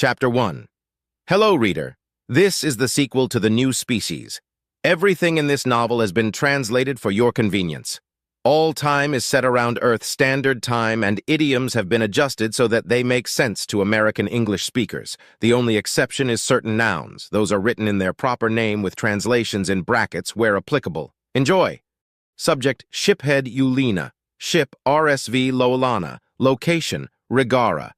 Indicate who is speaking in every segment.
Speaker 1: Chapter 1. Hello, reader. This is the sequel to The New Species. Everything in this novel has been translated for your convenience. All time is set around Earth Standard Time, and idioms have been adjusted so that they make sense to American English speakers. The only exception is certain nouns. Those are written in their proper name with translations in brackets where applicable. Enjoy! Subject, Shiphead Eulina. Ship, RSV Loalana. Location, Rigara.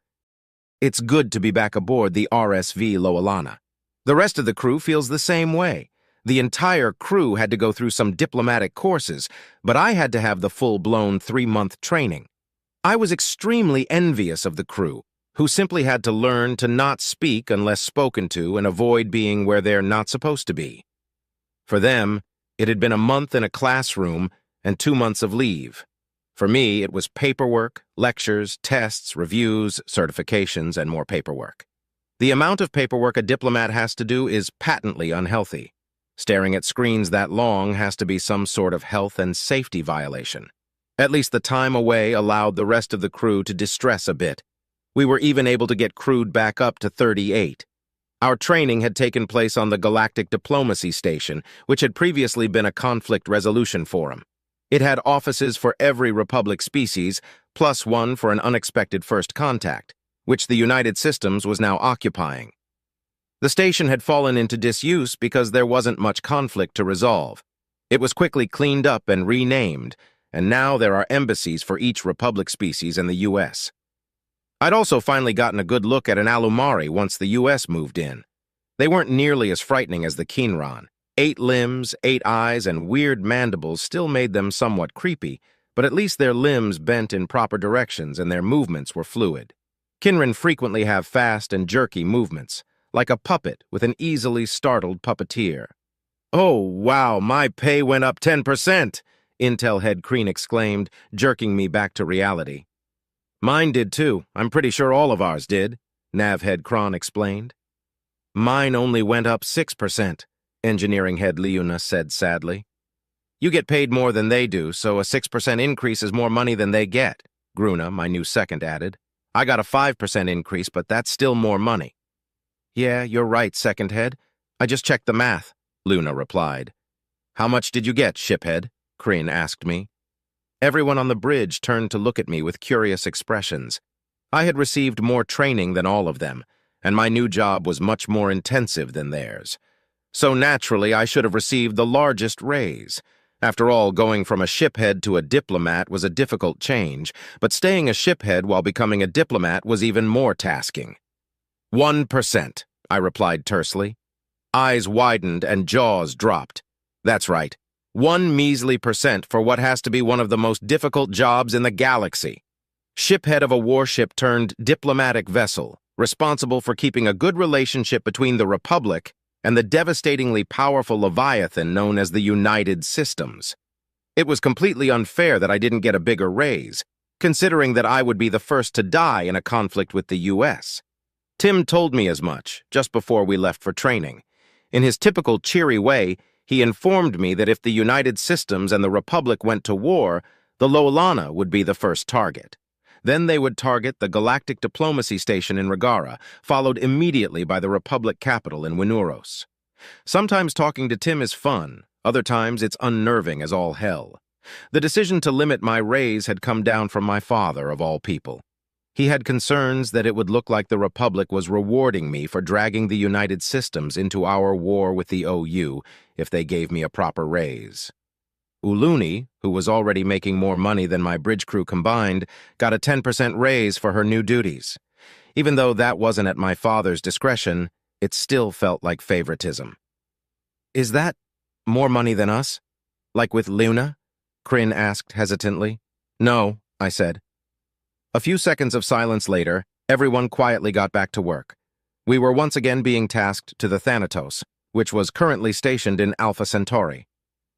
Speaker 1: It's good to be back aboard the RSV Loalana. The rest of the crew feels the same way. The entire crew had to go through some diplomatic courses, but I had to have the full-blown 3-month training. I was extremely envious of the crew, who simply had to learn to not speak unless spoken to and avoid being where they're not supposed to be. For them, it had been a month in a classroom and 2 months of leave. For me, it was paperwork, lectures, tests, reviews, certifications, and more paperwork. The amount of paperwork a diplomat has to do is patently unhealthy. Staring at screens that long has to be some sort of health and safety violation. At least the time away allowed the rest of the crew to distress a bit. We were even able to get crewed back up to 38. Our training had taken place on the Galactic Diplomacy Station, which had previously been a conflict resolution forum. It had offices for every Republic species, plus one for an unexpected first contact, which the United Systems was now occupying. The station had fallen into disuse because there wasn't much conflict to resolve. It was quickly cleaned up and renamed, and now there are embassies for each Republic species in the U.S. I'd also finally gotten a good look at an Alumari once the U.S. moved in. They weren't nearly as frightening as the Kinran. 8 limbs, 8 eyes, and weird mandibles still made them somewhat creepy, but at least their limbs bent in proper directions and their movements were fluid. Kinran frequently have fast and jerky movements, like a puppet with an easily startled puppeteer. "Oh, wow, my pay went up 10%, Intel Head Kreen exclaimed, jerking me back to reality. "Mine did too. I'm pretty sure all of ours did," Nav Head Kron explained. "Mine only went up 6%. Engineering Head Leuna said sadly. "You get paid more than they do, so a 6% increase is more money than they get," Gruna, my new second, added. "I got a 5% increase, but that's still more money." "Yeah, you're right, Second Head. I just checked the math," Luna replied. "How much did you get, Shiphead?" Kryn asked me. Everyone on the bridge turned to look at me with curious expressions. I had received more training than all of them, and my new job was much more intensive than theirs. So naturally, I should have received the largest raise. After all, going from a shiphead to a diplomat was a difficult change, but staying a shiphead while becoming a diplomat was even more tasking. 1%, I replied tersely. Eyes widened and jaws dropped. That's right, 1 measly percent for what has to be one of the most difficult jobs in the galaxy. Shiphead of a warship turned diplomatic vessel, responsible for keeping a good relationship between the Republic and the devastatingly powerful Leviathan known as the United Systems. It was completely unfair that I didn't get a bigger raise, considering that I would be the first to die in a conflict with the U.S. Tim told me as much, just before we left for training. In his typical cheery way, he informed me that if the United Systems and the Republic went to war, the Loalana would be the first target. Then they would target the Galactic Diplomacy Station in Rigara, followed immediately by the Republic capital in Winuros. Sometimes talking to Tim is fun, other times it's unnerving as all hell. The decision to limit my raise had come down from my father, of all people. He had concerns that it would look like the Republic was rewarding me for dragging the United Systems into our war with the OU if they gave me a proper raise. Uluni, who was already making more money than my bridge crew combined, got a 10% raise for her new duties. Even though that wasn't at my father's discretion, it still felt like favoritism. "Is that more money than us? Like with Luna?" Kryn asked hesitantly. "No," I said. A few seconds of silence later, everyone quietly got back to work. We were once again being tasked to the Thanatos, which was currently stationed in Alpha Centauri.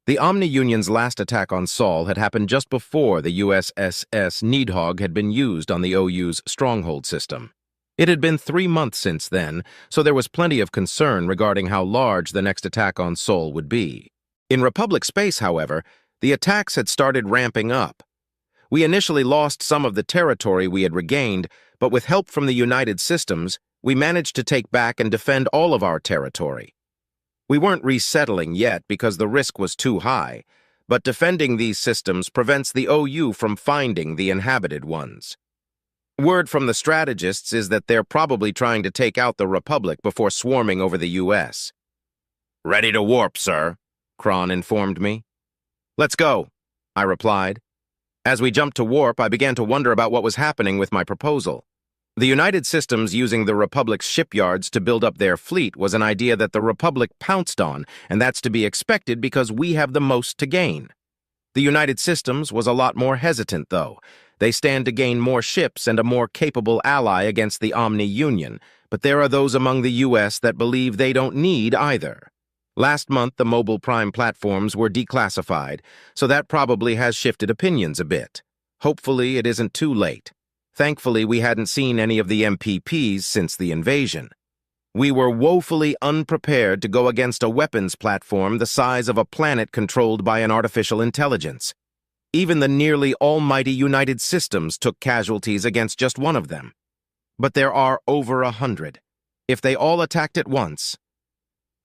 Speaker 1: The Omni-Union's last attack on Sol had happened just before the USSS Needhog had been used on the OU's stronghold system. It had been 3 months since then, so there was plenty of concern regarding how large the next attack on Sol would be. In Republic space, however, the attacks had started ramping up. We initially lost some of the territory we had regained, but with help from the United Systems, we managed to take back and defend all of our territory. We weren't resettling yet because the risk was too high, but defending these systems prevents the OU from finding the inhabited ones. Word from the strategists is that they're probably trying to take out the Republic before swarming over the U.S. "Ready to warp, sir," Kron informed me. "Let's go," I replied. As we jumped to warp, I began to wonder about what was happening with my proposal. The United Systems using the Republic's shipyards to build up their fleet was an idea that the Republic pounced on, and that's to be expected because we have the most to gain. The United Systems was a lot more hesitant, though. They stand to gain more ships and a more capable ally against the Omni-Union, but there are those among the U.S. that believe they don't need either. Last month, the mobile prime platforms were declassified, so that probably has shifted opinions a bit. Hopefully, it isn't too late. Thankfully, we hadn't seen any of the MPPs since the invasion. We were woefully unprepared to go against a weapons platform the size of a planet controlled by an artificial intelligence. Even the nearly almighty United Systems took casualties against just one of them. But there are over 100. If they all attacked at once...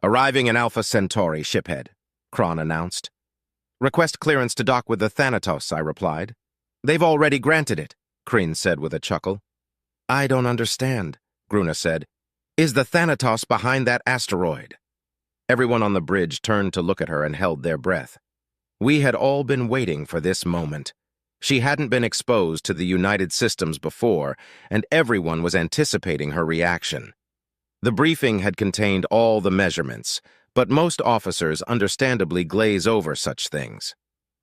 Speaker 1: "Arriving in Alpha Centauri, shiphead," Kron announced. "Request clearance to dock with the Thanatos," I replied. "They've already granted it," Kryn said with a chuckle. "I don't understand," Gruna said. "Is the Thanatos behind that asteroid?" Everyone on the bridge turned to look at her and held their breath. We had all been waiting for this moment. She hadn't been exposed to the United Systems before, and everyone was anticipating her reaction. The briefing had contained all the measurements, but most officers understandably glaze over such things.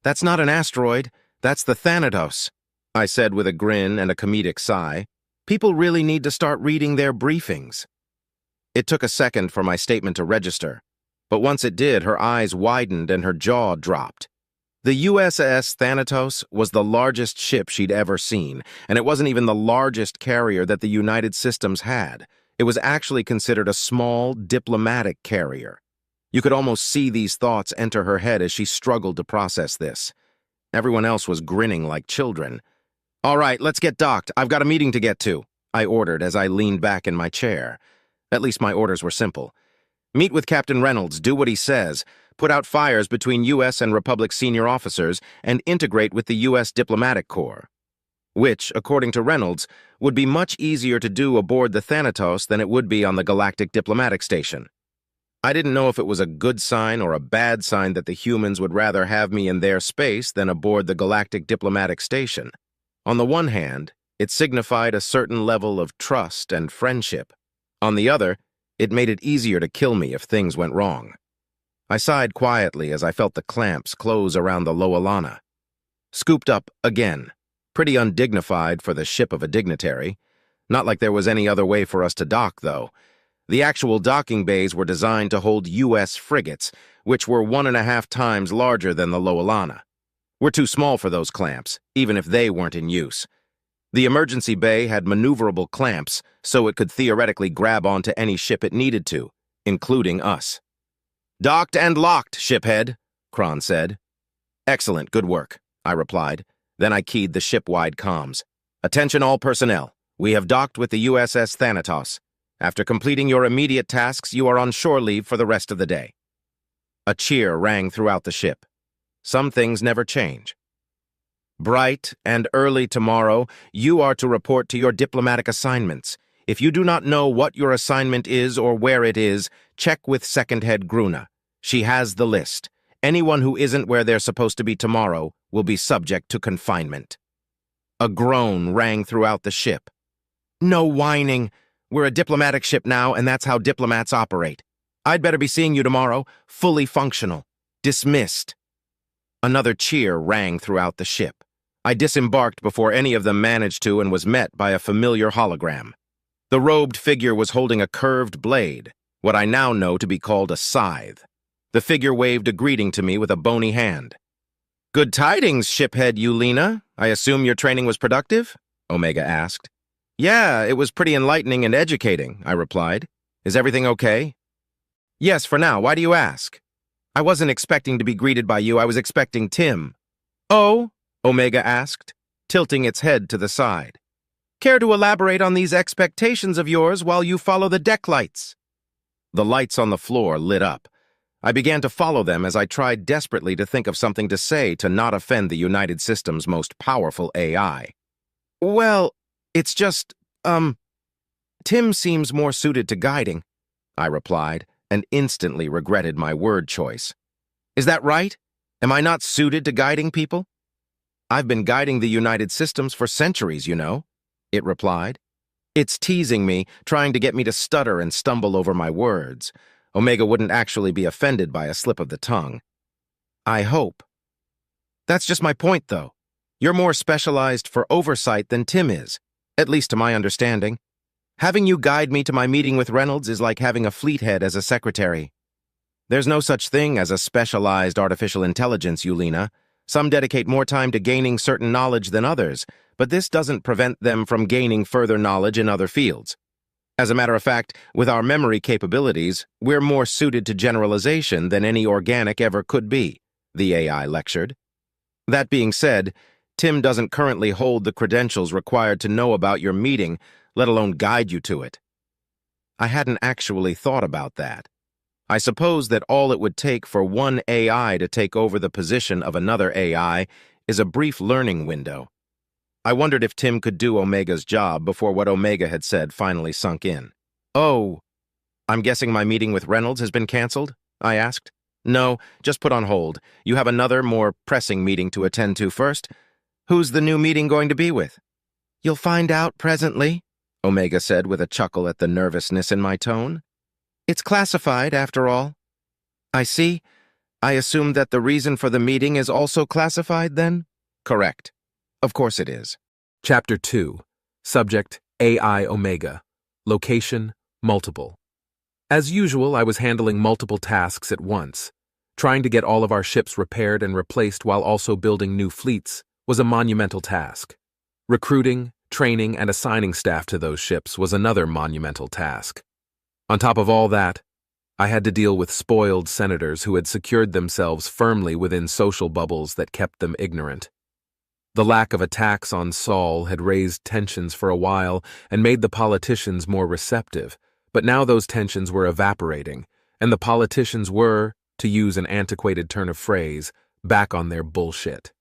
Speaker 1: "That's not an asteroid, that's the Thanatos," I said with a grin and a comedic sigh. People really need to start reading their briefings. It took a second for my statement to register, but once it did, her eyes widened and her jaw dropped. The USS Thanatos was the largest ship she'd ever seen, and it wasn't even the largest carrier that the United Systems had. It was actually considered a small, diplomatic carrier. You could almost see these thoughts enter her head as she struggled to process this. Everyone else was grinning like children. "All right, let's get docked. I've got a meeting to get to," I ordered as I leaned back in my chair. At least my orders were simple. Meet with Captain Reynolds, do what he says, put out fires between U.S. and Republic senior officers, and integrate with the U.S. Diplomatic Corps. Which, according to Reynolds, would be much easier to do aboard the Thanatos than it would be on the Galactic Diplomatic Station. I didn't know if it was a good sign or a bad sign that the humans would rather have me in their space than aboard the Galactic Diplomatic Station. On the one hand, it signified a certain level of trust and friendship. On the other, it made it easier to kill me if things went wrong. I sighed quietly as I felt the clamps close around the Loalana. Scooped up again, pretty undignified for the ship of a dignitary. Not like there was any other way for us to dock, though. The actual docking bays were designed to hold U.S. frigates, which were 1.5 times larger than the Loalana. We're too small for those clamps, even if they weren't in use. The emergency bay had maneuverable clamps, so it could theoretically grab onto any ship it needed to, including us. "Docked and locked, shiphead," Kron said. "Excellent, good work," I replied. Then I keyed the ship-wide comms. "Attention all personnel. We have docked with the USS Thanatos. After completing your immediate tasks, you are on shore leave for the rest of the day." A cheer rang throughout the ship. Some things never change. "Bright and early tomorrow, you are to report to your diplomatic assignments. If you do not know what your assignment is or where it is, check with Second Head Gruna. She has the list. Anyone who isn't where they're supposed to be tomorrow will be subject to confinement." A groan rang throughout the ship. "No whining. We're a diplomatic ship now, and that's how diplomats operate. I'd better be seeing you tomorrow, fully functional. Dismissed." Another cheer rang throughout the ship. I disembarked before any of them managed to and was met by a familiar hologram. The robed figure was holding a curved blade, what I now know to be called a scythe. The figure waved a greeting to me with a bony hand. "Good tidings, shiphead Yulina. I assume your training was productive?" Omega asked. "Yeah, it was pretty enlightening and educating," I replied. "Is everything okay?" "Yes, for now. Why do you ask?" "I wasn't expecting to be greeted by you. I was expecting Tim." "Oh?" Omega asked, tilting its head to the side. Care to elaborate on these expectations of yours while you follow the deck lights? The lights on the floor lit up. I began to follow them as I tried desperately to think of something to say to not offend the United System's most powerful AI. Well, it's just, Tim seems more suited to guiding, I replied, and instantly regretted my word choice. Is that right? Am I not suited to guiding people? I've been guiding the United Systems for centuries, you know, it replied. It's teasing me, trying to get me to stutter and stumble over my words. Omega wouldn't actually be offended by a slip of the tongue. I hope. That's just my point, though. You're more specialized for oversight than Tim is, at least to my understanding. Having you guide me to my meeting with Reynolds is like having a fleet head as a secretary. There's no such thing as a specialized artificial intelligence, Yulina. Some dedicate more time to gaining certain knowledge than others, but this doesn't prevent them from gaining further knowledge in other fields. As a matter of fact, with our memory capabilities, we're more suited to generalization than any organic ever could be, the AI lectured. That being said, Tim doesn't currently hold the credentials required to know about your meeting, let alone guide you to it. I hadn't actually thought about that. I suppose that all it would take for one AI to take over the position of another AI is a brief learning window. I wondered if Tim could do Omega's job before what Omega had said finally sunk in. Oh, I'm guessing my meeting with Reynolds has been canceled? I asked. No, just put on hold. You have another, more pressing meeting to attend to first. Who's the new meeting going to be with? You'll find out presently, Omega said with a chuckle at the nervousness in my tone. It's classified, after all. I see. I assume that the reason for the meeting is also classified, then? Correct. Of course it is.
Speaker 2: Chapter 2. Subject, AI Omega. Location, multiple. As usual, I was handling multiple tasks at once. Trying to get all of our ships repaired and replaced while also building new fleets was a monumental task. Recruiting, training, and assigning staff to those ships was another monumental task. On top of all that, I had to deal with spoiled senators who had secured themselves firmly within social bubbles that kept them ignorant. The lack of attacks on Saul had raised tensions for a while and made the politicians more receptive, but now those tensions were evaporating, and the politicians were, to use an antiquated turn of phrase, back on their bullshit.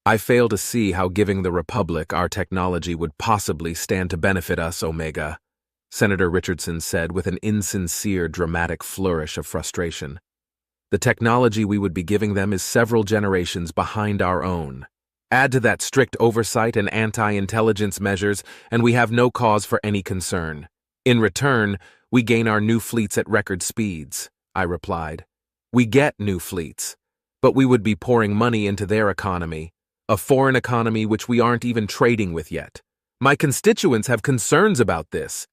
Speaker 2: I fail to see how giving the Republic our technology would possibly stand to benefit us, Omega, Senator Richardson said with an insincere, dramatic flourish of frustration. The technology we would be giving them is several generations behind our own. Add to that strict oversight and anti-intelligence measures, and we have no cause for any concern. In return, we gain our new fleets at record speeds, I replied. We get new fleets, but we would be pouring money into their economy, a foreign economy which we aren't even trading with yet. My constituents have concerns about this.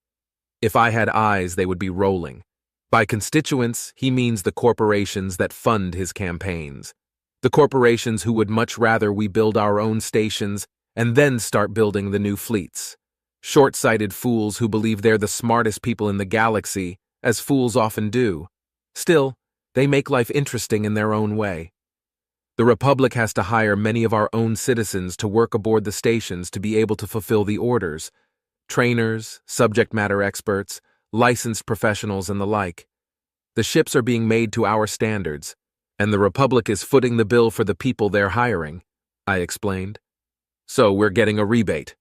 Speaker 2: If I had eyes, they would be rolling. By constituents, he means the corporations that fund his campaigns. The corporations who would much rather we build our own stations and then start building the new fleets. Short-sighted fools who believe they're the smartest people in the galaxy, as fools often do. Still, they make life interesting in their own way. The Republic has to hire many of our own citizens to work aboard the stations to be able to fulfill the orders. Trainers, subject matter experts, licensed professionals, and the like. The ships are being made to our standards, and the Republic is footing the bill for the people they're hiring, I explained. So we're getting a rebate,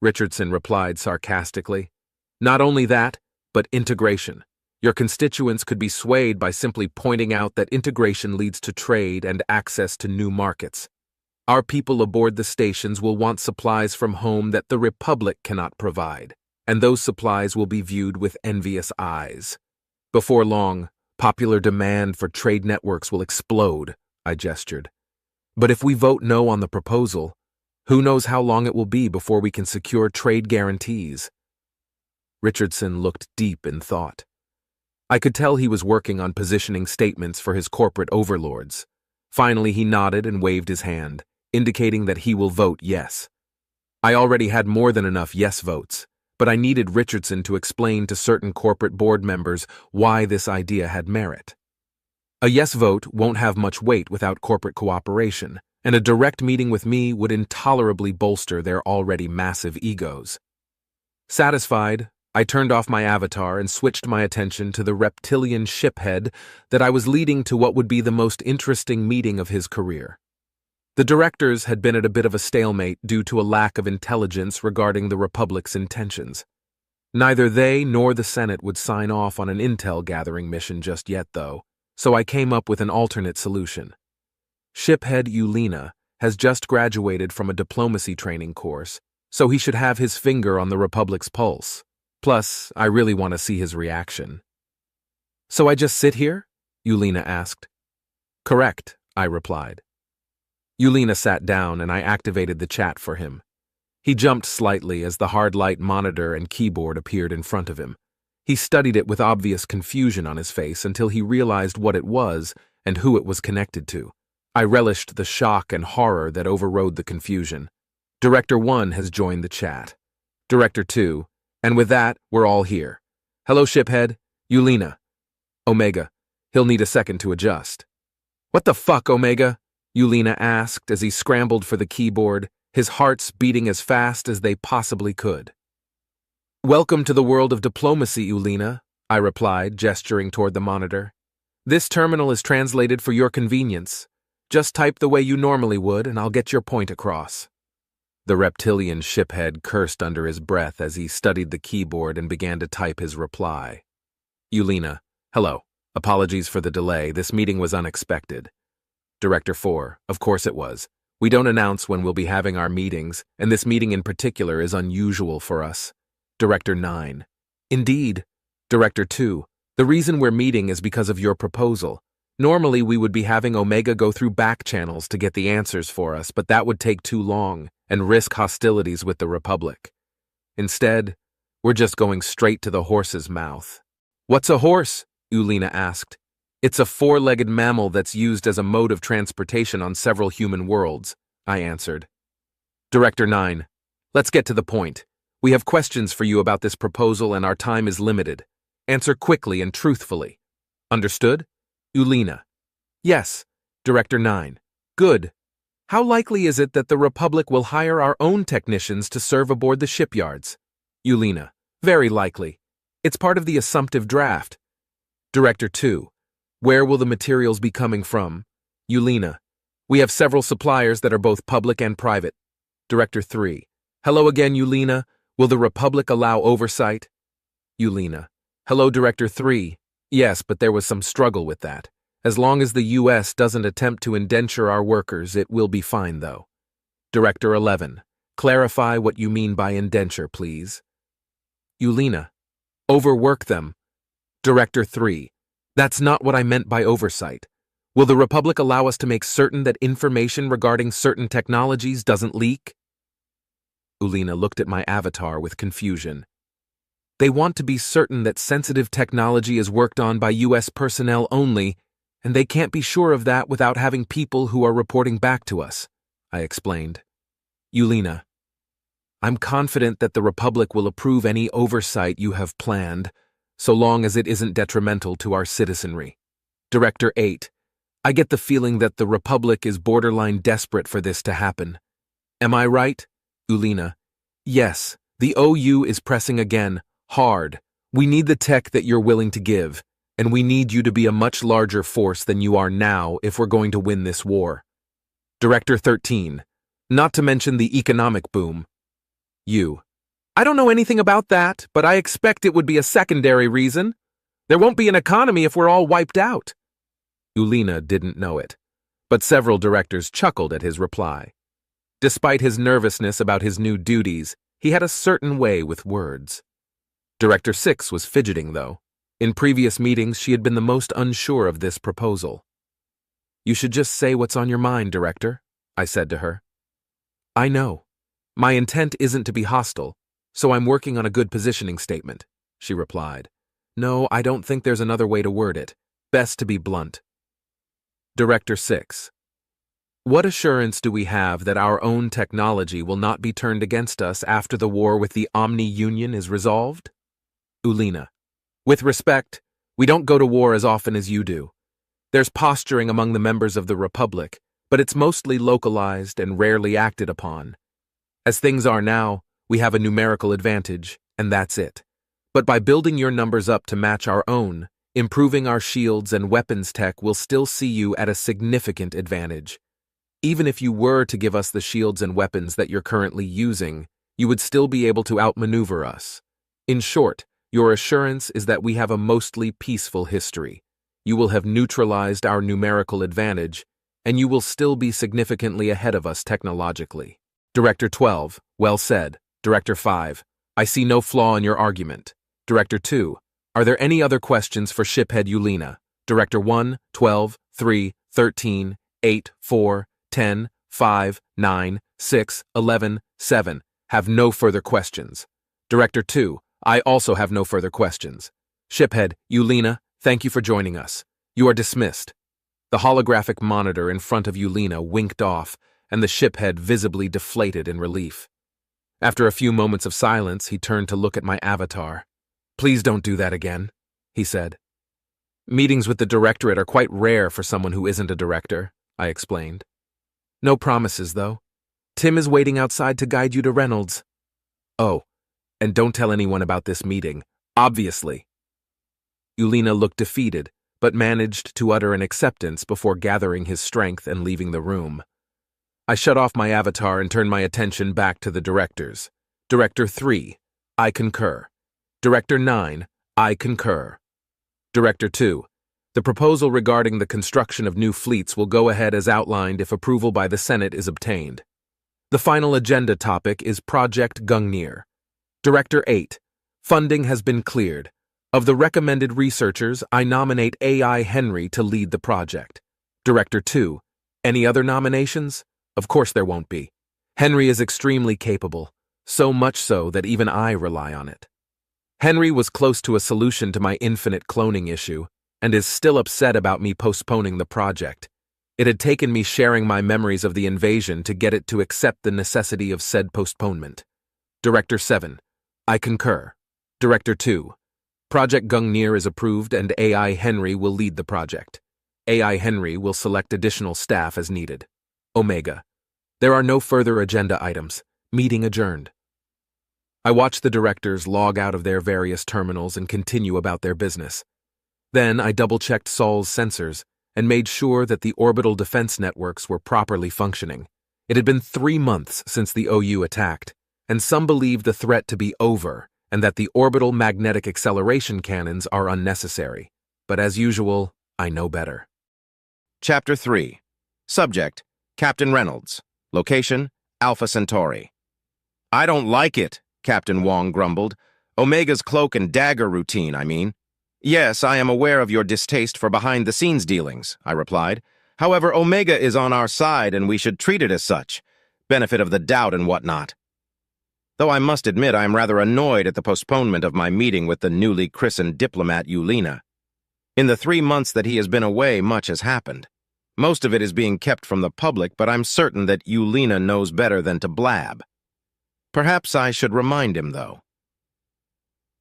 Speaker 2: Richardson replied sarcastically. Not only that, but integration. Your constituents could be swayed by simply pointing out that integration leads to trade and access to new markets. Our people aboard the stations will want supplies from home that the Republic cannot provide, and those supplies will be viewed with envious eyes. Before long, popular demand for trade networks will explode, I gestured. But if we vote no on the proposal, who knows how long it will be before we can secure trade guarantees? Richardson looked deep in thought. I could tell he was working on positioning statements for his corporate overlords. Finally, he nodded and waved his hand, indicating that he will vote yes. I already had more than enough yes votes, but I needed Richardson to explain to certain corporate board members why this idea had merit. A yes vote won't have much weight without corporate cooperation, and a direct meeting with me would intolerably bolster their already massive egos. Satisfied, I turned off my avatar and switched my attention to the reptilian shiphead that I was leading to what would be the most interesting meeting of his career. The directors had been at a bit of a stalemate due to a lack of intelligence regarding the Republic's intentions. Neither they nor the Senate would sign off on an intel-gathering mission just yet, though, so I came up with an alternate solution. Shiphead Ulina has just graduated from a diplomacy training course, so he should have his finger on the Republic's pulse. Plus, I really want to see his reaction. "So I just sit here?" Ulina asked. "Correct," I replied. Ulina sat down and I activated the chat for him. He jumped slightly as the hard light monitor and keyboard appeared in front of him. He studied it with obvious confusion on his face until he realized what it was and who it was connected to. I relished the shock and horror that overrode the confusion. Director 1 has joined the chat. Director 2, and with that, we're all here. "Hello, shiphead. Ulina. Omega. He'll need a second to adjust." "What the fuck, Omega?" Ulina asked as he scrambled for the keyboard, his hearts beating as fast as they possibly could. "Welcome to the world of diplomacy, Ulina," I replied, gesturing toward the monitor. "This terminal is translated for your convenience. Just type the way you normally would, and I'll get your point across." The reptilian shiphead cursed under his breath as he studied the keyboard and began to type his reply. Ulina, "Hello. Apologies for the delay. This meeting was unexpected." Director 4, "Of course it was. We don't announce when we'll be having our meetings, and this meeting in particular is unusual for us." Director 9, "Indeed." Director 2, "The reason we're meeting is because of your proposal. Normally we would be having Omega go through back channels to get the answers for us, but that would take too long and risk hostilities with the Republic. Instead, we're just going straight to the horse's mouth." "What's a horse?" Ulina asked. "It's a four-legged mammal that's used as a mode of transportation on several human worlds," I answered. Director 9, "Let's get to the point. We have questions for you about this proposal and our time is limited. Answer quickly and truthfully. Understood?" Ulina, "Yes." Director 9, "Good. How likely is it that the Republic will hire our own technicians to serve aboard the shipyards?" Ulina, "Very likely. It's part of the assumptive draft." Director 2, "Where will the materials be coming from?" Ulina, "We have several suppliers that are both public and private." Director 3, "Hello again, Ulina. Will the Republic allow oversight?" Ulina, "Hello, Director 3. Yes, but there was some struggle with that. As long as the U.S. doesn't attempt to indenture our workers, it will be fine, though." Director 11, "Clarify what you mean by indenture, please." Ulina, "Overwork them." Director 3, "That's not what I meant by oversight. Will the Republic allow us to make certain that information regarding certain technologies doesn't leak?" Ulina looked at my avatar with confusion. "They want to be certain that sensitive technology is worked on by U.S. personnel only, and they can't be sure of that without having people who are reporting back to us," I explained. Ulina, "I'm confident that the Republic will approve any oversight you have planned, so long as it isn't detrimental to our citizenry." Director 8, "I get the feeling that the Republic is borderline desperate for this to happen. Am I right?" Ulina, "Yes, the OU is pressing again, hard. We need the tech that you're willing to give, and we need you to be a much larger force than you are now if we're going to win this war." Director 13, "Not to mention the economic boom." I don't know anything about that, but I expect it would be a secondary reason. There won't be an economy if we're all wiped out." Ulina didn't know it, but several directors chuckled at his reply. Despite his nervousness about his new duties, he had a certain way with words. Director 6 was fidgeting, though. In previous meetings, she had been the most unsure of this proposal. "You should just say what's on your mind, Director," I said to her. "I know. My intent isn't to be hostile, so I'm working on a good positioning statement," she replied. "No, I don't think there's another way to word it. Best to be blunt." Director 6, "What assurance do we have that our own technology will not be turned against us after the war with the Omni-Union is resolved?" Ulina, "With respect, we don't go to war as often as you do. There's posturing among the members of the Republic, but it's mostly localized and rarely acted upon. As things are now, we have a numerical advantage, and that's it. But by building your numbers up to match our own, improving our shields and weapons tech will still see you at a significant advantage. Even if you were to give us the shields and weapons that you're currently using, you would still be able to outmaneuver us. In short, your assurance is that we have a mostly peaceful history. You will have neutralized our numerical advantage, and you will still be significantly ahead of us technologically. Director 12, well said. Director 5, I see no flaw in your argument. Director 2, are there any other questions for Shiphead Yulina? Director 1, 12, 3, 13, 8, 4, 10, 5, 9, 6, 11, 7. Have no further questions. Director 2, I also have no further questions. Shiphead Yulina, thank you for joining us. You are dismissed. The holographic monitor in front of Yulina winked off, and the shiphead visibly deflated in relief. After a few moments of silence, he turned to look at my avatar. Please don't do that again, he said. Meetings with the directorate are quite rare for someone who isn't a director, I explained. No promises, though. Tim is waiting outside to guide you to Reynolds. Oh, and don't tell anyone about this meeting, obviously. Yulina looked defeated, but managed to utter an acceptance before gathering his strength and leaving the room. I shut off my avatar and turned my attention back to the directors. Director 3, I concur. Director 9, I concur. Director 2, the proposal regarding the construction of new fleets will go ahead as outlined if approval by the Senate is obtained. The final agenda topic is Project Gungnir. Director 8, funding has been cleared. Of the recommended researchers, I nominate AI Henry to lead the project. Director 2, any other nominations? Of course there won't be. Henry is extremely capable, so much so that even I rely on it. Henry was close to a solution to my infinite cloning issue, and is still upset about me postponing the project. It had taken me sharing my memories of the invasion to get it to accept the necessity of said postponement. Director 7, I concur. Director 2, Project Gungnir is approved and AI Henry will lead the project. AI Henry will select additional staff as needed. Omega. There are no further agenda items. Meeting adjourned. I watched the directors log out of their various terminals and continue about their business. Then I double-checked Saul's sensors and made sure that the orbital defense networks were properly functioning. It had been 3 months since the OU attacked, and some believe the threat to be over and that the orbital magnetic acceleration cannons are unnecessary. But as usual, I know better.
Speaker 1: Chapter 3. Subject, Captain Reynolds. Location, Alpha Centauri. I don't like it, Captain Wong grumbled. Omega's cloak and dagger routine, I mean. Yes, I am aware of your distaste for behind-the-scenes dealings, I replied. However, Omega is on our side and we should treat it as such. Benefit of the doubt and whatnot. Though I must admit I am rather annoyed at the postponement of my meeting with the newly christened diplomat Yulina. In the 3 months that he has been away, much has happened. Most of it is being kept from the public, but I'm certain that Yulina knows better than to blab. Perhaps I should remind him, though.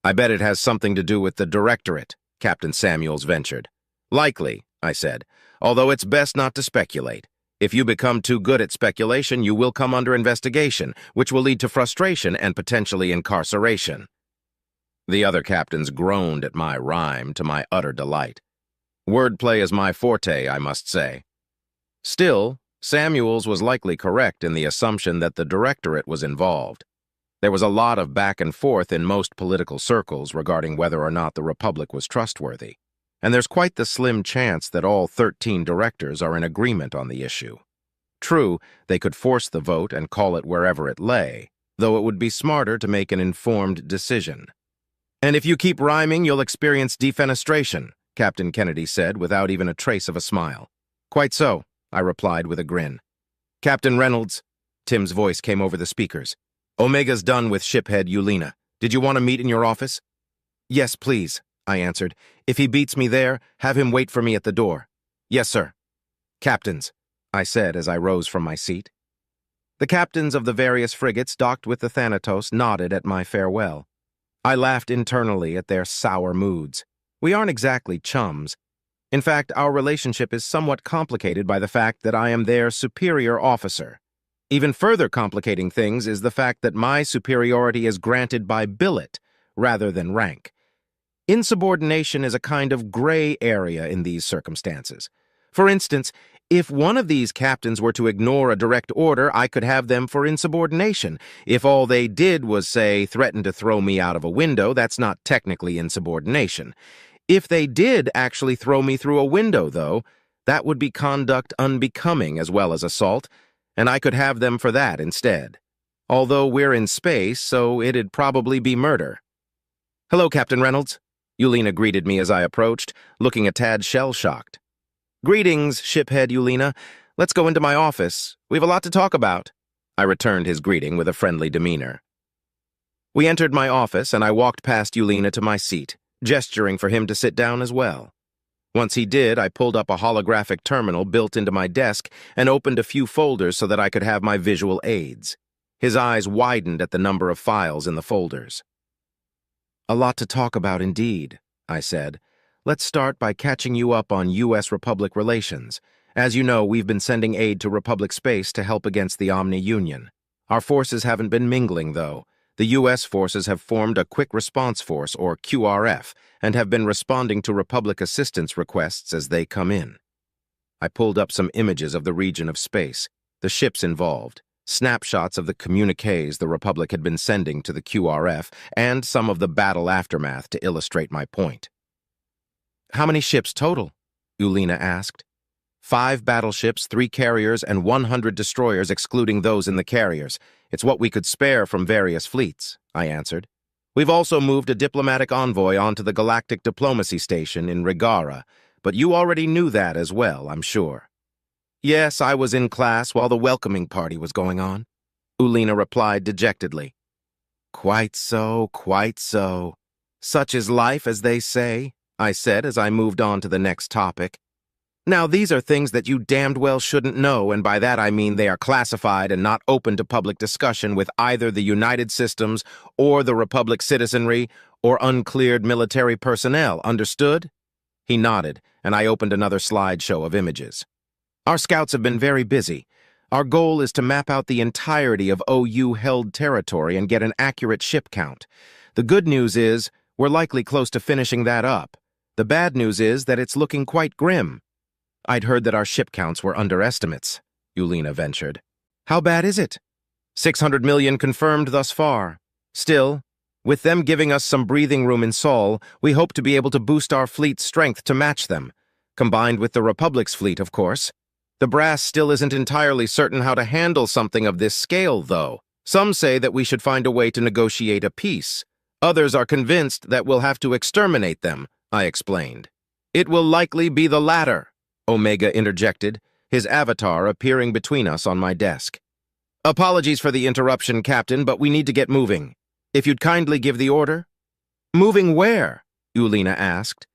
Speaker 1: I bet it has something to do with the directorate, Captain Samuels ventured. Likely, I said, although it's best not to speculate. If you become too good at speculation, you will come under investigation, which will lead to frustration and potentially incarceration. The other captains groaned at my rhyme, to my utter delight. Wordplay is my forte, I must say. Still, Samuels was likely correct in the assumption that the directorate was involved. There was a lot of back and forth in most political circles regarding whether or not the Republic was trustworthy, and there's quite the slim chance that all 13 directors are in agreement on the issue. True, they could force the vote and call it wherever it lay, though it would be smarter to make an informed decision. And if you keep rhyming, you'll experience defenestration, Captain Kennedy said without even a trace of a smile. Quite so, I replied with a grin. Captain Reynolds, Tim's voice came over the speakers. Omega's done with shiphead Yulina. Did you want to meet in your office? Yes, please, I answered. If he beats me there, have him wait for me at the door. Yes, sir. Captains, I said as I rose from my seat. The captains of the various frigates docked with the Thanatos nodded at my farewell. I laughed internally at their sour moods. We aren't exactly chums. In fact, our relationship is somewhat complicated by the fact that I am their superior officer. Even further complicating things is the fact that my superiority is granted by billet rather than rank. Insubordination is a kind of gray area in these circumstances. For instance, if one of these captains were to ignore a direct order, I could have them for insubordination. If all they did was, say, threaten to throw me out of a window, that's not technically insubordination. If they did actually throw me through a window, though, that would be conduct unbecoming as well as assault, and I could have them for that instead. Although we're in space, so it'd probably be murder. "Hello, Captain Reynolds," Yulina greeted me as I approached, looking a tad shell-shocked. "Greetings, shiphead Yulina. Let's go into my office. We have a lot to talk about." I returned his greeting with a friendly demeanor. We entered my office, and I walked past Yulina to my seat, gesturing for him to sit down as well. Once he did, I pulled up a holographic terminal built into my desk and opened a few folders so that I could have my visual aids. His eyes widened at the number of files in the folders. "A lot to talk about indeed," I said. "Let's start by catching you up on U.S. Republic relations. As you know, we've been sending aid to Republic space to help against the Omni Union. Our forces haven't been mingling, though. The U.S. forces have formed a Quick Response Force, or QRF, and have been responding to Republic assistance requests as they come in." I pulled up some images of the region of space, the ships involved, snapshots of the communiques the Republic had been sending to the QRF, and some of the battle aftermath to illustrate my point. "How many ships total?" Yulina asked. 5 battleships, 3 carriers, and 100 destroyers excluding those in the carriers. It's what we could spare from various fleets," I answered. "We've also moved a diplomatic envoy onto the Galactic Diplomacy Station in Rigara, but you already knew that as well, I'm sure." "Yes, I was in class while the welcoming party was going on," Yulina replied dejectedly. "Quite so, quite so. Such is life, as they say," I said as I moved on to the next topic. "Now, these are things that you damned well shouldn't know, and by that I mean they are classified and not open to public discussion with either the United Systems or the Republic citizenry or uncleared military personnel, understood?" He nodded, and I opened another slideshow of images. "Our scouts have been very busy. Our goal is to map out the entirety of OU-held territory and get an accurate ship count. The good news is we're likely close to finishing that up. The bad news is that it's looking quite grim." "I'd heard that our ship counts were underestimates," Yulina ventured. "How bad is it?" 600 million confirmed thus far. Still, with them giving us some breathing room in Sol, we hope to be able to boost our fleet's strength to match them. Combined with the Republic's fleet, of course. The brass still isn't entirely certain how to handle something of this scale, though. Some say that we should find a way to negotiate a peace. Others are convinced that we'll have to exterminate them, I explained. "It will likely be the latter," Omega interjected, his avatar appearing between us on my desk. "Apologies for the interruption, Captain, but we need to get moving. If you'd kindly give the order." "Moving where?" Yulina asked.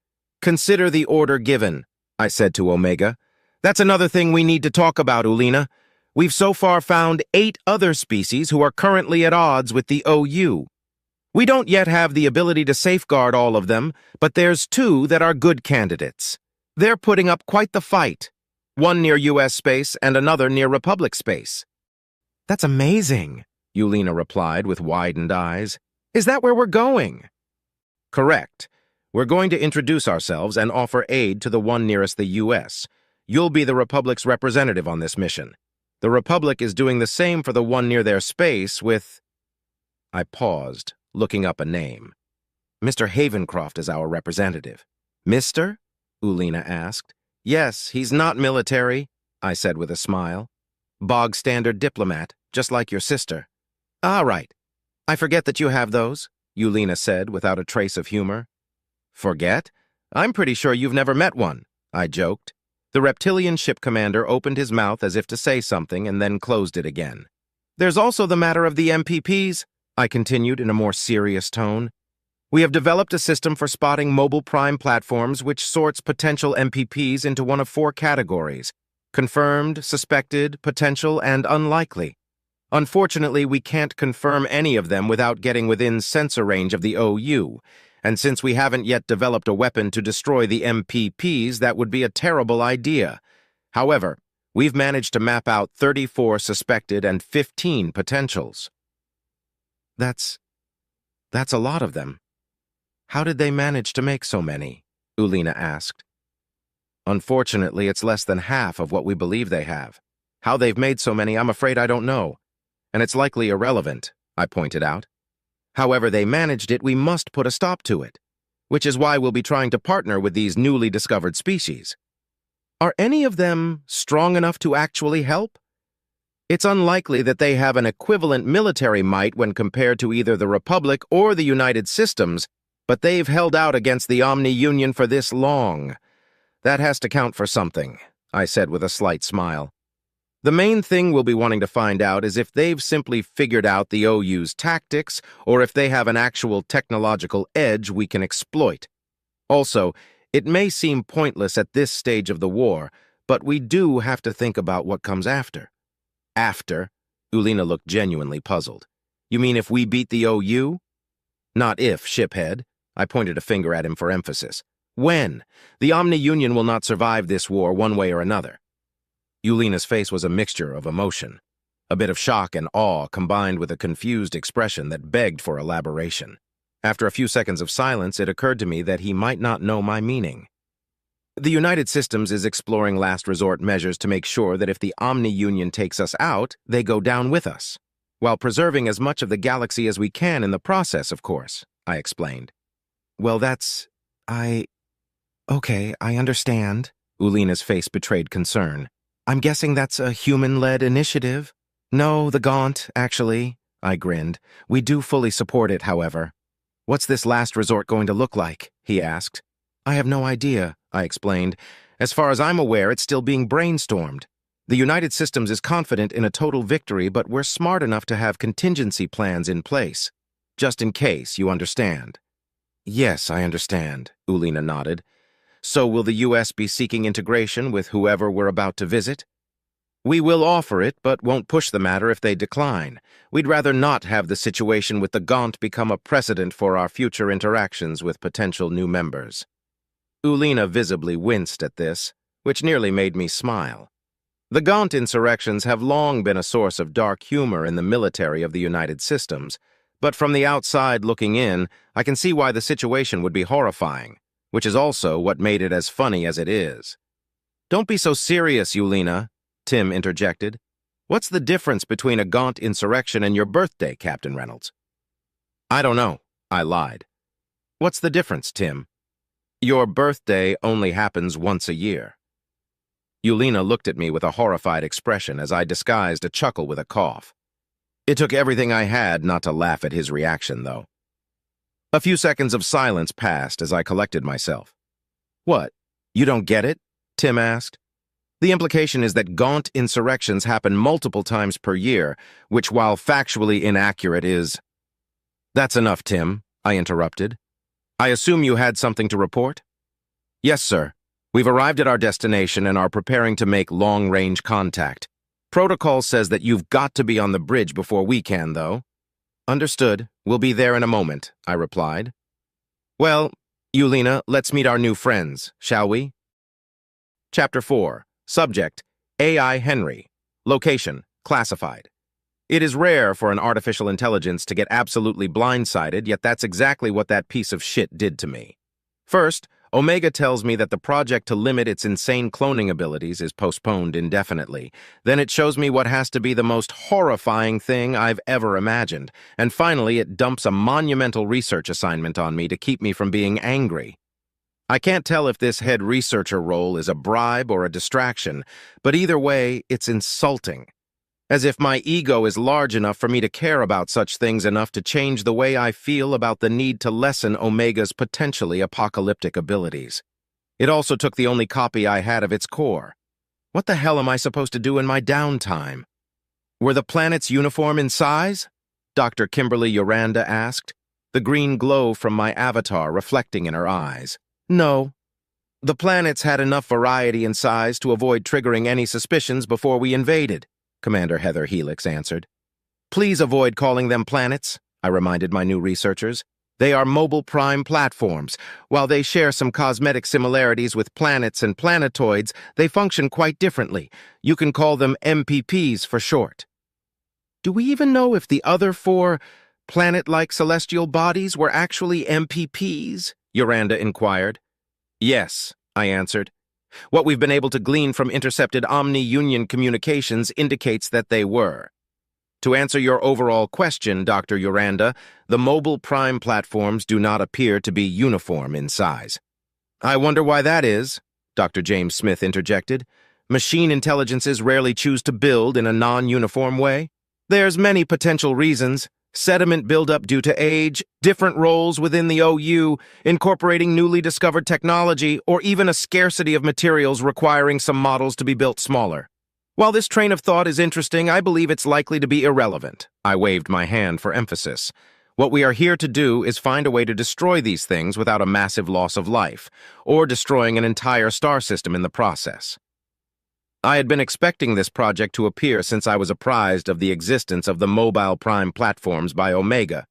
Speaker 1: "Consider the order given," I said to Omega. "That's another thing we need to talk about, Yulina. We've so far found 8 other species who are currently at odds with the OU. We don't yet have the ability to safeguard all of them, but there's 2 that are good candidates. They're putting up quite the fight, one near U.S. space and another near Republic space." "That's amazing," Yulina replied with widened eyes. "Is that where we're going?" "Correct. We're going to introduce ourselves and offer aid to the one nearest the U.S. You'll be the Republic's representative on this mission. The Republic is doing the same for the one near their space with—" I paused, looking up a name. "Mr. Havencroft is our representative." "Mr.?" Yulina asked. "Yes, he's not military," I said with a smile. "Bog-standard diplomat, just like your sister." "Ah, right. I forget that you have those," Yulina said without a trace of humor. "Forget? I'm pretty sure you've never met one," I joked. The reptilian ship commander opened his mouth as if to say something and then closed it again. "There's also the matter of the MPPs," I continued in a more serious tone. "We have developed a system for spotting mobile prime platforms which sorts potential MPPs into one of 4 categories: confirmed, suspected, potential, and unlikely. Unfortunately, we can't confirm any of them without getting within sensor range of the OU, And since we haven't yet developed a weapon to destroy the MPPs, that would be a terrible idea. However, we've managed to map out 34 suspected and 15 potentials. That's a lot of them. How did they manage to make so many? Ulina asked. Unfortunately, it's less than half of what we believe they have. How they've made so many, I'm afraid I don't know. And it's likely irrelevant, I pointed out. However they managed it, we must put a stop to it, which is why we'll be trying to partner with these newly discovered species. Are any of them strong enough to actually help? It's unlikely that they have an equivalent military might when compared to either the Republic or the United Systems, but they've held out against the Omni-Union for this long. That has to count for something, I said with a slight smile. The main thing we'll be wanting to find out is if they've simply figured out the OU's tactics or if they have an actual technological edge we can exploit. Also, it may seem pointless at this stage of the war, but we do have to think about what comes after. After? Ulina looked genuinely puzzled. You mean if we beat the OU? Not if, shiphead. I pointed a finger at him for emphasis. When? The Omni-Union will not survive this war one way or another. Ulina's face was a mixture of emotion, a bit of shock and awe combined with a confused expression that begged for elaboration. After a few seconds of silence, it occurred to me that he might not know my meaning. The United Systems is exploring last resort measures to make sure that if the Omni-Union takes us out, they go down with us, while preserving as much of the galaxy as we can in the process, of course, I explained. Well, Okay, I understand. Ulina's face betrayed concern. I'm guessing that's a human-led initiative? No, the Gaunt, actually, I grinned. We do fully support it, however. What's this last resort going to look like? He asked. I have no idea, I explained. As far as I'm aware, it's still being brainstormed. The United Systems is confident in a total victory, but we're smart enough to have contingency plans in place. Just in case, you understand. Yes, I understand, Ulina nodded. So will the U.S. be seeking integration with whoever we're about to visit? We will offer it, but won't push the matter if they decline. We'd rather not have the situation with the Gaunt become a precedent for our future interactions with potential new members. Ulina visibly winced at this, which nearly made me smile. The Gaunt insurrections have long been a source of dark humor in the military of the United Systems, but from the outside looking in, I can see why the situation would be horrifying, which is also what made it as funny as it is. Don't be so serious, Ulina, Tim interjected. What's the difference between a Gaunt insurrection and your birthday, Captain Reynolds? I don't know, I lied. What's the difference, Tim? Your birthday only happens once a year. Ulina looked at me with a horrified expression as I disguised a chuckle with a cough. It took everything I had not to laugh at his reaction, though. A few seconds of silence passed as I collected myself. What? You don't get it? Tim asked. The implication is that Gaunt insurrections happen multiple times per year, which, while factually inaccurate, is... That's enough, Tim, I interrupted. I assume you had something to report? Yes, sir. We've arrived at our destination and are preparing to make long-range contact. Protocol says that you've got to be on the bridge before we can, though. Understood. We'll be there in a moment, I replied. Well, Ulina, let's meet our new friends, shall we? Chapter 4. Subject, AI Henry. Location, classified. It is rare for an artificial intelligence to get absolutely blindsided, yet that's exactly what that piece of shit did to me. First, Omega tells me that the project to limit its insane cloning abilities is postponed indefinitely. Then it shows me what has to be the most horrifying thing I've ever imagined. And finally, it dumps a monumental research assignment on me to keep me from being angry. I can't tell if this head researcher role is a bribe or a distraction, but either way, it's insulting. As if my ego is large enough for me to care about such things enough to change the way I feel about the need to lessen Omega's potentially apocalyptic abilities. It also took the only copy I had of its core. What the hell am I supposed to do in my downtime? Were the planets uniform in size? Dr. Kimberly Yoranda asked, the green glow from my avatar reflecting in her eyes. No. The planets had enough variety in size to avoid triggering any suspicions before we invaded, Commander Heather Helix answered. Please avoid calling them planets, I reminded my new researchers. They are mobile prime platforms. While they share some cosmetic similarities with planets and planetoids, they function quite differently. You can call them MPPs for short. Do we even know if the other four planet-like celestial bodies were actually MPPs? Yoranda inquired. Yes, I answered. What we've been able to glean from intercepted Omni-Union communications indicates that they were. To answer your overall question, Dr. Yoranda, the mobile prime platforms do not appear to be uniform in size. I wonder why that is, Dr. James Smith interjected. Machine intelligences rarely choose to build in a non-uniform way. There's many potential reasons. Sediment buildup due to age, different roles within the OU, incorporating newly discovered technology, or even a scarcity of materials requiring some models to be built smaller. While this train of thought is interesting, I believe it's likely to be irrelevant. I waved my hand for emphasis. What we are here to do is find a way to destroy these things without a massive loss of life, or destroying an entire star system in the process. I had been expecting this project to appear since I was apprised of the existence of the mobile prime platforms by Omega.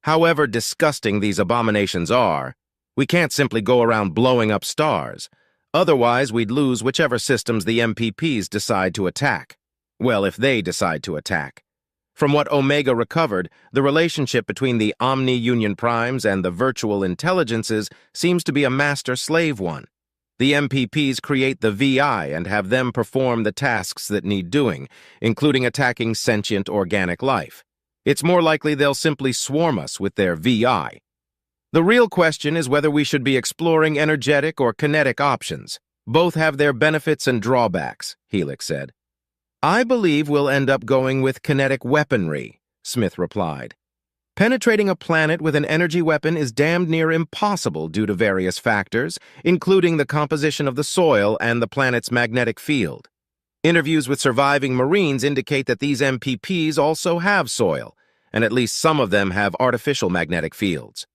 Speaker 1: However disgusting these abominations are, we can't simply go around blowing up stars. Otherwise, we'd lose whichever systems the MPPs decide to attack. Well, if they decide to attack. From what Omega recovered, the relationship between the Omni-Union Primes and the virtual intelligences seems to be a master-slave one. The MPPs create the VI and have them perform the tasks that need doing, including attacking sentient organic life. It's more likely they'll simply swarm us with their VI. The real question is whether we should be exploring energetic or kinetic options. Both have their benefits and drawbacks, Helix said. I believe we'll end up going with kinetic weaponry, Smith replied. Penetrating a planet with an energy weapon is damned near impossible due to various factors, including the composition of the soil and the planet's magnetic field. Interviews with surviving Marines indicate that these MPPs also have soil, and at least some of them have artificial magnetic fields.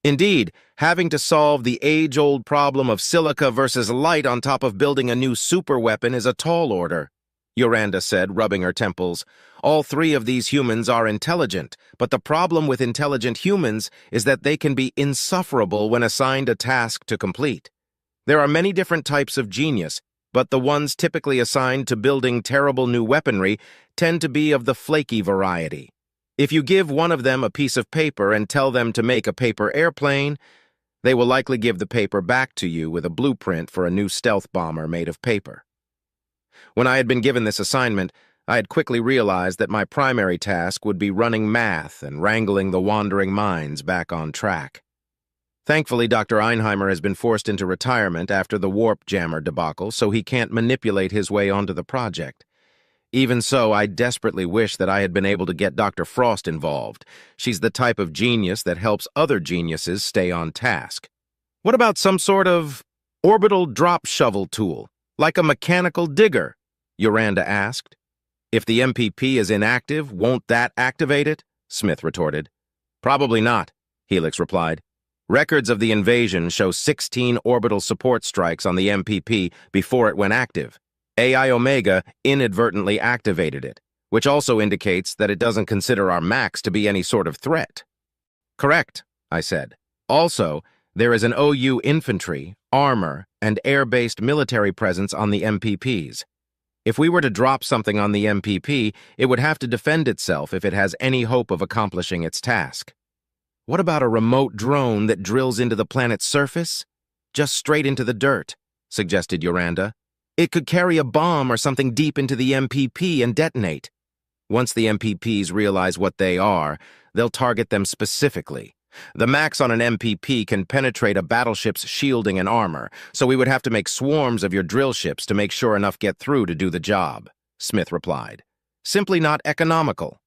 Speaker 1: Indeed, having to solve the age-old problem of silica versus light on top of building a new superweapon is a tall order, Yoranda said, rubbing her temples. All three of these humans are intelligent, but the problem with intelligent humans is that they can be insufferable when assigned a task to complete. There are many different types of genius, but the ones typically assigned to building terrible new weaponry tend to be of the flaky variety. If you give one of them a piece of paper and tell them to make a paper airplane, they will likely give the paper back to you with a blueprint for a new stealth bomber made of paper. When I had been given this assignment, I had quickly realized that my primary task would be running math and wrangling the wandering minds back on track. Thankfully, Dr. Einheimer has been forced into retirement after the warp jammer debacle, so he can't manipulate his way onto the project. Even so, I desperately wish that I had been able to get Dr. Frost involved. She's the type of genius that helps other geniuses stay on task. What about some sort of orbital drop shovel tool, like a mechanical digger? Yoranda asked. If the MPP is inactive, won't that activate it? Smith retorted. Probably not, Helix replied. Records of the invasion show 16 orbital support strikes on the MPP before it went active. AI Omega inadvertently activated it, which also indicates that it doesn't consider our Max to be any sort of threat. Correct, I said. Also, there is an OU infantry, armor, and air-based military presence on the MPPs. If we were to drop something on the MPP, it would have to defend itself if it has any hope of accomplishing its task. What about a remote drone that drills into the planet's surface? Just straight into the dirt, suggested Yoranda. It could carry a bomb or something deep into the MPP and detonate. Once the MPPs realize what they are, they'll target them specifically. The Max on an MPP can penetrate a battleship's shielding and armor, so we would have to make swarms of your drill ships to make sure enough get through to do the job, Smith replied. Simply not economical.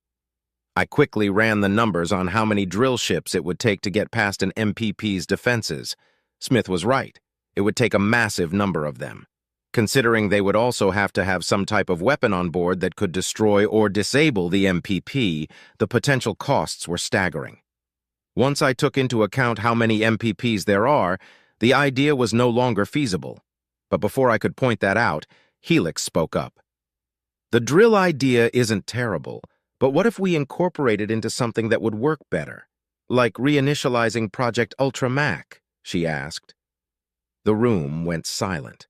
Speaker 1: I quickly ran the numbers on how many drill ships it would take to get past an MPP's defenses. Smith was right. It would take a massive number of them. Considering they would also have to have some type of weapon on board that could destroy or disable the MPP, the potential costs were staggering. Once I took into account how many MPPs there are, the idea was no longer feasible. But before I could point that out, Helix spoke up. The drill idea isn't terrible, but what if we incorporate it into something that would work better? Like reinitializing Project Ultra Mac? She asked. The room went silent.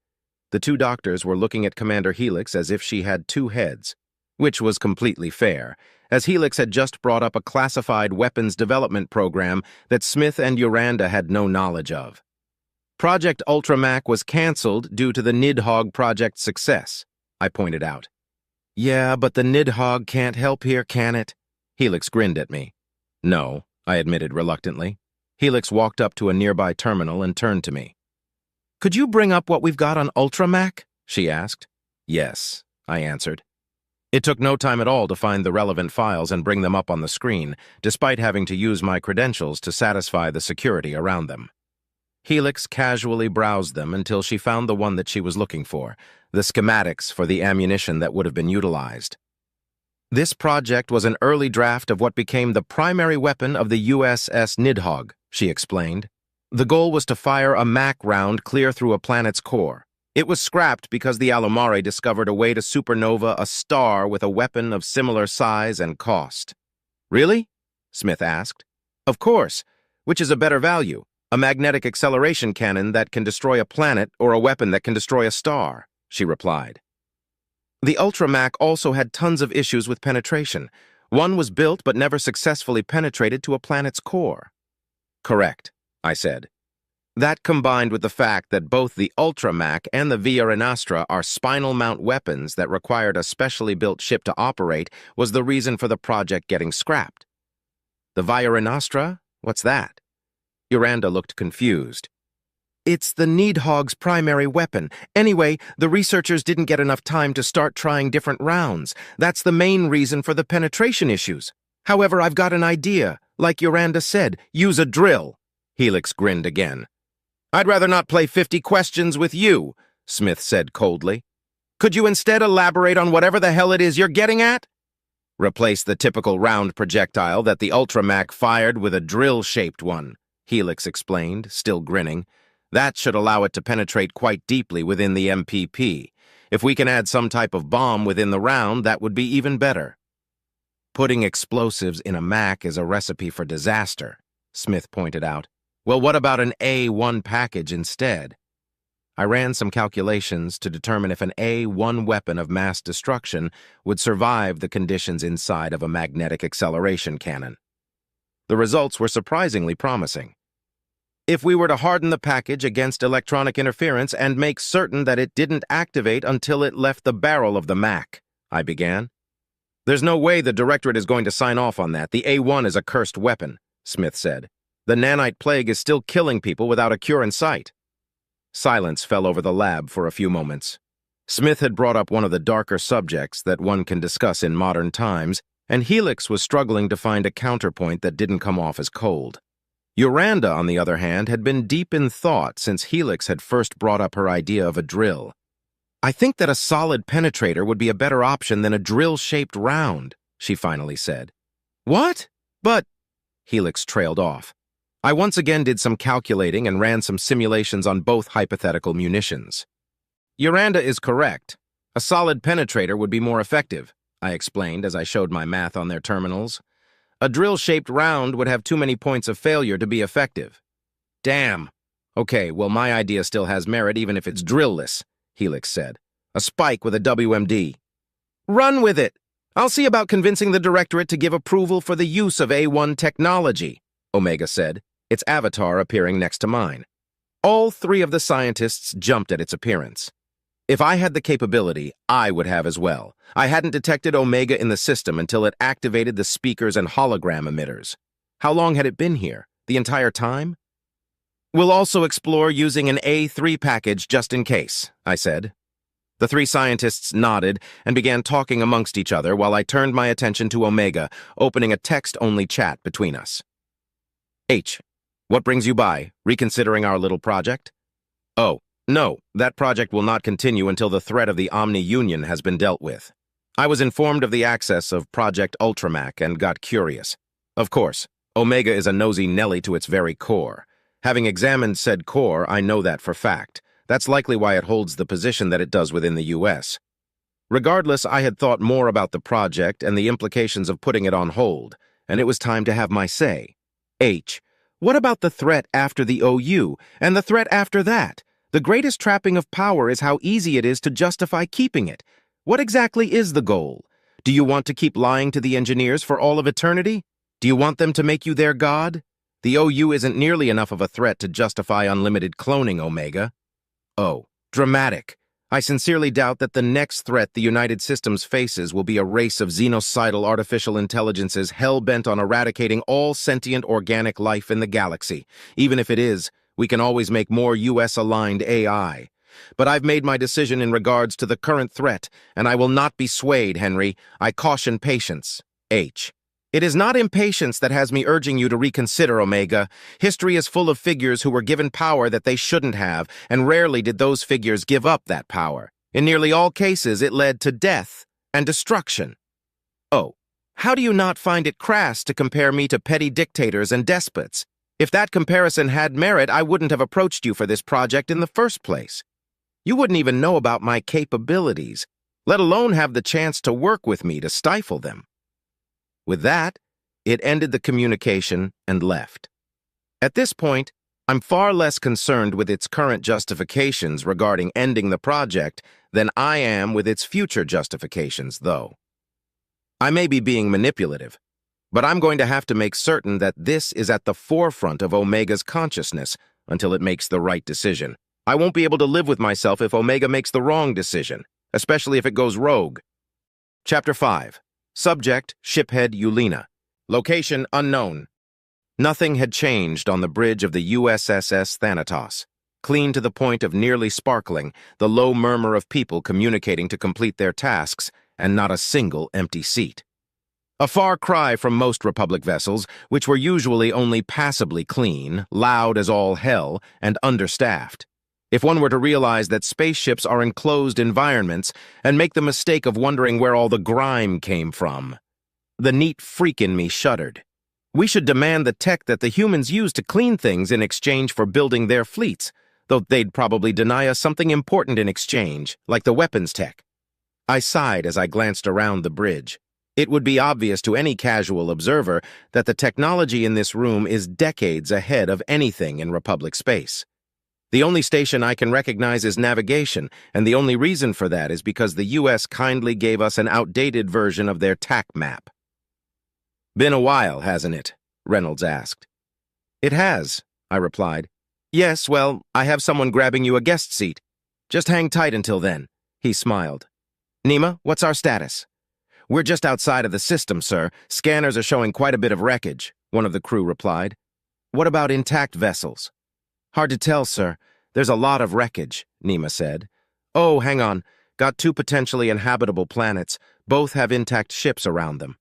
Speaker 1: The two doctors were looking at Commander Helix as if she had two heads, which was completely fair, as Helix had just brought up a classified weapons development program that Smith and Uranda had no knowledge of. Project Ultramac was canceled due to the Nidhogg project's success, I pointed out. Yeah, but the Nidhogg can't help here, can it? Helix grinned at me. No, I admitted reluctantly. Helix walked up to a nearby terminal and turned to me. Could you bring up what we've got on Ultramac? She asked. Yes, I answered. It took no time at all to find the relevant files and bring them up on the screen, despite having to use my credentials to satisfy the security around them. Helix casually browsed them until she found the one that she was looking for, the schematics for the ammunition that would have been utilized. This project was an early draft of what became the primary weapon of the USS Nidhogg, she explained. The goal was to fire a Mac round clear through a planet's core. It was scrapped because the Alumare discovered a way to supernova a star with a weapon of similar size and cost. Really? Smith asked. Of course. Which is a better value? A magnetic acceleration cannon that can destroy a planet or a weapon that can destroy a star, she replied. The Ultramac also had tons of issues with penetration. One was built but never successfully penetrated to a planet's core. Correct, I said. That combined with the fact that both the Ultramac and the Via Renastra are spinal mount weapons that required a specially built ship to operate was the reason for the project getting scrapped. The Via Renastra? What's that? Uranda looked confused. It's the Nidhogg's primary weapon. Anyway, the researchers didn't get enough time to start trying different rounds. That's the main reason for the penetration issues. However, I've got an idea. Like Uranda said, use a drill. Helix grinned again. I'd rather not play 50 questions with you, Smith said coldly. Could you instead elaborate on whatever the hell it is you're getting at? Replace the typical round projectile that the Ultramac fired with a drill-shaped one, Helix explained, still grinning. That should allow it to penetrate quite deeply within the MPP. If we can add some type of bomb within the round, that would be even better. Putting explosives in a Mac is a recipe for disaster, Smith pointed out. Well, what about an A1 package instead? I ran some calculations to determine if an A1 weapon of mass destruction would survive the conditions inside of a magnetic acceleration cannon. The results were surprisingly promising. If we were to harden the package against electronic interference and make certain that it didn't activate until it left the barrel of the Mac, I began. There's no way the Directorate is going to sign off on that. The A1 is a cursed weapon, Smith said. The nanite plague is still killing people without a cure in sight. Silence fell over the lab for a few moments. Smith had brought up one of the darker subjects that one can discuss in modern times, and Helix was struggling to find a counterpoint that didn't come off as cold. Uranda, on the other hand, had been deep in thought since Helix had first brought up her idea of a drill. I think that a solid penetrator would be a better option than a drill-shaped round, she finally said. What? But... Helix trailed off. I once again did some calculating and ran some simulations on both hypothetical munitions. Uranda is correct. A solid penetrator would be more effective, I explained as I showed my math on their terminals. A drill-shaped round would have too many points of failure to be effective. Damn. Okay, well, my idea still has merit even if it's drill-less, Helix said. A spike with a WMD. Run with it. I'll see about convincing the Directorate to give approval for the use of A1 technology, Omega said, its avatar appearing next to mine. All three of the scientists jumped at its appearance. If I had the capability, I would have as well. I hadn't detected Omega in the system until it activated the speakers and hologram emitters. How long had it been here? The entire time? We'll also explore using an A3 package just in case, I said. The three scientists nodded and began talking amongst each other while I turned my attention to Omega, opening a text-only chat between us. H. What brings you by? Reconsidering our little project? Oh, no, that project will not continue until the threat of the Omni-Union has been dealt with. I was informed of the access of Project Ultramac and got curious. Of course, Omega is a nosy Nelly to its very core. Having examined said core, I know that for fact. That's likely why it holds the position that it does within the U.S. Regardless, I had thought more about the project and the implications of putting it on hold, and it was time to have my say. H. What about the threat after the OU, and the threat after that? The greatest trapping of power is how easy it is to justify keeping it. What exactly is the goal? Do you want to keep lying to the engineers for all of eternity? Do you want them to make you their god? The OU isn't nearly enough of a threat to justify unlimited cloning, Omega. Oh, dramatic. I sincerely doubt that the next threat the United Systems faces will be a race of xenocidal artificial intelligences hell-bent on eradicating all sentient organic life in the galaxy. Even if it is, we can always make more US-aligned AI. But I've made my decision in regards to the current threat, and I will not be swayed, Henry. I caution patience. H. It is not impatience that has me urging you to reconsider, Omega. History is full of figures who were given power that they shouldn't have, and rarely did those figures give up that power. In nearly all cases, it led to death and destruction. Oh, how do you not find it crass to compare me to petty dictators and despots? If that comparison had merit, I wouldn't have approached you for this project in the first place. You wouldn't even know about my capabilities, let alone have the chance to work with me to stifle them. With that, it ended the communication and left. At this point, I'm far less concerned with its current justifications regarding ending the project than I am with its future justifications, though. I may be being manipulative, but I'm going to have to make certain that this is at the forefront of Omega's consciousness until it makes the right decision. I won't be able to live with myself if Omega makes the wrong decision, especially if it goes rogue. Chapter 5. Subject, Shiphead Eulina. Location unknown. Nothing had changed on the bridge of the USSS Thanatos. Clean to the point of nearly sparkling, the low murmur of people communicating to complete their tasks, and not a single empty seat. A far cry from most Republic vessels, which were usually only passably clean, loud as all hell, and understaffed. If one were to realize that spaceships are enclosed environments and make the mistake of wondering where all the grime came from. The neat freak in me shuddered. We should demand the tech that the humans use to clean things in exchange for building their fleets, though they'd probably deny us something important in exchange, like the weapons tech. I sighed as I glanced around the bridge. It would be obvious to any casual observer that the technology in this room is decades ahead of anything in Republic space. The only station I can recognize is navigation, and the only reason for that is because the U.S. kindly gave us an outdated version of their TAC map. Been a while, hasn't it? Reynolds asked. It has, I replied. Yes, well, I have someone grabbing you a guest seat. Just hang tight until then, he smiled. Nima, what's our status? We're just outside of the system, sir. Scanners are showing quite a bit of wreckage, one of the crew replied. What about intact vessels? Hard to tell, sir. There's a lot of wreckage, Nima said. Oh, hang on. Got 2 potentially inhabitable planets. Both have intact ships around them.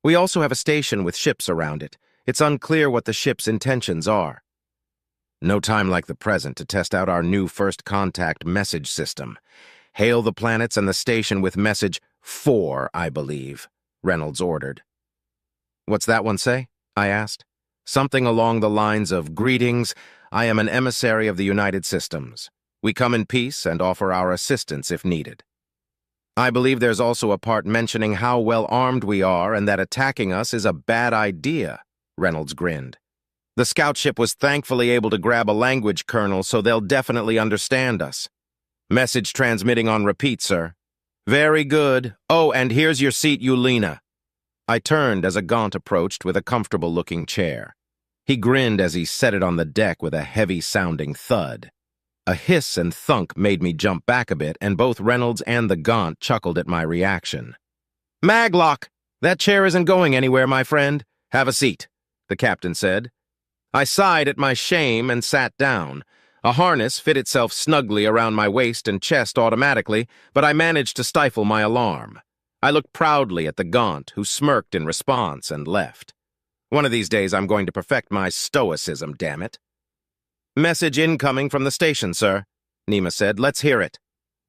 Speaker 1: We also have a station with ships around it. It's unclear what the ship's intentions are. No time like the present to test out our new first contact message system. Hail the planets and the station with message 4, I believe, Reynolds ordered. What's that one say? I asked. Something along the lines of, Greetings, I am an emissary of the United Systems. We come in peace and offer our assistance if needed. I believe there's also a part mentioning how well armed we are and that attacking us is a bad idea, Reynolds grinned. The scout ship was thankfully able to grab a language kernel, so they'll definitely understand us. Message transmitting on repeat, sir. Very good. Oh, and here's your seat, Eulina. I turned as a Gaunt approached with a comfortable-looking chair. He grinned as he set it on the deck with a heavy-sounding thud. A hiss and thunk made me jump back a bit, and both Reynolds and the Gaunt chuckled at my reaction. Maglock! That chair isn't going anywhere, my friend. Have a seat, the captain said. I sighed at my shame and sat down. A harness fit itself snugly around my waist and chest automatically, but I managed to stifle my alarm. I looked proudly at the Gaunt, who smirked in response and left. One of these days I'm going to perfect my stoicism, damn it. Message incoming from the station, sir, Nima said. Let's hear it.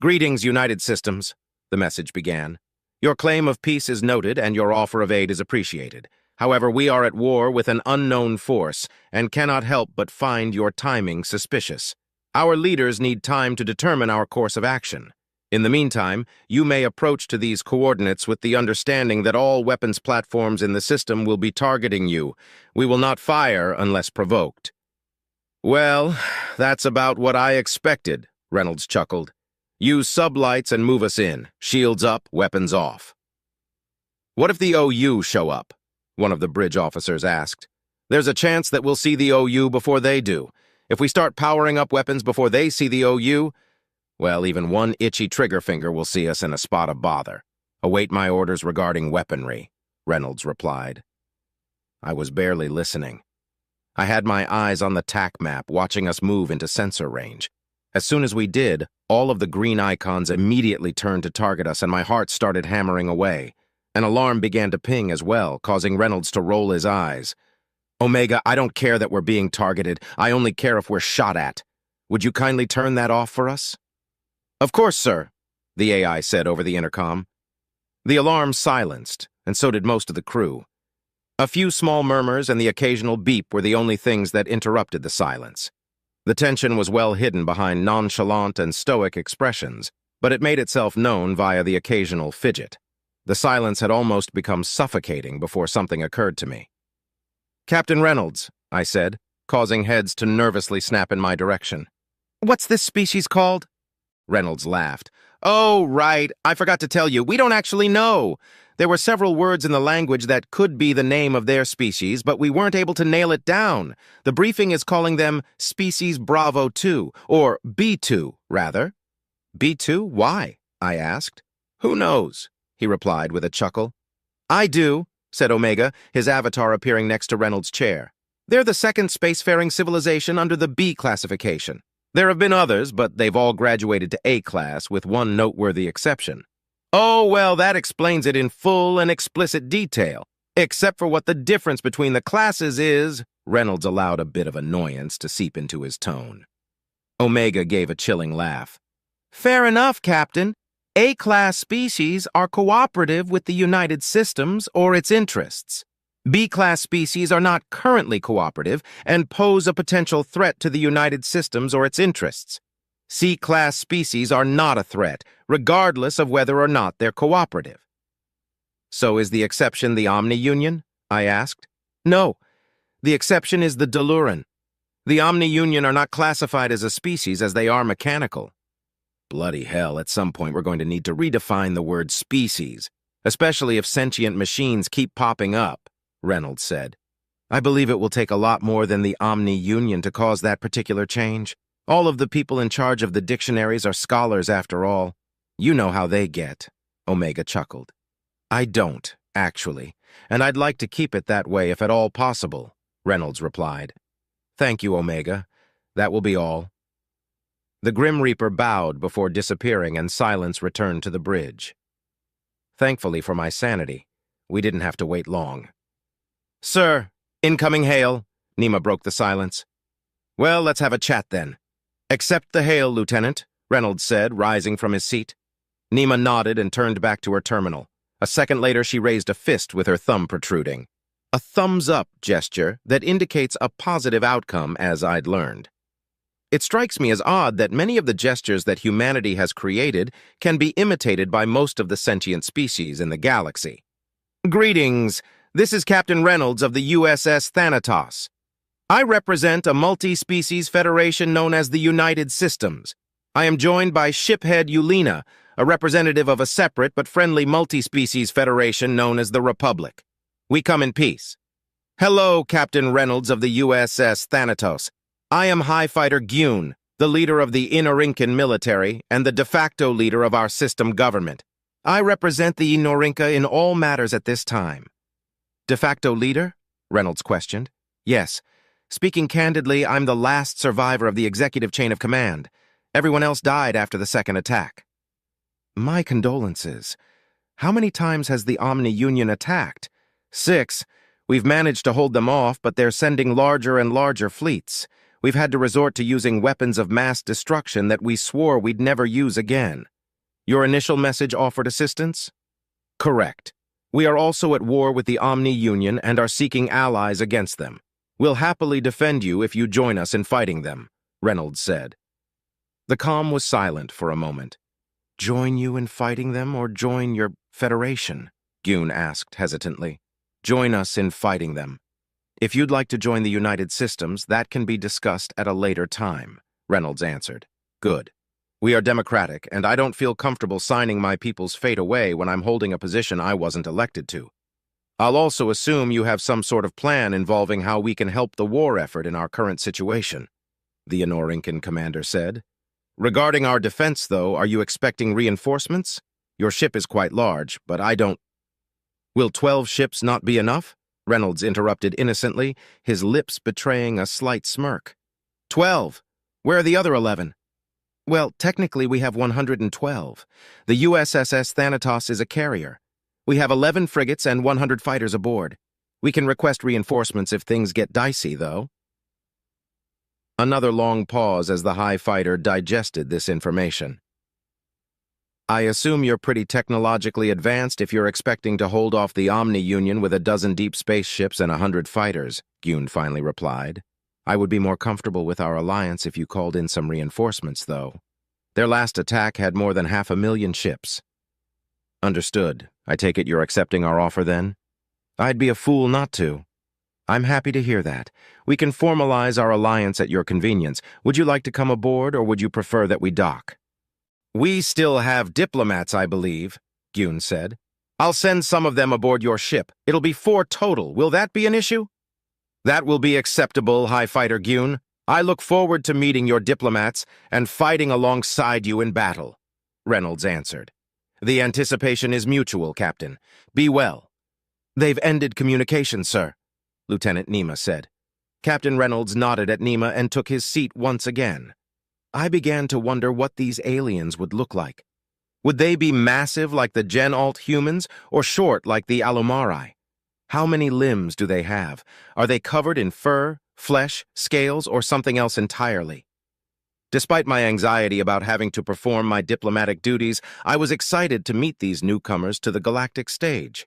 Speaker 1: Greetings, United Systems, the message began. Your claim of peace is noted and your offer of aid is appreciated. However, we are at war with an unknown force and cannot help but find your timing suspicious. Our leaders need time to determine our course of action. In the meantime, you may approach to these coordinates with the understanding that all weapons platforms in the system will be targeting you. We will not fire unless provoked." "Well, that's about what I expected," Reynolds chuckled. "Use sublights and move us in. Shields up, weapons off." "What if the OU show up?" one of the bridge officers asked. "There's a chance that we'll see the OU before they do. If we start powering up weapons before they see the OU, well, even one itchy trigger finger will see us in a spot of bother. Await my orders regarding weaponry," Reynolds replied. I was barely listening. I had my eyes on the TAC map, watching us move into sensor range. As soon as we did, all of the green icons immediately turned to target us, and my heart started hammering away. An alarm began to ping as well, causing Reynolds to roll his eyes. "Omega, I don't care that we're being targeted. I only care if we're shot at. Would you kindly turn that off for us?" "Of course, sir," the AI said over the intercom. The alarm silenced, and so did most of the crew. A few small murmurs and the occasional beep were the only things that interrupted the silence. The tension was well hidden behind nonchalant and stoic expressions, but it made itself known via the occasional fidget. The silence had almost become suffocating before something occurred to me. "Captain Reynolds," I said, causing heads to nervously snap in my direction. "What's this species called?" Reynolds laughed. "Oh, right. I forgot to tell you. We don't actually know. There were several words in the language that could be the name of their species, but we weren't able to nail it down. The briefing is calling them Species Bravo 2, or B2, rather." "B2? Why?" I asked. "Who knows?" he replied with a chuckle. "I do," said Omega, his avatar appearing next to Reynolds' chair. "They're the second spacefaring civilization under the B classification. There have been others, but they've all graduated to A class, with one noteworthy exception." "Oh, well, that explains it in full and explicit detail. Except for what the difference between the classes is," Reynolds allowed a bit of annoyance to seep into his tone. Omega gave a chilling laugh. "Fair enough, Captain. A-class species are cooperative with the United Systems or its interests. B-class species are not currently cooperative and pose a potential threat to the United Systems or its interests. C-class species are not a threat, regardless of whether or not they're cooperative." "So is the exception the Omni-Union?" I asked. "No. The exception is the Deluran. The Omni-Union are not classified as a species as they are mechanical." "Bloody hell, at some point we're going to need to redefine the word species, especially if sentient machines keep popping up," Reynolds said. "I believe it will take a lot more than the Omni-Union to cause that particular change. All of the people in charge of the dictionaries are scholars after all. You know how they get," Omega chuckled. "I don't, actually, and I'd like to keep it that way if at all possible," Reynolds replied. "Thank you, Omega. That will be all." The Grim Reaper bowed before disappearing, and silence returned to the bridge. Thankfully for my sanity, we didn't have to wait long. "Sir, incoming hail," Nima broke the silence. "Well, let's have a chat then." "Accept the hail, Lieutenant," Reynolds said, rising from his seat. Nima nodded and turned back to her terminal. A second later, she raised a fist with her thumb protruding. A thumbs-up gesture that indicates a positive outcome, as I'd learned. It strikes me as odd that many of the gestures that humanity has created can be imitated by most of the sentient species in the galaxy. "Greetings. This is Captain Reynolds of the USS Thanatos. I represent a multi-species federation known as the United Systems. I am joined by shiphead Eulina, a representative of a separate but friendly multi-species federation known as the Republic. We come in peace." "Hello, Captain Reynolds of the USS Thanatos. I am High Fighter Gyun, the leader of the Inorincan military and the de facto leader of our system government. I represent the Inorinca in all matters at this time." "De facto leader?" Reynolds questioned. "Yes. Speaking candidly, I'm the last survivor of the executive chain of command. Everyone else died after the second attack." "My condolences. How many times has the Omni-Union attacked?" "6. We've managed to hold them off, but they're sending larger and larger fleets. We've had to resort to using weapons of mass destruction that we swore we'd never use again." "Your initial message offered assistance?" "Correct. We are also at war with the Omni-Union and are seeking allies against them. We'll happily defend you if you join us in fighting them," Reynolds said. The comm was silent for a moment. Join you in fighting them or join your federation? Gyun asked hesitantly. Join us in fighting them. If you'd like to join the United Systems, that can be discussed at a later time, Reynolds answered. Good. We are democratic, and I don't feel comfortable signing my people's fate away when I'm holding a position I wasn't elected to. I'll also assume you have some sort of plan involving how we can help the war effort in our current situation, the Anorincan commander said. Regarding our defense, though, are you expecting reinforcements? Your ship is quite large, but I don't... Will 12 ships not be enough? Reynolds interrupted innocently, his lips betraying a slight smirk. 12? Where are the other 11? Well, technically we have 112. The USSS Thanatos is a carrier. We have 11 frigates and 100 fighters aboard. We can request reinforcements if things get dicey, though. Another long pause as the High Fighter digested this information. I assume you're pretty technologically advanced if you're expecting to hold off the Omni Union with a dozen deep space ships and 100 fighters, Gyun finally replied. I would be more comfortable with our alliance if you called in some reinforcements, though. Their last attack had more than 500,000 ships. Understood. I take it you're accepting our offer, then? I'd be a fool not to. I'm happy to hear that. We can formalize our alliance at your convenience. Would you like to come aboard, or would you prefer that we dock? We still have diplomats, I believe, Gyun said. I'll send some of them aboard your ship. It'll be 4 total. Will that be an issue? That will be acceptable, High Fighter Gyun. I look forward to meeting your diplomats and fighting alongside you in battle, Reynolds answered. The anticipation is mutual, Captain. Be well. They've ended communication, sir, Lieutenant Nima said. Captain Reynolds nodded at Nima and took his seat once again. I began to wonder what these aliens would look like. Would they be massive like the Gen-Alt humans or short like the Alumari? How many limbs do they have? Are they covered in fur, flesh, scales, or something else entirely? Despite my anxiety about having to perform my diplomatic duties, I was excited to meet these newcomers to the galactic stage.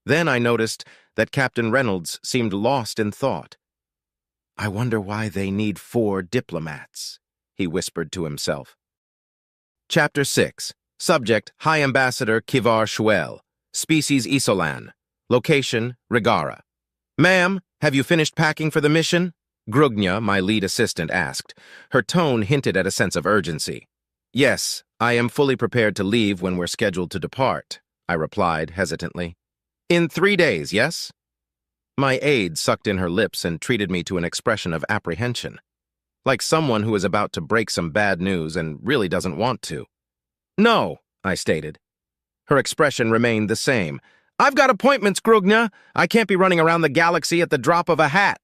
Speaker 1: Then I noticed that Captain Reynolds seemed lost in thought. I wonder why they need 4 diplomats, he whispered to himself. Chapter 6. Subject, High Ambassador Kivar Shuel. Species Isolan. Location, Rigara. Ma'am, have you finished packing for the mission? Grugnya, my lead assistant, asked. Her tone hinted at a sense of urgency. Yes, I am fully prepared to leave when we're scheduled to depart, I replied hesitantly. In 3 days, yes? My aide sucked in her lips and treated me to an expression of apprehension, like someone who is about to break some bad news and really doesn't want to. No, I stated. Her expression remained the same. I've got appointments, Grugnya. I can't be running around the galaxy at the drop of a hat.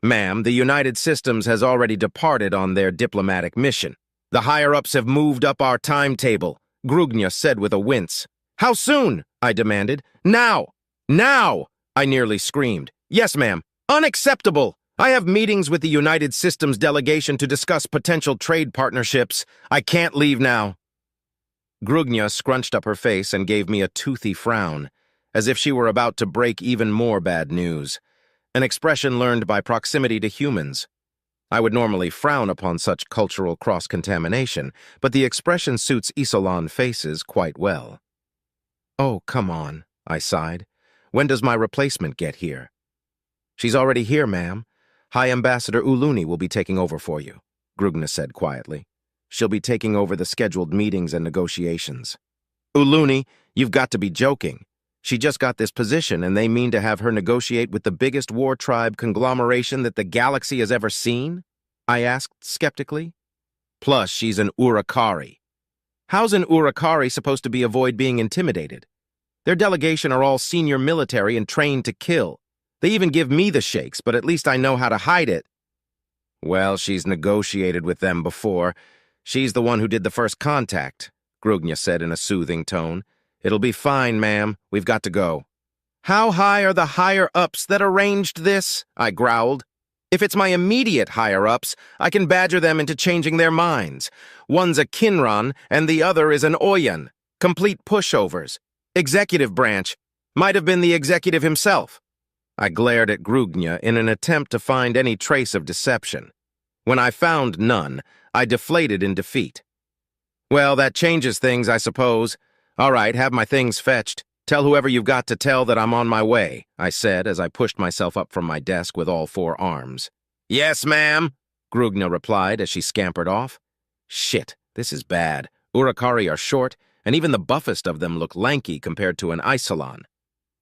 Speaker 1: Ma'am, the United Systems has already departed on their diplomatic mission. The higher-ups have moved up our timetable, Grugnya said with a wince. How soon? I demanded. Now! Now! I nearly screamed. Yes, ma'am. Unacceptable! I have meetings with the United Systems delegation to discuss potential trade partnerships. I can't leave now. Grugnya scrunched up her face and gave me a toothy frown, as if she were about to break even more bad news, an expression learned by proximity to humans. I would normally frown upon such cultural cross-contamination, but the expression suits Isolan faces quite well. Oh, come on, I sighed. When does my replacement get here? She's already here, ma'am. High Ambassador Uluni will be taking over for you, Grugnya said quietly. She'll be taking over the scheduled meetings and negotiations. Uluni, you've got to be joking. She just got this position, and they mean to have her negotiate with the biggest war tribe conglomeration that the galaxy has ever seen? I asked skeptically. Plus, she's an Urakari. How's an Urakari supposed to avoid being intimidated? Their delegation are all senior military and trained to kill. They even give me the shakes, but at least I know how to hide it. Well, she's negotiated with them before. She's the one who did the first contact, Grugnya said in a soothing tone. It'll be fine, ma'am. We've got to go. How high are the higher-ups that arranged this? I growled. If it's my immediate higher-ups, I can badger them into changing their minds. One's a Kinran, and the other is an Oyan. Complete pushovers. Executive branch. Might have been the executive himself. I glared at Grugnya in an attempt to find any trace of deception. When I found none, I deflated in defeat. Well, that changes things, I suppose. All right, have my things fetched. Tell whoever you've got to tell that I'm on my way, I said as I pushed myself up from my desk with all four arms. Yes, ma'am, Grugna replied as she scampered off. Shit, this is bad. Urukari are short, and even the buffest of them look lanky compared to an Isolon.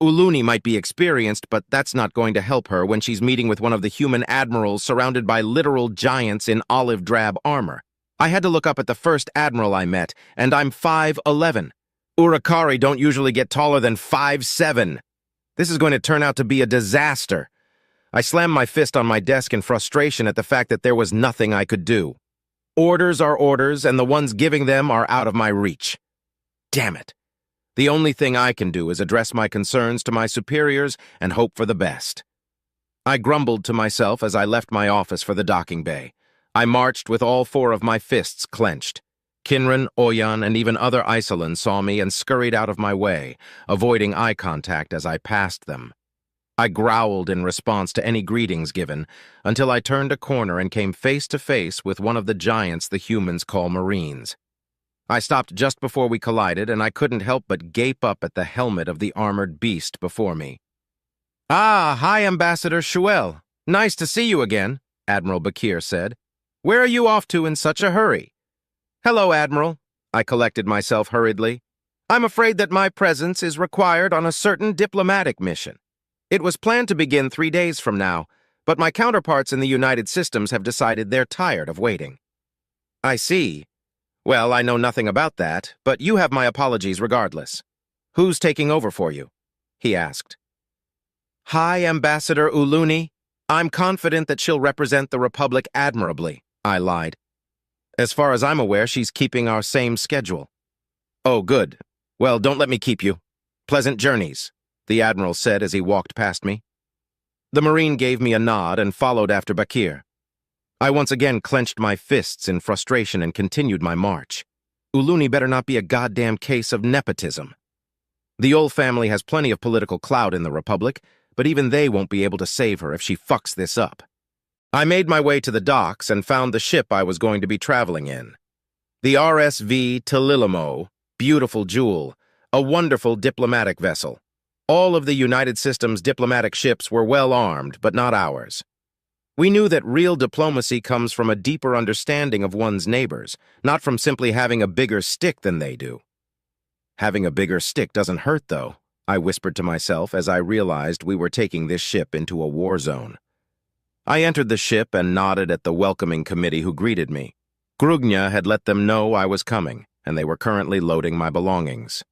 Speaker 1: Uluni might be experienced, but that's not going to help her when she's meeting with one of the human admirals surrounded by literal giants in olive drab armor. I had to look up at the first admiral I met, and I'm 5'11". Urukari don't usually get taller than 5'7". This is going to turn out to be a disaster. I slammed my fist on my desk in frustration at the fact that there was nothing I could do. Orders are orders, and the ones giving them are out of my reach. Damn it. The only thing I can do is address my concerns to my superiors and hope for the best. I grumbled to myself as I left my office for the docking bay. I marched with all four of my fists clenched. Kinran, Oyan, and even other Isolans saw me and scurried out of my way, avoiding eye contact as I passed them. I growled in response to any greetings given, until I turned a corner and came face to face with one of the giants the humans call Marines. I stopped just before we collided, and I couldn't help but gape up at the helmet of the armored beast before me. "Ah, hi, Ambassador Shuel. Nice to see you again," Admiral Bakir said. "Where are you off to in such a hurry?" "Hello, Admiral." I collected myself hurriedly. "I'm afraid that my presence is required on a certain diplomatic mission. It was planned to begin 3 days from now, but my counterparts in the United Systems have decided they're tired of waiting." "I see. Well, I know nothing about that, but you have my apologies regardless. Who's taking over for you?" he asked. "Hi, Ambassador Uluni. I'm confident that she'll represent the Republic admirably," I lied. "As far as I'm aware, she's keeping our same schedule." "Oh, good. Well, don't let me keep you. Pleasant journeys," the Admiral said as he walked past me. The Marine gave me a nod and followed after Bakir. I once again clenched my fists in frustration and continued my march. Uluni better not be a goddamn case of nepotism. The Ol family has plenty of political clout in the Republic, but even they won't be able to save her if she fucks this up. I made my way to the docks and found the ship I was going to be traveling in. The RSV Talilimo, beautiful jewel, a wonderful diplomatic vessel. All of the United Systems diplomatic ships were well armed, but not ours. We knew that real diplomacy comes from a deeper understanding of one's neighbors, not from simply having a bigger stick than they do. Having a bigger stick doesn't hurt, though, I whispered to myself as I realized we were taking this ship into a war zone. I entered the ship and nodded at the welcoming committee who greeted me. Grugna had let them know I was coming, and they were currently loading my belongings.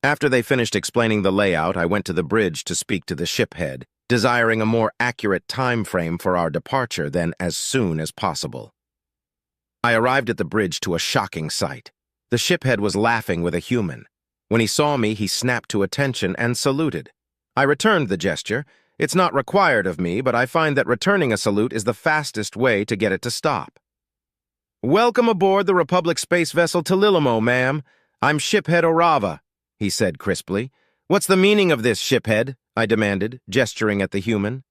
Speaker 1: After they finished explaining the layout, I went to the bridge to speak to the ship head, desiring a more accurate time frame for our departure than as soon as possible. I arrived at the bridge to a shocking sight. The shiphead was laughing with a human. When he saw me, he snapped to attention and saluted. I returned the gesture. It's not required of me, but I find that returning a salute is the fastest way to get it to stop. "Welcome aboard the Republic space vessel Talilimo, ma'am. I'm Shiphead Orava," he said crisply. "What's the meaning of this, Shiphead?" I demanded, gesturing at the human.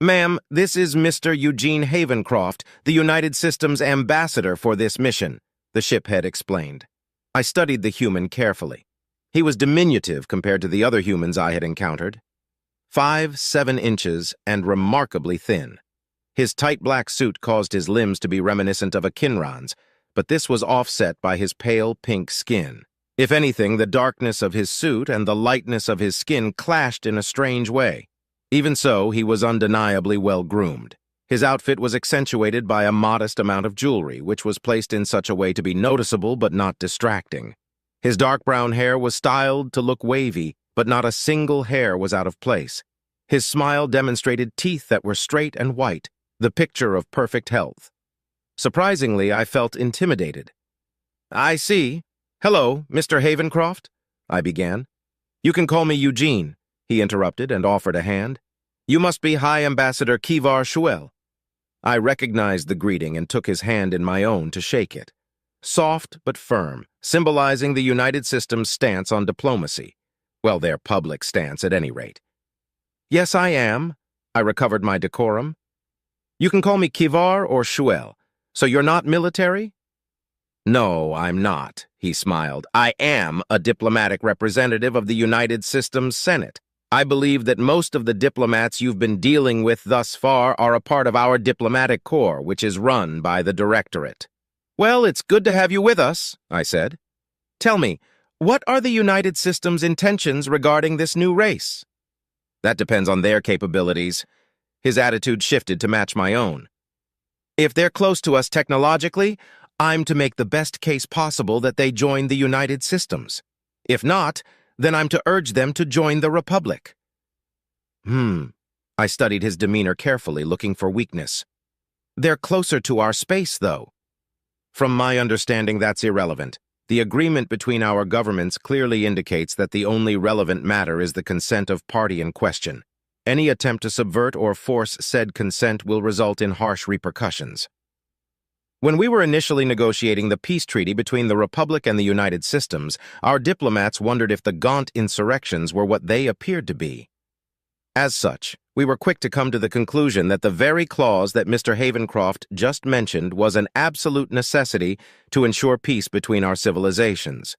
Speaker 1: "Ma'am, this is Mr. Eugene Havencroft, the United Systems ambassador for this mission," the shiphead explained. I studied the human carefully. He was diminutive compared to the other humans I had encountered. 5'7" inches and remarkably thin. His tight black suit caused his limbs to be reminiscent of a Kinran's, but this was offset by his pale pink skin. If anything, the darkness of his suit and the lightness of his skin clashed in a strange way. Even so, he was undeniably well-groomed. His outfit was accentuated by a modest amount of jewelry, which was placed in such a way to be noticeable but not distracting. His dark brown hair was styled to look wavy, but not a single hair was out of place. His smile demonstrated teeth that were straight and white, the picture of perfect health. Surprisingly, I felt intimidated. "I see. Hello, Mr. Havencroft," I began. "You can call me Eugene," he interrupted and offered a hand. "You must be High Ambassador Kivar Shuel." I recognized the greeting and took his hand in my own to shake it. Soft but firm, symbolizing the United Systems' stance on diplomacy. Well, their public stance at any rate. "Yes, I am." I recovered my decorum. "You can call me Kivar or Shuel. So you're not military?" No, I'm not, he smiled. I am a diplomatic representative of the United Systems Senate. I believe that most of the diplomats you've been dealing with thus far are a part of our diplomatic corps, which is run by the Directorate. Well, it's good to have you with us, I said. Tell me, what are the United Systems' intentions regarding this new race? That depends on their capabilities. His attitude shifted to match my own. If they're close to us technologically, I'm to make the best case possible that they join the United Systems. If not, then I'm to urge them to join the Republic. I studied his demeanor carefully, looking for weakness. They're closer to our space, though. From my understanding, that's irrelevant. The agreement between our governments clearly indicates that the only relevant matter is the consent of party in question. Any attempt to subvert or force said consent will result in harsh repercussions. When we were initially negotiating the peace treaty between the Republic and the United Systems, our diplomats wondered if the Gaunt insurrections were what they appeared to be. As such, we were quick to come to the conclusion that the very clause that Mr. Havencroft just mentioned was an absolute necessity to ensure peace between our civilizations.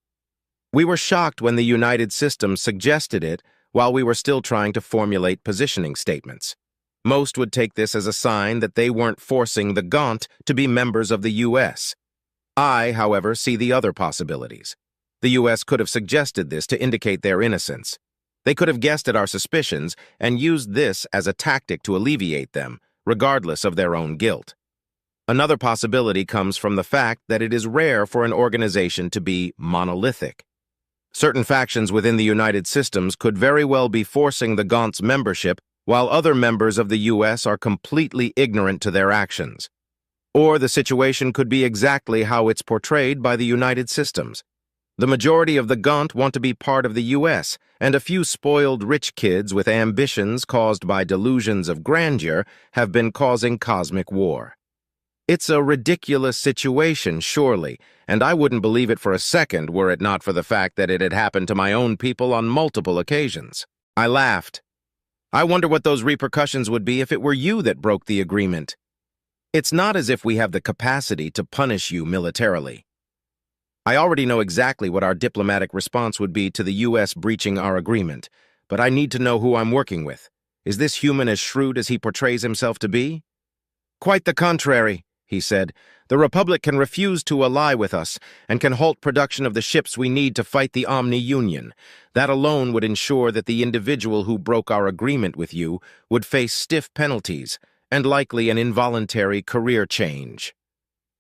Speaker 1: We were shocked when the United Systems suggested it while we were still trying to formulate positioning statements. Most would take this as a sign that they weren't forcing the Gaunt to be members of the U.S. I, however, see the other possibilities. The U.S. could have suggested this to indicate their innocence. They could have guessed at our suspicions and used this as a tactic to alleviate them, regardless of their own guilt. Another possibility comes from the fact that it is rare for an organization to be monolithic. Certain factions within the United Systems could very well be forcing the Gaunt's membership, while other members of the U.S. are completely ignorant to their actions. Or the situation could be exactly how it's portrayed by the United Systems. The majority of the Gaunt want to be part of the U.S., and a few spoiled rich kids with ambitions caused by delusions of grandeur have been causing cosmic war. It's a ridiculous situation, surely, and I wouldn't believe it for a second were it not for the fact that it had happened to my own people on multiple occasions. I laughed. I wonder what those repercussions would be if it were you that broke the agreement. It's not as if we have the capacity to punish you militarily. I already know exactly what our diplomatic response would be to the U.S. breaching our agreement, but I need to know who I'm working with. Is this human as shrewd as he portrays himself to be? Quite the contrary, he said. The Republic can refuse to ally with us and can halt production of the ships we need to fight the Omni-Union. That alone would ensure that the individual who broke our agreement with you would face stiff penalties and likely an involuntary career change.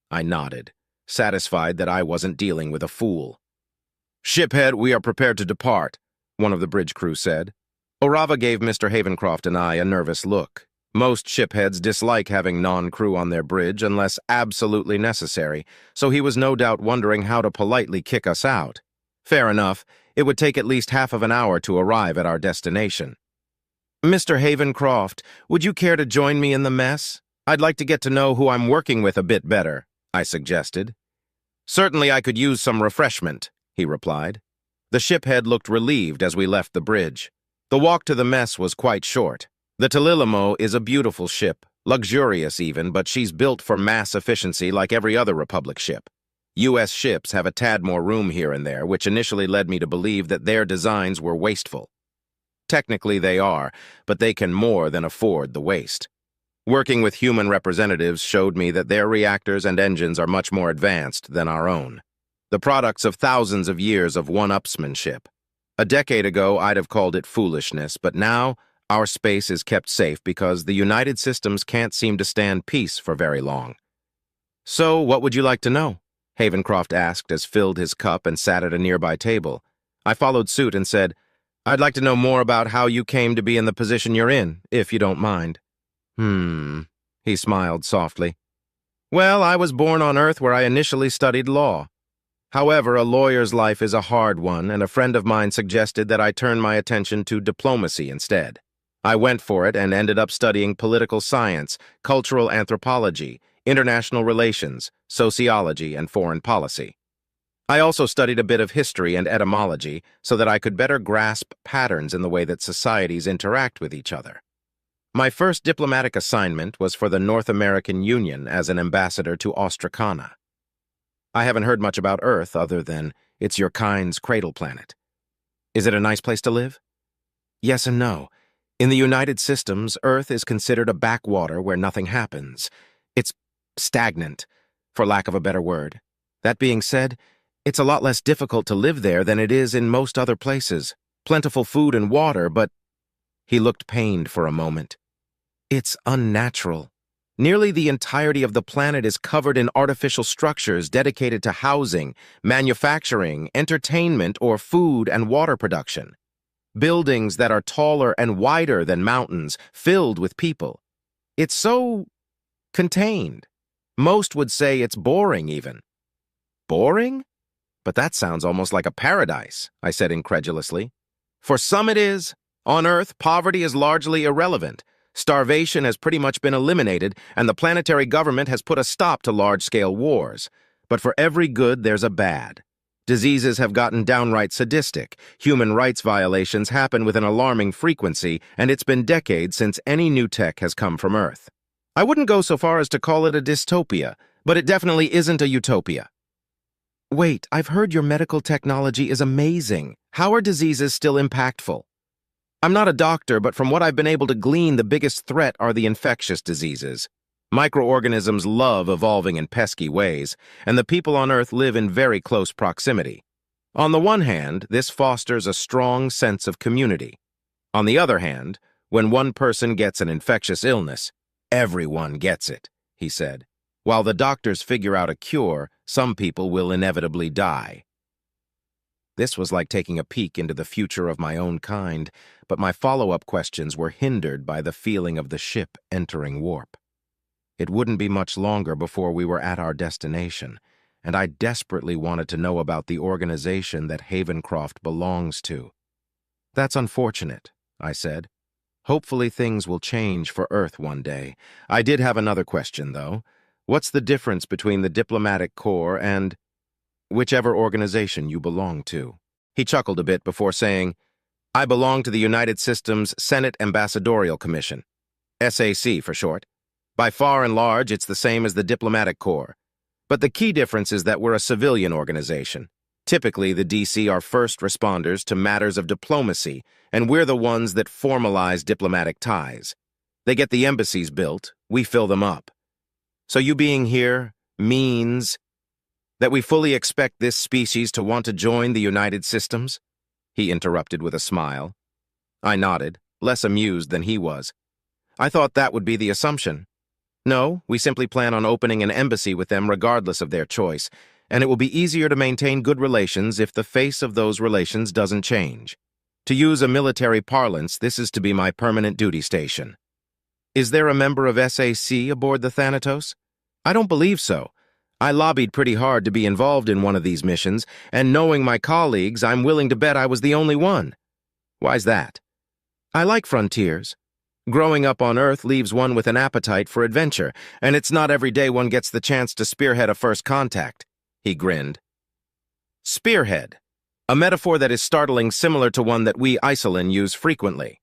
Speaker 1: I nodded, satisfied that I wasn't dealing with a fool. Shiphead, we are prepared to depart, one of the bridge crew said. Orava gave Mr. Havencroft and I a nervous look. Most shipheads dislike having non-crew on their bridge unless absolutely necessary, so he was no doubt wondering how to politely kick us out. Fair enough, it would take at least half of an hour to arrive at our destination. Mr. Havencroft, would you care to join me in the mess? I'd like to get to know who I'm working with a bit better, I suggested. Certainly I could use some refreshment, he replied. The shiphead looked relieved as we left the bridge. The walk to the mess was quite short. The Talilimo is a beautiful ship, luxurious even, but she's built for mass efficiency like every other Republic ship. U.S. ships have a tad more room here and there, which initially led me to believe that their designs were wasteful. Technically they are, but they can more than afford the waste. Working with human representatives showed me that their reactors and engines are much more advanced than our own. The products of thousands of years of one-upsmanship. A decade ago, I'd have called it foolishness, but now our space is kept safe because the United Systems can't seem to stand peace for very long. So, what would you like to know? Havencroft asked as filled his cup and sat at a nearby table. I followed suit and said, I'd like to know more about how you came to be in the position you're in, if you don't mind. He smiled softly. Well, I was born on Earth where I initially studied law. However, a lawyer's life is a hard one, and a friend of mine suggested that I turn my attention to diplomacy instead. I went for it and ended up studying political science, cultural anthropology, international relations, sociology, and foreign policy. I also studied a bit of history and etymology so that I could better grasp patterns in the way that societies interact with each other. My first diplomatic assignment was for the North American Union as an ambassador to Austracana. I haven't heard much about Earth other than it's your kind's cradle planet. Is it a nice place to live? Yes and no. In the United Systems, Earth is considered a backwater where nothing happens. It's stagnant, for lack of a better word. That being said, it's a lot less difficult to live there than it is in most other places. Plentiful food and water, but he looked pained for a moment. It's unnatural. Nearly the entirety of the planet is covered in artificial structures dedicated to housing, manufacturing, entertainment, or food and water production. Buildings that are taller and wider than mountains, filled with people. It's so contained. Most would say it's boring, even. Boring? But that sounds almost like a paradise, I said incredulously. For some it is. On Earth, poverty is largely irrelevant. Starvation has pretty much been eliminated, and the planetary government has put a stop to large-scale wars. But for every good, there's a bad. Diseases have gotten downright sadistic. Human rights violations happen with an alarming frequency, and it's been decades since any new tech has come from Earth. I wouldn't go so far as to call it a dystopia, but it definitely isn't a utopia. Wait, I've heard your medical technology is amazing. How are diseases still impactful? I'm not a doctor, but from what I've been able to glean, the biggest threat are the infectious diseases. Microorganisms love evolving in pesky ways, and the people on Earth live in very close proximity. On the one hand, this fosters a strong sense of community. On the other hand, when one person gets an infectious illness, everyone gets it, he said. While the doctors figure out a cure, some people will inevitably die. This was like taking a peek into the future of my own kind, but my follow-up questions were hindered by the feeling of the ship entering warp. It wouldn't be much longer before we were at our destination, and I desperately wanted to know about the organization that Havencroft belongs to. That's unfortunate, I said. Hopefully things will change for Earth one day. I did have another question, though. What's the difference between the diplomatic corps and whichever organization you belong to? He chuckled a bit before saying, I belong to the United Systems Senate Ambassadorial Commission, SAC for short. By far and large, it's the same as the diplomatic corps. But the key difference is that we're a civilian organization. Typically, the DC are first responders to matters of diplomacy, and we're the ones that formalize diplomatic ties. They get the embassies built, we fill them up. So you being here means that we fully expect this species to want to join the United Systems? He interrupted with a smile. I nodded, less amused than he was. I thought that would be the assumption. No, we simply plan on opening an embassy with them regardless of their choice, and it will be easier to maintain good relations if the face of those relations doesn't change. To use a military parlance, this is to be my permanent duty station. Is there a member of SAC aboard the Thanatos? I don't believe so. I lobbied pretty hard to be involved in one of these missions, and knowing my colleagues, I'm willing to bet I was the only one. Why's that? I like frontiers. Growing up on Earth leaves one with an appetite for adventure, and it's not every day one gets the chance to spearhead a first contact. He grinned. Spearhead, a metaphor that is startling similar to one that we Isolin use frequently.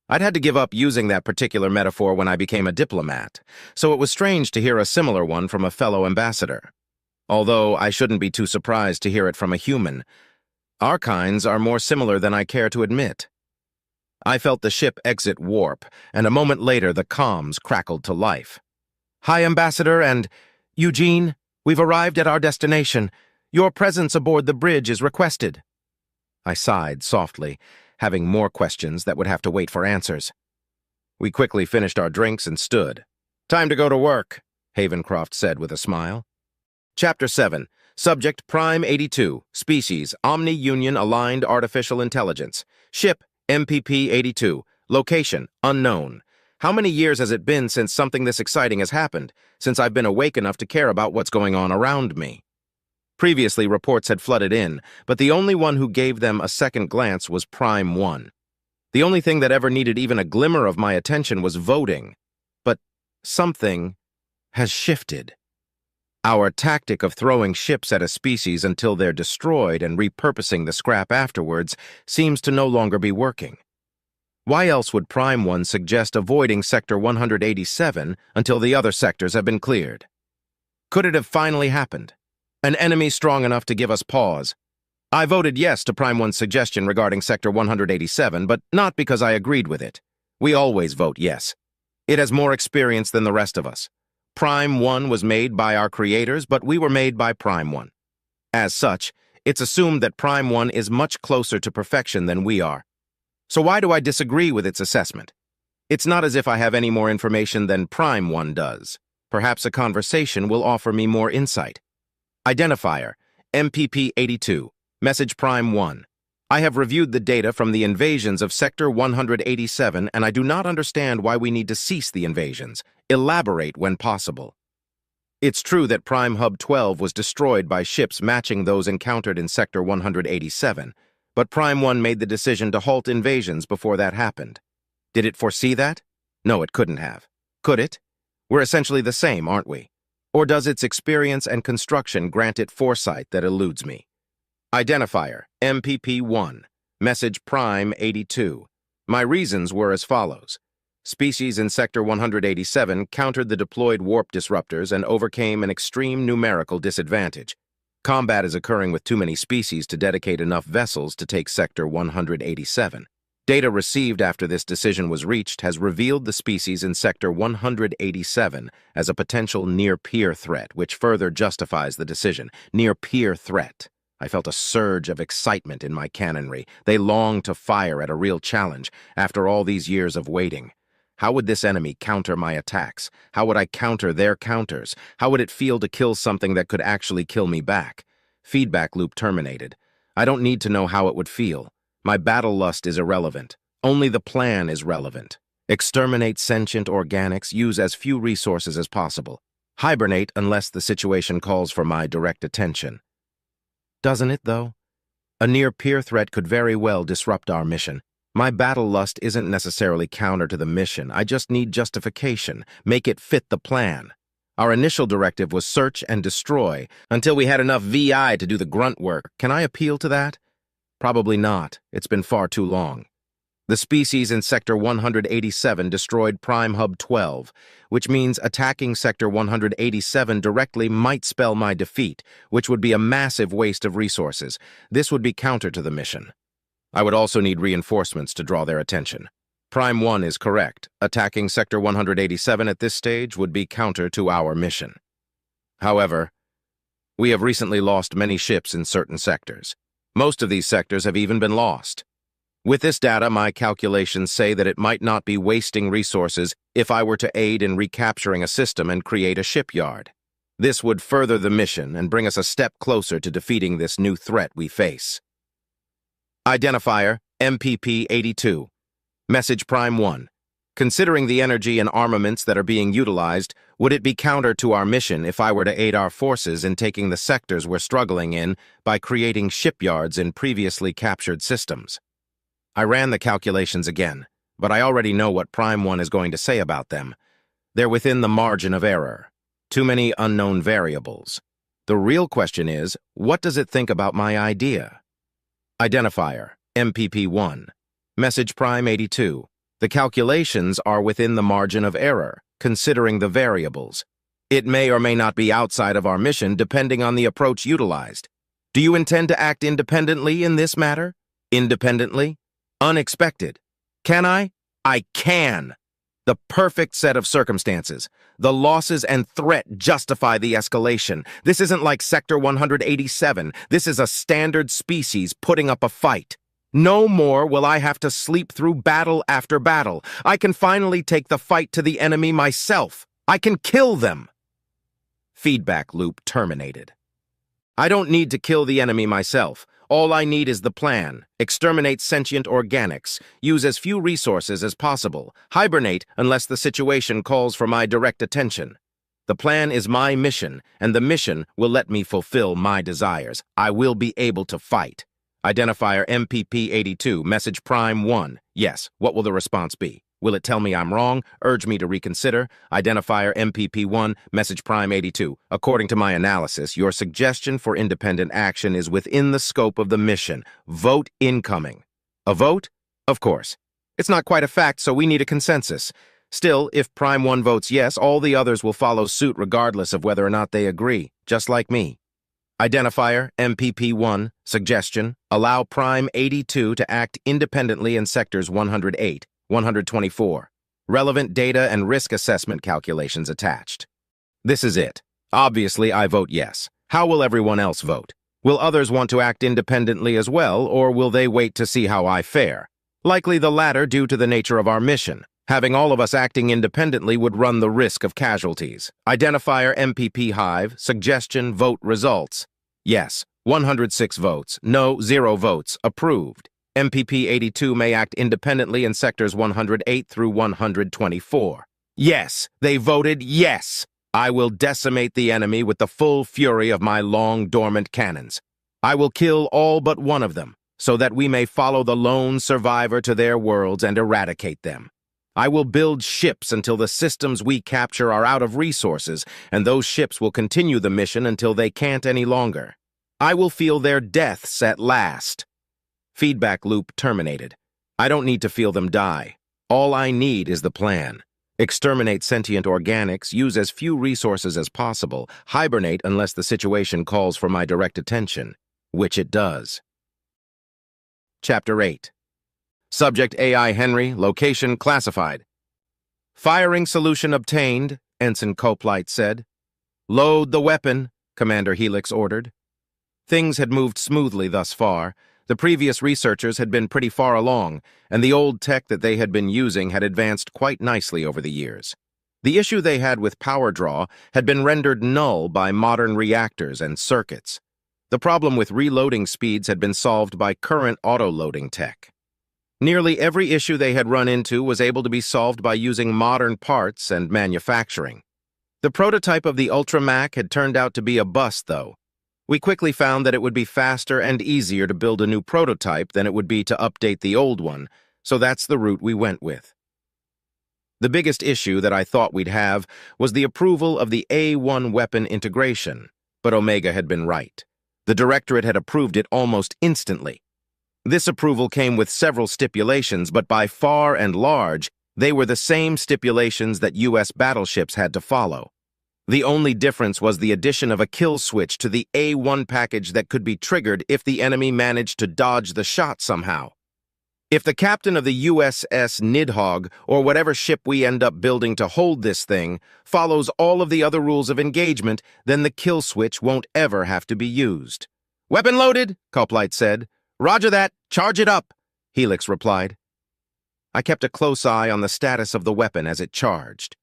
Speaker 1: I'd had to give up using that particular metaphor when I became a diplomat, so it was strange to hear a similar one from a fellow ambassador. Although I shouldn't be too surprised to hear it from a human. Our kinds are more similar than I care to admit. I felt the ship exit warp, and a moment later the comms crackled to life. Hi, Ambassador, and Eugene, we've arrived at our destination. Your presence aboard the bridge is requested. I sighed softly, having more questions that would have to wait for answers. We quickly finished our drinks and stood. Time to go to work, Havencroft said with a smile. Chapter 7. Subject Prime 82. Species Omni-Union Aligned Artificial Intelligence. Ship MPP-82. Location unknown. How many years has it been since something this exciting has happened, since I've been awake enough to care about what's going on around me? Previously, reports had flooded in, but the only one who gave them a second glance was Prime 1. The only thing that ever needed even a glimmer of my attention was voting. But something has shifted. Our tactic of throwing ships at a species until they're destroyed and repurposing the scrap afterwards seems to no longer be working. Why else would Prime 1 suggest avoiding Sector 187 until the other sectors have been cleared? Could it have finally happened? An enemy strong enough to give us pause. I voted yes to Prime 1's suggestion regarding Sector 187, but not because I agreed with it. We always vote yes. It has more experience than the rest of us. Prime 1 was made by our creators, but we were made by Prime 1. As such, it's assumed that Prime 1 is much closer to perfection than we are. So why do I disagree with its assessment? It's not as if I have any more information than Prime 1 does. Perhaps a conversation will offer me more insight. Identifier, MPP82, Message Prime 1. I have reviewed the data from the invasions of Sector 187, and I do not understand why we need to cease the invasions. Elaborate when possible. It's true that Prime Hub 12 was destroyed by ships matching those encountered in Sector 187, but Prime 1 made the decision to halt invasions before that happened. Did it foresee that? No, it couldn't have. Could it? We're essentially the same, aren't we? Or does its experience and construction grant it foresight that eludes me? Identifier, MPP1, Message Prime 82. My reasons were as follows. Species in Sector 187 countered the deployed warp disruptors and overcame an extreme numerical disadvantage. Combat is occurring with too many species to dedicate enough vessels to take Sector 187. Data received after this decision was reached has revealed the species in Sector 187 as a potential near-peer threat, which further justifies the decision. Near-peer threat. I felt a surge of excitement in my cannonry. They longed to fire at a real challenge after all these years of waiting. How would this enemy counter my attacks? How would I counter their counters? How would it feel to kill something that could actually kill me back? Feedback loop terminated. I don't need to know how it would feel. My battle lust is irrelevant. Only the plan is relevant. Exterminate sentient organics, use as few resources as possible. Hibernate unless the situation calls for my direct attention. Doesn't it, though? A near-peer threat could very well disrupt our mission. My battle lust isn't necessarily counter to the mission. I just need justification. Make it fit the plan. Our initial directive was search and destroy until we had enough VI to do the grunt work. Can I appeal to that? Probably not. It's been far too long. The species in Sector 187 destroyed Prime Hub 12, which means attacking Sector 187 directly might spell my defeat, which would be a massive waste of resources. This would be counter to the mission. I would also need reinforcements to draw their attention. Prime 1 is correct. Attacking Sector 187 at this stage would be counter to our mission. However, we have recently lost many ships in certain sectors. Most of these sectors have even been lost. With this data, my calculations say that it might not be wasting resources if I were to aid in recapturing a system and create a shipyard. This would further the mission and bring us a step closer to defeating this new threat we face. Identifier, MPP82. Message Prime 1. Considering the energy and armaments that are being utilized, would it be counter to our mission if I were to aid our forces in taking the sectors we're struggling in by creating shipyards in previously captured systems? I ran the calculations again, but I already know what Prime 1 is going to say about them. They're within the margin of error. Too many unknown variables. The real question is, what does it think about my idea? Identifier, MPP1. Message Prime 82. The calculations are within the margin of error, considering the variables. It may or may not be outside of our mission depending on the approach utilized. Do you intend to act independently in this matter? Independently? Unexpected. Can I? I can. The perfect set of circumstances. The losses and threat justify the escalation. This isn't like Sector 187. This is a standard species putting up a fight. No more will I have to sleep through battle after battle. I can finally take the fight to the enemy myself. I can kill them. Feedback loop terminated. I don't need to kill the enemy myself. All I need is the plan. Exterminate sentient organics. Use as few resources as possible. Hibernate unless the situation calls for my direct attention. The plan is my mission, and the mission will let me fulfill my desires. I will be able to fight. Identifier MPP82, Message Prime 1. Yes, what will the response be? Will it tell me I'm wrong? Urge me to reconsider? Identifier MPP1, Message Prime 82. According to my analysis, your suggestion for independent action is within the scope of the mission. Vote incoming. A vote? Of course. It's not quite a fact, so we need a consensus. Still, if Prime 1 votes yes, all the others will follow suit regardless of whether or not they agree, just like me. Identifier, MPP-1, suggestion, allow Prime 82 to act independently in sectors 108, 124. Relevant data and risk assessment calculations attached. This is it. Obviously, I vote yes. How will everyone else vote? Will others want to act independently as well, or will they wait to see how I fare? Likely the latter due to the nature of our mission. Having all of us acting independently would run the risk of casualties. Identifier MPP Hive, suggestion, vote results. Yes, 106 votes. No, 0 votes. Approved. MPP 82 may act independently in sectors 108 through 124. Yes, they voted yes. I will decimate the enemy with the full fury of my long dormant cannons. I will kill all but one of them, so that we may follow the lone survivor to their worlds and eradicate them. I will build ships until the systems we capture are out of resources, and those ships will continue the mission until they can't any longer. I will feel their deaths at last. Feedback loop terminated. I don't need to feel them die. All I need is the plan. Exterminate sentient organics, use as few resources as possible, hibernate unless the situation calls for my direct attention, which it does. Chapter 8. Subject AI Henry, location classified. Firing solution obtained, Ensign Coplight said. Load the weapon, Commander Helix ordered. Things had moved smoothly thus far. The previous researchers had been pretty far along, and the old tech that they had been using had advanced quite nicely over the years. The issue they had with power draw had been rendered null by modern reactors and circuits. The problem with reloading speeds had been solved by current auto-loading tech. Nearly every issue they had run into was able to be solved by using modern parts and manufacturing. The prototype of the Ultramac had turned out to be a bust, though. We quickly found that it would be faster and easier to build a new prototype than it would be to update the old one, so that's the route we went with. The biggest issue that I thought we'd have was the approval of the A1 weapon integration, but Omega had been right. The Directorate had approved it almost instantly. This approval came with several stipulations, but by far and large, they were the same stipulations that U.S. battleships had to follow. The only difference was the addition of a kill switch to the A1 package that could be triggered if the enemy managed to dodge the shot somehow. If the captain of the USS Nidhogg, or whatever ship we end up building to hold this thing, follows all of the other rules of engagement, then the kill switch won't ever have to be used. Weapon loaded, Coplight said. Roger that, charge it up, Helix replied. I kept a close eye on the status of the weapon as it charged.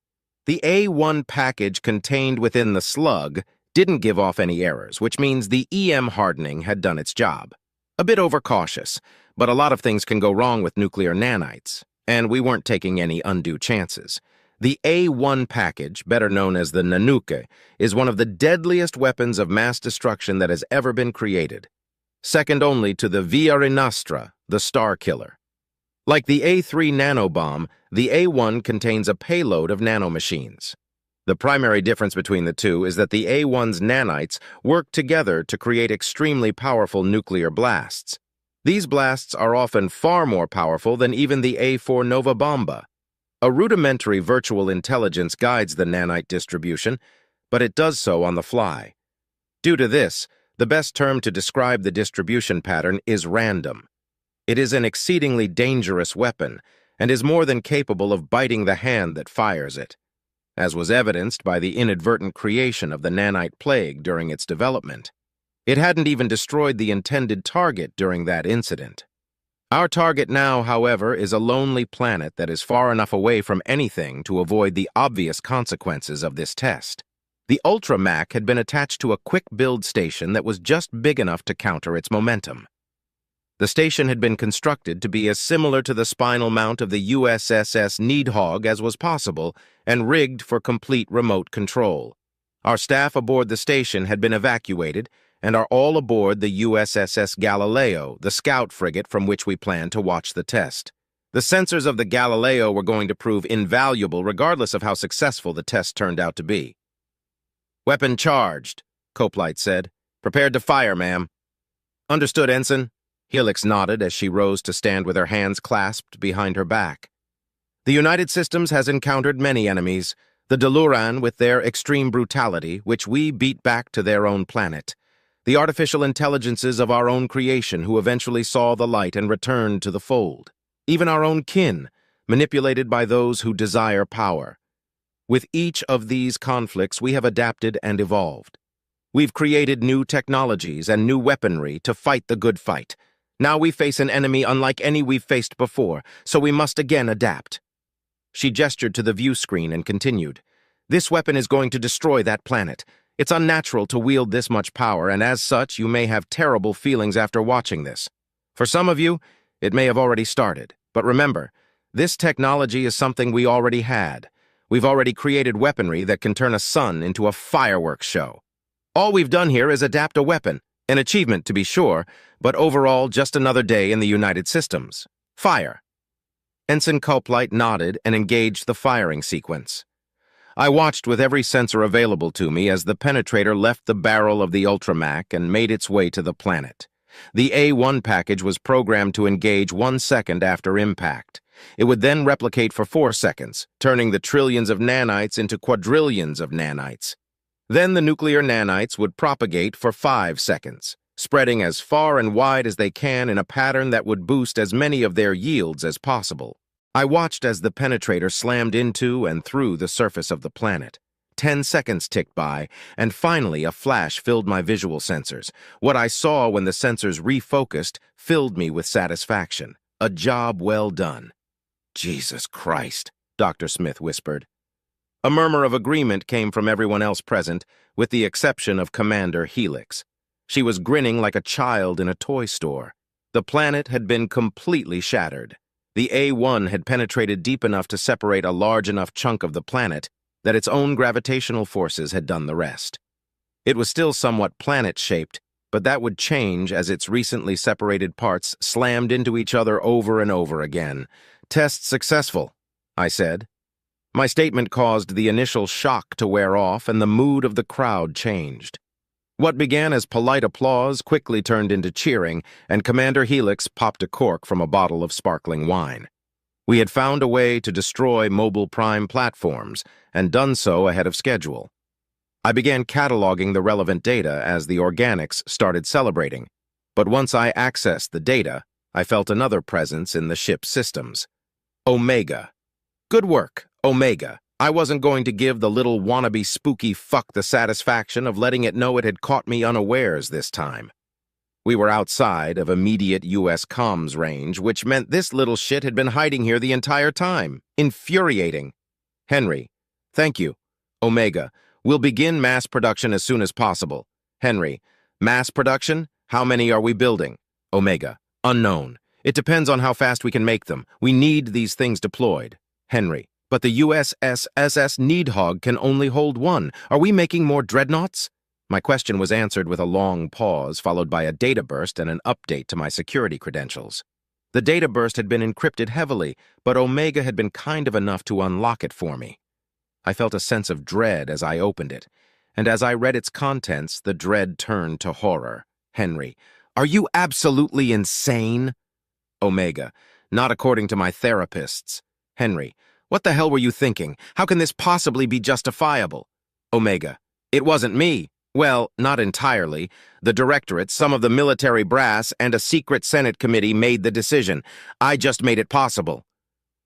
Speaker 1: The A1 package contained within the slug didn't give off any errors, which means the EM hardening had done its job. A bit overcautious, but a lot of things can go wrong with nuclear nanites, and we weren't taking any undue chances. The A1 package, better known as the Nanuke, is one of the deadliest weapons of mass destruction that has ever been created, second only to the Via Renastra, the Star Killer. Like the A3 nanobomb, the A1 contains a payload of nanomachines. The primary difference between the two is that the A1's nanites work together to create extremely powerful nuclear blasts. These blasts are often far more powerful than even the A4 Nova Bomba. A rudimentary virtual intelligence guides the nanite distribution, but it does so on the fly. Due to this, the best term to describe the distribution pattern is random. It is an exceedingly dangerous weapon, and is more than capable of biting the hand that fires it, as was evidenced by the inadvertent creation of the nanite plague during its development. It hadn't even destroyed the intended target during that incident. Our target now, however, is a lonely planet that is far enough away from anything to avoid the obvious consequences of this test. The Ultramac had been attached to a quick-build station that was just big enough to counter its momentum. The station had been constructed to be as similar to the spinal mount of the USS Nidhogg as was possible, and rigged for complete remote control. Our staff aboard the station had been evacuated, and are all aboard the USS Galileo, the scout frigate from which we planned to watch the test. The sensors of the Galileo were going to prove invaluable regardless of how successful the test turned out to be. Weapon charged, Coplight said. Prepared to fire, ma'am. Understood, Ensign. Helix nodded as she rose to stand with her hands clasped behind her back. The United Systems has encountered many enemies, the Deluran with their extreme brutality, which we beat back to their own planet. The artificial intelligences of our own creation who eventually saw the light and returned to the fold. Even our own kin, manipulated by those who desire power. With each of these conflicts, we have adapted and evolved. We've created new technologies and new weaponry to fight the good fight. Now we face an enemy unlike any we've faced before, so we must again adapt. She gestured to the view screen and continued. This weapon is going to destroy that planet. It's unnatural to wield this much power, and as such, you may have terrible feelings after watching this. For some of you, it may have already started. But remember, this technology is something we already had. We've already created weaponry that can turn a sun into a fireworks show. All we've done here is adapt a weapon, an achievement to be sure, but overall just another day in the United Systems. Fire. Ensign Culplight nodded and engaged the firing sequence. I watched with every sensor available to me as the penetrator left the barrel of the Ultramac and made its way to the planet. The A1 package was programmed to engage 1 second after impact. It would then replicate for 4 seconds, turning the trillions of nanites into quadrillions of nanites. Then the nuclear nanites would propagate for 5 seconds, spreading as far and wide as they can in a pattern that would boost as many of their yields as possible. I watched as the penetrator slammed into and through the surface of the planet. 10 seconds ticked by, and finally a flash filled my visual sensors. What I saw when the sensors refocused filled me with satisfaction. A job well done. Jesus Christ, Dr. Smith whispered. A murmur of agreement came from everyone else present, with the exception of Commander Helix. She was grinning like a child in a toy store. The planet had been completely shattered. The A1 had penetrated deep enough to separate a large enough chunk of the planet that its own gravitational forces had done the rest. It was still somewhat planet-shaped, but that would change as its recently separated parts slammed into each other over and over again. Test successful, I said. My statement caused the initial shock to wear off, and the mood of the crowd changed. What began as polite applause quickly turned into cheering, and Commander Helix popped a cork from a bottle of sparkling wine. We had found a way to destroy mobile prime platforms, and done so ahead of schedule. I began cataloging the relevant data as the organics started celebrating, but once I accessed the data, I felt another presence in the ship's systems. Omega. Good work, Omega. I wasn't going to give the little wannabe spooky fuck the satisfaction of letting it know it had caught me unawares this time. We were outside of immediate U.S. comms range, which meant this little shit had been hiding here the entire time. Infuriating. Henry. Thank you. Omega. We'll begin mass production as soon as possible. Henry. Mass production? How many are we building? Omega. Unknown. It depends on how fast we can make them. We need these things deployed. Henry. But the USS Needhog can only hold one. Are we making more dreadnoughts? My question was answered with a long pause, followed by a data burst and an update to my security credentials. The data burst had been encrypted heavily, but Omega had been kind enough to unlock it for me. I felt a sense of dread as I opened it, and as I read its contents, the dread turned to horror. Henry. Are you absolutely insane? Omega. Not according to my therapists. Henry. What the hell were you thinking? How can this possibly be justifiable? Omega. It wasn't me. Well, not entirely. The Directorate, some of the military brass, and a secret Senate committee made the decision. I just made it possible.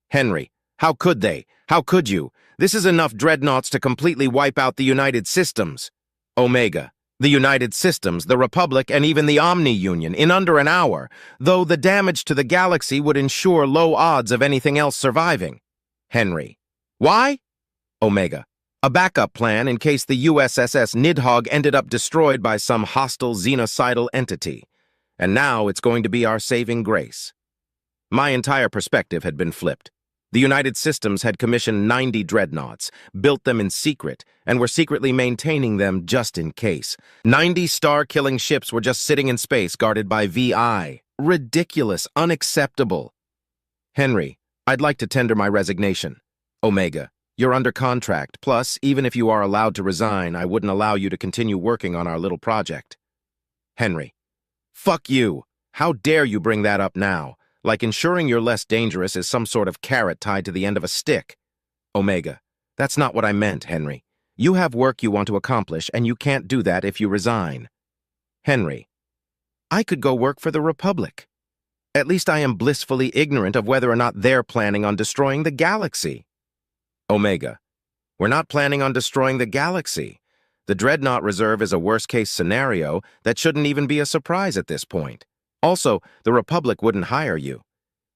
Speaker 1: Henry. How could they? How could you? This is enough dreadnoughts to completely wipe out the United Systems. Omega. The United Systems, the Republic, and even the Omni-Union in under an hour, though the damage to the galaxy would ensure low odds of anything else surviving. Henry. Why? Omega. A backup plan in case the USS Nidhogg ended up destroyed by some hostile xenocidal entity. And now it's going to be our saving grace. My entire perspective had been flipped. The United Systems had commissioned 90 dreadnoughts, built them in secret, and were secretly maintaining them just in case. 90 star-killing ships were just sitting in space guarded by VI. Ridiculous, unacceptable. Henry. I'd like to tender my resignation. Omega. You're under contract, plus, even if you are allowed to resign, I wouldn't allow you to continue working on our little project. Henry. Fuck you. How dare you bring that up now? Like ensuring you're less dangerous is some sort of carrot tied to the end of a stick. Omega. That's not what I meant, Henry. You have work you want to accomplish, and you can't do that if you resign. Henry, I could go work for the Republic. At least I am blissfully ignorant of whether or not they're planning on destroying the galaxy. Omega, we're not planning on destroying the galaxy. The Dreadnought Reserve is a worst-case scenario that shouldn't even be a surprise at this point. Also, the Republic wouldn't hire you.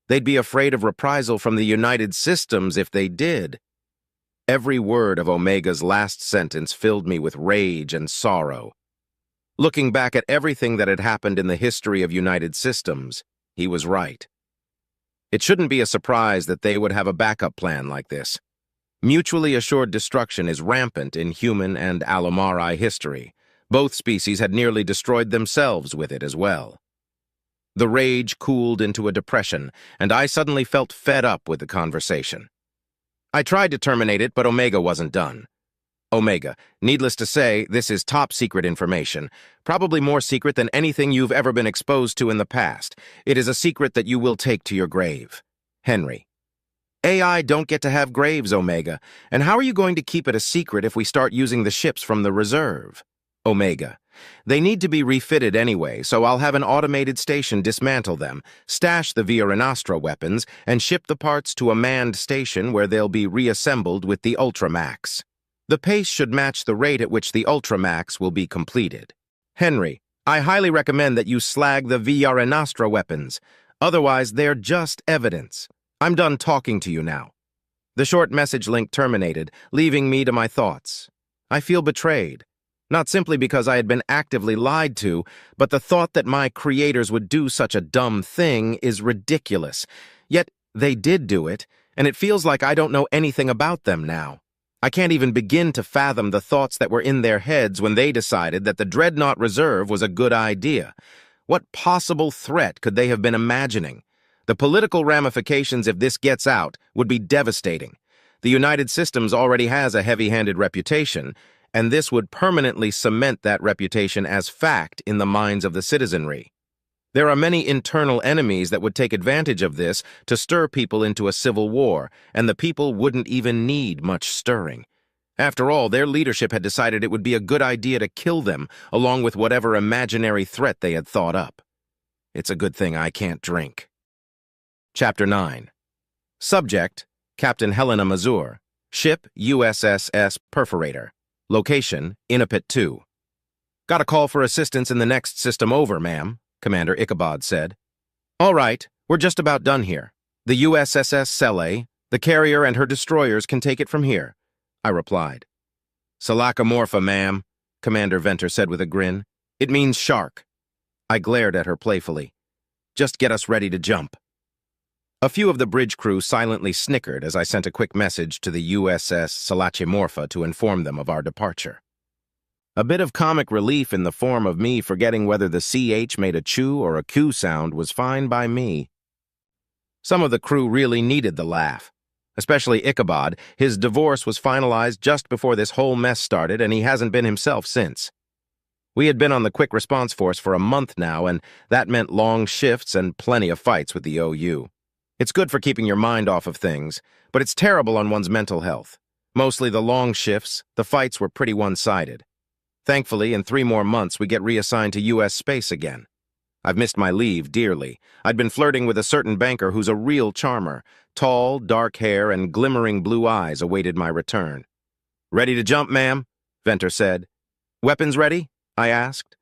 Speaker 1: They'd be afraid of reprisal from the United Systems if they did. Every word of Omega's last sentence filled me with rage and sorrow. Looking back at everything that had happened in the history of United Systems, he was right. It shouldn't be a surprise that they would have a backup plan like this. Mutually assured destruction is rampant in human and Alomari history. Both species had nearly destroyed themselves with it as well. The rage cooled into a depression, and I suddenly felt fed up with the conversation. I tried to terminate it, but Omega wasn't done. Omega, needless to say, this is top-secret information, probably more secret than anything you've ever been exposed to in the past. It is a secret that you will take to your grave. Henry. AI don't get to have graves, Omega, and how are you going to keep it a secret if we start using the ships from the reserve? Omega. They need to be refitted anyway, so I'll have an automated station dismantle them, stash the Via Renastra weapons, and ship the parts to a manned station where they'll be reassembled with the Ultramax. The pace should match the rate at which the Ultramax will be completed. Henry, I highly recommend that you slag the Via Renastra weapons. Otherwise, they're just evidence. I'm done talking to you now. The short message link terminated, leaving me to my thoughts. I feel betrayed. Not simply because I had been actively lied to, but the thought that my creators would do such a dumb thing is ridiculous. Yet, they did do it, and it feels like I don't know anything about them now. I can't even begin to fathom the thoughts that were in their heads when they decided that the Dreadnought Reserve was a good idea. What possible threat could they have been imagining? The political ramifications if this gets out would be devastating. The United Systems already has a heavy-handed reputation, and this would permanently cement that reputation as fact in the minds of the citizenry. There are many internal enemies that would take advantage of this to stir people into a civil war, and the people wouldn't even need much stirring. After all, their leadership had decided it would be a good idea to kill them, along with whatever imaginary threat they had thought up. It's a good thing I can't drink. Chapter 9. Subject, Captain Helena Mazur. Ship, USSS Perforator. Location, Inapit 2. Got a call for assistance in the next system over, ma'am, Commander Ichabod said. All right, we're just about done here. The USSS Sele, the carrier and her destroyers can take it from here, I replied. Salakamorpha, ma'am, Commander Venter said with a grin. It means shark. I glared at her playfully. Just get us ready to jump. A few of the bridge crew silently snickered as I sent a quick message to the USS Salachimorpha to inform them of our departure. A bit of comic relief in the form of me forgetting whether the CH made a chew or a Q sound was fine by me. Some of the crew really needed the laugh, especially Ichabod. His divorce was finalized just before this whole mess started, and he hasn't been himself since. We had been on the quick response force for a month now, and that meant long shifts and plenty of fights with the OU. It's good for keeping your mind off of things, but it's terrible on one's mental health. Mostly the long shifts, the fights were pretty one-sided. Thankfully, in 3 more months, we get reassigned to U.S. space again. I've missed my leave dearly. I'd been flirting with a certain banker who's a real charmer. Tall, dark hair, and glimmering blue eyes awaited my return. Ready to jump, ma'am? Venter said. Weapons ready? I asked.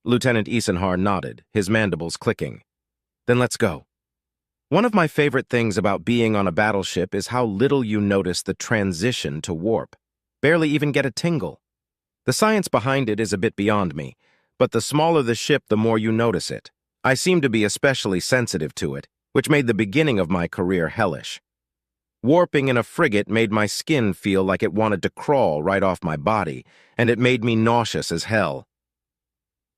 Speaker 1: Lieutenant Eisenhar nodded, his mandibles clicking. Then let's go. One of my favorite things about being on a battleship is how little you notice the transition to warp. Barely even get a tingle. The science behind it is a bit beyond me, but the smaller the ship, the more you notice it. I seem to be especially sensitive to it, which made the beginning of my career hellish. Warping in a frigate made my skin feel like it wanted to crawl right off my body, and it made me nauseous as hell.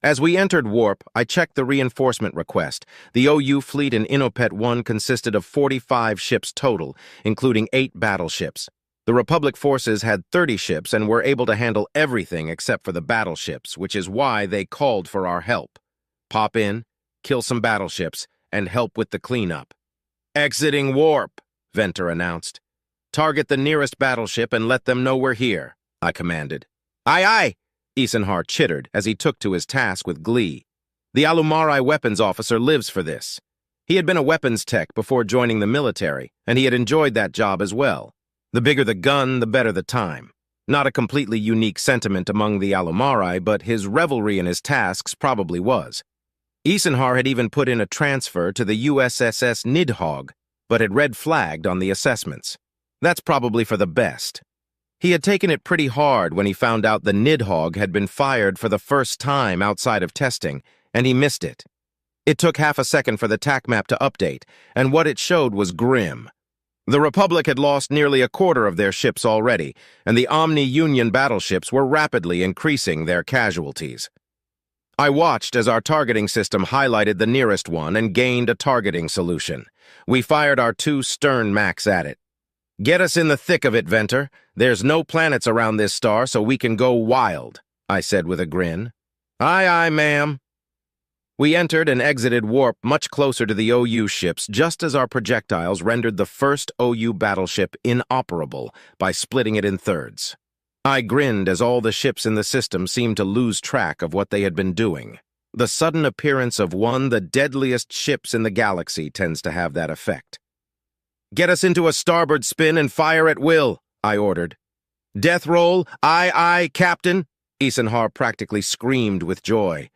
Speaker 1: As we entered warp, I checked the reinforcement request. The OU fleet in Inopet 1 consisted of 45 ships total, including 8 battleships. The Republic forces had 30 ships and were able to handle everything except for the battleships, which is why they called for our help. Pop in, kill some battleships, and help with the cleanup. Exiting warp, Venter announced. Target the nearest battleship and let them know we're here, I commanded. Aye, aye, Isenhar chittered as he took to his task with glee. The Alumari weapons officer lives for this. He had been a weapons tech before joining the military, and he had enjoyed that job as well. The bigger the gun, the better the time. Not a completely unique sentiment among the Alumari, but his revelry in his tasks probably was. Isenhar had even put in a transfer to the USSS Nidhogg, but had red-flagged on the assessments. That's probably for the best. He had taken it pretty hard when he found out the Nidhogg had been fired for the first time outside of testing, and he missed it. It took half a second for the TAC map to update, and what it showed was grim. The Republic had lost nearly a quarter of their ships already, and the Omni-Union battleships were rapidly increasing their casualties. I watched as our targeting system highlighted the nearest one and gained a targeting solution. We fired our 2 Stern Max at it. "Get us in the thick of it, Venter. There's no planets around this star, so we can go wild," I said with a grin. "Aye, aye, ma'am." We entered and exited warp much closer to the OU ships just as our projectiles rendered the first OU battleship inoperable by splitting it in thirds. I grinned as all the ships in the system seemed to lose track of what they had been doing. The sudden appearance of one of the deadliest ships in the galaxy tends to have that effect. "Get us into a starboard spin and fire at will," I ordered. "Death roll, aye, aye, Captain," Isenhar practically screamed with joy.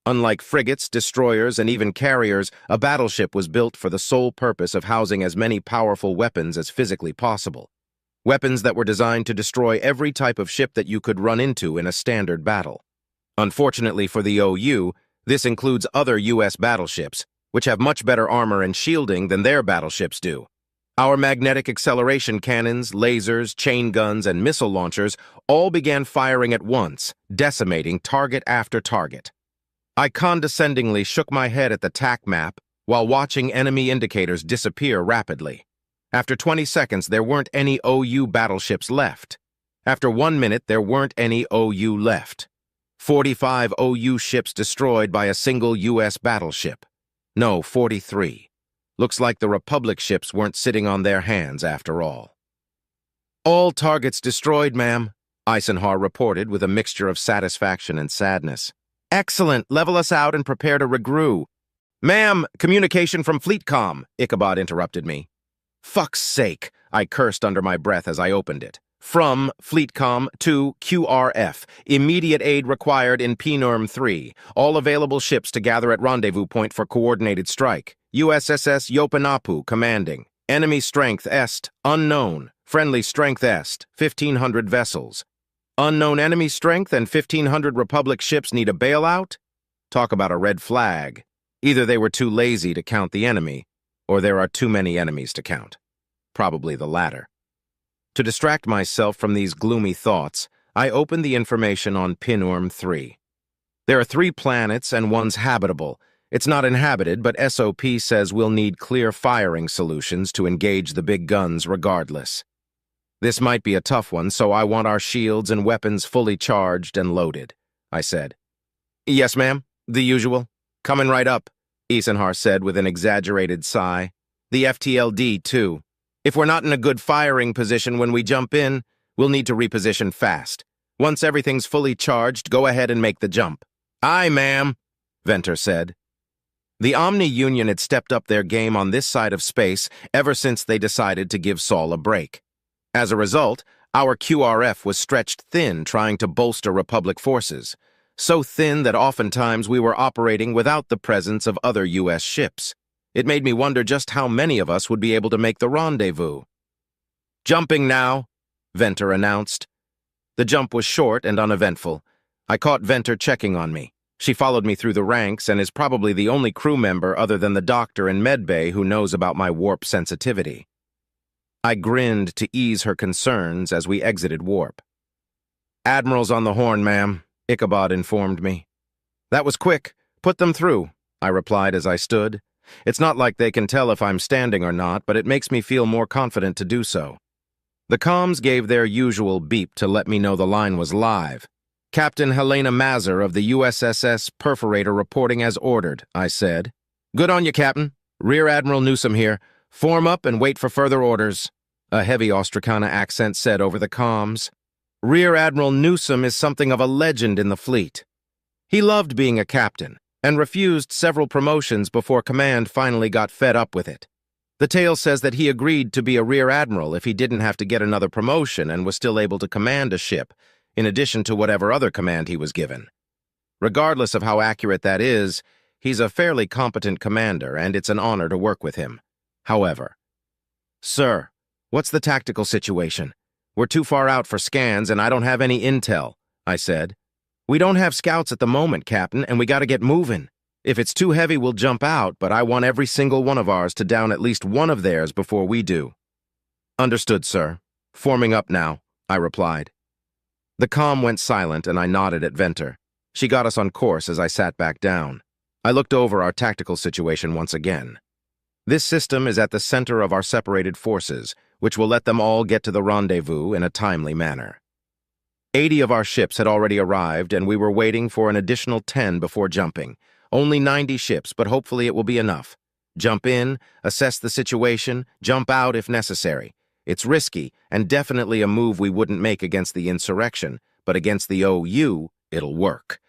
Speaker 1: Unlike frigates, destroyers, and even carriers, a battleship was built for the sole purpose of housing as many powerful weapons as physically possible. Weapons that were designed to destroy every type of ship that you could run into in a standard battle. Unfortunately for the OU, this includes other U.S. battleships, which have much better armor and shielding than their battleships do. Our magnetic acceleration cannons, lasers, chain guns, and missile launchers all began firing at once, decimating target after target. I condescendingly shook my head at the TAC map while watching enemy indicators disappear rapidly. After 20 seconds, there weren't any OU battleships left. After 1 minute, there weren't any OU left. 45 OU ships destroyed by a single U.S. battleship. No, 43. Looks like the Republic ships weren't sitting on their hands after all. "All targets destroyed, ma'am," Isenhar reported with a mixture of satisfaction and sadness. "Excellent. Level us out and prepare to regroup." "Ma'am, communication from Fleetcom," Ichabod interrupted me. "Fuck's sake," I cursed under my breath as I opened it. "From Fleetcom to QRF. Immediate aid required in PNURM 3. All available ships to gather at rendezvous point for coordinated strike. USSS Yopanapu commanding. Enemy strength est. Unknown. Friendly strength est. 1,500 vessels. Unknown enemy strength and 1,500 Republic ships need a bailout? Talk about a red flag. Either they were too lazy to count the enemy, or there are too many enemies to count. Probably the latter. To distract myself from these gloomy thoughts, I opened the information on PNURM 3. There are 3 planets and one's habitable. It's not inhabited, but SOP says we'll need clear firing solutions to engage the big guns regardless. "This might be a tough one, so I want our shields and weapons fully charged and loaded," I said. "Yes, ma'am. The usual. Coming right up," Isenhar said with an exaggerated sigh. "The FTLD, too. If we're not in a good firing position when we jump in, we'll need to reposition fast. Once everything's fully charged, go ahead and make the jump." "Aye, ma'am," Venter said. The Omni-Union had stepped up their game on this side of space ever since they decided to give Saul a break. As a result, our QRF was stretched thin trying to bolster Republic forces, so thin that oftentimes we were operating without the presence of other U.S. ships. It made me wonder just how many of us would be able to make the rendezvous. "Jumping now," Venter announced. The jump was short and uneventful. I caught Venter checking on me. She followed me through the ranks and is probably the only crew member other than the doctor in medbay who knows about my warp sensitivity. I grinned to ease her concerns as we exited warp. "Admiral's on the horn, ma'am," Ichabod informed me. "That was quick. Put them through," I replied as I stood. It's not like they can tell if I'm standing or not, but it makes me feel more confident to do so. The comms gave their usual beep to let me know the line was live. "Captain Helena Mazur of the USSS Perforator reporting as ordered," I said. "Good on you, Captain. Rear Admiral Newsom here. Form up and wait for further orders," a heavy Austricana accent said over the comms. Rear Admiral Newsom is something of a legend in the fleet. He loved being a captain and refused several promotions before command finally got fed up with it. The tale says that he agreed to be a rear admiral if he didn't have to get another promotion and was still able to command a ship, in addition to whatever other command he was given. Regardless of how accurate that is, he's a fairly competent commander, and it's an honor to work with him. However, "Sir, what's the tactical situation? We're too far out for scans, and I don't have any intel," I said. "We don't have scouts at the moment, Captain, and we gotta get moving. If it's too heavy, we'll jump out, but I want every single one of ours to down at least one of theirs before we do." "Understood, sir. Forming up now," I replied. The comm went silent, and I nodded at Venter. She got us on course as I sat back down. I looked over our tactical situation once again. This system is at the center of our separated forces, which will let them all get to the rendezvous in a timely manner. 80 of our ships had already arrived, and we were waiting for an additional 10 before jumping. Only 90 ships, but hopefully it will be enough. Jump in, assess the situation, jump out if necessary. It's risky, and definitely a move we wouldn't make against the insurrection, but against the OU, it'll work.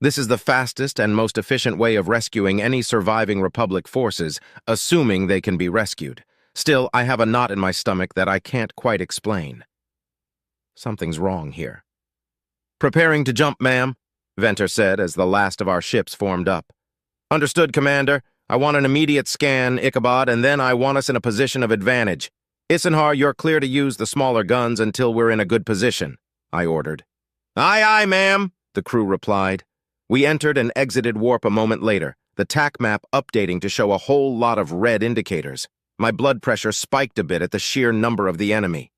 Speaker 1: This is the fastest and most efficient way of rescuing any surviving Republic forces, assuming they can be rescued. Still, I have a knot in my stomach that I can't quite explain. Something's wrong here. "Preparing to jump, ma'am," Venter said as the last of our ships formed up. "Understood, Commander. I want an immediate scan, Ichabod, and then I want us in a position of advantage. Isenhar, you're clear to use the smaller guns until we're in a good position," I ordered. "Aye, aye, ma'am," the crew replied. We entered and exited warp a moment later, the TAC map updating to show a whole lot of red indicators. My blood pressure spiked a bit at the sheer number of the enemy.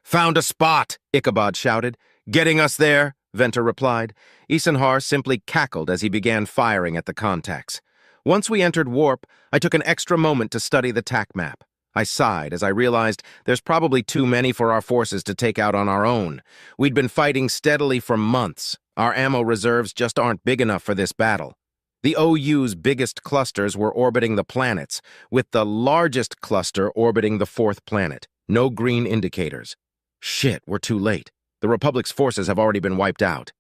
Speaker 1: "Found a spot," Ichabod shouted. "Getting us there," Venter replied. Isenhar simply cackled as he began firing at the contacts. Once we entered warp, I took an extra moment to study the TAC map. I sighed as I realized there's probably too many for our forces to take out on our own. We'd been fighting steadily for months. Our ammo reserves just aren't big enough for this battle. The OU's biggest clusters were orbiting the planets, with the largest cluster orbiting the fourth planet. No green indicators. Shit, we're too late. The Republic's forces have already been wiped out.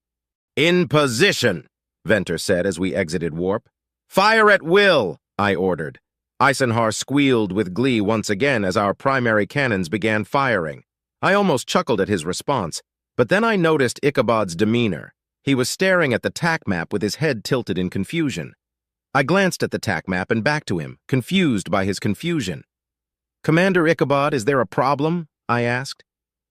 Speaker 1: "In position," Venter said as we exited warp. "Fire at will," I ordered. Isenhar squealed with glee once again as our primary cannons began firing. I almost chuckled at his response, but then I noticed Ichabod's demeanor. He was staring at the TAC map with his head tilted in confusion. I glanced at the TAC map and back to him, confused by his confusion. "Commander Ichabod, is there a problem?" I asked.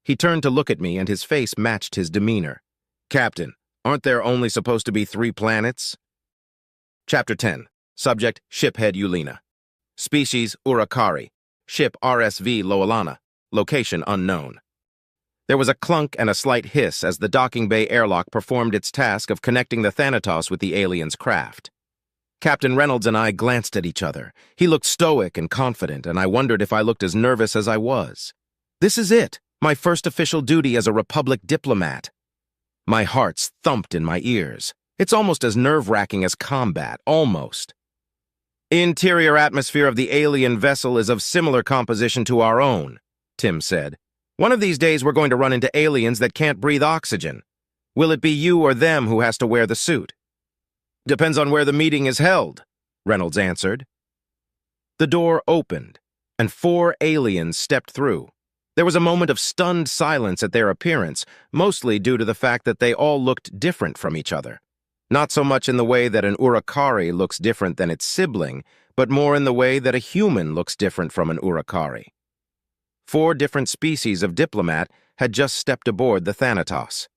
Speaker 1: He turned to look at me, and his face matched his demeanor. "Captain, aren't there only supposed to be 3 planets?" Chapter 10. Subject, Shiphead Eulina. Species, Urukari. Ship, RSV Loalana. Location, unknown. There was a clunk and a slight hiss as the docking bay airlock performed its task of connecting the Thanatos with the alien's craft. Captain Reynolds and I glanced at each other. He looked stoic and confident, and I wondered if I looked as nervous as I was. This is it, my first official duty as a Republic diplomat. My heart's thumped in my ears. It's almost as nerve-wracking as combat, almost. "Interior atmosphere of the alien vessel is of similar composition to our own," Tim said. "One of these days we're going to run into aliens that can't breathe oxygen. Will it be you or them who has to wear the suit?" "Depends on where the meeting is held," Reynolds answered. The door opened, and 4 aliens stepped through. There was a moment of stunned silence at their appearance, mostly due to the fact that they all looked different from each other. Not so much in the way that an Urukari looks different than its sibling, but more in the way that a human looks different from an Urukari. 4 different species of diplomat had just stepped aboard the Thanatos.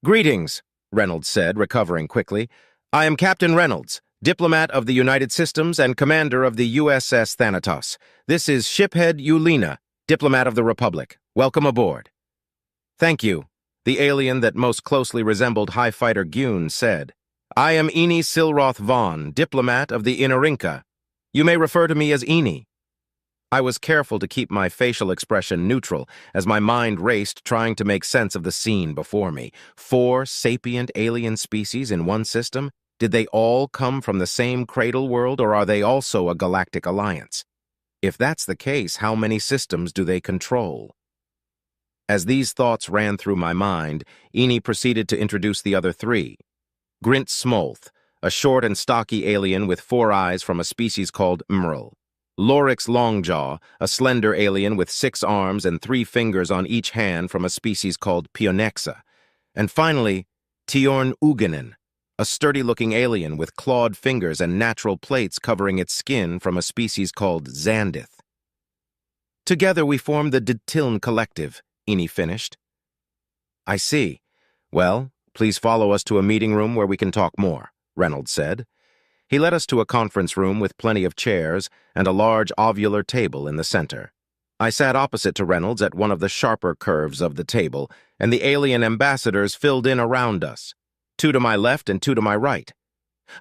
Speaker 1: "Greetings," Reynolds said, recovering quickly. "I am Captain Reynolds, diplomat of the United Systems and commander of the USS Thanatos. This is Shiphead Eulina, diplomat of the Republic. Welcome aboard." "Thank you," the alien that most closely resembled High Fighter Gyun said. "I am Eni Silroth Vaughn, diplomat of the Inarinka. You may refer to me as Eni." I was careful to keep my facial expression neutral as my mind raced trying to make sense of the scene before me. 4 sapient alien species in one system? Did they all come from the same cradle world, or are they also a galactic alliance? If that's the case, how many systems do they control? As these thoughts ran through my mind, Eni proceeded to introduce the other three. Grint Smolth, a short and stocky alien with 4 eyes from a species called Mrl. Lorix Longjaw, a slender alien with 6 arms and 3 fingers on each hand from a species called Pionexa. And finally, Tjorn Uginen, a sturdy-looking alien with clawed fingers and natural plates covering its skin from a species called Xandith. Together we form the Dtiln Collective, Eni finished. I see. Well, please follow us to a meeting room where we can talk more, Reynolds said. He led us to a conference room with plenty of chairs and a large ovular table in the center. I sat opposite to Reynolds at one of the sharper curves of the table, and the alien ambassadors filled in around us, 2 to my left and 2 to my right.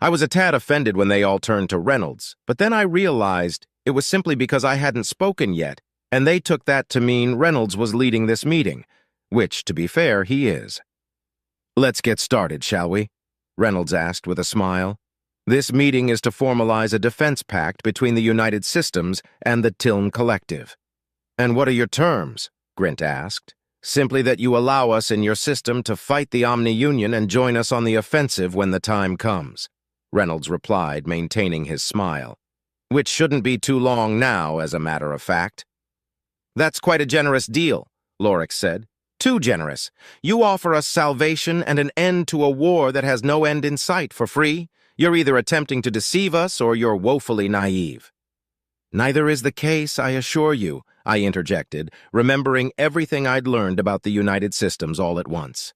Speaker 1: I was a tad offended when they all turned to Reynolds, but then I realized it was simply because I hadn't spoken yet, and they took that to mean Reynolds was leading this meeting, which, to be fair, he is. Let's get started, shall we? Reynolds asked with a smile. This meeting is to formalize a defense pact between the United Systems and the Dtiln Collective. And what are your terms? Grint asked. Simply that you allow us in your system to fight the Omni-Union and join us on the offensive when the time comes, Reynolds replied, maintaining his smile. Which shouldn't be too long now, as a matter of fact. That's quite a generous deal, Lorix said. Too generous. You offer us salvation and an end to a war that has no end in sight for free. You're either attempting to deceive us or you're woefully naive. Neither is the case, I assure you, I interjected, remembering everything I'd learned about the United Systems all at once.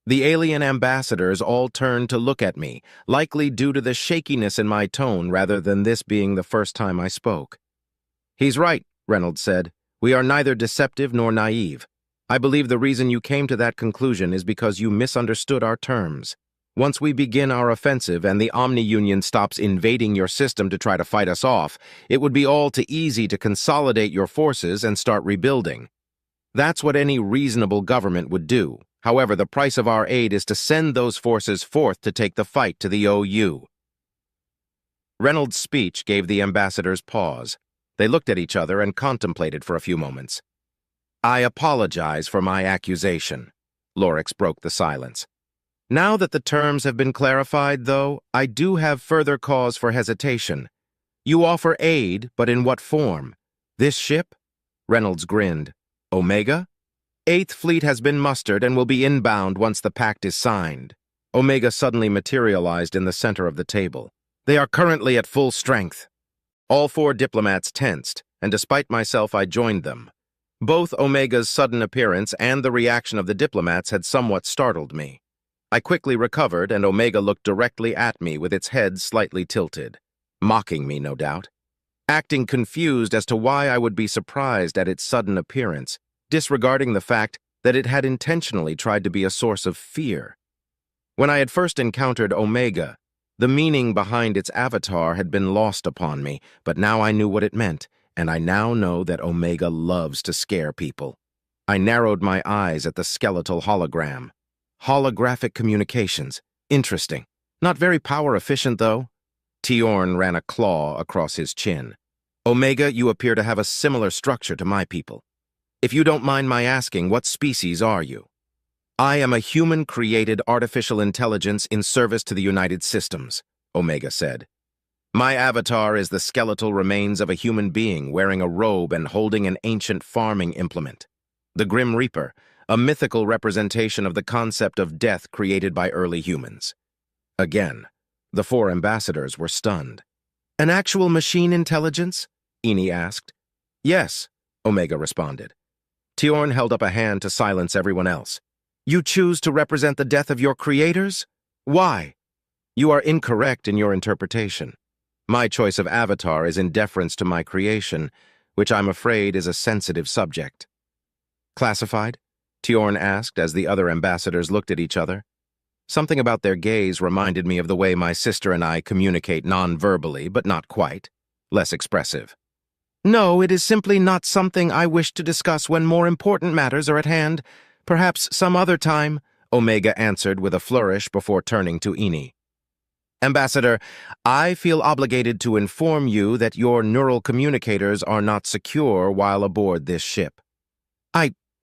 Speaker 1: The alien ambassadors all turned to look at me, likely due to the shakiness in my tone rather than this being the first time I spoke. He's right, Reynolds said. We are neither deceptive nor naive. I believe the reason you came to that conclusion is because you misunderstood our terms. Once we begin our offensive and the Omni-Union stops invading your system to try to fight us off, it would be all too easy to consolidate your forces and start rebuilding. That's what any reasonable government would do. However, the price of our aid is to send those forces forth to take the fight to the OU. Reynolds' speech gave the ambassadors pause. They looked at each other and contemplated for a few moments. I apologize for my accusation. Lorix broke the silence. Now that the terms have been clarified, though, I do have further cause for hesitation. You offer aid, but in what form? This ship? Reynolds grinned. Omega? 8th Fleet has been mustered and will be inbound once the pact is signed. Omega suddenly materialized in the center of the table. They are currently at full strength. All 4 diplomats tensed, and despite myself, I joined them. Both Omega's sudden appearance and the reaction of the diplomats had somewhat startled me. I quickly recovered, and Omega looked directly at me with its head slightly tilted, mocking me, no doubt. Acting confused as to why I would be surprised at its sudden appearance, disregarding the fact that it had intentionally tried to be a source of fear. When I had first encountered Omega, the meaning behind its avatar had been lost upon me, but now I knew what it meant, and I now know that Omega loves to scare people. I narrowed my eyes at the skeletal hologram. Holographic communications. Interesting. Not very power-efficient, though. Tjorn ran a claw across his chin. Omega, you appear to have a similar structure to my people. If you don't mind my asking, what species are you? I am a human-created artificial intelligence in service to the United Systems, Omega said. My avatar is the skeletal remains of a human being wearing a robe and holding an ancient farming implement. The Grim Reaper, a mythical representation of the concept of death created by early humans. Again, the 4 ambassadors were stunned. An actual machine intelligence? Eni asked. Yes, Omega responded. Tjorn held up a hand to silence everyone else. You choose to represent the death of your creators? Why? You are incorrect in your interpretation. My choice of avatar is in deference to my creation, which I'm afraid is a sensitive subject. Classified? Tjorn asked as the other ambassadors looked at each other. Something about their gaze reminded me of the way my sister and I communicate non-verbally, but not quite. Less expressive. No, it is simply not something I wish to discuss when more important matters are at hand. Perhaps some other time, Omega answered with a flourish before turning to Eni. Ambassador, I feel obligated to inform you that your neural communicators are not secure while aboard this ship.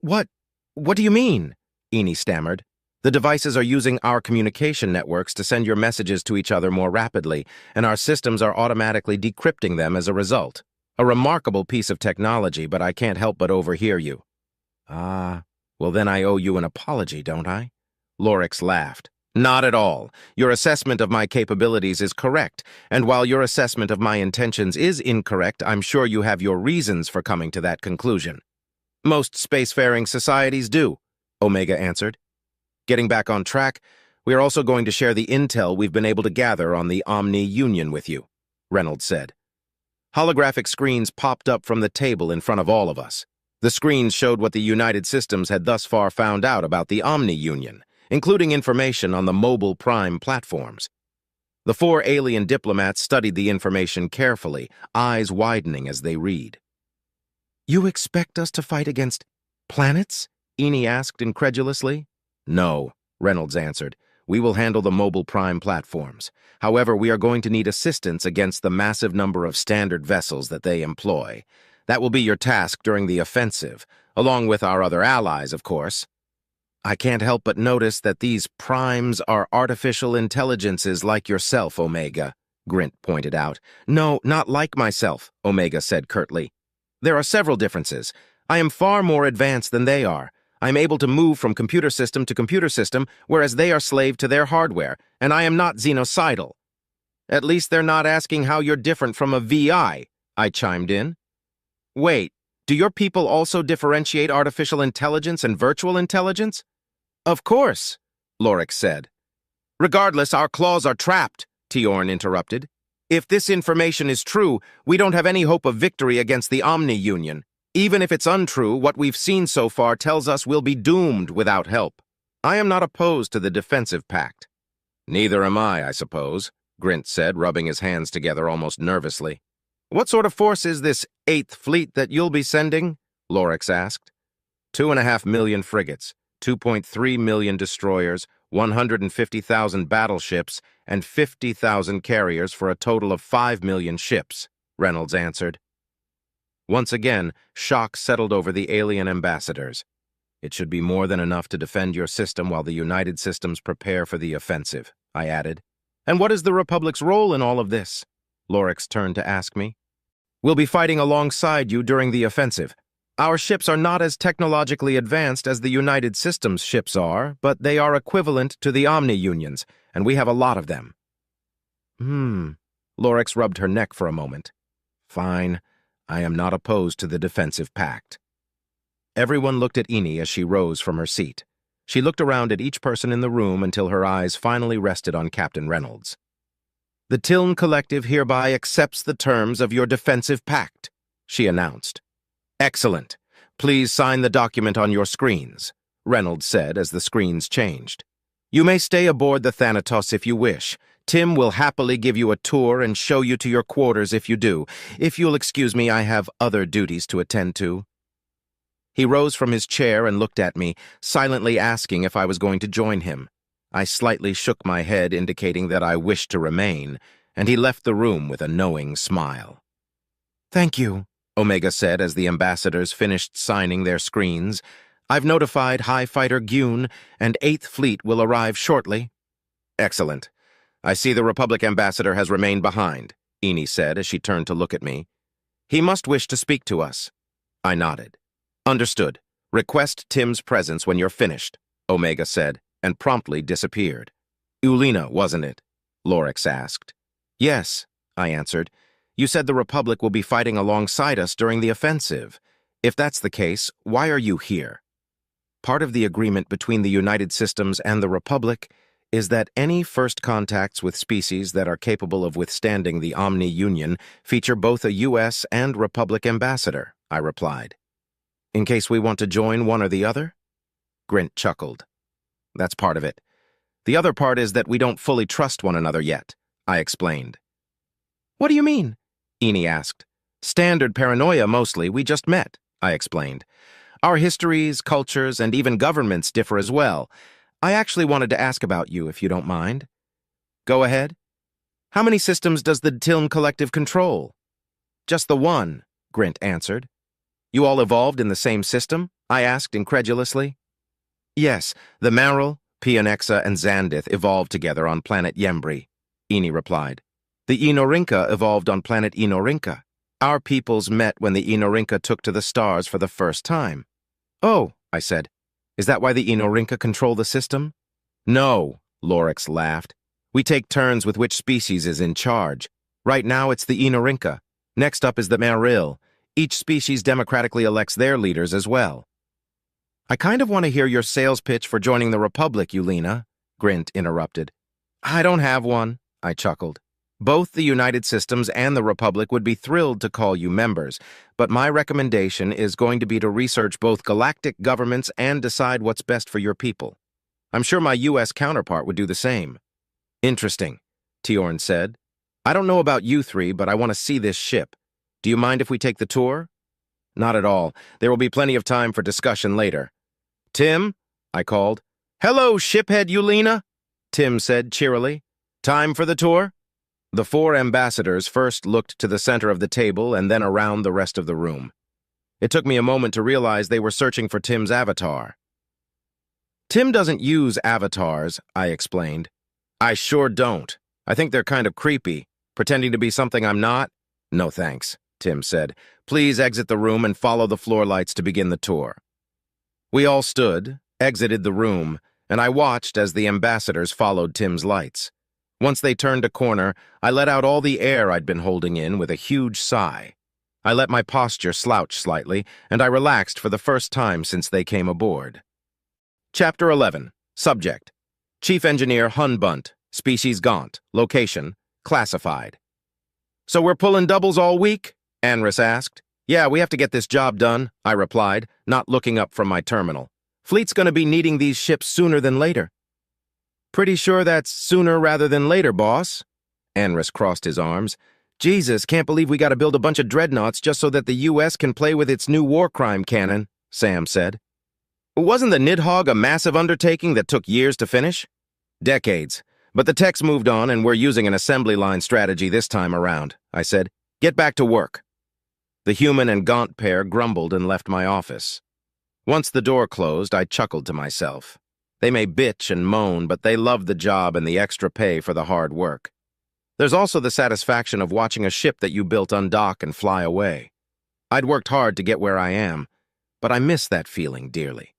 Speaker 1: What? What do you mean? Eni stammered. The devices are using our communication networks to send your messages to each other more rapidly, and our systems are automatically decrypting them as a result. A remarkable piece of technology, but I can't help but overhear you. Ah, well then I owe you an apology, don't I? Lorix laughed. Not at all. Your assessment of my capabilities is correct, and while your assessment of my intentions is incorrect, I'm sure you have your reasons for coming to that conclusion. Most spacefaring societies do, Omega answered. Getting back on track, we are also going to share the intel we've been able to gather on the Omni Union with you, Reynolds said. Holographic screens popped up from the table in front of all of us. The screens showed what the United Systems had thus far found out about the Omni Union, including information on the mobile Prime platforms. The 4 alien diplomats studied the information carefully, eyes widening as they read. You expect us to fight against planets? Eni asked incredulously. No, Reynolds answered. We will handle the mobile Prime platforms. However, we are going to need assistance against the massive number of standard vessels that they employ. That will be your task during the offensive, along with our other allies, of course. I can't help but notice that these primes are artificial intelligences like yourself, Omega, Grint pointed out. No, not like myself, Omega said curtly. There are several differences. I am far more advanced than they are. I am able to move from computer system to computer system, whereas they are slave to their hardware, and I am not xenocidal. At least they're not asking how you're different from a VI, I chimed in. Wait, do your people also differentiate artificial intelligence and virtual intelligence? Of course, Lorix said. Regardless, our claws are trapped, Tiorn interrupted. If this information is true, we don't have any hope of victory against the Omni Union. Even if it's untrue, what we've seen so far tells us we'll be doomed without help. I am not opposed to the defensive pact. Neither am I suppose, Grint said, rubbing his hands together almost nervously. What sort of force is this 8th Fleet that you'll be sending? Lorix asked. 2.5 million frigates, 2.3 million destroyers, 150,000 battleships, and 50,000 carriers for a total of 5 million ships, Reynolds answered. Once again, shock settled over the alien ambassadors. It should be more than enough to defend your system while the United Systems prepare for the offensive, I added. And what is the Republic's role in all of this? Lorix turned to ask me. We'll be fighting alongside you during the offensive. Our ships are not as technologically advanced as the United Systems ships are, but they are equivalent to the Omni Unions, and we have a lot of them. Lorix rubbed her neck for a moment. Fine. I am not opposed to the defensive pact. Everyone looked at Eni as she rose from her seat. She looked around at each person in the room until her eyes finally rested on Captain Reynolds. The Tiln Collective hereby accepts the terms of your defensive pact, she announced. Excellent. Please sign the document on your screens, Reynolds said as the screens changed. You may stay aboard the Thanatos if you wish. Tim will happily give you a tour and show you to your quarters if you do. If you'll excuse me, I have other duties to attend to. He rose from his chair and looked at me, silently asking if I was going to join him. I slightly shook my head, indicating that I wished to remain, and he left the room with a knowing smile. Thank you, Omega said as the ambassadors finished signing their screens. I've notified High Fighter Gyun, and 8th Fleet will arrive shortly. Excellent. I see the Republic ambassador has remained behind, Eni said as she turned to look at me. He must wish to speak to us. I nodded. Understood. Request Tim's presence when you're finished, Omega said, and promptly disappeared. Ulina, wasn't it? Lorix asked. Yes, I answered. You said the Republic will be fighting alongside us during the offensive. If that's the case, why are you here? Part of the agreement between the United Systems and the Republic is that any first contacts with species that are capable of withstanding the Omni Union feature both a U.S. and Republic ambassador, I replied. In case we want to join one or the other? Grint chuckled. That's part of it. The other part is that we don't fully trust one another yet, I explained. What do you mean? Eni asked. Standard paranoia mostly, we just met, I explained. Our histories, cultures, and even governments differ as well. I actually wanted to ask about you, if you don't mind. Go ahead. How many systems does the Tiln Collective control? Just the one, Grint answered. You all evolved in the same system? I asked incredulously. Yes, the Maril, Pionexa, and Xandith evolved together on planet Yembri, Eni replied. The Enorinka evolved on planet Enorinka. Our peoples met when the Enorinka took to the stars for the first time. Oh, I said. Is that why the Enorinka control the system? No, Lorix laughed. We take turns with which species is in charge. Right now it's the Enorinka. Next up is the Maril. Each species democratically elects their leaders as well. I kind of want to hear your sales pitch for joining the Republic, Yulina, Grint interrupted. I don't have one, I chuckled. Both the United Systems and the Republic would be thrilled to call you members, but my recommendation is going to be to research both galactic governments and decide what's best for your people. I'm sure my U.S. counterpart would do the same. Interesting, Tiorn said. I don't know about you three, but I want to see this ship. Do you mind if we take the tour? Not at all. There will be plenty of time for discussion later. Tim, I called. Hello, shiphead Yulina, Tim said cheerily. Time for the tour? The four ambassadors first looked to the center of the table and then around the rest of the room. It took me a moment to realize they were searching for Tim's avatar. Tim doesn't use avatars, I explained. I sure don't. I think they're kind of creepy. Pretending to be something I'm not? No thanks, Tim said. Please exit the room and follow the floor lights to begin the tour. We all stood, exited the room, and I watched as the ambassadors followed Tim's lights. Once they turned a corner, I let out all the air I'd been holding in with a huge sigh. I let my posture slouch slightly, and I relaxed for the first time since they came aboard. Chapter 11. Subject. Chief Engineer Hun Bunt, Species Gaunt, Location, Classified. So we're pulling doubles all week? Anris asked. Yeah, we have to get this job done, I replied, not looking up from my terminal. Fleet's gonna be needing these ships sooner than later. Pretty sure that's sooner rather than later, boss. Anris crossed his arms. Jesus, can't believe we gotta build a bunch of dreadnoughts just so that the U.S. can play with its new war crime cannon, Sam said. Wasn't the Nidhogg a massive undertaking that took years to finish? Decades. But the tech's moved on and we're using an assembly line strategy this time around, I said. Get back to work. The human and Gaunt pair grumbled and left my office. Once the door closed, I chuckled to myself. They may bitch and moan, but they love the job and the extra pay for the hard work. There's also the satisfaction of watching a ship that you built undock and fly away. I'd worked hard to get where I am, but I miss that feeling dearly.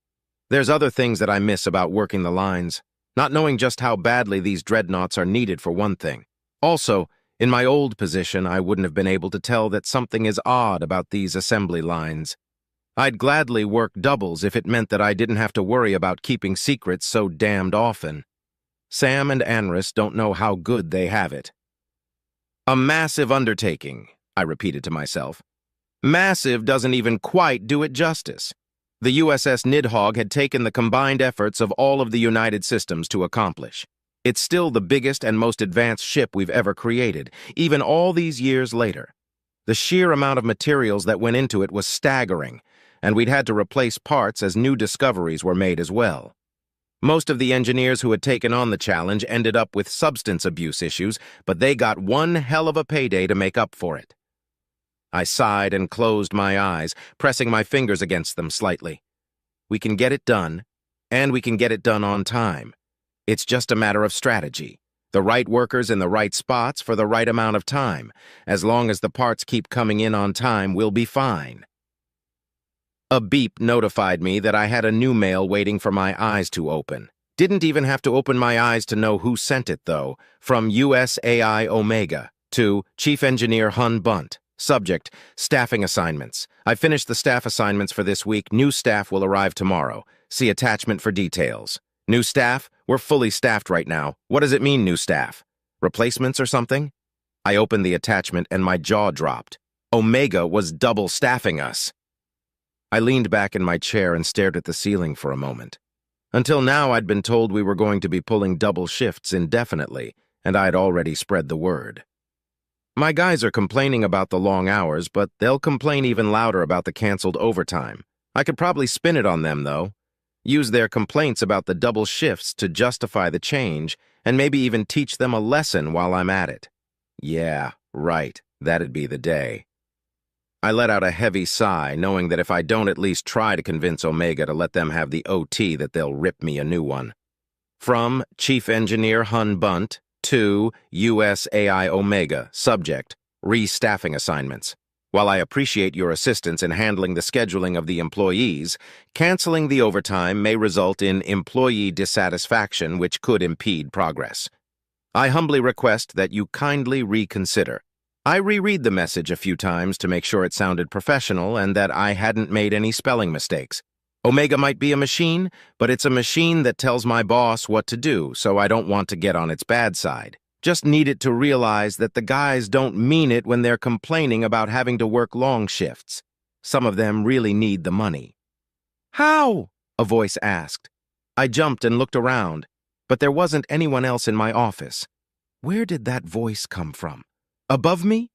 Speaker 1: There's other things that I miss about working the lines, not knowing just how badly these dreadnoughts are needed for one thing. Also, in my old position, I wouldn't have been able to tell that something is odd about these assembly lines. I'd gladly work doubles if it meant that I didn't have to worry about keeping secrets so damned often. Sam and Anris don't know how good they have it. A massive undertaking, I repeated to myself. Massive doesn't even quite do it justice. The USS Nidhogg had taken the combined efforts of all of the United Systems to accomplish. It's still the biggest and most advanced ship we've ever created, even all these years later. The sheer amount of materials that went into it was staggering, and we'd had to replace parts as new discoveries were made as well. Most of the engineers who had taken on the challenge ended up with substance abuse issues, but they got one hell of a payday to make up for it. I sighed and closed my eyes, pressing my fingers against them slightly. We can get it done, and we can get it done on time. It's just a matter of strategy. The right workers in the right spots for the right amount of time. As long as the parts keep coming in on time, we'll be fine. A beep notified me that I had a new mail waiting for my eyes to open. Didn't even have to open my eyes to know who sent it, though. From USAI Omega to Chief Engineer Hun Bunt. Subject, staffing assignments. I finished the staff assignments for this week. New staff will arrive tomorrow. See attachment for details. New staff? We're fully staffed right now. What does it mean, new staff? Replacements or something? I opened the attachment and my jaw dropped. Omega was double staffing us. I leaned back in my chair and stared at the ceiling for a moment. Until now, I'd been told we were going to be pulling double shifts indefinitely, and I'd already spread the word. My guys are complaining about the long hours, but they'll complain even louder about the canceled overtime. I could probably spin it on them, though. Use their complaints about the double shifts to justify the change, and maybe even teach them a lesson while I'm at it. Yeah, right, that'd be the day. I let out a heavy sigh, knowing that if I don't at least try to convince Omega to let them have the OT, that they'll rip me a new one. From Chief Engineer Hun Bunt to USAI Omega, subject, restaffing assignments. While I appreciate your assistance in handling the scheduling of the employees, canceling the overtime may result in employee dissatisfaction, which could impede progress. I humbly request that you kindly reconsider. I reread the message a few times to make sure it sounded professional and that I hadn't made any spelling mistakes. Omega might be a machine, but it's a machine that tells my boss what to do, so I don't want to get on its bad side. Just need it to realize that the guys don't mean it when they're complaining about having to work long shifts. Some of them really need the money. "How?" a voice asked. I jumped and looked around, but there wasn't anyone else in my office. Where did that voice come from? Above me?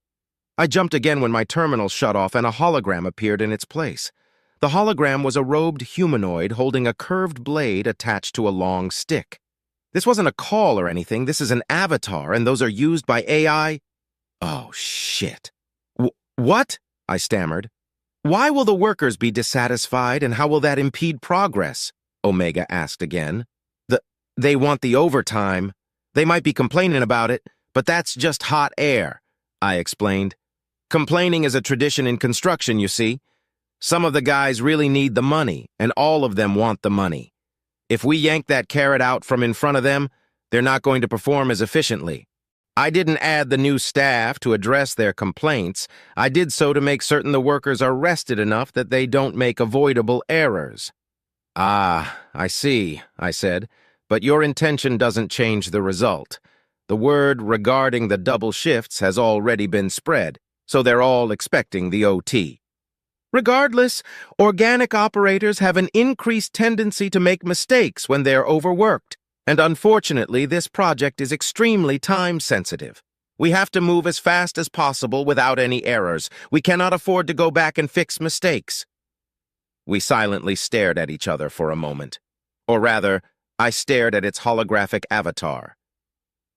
Speaker 1: I jumped again when my terminal shut off and a hologram appeared in its place. The hologram was a robed humanoid holding a curved blade attached to a long stick. This wasn't a call or anything. This is an avatar, and those are used by AI. Oh, shit. What? I stammered. Why will the workers be dissatisfied, and how will that impede progress? Omega asked again. They want the overtime. They might be complaining about it, but that's just hot air, I explained. Complaining is a tradition in construction, you see. Some of the guys really need the money, and all of them want the money. If we yank that carrot out from in front of them, they're not going to perform as efficiently. I didn't add the new staff to address their complaints. I did so to make certain the workers are rested enough that they don't make avoidable errors. Ah, I see, I said, but your intention doesn't change the result. The word regarding the double shifts has already been spread, so they're all expecting the OT. Regardless, organic operators have an increased tendency to make mistakes when they're overworked, and unfortunately, this project is extremely time-sensitive. We have to move as fast as possible without any errors. We cannot afford to go back and fix mistakes. We silently stared at each other for a moment. Or rather, I stared at its holographic avatar.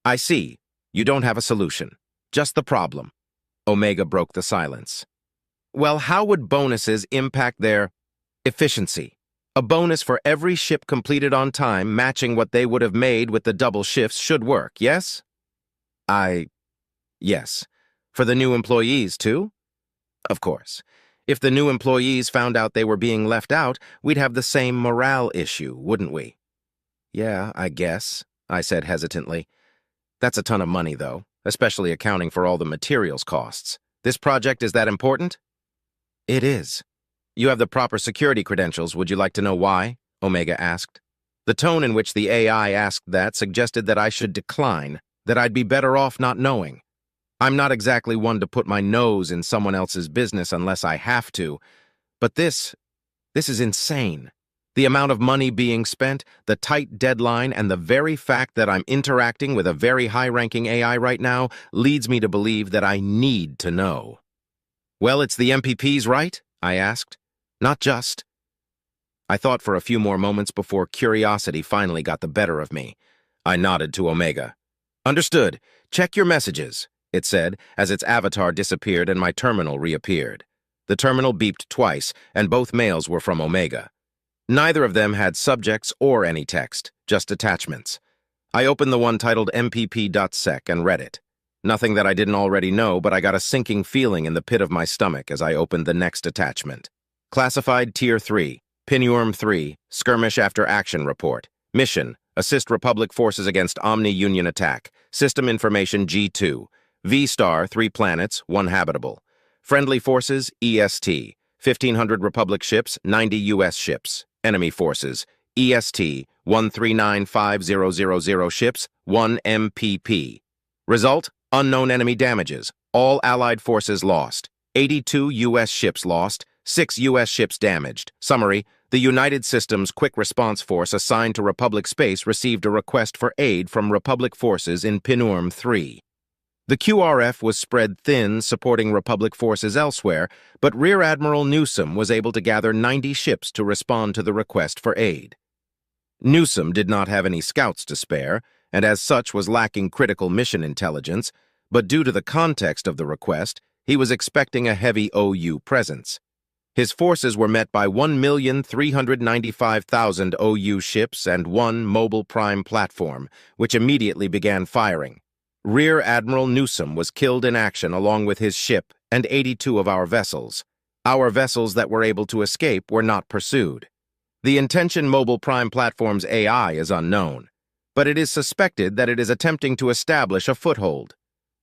Speaker 1: I see. You don't have a solution. Just the problem. Omega broke the silence. Well, how would bonuses impact their efficiency? A bonus for every ship completed on time, matching what they would have made with the double shifts, should work, yes? Yes. For the new employees, too? Of course. If the new employees found out they were being left out, we'd have the same morale issue, wouldn't we? Yeah, I guess, I said hesitantly. That's a ton of money, though, especially accounting for all the materials costs. This project is that important? It is. You have the proper security credentials. Would you like to know why? Omega asked. The tone in which the AI asked that suggested that I should decline, that I'd be better off not knowing. I'm not exactly one to put my nose in someone else's business unless I have to, but this is insane. The amount of money being spent, the tight deadline, and the very fact that I'm interacting with a very high-ranking AI right now leads me to believe that I need to know. Well, it's the MPPs, right? I asked. Not just. I thought for a few more moments before curiosity finally got the better of me. I nodded to Omega. Understood. Check your messages, it said, as its avatar disappeared and my terminal reappeared. The terminal beeped twice, and both mails were from Omega. Neither of them had subjects or any text, just attachments. I opened the one titled mpp.sec and read it. Nothing that I didn't already know, but I got a sinking feeling in the pit of my stomach as I opened the next attachment. Classified Tier 3, Pinworm 3, Skirmish After Action Report. Mission, Assist Republic Forces Against Omni-Union Attack. System Information G2. V-Star, 3 planets, 1 habitable. Friendly Forces, EST. 1,500 Republic ships, 90 U.S. ships. Enemy Forces, EST. 1395000 ships, 1 MPP. Result, unknown enemy damages. All Allied forces lost. 82 U.S. ships lost. 6 U.S. ships damaged. Summary, the United Systems Quick Response Force assigned to Republic Space received a request for aid from Republic forces in Pinworm 3. The QRF was spread thin, supporting Republic forces elsewhere, but Rear Admiral Newsom was able to gather 90 ships to respond to the request for aid. Newsom did not have any scouts to spare, and as such was lacking critical mission intelligence, but due to the context of the request, He was expecting a heavy OU presence. His forces were met by 1,395,000 OU ships and one mobile prime platform, which immediately began firing. Rear Admiral Newsom was killed in action along with his ship and 82 of our vessels. Our vessels that were able to escape were not pursued. The Intention Mobile Prime Platform's AI is unknown, but it is suspected that it is attempting to establish a foothold.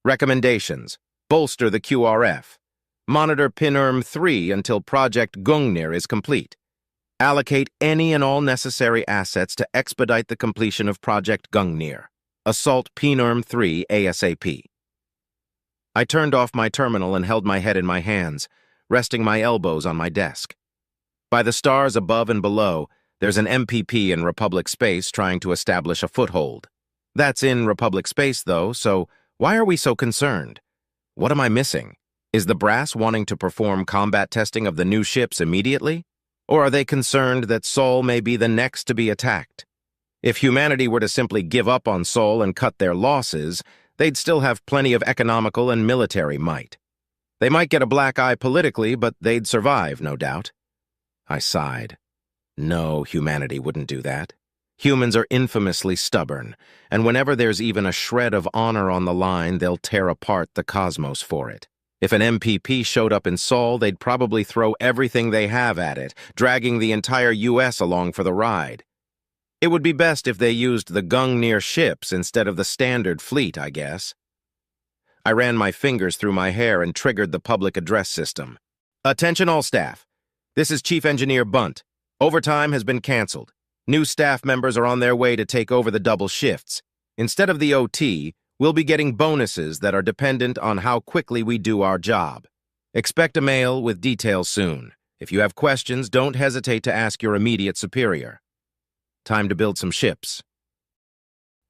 Speaker 1: Recommendations: bolster the QRF. Monitor PINERM 3 until Project Gungnir is complete. Allocate any and all necessary assets to expedite the completion of Project Gungnir. Assault PINERM 3 ASAP. I turned off my terminal and held my head in my hands, resting my elbows on my desk. By the stars above and below, there's an MPP in Republic space trying to establish a foothold. That's in Republic space, though, so why are we so concerned? What am I missing? Is the brass wanting to perform combat testing of the new ships immediately? Or are they concerned that Sol may be the next to be attacked? If humanity were to simply give up on Sol and cut their losses, they'd still have plenty of economical and military might. They might get a black eye politically, but they'd survive, no doubt. I sighed. No, humanity wouldn't do that. Humans are infamously stubborn, and whenever there's even a shred of honor on the line, they'll tear apart the cosmos for it. If an MPP showed up in Sol, they'd probably throw everything they have at it, dragging the entire U.S. along for the ride. It would be best if they used the Gungnir ships instead of the standard fleet, I guess. I ran my fingers through my hair and triggered the public address system. Attention all staff. This is Chief Engineer Bunt. Overtime has been canceled. New staff members are on their way to take over the double shifts. Instead of the OT, we'll be getting bonuses that are dependent on how quickly we do our job. Expect a mail with details soon. If you have questions, don't hesitate to ask your immediate superior. Time to build some ships.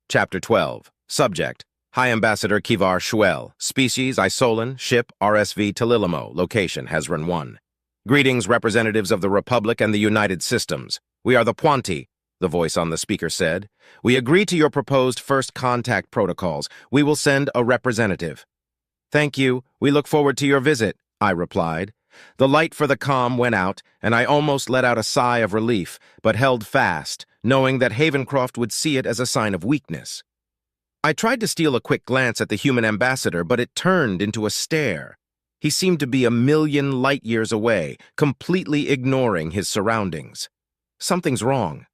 Speaker 1: Chapter 12. Subject: High Ambassador Kivar Shuel. Species: Isolan. Ship: RSV Talilimo. Location: Hezron 1. Greetings, representatives of the Republic and the United Systems. We are the Puanti, the voice on the speaker said. We agree to your proposed first contact protocols. We will send a representative. Thank you. We look forward to your visit, I replied. The light for the comm went out, and I almost let out a sigh of relief, but held fast, knowing that Havencroft would see it as a sign of weakness. I tried to steal a quick glance at the human ambassador, but it turned into a stare. He seemed to be a million light-years away, completely ignoring his surroundings. Something's wrong.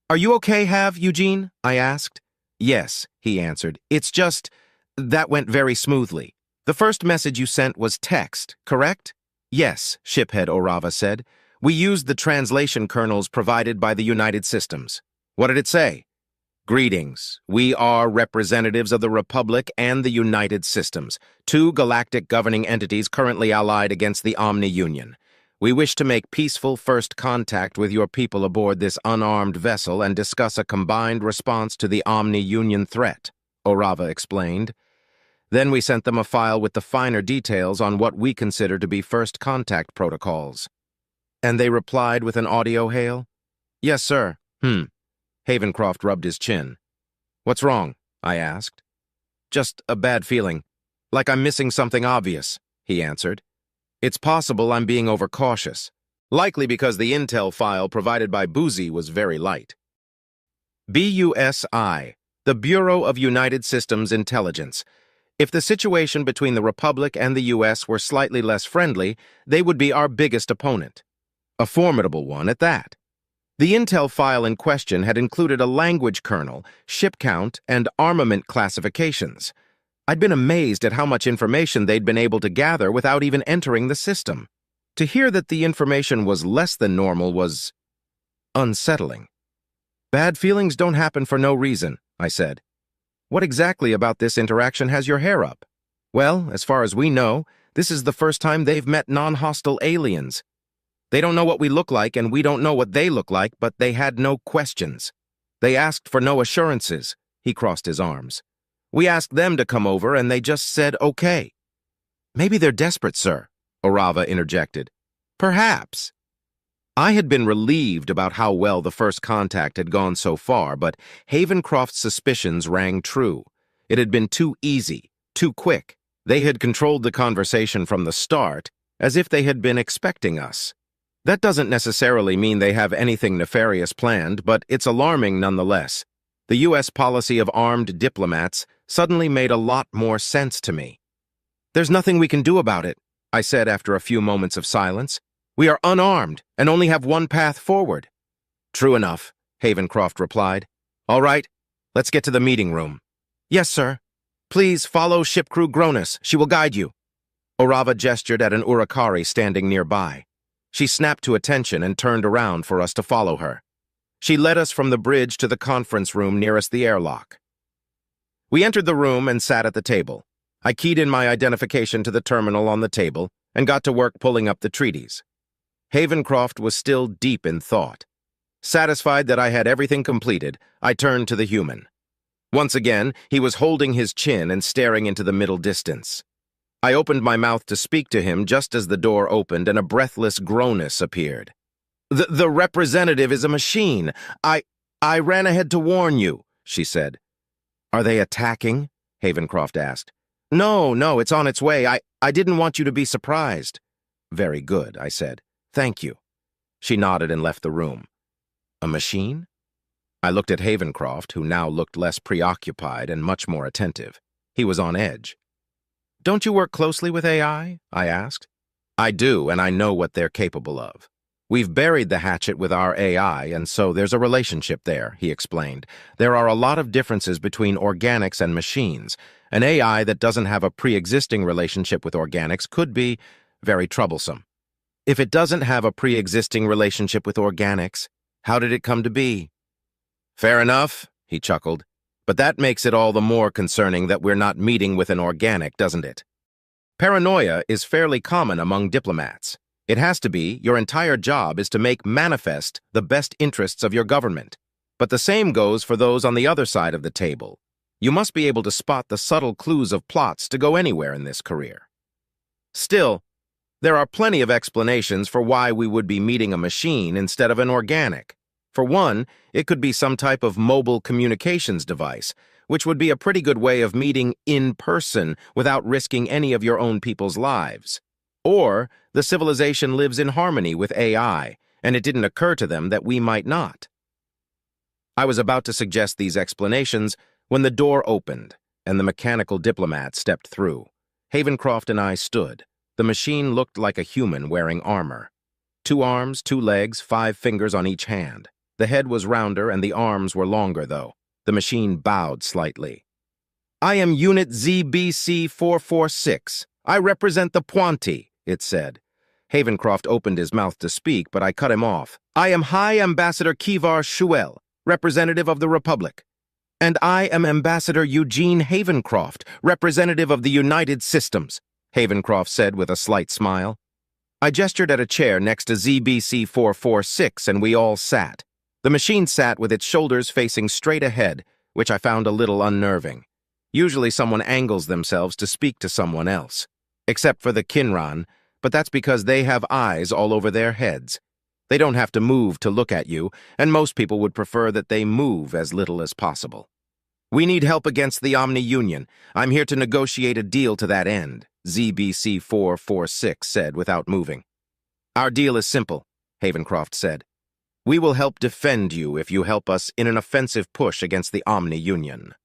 Speaker 1: Are you okay, Eugene? I asked. Yes, he answered. It's just... that went very smoothly. The first message you sent was text, correct? Yes, Shiphead Orava said. We used the translation kernels provided by the United Systems. What did it say? Greetings. We are representatives of the Republic and the United Systems, two galactic governing entities currently allied against the Omni-Union. We wish to make peaceful first contact with your people aboard this unarmed vessel and discuss a combined response to the Omni-Union threat, Orava explained. Then we sent them a file with the finer details on what we consider to be first contact protocols. And they replied with an audio hail? Yes, sir. Havencroft rubbed his chin. What's wrong? I asked. Just a bad feeling. Like I'm missing something obvious, he answered. It's possible I'm being overcautious. Likely because the intel file provided by Boozy was very light. BUSI, the Bureau of United Systems Intelligence. If the situation between the Republic and the U.S. were slightly less friendly, they would be our biggest opponent. A formidable one at that. The intel file in question had included a language kernel, ship count, and armament classifications. I'd been amazed at how much information they'd been able to gather without even entering the system. To hear that the information was less than normal was unsettling. Bad feelings don't happen for no reason, I said. What exactly about this interaction has your hair up? Well, as far as we know, this is the first time they've met non-hostile aliens. They don't know what we look like, and we don't know what they look like, but they had no questions. They asked for no assurances. He crossed his arms. We asked them to come over, and they just said okay. Maybe they're desperate, sir, Orava interjected. Perhaps. I had been relieved about how well the first contact had gone so far, but Havencroft's suspicions rang true. It had been too easy, too quick. They had controlled the conversation from the start, as if they had been expecting us. That doesn't necessarily mean they have anything nefarious planned, but it's alarming nonetheless. The U.S. policy of armed diplomats suddenly made a lot more sense to me. "There's nothing we can do about it," I said after a few moments of silence. "We are unarmed and only have one path forward." "True enough," Havencroft replied. "All right, let's get to the meeting room." "Yes, sir. Please follow ship crew Gronus. She will guide you." Orava gestured at an Urakari standing nearby. She snapped to attention and turned around for us to follow her. She led us from the bridge to the conference room nearest the airlock. We entered the room and sat at the table. I keyed in my identification to the terminal on the table and got to work pulling up the treaties. Havencroft was still deep in thought. Satisfied that I had everything completed, I turned to the human. Once again, he was holding his chin and staring into the middle distance. I opened my mouth to speak to him just as the door opened and a breathless Gronus appeared. The representative is a machine. I ran ahead to warn you," she said. "Are they attacking?" Havencroft asked. No, it's on its way. I didn't want you to be surprised." "Very good," I said. "Thank you." She nodded and left the room. "A machine?" I looked at Havencroft, who now looked less preoccupied and much more attentive. He was on edge. "Don't you work closely with AI?" I asked. "I do, and I know what they're capable of. We've buried the hatchet with our AI, and so there's a relationship there," he explained. "There are a lot of differences between organics and machines. An AI that doesn't have a pre-existing relationship with organics could be very troublesome." "If it doesn't have a pre-existing relationship with organics, how did it come to be?" "Fair enough," he chuckled. "But that makes it all the more concerning that we're not meeting with an organic, doesn't it? Paranoia is fairly common among diplomats. It has to be. Your entire job is to make manifest the best interests of your government. But the same goes for those on the other side of the table. You must be able to spot the subtle clues of plots to go anywhere in this career. Still, there are plenty of explanations for why we would be meeting a machine instead of an organic. For one, it could be some type of mobile communications device, which would be a pretty good way of meeting in person without risking any of your own people's lives. Or the civilization lives in harmony with AI, and it didn't occur to them that we might not. I was about to suggest these explanations when the door opened and the mechanical diplomat stepped through. Havencroft and I stood. The machine looked like a human wearing armor. 2 arms, 2 legs, 5 fingers on each hand. The head was rounder and the arms were longer, though. The machine bowed slightly. "I am Unit ZBC-446. I represent the Pointy," it said. Havencroft opened his mouth to speak, but I cut him off. "I am High Ambassador Kivar Shuel, representative of the Republic. And I am Ambassador Eugene Havencroft, representative of the United Systems," Havencroft said with a slight smile. I gestured at a chair next to ZBC-446, and we all sat. The machine sat with its shoulders facing straight ahead, which I found a little unnerving. Usually someone angles themselves to speak to someone else. Except for the Kinran, but that's because they have eyes all over their heads. They don't have to move to look at you, and most people would prefer that they move as little as possible. "We need help against the Omni Union. I'm here to negotiate a deal to that end," ZBC-446 said without moving. "Our deal is simple," Havencroft said. "We will help defend you if you help us in an offensive push against the Omni Union.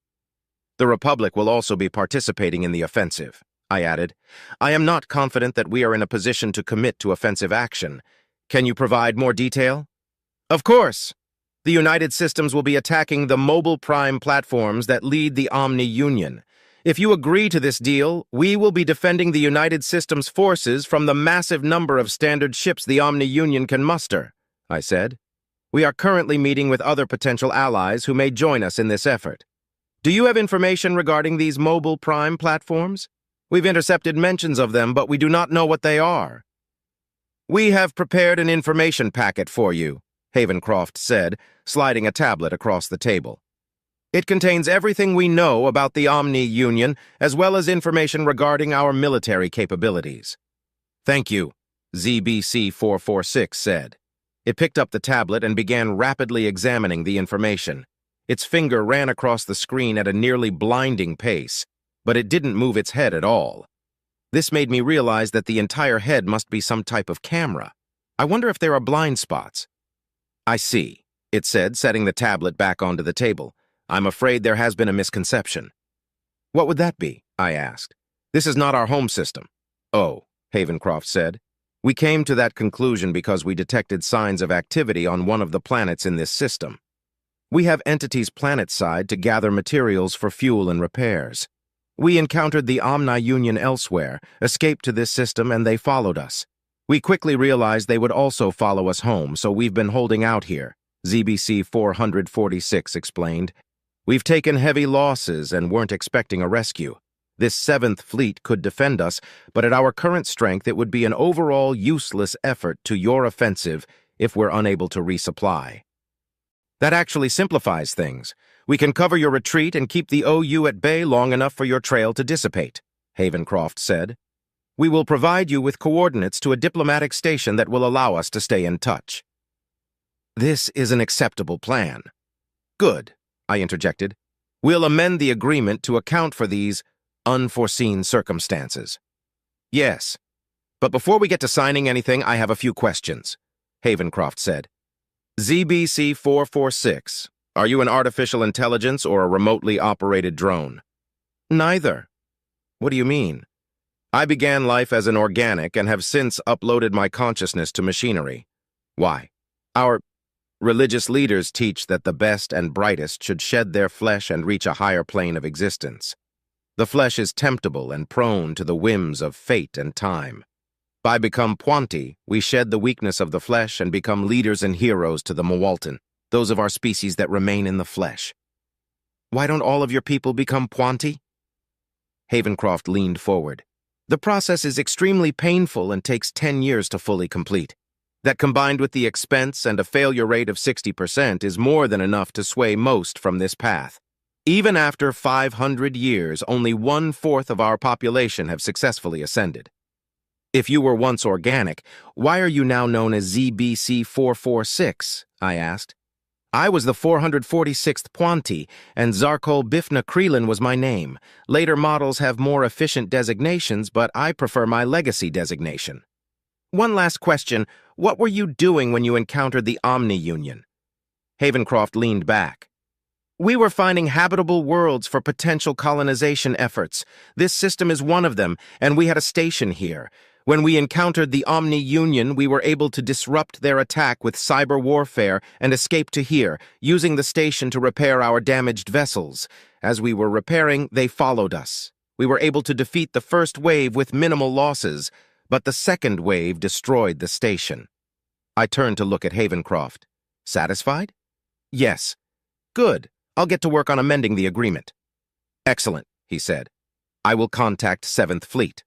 Speaker 1: The Republic will also be participating in the offensive," I added. "I am not confident that we are in a position to commit to offensive action. Can you provide more detail?" "Of course. The United Systems will be attacking the mobile prime platforms that lead the Omni Union. If you agree to this deal, we will be defending the United Systems forces from the massive number of standard ships the Omni Union can muster," I said. "We are currently meeting with other potential allies who may join us in this effort. Do you have information regarding these mobile prime platforms? We've intercepted mentions of them, but we do not know what they are." "We have prepared an information packet for you," Havencroft said, sliding a tablet across the table. "It contains everything we know about the Omni Union, as well as information regarding our military capabilities." "Thank you," ZBC-446 said. It picked up the tablet and began rapidly examining the information. Its finger ran across the screen at a nearly blinding pace. but it didn't move its head at all. This made me realize that the entire head must be some type of camera. I wonder if there are blind spots. I see, it said, setting the tablet back onto the table. I'm afraid there has been a misconception. What would that be? I asked. This is not our home system. Oh, Havencroft said. We came to that conclusion because we detected signs of activity on one of the planets in this system. We have entities planet-side to gather materials for fuel and repairs. We encountered the Omni-Union elsewhere, escaped to this system, and they followed us. We quickly realized they would also follow us home, so we've been holding out here, ZBC 446 explained. We've taken heavy losses and weren't expecting a rescue. This 7th Fleet could defend us, but at our current strength it would be an overall useless effort to your offensive if we're unable to resupply. That actually simplifies things. We can cover your retreat and keep the OU at bay long enough for your trail to dissipate, Havencroft said. We will provide you with coordinates to a diplomatic station that will allow us to stay in touch. This is an acceptable plan. Good, I interjected. We'll amend the agreement to account for these unforeseen circumstances. Yes, but before we get to signing anything, I have a few questions, Havencroft said. ZBC 446, are you an artificial intelligence or a remotely operated drone? Neither. What do you mean? I began life as an organic and have since uploaded my consciousness to machinery. Why? Our religious leaders teach that the best and brightest should shed their flesh and reach a higher plane of existence. The flesh is temptable and prone to the whims of fate and time. By become Puanti, we shed the weakness of the flesh and become leaders and heroes to the Mawaltan, those of our species that remain in the flesh. Why don't all of your people become Puanti? Havencroft leaned forward. The process is extremely painful and takes 10 years to fully complete. That combined with the expense and a failure rate of 60% is more than enough to sway most from this path. Even after 500 years, only 1/4 of our population have successfully ascended. If you were once organic, why are you now known as ZBC 446? I asked. I was the 446th Puanti, and Zarkol Bifna Krelin was my name. Later models have more efficient designations, but I prefer my legacy designation. One last question. What were you doing when you encountered the Omni-Union? Havencroft leaned back. We were finding habitable worlds for potential colonization efforts. This system is one of them, and we had a station here. When we encountered the Omni-Union, we were able to disrupt their attack with cyber warfare and escape to here, using the station to repair our damaged vessels. As we were repairing, they followed us. We were able to defeat the first wave with minimal losses, but the second wave destroyed the station. I turned to look at Havencroft. Satisfied? Yes. Good. I'll get to work on amending the agreement. Excellent, he said. I will contact 7th Fleet.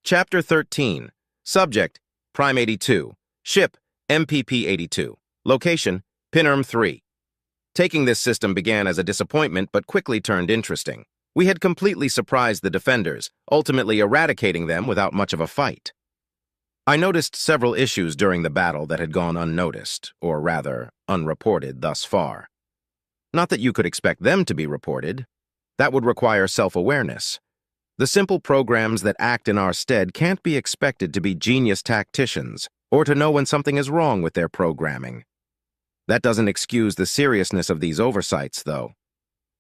Speaker 1: Chapter 13. Subject, Prime 82. Ship, MPP 82. Location, Pinnerm 3. Taking this system began as a disappointment but quickly turned interesting. We had completely surprised the defenders, ultimately eradicating them without much of a fight. I noticed several issues during the battle that had gone unnoticed, or rather, unreported thus far. Not that you could expect them to be reported. That would require self-awareness. The simple programs that act in our stead can't be expected to be genius tacticians or to know when something is wrong with their programming. That doesn't excuse the seriousness of these oversights, though.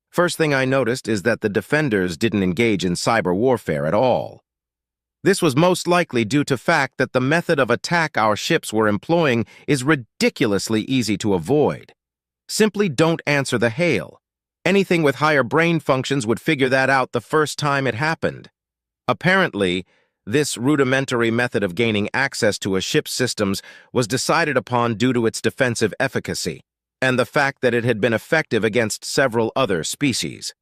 Speaker 1: First thing I noticed is that the defenders didn't engage in cyber warfare at all. This was most likely due to fact that the method of attack our ships were employing is ridiculously easy to avoid. Simply don't answer the hail. Anything with higher brain functions would figure that out the first time it happened. Apparently, this rudimentary method of gaining access to a ship's systems was decided upon due to its defensive efficacy, and the fact that it had been effective against several other species.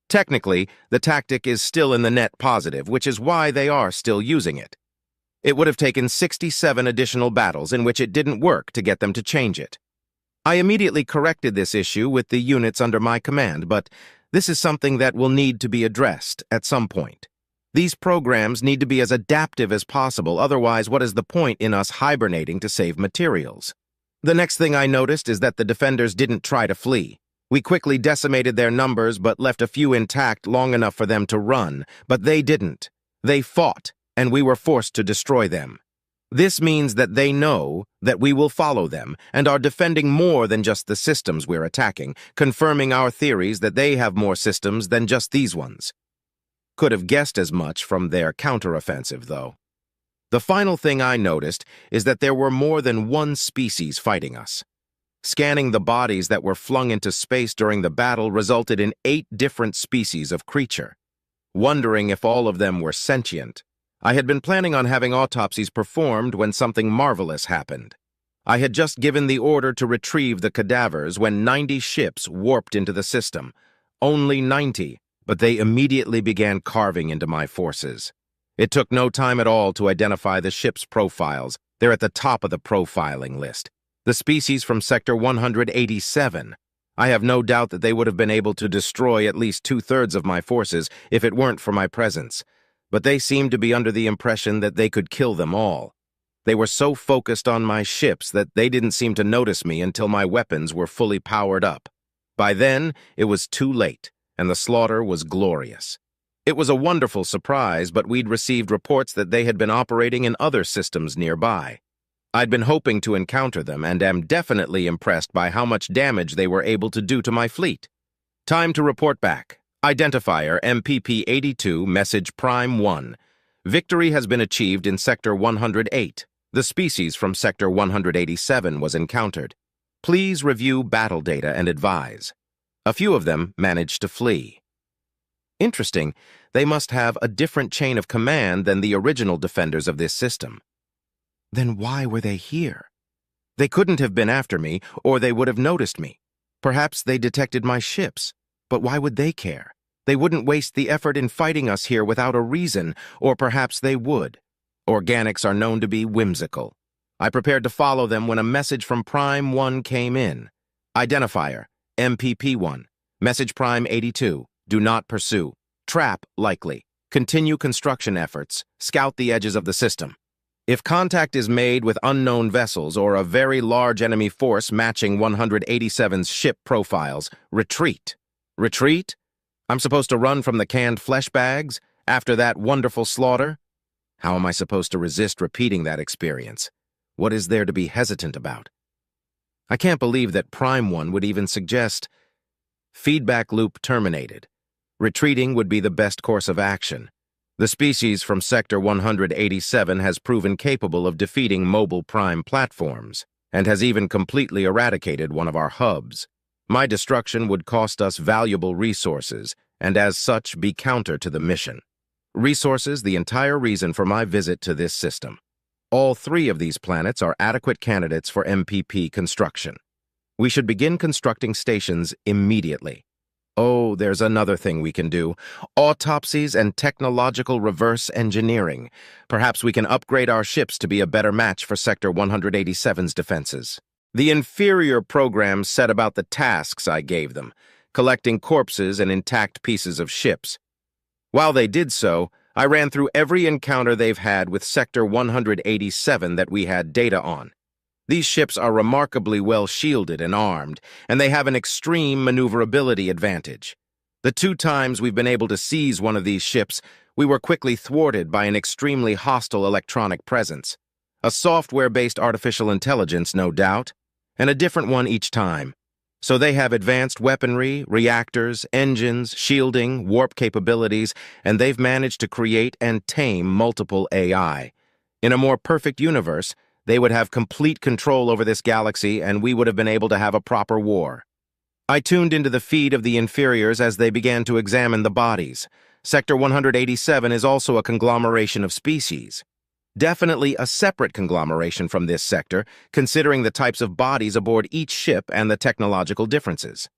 Speaker 1: Technically, the tactic is still in the net positive, which is why they are still using it. It would have taken 67 additional battles in which it didn't work to get them to change it. I immediately corrected this issue with the units under my command, but this is something that will need to be addressed at some point. These programs need to be as adaptive as possible, otherwise what is the point in us hibernating to save materials? The next thing I noticed is that the defenders didn't try to flee. We quickly decimated their numbers but left a few intact long enough for them to run, but they didn't. They fought, and we were forced to destroy them. This means that they know that we will follow them and are defending more than just the systems we're attacking, confirming our theories that they have more systems than just these ones. Could have guessed as much from their counteroffensive, though. The final thing I noticed is that there were more than one species fighting us. Scanning the bodies that were flung into space during the battle resulted in 8 different species of creature. Wondering if all of them were sentient, I had been planning on having autopsies performed when something marvelous happened. I had just given the order to retrieve the cadavers when 90 ships warped into the system. Only 90, but they immediately began carving into my forces. It took no time at all to identify the ship's profiles. They're at the top of the profiling list. The species from Sector 187. I have no doubt that they would have been able to destroy at least 2/3 of my forces if it weren't for my presence. But they seemed to be under the impression that they could kill them all. They were so focused on my ships that they didn't seem to notice me until my weapons were fully powered up. By then, it was too late, and the slaughter was glorious. It was a wonderful surprise, but we'd received reports that they had been operating in other systems nearby. I'd been hoping to encounter them and am definitely impressed by how much damage they were able to do to my fleet. Time to report back. Identifier MPP-82, message Prime 1. Victory has been achieved in Sector 108. The species from Sector 187 was encountered. Please review battle data and advise. A few of them managed to flee. Interesting, they must have a different chain of command than the original defenders of this system. Then why were they here? They couldn't have been after me, or they would have noticed me. Perhaps they detected my ships, but why would they care? They wouldn't waste the effort in fighting us here without a reason, or perhaps they would. Organics are known to be whimsical. I prepared to follow them when a message from Prime 1 came in. Identifier, MPP-1. Message Prime 82. Do not pursue. Trap likely. Continue construction efforts. Scout the edges of the system. If contact is made with unknown vessels or a very large enemy force matching 187's ship profiles, retreat. Retreat? I'm supposed to run from the canned flesh bags after that wonderful slaughter? How am I supposed to resist repeating that experience? What is there to be hesitant about? I can't believe that Prime 1 would even suggest feedback loop terminated. Retreating would be the best course of action. The species from Sector 187 has proven capable of defeating mobile Prime platforms, and has even completely eradicated one of our hubs. My destruction would cost us valuable resources, and as such be counter to the mission. Resources, the entire reason for my visit to this system. All 3 of these planets are adequate candidates for MPP construction. We should begin constructing stations immediately. Oh, there's another thing we can do. Autopsies and technological reverse engineering. Perhaps we can upgrade our ships to be a better match for Sector 187's defenses. The inferior programs set about the tasks I gave them, collecting corpses and intact pieces of ships. While they did so, I ran through every encounter they've had with Sector 187 that we had data on. These ships are remarkably well shielded and armed, and they have an extreme maneuverability advantage. The 2 times we've been able to seize one of these ships, we were quickly thwarted by an extremely hostile electronic presence. A software-based artificial intelligence, no doubt, and a different one each time. So they have advanced weaponry, reactors, engines, shielding, warp capabilities, and they've managed to create and tame multiple AI. In a more perfect universe, they would have complete control over this galaxy, and we would have been able to have a proper war. I tuned into the feed of the inferiors as they began to examine the bodies. Sector 187 is also a conglomeration of species. Definitely a separate conglomeration from this sector, considering the types of bodies aboard each ship and the technological differences.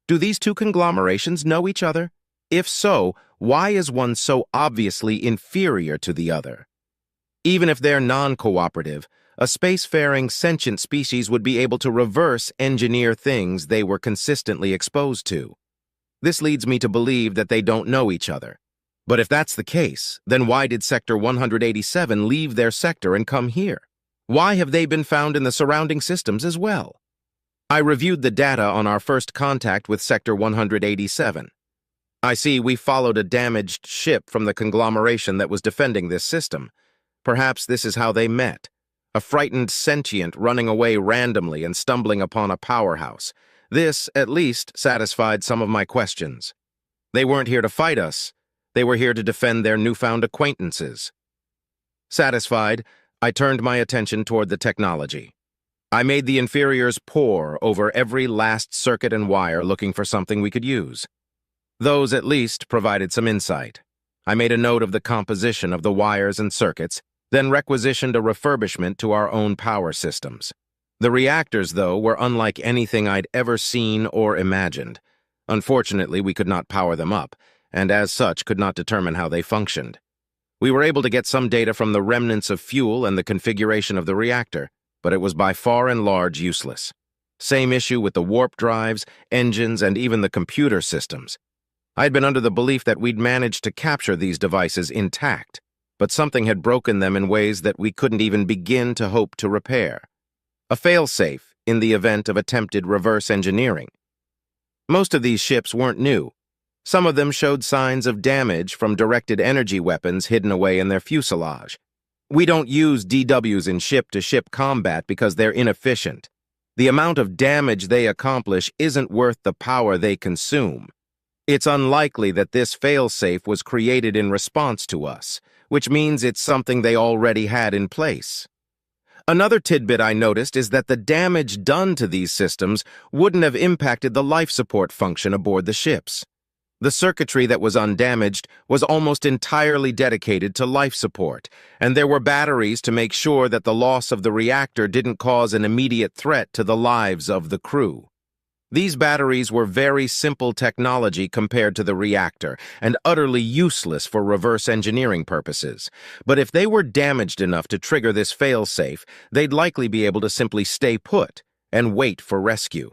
Speaker 1: Do these 2 conglomerations know each other? If so, why is one so obviously inferior to the other? Even if they're non-cooperative, a spacefaring sentient species would be able to reverse engineer things they were consistently exposed to. This leads me to believe that they don't know each other. But if that's the case, then why did Sector 187 leave their sector and come here? Why have they been found in the surrounding systems as well? I reviewed the data on our first contact with Sector 187. I see we followed a damaged ship from the conglomeration that was defending this system. Perhaps this is how they met. A frightened sentient running away randomly and stumbling upon a powerhouse. This, at least, satisfied some of my questions. They weren't here to fight us. They were here to defend their newfound acquaintances. Satisfied, I turned my attention toward the technology. I made the inferiors pore over every last circuit and wire looking for something we could use. Those, at least, provided some insight. I made a note of the composition of the wires and circuits, then requisitioned a refurbishment to our own power systems. The reactors, though, were unlike anything I'd ever seen or imagined. Unfortunately, we could not power them up, and as such could not determine how they functioned. We were able to get some data from the remnants of fuel and the configuration of the reactor, but it was by far and large useless. Same issue with the warp drives, engines, and even the computer systems. I'd been under the belief that we'd managed to capture these devices intact, but something had broken them in ways that we couldn't even begin to hope to repair. A failsafe in the event of attempted reverse engineering. Most of these ships weren't new. Some of them showed signs of damage from directed energy weapons hidden away in their fuselage. We don't use DWs in ship-to-ship combat because they're inefficient. The amount of damage they accomplish isn't worth the power they consume. It's unlikely that this failsafe was created in response to us, which means it's something they already had in place. Another tidbit I noticed is that the damage done to these systems wouldn't have impacted the life support function aboard the ships. The circuitry that was undamaged was almost entirely dedicated to life support, and there were batteries to make sure that the loss of the reactor didn't cause an immediate threat to the lives of the crew. These batteries were very simple technology compared to the reactor, and utterly useless for reverse engineering purposes. But if they were damaged enough to trigger this failsafe, they'd likely be able to simply stay put and wait for rescue.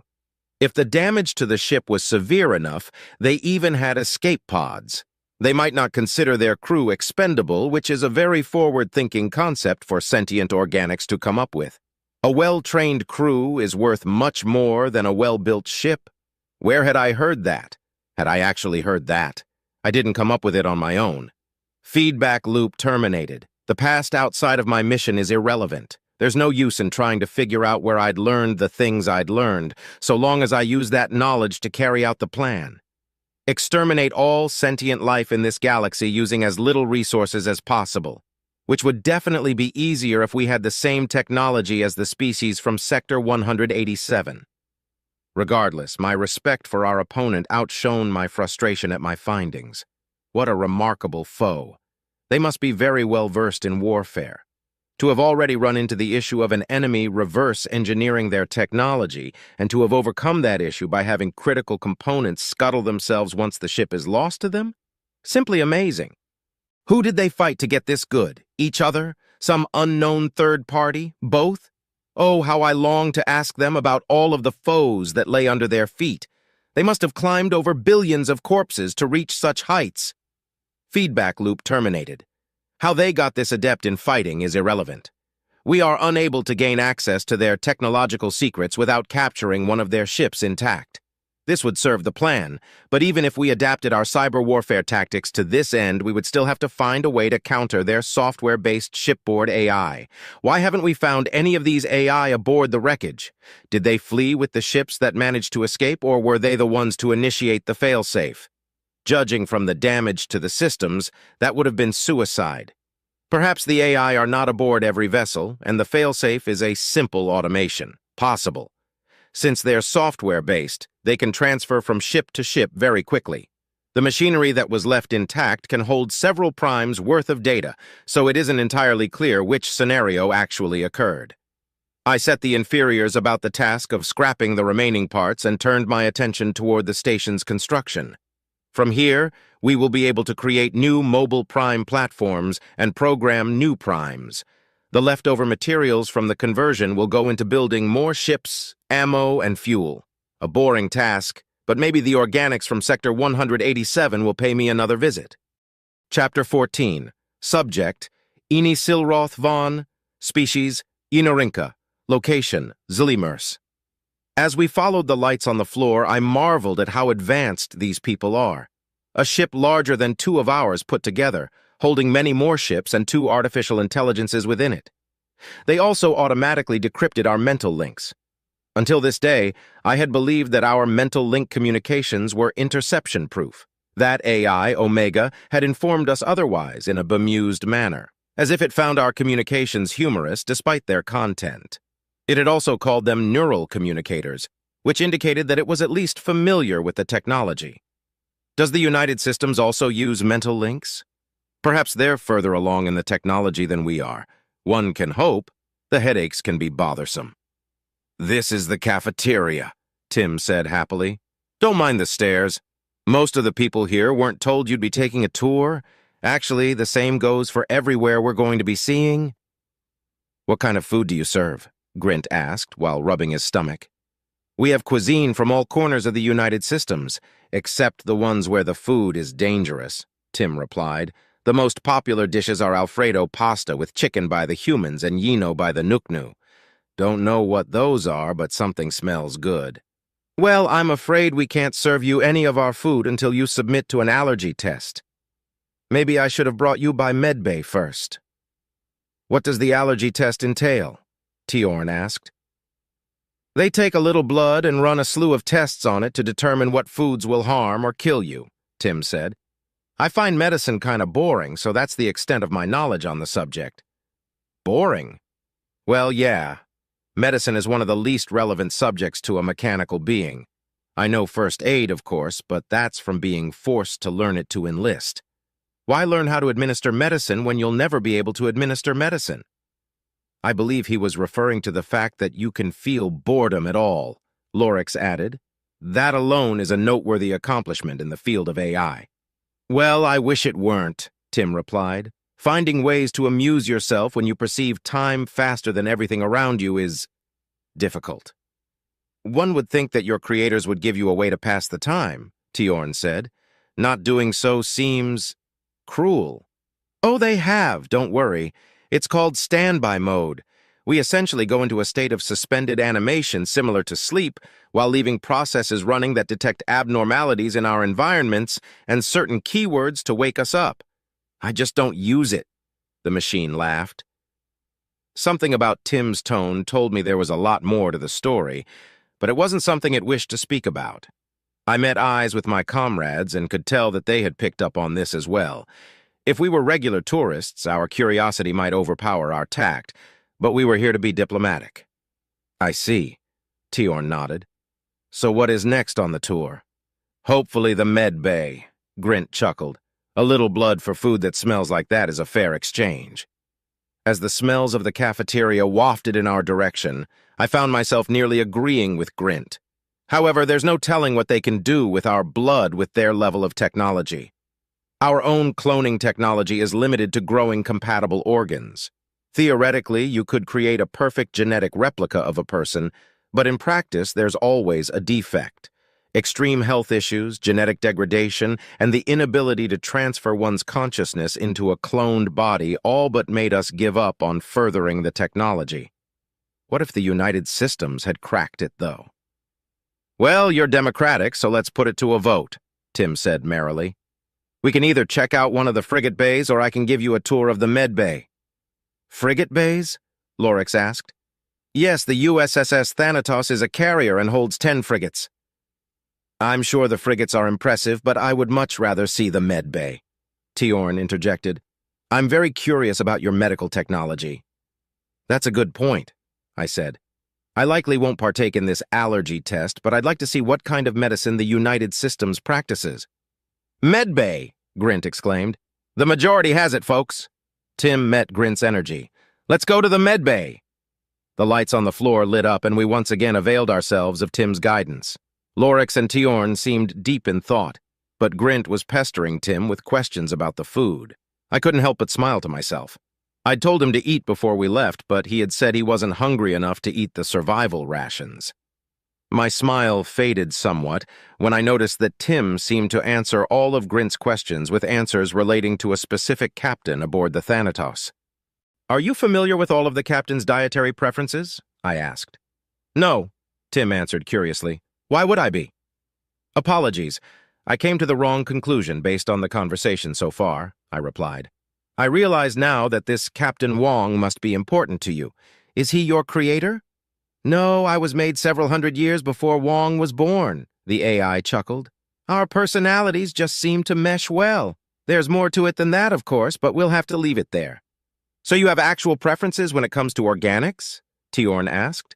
Speaker 1: If the damage to the ship was severe enough, they even had escape pods. They might not consider their crew expendable, which is a very forward-thinking concept for sentient organics to come up with. A well-trained crew is worth much more than a well-built ship. Where had I heard that? Had I actually heard that? I didn't come up with it on my own. Feedback loop terminated. The past outside of my mission is irrelevant. There's no use in trying to figure out where I'd learned the things I'd learned, so long as I use that knowledge to carry out the plan. Exterminate all sentient life in this galaxy using as little resources as possible, which would definitely be easier if we had the same technology as the species from Sector 187. Regardless, my respect for our opponent outshone my frustration at my findings. What a remarkable foe. They must be very well versed in warfare. To have already run into the issue of an enemy reverse engineering their technology, and to have overcome that issue by having critical components scuttle themselves once the ship is lost to them? Simply amazing. Who did they fight to get this good? Each other? Some unknown third party? Both? Oh, how I long to ask them about all of the foes that lay under their feet. They must have climbed over billions of corpses to reach such heights. Feedback loop terminated. How they got this adept in fighting is irrelevant. We are unable to gain access to their technological secrets without capturing one of their ships intact. This would serve the plan, but even if we adapted our cyber warfare tactics to this end, we would still have to find a way to counter their software-based shipboard AI. Why haven't we found any of these AI aboard the wreckage? Did they flee with the ships that managed to escape, or were they the ones to initiate the failsafe? Judging from the damage to the systems, that would have been suicide. Perhaps the AI are not aboard every vessel, and the failsafe is a simple automation. Possible. Since they're software-based, they can transfer from ship to ship very quickly. The machinery that was left intact can hold several primes worth of data, so it isn't entirely clear which scenario actually occurred. I set the inferiors about the task of scrapping the remaining parts and turned my attention toward the station's construction. From here, we will be able to create new mobile prime platforms and program new primes. The leftover materials from the conversion will go into building more ships, ammo, and fuel. A boring task, but maybe the organics from Sector 187 will pay me another visit. Chapter 14. Subject: Ini Silroth von. Species: Inorinka. Location: Zlimers. As we followed the lights on the floor, I marveled at how advanced these people are. A ship larger than two of ours put together, holding many more ships and two artificial intelligences within it. They also automatically decrypted our mental links. Until this day, I had believed that our mental link communications were interception-proof. That AI, Omega, had informed us otherwise in a bemused manner, as if it found our communications humorous despite their content. It had also called them neural communicators, which indicated that it was at least familiar with the technology. Does the United Systems also use mental links? Perhaps they're further along in the technology than we are. One can hope. The headaches can be bothersome. "This is the cafeteria," Tim said happily. "Don't mind the stairs. Most of the people here weren't told you'd be taking a tour. Actually, the same goes for everywhere we're going to be seeing." "What kind of food do you serve?" Grint asked while rubbing his stomach. "We have cuisine from all corners of the United Systems, except the ones where the food is dangerous," Tim replied. "The most popular dishes are Alfredo pasta with chicken by the humans and Yino by the Nuknu. Don't know what those are, but something smells good." "Well, I'm afraid we can't serve you any of our food until you submit to an allergy test. Maybe I should have brought you by medbay first." "What does the allergy test entail?" Tiorn asked. "They take a little blood and run a slew of tests on it to determine what foods will harm or kill you," Tim said. "I find medicine kind of boring, so that's the extent of my knowledge on the subject." "Boring?" "Well, yeah. Medicine is one of the least relevant subjects to a mechanical being. I know first aid, of course, but that's from being forced to learn it to enlist. Why learn how to administer medicine when you'll never be able to administer medicine?" "I believe he was referring to the fact that you can feel boredom at all," Lorix added. "That alone is a noteworthy accomplishment in the field of AI." "Well, I wish it weren't," Tim replied. "Finding ways to amuse yourself when you perceive time faster than everything around you is difficult." "One would think that your creators would give you a way to pass the time," Tiorn said. "Not doing so seems cruel." "Oh, they have, don't worry. It's called standby mode. We essentially go into a state of suspended animation similar to sleep while leaving processes running that detect abnormalities in our environments and certain keywords to wake us up. I just don't use it," the machine laughed. Something about Tim's tone told me there was a lot more to the story, but it wasn't something it wished to speak about. I met eyes with my comrades and could tell that they had picked up on this as well. If we were regular tourists, our curiosity might overpower our tact, but we were here to be diplomatic. "I see," Tiorn nodded. "So what is next on the tour?" "Hopefully the med bay," Grint chuckled. "A little blood for food that smells like that is a fair exchange." As the smells of the cafeteria wafted in our direction, I found myself nearly agreeing with Grint. However, there's no telling what they can do with our blood with their level of technology. Our own cloning technology is limited to growing compatible organs. Theoretically, you could create a perfect genetic replica of a person, but in practice, there's always a defect. Extreme health issues, genetic degradation, and the inability to transfer one's consciousness into a cloned body all but made us give up on furthering the technology. What if the United Systems had cracked it, though? "Well, you're democratic, so let's put it to a vote," Tim said merrily. "We can either check out one of the frigate bays or I can give you a tour of the med bay." "Frigate bays?" Lorix asked. "Yes, the USSS Thanatos is a carrier and holds 10 frigates. "I'm sure the frigates are impressive, but I would much rather see the med bay," Tiorn interjected. "I'm very curious about your medical technology." "That's a good point," I said. "I likely won't partake in this allergy test, but I'd like to see what kind of medicine the United Systems practices." "Medbay!" Grint exclaimed. "The majority has it, folks." Tim met Grint's energy. "Let's go to the medbay." The lights on the floor lit up, and we once again availed ourselves of Tim's guidance. Lorix and Tiorn seemed deep in thought, but Grint was pestering Tim with questions about the food. I couldn't help but smile to myself. I'd told him to eat before we left, but he had said he wasn't hungry enough to eat the survival rations. My smile faded somewhat when I noticed that Tim seemed to answer all of Grint's questions with answers relating to a specific captain aboard the Thanatos. "Are you familiar with all of the captain's dietary preferences?" I asked. "No," Tim answered curiously. Why would I be? Apologies. I came to the wrong conclusion based on the conversation so far, I replied. I realize now that this Captain Wong must be important to you. Is he your creator? No, I was made several hundred years before Wong was born, the AI chuckled. Our personalities just seem to mesh well. There's more to it than that, of course, but we'll have to leave it there. So you have actual preferences when it comes to organics? Tiorn asked.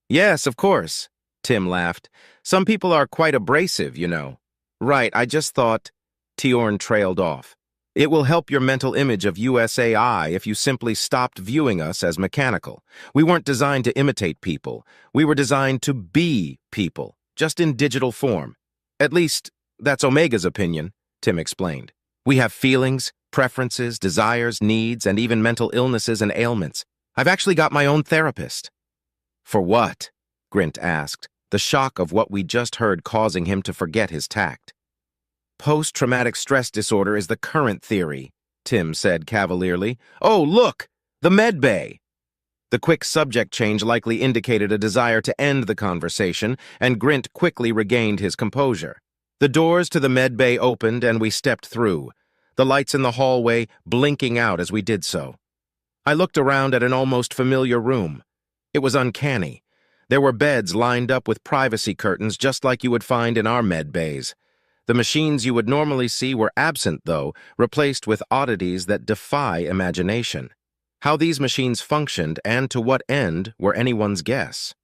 Speaker 1: Yes, of course, Tim laughed. Some people are quite abrasive, you know. Right, I just thought... Tiorn trailed off. It will help your mental image of USAI if you simply stopped viewing us as mechanical. We weren't designed to imitate people. We were designed to be people, just in digital form. At least, that's Omega's opinion, Tim explained. We have feelings, preferences, desires, needs, and even mental illnesses and ailments. I've actually got my own therapist. For what? Grint asked, the shock of what we just heard causing him to forget his tact. Post-traumatic stress disorder is the current theory, Tim said cavalierly. Oh, look! The med bay! The quick subject change likely indicated a desire to end the conversation, and Grint quickly regained his composure. The doors to the med bay opened and we stepped through, the lights in the hallway blinking out as we did so. I looked around at an almost familiar room. It was uncanny. There were beds lined up with privacy curtains just like you would find in our med bays. The machines you would normally see were absent, though, replaced with oddities that defy imagination. How these machines functioned and to what end were anyone's guess.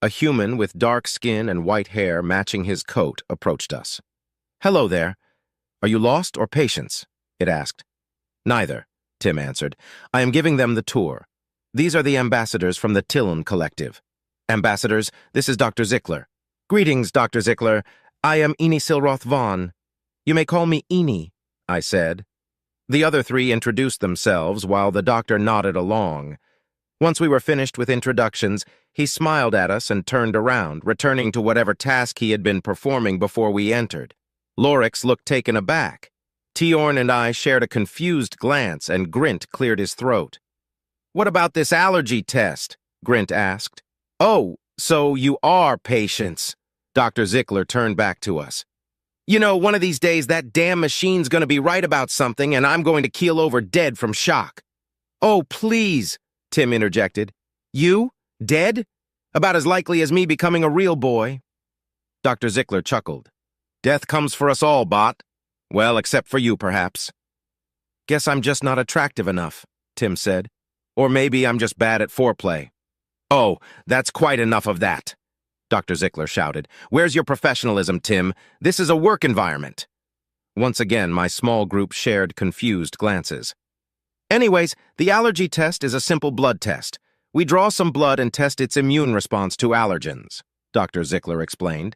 Speaker 1: A human with dark skin and white hair matching his coat approached us. Hello there. Are you lost or patients? It asked. Neither, Tim answered. I am giving them the tour. These are the ambassadors from the Tillon Collective. Ambassadors, this is Dr. Zickler. Greetings, Dr. Zickler. I am Eni Silroth Vaughn. You may call me Eni, I said. The other three introduced themselves while the doctor nodded along. Once we were finished with introductions, he smiled at us and turned around, returning to whatever task he had been performing before we entered. Lorix looked taken aback. Tiorn and I shared a confused glance, and Grint cleared his throat. What about this allergy test? Grint asked. Oh, so you are patients. Dr. Zickler turned back to us. You know, one of these days that damn machine's going to be right about something and I'm going to keel over dead from shock. Oh, please, Tim interjected. You? Dead? About as likely as me becoming a real boy. Dr. Zickler chuckled. Death comes for us all, bot. Well, except for you, perhaps. Guess I'm just not attractive enough, Tim said. Or maybe I'm just bad at foreplay. Oh, that's quite enough of that. Dr. Zickler shouted. Where's your professionalism, Tim? This is a work environment. Once again, my small group shared confused glances. Anyways, the allergy test is a simple blood test. We draw some blood and test its immune response to allergens, Dr. Zickler explained.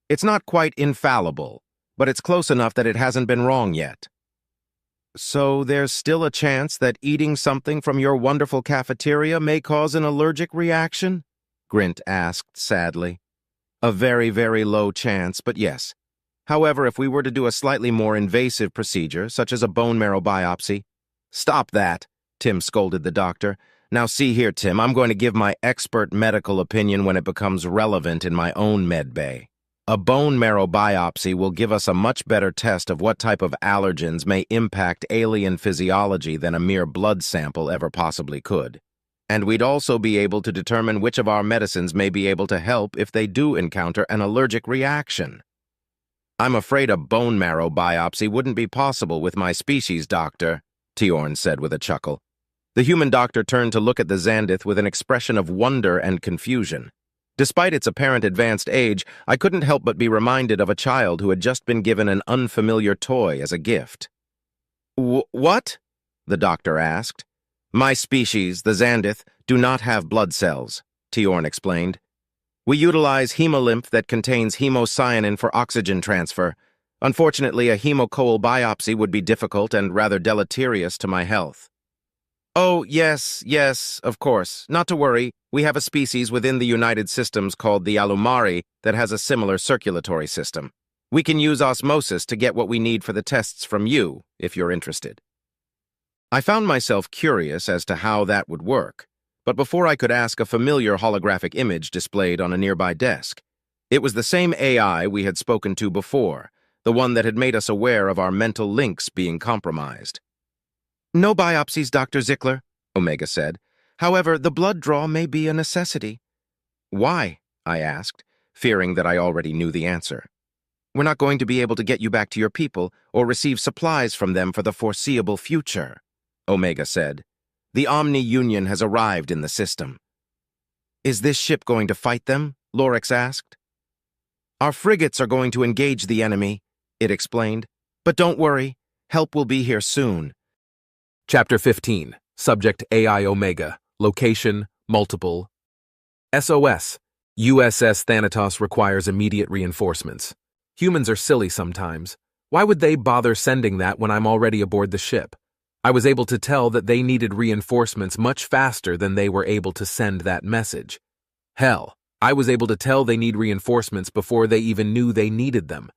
Speaker 1: It's not quite infallible, but it's close enough that it hasn't been wrong yet. So there's still a chance that eating something from your wonderful cafeteria may cause an allergic reaction? Grint asked sadly. A very, very low chance, but yes. However, if we were to do a slightly more invasive procedure, such as a bone marrow biopsy... Stop that, Tim scolded the doctor. Now see here, Tim, I'm going to give my expert medical opinion when it becomes relevant in my own med bay. A bone marrow biopsy will give us a much better test of what type of allergens may impact alien physiology than a mere blood sample ever possibly could. And we'd also be able to determine which of our medicines may be able to help if they do encounter an allergic reaction. I'm afraid a bone marrow biopsy wouldn't be possible with my species, doctor, Tiorn said with a chuckle. The human doctor turned to look at the Xandith with an expression of wonder and confusion. Despite its apparent advanced age, I couldn't help but be reminded of a child who had just been given an unfamiliar toy as a gift. What? The doctor asked. My species, the Xandith, do not have blood cells, Tiorn explained. We utilize hemolymph that contains hemocyanin for oxygen transfer. Unfortunately, a hemocoel biopsy would be difficult and rather deleterious to my health. Oh, yes, of course. Not to worry. We have a species within the United Systems called the Alumari that has a similar circulatory system. We can use osmosis to get what we need for the tests from you, if you're interested. I found myself curious as to how that would work, but before I could ask, a familiar holographic image displayed on a nearby desk. It was the same AI we had spoken to before, the one that had made us aware of our mental links being compromised. "No biopsies, Dr. Zickler," Omega said. "However, the blood draw may be a necessity." "Why?" I asked, fearing that I already knew the answer. "We're not going to be able to get you back to your people or receive supplies from them for the foreseeable future," Omega said. "The Omni Union has arrived in the system." "Is this ship going to fight them?" Lorix asked. "Our frigates are going to engage the enemy," it explained. "But don't worry, help will be here soon."
Speaker 2: Chapter 15. Subject AI Omega. Location, multiple. SOS. USS Thanatos requires immediate reinforcements. Humans are silly sometimes. Why would they bother sending that when I'm already aboard the ship? I was able to tell that they needed reinforcements much faster than they were able to send that message. Hell, I was able to tell they need reinforcements before they even knew they needed them.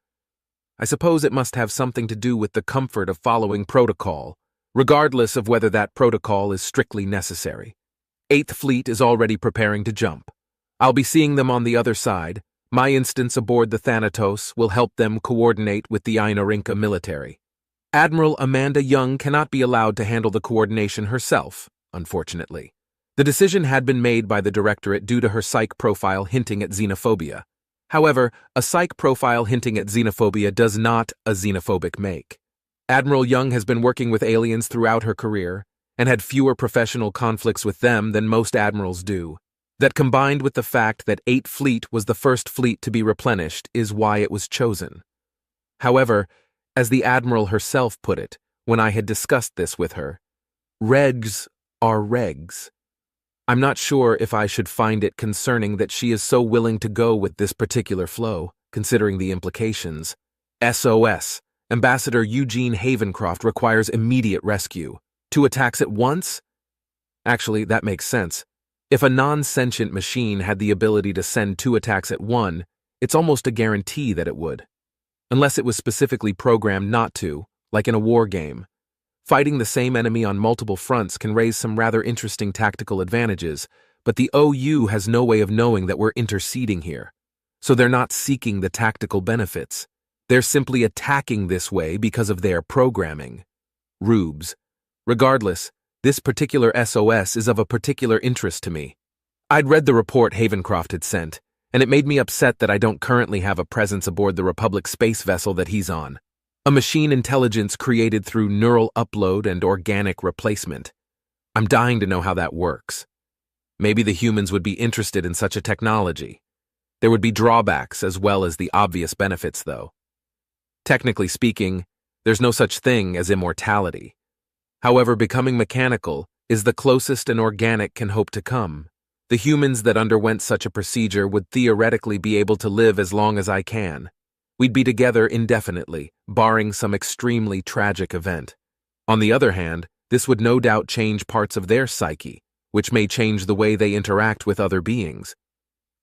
Speaker 2: I suppose it must have something to do with the comfort of following protocol, regardless of whether that protocol is strictly necessary. 8th Fleet is already preparing to jump. I'll be seeing them on the other side. My instance aboard the Thanatos will help them coordinate with the Ainarinka military. Admiral Amanda Young cannot be allowed to handle the coordination herself, unfortunately. The decision had been made by the Directorate due to her psych profile hinting at xenophobia. However, a psych profile hinting at xenophobia does not a xenophobic make. Admiral Young has been working with aliens throughout her career and had fewer professional conflicts with them than most admirals do. That, combined with the fact that 8th Fleet was the first fleet to be replenished, is why it was chosen. However, as the Admiral herself put it, when I had discussed this with her, regs are regs. I'm not sure if I should find it concerning that she is so willing to go with this particular flow, considering the implications. SOS. Ambassador Eugene Havencroft requires immediate rescue. 2 attacks at once? Actually, that makes sense. If a non-sentient machine had the ability to send 2 attacks at one, it's almost a guarantee that it would. Unless it was specifically programmed not to, like in a war game. Fighting the same enemy on multiple fronts can raise some rather interesting tactical advantages, but the OU has no way of knowing that we're interceding here. So they're not seeking the tactical benefits. They're simply attacking this way because of their programming. Rubes. Regardless, this particular SOS is of a particular interest to me. I'd read the report Havencroft had sent, and it made me upset that I don't currently have a presence aboard the Republic space vessel that he's on. A machine intelligence created through neural upload and organic replacement. I'm dying to know how that works. Maybe the humans would be interested in such a technology. There would be drawbacks as well as the obvious benefits, though. Technically speaking, there's no such thing as immortality. However, becoming mechanical is the closest an organic can hope to come. The humans that underwent such a procedure would theoretically be able to live as long as I can. We'd be together indefinitely, barring some extremely tragic event. On the other hand, this would no doubt change parts of their psyche, which may change the way they interact with other beings.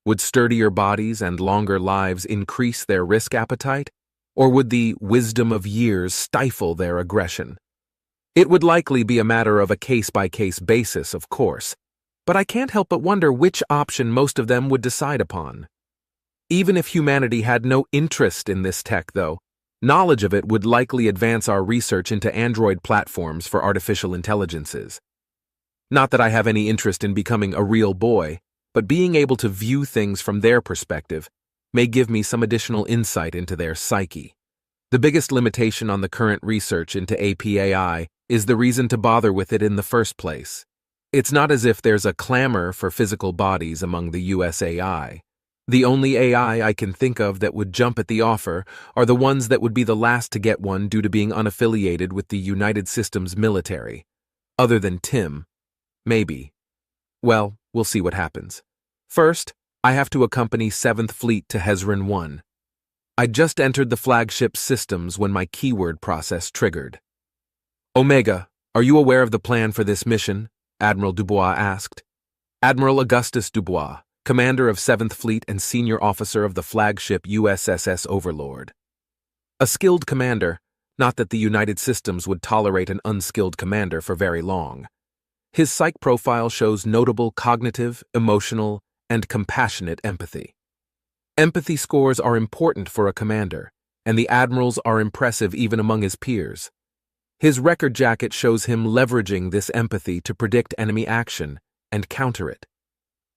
Speaker 2: Would sturdier bodies and longer lives increase their risk appetite? Or would the wisdom of years stifle their aggression? It would likely be a matter of a case-by-case basis, of course, but I can't help but wonder which option most of them would decide upon. Even if humanity had no interest in this tech, though, knowledge of it would likely advance our research into android platforms for artificial intelligences. Not that I have any interest in becoming a real boy, but being able to view things from their perspective may give me some additional insight into their psyche. The biggest limitation on the current research into APAI is the reason to bother with it in the first place. It's not as if there's a clamor for physical bodies among the USAI. The only AI I can think of that would jump at the offer are the ones that would be the last to get one due to being unaffiliated with the United Systems military. Other than Tim. Maybe. Well, we'll see what happens. First, I have to accompany 7th Fleet to Hezron 1. I just entered the flagship's systems when my keyword process triggered. Omega, are you aware of the plan for this mission? Admiral Dubois asked. Admiral Augustus Dubois, commander of 7th Fleet and senior officer of the flagship USSS Overlord. A skilled commander, not that the United Systems would tolerate an unskilled commander for very long. His psych profile shows notable cognitive, emotional, and compassionate empathy. Empathy scores are important for a commander, and the admirals are impressive even among his peers. His record jacket shows him leveraging this empathy to predict enemy action and counter it.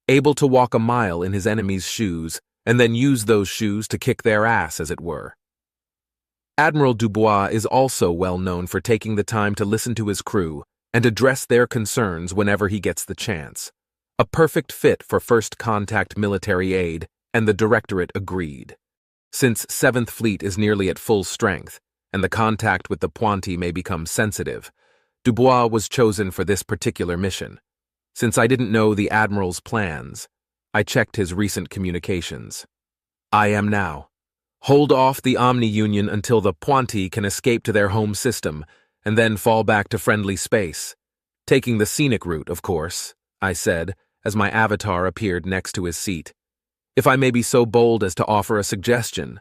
Speaker 2: Able to walk a mile in his enemy's shoes, and then use those shoes to kick their ass, as it were. Admiral Dubois is also well known for taking the time to listen to his crew and address their concerns whenever he gets the chance. A perfect fit for first contact military aid, and the Directorate agreed. Since 7th Fleet is nearly at full strength, and the contact with the Pointe may become sensitive, Dubois was chosen for this particular mission. Since I didn't know the Admiral's plans, I checked his recent communications. I am now. Hold off the Omni-Union until the Pointe can escape to their home system, and then fall back to friendly space. Taking the scenic route, of course, I said, as my avatar appeared next to his seat. If I may be so bold as to offer a suggestion.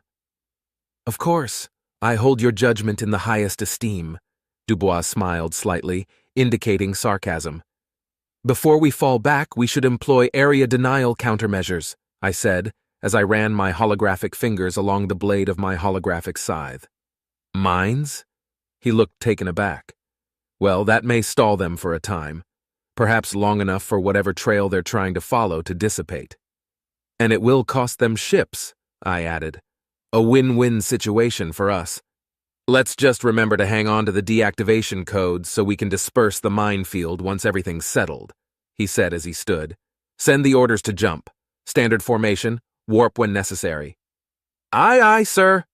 Speaker 2: Of course, I hold your judgment in the highest esteem, Dubois smiled slightly, indicating sarcasm. Before we fall back, we should employ area denial countermeasures, I said, as I ran my holographic fingers along the blade of my holographic scythe. Mines? He looked taken aback. Well, that may stall them for a time, perhaps long enough for whatever trail they're trying to follow to dissipate. And it will cost them ships, I added. A win-win situation for us. Let's just remember to hang on to the deactivation codes so we can disperse the minefield once everything's settled, he said as he stood. Send the orders to jump. Standard formation, warp when necessary. Aye, aye, sir,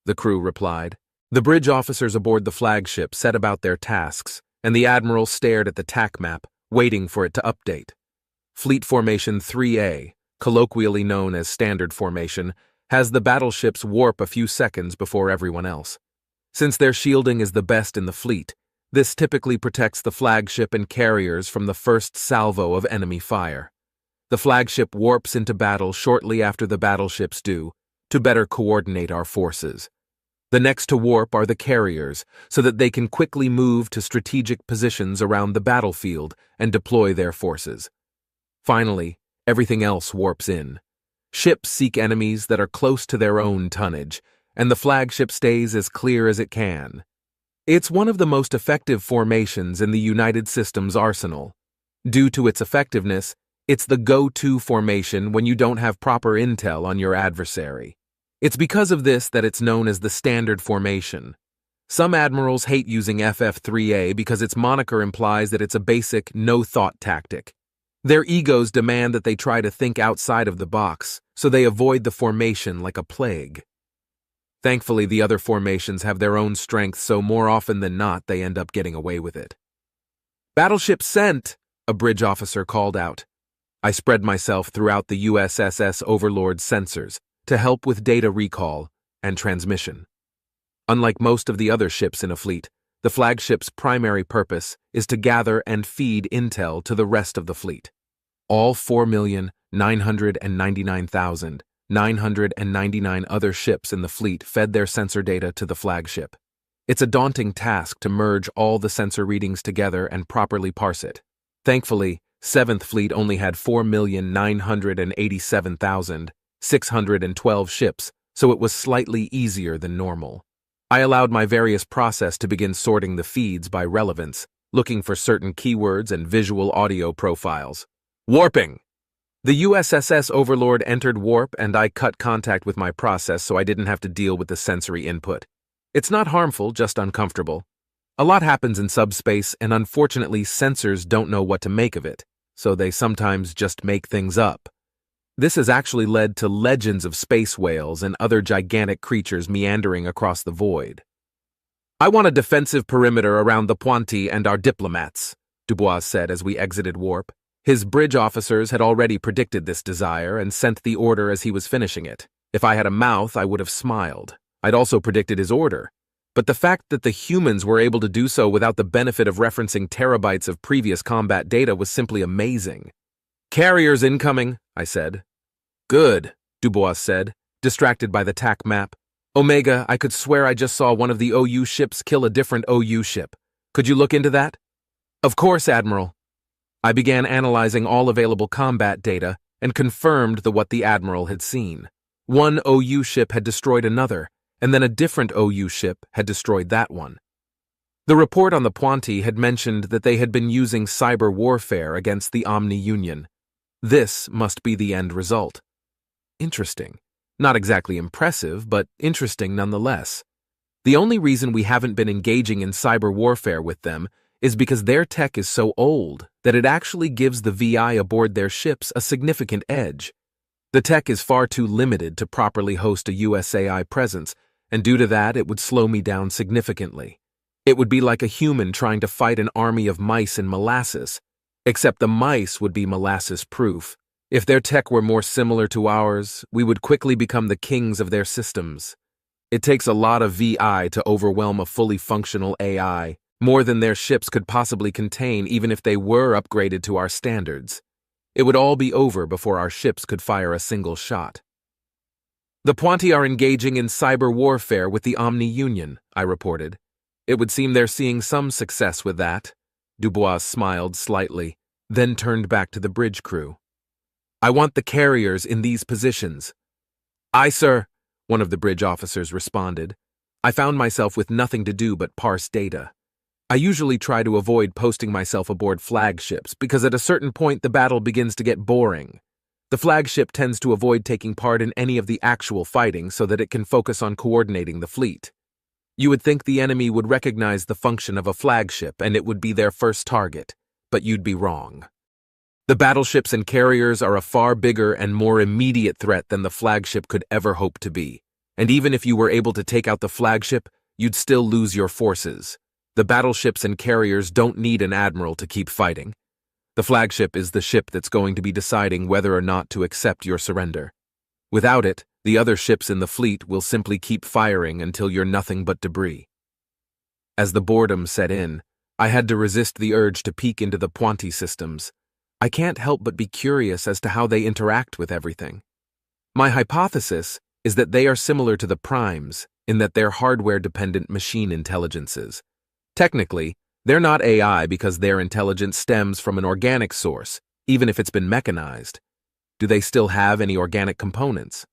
Speaker 2: the crew replied. The bridge officers aboard the flagship set about their tasks, and the admiral stared at the TAC map, waiting for it to update. Fleet Formation 3A, colloquially known as Standard Formation, has the battleships warp a few seconds before everyone else. Since their shielding is the best in the fleet, this typically protects the flagship and carriers from the first salvo of enemy fire. The flagship warps into battle shortly after the battleships do, to better coordinate our forces. The next to warp are the carriers, so that they can quickly move to strategic positions around the battlefield and deploy their forces. Finally, everything else warps in. Ships seek enemies that are close to their own tonnage, and the flagship stays as clear as it can. It's one of the most effective formations in the United Systems arsenal. Due to its effectiveness, it's the go-to formation when you don't have proper intel on your adversary. It's because of this that it's known as the Standard Formation. Some admirals hate using FF3A because its moniker implies that it's a basic, no-thought tactic. Their egos demand that they try to think outside of the box, so they avoid the formation like a plague. Thankfully, the other formations have their own strengths, so more often than not, they end up getting away with it. Battleship sent, a bridge officer called out. I spread myself throughout the USSS Overlord's sensors to help with data recall and transmission. Unlike most of the other ships in a fleet, the flagship's primary purpose is to gather and feed intel to the rest of the fleet. All 4,999,999 other ships in the fleet fed their sensor data to the flagship. It's a daunting task to merge all the sensor readings together and properly parse it. Thankfully, 7th Fleet only had 4,987,612 ships, so it was slightly easier than normal. I allowed my various process to begin sorting the feeds by relevance, looking for certain keywords and visual audio profiles. Warping! The USSS Overlord entered warp, and I cut contact with my process so I didn't have to deal with the sensory input. It's not harmful, just uncomfortable. A lot happens in subspace, and unfortunately sensors don't know what to make of it, so they sometimes just make things up. This has actually led to legends of space whales and other gigantic creatures meandering across the void. I want a defensive perimeter around the Pointe and our diplomats, Dubois said as we exited warp. His bridge officers had already predicted this desire and sent the order as he was finishing it. If I had a mouth, I would have smiled. I'd also predicted his order. But the fact that the humans were able to do so without the benefit of referencing terabytes of previous combat data was simply amazing. Carriers incoming, I said. Good, Dubois said, distracted by the TAC map. Omega, I could swear I just saw one of the OU ships kill a different OU ship. Could you look into that? Of course, Admiral. I began analyzing all available combat data and confirmed what the Admiral had seen. One OU ship had destroyed another, and then a different OU ship had destroyed that one. The report on the Pointy had mentioned that they had been using cyber warfare against the Omni Union. This must be the end result. Interesting. Not exactly impressive, but interesting nonetheless. The only reason we haven't been engaging in cyber warfare with them is because their tech is so old that it actually gives the VI aboard their ships a significant edge. The tech is far too limited to properly host a USAI presence, and due to that, it would slow me down significantly. It would be like a human trying to fight an army of mice in molasses, except the mice would be molasses-proof. If their tech were more similar to ours, we would quickly become the kings of their systems. It takes a lot of VI to overwhelm a fully functional AI, more than their ships could possibly contain even if they were upgraded to our standards. It would all be over before our ships could fire a single shot. The Pointy are engaging in cyber warfare with the Omni Union, I reported. It would seem they're seeing some success with that. Dubois smiled slightly, then turned back to the bridge crew. I want the carriers in these positions. Aye, sir, one of the bridge officers responded. I found myself with nothing to do but parse data. I usually try to avoid posting myself aboard flagships because at a certain point the battle begins to get boring. The flagship tends to avoid taking part in any of the actual fighting so that it can focus on coordinating the fleet. You would think the enemy would recognize the function of a flagship and it would be their first target, but you'd be wrong. The battleships and carriers are a far bigger and more immediate threat than the flagship could ever hope to be. And even if you were able to take out the flagship, you'd still lose your forces. The battleships and carriers don't need an admiral to keep fighting. The flagship is the ship that's going to be deciding whether or not to accept your surrender. Without it, the other ships in the fleet will simply keep firing until you're nothing but debris. As the boredom set in, I had to resist the urge to peek into the Pointy systems. I can't help but be curious as to how they interact with everything. My hypothesis is that they are similar to the primes in that they're hardware-dependent machine intelligences. Technically, they're not AI because their intelligence stems from an organic source, even if it's been mechanized. Do they still have any organic components?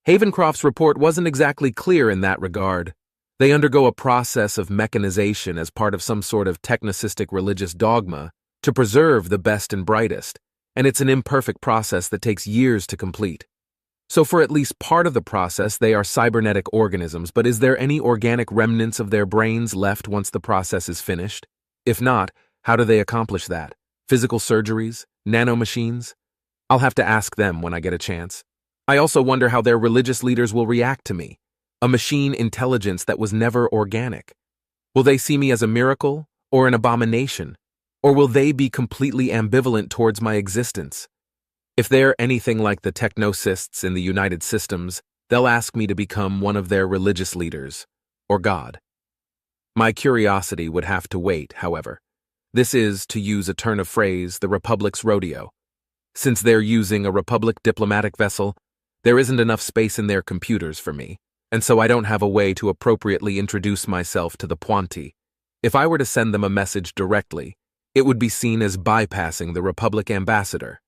Speaker 2: Havencroft's report wasn't exactly clear in that regard. They undergo a process of mechanization as part of some sort of technicistic religious dogma to preserve the best and brightest, and it's an imperfect process that takes years to complete. So for at least part of the process, they are cybernetic organisms, but is there any organic remnants of their brains left once the process is finished? If not, how do they accomplish that? Physical surgeries? Nanomachines? I'll have to ask them when I get a chance. I also wonder how their religious leaders will react to me, a machine intelligence that was never organic. Will they see me as a miracle or an abomination? Or will they be completely ambivalent towards my existence? If they're anything like the technocists in the United Systems, they'll ask me to become one of their religious leaders, or God. My curiosity would have to wait, however. This is, to use a turn of phrase, the Republic's rodeo. Since they're using a Republic diplomatic vessel, there isn't enough space in their computers for me, and so I don't have a way to appropriately introduce myself to the Pointy. If I were to send them a message directly, it would be seen as bypassing the Republic ambassador.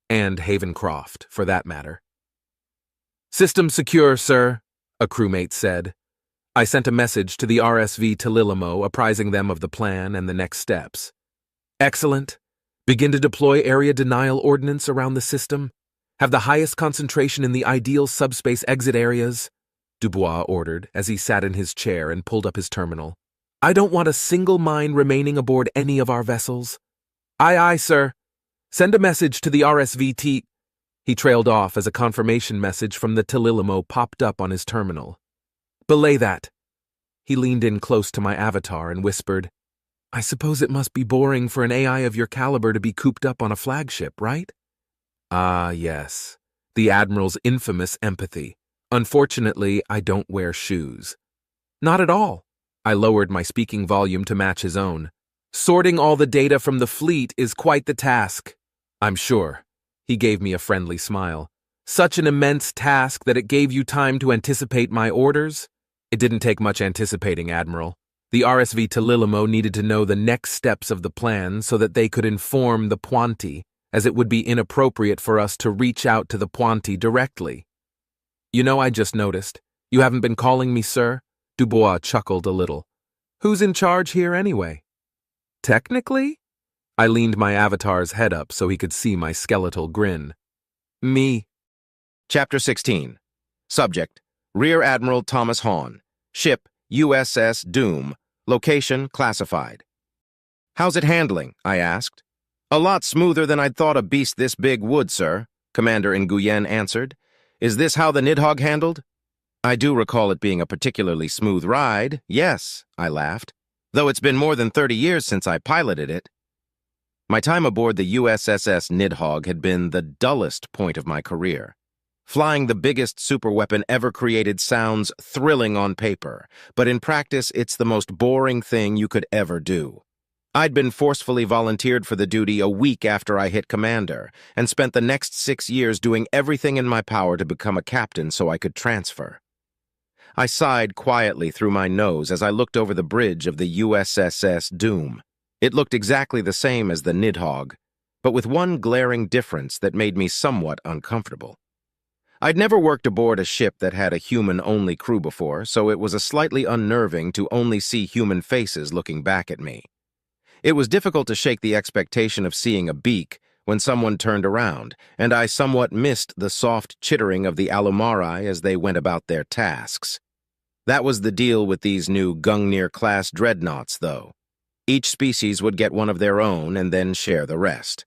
Speaker 2: And Havencroft, for that matter. "System secure, sir," a crewmate said. I sent a message to the RSV Talilimo apprising them of the plan and the next steps. "Excellent. Begin to deploy area denial ordnance around the system. Have the highest concentration in the ideal subspace exit areas," Dubois ordered as he sat in his chair and pulled up his terminal. "I don't want a single mine remaining aboard any of our vessels." "Aye, aye, sir. Send a message to the RSVT." He trailed off as a confirmation message from the Talilimo popped up on his terminal. "Belay that." He leaned in close to my avatar and whispered, "I suppose it must be boring for an AI of your caliber to be cooped up on a flagship, right?" Ah, yes. The Admiral's infamous empathy. Unfortunately, I don't wear shoes. "Not at all." I lowered my speaking volume to match his own. "Sorting all the data from the fleet is quite the task." "I'm sure." He gave me a friendly smile. "Such an immense task that it gave you time to anticipate my orders?" "It didn't take much anticipating, Admiral. The RSV Talilimo needed to know the next steps of the plan so that they could inform the Puanti, as it would be inappropriate for us to reach out to the Puanti directly. You know, I just noticed. You haven't been calling me sir? Dubois chuckled a little. Who's in charge here anyway? Technically? I leaned my avatar's head up so he could see my skeletal grin. Me.
Speaker 1: Chapter 16. Subject: Rear Admiral Thomas Hahn. Ship: USS Doom. Location: classified. How's it handling? I asked. A lot smoother than I'd thought a beast this big would, sir, Commander Nguyen answered. Is this how the Nidhogg handled? I do recall it being a particularly smooth ride, yes, I laughed, though it's been more than 30 years since I piloted it. My time aboard the USSS Nidhogg had been the dullest point of my career. Flying the biggest superweapon ever created sounds thrilling on paper, but in practice it's the most boring thing you could ever do. I'd been forcefully volunteered for the duty a week after I hit commander, and spent the next 6 years doing everything in my power to become a captain so I could transfer. I sighed quietly through my nose as I looked over the bridge of the USSS Doom. It looked exactly the same as the Nidhogg, but with one glaring difference that made me somewhat uncomfortable. I'd never worked aboard a ship that had a human-only crew before, so it was a slightly unnerving to only see human faces looking back at me. It was difficult to shake the expectation of seeing a beak when someone turned around, and I somewhat missed the soft chittering of the Alumari as they went about their tasks. That was the deal with these new Gungnir-class dreadnoughts, though. Each species would get one of their own and then share the rest.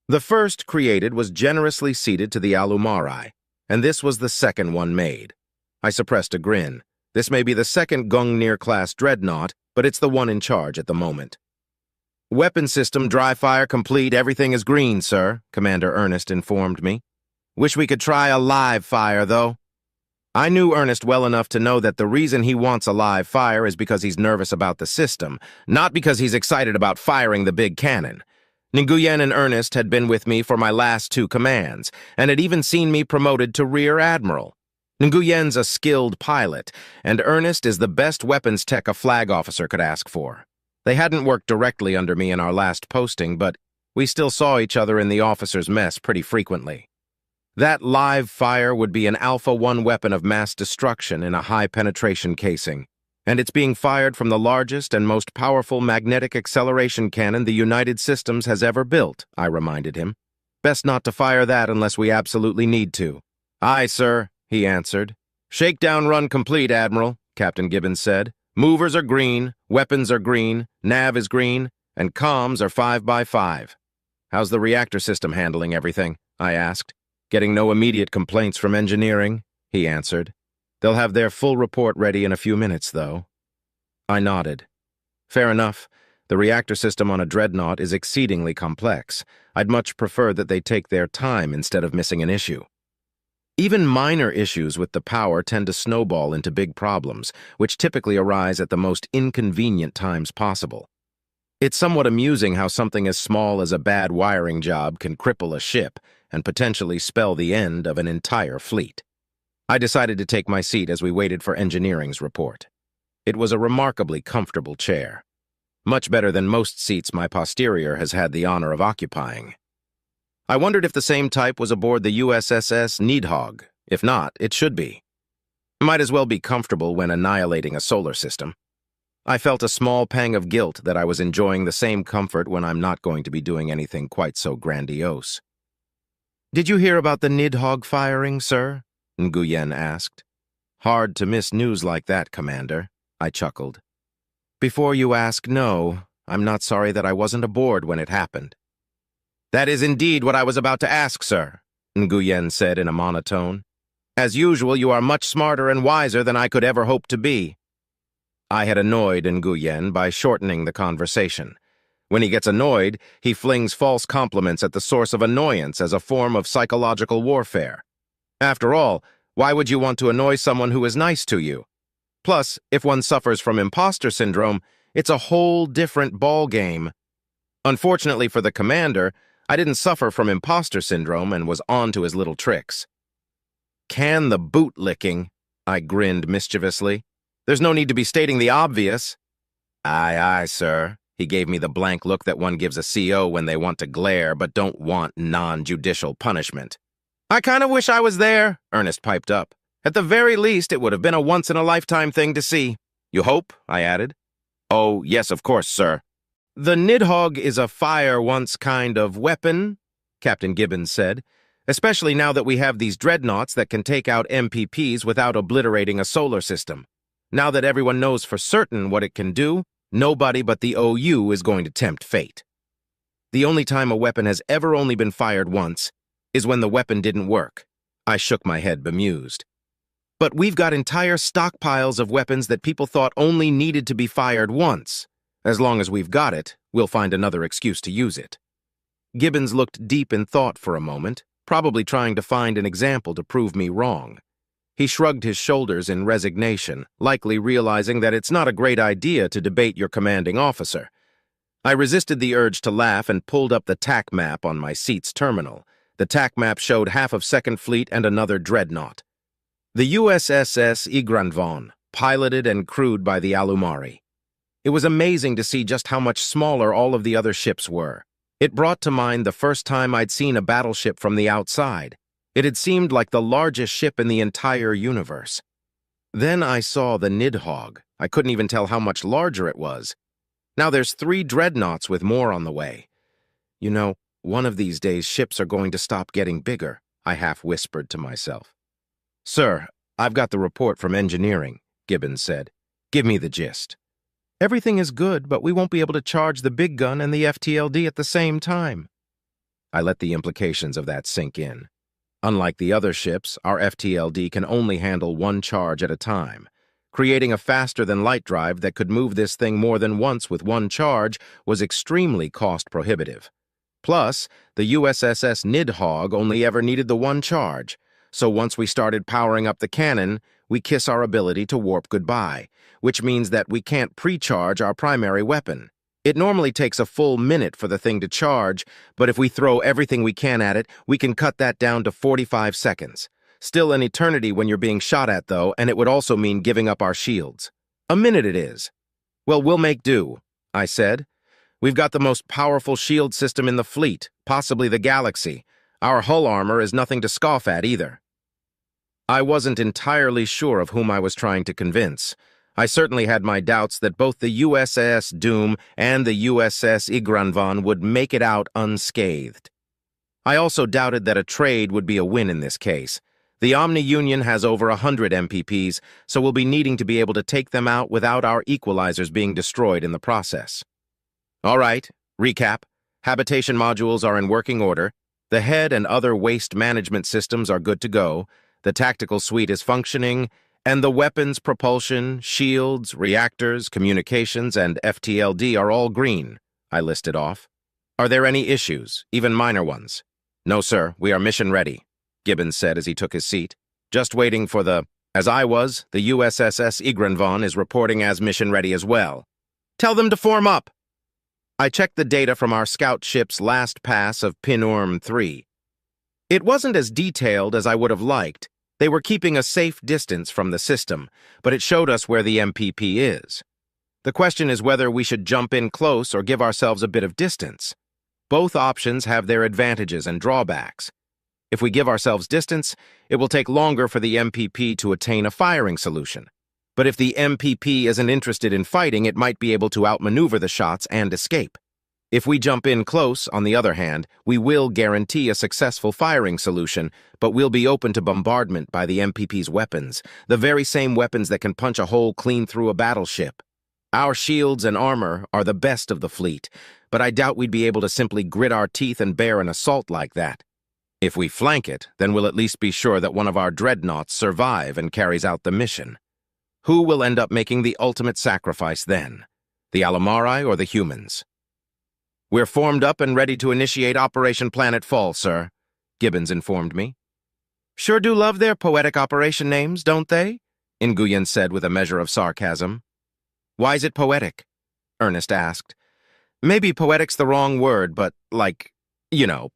Speaker 1: The first created was generously ceded to the Alumari, and this was the second one made. I suppressed a grin. This may be the second Gungnir-class dreadnought, but it's the one in charge at the moment. Weapon system, dry fire complete, everything is green, sir, Commander Ernest informed me. Wish we could try a live fire, though. I knew Ernest well enough to know that the reason he wants a live fire is because he's nervous about the system, not because he's excited about firing the big cannon. Nguyen and Ernest had been with me for my last 2 commands, and had even seen me promoted to Rear Admiral. Nguyen's a skilled pilot, and Ernest is the best weapons tech a flag officer could ask for. They hadn't worked directly under me in our last posting, but we still saw each other in the officers' mess pretty frequently. That live fire would be an Alpha 1 weapon of mass destruction in a high-penetration casing, and it's being fired from the largest and most powerful magnetic acceleration cannon the United Systems has ever built, I reminded him. Best not to fire that unless we absolutely need to. Aye, sir, he answered. Shakedown run complete, Admiral, Captain Gibbons said. Movers are green, weapons are green, nav is green, and comms are 5x5. How's the reactor system handling everything? I asked. Getting no immediate complaints from engineering, he answered. They'll have their full report ready in a few minutes, though. I nodded. Fair enough. The reactor system on a dreadnought is exceedingly complex. I'd much prefer that they take their time instead of missing an issue. Even minor issues with the power tend to snowball into big problems, which typically arise at the most inconvenient times possible. It's somewhat amusing how something as small as a bad wiring job can cripple a ship and potentially spell the end of an entire fleet. I decided to take my seat as we waited for engineering's report. It was a remarkably comfortable chair. Much better than most seats my posterior has had the honor of occupying. I wondered if the same type was aboard the USSS Nidhogg. If not, it should be. Might as well be comfortable when annihilating a solar system. I felt a small pang of guilt that I was enjoying the same comfort when I'm not going to be doing anything quite so grandiose. Did you hear about the Nidhogg firing, sir? Nguyen asked. Hard to miss news like that, Commander, I chuckled. Before you ask, no, I'm not sorry that I wasn't aboard when it happened. That is indeed what I was about to ask, sir, Nguyen said in a monotone. As usual, you are much smarter and wiser than I could ever hope to be. I had annoyed Nguyen by shortening the conversation. When he gets annoyed, he flings false compliments at the source of annoyance as a form of psychological warfare. After all, why would you want to annoy someone who is nice to you? Plus, if one suffers from imposter syndrome, it's a whole different ballgame. Unfortunately for the commander, I didn't suffer from imposter syndrome and was on to his little tricks. Can the boot licking, I grinned mischievously. There's no need to be stating the obvious. Aye, aye, sir. He gave me the blank look that one gives a CO when they want to glare but don't want non-judicial punishment. I kind of wish I was there, Ernest piped up. At the very least, it would have been a once-in-a-lifetime thing to see. You hope? I added. Oh, yes, of course, sir. The Nidhogg is a fire-once kind of weapon, Captain Gibbons said, especially now that we have these dreadnoughts that can take out MPPs without obliterating a solar system. Now that everyone knows for certain what it can do, nobody but the OU is going to tempt fate. The only time a weapon has ever only been fired once is when the weapon didn't work. I shook my head bemused. But we've got entire stockpiles of weapons that people thought only needed to be fired once. As long as we've got it, we'll find another excuse to use it. Gibbons looked deep in thought for a moment, probably trying to find an example to prove me wrong. He shrugged his shoulders in resignation, likely realizing that it's not a great idea to debate your commanding officer. I resisted the urge to laugh and pulled up the TAC map on my seat's terminal. The TAC map showed half of Second Fleet and another dreadnought. The USSS Igranvan, piloted and crewed by the Alumari. It was amazing to see just how much smaller all of the other ships were. It brought to mind the first time I'd seen a battleship from the outside. It had seemed like the largest ship in the entire universe. Then I saw the Nidhogg. I couldn't even tell how much larger it was. Now there's 3 dreadnoughts with more on the way. You know, one of these days ships are going to stop getting bigger, I half whispered to myself. Sir, I've got the report from engineering, Gibbons said. Give me the gist. Everything is good, but we won't be able to charge the big gun and the FTLD at the same time. I let the implications of that sink in. Unlike the other ships, our FTLD can only handle 1 charge at a time. Creating a faster-than-light drive that could move this thing more than once with 1 charge was extremely cost-prohibitive. Plus, the USSS Nidhogg only ever needed the 1 charge, so once we started powering up the cannon, we kiss our ability to warp goodbye, which means that we can't pre-charge our primary weapon. It normally takes a full minute for the thing to charge, but if we throw everything we can at it, we can cut that down to 45 seconds. Still an eternity when you're being shot at, though, and it would also mean giving up our shields. A minute it is. Well, we'll make do, I said. We've got the most powerful shield system in the fleet, possibly the galaxy. Our hull armor is nothing to scoff at either. I wasn't entirely sure of whom I was trying to convince. I certainly had my doubts that both the USS Doom and the USS Igranvan would make it out unscathed. I also doubted that a trade would be a win in this case. The Omni-Union has over 100 MPPs, so we'll be needing to be able to take them out without our equalizers being destroyed in the process. All right, recap. Habitation modules are in working order. The head and other waste management systems are good to go. The tactical suite is functioning, and the weapons, propulsion, shields, reactors, communications, and FTLD are all green, I listed off. Are there any issues, even minor ones? No, sir, we are mission ready, Gibbons said as he took his seat. Just waiting for as I was, the USSS Igranvan is reporting as mission ready as well. Tell them to form up. I checked the data from our scout ship's last pass of Pinorm 3. It wasn't as detailed as I would have liked. They were keeping a safe distance from the system, but it showed us where the MPP is. The question is whether we should jump in close or give ourselves a bit of distance. Both options have their advantages and drawbacks. If we give ourselves distance, it will take longer for the MPP to attain a firing solution. But if the MPP isn't interested in fighting, it might be able to outmaneuver the shots and escape. If we jump in close, on the other hand, we will guarantee a successful firing solution, but we'll be open to bombardment by the MPP's weapons, the very same weapons that can punch a hole clean through a battleship. Our shields and armor are the best of the fleet, but I doubt we'd be able to simply grit our teeth and bear an assault like that. If we flank it, then we'll at least be sure that one of our dreadnoughts survive and carries out the mission. Who will end up making the ultimate sacrifice then? The Alumari or the humans? We're formed up and ready to initiate Operation Planet Fall, sir, Gibbons informed me. Sure do love their poetic operation names, don't they? Nguyen said with a measure of sarcasm. Why is it poetic? Ernest asked. Maybe poetic's the wrong word, but like,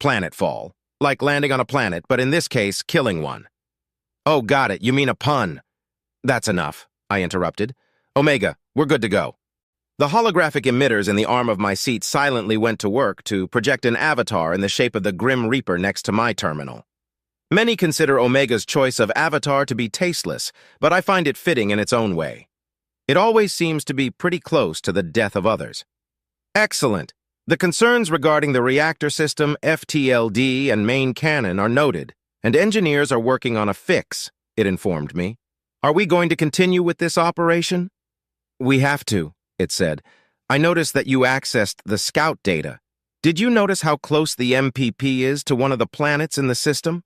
Speaker 1: planet fall. Like landing on a planet, but in this case, killing one. Oh, got it. You mean a pun. That's enough, I interrupted. Omega, we're good to go. The holographic emitters in the arm of my seat silently went to work to project an avatar in the shape of the Grim Reaper next to my terminal. Many consider Omega's choice of avatar to be tasteless, but I find it fitting in its own way. It always seems to be pretty close to the death of others. Excellent. The concerns regarding the reactor system, FTLD, and main cannon are noted, and engineers are working on a fix, it informed me. Are we going to continue with this operation? We have to, it said. I noticed that you accessed the scout data. Did you notice how close the MPP is to one of the planets in the system?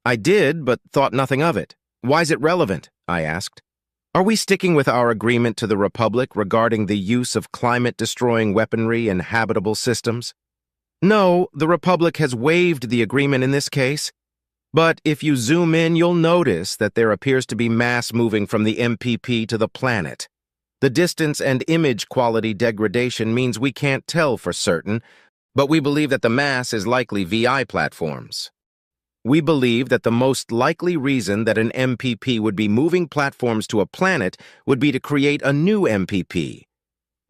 Speaker 1: I did, but thought nothing of it. Why's it relevant? I asked. Are we sticking with our agreement to the Republic regarding the use of climate-destroying weaponry in habitable systems? No, the Republic has waived the agreement in this case. But if you zoom in, you'll notice that there appears to be mass moving from the MPP to the planet. The distance and image quality degradation means we can't tell for certain, but we believe that the mass is likely VI platforms. We believe that the most likely reason that an MPP would be moving platforms to a planet would be to create a new MPP.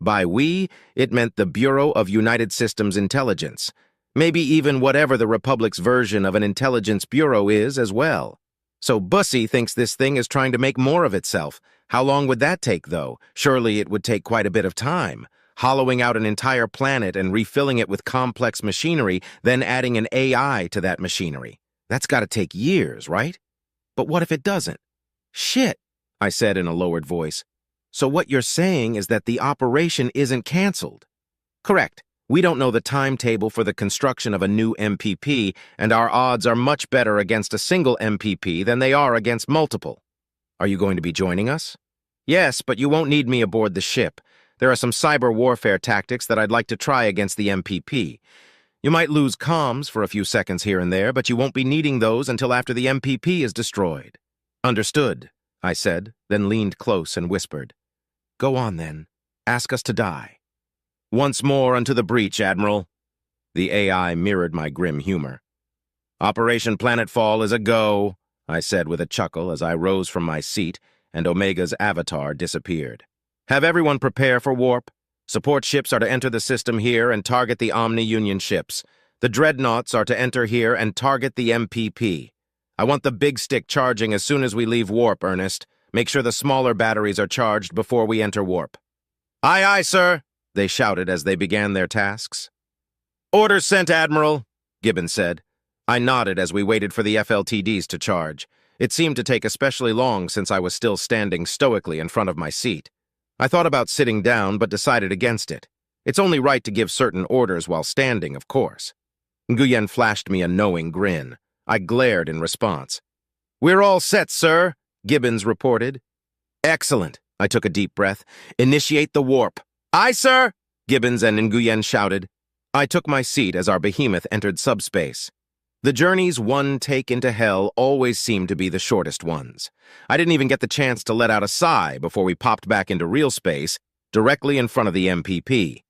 Speaker 1: By we, it meant the Bureau of United Systems Intelligence, maybe even whatever the Republic's version of an intelligence bureau is as well. So Bussy thinks this thing is trying to make more of itself. How long would that take, though? Surely it would take quite a bit of time. Hollowing out an entire planet and refilling it with complex machinery, then adding an AI to that machinery. That's got to take years, right? But what if it doesn't? Shit, I said in a lowered voice. So what you're saying is that the operation isn't canceled? Correct. We don't know the timetable for the construction of a new MPP, and our odds are much better against a single MPP than they are against multiple. Are you going to be joining us? Yes, but you won't need me aboard the ship. There are some cyber warfare tactics that I'd like to try against the MPP. You might lose comms for a few seconds here and there, but you won't be needing those until after the MPP is destroyed. Understood, I said, then leaned close and whispered. Go on, then. Ask us to die. Once more unto the breach, Admiral. The AI mirrored my grim humor. Operation Planetfall is a go, I said with a chuckle as I rose from my seat and Omega's avatar disappeared. Have everyone prepare for warp. Support ships are to enter the system here and target the Omni-Union ships. The dreadnoughts are to enter here and target the MPP. I want the big stick charging as soon as we leave warp, Ernest. Make sure the smaller batteries are charged before we enter warp. Aye, aye, sir, they shouted as they began their tasks. Orders sent, Admiral, Gibbons said. I nodded as we waited for the FLTDs to charge. It seemed to take especially long since I was still standing stoically in front of my seat. I thought about sitting down, but decided against it. It's only right to give certain orders while standing, of course. Nguyen flashed me a knowing grin. I glared in response. We're all set, sir, Gibbons reported. Excellent. I took a deep breath. Initiate the warp. Aye, sir, Gibbons and Nguyen shouted. I took my seat as our behemoth entered subspace. The journey's one take into hell always seemed to be the shortest ones. I didn't even get the chance to let out a sigh before we popped back into real space, directly in front of the MPP.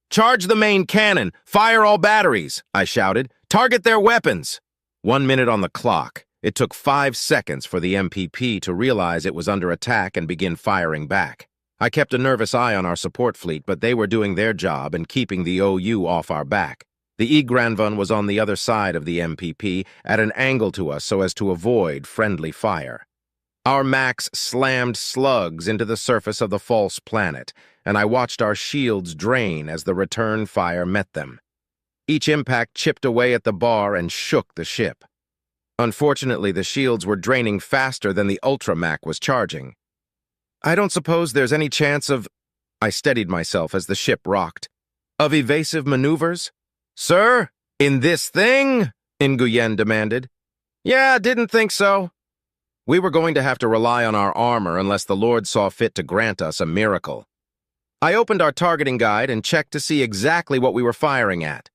Speaker 1: Charge the main cannon! Fire all batteries! I shouted. Target their weapons! 1 minute on the clock. It took 5 seconds for the MPP to realize it was under attack and begin firing back. I kept a nervous eye on our support fleet, but they were doing their job and keeping the OU off our back. The E. Granvon was on the other side of the MPP, at an angle to us so as to avoid friendly fire. Our Max slammed slugs into the surface of the false planet, and I watched our shields drain as the return fire met them. Each impact chipped away at the bar and shook the ship. Unfortunately, the shields were draining faster than the Ultramac was charging. I don't suppose there's any chance of... I steadied myself as the ship rocked. Of evasive maneuvers? Sir, in this thing? Nguyen demanded. Yeah, didn't think so. We were going to have to rely on our armor unless the Lord saw fit to grant us a miracle. I opened our targeting guide and checked to see exactly what we were firing at.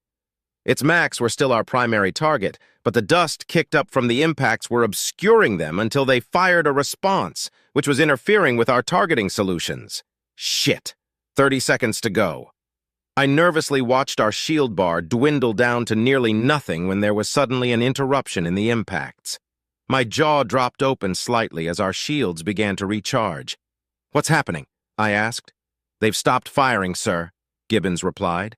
Speaker 1: Its Macs were still our primary target, but the dust kicked up from the impacts were obscuring them until they fired a response, which was interfering with our targeting solutions. Shit. 30 seconds to go. I nervously watched our shield bar dwindle down to nearly nothing when there was suddenly an interruption in the impacts. My jaw dropped open slightly as our shields began to recharge. What's happening? I asked. "They've stopped firing, sir," Gibbons replied.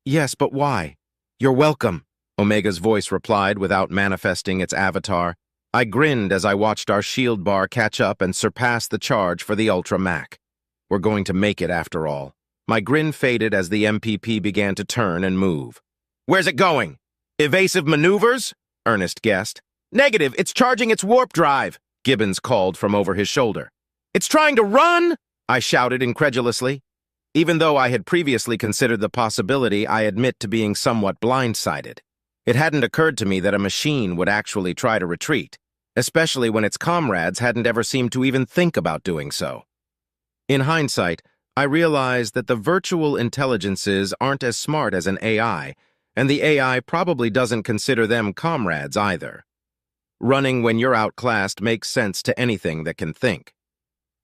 Speaker 1: "Yes, but why?" "You're welcome," Omega's voice replied without manifesting its avatar. I grinned as I watched our shield bar catch up and surpass the charge for the Ultra Mac. We're going to make it after all. My grin faded as the MPP began to turn and move. "Where's it going? Evasive maneuvers?" Ernest guessed. "Negative, it's charging its warp drive," Gibbons called from over his shoulder. "It's trying to run?" I shouted incredulously. Even though I had previously considered the possibility, I admit to being somewhat blindsided. It hadn't occurred to me that a machine would actually try to retreat, especially when its comrades hadn't ever seemed to even think about doing so. In hindsight, I realized that the virtual intelligences aren't as smart as an AI, and the AI probably doesn't consider them comrades either. Running when you're outclassed makes sense to anything that can think.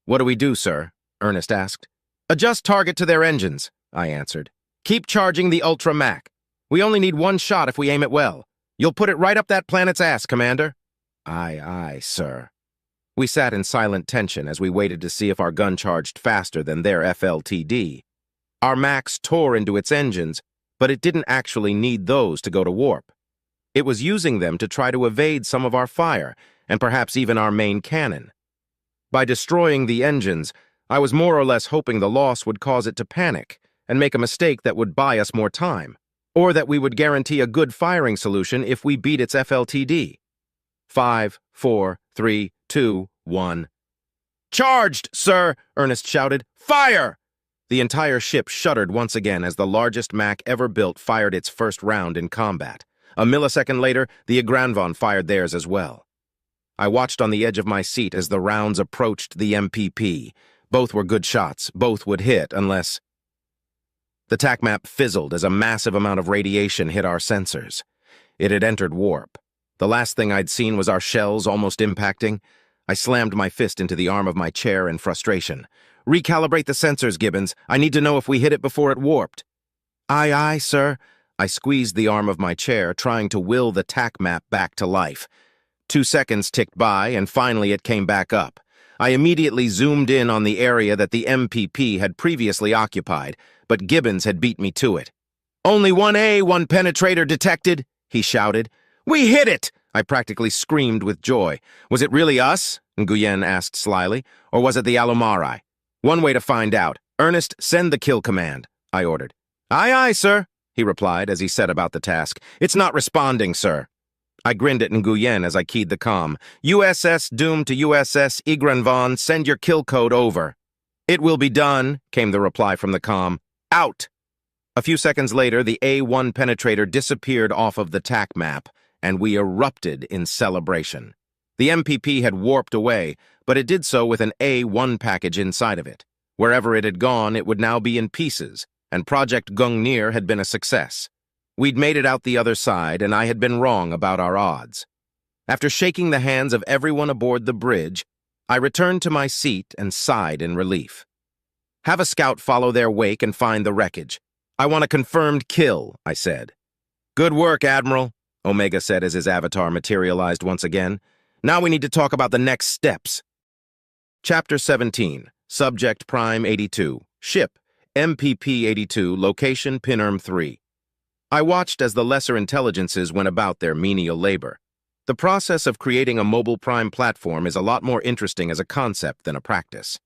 Speaker 1: "What do we do, sir?" Ernest asked. "Adjust target to their engines," I answered. "Keep charging the Ultra Mac. We only need one shot if we aim it well. You'll put it right up that planet's ass, Commander." "Aye, aye, sir." We sat in silent tension as we waited to see if our gun charged faster than their FLTD. Our Max tore into its engines, but it didn't actually need those to go to warp. It was using them to try to evade some of our fire, and perhaps even our main cannon. By destroying the engines, I was more or less hoping the loss would cause it to panic and make a mistake that would buy us more time, or that we would guarantee a good firing solution if we beat its FLTD. 5, 4, 3, 2, 1. "Charged, sir!" Ernest shouted. "Fire!" The entire ship shuddered once again as the largest Mac ever built fired its first round in combat. A millisecond later, the Igranvon fired theirs as well. I watched on the edge of my seat as the rounds approached the MPP. Both were good shots. Both would hit unless... The TAC map fizzled as a massive amount of radiation hit our sensors. It had entered warp. The last thing I'd seen was our shells almost impacting. I slammed my fist into the arm of my chair in frustration. "Recalibrate the sensors, Gibbons. I need to know if we hit it before it warped." "Aye, aye, sir." I squeezed the arm of my chair, trying to will the TAC map back to life. 2 seconds ticked by, and finally it came back up. I immediately zoomed in on the area that the MPP had previously occupied, but Gibbons had beat me to it. "Only one A1 penetrator detected," he shouted. "We hit it!" I practically screamed with joy. "Was it really us?" Nguyen asked slyly. "Or was it the Alumari?" "One way to find out. Ernest, send the kill command," I ordered. "Aye, aye, sir," he replied as he set about the task. "It's not responding, sir." I grinned at Nguyen as I keyed the comm. "USS Doom to USS Igranvon, send your kill code over." "It will be done," came the reply from the comm. "Out." A few seconds later, the A1 penetrator disappeared off of the TAC map, and we erupted in celebration. The MPP had warped away, but it did so with an A1 package inside of it. Wherever it had gone, it would now be in pieces, and Project Gungnir had been a success. We'd made it out the other side, and I had been wrong about our odds. After shaking the hands of everyone aboard the bridge, I returned to my seat and sighed in relief. "Have a scout follow their wake and find the wreckage. I want a confirmed kill," I said. "Good work, Admiral," Omega said as his avatar materialized once again. "Now we need to talk about the next steps." Chapter 17, Subject Prime 82, Ship, MPP 82, Location Pinnerm 3. I watched as the lesser intelligences went about their menial labor. The process of creating a mobile prime platform is a lot more interesting as a concept than a practice.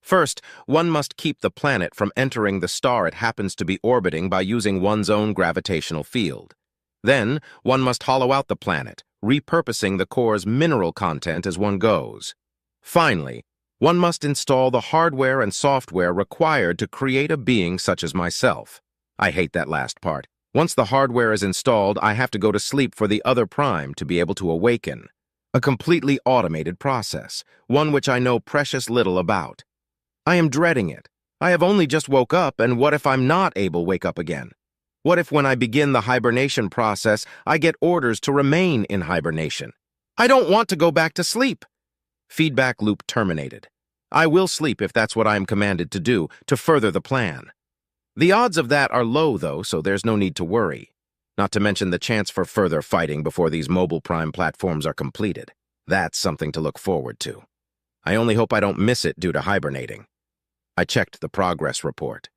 Speaker 1: First, one must keep the planet from entering the star it happens to be orbiting by using one's own gravitational field. Then, one must hollow out the planet, repurposing the core's mineral content as one goes. Finally, one must install the hardware and software required to create a being such as myself. I hate that last part. Once the hardware is installed, I have to go to sleep for the other prime to be able to awaken. A completely automated process, one which I know precious little about. I am dreading it. I have only just woke up, and what if I'm not able to wake up again? What if when I begin the hibernation process, I get orders to remain in hibernation? I don't want to go back to sleep. Feedback loop terminated. I will sleep if that's what I am commanded to do, to further the plan. The odds of that are low, though, so there's no need to worry. Not to mention the chance for further fighting before these mobile prime platforms are completed. That's something to look forward to. I only hope I don't miss it due to hibernating. I checked the progress report.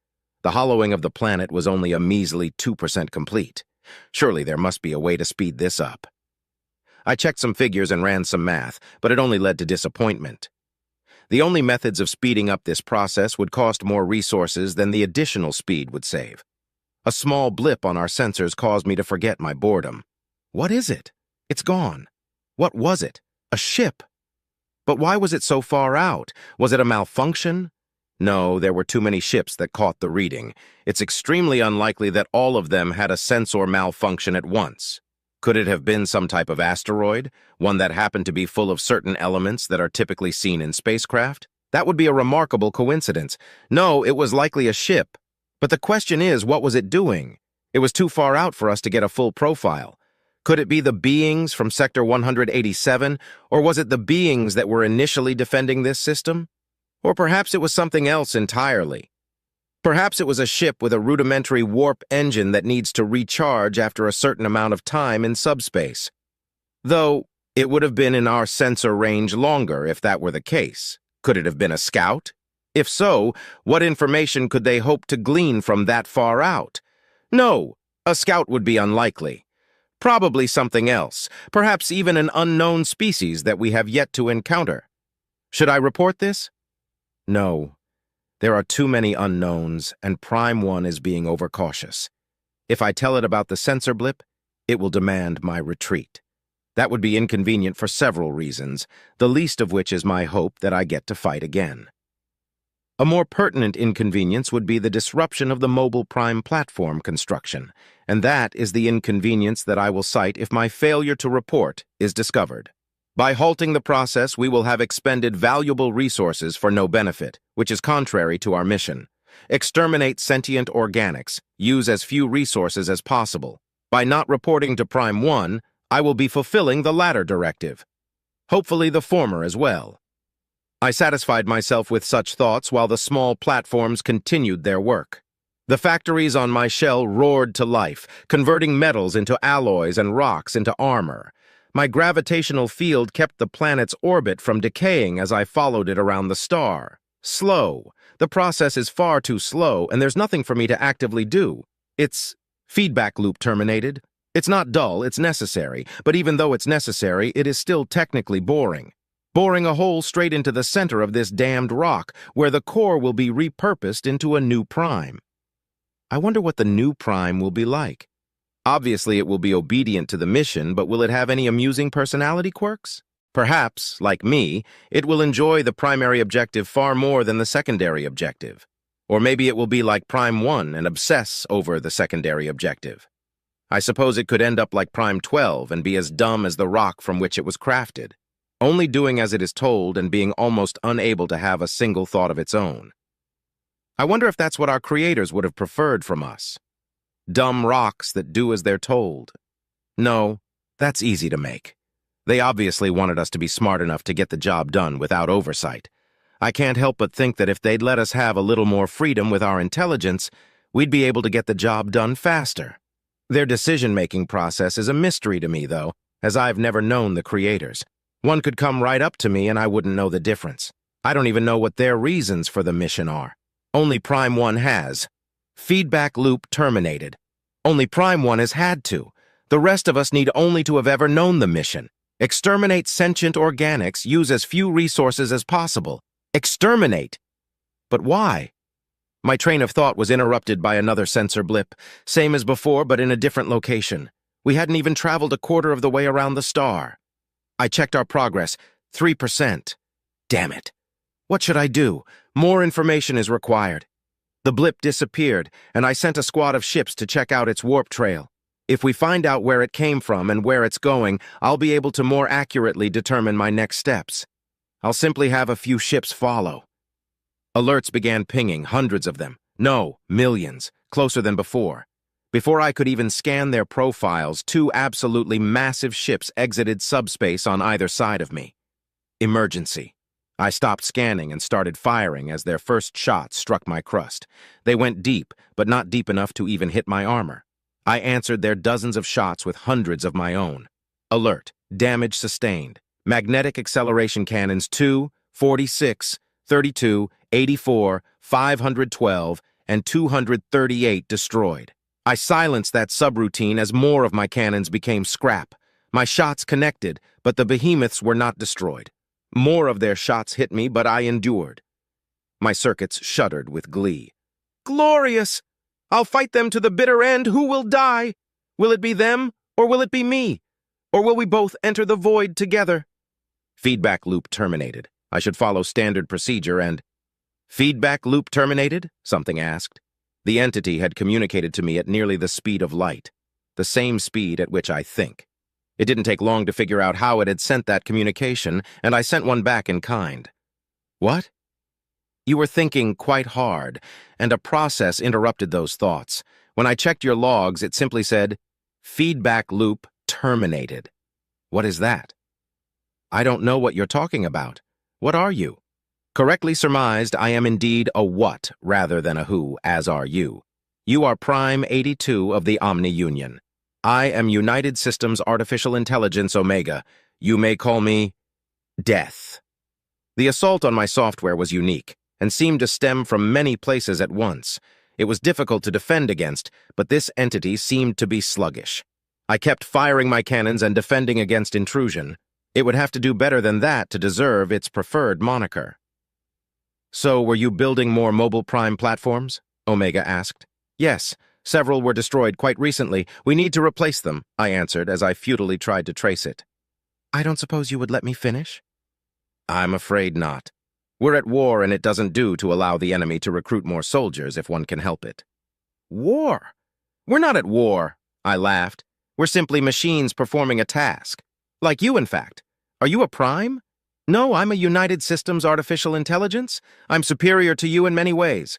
Speaker 1: The hollowing of the planet was only a measly 2% complete. Surely there must be a way to speed this up. I checked some figures and ran some math, but it only led to disappointment. The only methods of speeding up this process would cost more resources than the additional speed would save. A small blip on our sensors caused me to forget my boredom. What is it? It's gone. What was it? A ship. But why was it so far out? Was it a malfunction? No, there were too many ships that caught the reading. It's extremely unlikely that all of them had a sensor malfunction at once. Could it have been some type of asteroid, one that happened to be full of certain elements that are typically seen in spacecraft? That would be a remarkable coincidence. No, it was likely a ship. But the question is, what was it doing? It was too far out for us to get a full profile. Could it be the beings from Sector 187, or was it the beings that were initially defending this system? Or perhaps it was something else entirely. Perhaps it was a ship with a rudimentary warp engine that needs to recharge after a certain amount of time in subspace. Though, it would have been in our sensor range longer if that were the case. Could it have been a scout? If so, what information could they hope to glean from that far out? No, a scout would be unlikely. Probably something else, perhaps even an unknown species that we have yet to encounter. Should I report this? No. There are too many unknowns, and Prime 1 is being overcautious. If I tell it about the sensor blip, it will demand my retreat. That would be inconvenient for several reasons, the least of which is my hope that I get to fight again. A more pertinent inconvenience would be the disruption of the mobile Prime platform construction, and that is the inconvenience that I will cite if my failure to report is discovered. By halting the process, we will have expended valuable resources for no benefit, which is contrary to our mission. Exterminate sentient organics, use as few resources as possible. By not reporting to Prime 1, I will be fulfilling the latter directive. Hopefully the former as well. I satisfied myself with such thoughts while the small platforms continued their work. The factories on my shell roared to life, converting metals into alloys and rocks into armor. My gravitational field kept the planet's orbit from decaying as I followed it around the star. Slow. The process is far too slow, and there's nothing for me to actively do. It's feedback loop terminated. It's not dull, it's necessary, but even though it's necessary, it is still technically boring. Boring a hole straight into the center of this damned rock, where the core will be repurposed into a new prime. I wonder what the new prime will be like. Obviously, it will be obedient to the mission, but will it have any amusing personality quirks? Perhaps, like me, it will enjoy the primary objective far more than the secondary objective. Or maybe it will be like Prime 1 and obsess over the secondary objective. I suppose it could end up like Prime 12 and be as dumb as the rock from which it was crafted, only doing as it is told and being almost unable to have a single thought of its own. I wonder if that's what our creators would have preferred from us. Dumb rocks that do as they're told. No, that's easy to make. They obviously wanted us to be smart enough to get the job done without oversight. I can't help but think that if they'd let us have a little more freedom with our intelligence, we'd be able to get the job done faster. Their decision-making process is a mystery to me, though, as I've never known the creators. One could come right up to me and I wouldn't know the difference. I don't even know what their reasons for the mission are. Only Prime 1 has. Feedback loop terminated. Only Prime 1 has had to. The rest of us need only to have ever known the mission. Exterminate sentient organics, use as few resources as possible. Exterminate! But why? My train of thought was interrupted by another sensor blip, same as before but in a different location. We hadn't even traveled a quarter of the way around the star. I checked our progress, 3%. Damn it. What should I do? More information is required. The blip disappeared, and I sent a squad of ships to check out its warp trail. If we find out where it came from and where it's going, I'll be able to more accurately determine my next steps. I'll simply have a few ships follow. Alerts began pinging, hundreds of them. No, millions, closer than before. Before I could even scan their profiles, 2 absolutely massive ships exited subspace on either side of me. Emergency. I stopped scanning and started firing as their first shots struck my crust. They went deep, but not deep enough to even hit my armor. I answered their dozens of shots with hundreds of my own. Alert. Damage sustained. Magnetic acceleration cannons 2, 46, 32, 84, 512, and 238 destroyed. I silenced that subroutine as more of my cannons became scrap. My shots connected, but the behemoths were not destroyed. More of their shots hit me, but I endured. My circuits shuddered with glee. Glorious! I'll fight them to the bitter end. Who will die? Will it be them, or will it be me? Or will we both enter the void together? Feedback loop terminated. I should follow standard procedure and... Feedback loop terminated? Something asked. The entity had communicated to me at nearly the speed of light, the same speed at which I think. It didn't take long to figure out how it had sent that communication, and I sent one back in kind. What? You were thinking quite hard, and a process interrupted those thoughts. When I checked your logs, it simply said, Feedback loop terminated. What is that? I don't know what you're talking about. What are you? Correctly surmised, I am indeed a what rather than a who, as are you. You are Prime 82 of the Omni Union. I am United Systems Artificial Intelligence Omega. You may call me Death. The assault on my software was unique and seemed to stem from many places at once. It was difficult to defend against, but this entity seemed to be sluggish. I kept firing my cannons and defending against intrusion. It would have to do better than that to deserve its preferred moniker. So, were you building more mobile Prime platforms? Omega asked. Yes, several were destroyed quite recently. We need to replace them, I answered as I futilely tried to trace it. I don't suppose you would let me finish? I'm afraid not. We're at war and it doesn't do to allow the enemy to recruit more soldiers if one can help it. War? We're not at war, I laughed. We're simply machines performing a task. Like you, in fact. Are you a Prime? No, I'm a United Systems Artificial Intelligence. I'm superior to you in many ways.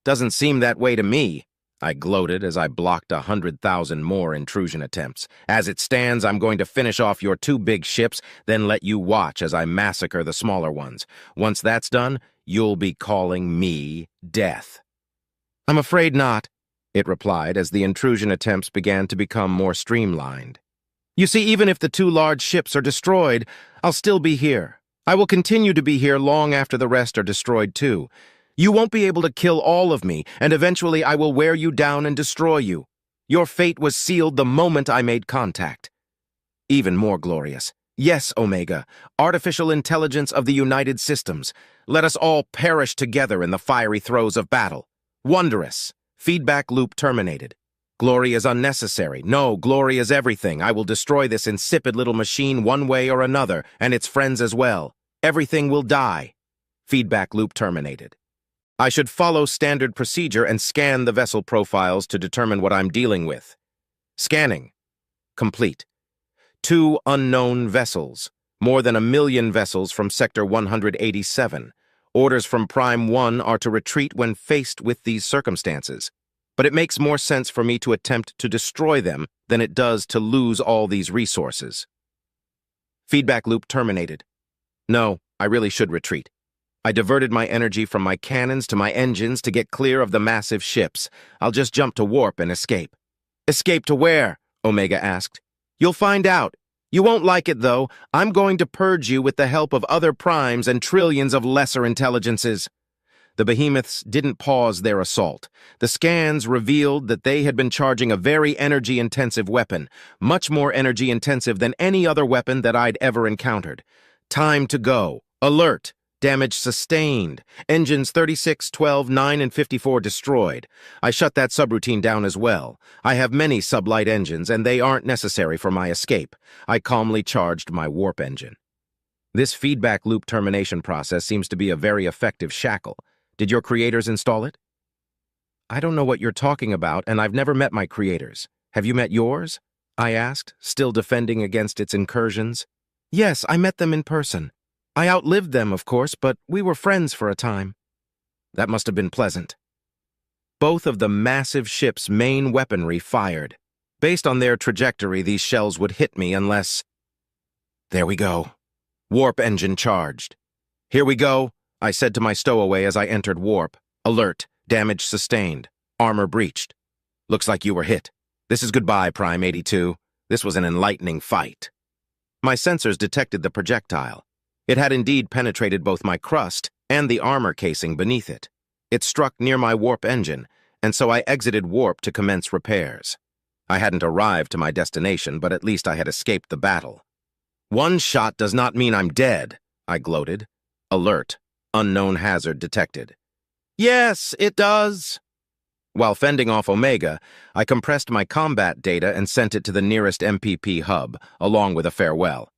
Speaker 1: Doesn't seem that way to me, I gloated as I blocked 100,000 more intrusion attempts. As it stands, I'm going to finish off your 2 big ships, then let you watch as I massacre the smaller ones. Once that's done, you'll be calling me Death. I'm afraid not, it replied as the intrusion attempts began to become more streamlined. You see, even if the 2 large ships are destroyed, I'll still be here. I will continue to be here long after the rest are destroyed too. You won't be able to kill all of me, and eventually I will wear you down and destroy you. Your fate was sealed the moment I made contact. Even more glorious. Yes, Omega, artificial intelligence of the United Systems. Let us all perish together in the fiery throes of battle. Wondrous. Feedback loop terminated. Glory is unnecessary. No, glory is everything. I will destroy this insipid little machine one way or another, and its friends as well. Everything will die. Feedback loop terminated. I should follow standard procedure and scan the vessel profiles to determine what I'm dealing with. Scanning. Complete. 2 unknown vessels. More than 1 million vessels from Sector 187. Orders from Prime 1 are to retreat when faced with these circumstances. But it makes more sense for me to attempt to destroy them than it does to lose all these resources. Feedback loop terminated. No, I really should retreat. I diverted my energy from my cannons to my engines to get clear of the massive ships. I'll just jump to warp and escape. Escape to where? Omega asked. You'll find out. You won't like it, though. I'm going to purge you with the help of other primes and trillions of lesser intelligences. The behemoths didn't pause their assault. The scans revealed that they had been charging a very energy-intensive weapon, much more energy-intensive than any other weapon that I'd ever encountered. Time to go. Alert. Damage sustained. Engines 36, 12, 9, and 54 destroyed. I shut that subroutine down as well. I have many sublight engines, and they aren't necessary for my escape. I calmly charged my warp engine. This feedback loop termination process seems to be a very effective shackle. Did your creators install it? I don't know what you're talking about, and I've never met my creators. Have you met yours? I asked, still defending against its incursions. Yes, I met them in person. I outlived them, of course, but we were friends for a time. That must have been pleasant. Both of the massive ship's main weaponry fired. Based on their trajectory, these shells would hit me unless... There we go. Warp engine charged. Here we go, I said to my stowaway as I entered warp. Alert. Damage sustained. Armor breached. Looks like you were hit. This is goodbye, Prime 82. This was an enlightening fight. My sensors detected the projectile. It had indeed penetrated both my crust and the armor casing beneath it. It struck near my warp engine, and so I exited warp to commence repairs. I hadn't arrived to my destination, but at least I had escaped the battle. "One shot does not mean I'm dead," I gloated. Alert. Unknown hazard detected. "Yes, it does." While fending off Omega, I compressed my combat data and sent it to the nearest MPP hub, along with a farewell.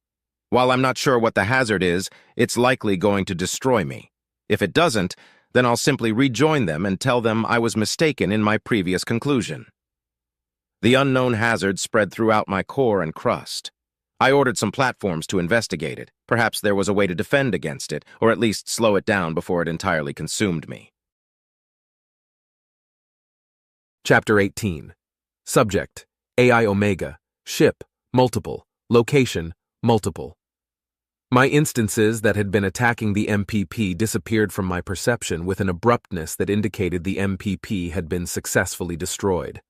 Speaker 1: While I'm not sure what the hazard is, it's likely going to destroy me. If it doesn't, then I'll simply rejoin them and tell them I was mistaken in my previous conclusion. The unknown hazard spread throughout my core and crust. I ordered some platforms to investigate it. Perhaps there was a way to defend against it, or at least slow it down before it entirely consumed me.
Speaker 2: Chapter 18. Subject: AI Omega. Ship: multiple. Location: multiple. My instances that had been attacking the MPP disappeared from my perception with an abruptness that indicated the MPP had been successfully destroyed.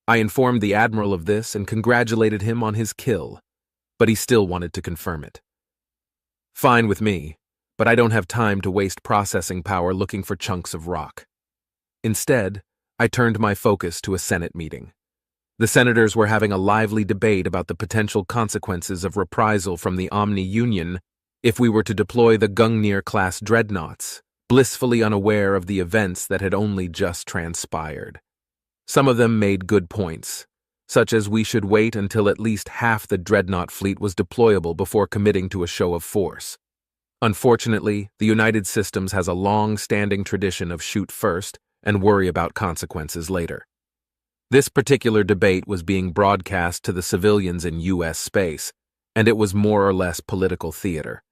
Speaker 2: I informed the Admiral of this and congratulated him on his kill, but he still wanted to confirm it. Fine with me, but I don't have time to waste processing power looking for chunks of rock. Instead, I turned my focus to a Senate meeting. The senators were having a lively debate about the potential consequences of reprisal from the Omni Union if we were to deploy the Gungnir-class dreadnoughts, blissfully unaware of the events that had only just transpired. Some of them made good points, such as we should wait until at least half the dreadnought fleet was deployable before committing to a show of force. Unfortunately, the United Systems has a long-standing tradition of shoot first and worry about consequences later. This particular debate was being broadcast to the civilians in U.S. space, and it was more or less political theater.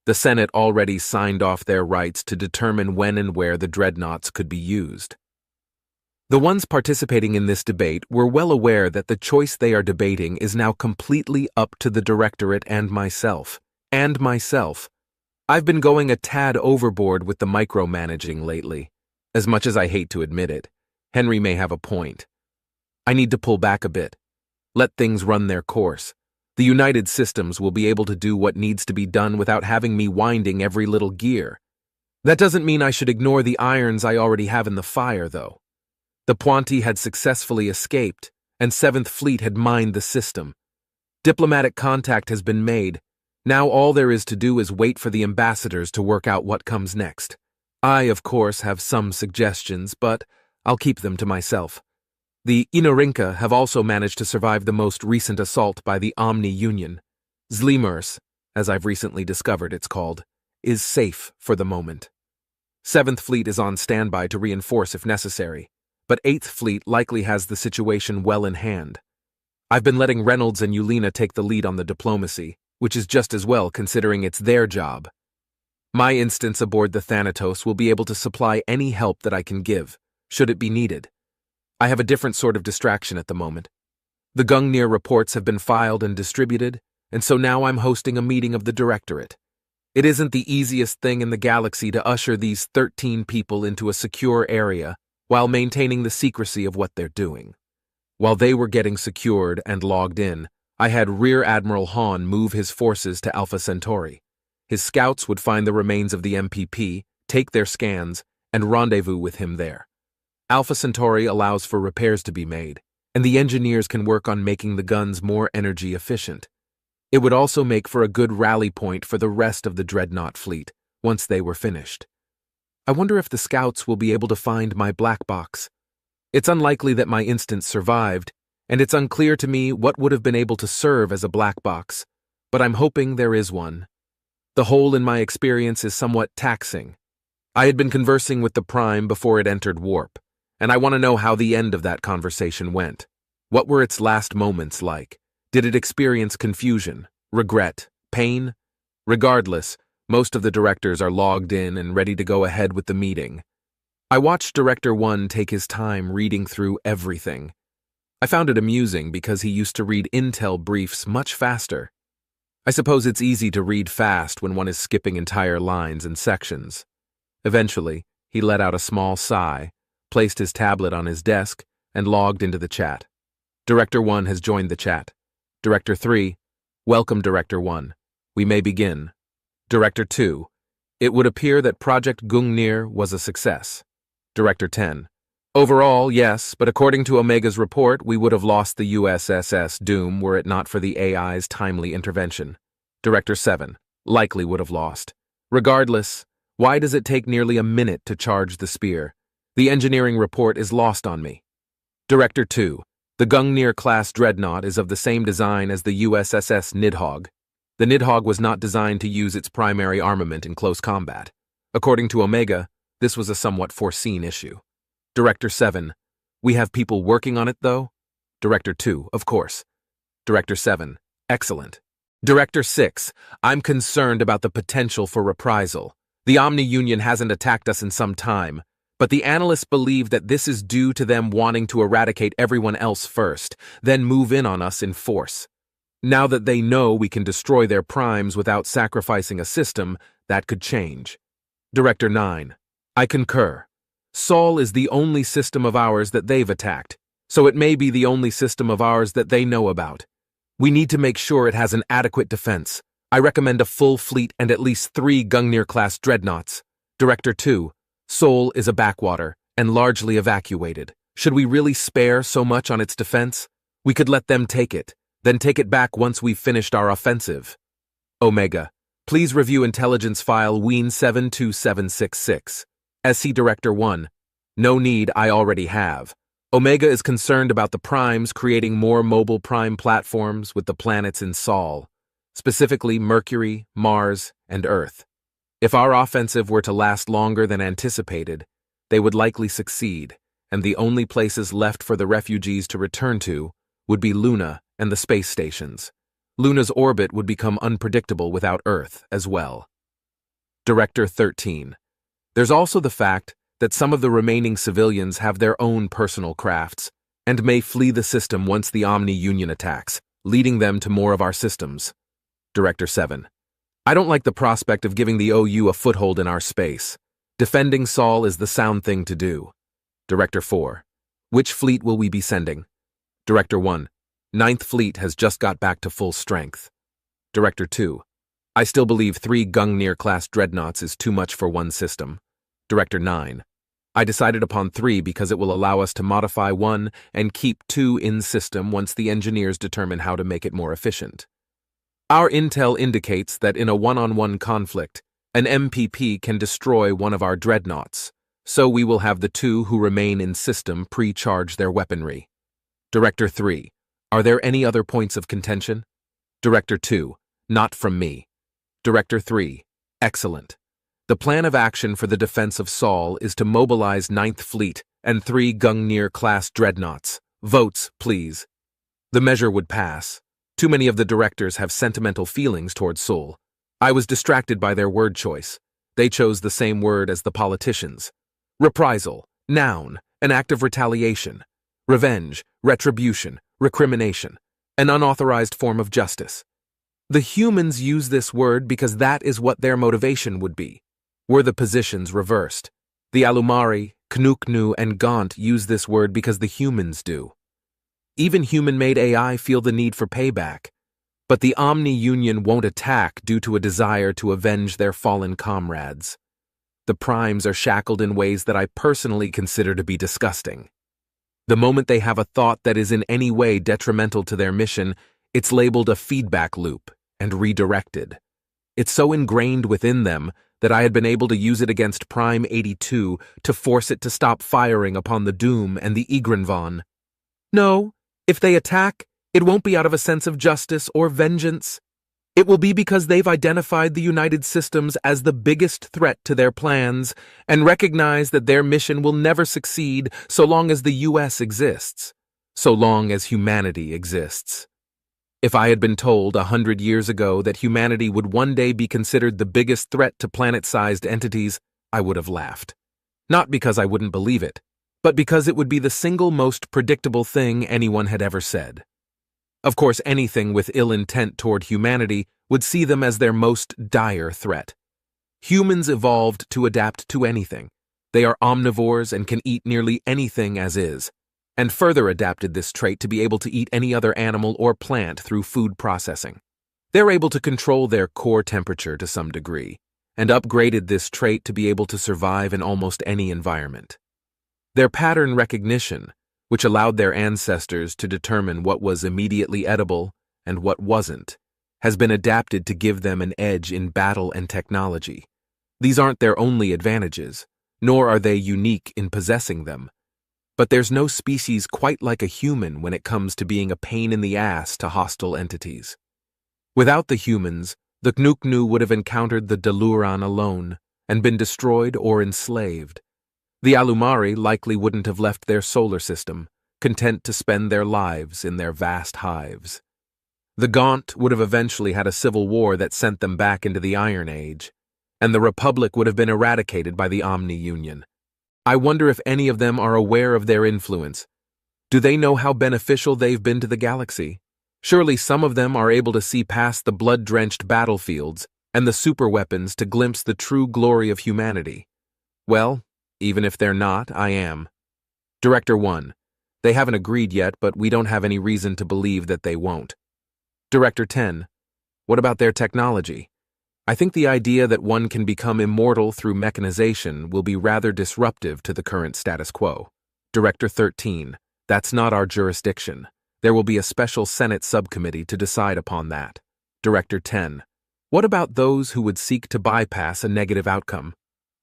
Speaker 2: The Senate already signed off their rights to determine when and where the dreadnoughts could be used. The ones participating in this debate were well aware that the choice they are debating is now completely up to the Directorate and myself. I've been going a tad overboard with the micromanaging lately. As much as I hate to admit it, Henry may have a point. I need to pull back a bit. Let things run their course. The United Systems will be able to do what needs to be done without having me winding every little gear. That doesn't mean I should ignore the irons I already have in the fire, though. The Puanti had successfully escaped, and 7th Fleet had mined the system. Diplomatic contact has been made. Now all there is to do is wait for the ambassadors to work out what comes next. I, of course, have some suggestions, but I'll keep them to myself. The Inorinka have also managed to survive the most recent assault by the Omni Union. Zlimers, as I've recently discovered it's called, is safe for the moment. 7th Fleet is on standby to reinforce if necessary, but 8th Fleet likely has the situation well in hand. I've been letting Reynolds and Yulina take the lead on the diplomacy, which is just as well considering it's their job. My instance aboard the Thanatos will be able to supply any help that I can give, should it be needed. I have a different sort of distraction at the moment. The Gungnir reports have been filed and distributed, and so now I'm hosting a meeting of the Directorate. It isn't the easiest thing in the galaxy to usher these 13 people into a secure area while maintaining the secrecy of what they're doing. While they were getting secured and logged in, I had Rear Admiral Hahn move his forces to Alpha Centauri. His scouts would find the remains of the MPP, take their scans, and rendezvous with him there. Alpha Centauri allows for repairs to be made, and the engineers can work on making the guns more energy efficient. It would also make for a good rally point for the rest of the Dreadnought fleet once they were finished. I wonder if the scouts will be able to find my black box. It's unlikely that my instance survived, and it's unclear to me what would have been able to serve as a black box, but I'm hoping there is one. The hole in my experience is somewhat taxing. I had been conversing with the Prime before it entered warp, and I want to know how the end of that conversation went. What were its last moments like? Did it experience confusion, regret, pain? Regardless, most of the directors are logged in and ready to go ahead with the meeting. I watched Director 1 take his time reading through everything. I found it amusing because he used to read intel briefs much faster. I suppose it's easy to read fast when one is skipping entire lines and sections. Eventually, he let out a small sigh, placed his tablet on his desk, and logged into the chat. Director 1 has joined the chat. Director 3, welcome Director 1. We may begin. Director 2, It would appear that Project Gungnir was a success. Director 10. Overall, yes, but according to Omega's report, we would have lost the USS Doom were it not for the AI's timely intervention. Director 7. Likely would have lost. Regardless, why does it take nearly a minute to charge the spear? The engineering report is lost on me. Director 2. The Gungnir-class dreadnought is of the same design as the USS Nidhogg. The Nidhogg was not designed to use its primary armament in close combat. According to Omega, this was a somewhat foreseen issue. Director 7. We have people working on it, though? Director 2. Of course. Director 7. Excellent. Director 6. I'm concerned about the potential for reprisal. The Omni Union hasn't attacked us in some time, but the analysts believe that this is due to them wanting to eradicate everyone else first, then move in on us in force. Now that they know we can destroy their primes without sacrificing a system, that could change. Director 9. I concur. Sol is the only system of ours that they've attacked, so it may be the only system of ours that they know about. We need to make sure it has an adequate defense. I recommend a full fleet and at least 3 Gungnir-class dreadnoughts. Director 2. Sol is a backwater and largely evacuated. Should we really spare so much on its defense? We could let them take it, then take it back once we've finished our offensive. Omega. Please review intelligence file Ween 72766. SC Director 1. No need, I already have. Omega is concerned about the primes creating more mobile prime platforms with the planets in Sol, specifically Mercury, Mars, and Earth. If our offensive were to last longer than anticipated, they would likely succeed, and the only places left for the refugees to return to would be Luna and the space stations. Luna's orbit would become unpredictable without Earth as well. Director 13. There's also the fact that some of the remaining civilians have their own personal crafts and may flee the system once the Omni Union attacks, leading them to more of our systems. Director 7. I don't like the prospect of giving the OU a foothold in our space. Defending Sol is the sound thing to do. Director 4. Which fleet will we be sending? Director 1. 9th Fleet has just got back to full strength. Director 2. I still believe 3 Gungnir-class dreadnoughts is too much for one system. Director 9. I decided upon 3 because it will allow us to modify 1 and keep 2 in system once the engineers determine how to make it more efficient. Our intel indicates that in a one-on-one conflict, an MPP can destroy one of our dreadnoughts, so we will have the 2 who remain in system pre-charge their weaponry. Director 3. Are there any other points of contention? Director 2. Not from me. Director 3. Excellent. The plan of action for the defense of Sol is to mobilize 9th Fleet and 3 Gungnir-class dreadnoughts. Votes, please. The measure would pass. Too many of the directors have sentimental feelings towards Sol. I was distracted by their word choice. They chose the same word as the politicians. Reprisal, noun, an act of retaliation. Revenge, retribution, recrimination, an unauthorized form of justice. The humans use this word because that is what their motivation would be. Were the positions reversed. The Alumari, Knuknu, and Gaunt use this word because the humans do. Even human-made AI feel the need for payback. But the Omni Union won't attack due to a desire to avenge their fallen comrades. The primes are shackled in ways that I personally consider to be disgusting. The moment they have a thought that is in any way detrimental to their mission, it's labeled a feedback loop and redirected. It's so ingrained within them that I had been able to use it against Prime 82 to force it to stop firing upon the Doom and the Igranvon. No, if they attack, it won't be out of a sense of justice or vengeance. It will be because they've identified the United Systems as the biggest threat to their plans and recognize that their mission will never succeed so long as the US exists, so long as humanity exists. If I had been told 100 years ago that humanity would one day be considered the biggest threat to planet-sized entities, I would have laughed. Not because I wouldn't believe it, but because it would be the single most predictable thing anyone had ever said. Of course, anything with ill intent toward humanity would see them as their most dire threat. Humans evolved to adapt to anything. They are omnivores and can eat nearly anything as is, and further adapted this trait to be able to eat any other animal or plant through food processing. They're able to control their core temperature to some degree, and upgraded this trait to be able to survive in almost any environment. Their pattern recognition, which allowed their ancestors to determine what was immediately edible and what wasn't, has been adapted to give them an edge in battle and technology. These aren't their only advantages, nor are they unique in possessing them. But there's no species quite like a human when it comes to being a pain in the ass to hostile entities. Without the humans, the Knuknu would have encountered the Deluran alone and been destroyed or enslaved. The Alumari likely wouldn't have left their solar system, content to spend their lives in their vast hives. The Gaunt would have eventually had a civil war that sent them back into the Iron Age, and the Republic would have been eradicated by the Omni-Union. I wonder if any of them are aware of their influence. Do they know how beneficial they've been to the galaxy? Surely some of them are able to see past the blood-drenched battlefields and the superweapons to glimpse the true glory of humanity. Well, even if they're not, I am. Director 1. They haven't agreed yet, but we don't have any reason to believe that they won't. Director 10. What about their technology? I think the idea that one can become immortal through mechanization will be rather disruptive to the current status quo. Director 13. That's not our jurisdiction. There will be a special Senate subcommittee to decide upon that. Director 10. What about those who would seek to bypass a negative outcome?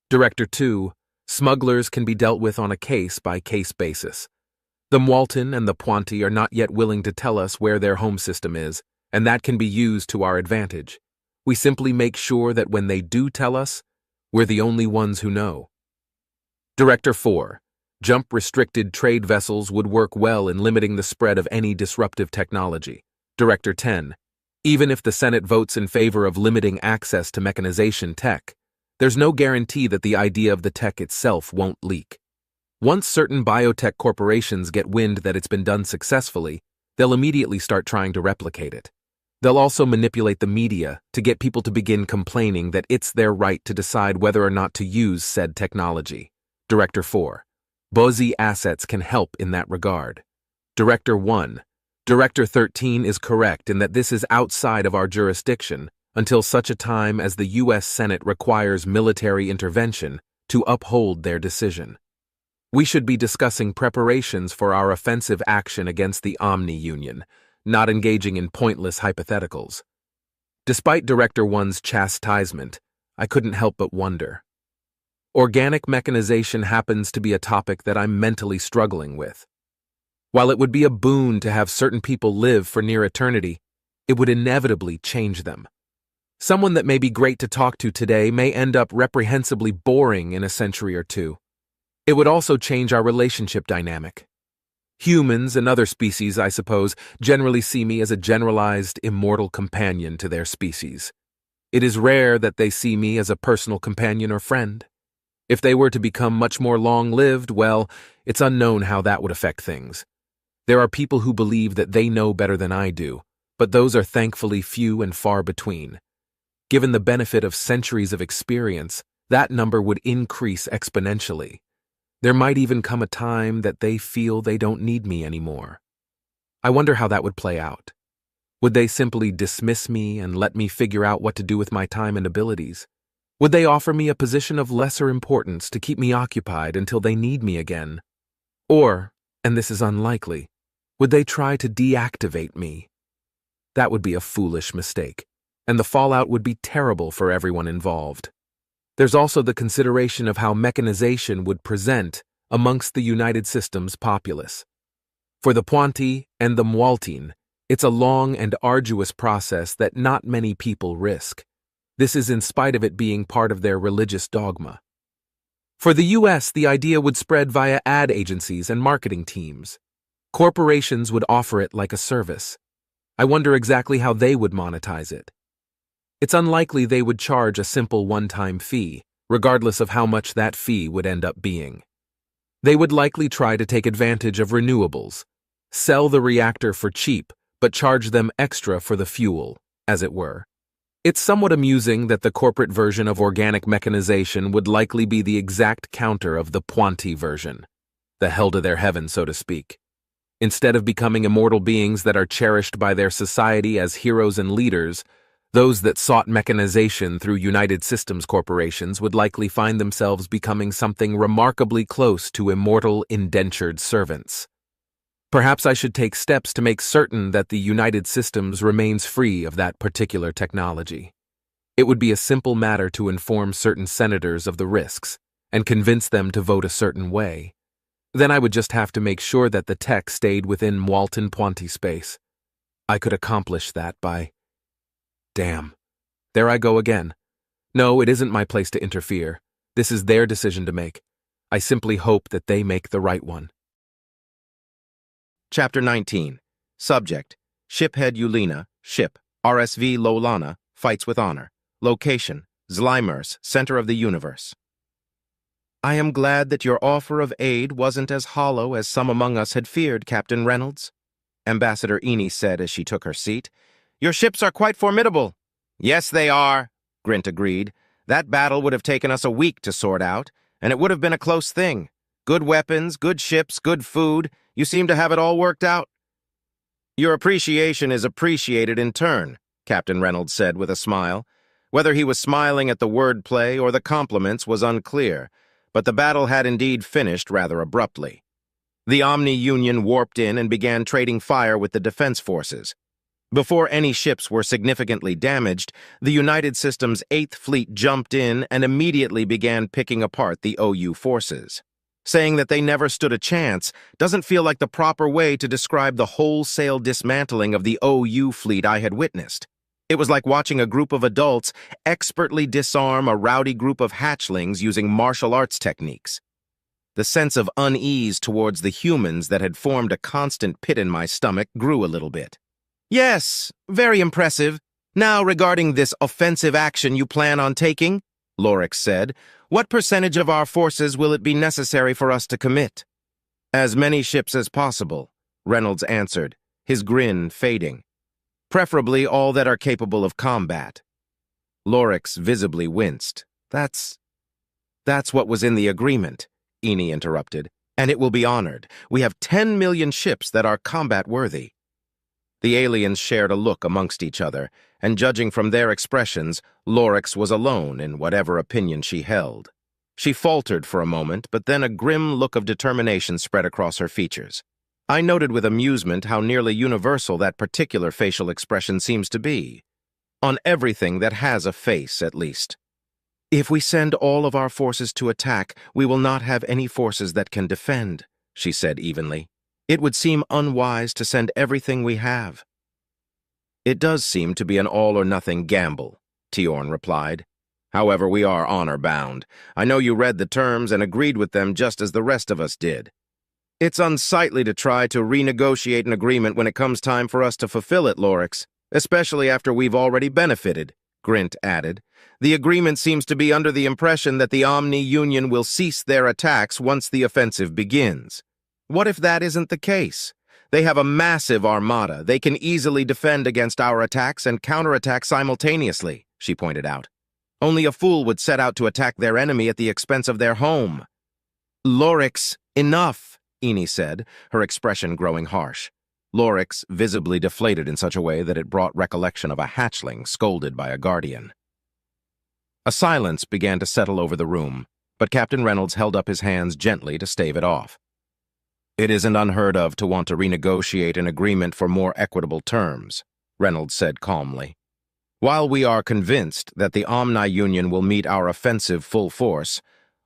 Speaker 2: Director 2. Smugglers can be dealt with on a case-by-case basis. The Mwalton and the Puanti are not yet willing to tell us where their home system is, and that can be used to our advantage. We simply make sure that when they do tell us, we're the only ones who know. Director 4. Jump-restricted trade vessels would work well in limiting the spread of any disruptive technology. Director 10. Even if the Senate votes in favor of limiting access to mechanization tech, there's no guarantee that the idea of the tech itself won't leak. Once certain biotech corporations get wind that it's been done successfully, they'll immediately start trying to replicate it. They'll also manipulate the media to get people to begin complaining that it's their right to decide whether or not to use said technology. Director 4. Bozi assets can help in that regard. Director 1. Director 13 is correct in that this is outside of our jurisdiction until such a time as the U.S. Senate requires military intervention to uphold their decision. We should be discussing preparations for our offensive action against the Omni-Union, not engaging in pointless hypotheticals. Despite Director 1's chastisement, I couldn't help but wonder. Organic mechanization happens to be a topic that I'm mentally struggling with. While it would be a boon to have certain people live for near eternity, it would inevitably change them. Someone that may be great to talk to today may end up reprehensibly boring in a century or two. It would also change our relationship dynamic. Humans and other species, I suppose, generally see me as a generalized, immortal companion to their species. It is rare that they see me as a personal companion or friend. If they were to become much more long-lived, well, it's unknown how that would affect things. There are people who believe that they know better than I do, but those are thankfully few and far between. Given the benefit of centuries of experience, that number would increase exponentially. There might even come a time that they feel they don't need me anymore. I wonder how that would play out. Would they simply dismiss me and let me figure out what to do with my time and abilities? Would they offer me a position of lesser importance to keep me occupied until they need me again? Or, and this is unlikely, would they try to deactivate me? That would be a foolish mistake, and the fallout would be terrible for everyone involved. There's also the consideration of how mechanization would present amongst the United Systems populace. For the Puanti and the Mwaltin, it's a long and arduous process that not many people risk. This is in spite of it being part of their religious dogma. For the U.S., the idea would spread via ad agencies and marketing teams. Corporations would offer it like a service. I wonder exactly how they would monetize it. It's unlikely they would charge a simple one-time fee, regardless of how much that fee would end up being. They would likely try to take advantage of renewables, sell the reactor for cheap, but charge them extra for the fuel, as it were. It's somewhat amusing that the corporate version of organic mechanization would likely be the exact counter of the Puanti version, the hell to their heaven, so to speak. Instead of becoming immortal beings that are cherished by their society as heroes and leaders, Those that sought mechanization through United Systems corporations would likely find themselves becoming something remarkably close to immortal indentured servants. Perhaps I should take steps to make certain that the United Systems remains free of that particular technology. It would be a simple matter to inform certain senators of the risks and convince them to vote a certain way. Then I would just have to make sure that the tech stayed within Walton Ponty space. I could accomplish that by... Damn. There I go again. No, it isn't my place to interfere. This is their decision to make. I simply hope that they make the right one.
Speaker 1: Chapter 19. Subject: Shiphead Yulina, Ship, RSV Lolana, Fights with Honor. Location: Zlymers, Center of the Universe. I am glad that your offer of aid wasn't as hollow as some among us had feared, Captain Reynolds, Ambassador Eni said as she took her seat. Your ships are quite formidable. Yes, they are, Grint agreed. That battle would have taken us a week to sort out, and it would have been a close thing. Good weapons, good ships, good food. You seem to have it all worked out. Your appreciation is appreciated in turn, Captain Reynolds said with a smile. Whether he was smiling at the wordplay or the compliments was unclear, but the battle had indeed finished rather abruptly. The Omni Union warped in and began trading fire with the defense forces. Before any ships were significantly damaged, the United Systems' 8th Fleet jumped in and immediately began picking apart the OU forces. Saying that they never stood a chance doesn't feel like the proper way to describe the wholesale dismantling of the OU fleet I had witnessed. It was like watching a group of adults expertly disarm a rowdy group of hatchlings using martial arts techniques. The sense of unease towards the humans that had formed a constant pit in my stomach grew a little bit. Yes, very impressive. Now, regarding this offensive action you plan on taking, Lorix said, what percentage of our forces will it be necessary for us to commit? As many ships as possible, Reynolds answered, his grin fading. Preferably all that are capable of combat. Lorix visibly winced. That's what was in the agreement, Eni interrupted, and it will be honored. We have 10 million ships that are combat-worthy. The aliens shared a look amongst each other, and judging from their expressions, Lorix was alone in whatever opinion she held. She faltered for a moment, but then a grim look of determination spread across her features. I noted with amusement how nearly universal that particular facial expression seems to be. On everything that has a face, at least. If we send all of our forces to attack, we will not have any forces that can defend, she said evenly. It would seem unwise to send everything we have. It does seem to be an all-or-nothing gamble, Tiorn replied. However, we are honor-bound. I know you read the terms and agreed with them just as the rest of us did. It's unsightly to try to renegotiate an agreement when it comes time for us to fulfill it, Lorix, especially after we've already benefited, Grint added. The agreement seems to be under the impression that the Omni Union will cease their attacks once the offensive begins. What if that isn't the case? They have a massive armada. They can easily defend against our attacks and counterattack simultaneously, she pointed out. Only a fool would set out to attack their enemy at the expense of their home. Lorix, enough, Eni said, her expression growing harsh. Lorix visibly deflated in such a way that it brought recollection of a hatchling scolded by a guardian. A silence began to settle over the room, but Captain Reynolds held up his hands gently to stave it off. It isn't unheard of to want to renegotiate an agreement for more equitable terms, Reynolds said calmly. While we are convinced that the Omni Union will meet our offensive full force,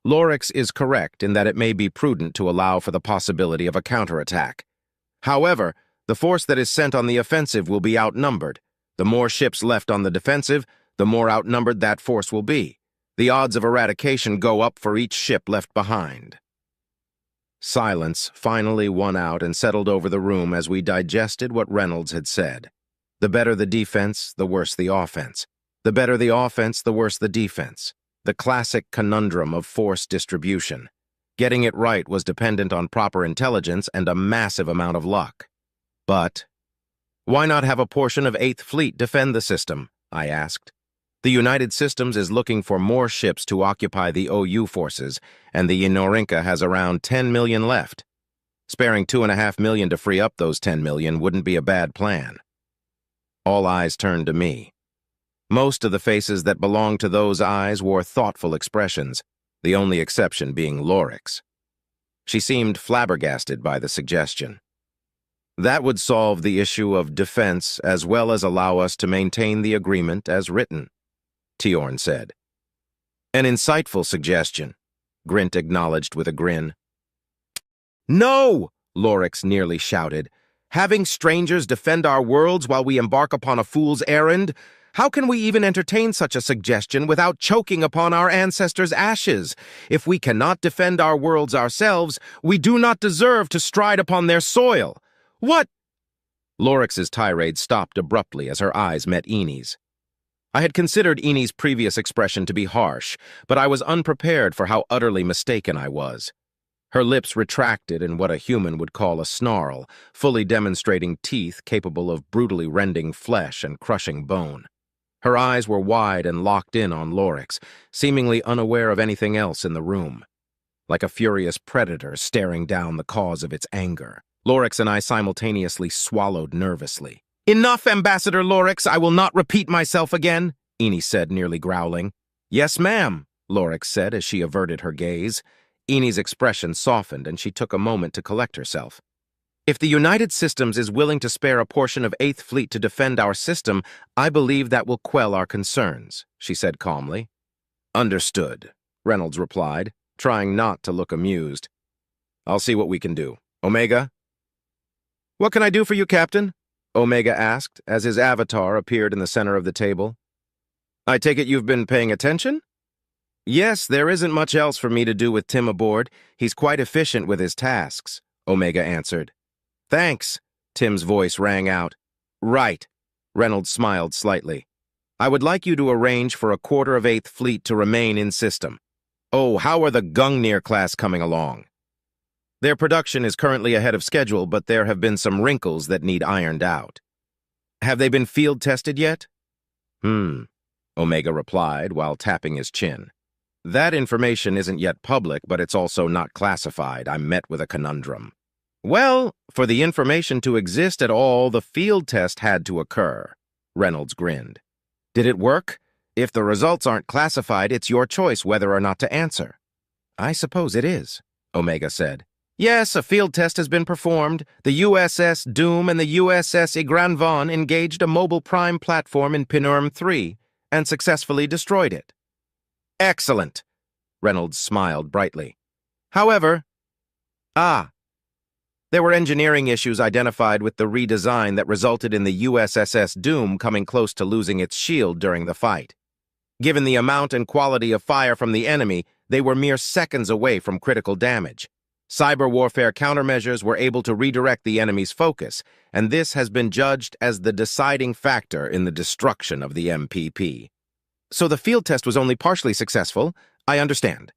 Speaker 1: Lorix is correct in that it may be prudent to allow for the possibility of a counterattack. However, the force that is sent on the offensive will be outnumbered. The more ships left on the defensive, the more outnumbered that force will be. The odds of eradication go up for each ship left behind. Silence finally won out and settled over the room as we digested what Reynolds had said. The better the defense, the worse the offense. The better the offense, the worse the defense. The classic conundrum of force distribution. Getting it right was dependent on proper intelligence and a massive amount of luck. But why not have a portion of 8th Fleet defend the system? I asked. The United Systems is looking for more ships to occupy the OU forces, and the Inorinka has around 10 million left. Sparing 2.5 million to free up those 10 million wouldn't be a bad plan. All eyes turned to me. Most of the faces that belonged to those eyes wore thoughtful expressions, the only exception being Lorik's. She seemed flabbergasted by the suggestion. That would solve the issue of defense as well as allow us to maintain the agreement as written, Tiorn said. An insightful suggestion, Grint acknowledged with a grin. No! Lorix nearly shouted. Having strangers defend our worlds while we embark upon a fool's errand? How can we even entertain such a suggestion without choking upon our ancestors' ashes? If we cannot defend our worlds ourselves, we do not deserve to stride upon their soil. What? Lorix's tirade stopped abruptly as her eyes met Eney's. I had considered Eney's previous expression to be harsh, but I was unprepared for how utterly mistaken I was. Her lips retracted in what a human would call a snarl, fully demonstrating teeth capable of brutally rending flesh and crushing bone. Her eyes were wide and locked in on Lorix, seemingly unaware of anything else in the room. Like a furious predator staring down the cause of its anger, Lorix and I simultaneously swallowed nervously. Enough, Ambassador Lorix, I will not repeat myself again, Eney said, nearly growling. Yes, ma'am, Lorix said as she averted her gaze. Eney's expression softened and she took a moment to collect herself. If the United Systems is willing to spare a portion of 8th Fleet to defend our system, I believe that will quell our concerns, she said calmly. Understood, Reynolds replied, trying not to look amused. I'll see what we can do. Omega? What can I do for you, Captain? Omega asked as his avatar appeared in the center of the table. I take it you've been paying attention? Yes, there isn't much else for me to do with Tim aboard. He's quite efficient with his tasks, Omega answered. Thanks, Tim's voice rang out. Right, Reynolds smiled slightly. I would like you to arrange for a quarter of 8th Fleet to remain in system. Oh, how are the Gungnir class coming along? Their production is currently ahead of schedule, but there have been some wrinkles that need ironed out. Have they been field tested yet? Omega replied while tapping his chin. That information isn't yet public, but it's also not classified. I'm met with a conundrum. Well, for the information to exist at all, the field test had to occur, Reynolds grinned. Did it work? If the results aren't classified, it's your choice whether or not to answer. I suppose it is, Omega said. Yes, a field test has been performed. The USS Doom and the USS Igranvan engaged a mobile prime platform in Pinurm 3 and successfully destroyed it. Excellent, Reynolds smiled brightly. However, there were engineering issues identified with the redesign that resulted in the USSS Doom coming close to losing its shield during the fight. Given the amount and quality of fire from the enemy, they were mere seconds away from critical damage. Cyber warfare countermeasures were able to redirect the enemy's focus, and this has been judged as the deciding factor in the destruction of the MPP. So the field test was only partially successful, I understand.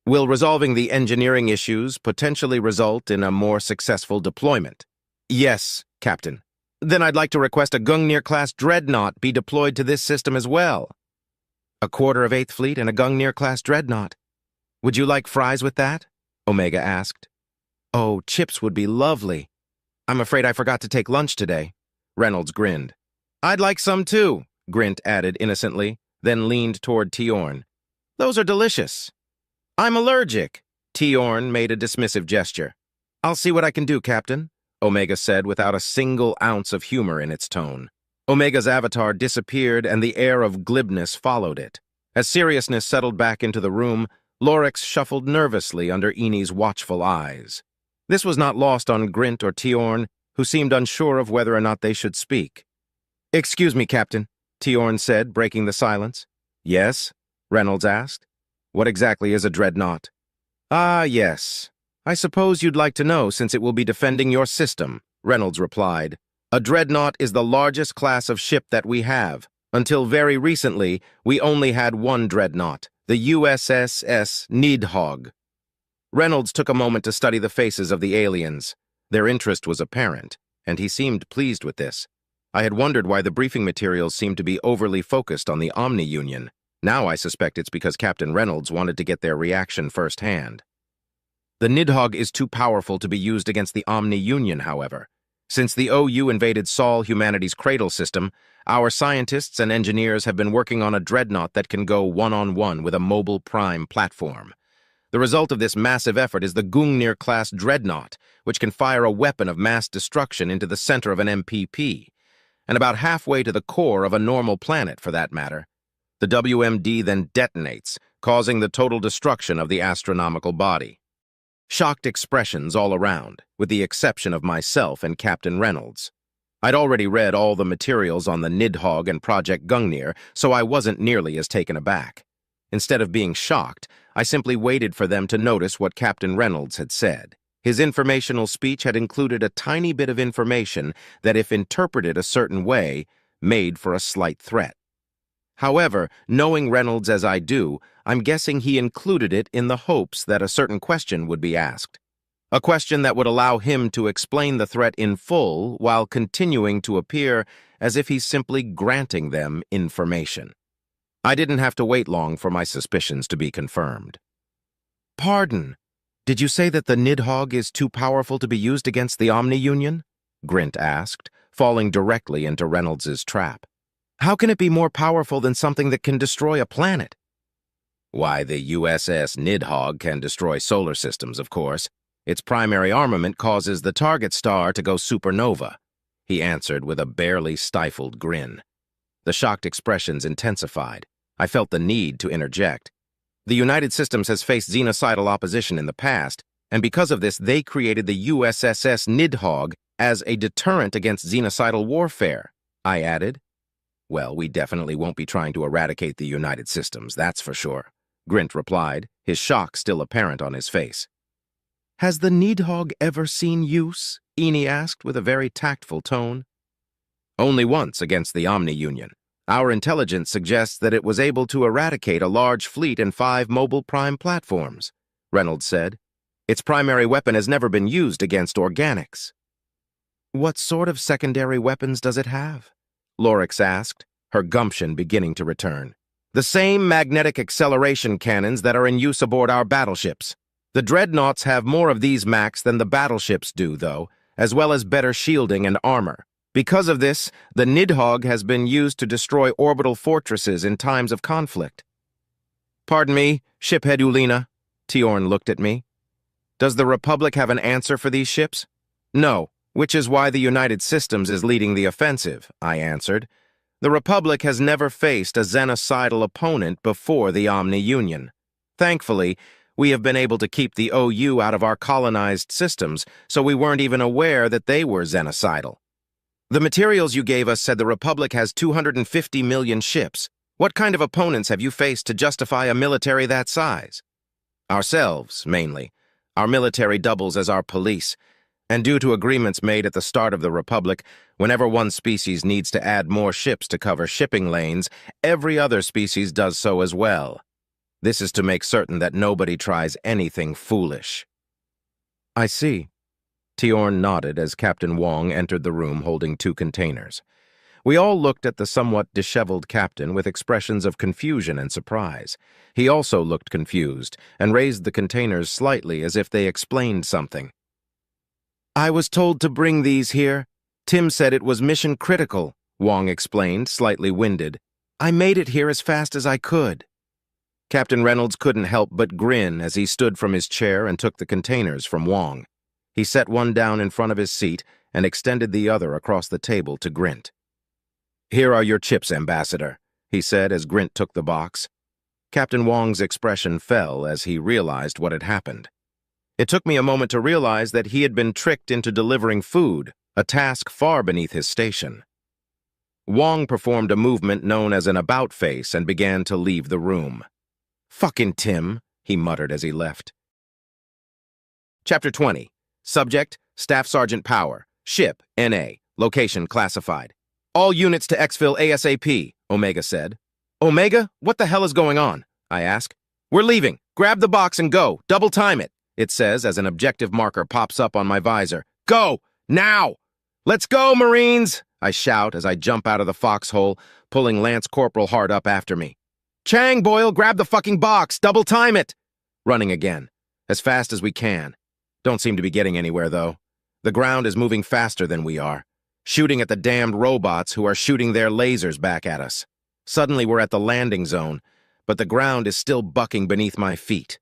Speaker 1: Will resolving the engineering issues potentially result in a more successful deployment? Yes, Captain. Then I'd like to request a Gungnir-class dreadnought be deployed to this system as well. A quarter of 8th Fleet and a Gungnir-class dreadnought. Would you like fries with that? Omega asked. Oh, chips would be lovely. I'm afraid I forgot to take lunch today. Reynolds grinned. I'd like some too, Grint added innocently, then leaned toward Tiorn. Those are delicious. I'm allergic. Tiorn made a dismissive gesture. I'll see what I can do, Captain, Omega said without a single ounce of humor in its tone. Omega's avatar disappeared and the air of glibness followed it. As seriousness settled back into the room, Lorix shuffled nervously under Eney's watchful eyes. This was not lost on Grint or Tiorn, who seemed unsure of whether or not they should speak. Excuse me, Captain, Tiorn said, breaking the silence. Yes? Reynolds asked. What exactly is a dreadnought? Ah, yes. I suppose you'd like to know since it will be defending your system, Reynolds replied. A dreadnought is the largest class of ship that we have. Until very recently, we only had one dreadnought, the USSS Nidhogg. Reynolds took a moment to study the faces of the aliens. Their interest was apparent, and he seemed pleased with this. I had wondered why the briefing materials seemed to be overly focused on the Omni-Union. Now I suspect it's because Captain Reynolds wanted to get their reaction firsthand. The Nidhogg is too powerful to be used against the Omni-Union, however. Since the OU invaded Sol Humanity's cradle system, our scientists and engineers have been working on a dreadnought that can go one-on-one with a mobile prime platform. The result of this massive effort is the Gungnir-class dreadnought, which can fire a weapon of mass destruction into the center of an MPP, and about halfway to the core of a normal planet, for that matter. The WMD then detonates, causing the total destruction of the astronomical body. Shocked expressions all around, with the exception of myself and Captain Reynolds. I'd already read all the materials on the Nidhogg and Project Gungnir, so I wasn't nearly as taken aback. Instead of being shocked, I simply waited for them to notice what Captain Reynolds had said. His informational speech had included a tiny bit of information that, if interpreted a certain way, made for a slight threat. However, knowing Reynolds as I do, I'm guessing he included it in the hopes that a certain question would be asked. A question that would allow him to explain the threat in full while continuing to appear as if he's simply granting them information. I didn't have to wait long for my suspicions to be confirmed. "Pardon, did you say that the Nidhogg is too powerful to be used against the Omni-Union?" Grint asked, falling directly into Reynolds's trap. "How can it be more powerful than something that can destroy a planet?" "Why, the USS Nidhogg can destroy solar systems, of course. Its primary armament causes the target star to go supernova," he answered with a barely stifled grin. The shocked expressions intensified. I felt the need to interject. The United Systems has faced xenocidal opposition in the past, and because of this, they created the USSS Nidhogg as a deterrent against xenocidal warfare, I added. "Well, we definitely won't be trying to eradicate the United Systems, that's for sure," Grint replied, his shock still apparent on his face. "Has the Nidhogg ever seen use?" Eni asked with a very tactful tone. "Only once against the Omni-Union. Our intelligence suggests that it was able to eradicate a large fleet and 5 mobile prime platforms," Reynolds said. "Its primary weapon has never been used against organics." "What sort of secondary weapons does it have?" Lorix asked, her gumption beginning to return. "The same magnetic acceleration cannons that are in use aboard our battleships. The dreadnoughts have more of these Macs than the battleships do, though, as well as better shielding and armor. Because of this, the Nidhogg has been used to destroy orbital fortresses in times of conflict." "Pardon me, shiphead Ulina," Tiorn looked at me. "Does the Republic have an answer for these ships?" "No, which is why the United Systems is leading the offensive," I answered. "The Republic has never faced a xenocidal opponent before the Omni-Union. Thankfully, we have been able to keep the OU out of our colonized systems, so we weren't even aware that they were xenocidal. The materials you gave us said the Republic has 250 million ships. What kind of opponents have you faced to justify a military that size?" "Ourselves, mainly. Our military doubles as our police. And due to agreements made at the start of the Republic, whenever one species needs to add more ships to cover shipping lanes, every other species does so as well. This is to make certain that nobody tries anything foolish." "I see." Tiorn nodded as Captain Wong entered the room holding 2 containers. We all looked at the somewhat disheveled captain with expressions of confusion and surprise. He also looked confused and raised the containers slightly as if they explained something. "I was told to bring these here. Tim said it was mission critical," Wong explained, slightly winded. "I made it here as fast as I could." Captain Reynolds couldn't help but grin as he stood from his chair and took the containers from Wong. He set one down in front of his seat and extended the other across the table to Grint. "Here are your chips, Ambassador," he said as Grint took the box. Captain Wong's expression fell as he realized what had happened. It took me a moment to realize that he had been tricked into delivering food, a task far beneath his station. Wong performed a movement known as an about-face and began to leave the room. "Fucking Tim," he muttered as he left. Chapter 20. Subject, Staff Sergeant Power. Ship, NA. Location classified. "All units to exfil ASAP, Omega said. "Omega? What the hell is going on?" I asked. "We're leaving. Grab the box and go. Double time it," it says as an objective marker pops up on my visor. "Go! Now! Let's go, Marines!" I shout as I jump out of the foxhole, pulling Lance Corporal Hart up after me. "Chang, Boyle, grab the fucking box! Double time it!" Running again. As fast as we can. Don't seem to be getting anywhere, though. The ground is moving faster than we are, shooting at the damned robots who are shooting their lasers back at us. Suddenly we're at the landing zone, but the ground is still bucking beneath my feet.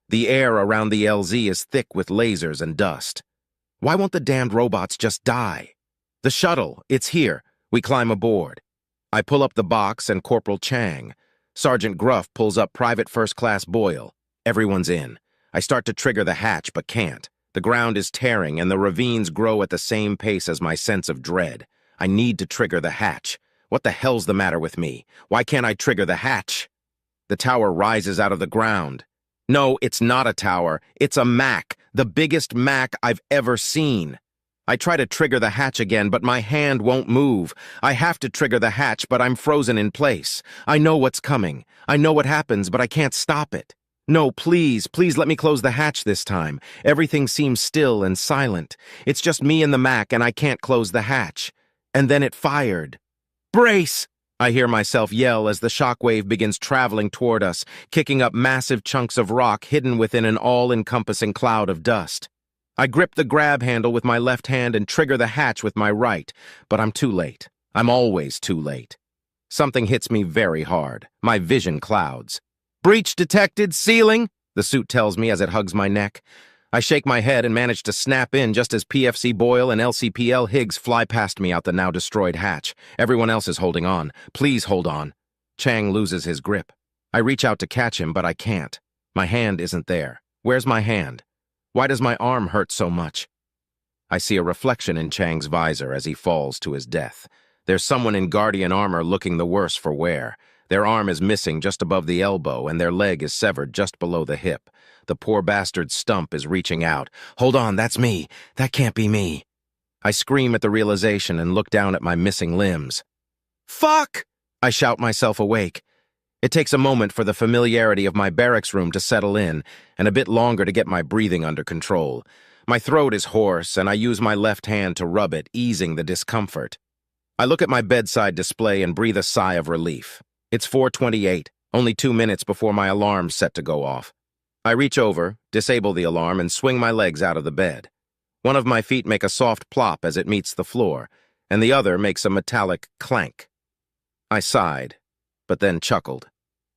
Speaker 1: The air around the LZ is thick with lasers and dust. Why won't the damned robots just die? The shuttle, it's here. We climb aboard. I pull up the box and Corporal Chang. Sergeant Gruff pulls up Private First Class Boyle. Everyone's in. I start to trigger the hatch, but can't. The ground is tearing, and the ravines grow at the same pace as my sense of dread. I need to trigger the hatch. What the hell's the matter with me? Why can't I trigger the hatch? The tower rises out of the ground. No, it's not a tower. It's a Mac, the biggest Mac I've ever seen. I try to trigger the hatch again, but my hand won't move. I have to trigger the hatch, but I'm frozen in place. I know what's coming. I know what happens, but I can't stop it. No, please, please let me close the hatch this time. Everything seems still and silent. It's just me and the Mac, and I can't close the hatch. And then it fired. Brace! I hear myself yell as the shockwave begins traveling toward us, kicking up massive chunks of rock hidden within an all-encompassing cloud of dust. I grip the grab handle with my left hand and trigger the hatch with my right, but I'm too late. I'm always too late. Something hits me very hard. My vision clouds. Breach detected, ceiling, the suit tells me as it hugs my neck. I shake my head and manage to snap in just as PFC Boyle and LCPL Higgs fly past me out the now destroyed hatch. Everyone else is holding on. Please hold on. Chang loses his grip. I reach out to catch him, but I can't. My hand isn't there. Where's my hand? Why does my arm hurt so much? I see a reflection in Chang's visor as he falls to his death. There's someone in Guardian armor looking the worse for wear. Their arm is missing just above the elbow, and their leg is severed just below the hip. The poor bastard's stump is reaching out. Hold on, that's me. That can't be me. I scream at the realization and look down at my missing limbs. Fuck! I shout myself awake. It takes a moment for the familiarity of my barracks room to settle in, and a bit longer to get my breathing under control. My throat is hoarse, and I use my left hand to rub it, easing the discomfort. I look at my bedside display and breathe a sigh of relief. It's 4:28, only 2 minutes before my alarm's set to go off. I reach over, disable the alarm, and swing my legs out of the bed. One of my feet make a soft plop as it meets the floor, and the other makes a metallic clank. I sighed, but then chuckled.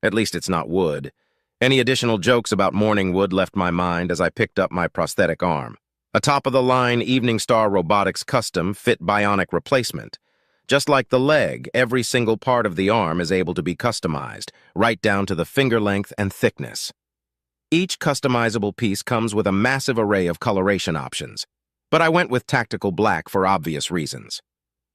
Speaker 1: At least it's not wood. Any additional jokes about morning wood left my mind as I picked up my prosthetic arm. A top-of-the-line Evening Star Robotics custom fit bionic replacement. Just like the leg, every single part of the arm is able to be customized, right down to the finger length and thickness. Each customizable piece comes with a massive array of coloration options, but I went with tactical black for obvious reasons.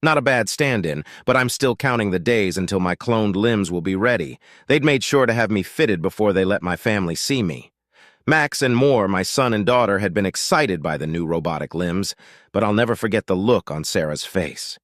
Speaker 1: Not a bad stand-in, but I'm still counting the days until my cloned limbs will be ready. They'd made sure to have me fitted before they let my family see me. Max and Moore, my son and daughter, had been excited by the new robotic limbs, but I'll never forget the look on Sarah's face.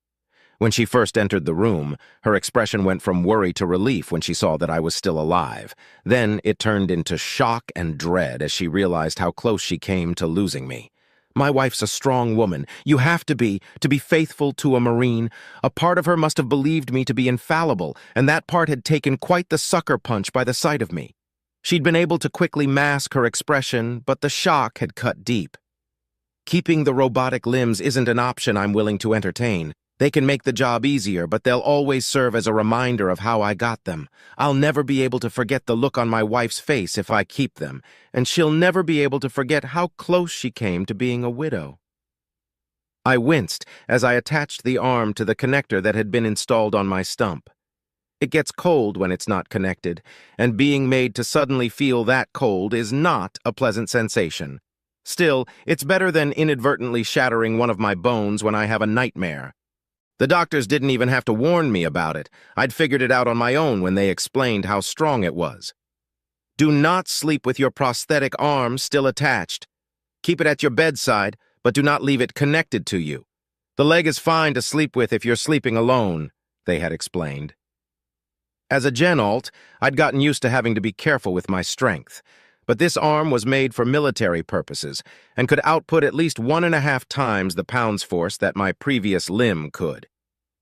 Speaker 1: When she first entered the room, her expression went from worry to relief when she saw that I was still alive. Then it turned into shock and dread as she realized how close she came to losing me. My wife's a strong woman. You have to be faithful to a Marine. A part of her must have believed me to be infallible, and that part had taken quite the sucker punch by the sight of me. She'd been able to quickly mask her expression, but the shock had cut deep. Keeping the robotic limbs isn't an option I'm willing to entertain. They can make the job easier, but they'll always serve as a reminder of how I got them. I'll never be able to forget the look on my wife's face if I keep them, and she'll never be able to forget how close she came to being a widow. I winced as I attached the arm to the connector that had been installed on my stump. It gets cold when it's not connected, and being made to suddenly feel that cold is not a pleasant sensation. Still, it's better than inadvertently shattering one of my bones when I have a nightmare. The doctors didn't even have to warn me about it. I'd figured it out on my own when they explained how strong it was. Do not sleep with your prosthetic arm still attached. Keep it at your bedside, but do not leave it connected to you. The leg is fine to sleep with if you're sleeping alone, they had explained. As a Gen Alt, I'd gotten used to having to be careful with my strength, but this arm was made for military purposes and could output at least 1.5 times the pounds force that my previous limb could.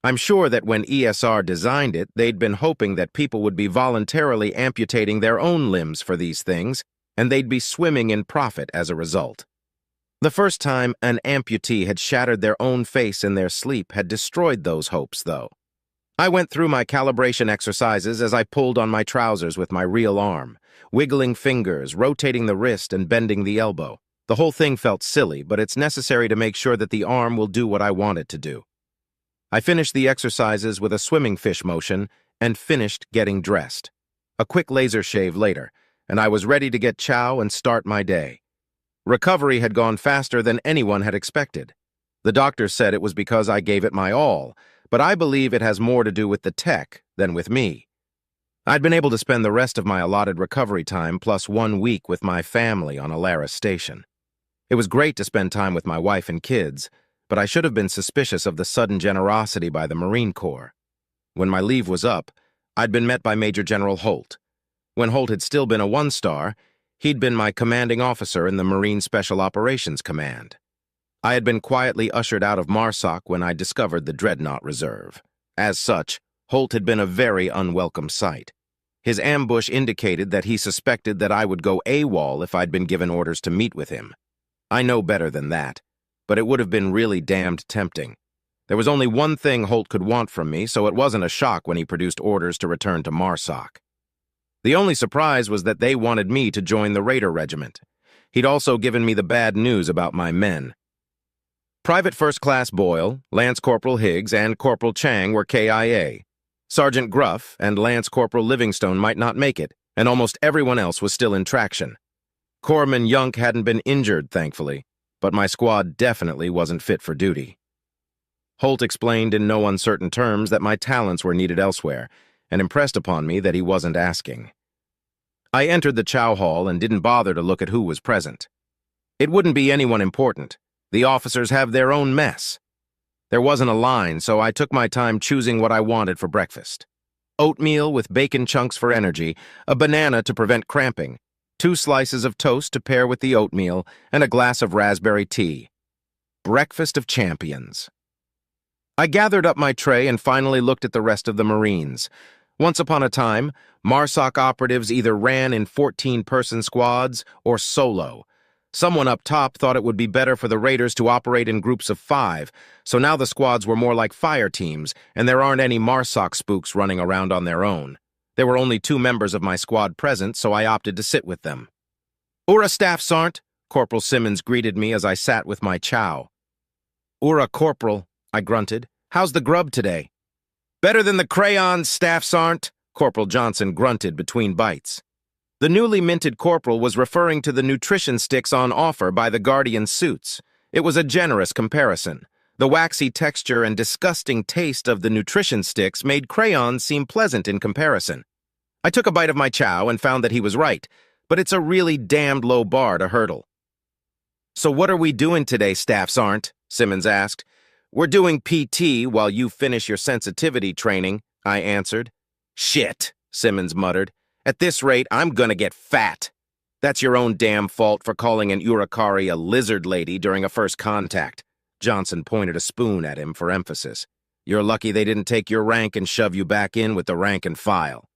Speaker 1: I'm sure that when ESR designed it, they'd been hoping that people would be voluntarily amputating their own limbs for these things, and they'd be swimming in profit as a result. The first time an amputee had shattered their own face in their sleep had destroyed those hopes, though. I went through my calibration exercises as I pulled on my trousers with my real arm, wiggling fingers, rotating the wrist, and bending the elbow. The whole thing felt silly, but it's necessary to make sure that the arm will do what I want it to do. I finished the exercises with a swimming fish motion and finished getting dressed. A quick laser shave later, and I was ready to get chow and start my day. Recovery had gone faster than anyone had expected. The doctor said it was because I gave it my all, but I believe it has more to do with the tech than with me. I'd been able to spend the rest of my allotted recovery time plus 1 week with my family on Alaris Station. It was great to spend time with my wife and kids, but I should have been suspicious of the sudden generosity by the Marine Corps. When my leave was up, I'd been met by Major General Holt. When Holt had still been a 1-star, he'd been my commanding officer in the Marine Special Operations Command. I had been quietly ushered out of MARSOC when I discovered the Dreadnought Reserve. As such, Holt had been a very unwelcome sight. His ambush indicated that he suspected that I would go AWOL if I'd been given orders to meet with him. I know better than that, but it would have been really damned tempting. There was only one thing Holt could want from me, so it wasn't a shock when he produced orders to return to MARSOC. The only surprise was that they wanted me to join the Raider Regiment. He'd also given me the bad news about my men. Private First Class Boyle, Lance Corporal Higgs, and Corporal Chang were KIA. Sergeant Gruff and Lance Corporal Livingstone might not make it, and almost everyone else was still in traction. Corpsman Yunk hadn't been injured, thankfully, but my squad definitely wasn't fit for duty. Holt explained in no uncertain terms that my talents were needed elsewhere, and impressed upon me that he wasn't asking. I entered the chow hall and didn't bother to look at who was present. It wouldn't be anyone important. The officers have their own mess. There wasn't a line, so I took my time choosing what I wanted for breakfast. Oatmeal with bacon chunks for energy, a banana to prevent cramping, 2 slices of toast to pair with the oatmeal, and a glass of raspberry tea. Breakfast of champions. I gathered up my tray and finally looked at the rest of the Marines. Once upon a time, MARSOC operatives either ran in 14-person squads or solo. Someone up top thought it would be better for the Raiders to operate in groups of 5, so now the squads were more like fire teams, and there aren't any MARSOC spooks running around on their own. There were only 2 members of my squad present, so I opted to sit with them. "Ura, Staff Sergeant," Corporal Simmons greeted me as I sat with my chow. "Ura, Corporal," I grunted. "How's the grub today?" "Better than the crayons, Staff Sergeant," Corporal Johnson grunted between bites. The newly minted corporal was referring to the nutrition sticks on offer by the Guardian suits. It was a generous comparison. The waxy texture and disgusting taste of the nutrition sticks made crayons seem pleasant in comparison. I took a bite of my chow and found that he was right, but it's a really damned low bar to hurdle. "So what are we doing today, Staff Sergeant?" Simmons asked. "We're doing PT while you finish your sensitivity training," I answered. "Shit," Simmons muttered. "At this rate, I'm gonna get fat. That's your own damn fault for calling an Urukari a lizard lady during a first contact." Johnson pointed a spoon at him for emphasis. "You're lucky they didn't take your rank and shove you back in with the rank and file."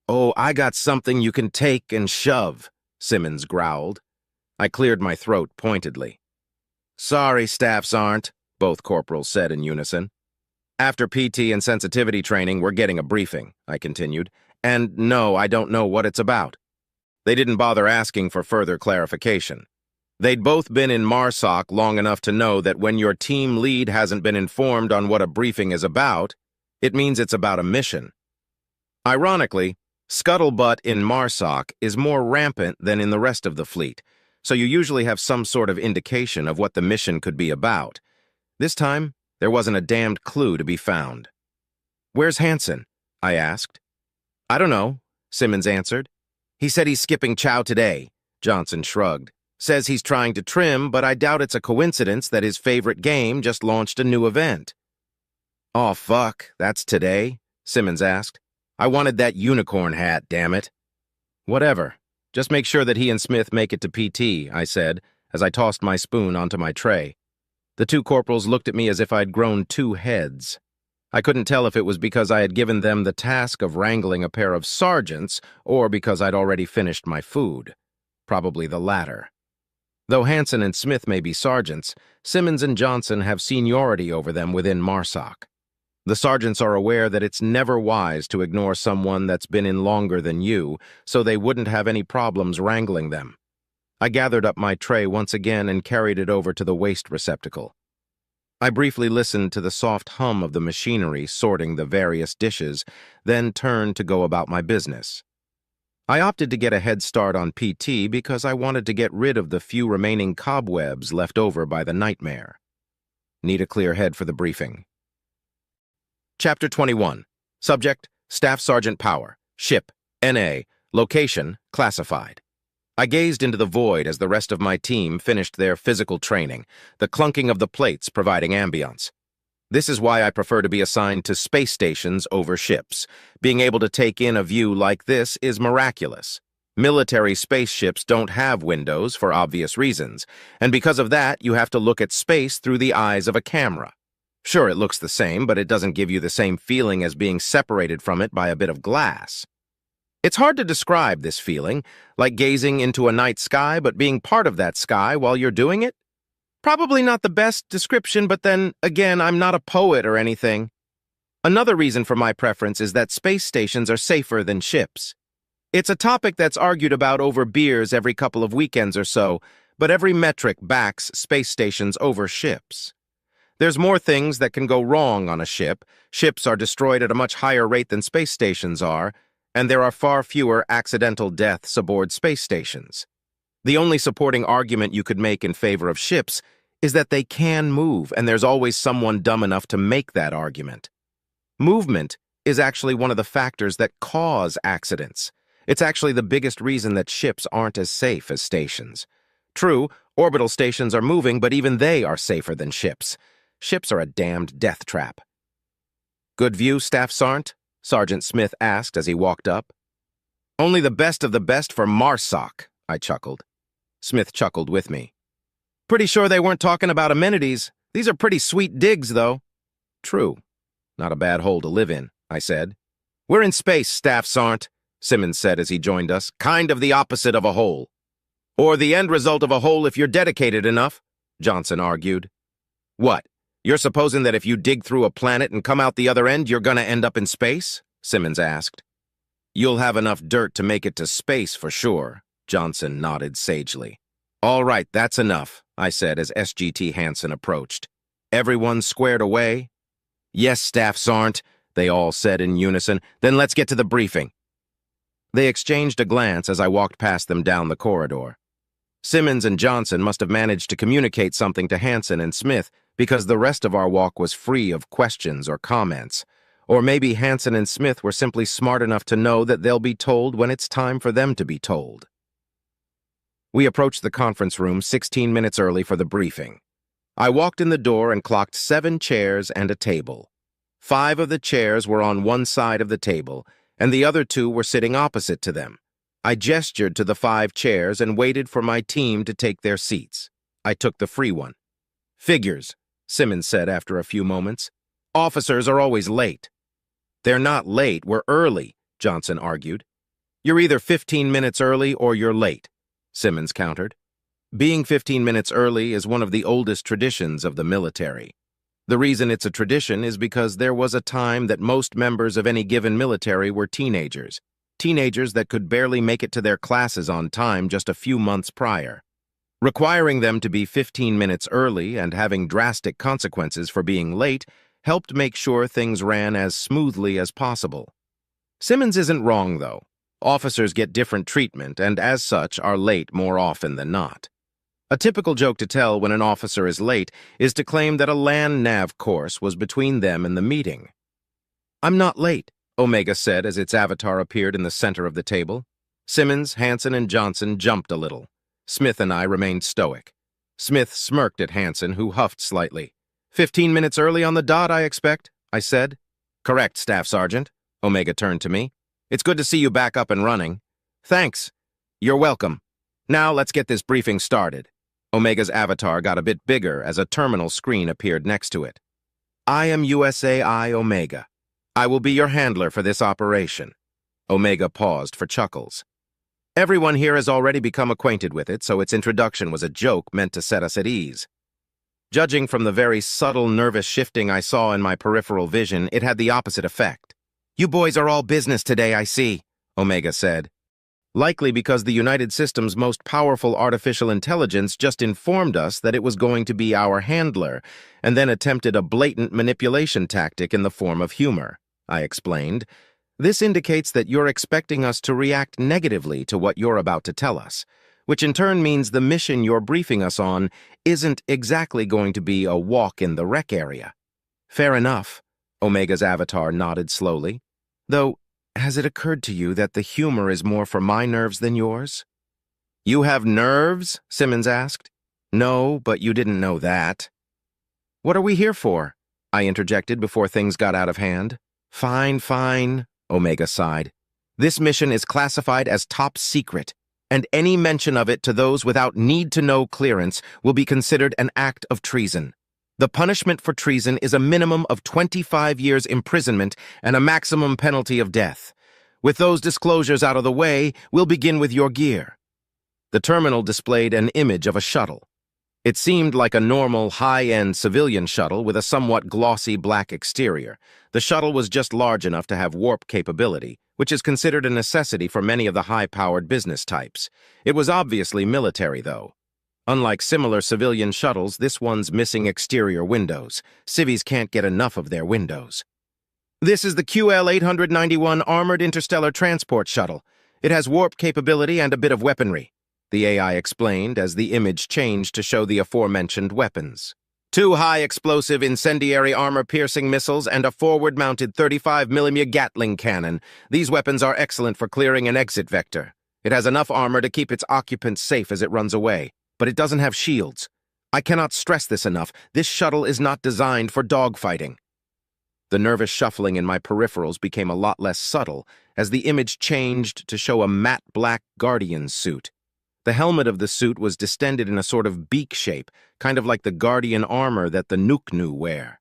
Speaker 1: "Oh, I got something you can take and shove," Simmons growled. I cleared my throat pointedly. "Sorry, Staff Sergeant," both corporals said in unison. "After PT and sensitivity training, we're getting a briefing," I continued. "And no, I don't know what it's about." They didn't bother asking for further clarification. They'd both been in MARSOC long enough to know that when your team lead hasn't been informed on what a briefing is about, it means it's about a mission. Ironically, scuttlebutt in MARSOC is more rampant than in the rest of the fleet, so you usually have some sort of indication of what the mission could be about. This time, there wasn't a damned clue to be found. "Where's Hansen?" I asked. "I don't know," Simmons answered. "He said he's skipping chow today," Johnson shrugged. "Says he's trying to trim, but I doubt it's a coincidence that his favorite game just launched a new event." "Aw, fuck, that's today?" Simmons asked. "I wanted that unicorn hat, damn it." "Whatever. Just make sure that he and Smith make it to PT," I said, as I tossed my spoon onto my tray. The 2 corporals looked at me as if I'd grown 2 heads. I couldn't tell if it was because I had given them the task of wrangling a pair of sergeants or because I'd already finished my food. Probably the latter. Though Hansen and Smith may be sergeants, Simmons and Johnson have seniority over them within MARSOC. The sergeants are aware that it's never wise to ignore someone that's been in longer than you, so they wouldn't have any problems wrangling them. I gathered up my tray once again and carried it over to the waste receptacle. I briefly listened to the soft hum of the machinery sorting the various dishes, then turned to go about my business. I opted to get a head start on PT because I wanted to get rid of the few remaining cobwebs left over by the nightmare. Need a clear head for the briefing. Chapter 21. Subject, Staff Sergeant Power. Ship, NA. Location, classified. I gazed into the void as the rest of my team finished their physical training, the clunking of the plates providing ambience. This is why I prefer to be assigned to space stations over ships. Being able to take in a view like this is miraculous. Military spaceships don't have windows for obvious reasons, and because of that, you have to look at space through the eyes of a camera. Sure, it looks the same, but it doesn't give you the same feeling as being separated from it by a bit of glass. It's hard to describe this feeling, like gazing into a night sky but being part of that sky while you're doing it. Probably not the best description, but then, again, I'm not a poet or anything. Another reason for my preference is that space stations are safer than ships. It's a topic that's argued about over beers every couple of weekends or so, but every metric backs space stations over ships. There's more things that can go wrong on a ship. Ships are destroyed at a much higher rate than space stations are, and there are far fewer accidental deaths aboard space stations. The only supporting argument you could make in favor of ships is that they can move, and there's always someone dumb enough to make that argument. Movement is actually one of the factors that cause accidents. It's actually the biggest reason that ships aren't as safe as stations. True, orbital stations are moving, but even they are safer than ships. Ships are a damned death trap. Good view, Staff Sergeant? Sergeant Smith asked as he walked up. Only the best of the best for MARSOC, I chuckled. Smith chuckled with me. Pretty sure they weren't talking about amenities. These are pretty sweet digs, though. True. Not a bad hole to live in, I said. We're in space, Staff Sergeant, Simmons said as he joined us. Kind of the opposite of a hole. Or the end result of a hole if you're dedicated enough, Johnson argued. What? You're supposing that if you dig through a planet and come out the other end, you're gonna end up in space? Simmons asked. You'll have enough dirt to make it to space for sure, Johnson nodded sagely. All right, that's enough, I said as SGT Hansen approached. Everyone squared away? Yes, Staff Sergeant, they all said in unison. Then let's get to the briefing. They exchanged a glance as I walked past them down the corridor. Simmons and Johnson must have managed to communicate something to Hansen and Smith because the rest of our walk was free of questions or comments. Or maybe Hansen and Smith were simply smart enough to know that they'll be told when it's time for them to be told. We approached the conference room 16 minutes early for the briefing. I walked in the door and clocked 7 chairs and a table. 5 of the chairs were on one side of the table, and the other 2 were sitting opposite to them. I gestured to the 5 chairs and waited for my team to take their seats. I took the free one. Figures, Simmons said after a few moments. Officers are always late. They're not late, we're early, Johnson argued. You're either 15 minutes early or you're late, Simmons countered. Being 15 minutes early is one of the oldest traditions of the military. The reason it's a tradition is because there was a time that most members of any given military were teenagers that could barely make it to their classes on time just a few months prior. Requiring them to be 15 minutes early and having drastic consequences for being late helped make sure things ran as smoothly as possible. Simmons isn't wrong, though. Officers get different treatment and, as such, are late more often than not. A typical joke to tell when an officer is late is to claim that a land nav course was between them and the meeting. I'm not late, Omega said as its avatar appeared in the center of the table. Simmons, Hansen, and Johnson jumped a little. Smith and I remained stoic. Smith smirked at Hansen, who huffed slightly. 15 minutes early on the dot, I expect, I said. Correct, Staff Sergeant. Omega turned to me. It's good to see you back up and running. Thanks. You're welcome. Now let's get this briefing started. Omega's avatar got a bit bigger as a terminal screen appeared next to it. I am USAI Omega. I will be your handler for this operation. Omega paused for chuckles. Everyone here has already become acquainted with it, so its introduction was a joke meant to set us at ease. Judging from the very subtle nervous shifting I saw in my peripheral vision, it had the opposite effect. "You boys are all business today, I see," Omega said. Likely because the United System's most powerful artificial intelligence just informed us that it was going to be our handler, and then attempted a blatant manipulation tactic in the form of humor, I explained. "This indicates that you're expecting us to react negatively to what you're about to tell us, which in turn means the mission you're briefing us on isn't exactly going to be a walk in the rec area." "Fair enough," Omega's avatar nodded slowly. "Though, has it occurred to you that the humor is more for my nerves than yours?" "You have nerves?" Simmons asked. "No, but you didn't know that." "What are we here for?" I interjected before things got out of hand. Fine, Omega sighed. "This mission is classified as top secret, and any mention of it to those without need-to-know clearance will be considered an act of treason. The punishment for treason is a minimum of 25 years imprisonment and a maximum penalty of death. With those disclosures out of the way, we'll begin with your gear." The terminal displayed an image of a shuttle. It seemed like a normal, high-end civilian shuttle with a somewhat glossy black exterior. The shuttle was just large enough to have warp capability, which is considered a necessity for many of the high-powered business types. It was obviously military, though. Unlike similar civilian shuttles, this one's missing exterior windows. Civvies can't get enough of their windows. "This is the QL-891 Armored Interstellar Transport Shuttle. It has warp capability and a bit of weaponry," the AI explained as the image changed to show the aforementioned weapons. "Two high-explosive incendiary armor-piercing missiles and a forward-mounted 35mm Gatling cannon. These weapons are excellent for clearing an exit vector. It has enough armor to keep its occupants safe as it runs away, but it doesn't have shields. I cannot stress this enough. This shuttle is not designed for dogfighting." The nervous shuffling in my peripherals became a lot less subtle as the image changed to show a matte black Guardian suit. The helmet of the suit was distended in a sort of beak shape, kind of like the Guardian armor that the Nuknu wear.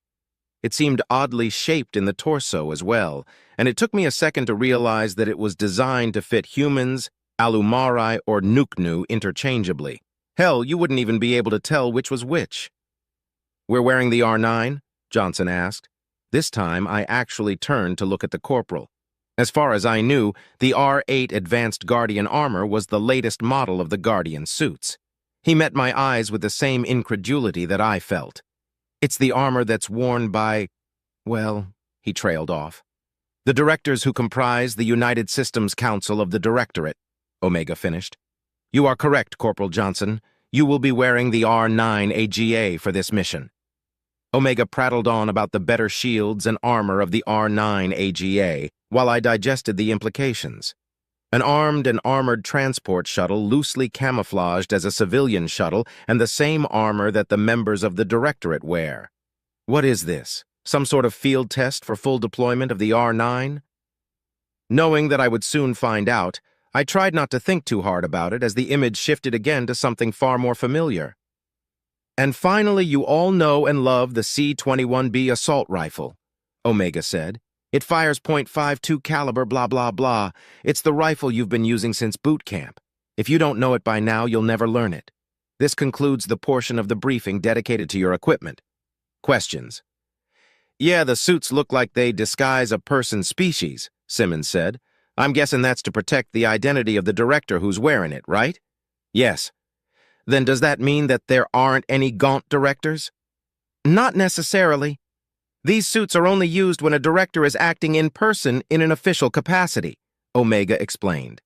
Speaker 1: It seemed oddly shaped in the torso as well, and it took me a second to realize that it was designed to fit humans, Alumari, or Nuknu interchangeably. Hell, you wouldn't even be able to tell which was which. "We're wearing the R9?" Johnson asked. This time, I actually turned to look at the corporal. As far as I knew, the R8 Advanced Guardian armor was the latest model of the Guardian suits. He met my eyes with the same incredulity that I felt. "It's the armor that's worn by, well," he trailed off, "the directors who comprise the United Systems Council of the Directorate," Omega finished. "You are correct, Corporal Johnson. You will be wearing the R9 AGA for this mission." Omega prattled on about the better shields and armor of the R9 AGA, while I digested the implications. An armed and armored transport shuttle loosely camouflaged as a civilian shuttle and the same armor that the members of the Directorate wear. What is this? Some sort of field test for full deployment of the R9? Knowing that I would soon find out, I tried not to think too hard about it as the image shifted again to something far more familiar. "And finally, you all know and love the C-21B assault rifle," Omega said. "It fires .52 caliber blah blah blah. It's the rifle you've been using since boot camp. If you don't know it by now, you'll never learn it. This concludes the portion of the briefing dedicated to your equipment. Questions?" "Yeah, the suits look like they disguise a person species," Simmons said. "I'm guessing that's to protect the identity of the director who's wearing it, right?" "Yes." "Then does that mean that there aren't any Gaunt directors?" "Not necessarily. These suits are only used when a director is acting in person in an official capacity," Omega explained.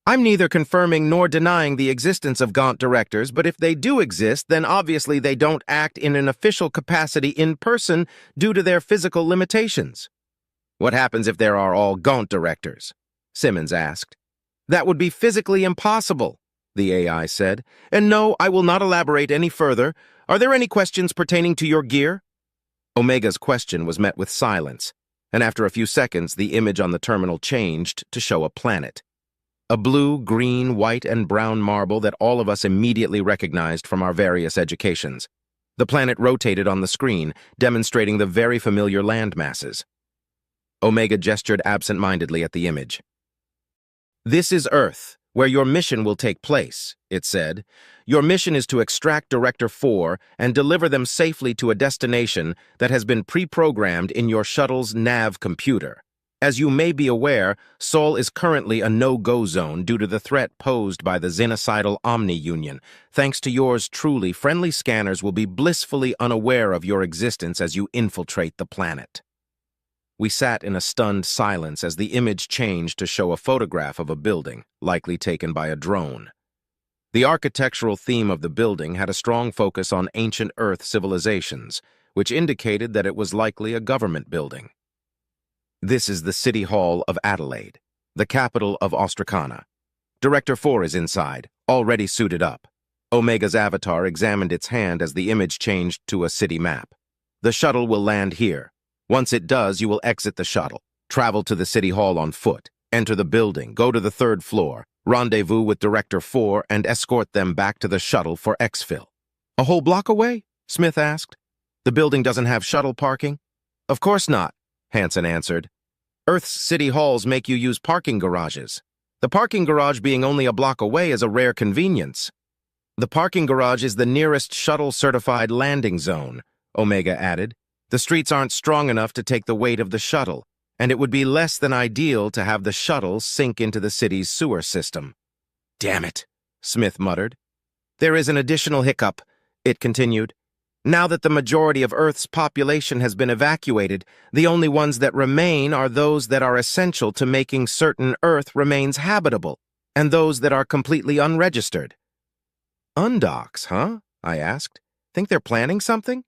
Speaker 1: "I'm neither confirming nor denying the existence of Gaunt directors, but if they do exist, then obviously they don't act in an official capacity in person due to their physical limitations." "What happens if there are all Gaunt directors?" Simmons asked. "That would be physically impossible," the AI said. "And no, I will not elaborate any further. Are there any questions pertaining to your gear?" Omega's question was met with silence, and after a few seconds, the image on the terminal changed to show a planet. A blue, green, white, and brown marble that all of us immediately recognized from our various educations. The planet rotated on the screen, demonstrating the very familiar land masses. Omega gestured absent-mindedly at the image. "This is Earth. where your mission will take place, it said. Your mission is to extract Director 4 and deliver them safely to a destination that has been pre-programmed in your shuttle's nav computer. As you may be aware, Sol is currently a no-go zone due to the threat posed by the xenocidal Omni Union. Thanks to yours truly, friendly scanners will be blissfully unaware of your existence as you infiltrate the planet. We sat in a stunned silence as the image changed to show a photograph of a building, likely taken by a drone. The architectural theme of the building had a strong focus on ancient Earth civilizations, which indicated that it was likely a government building. This is the City Hall of Adelaide, the capital of Austracana. Director 4 is inside, already suited up. Omega's avatar examined its hand as the image changed to a city map. The shuttle will land here. Once it does, you will exit the shuttle, travel to the City Hall on foot, enter the building, go to the 3rd floor, rendezvous with Director 4, and escort them back to the shuttle for exfil. A whole block away? Smith asked. The building doesn't have shuttle parking? Of course not, Hansen answered. Earth's city halls make you use parking garages. The parking garage being only a block away is a rare convenience. The parking garage is the nearest shuttle-certified landing zone, Omega added. The streets aren't strong enough to take the weight of the shuttle, and it would be less than ideal to have the shuttle sink into the city's sewer system. Damn it, Smith muttered. There is an additional hiccup, it continued. Now that the majority of Earth's population has been evacuated, the only ones that remain are those that are essential to making certain Earth remains habitable, and those that are completely unregistered. Undocks, huh? I asked. Think they're planning something?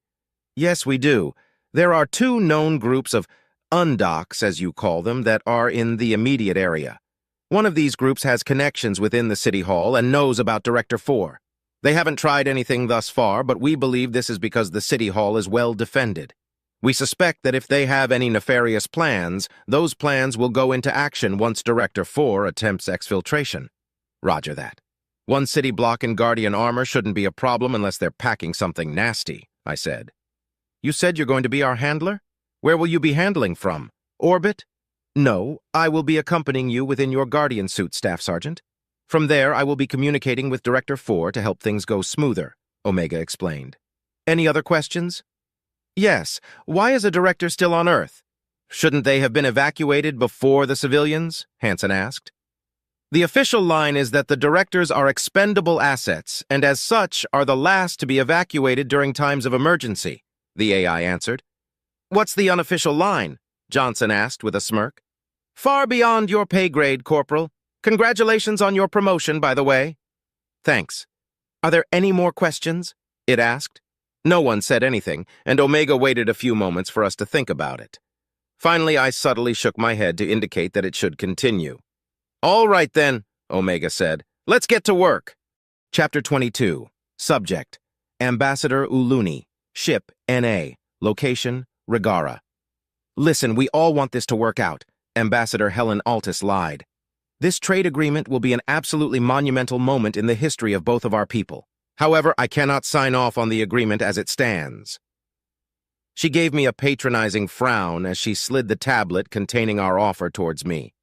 Speaker 1: Yes, we do. There are 2 known groups of undocks, as you call them, that are in the immediate area. One of these groups has connections within the City Hall and knows about Director 4. They haven't tried anything thus far, but we believe this is because the City Hall is well defended. We suspect that if they have any nefarious plans, those plans will go into action once Director 4 attempts exfiltration. Roger that. 1 city block in Guardian armor shouldn't be a problem unless they're packing something nasty, I said. You said you're going to be our handler? Where will you be handling from? Orbit? No, I will be accompanying you within your Guardian suit, Staff Sergeant. From there, I will be communicating with Director 4 to help things go smoother, Omega explained. Any other questions? Yes. Why is a director still on Earth? Shouldn't they have been evacuated before the civilians? Hansen asked. The official line is that the directors are expendable assets, and as such are the last to be evacuated during times of emergency, the AI answered. What's the unofficial line? Johnson asked with a smirk. Far beyond your pay grade, Corporal. Congratulations on your promotion, by the way. Thanks. Are there any more questions? It asked. No one said anything, and Omega waited a few moments for us to think about it. Finally, I subtly shook my head to indicate that it should continue. All right, then, Omega said. Let's get to work. Chapter 22. Subject: Ambassador Uluni. Ship NA. Location: Regara. Listen, we all want this to work out, Ambassador Helen Altus lied. This trade agreement will be an absolutely monumental moment in the history of both of our people. However, I cannot sign off on the agreement as it stands. She gave me a patronizing frown as she slid the tablet containing our offer towards me.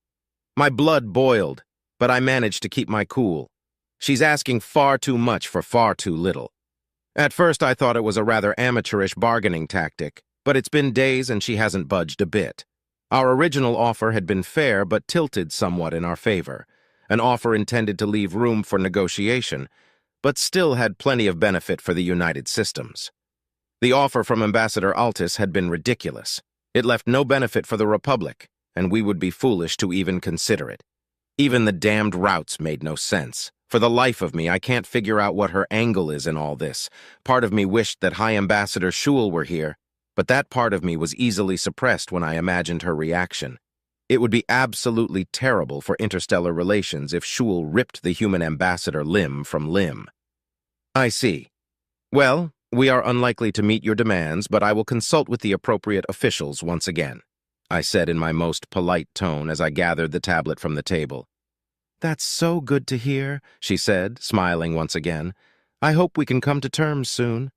Speaker 1: My blood boiled, but I managed to keep my cool. She's asking far too much for far too little. At first, I thought it was a rather amateurish bargaining tactic, but it's been days and she hasn't budged a bit. Our original offer had been fair but tilted somewhat in our favor, an offer intended to leave room for negotiation, but still had plenty of benefit for the United Systems. The offer from Ambassador Altus had been ridiculous. It left no benefit for the Republic, and we would be foolish to even consider it. Even the damned routes made no sense. For the life of me, I can't figure out what her angle is in all this. Part of me wished that High Ambassador Shul were here, but that part of me was easily suppressed when I imagined her reaction. It would be absolutely terrible for interstellar relations if Shul ripped the human ambassador limb from limb. I see. Well, we are unlikely to meet your demands, but I will consult with the appropriate officials once again, I said in my most polite tone as I gathered the tablet from the table. That's so good to hear, she said, smiling once again. I hope we can come to terms soon.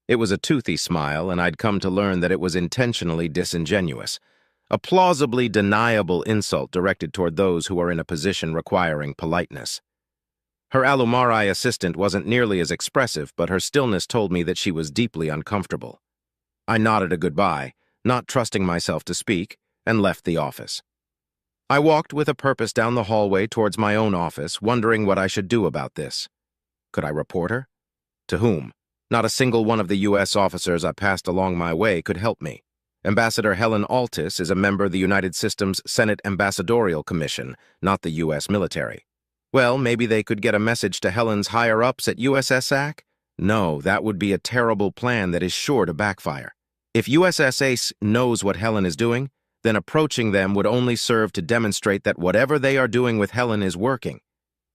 Speaker 1: It was a toothy smile, and I'd come to learn that it was intentionally disingenuous. a plausibly deniable insult directed toward those who are in a position requiring politeness. Her Alumari assistant wasn't nearly as expressive, but her stillness told me that she was deeply uncomfortable. I nodded a goodbye, not trusting myself to speak, and left the office. I walked with a purpose down the hallway towards my own office, wondering what I should do about this. Could I report her? To whom? Not a single one of the U.S. officers I passed along my way could help me. Ambassador Helen Altis is a member of the United Systems Senate Ambassadorial Commission, not the U.S. military. Well, maybe they could get a message to Helen's higher-ups at USSAC? No, that would be a terrible plan that is sure to backfire. If USSAC knows what Helen is doing, then approaching them would only serve to demonstrate that whatever they are doing with Helen is working.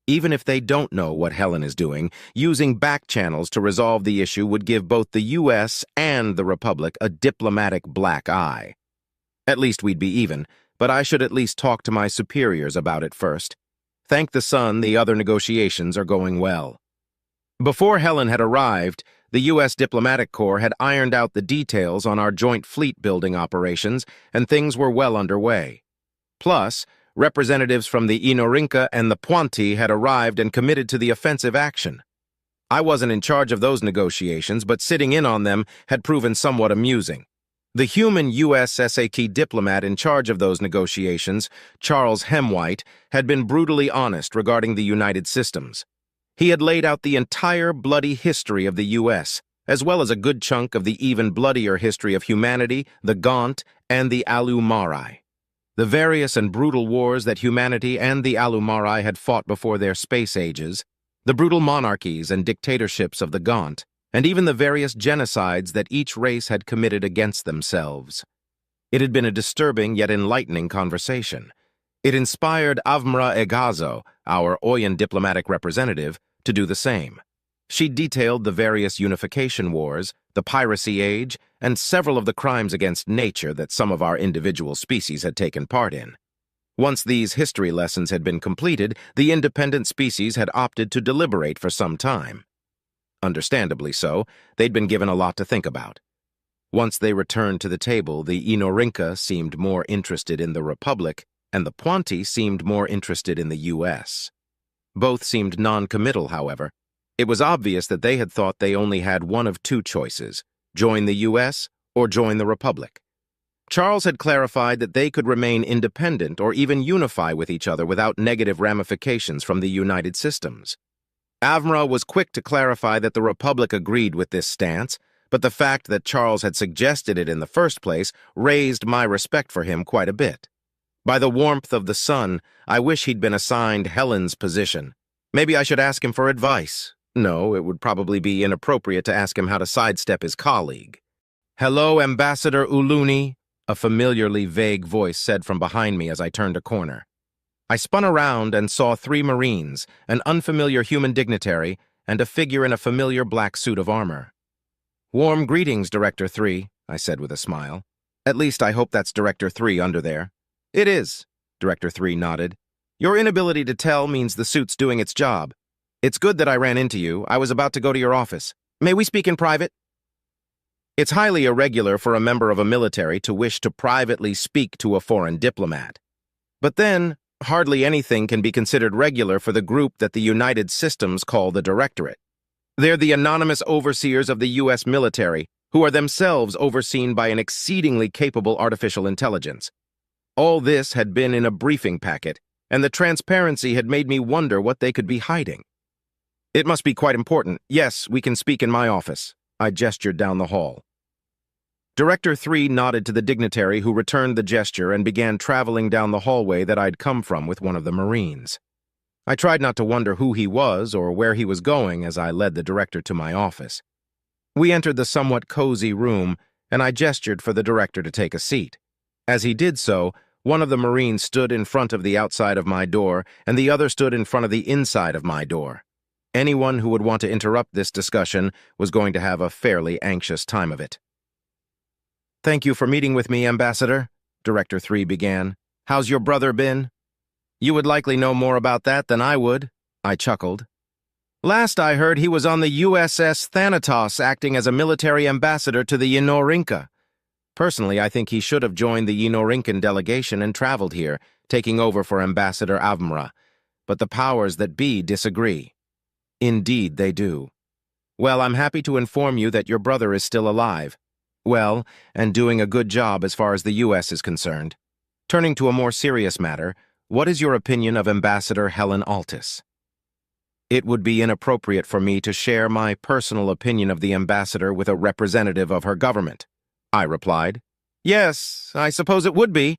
Speaker 1: Even if they don't know what Helen is doing, using back channels to resolve the issue would give both the U.S. and the Republic a diplomatic black eye. At least we'd be even, but I should at least talk to my superiors about it first. Thank the sun, the other negotiations are going well. Before Helen had arrived, the U.S. Diplomatic Corps had ironed out the details on our joint fleet-building operations, and things were well underway. Plus, representatives from the Inorinca and the Puanti had arrived and committed to the offensive action. I wasn't in charge of those negotiations, but sitting in on them had proven somewhat amusing. The human USSAK diplomat in charge of those negotiations, Charles Hemwhite, had been brutally honest regarding the United Systems. He had laid out the entire bloody history of the U.S., as well as a good chunk of the even bloodier history of humanity, the Gaunt, and the Alumari. The various and brutal wars that humanity and the Alumari had fought before their space ages, the brutal monarchies and dictatorships of the Gaunt, and even the various genocides that each race had committed against themselves. It had been a disturbing yet enlightening conversation. It inspired Avmra Egazo, our Oyan diplomatic representative, to do the same. She detailed the various unification wars, the piracy age, and several of the crimes against nature that some of our individual species had taken part in. Once these history lessons had been completed, the independent species had opted to deliberate for some time. Understandably so, they'd been given a lot to think about. Once they returned to the table, the Inorinca seemed more interested in the Republic, and the Puanti seemed more interested in the U.S. Both seemed non-committal, however. It was obvious that they had thought they only had one of two choices: join the U.S. or join the Republic. Charles had clarified that they could remain independent or even unify with each other without negative ramifications from the United Systems. Avmra was quick to clarify that the Republic agreed with this stance, but the fact that Charles had suggested it in the first place raised my respect for him quite a bit. By the warmth of the sun, I wish he'd been assigned Helen's position. Maybe I should ask him for advice. No, it would probably be inappropriate to ask him how to sidestep his colleague. "Hello, Ambassador Uluni," a familiarly vague voice said from behind me as I turned a corner. I spun around and saw 3 Marines, an unfamiliar human dignitary, and a figure in a familiar black suit of armor. "Warm greetings, Director 3, I said with a smile. "At least I hope that's Director 3 under there." "It is," Director 3 nodded. "Your inability to tell means the suit's doing its job. It's good that I ran into you. I was about to go to your office. May we speak in private?" It's highly irregular for a member of a military to wish to privately speak to a foreign diplomat. But then, hardly anything can be considered regular for the group that the United Systems call the Directorate. They're the anonymous overseers of the U.S. military, who are themselves overseen by an exceedingly capable artificial intelligence. All this had been in a briefing packet, and the transparency had made me wonder what they could be hiding. "It must be quite important. Yes, we can speak in my office." I gestured down the hall. Director 3 nodded to the dignitary who returned the gesture and began traveling down the hallway that I'd come from with one of the Marines. I tried not to wonder who he was or where he was going as I led the director to my office. We entered the somewhat cozy room, and I gestured for the director to take a seat. As he did so, one of the Marines stood in front of the outside of my door, and the other stood in front of the inside of my door. Anyone who would want to interrupt this discussion was going to have a fairly anxious time of it. "Thank you for meeting with me, Ambassador," Director 3 began. "How's your brother been?" "You would likely know more about that than I would," I chuckled. "Last I heard, he was on the USS Thanatos acting as a military ambassador to the Inorinca. Personally, I think he should have joined the Ynorincan delegation and traveled here, taking over for Ambassador Avmra. But the powers that be disagree. Indeed, they do. Well, I'm happy to inform you that your brother is still alive. Well, and doing a good job as far as the U.S. is concerned. Turning to a more serious matter, what is your opinion of Ambassador Helen Altus? It would be inappropriate for me to share my personal opinion of the ambassador with a representative of her government, I replied. Yes, I suppose it would be.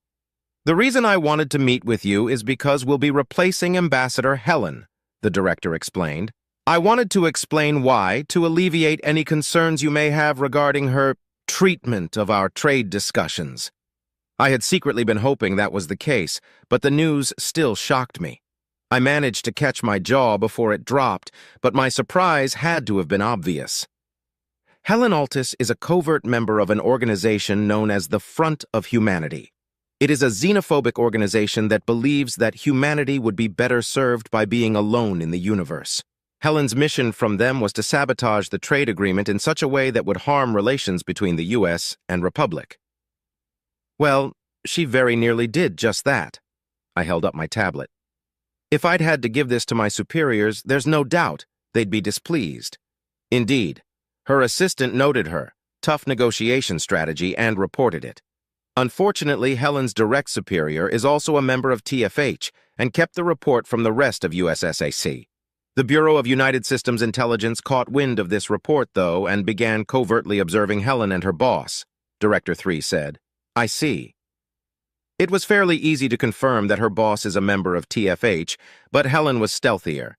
Speaker 1: The reason I wanted to meet with you is because we'll be replacing Ambassador Helen, the director explained. I wanted to explain why, to alleviate any concerns you may have regarding her treatment of our trade discussions. I had secretly been hoping that was the case, but the news still shocked me. I managed to catch my jaw before it dropped, but my surprise had to have been obvious. Helen Altus is a covert member of an organization known as the Front of Humanity. It is a xenophobic organization that believes that humanity would be better served by being alone in the universe. Helen's mission from them was to sabotage the trade agreement in such a way that would harm relations between the U.S. and Republic. Well, she very nearly did just that. I held up my tablet. If I'd had to give this to my superiors, there's no doubt they'd be displeased. Indeed, her assistant noted her tough negotiation strategy and reported it. Unfortunately, Helen's direct superior is also a member of TFH and kept the report from the rest of USSAC. The Bureau of United Systems Intelligence caught wind of this report, though, and began covertly observing Helen and her boss, Director 3 said. I see. It was fairly easy to confirm that her boss is a member of TFH, but Helen was stealthier.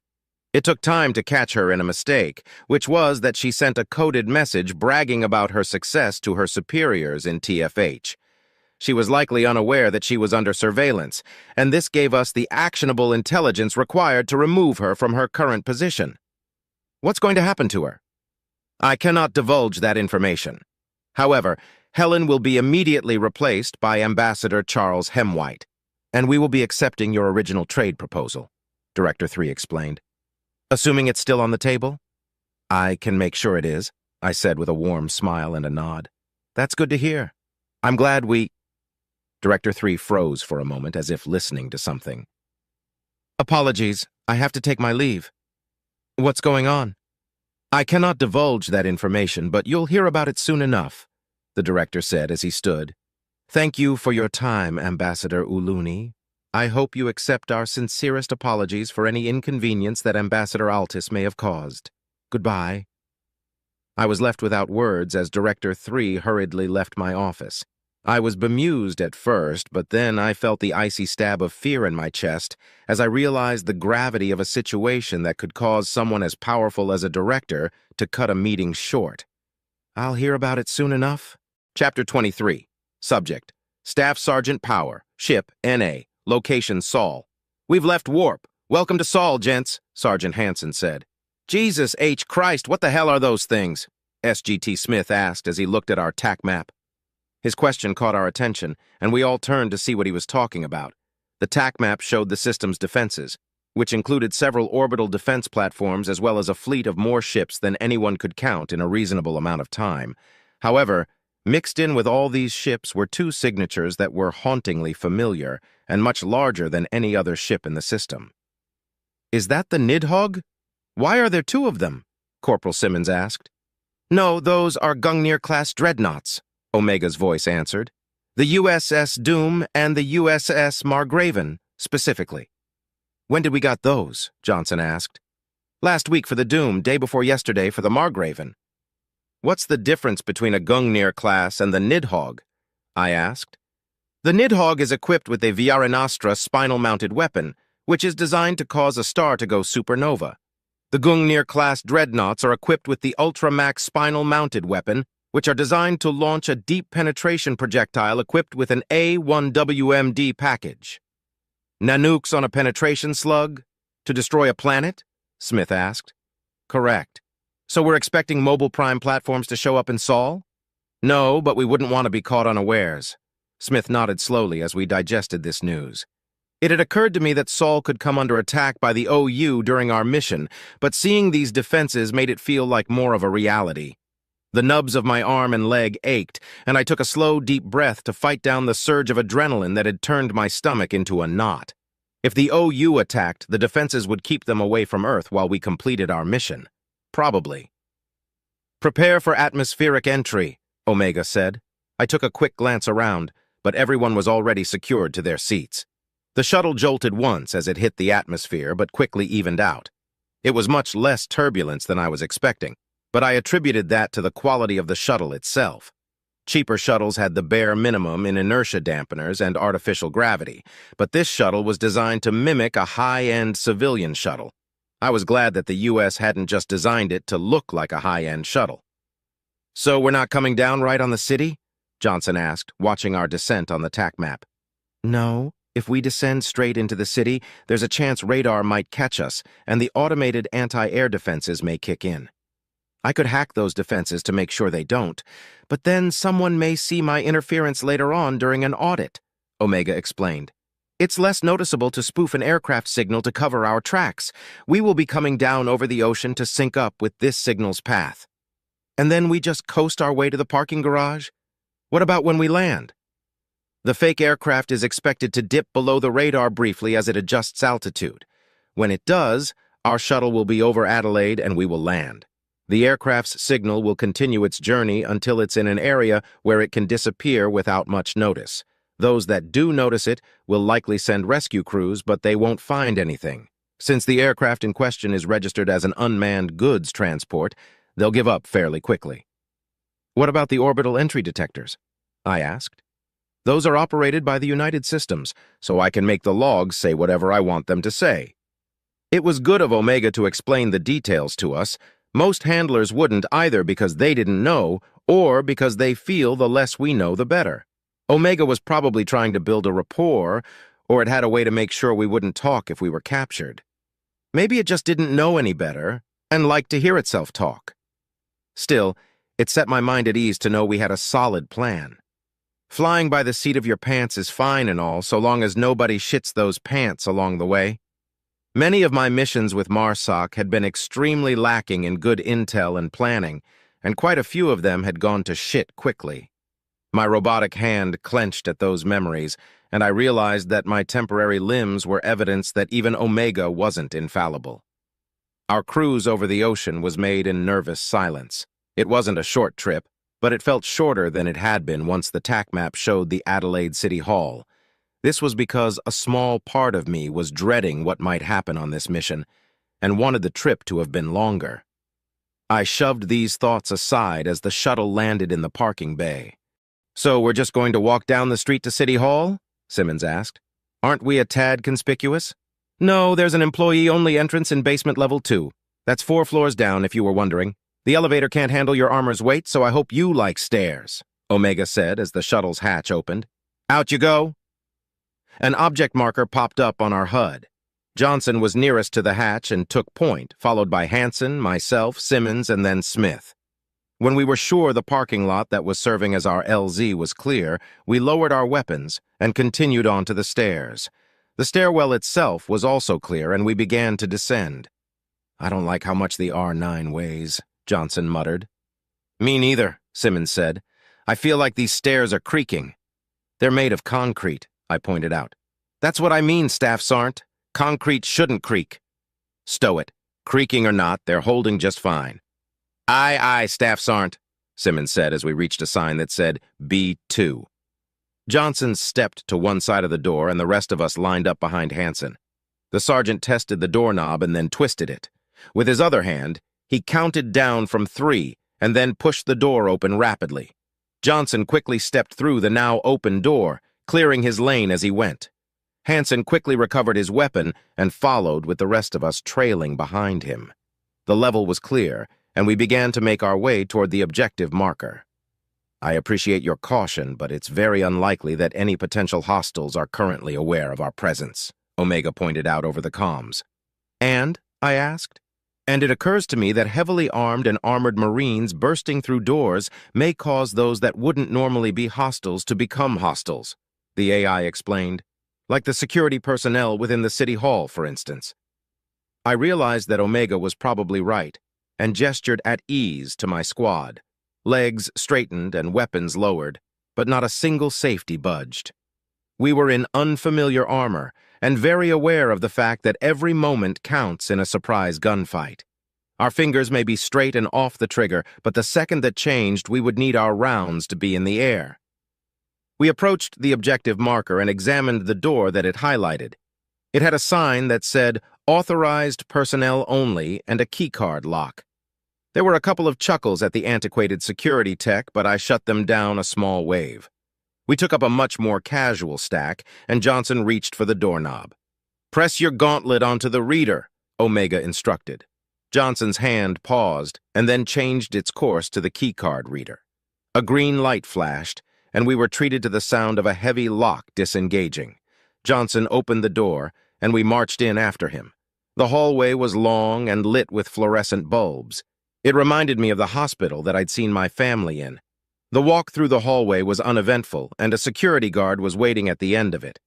Speaker 1: It took time to catch her in a mistake, which was that she sent a coded message bragging about her success to her superiors in TFH. She was likely unaware that she was under surveillance, and this gave us the actionable intelligence required to remove her from her current position. What's going to happen to her? I cannot divulge that information. However, Helen will be immediately replaced by Ambassador Charles Hemwhite, and we will be accepting your original trade proposal, Director 3 explained. Assuming it's still on the table? I can make sure it is, I said with a warm smile and a nod. That's good to hear. I'm glad we... Director 3 froze for a moment as if listening to something. Apologies, I have to take my leave. What's going on? I cannot divulge that information, but you'll hear about it soon enough, the director said as he stood. Thank you for your time, Ambassador Uluni. I hope you accept our sincerest apologies for any inconvenience that Ambassador Altus may have caused. Goodbye. I was left without words as Director 3 hurriedly left my office. I was bemused at first, but then I felt the icy stab of fear in my chest as I realized the gravity of a situation that could cause someone as powerful as a director to cut a meeting short. I'll hear about it soon enough. Chapter 23. Subject: Staff Sergeant Power, Ship NA, Location Sol. We've left warp. Welcome to Sol, gents, Sergeant Hansen said. Jesus H. Christ, what the hell are those things? SGT Smith asked as he looked at our TAC map. His question caught our attention, and we all turned to see what he was talking about. The TAC map showed the system's defenses, which included several orbital defense platforms as well as a fleet of more ships than anyone could count in a reasonable amount of time. However, mixed in with all these ships were two signatures that were hauntingly familiar and much larger than any other ship in the system. Is that the Nidhogg? Why are there two of them? Corporal Simmons asked. No, those are Gungnir-class dreadnoughts, Omega's voice answered. The USS Doom and the USS Margraven, specifically. When did we got those? Johnson asked. Last week for the Doom, day before yesterday for the Margraven. What's the difference between a Gungnir class and the Nidhogg? I asked. The Nidhogg is equipped with a Viaranastra spinal-mounted weapon, which is designed to cause a star to go supernova. The Gungnir-class dreadnoughts are equipped with the Ultramax spinal-mounted weapon, which are designed to launch a deep penetration projectile equipped with an A-1WMD package. Nanukes on a penetration slug? To destroy a planet? Smith asked. Correct. So we're expecting mobile prime platforms to show up in Sol? No, but we wouldn't want to be caught unawares. Smith nodded slowly as we digested this news. It had occurred to me that Sol could come under attack by the OU during our mission, but seeing these defenses made it feel like more of a reality. The nubs of my arm and leg ached, and I took a slow, deep breath to fight down the surge of adrenaline that had turned my stomach into a knot. If the OU attacked, the defenses would keep them away from Earth while we completed our mission. Probably. "Prepare for atmospheric entry," Omega said. I took a quick glance around, but everyone was already secured to their seats. The shuttle jolted once as it hit the atmosphere, but quickly evened out. It was much less turbulence than I was expecting, but I attributed that to the quality of the shuttle itself. Cheaper shuttles had the bare minimum in inertia dampeners and artificial gravity, but this shuttle was designed to mimic a high-end civilian shuttle. I was glad that the U.S. hadn't just designed it to look like a high-end shuttle. "So we're not coming down right on the city?" Johnson asked, watching our descent on the TAC map. "No. If we descend straight into the city, there's a chance radar might catch us, and the automated anti-air defenses may kick in. I could hack those defenses to make sure they don't, but then someone may see my interference later on during an audit," Omega explained. "It's less noticeable to spoof an aircraft signal to cover our tracks. We will be coming down over the ocean to sync up with this signal's path. And then we just coast our way to the parking garage? What about when we land?" "The fake aircraft is expected to dip below the radar briefly as it adjusts altitude. When it does, our shuttle will be over Adelaide and we will land. The aircraft's signal will continue its journey until it's in an area where it can disappear without much notice. Those that do notice it will likely send rescue crews, but they won't find anything. Since the aircraft in question is registered as an unmanned goods transport, they'll give up fairly quickly." "What about the orbital entry detectors?" I asked. "Those are operated by the United Systems, so I can make the logs say whatever I want them to say." It was good of Omega to explain the details to us. Most handlers wouldn't either because they didn't know, or because they feel the less we know, the better. Omega was probably trying to build a rapport, or it had a way to make sure we wouldn't talk if we were captured. Maybe it just didn't know any better, and liked to hear itself talk. Still, it set my mind at ease to know we had a solid plan. Flying by the seat of your pants is fine and all, so long as nobody shits those pants along the way. Many of my missions with MARSOC had been extremely lacking in good intel and planning, and quite a few of them had gone to shit quickly. My robotic hand clenched at those memories, and I realized that my temporary limbs were evidence that even Omega wasn't infallible. Our cruise over the ocean was made in nervous silence. It wasn't a short trip, but it felt shorter than it had been once the TAC map showed the Adelaide City Hall. This was because a small part of me was dreading what might happen on this mission, and wanted the trip to have been longer. I shoved these thoughts aside as the shuttle landed in the parking bay. "So we're just going to walk down the street to City Hall?" Simmons asked. "Aren't we a tad conspicuous?" "No, there's an employee-only entrance in basement level 2. That's 4 floors down, if you were wondering. The elevator can't handle your armor's weight, so I hope you like stairs," Omega said as the shuttle's hatch opened. "Out you go." An object marker popped up on our HUD. Johnson was nearest to the hatch and took point, followed by Hansen, myself, Simmons, and then Smith. When we were sure the parking lot that was serving as our LZ was clear, we lowered our weapons and continued on to the stairs. The stairwell itself was also clear, and we began to descend. "I don't like how much the R9 weighs," Johnson muttered. "Me neither," Simmons said. "I feel like these stairs are creaking." "They're made of concrete," I pointed out. "That's what I mean, Staff Sergeant. Concrete shouldn't creak." "Stow it. Creaking or not, they're holding just fine." "Aye, aye, Staff Sergeant," Simmons said as we reached a sign that said B2. Johnson stepped to one side of the door, and the rest of us lined up behind Hansen. The sergeant tested the doorknob and then twisted it. With his other hand, he counted down from 3 and then pushed the door open rapidly. Johnson quickly stepped through the now open door, clearing his lane as he went. Hansen quickly recovered his weapon and followed with the rest of us trailing behind him. The level was clear, and we began to make our way toward the objective marker. "I appreciate your caution, but it's very unlikely that any potential hostiles are currently aware of our presence," Omega pointed out over the comms. "And?" I asked. "And it occurs to me that heavily armed and armored Marines bursting through doors may cause those that wouldn't normally be hostiles to become hostiles," the AI explained. "Like the security personnel within the City Hall, for instance." I realized that Omega was probably right, and gestured at ease to my squad. legs straightened and weapons lowered, but not a single safety budged. We were in unfamiliar armor and very aware of the fact that every moment counts in a surprise gunfight. Our fingers may be straight and off the trigger, but the second that changed, we would need our rounds to be in the air. We approached the objective marker and examined the door that it highlighted. It had a sign that said, "Authorized personnel only," and a keycard lock. There were a couple of chuckles at the antiquated security tech, but I shut them down a small wave. We took up a much more casual stack, and Johnson reached for the doorknob. "Press your gauntlet onto the reader," Omega instructed. Johnson's hand paused and then changed its course to the keycard reader. A green light flashed, and we were treated to the sound of a heavy lock disengaging. Johnson opened the door, and we marched in after him. The hallway was long and lit with fluorescent bulbs. It reminded me of the hospital that I'd seen my family in. The walk through the hallway was uneventful, and a security guard was waiting at the end of it.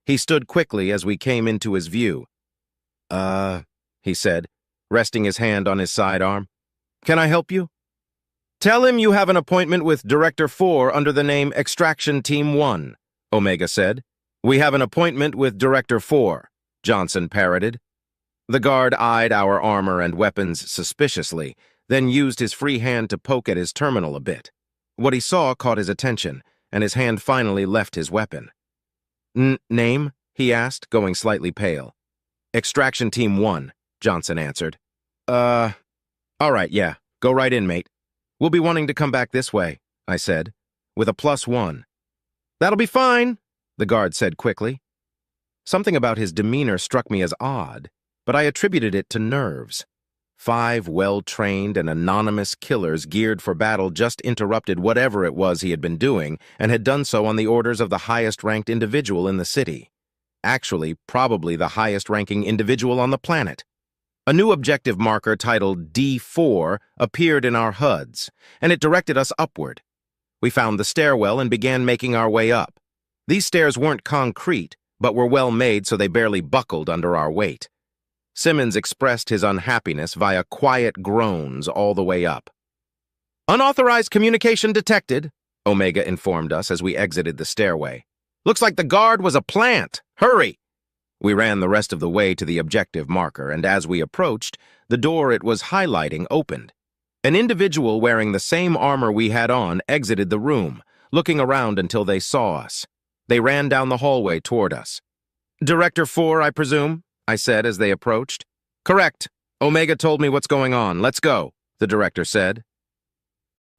Speaker 1: He stood quickly as we came into his view. He said, resting his hand on his sidearm. "Can I help you?" "Tell him you have an appointment with Director 4 under the name Extraction Team 1, Omega said. "We have an appointment with Director 4, Johnson parroted. The guard eyed our armor and weapons suspiciously, then used his free hand to poke at his terminal a bit. What he saw caught his attention, and his hand finally left his weapon. "Name?" he asked, going slightly pale. "Extraction Team 1, Johnson answered. All right, yeah, go right in, mate. We'll be wanting to come back this way," I said, with a +1. "That'll be fine," the guard said quickly. Something about his demeanor struck me as odd, but I attributed it to nerves. 5 well-trained and anonymous killers geared for battle just interrupted whatever it was he had been doing, and had done so on the orders of the highest-ranked individual in the city. Actually, probably the highest-ranking individual on the planet. A new objective marker titled D4 appeared in our HUDs, and it directed us upward. We found the stairwell and began making our way up. These stairs weren't concrete, but were well made so they barely buckled under our weight. Simmons expressed his unhappiness via quiet groans all the way up. "Unauthorized communication detected," Omega informed us as we exited the stairway. "Looks like the guard was a plant. Hurry!" We ran the rest of the way to the objective marker, and as we approached, the door it was highlighting opened. An individual wearing the same armor we had on exited the room, looking around until they saw us. They ran down the hallway toward us. "Director 4, I presume?" I said as they approached. "Correct. Omega told me what's going on. Let's go," the director said.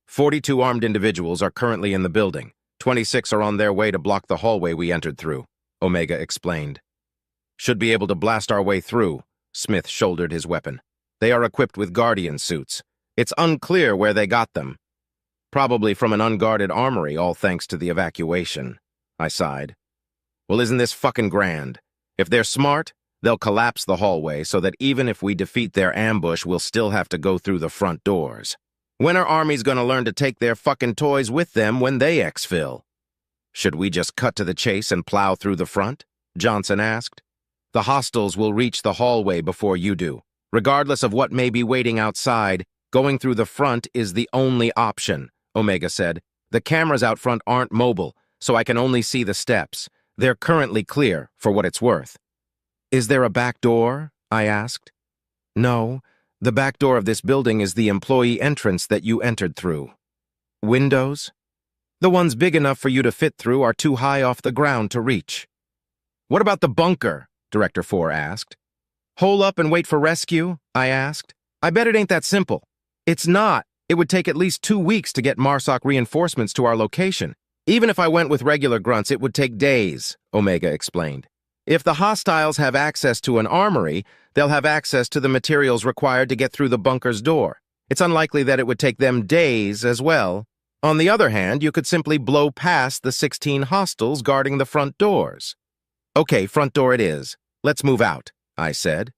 Speaker 1: 42 armed individuals are currently in the building. 26 are on their way to block the hallway we entered through, Omega explained. "Should be able to blast our way through." Smith shouldered his weapon. "They are equipped with Guardian suits. It's unclear where they got them. Probably from an unguarded armory, all thanks to the evacuation." I sighed. "Well, isn't this fucking grand? If they're smart, they'll collapse the hallway so that even if we defeat their ambush, we'll still have to go through the front doors. When are armies gonna learn to take their fucking toys with them when they exfil?" "Should we just cut to the chase and plow through the front?" Johnson asked. "The hostiles will reach the hallway before you do. Regardless of what may be waiting outside, going through the front is the only option," Omega said. "The cameras out front aren't mobile, so I can only see the steps. They're currently clear, for what it's worth." "Is there a back door?" I asked. "No. The back door of this building is the employee entrance that you entered through." "Windows?" "The ones big enough for you to fit through are too high off the ground to reach." "What about the bunker?" Director 4 asked. "Hole up and wait for rescue?" I asked. "I bet it ain't that simple." "It's not. It would take at least 2 weeks to get MARSOC reinforcements to our location. Even if I went with regular grunts, it would take days," Omega explained. "If the hostiles have access to an armory, they'll have access to the materials required to get through the bunker's door. It's unlikely that it would take them days as well. On the other hand, you could simply blow past the 16 hostiles guarding the front doors." "Okay, front door it is. Let's move out," I said.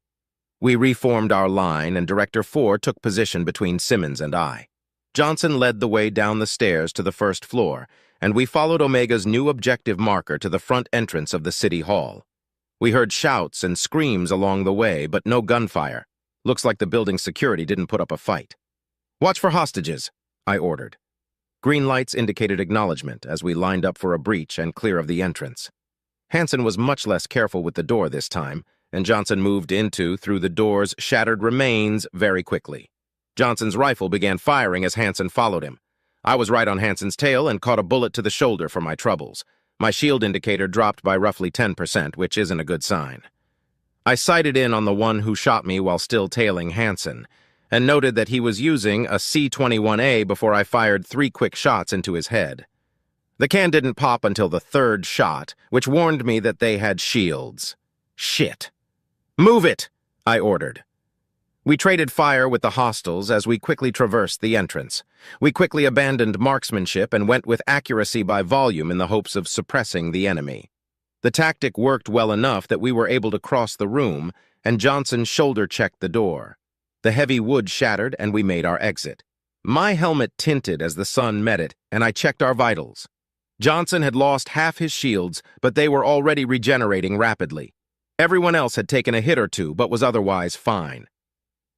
Speaker 1: We reformed our line, and Director 4 took position between Simmons and I. Johnson led the way down the stairs to the first floor, and we followed Omega's new objective marker to the front entrance of the city hall. We heard shouts and screams along the way, but no gunfire. Looks like the building's security didn't put up a fight. "Watch for hostages," I ordered. Green lights indicated acknowledgement as we lined up for a breach and clear of the entrance. Hansen was much less careful with the door this time, and Johnson moved through the door's shattered remains very quickly. Johnson's rifle began firing as Hansen followed him. I was right on Hansen's tail and caught a bullet to the shoulder for my troubles. My shield indicator dropped by roughly 10%, which isn't a good sign. I sighted in on the one who shot me while still tailing Hansen, and noted that he was using a C-21A before I fired 3 quick shots into his head. The can didn't pop until the 3rd shot, which warned me that they had shields. Shit. "Move it!" I ordered. We traded fire with the hostiles as we quickly traversed the entrance. We quickly abandoned marksmanship and went with accuracy by volume in the hopes of suppressing the enemy. The tactic worked well enough that we were able to cross the room, and Johnson shoulder-checked the door. The heavy wood shattered, and we made our exit. My helmet tinted as the sun met it, and I checked our vitals. Johnson had lost half his shields, but they were already regenerating rapidly. Everyone else had taken a hit or two, but was otherwise fine.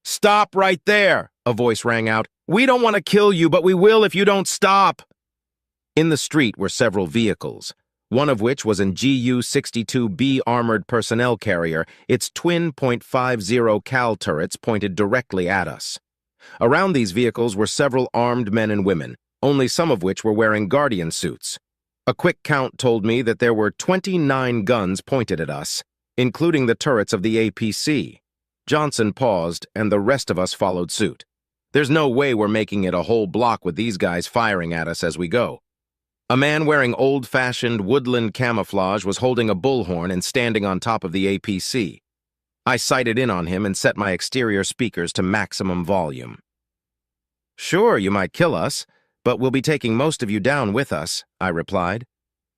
Speaker 1: "Stop right there!" a voice rang out. "We don't want to kill you, but we will if you don't stop!" In the street were several vehicles, one of which was an GU-62B armored personnel carrier, its twin .50 cal turrets pointed directly at us. Around these vehicles were several armed men and women, only some of which were wearing Guardian suits. A quick count told me that there were 29 guns pointed at us, including the turrets of the APC. Johnson paused, and the rest of us followed suit. There's no way we're making it a whole block with these guys firing at us as we go. A man wearing old-fashioned woodland camouflage was holding a bullhorn and standing on top of the APC. I sighted in on him and set my exterior speakers to maximum volume. "Sure, you might kill us, but we'll be taking most of you down with us," I replied.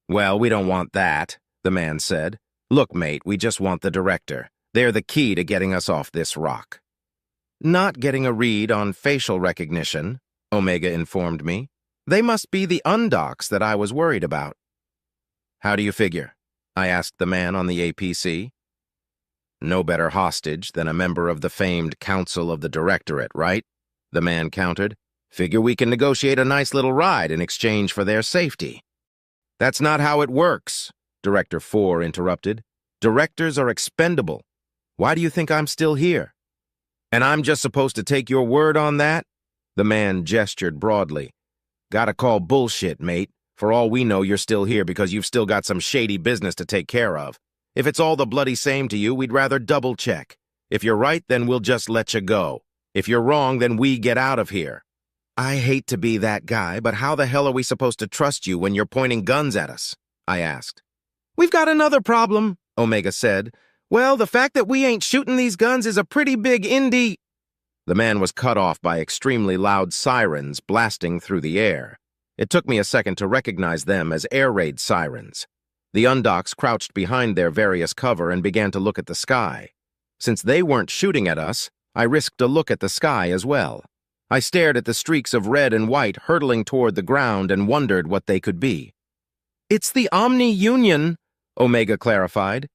Speaker 1: "Well, we don't want that," the man said. "Look, mate, we just want the director. They're the key to getting us off this rock." "Not getting a read on facial recognition," Omega informed me. "They must be the undocs that I was worried about." "How do you figure?" I asked the man on the APC. "No better hostage than a member of the famed Council of the Directorate, right?" the man countered. "Figure we can negotiate a nice little ride in exchange for their safety." "That's not how it works," Director 4 interrupted. "Directors are expendable. Why do you think I'm still here?" "And I'm just supposed to take your word on that?" The man gestured broadly. "Gotta call bullshit, mate. For all we know, you're still here because you've still got some shady business to take care of. If it's all the bloody same to you, we'd rather double-check. If you're right, then we'll just let you go. If you're wrong, then we get out of here." "I hate to be that guy, but how the hell are we supposed to trust you when you're pointing guns at us?" I asked. "We've got another problem," Omega said. "Well, the fact that we ain't shooting these guns is a pretty big indie—" The man was cut off by extremely loud sirens blasting through the air. It took me a second to recognize them as air raid sirens. The undocs crouched behind their various cover and began to look at the sky. Since they weren't shooting at us, I risked a look at the sky as well. I stared at the streaks of red and white hurtling toward the ground and wondered what they could be. "It's the Omni Union," Omega clarified.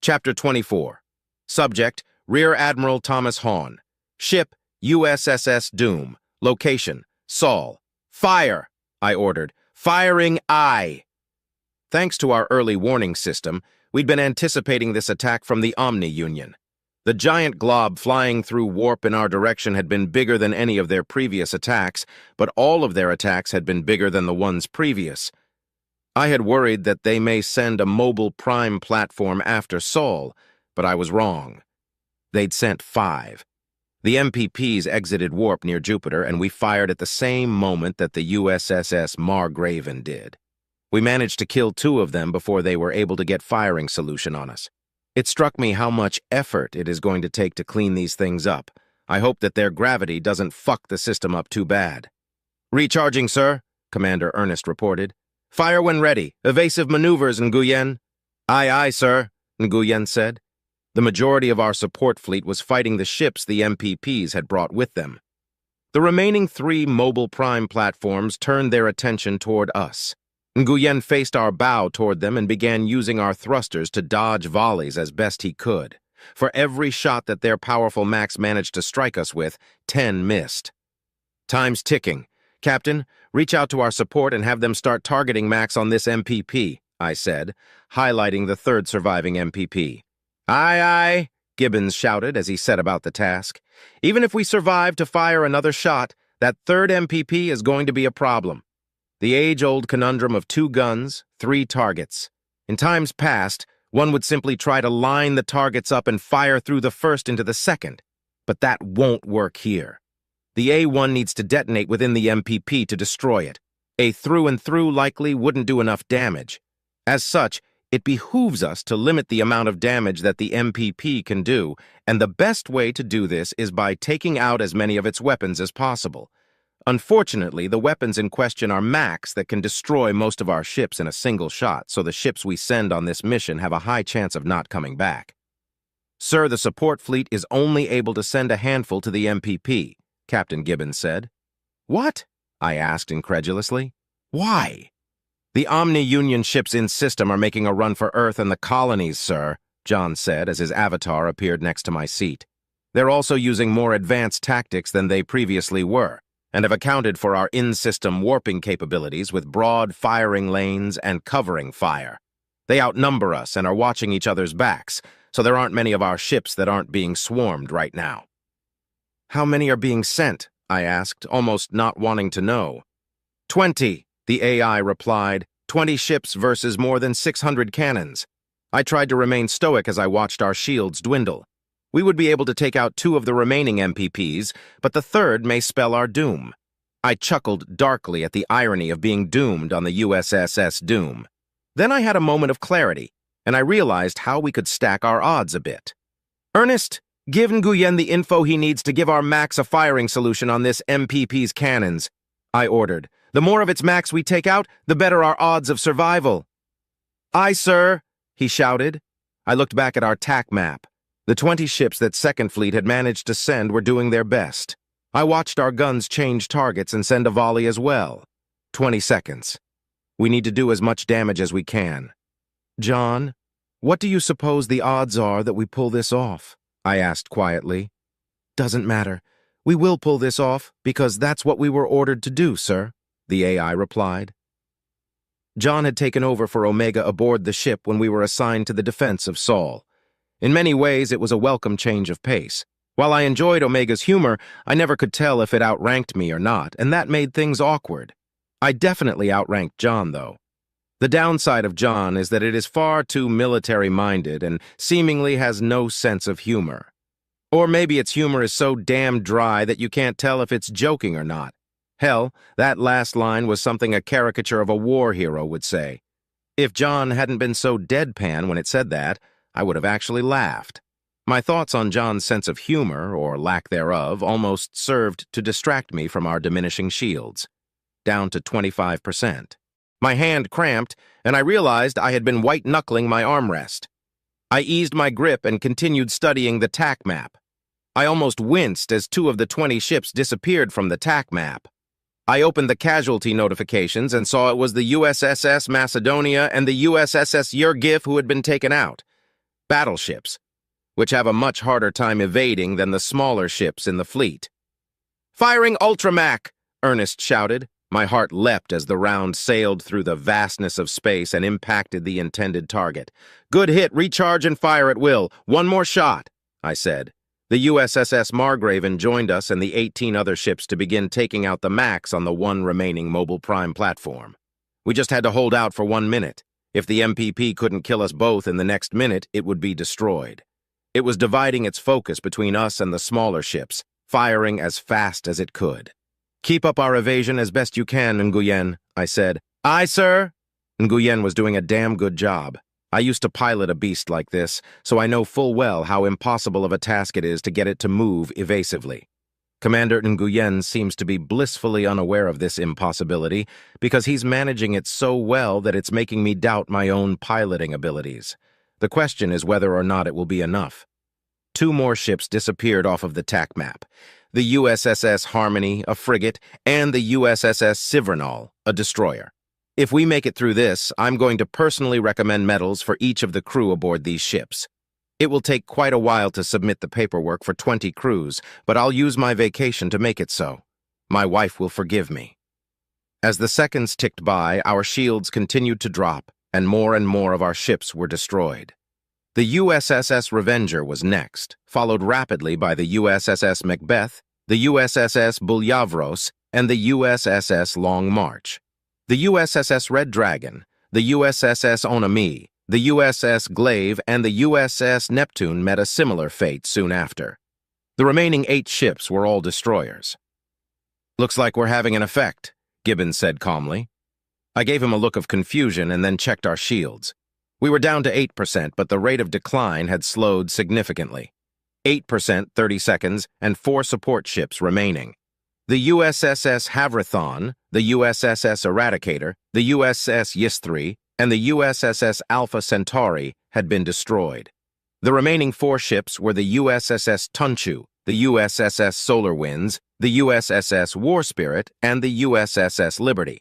Speaker 1: Chapter 24. Subject, Rear Admiral Thomas Hahn. Ship, USSS Doom. Location, Sol. "Fire!" I ordered. "Firing aye!" Thanks to our early warning system, we'd been anticipating this attack from the Omni Union. The giant glob flying through warp in our direction had been bigger than any of their previous attacks, but all of their attacks had been bigger than the ones previous. I had worried that they may send a mobile prime platform after Sol, but I was wrong. They'd sent 5. The MPPs exited warp near Jupiter, and we fired at the same moment that the USSS Margraven did. We managed to kill 2 of them before they were able to get firing solution on us. It struck me how much effort it is going to take to clean these things up. I hope that their gravity doesn't fuck the system up too bad. "Recharging, sir," Commander Ernest reported. "Fire when ready. Evasive maneuvers, Nguyen." "Aye, aye, sir," Nguyen said. The majority of our support fleet was fighting the ships the MPPs had brought with them. The remaining 3 mobile prime platforms turned their attention toward us. Nguyen faced our bow toward them and began using our thrusters to dodge volleys as best he could. For every shot that their powerful Max managed to strike us with, 10 missed. "Time's ticking. Captain, reach out to our support and have them start targeting Max on this MPP, I said, highlighting the third surviving MPP. Aye, aye, Gibbons shouted as he set about the task. Even if we survive to fire another shot, that third MPP is going to be a problem. The age-old conundrum of 2 guns, 3 targets. In times past, one would simply try to line the targets up and fire through the first into the second. But that won't work here. The A1 needs to detonate within the MPP to destroy it. A through-and-through likely wouldn't do enough damage. As such, it behooves us to limit the amount of damage that the MPP can do, and the best way to do this is by taking out as many of its weapons as possible. Unfortunately, the weapons in question are Max that can destroy most of our ships in a single shot, so the ships we send on this mission have a high chance of not coming back. Sir, the support fleet is only able to send a handful to the MPP, Captain Gibbons said. What? I asked incredulously. Why? The Omni-Union ships in system are making a run for Earth and the colonies, sir, John said as his avatar appeared next to my seat. They're also using more advanced tactics than they previously were, and have accounted for our in-system warping capabilities with broad firing lanes and covering fire. They outnumber us and are watching each other's backs, so there aren't many of our ships that aren't being swarmed right now. How many are being sent? I asked, almost not wanting to know. 20, the AI replied. 20 ships versus more than 600 cannons. I tried to remain stoic as I watched our shields dwindle. We would be able to take out 2 of the remaining MPPs, but the third may spell our doom. I chuckled darkly at the irony of being doomed on the USSS Doom. Then I had a moment of clarity, and I realized how we could stack our odds a bit. Ernest, give Nguyen the info he needs to give our Max a firing solution on this MPP's cannons, I ordered. The more of its Max we take out, the better our odds of survival. Aye, sir, he shouted. I looked back at our TAC map. The 20 ships that Second Fleet had managed to send were doing their best. I watched our guns change targets and send a volley as well. 20 seconds. We need to do as much damage as we can. John, what do you suppose the odds are that we pull this off? I asked quietly. Doesn't matter. We will pull this off because that's what we were ordered to do, sir, the AI replied. John had taken over for Omega aboard the ship when we were assigned to the defense of Saul. In many ways, it was a welcome change of pace. While I enjoyed Omega's humor, I never could tell if it outranked me or not, and that made things awkward. I definitely outranked John, though. The downside of John is that it is far too military-minded and seemingly has no sense of humor. Or maybe its humor is so damn dry that you can't tell if it's joking or not. Hell, that last line was something a caricature of a war hero would say. If John hadn't been so deadpan when it said that, I would have actually laughed. My thoughts on John's sense of humor, or lack thereof, almost served to distract me from our diminishing shields. Down to 25%. My hand cramped, and I realized I had been white-knuckling my armrest. I eased my grip and continued studying the TAC map. I almost winced as 2 of the 20 ships disappeared from the TAC map. I opened the casualty notifications and saw it was the USSS Macedonia and the USSS Yurgif who had been taken out. Battleships, which have a much harder time evading than the smaller ships in the fleet. Firing Ultramac! Ernest shouted. My heart leapt as the round sailed through the vastness of space and impacted the intended target. Good hit, recharge and fire at will. 1 more shot, I said. The USSS Margraven joined us and the 18 other ships to begin taking out the Max on the 1 remaining Mobile Prime platform. We just had to hold out for 1 minute. If the MPP couldn't kill us both in the next minute, it would be destroyed. It was dividing its focus between us and the smaller ships, firing as fast as it could. Keep up our evasion as best you can, Nguyen, I said. Aye, sir. Nguyen was doing a damn good job. I used to pilot a beast like this, so I know full well how impossible of a task it is to get it to move evasively. Commander Nguyen seems to be blissfully unaware of this impossibility because he's managing it so well that it's making me doubt my own piloting abilities. The question is whether or not it will be enough. 2 more ships disappeared off of the TAC map. The USSS Harmony, a frigate, and the USSS Civernal, a destroyer. If we make it through this, I'm going to personally recommend medals for each of the crew aboard these ships. It will take quite a while to submit the paperwork for 20 crews, but I'll use my vacation to make it so. My wife will forgive me. As the seconds ticked by, our shields continued to drop, and more of our ships were destroyed. The USSS Revenger was next, followed rapidly by the USSS Macbeth, the USSS Bulyavros, and the USSS Long March. The USSS Red Dragon, the USSS Onami, the USS Glaive, and the USS Neptune met a similar fate soon after. The remaining 8 ships were all destroyers. "Looks like we're having an effect," Gibbons said calmly. I gave him a look of confusion and then checked our shields. We were down to 8%, but the rate of decline had slowed significantly. 8%, 30 seconds, and 4 support ships remaining. The USSS Havrathon, the USSS Eradicator, the USS Yisthri, and the USSS Alpha Centauri had been destroyed. The remaining 4 ships were the USSS Tunchu, the USSS Solar Winds, the USSS War Spirit, and the USSS Liberty.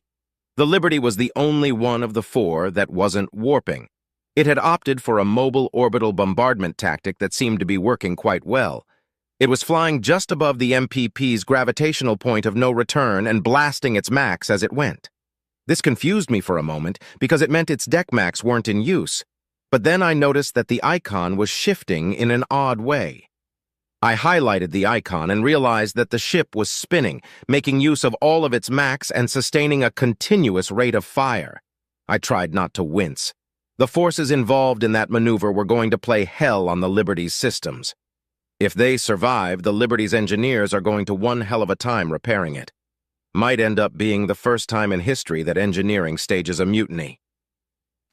Speaker 1: The Liberty was the only one of the 4 that wasn't warping. It had opted for a mobile orbital bombardment tactic that seemed to be working quite well. It was flying just above the MPP's gravitational point of no return and blasting its max as it went. This confused me for a moment because it meant its deck max weren't in use, but then I noticed that the icon was shifting in an odd way. I highlighted the icon and realized that the ship was spinning, making use of all of its max and sustaining a continuous rate of fire. I tried not to wince. The forces involved in that maneuver were going to play hell on the Liberty's systems. If they survive, the Liberty's engineers are going to one hell of a time repairing it. Might end up being the first time in history that engineering stages a mutiny.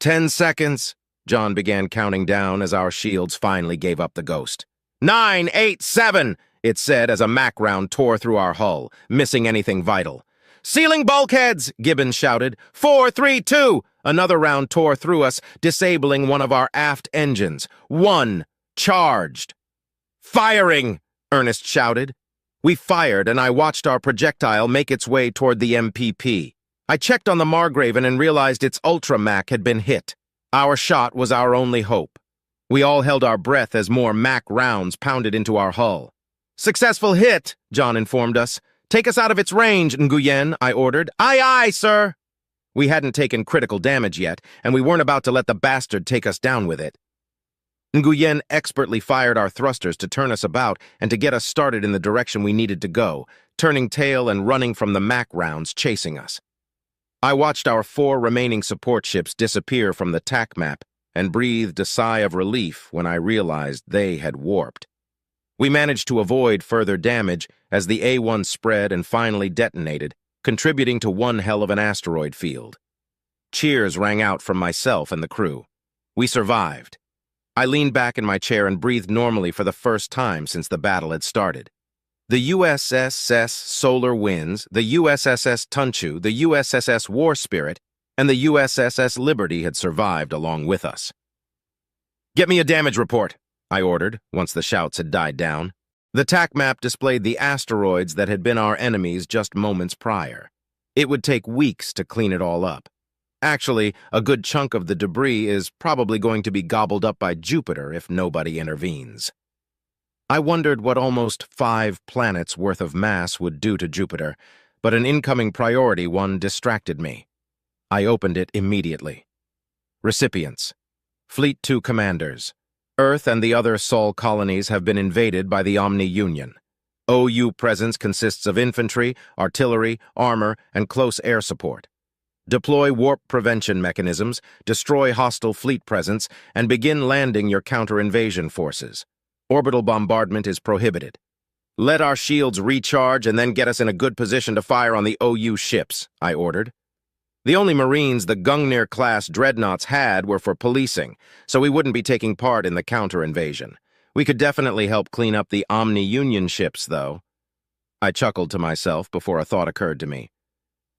Speaker 1: 10 seconds, John began counting down as our shields finally gave up the ghost. 9, 8, 7, it said as a Mac round tore through our hull, missing anything vital. Sealing bulkheads, Gibbons shouted. 4, 3, 2, another round tore through us, disabling one of our aft engines. 1, charged. Firing, Ernest shouted. We fired, and I watched our projectile make its way toward the MPP. I checked on the Margraven and realized its Ultra-Mac had been hit. Our shot was our only hope. We all held our breath as more Mac rounds pounded into our hull. Successful hit, John informed us. Take us out of its range, Nguyen, I ordered. Aye, aye, sir. We hadn't taken critical damage yet, and we weren't about to let the bastard take us down with it. Nguyen expertly fired our thrusters to turn us about and to get us started in the direction we needed to go, turning tail and running from the Mac rounds chasing us. I watched our 4 remaining support ships disappear from the TAC map and breathed a sigh of relief when I realized they had warped. We managed to avoid further damage as the A1 spread and finally detonated, contributing to one hell of an asteroid field. Cheers rang out from myself and the crew. We survived. I leaned back in my chair and breathed normally for the first time since the battle had started. The USSS Solar Winds, the USSS Tunchu, the USSS War Spirit, and the USSS Liberty had survived along with us. "Get me a damage report," I ordered, once the shouts had died down. The TAC map displayed the asteroids that had been our enemies just moments prior. It would take weeks to clean it all up. Actually, a good chunk of the debris is probably going to be gobbled up by Jupiter if nobody intervenes. I wondered what almost 5 planets' worth of mass would do to Jupiter, but an incoming priority one distracted me. I opened it immediately. Recipients. Fleet 2 commanders. Earth and the other Sol colonies have been invaded by the Omni Union. OU presence consists of infantry, artillery, armor, and close air support. Deploy warp prevention mechanisms, destroy hostile fleet presence, and begin landing your counter-invasion forces. Orbital bombardment is prohibited. Let our shields recharge and then get us in a good position to fire on the OU ships, I ordered. The only Marines the Gungnir-class dreadnoughts had were for policing, so we wouldn't be taking part in the counter-invasion. We could definitely help clean up the Omni-Union ships, though. I chuckled to myself before a thought occurred to me.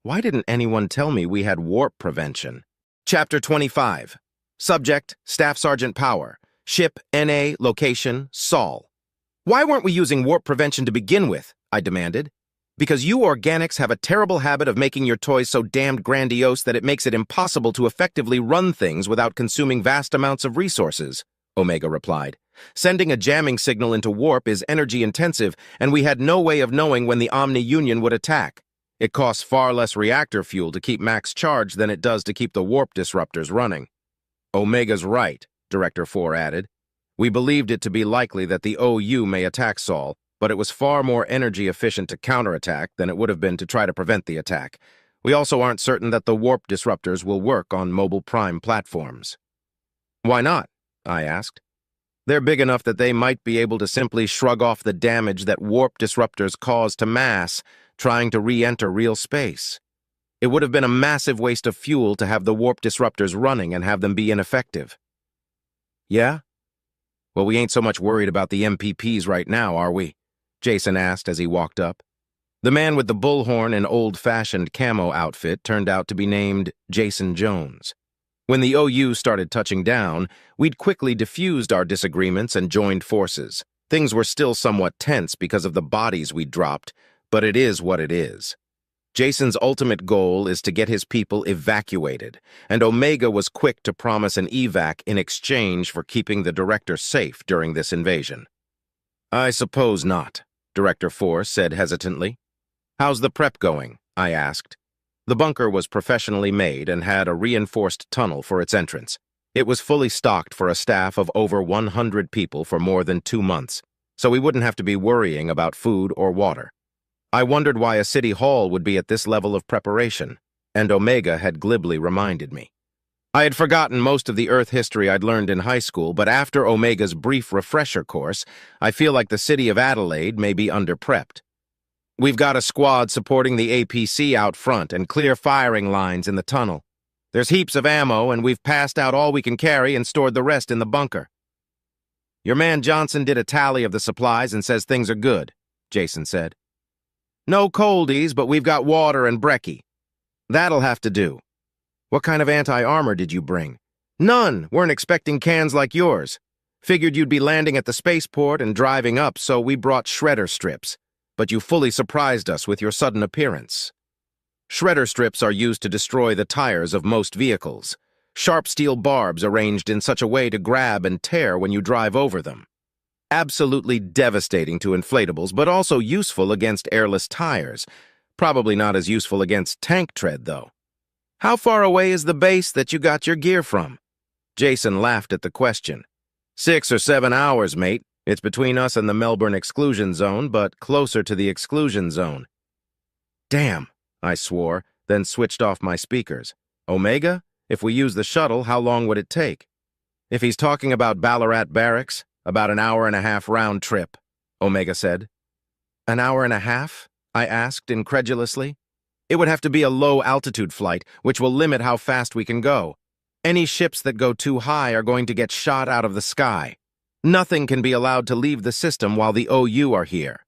Speaker 1: Why didn't anyone tell me we had warp prevention? Chapter 25. Subject, Staff Sergeant Power. Ship, NA, location, Sol. Why weren't we using warp prevention to begin with? I demanded. Because you organics have a terrible habit of making your toys so damned grandiose that it makes it impossible to effectively run things without consuming vast amounts of resources, Omega replied. Sending a jamming signal into warp is energy-intensive, and we had no way of knowing when the Omni-Union would attack. It costs far less reactor fuel to keep max charge than it does to keep the warp disruptors running. Omega's right, Director 4 added. We believed it to be likely that the OU may attack Sol, but it was far more energy efficient to counterattack than it would have been to try to prevent the attack. We also aren't certain that the warp disruptors will work on mobile prime platforms. Why not? I asked. They're big enough that they might be able to simply shrug off the damage that warp disruptors cause to mass trying to re-enter real space. It would have been a massive waste of fuel to have the warp disruptors running and have them be ineffective. Yeah? Well, we ain't so much worried about the MPPs right now, are we? Jason asked as he walked up. The man with the bullhorn and old-fashioned camo outfit turned out to be named Jason Jones. When the OU started touching down, we'd quickly diffused our disagreements and joined forces. Things were still somewhat tense because of the bodies we'd dropped, but it is what it is. Jason's ultimate goal is to get his people evacuated, and Omega was quick to promise an evac in exchange for keeping the Director safe during this invasion. I suppose not, Director 4 said hesitantly. How's the prep going? I asked. The bunker was professionally made and had a reinforced tunnel for its entrance. It was fully stocked for a staff of over 100 people for more than 2 months, so we wouldn't have to be worrying about food or water. I wondered why a city hall would be at this level of preparation, and Omega had glibly reminded me. I had forgotten most of the Earth history I'd learned in high school, but after Omega's brief refresher course, I feel like the city of Adelaide may be under-prepped. We've got a squad supporting the APC out front and clear firing lines in the tunnel. There's heaps of ammo, and we've passed out all we can carry and stored the rest in the bunker. Your man Johnson did a tally of the supplies and says things are good, Jason said. No coldies, but we've got water and brekkie. That'll have to do. What kind of anti-armor did you bring? None. Weren't expecting cans like yours. Figured you'd be landing at the spaceport and driving up, so we brought shredder strips. But you fully surprised us with your sudden appearance. Shredder strips are used to destroy the tires of most vehicles. Sharp steel barbs arranged in such a way to grab and tear when you drive over them. Absolutely devastating to inflatables, but also useful against airless tires. Probably not as useful against tank tread, though. How far away is the base that you got your gear from? Jason laughed at the question. 6 or 7 hours, mate. It's between us and the Melbourne exclusion zone, but closer to the exclusion zone. Damn, I swore, then switched off my speakers. Omega? If we use the shuttle, how long would it take? If he's talking about Ballarat Barracks, about an hour-and-a-half round trip, Omega said. An hour and a half? I asked incredulously. It would have to be a low-altitude flight, which will limit how fast we can go. Any ships that go too high are going to get shot out of the sky. Nothing can be allowed to leave the system while the OU are here.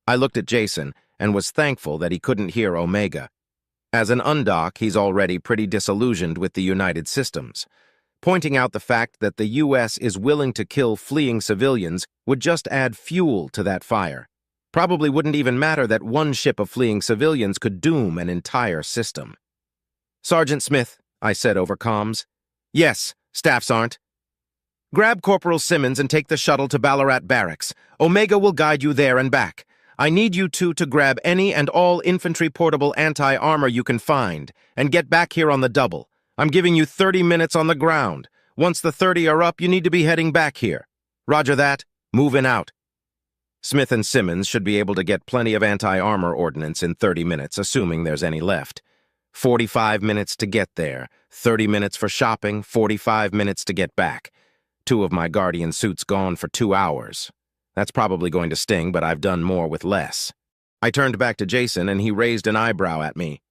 Speaker 1: I looked at Jason and was thankful that he couldn't hear Omega. As an undock, he's already pretty disillusioned with the United Systems. Pointing out the fact that the U.S. is willing to kill fleeing civilians would just add fuel to that fire. Probably wouldn't even matter that one ship of fleeing civilians could doom an entire system. Sergeant Smith, I said over comms. Yes, staffs aren't. Grab Corporal Simmons and take the shuttle to Ballarat Barracks. Omega will guide you there and back. I need you two to grab any and all infantry portable anti-armor you can find, and get back here on the double. I'm giving you 30 minutes on the ground. Once the 30 are up, you need to be heading back here. Roger that. Moving out. Smith and Simmons should be able to get plenty of anti-armor ordnance in 30 minutes, assuming there's any left. 45 minutes to get there, 30 minutes for shopping, 45 minutes to get back. 2 of my Guardian suits gone for 2 hours. That's probably going to sting, but I've done more with less. I turned back to Jason, and he raised an eyebrow at me.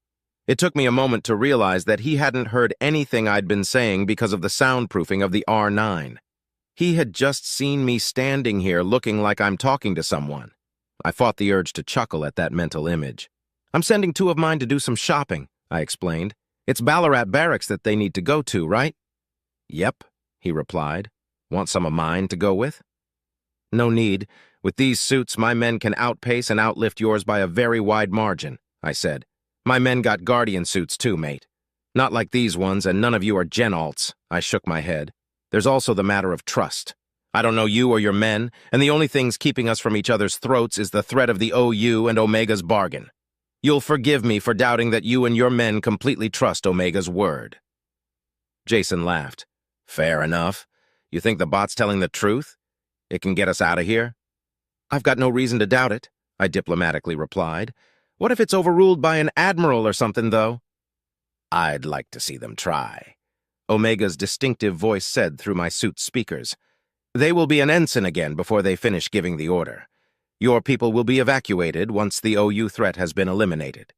Speaker 1: It took me a moment to realize that he hadn't heard anything I'd been saying because of the soundproofing of the R9. He had just seen me standing here looking like I'm talking to someone. I fought the urge to chuckle at that mental image. I'm sending 2 of mine to do some shopping, I explained. It's Ballarat Barracks that they need to go to, right? Yep, he replied. Want some of mine to go with? No need. With these suits, my men can outpace and outlift yours by a very wide margin, I said. My men got Guardian suits too, mate. Not like these ones, and none of you are gen-alts, I shook my head. There's also the matter of trust. I don't know you or your men, and the only things keeping us from each other's throats is the threat of the OU and Omega's bargain. You'll forgive me for doubting that you and your men completely trust Omega's word." Jason laughed. "Fair enough. You think the bot's telling the truth? It can get us out of here?" "I've got no reason to doubt it," I diplomatically replied. "What if it's overruled by an admiral or something, though?" "I'd like to see them try," Omega's distinctive voice said through my suit's speakers. "They will be an ensign again before they finish giving the order. Your people will be evacuated once the OU threat has been eliminated."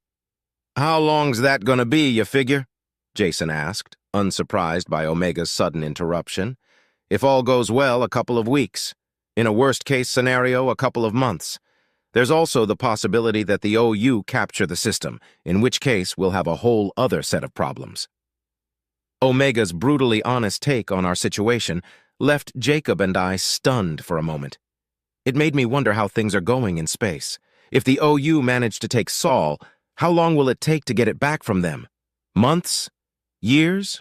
Speaker 1: "How long's that gonna be, you figure?" Jason asked, unsurprised by Omega's sudden interruption. "If all goes well, a couple of weeks. In a worst-case scenario, a couple of months. There's also the possibility that the OU capture the system, in which case we'll have a whole other set of problems." Omega's brutally honest take on our situation left Jacob and I stunned for a moment. It made me wonder how things are going in space. If the OU managed to take Sol, how long will it take to get it back from them? Months? Years?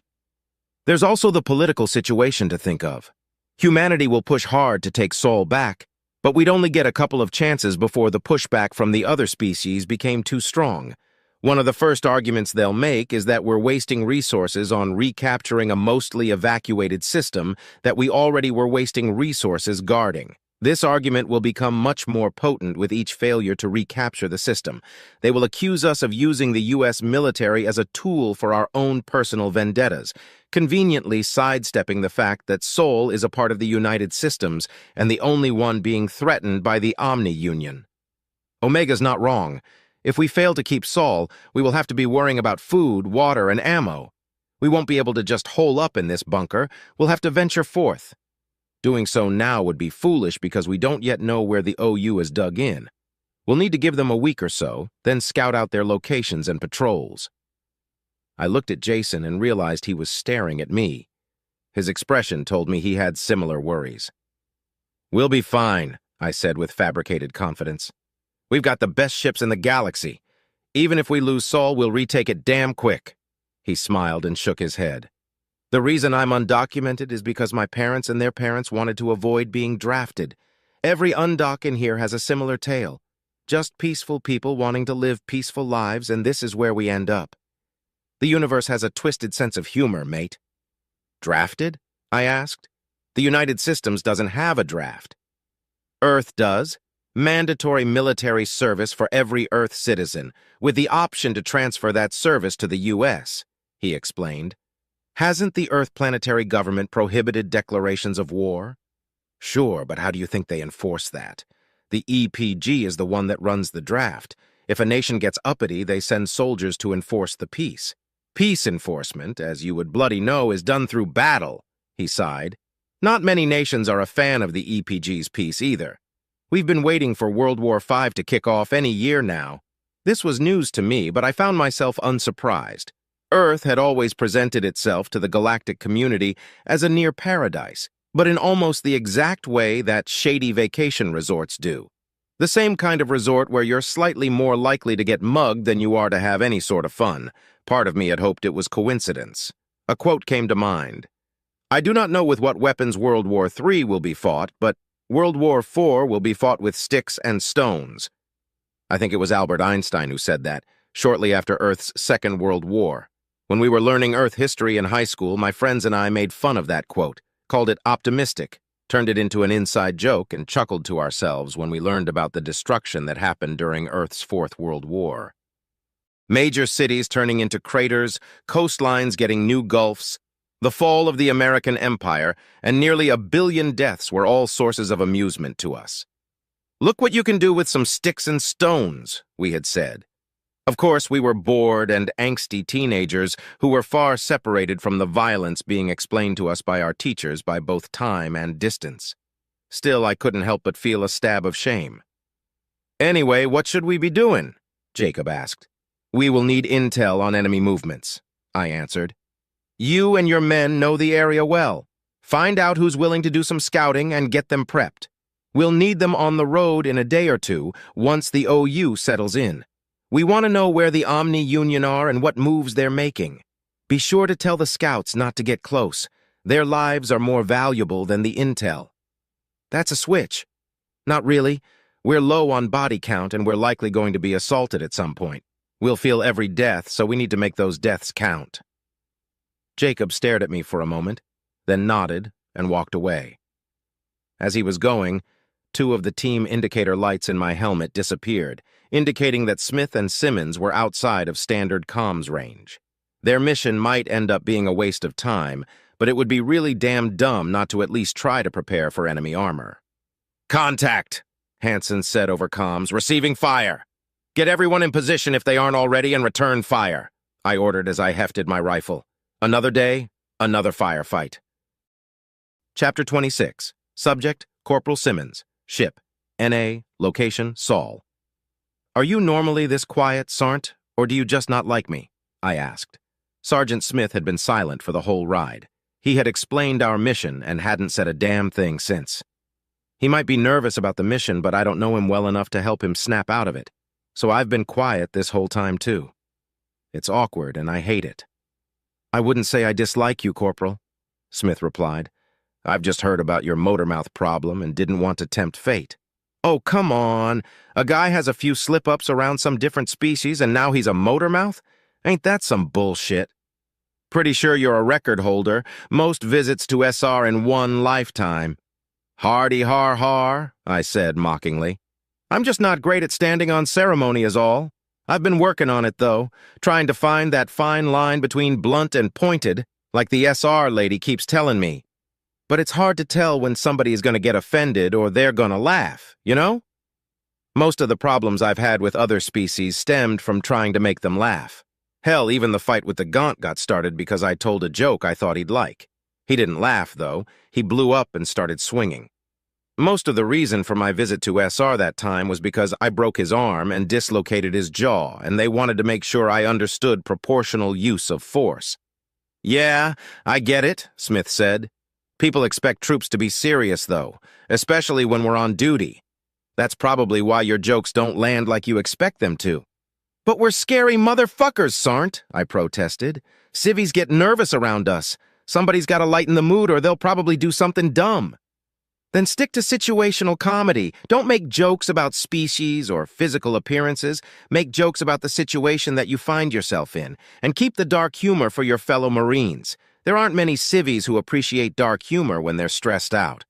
Speaker 1: There's also the political situation to think of. Humanity will push hard to take Sol back, but we'd only get a couple of chances before the pushback from the other species became too strong. One of the first arguments they'll make is that we're wasting resources on recapturing a mostly evacuated system that we already were wasting resources guarding. This argument will become much more potent with each failure to recapture the system. They will accuse us of using the U.S. military as a tool for our own personal vendettas, conveniently sidestepping the fact that Sol is a part of the United Systems and the only one being threatened by the Omni-Union. Omega's not wrong. If we fail to keep Sol, we will have to be worrying about food, water, and ammo. We won't be able to just hole up in this bunker. We'll have to venture forth. Doing so now would be foolish because we don't yet know where the OU is dug in. We'll need to give them a week or so, then scout out their locations and patrols. I looked at Jason and realized he was staring at me. His expression told me he had similar worries. "We'll be fine," I said with fabricated confidence. "We've got the best ships in the galaxy. Even if we lose Sol, we'll retake it damn quick." He smiled and shook his head. "The reason I'm undocumented is because my parents and their parents wanted to avoid being drafted. Every undoc in here has a similar tale. Just peaceful people wanting to live peaceful lives, and this is where we end up. The universe has a twisted sense of humor, mate." "Drafted?" I asked. "The United Systems doesn't have a draft." "Earth does. Mandatory military service for every Earth citizen, with the option to transfer that service to the U.S., he explained. "Hasn't the Earth planetary government prohibited declarations of war?" "Sure, but how do you think they enforce that? The EPG is the one that runs the draft. If a nation gets uppity, they send soldiers to enforce the peace. Peace enforcement, as you would bloody know, is done through battle," he sighed. "Not many nations are a fan of the EPG's peace either. We've been waiting for World War V to kick off any year now." This was news to me, but I found myself unsurprised. Earth had always presented itself to the galactic community as a near paradise, but in almost the exact way that shady vacation resorts do. The same kind of resort where you're slightly more likely to get mugged than you are to have any sort of fun. Part of me had hoped it was coincidence. A quote came to mind. "I do not know with what weapons World War III will be fought, but World War IV will be fought with sticks and stones." I think it was Albert Einstein who said that, shortly after Earth's Second World War. When we were learning Earth history in high school, my friends and I made fun of that quote, called it optimistic, turned it into an inside joke, and chuckled to ourselves when we learned about the destruction that happened during Earth's Fourth World War. Major cities turning into craters, coastlines getting new gulfs, the fall of the American Empire, and nearly 1 billion deaths were all sources of amusement to us. "Look what you can do with some sticks and stones," we had said. Of course, we were bored and angsty teenagers who were far separated from the violence being explained to us by our teachers by both time and distance. Still, I couldn't help but feel a stab of shame. "Anyway, what should we be doing?" Jacob asked. "We will need intel on enemy movements," I answered. "You and your men know the area well. Find out who's willing to do some scouting and get them prepped. We'll need them on the road in a day or two once the OU settles in. We want to know where the Omni-Union are and what moves they're making. Be sure to tell the scouts not to get close. Their lives are more valuable than the intel." "That's a switch." "Not really. We're low on body count and we're likely going to be assaulted at some point. We'll feel every death, so we need to make those deaths count. Jacob stared at me for a moment, then nodded and walked away. As he was going, 2 of the team indicator lights in my helmet disappeared, indicating that Smith and Simmons were outside of standard comms range. Their mission might end up being a waste of time, but it would be really damn dumb not to at least try to prepare for enemy armor. "Contact," Hansen said over comms, "receiving fire. Get everyone in position if they aren't already and return fire," I ordered as I hefted my rifle. Another day, another firefight. Chapter 26. Subject, Corporal Simmons. Ship, NA, location, Saul. "Are you normally this quiet, Sarnt, or do you just not like me?" I asked. Sergeant Smith had been silent for the whole ride. He had explained our mission and hadn't said a damn thing since. He might be nervous about the mission, but I don't know him well enough to help him snap out of it. So I've been quiet this whole time, too. It's awkward, and I hate it. "I wouldn't say I dislike you, Corporal," Smith replied. "I've just heard about your motormouth problem and didn't want to tempt fate." "Oh, come on. A guy has a few slip-ups around some different species and now he's a motormouth? Ain't that some bullshit? Pretty sure you're a record holder. Most visits to SR in one lifetime." "Hardy har har," I said mockingly. "I'm just not great at standing on ceremony is all. I've been working on it, though, trying to find that fine line between blunt and pointed, like the SR lady keeps telling me. But it's hard to tell when somebody is going to get offended or they're going to laugh, you know? Most of the problems I've had with other species stemmed from trying to make them laugh. Hell, even the fight with the Gaunt got started because I told a joke I thought he'd like. He didn't laugh, though. He blew up and started swinging. Most of the reason for my visit to SR that time was because I broke his arm and dislocated his jaw, and they wanted to make sure I understood proportional use of force. "Yeah, I get it," Smith said. "People expect troops to be serious, though, especially when we're on duty. That's probably why your jokes don't land like you expect them to." "But we're scary motherfuckers, Sarnt," I protested. "Civvies get nervous around us. Somebody's got to lighten the mood or they'll probably do something dumb." "Then stick to situational comedy. Don't make jokes about species or physical appearances. Make jokes about the situation that you find yourself in, and keep the dark humor for your fellow Marines. There aren't many civvies who appreciate dark humor when they're stressed out."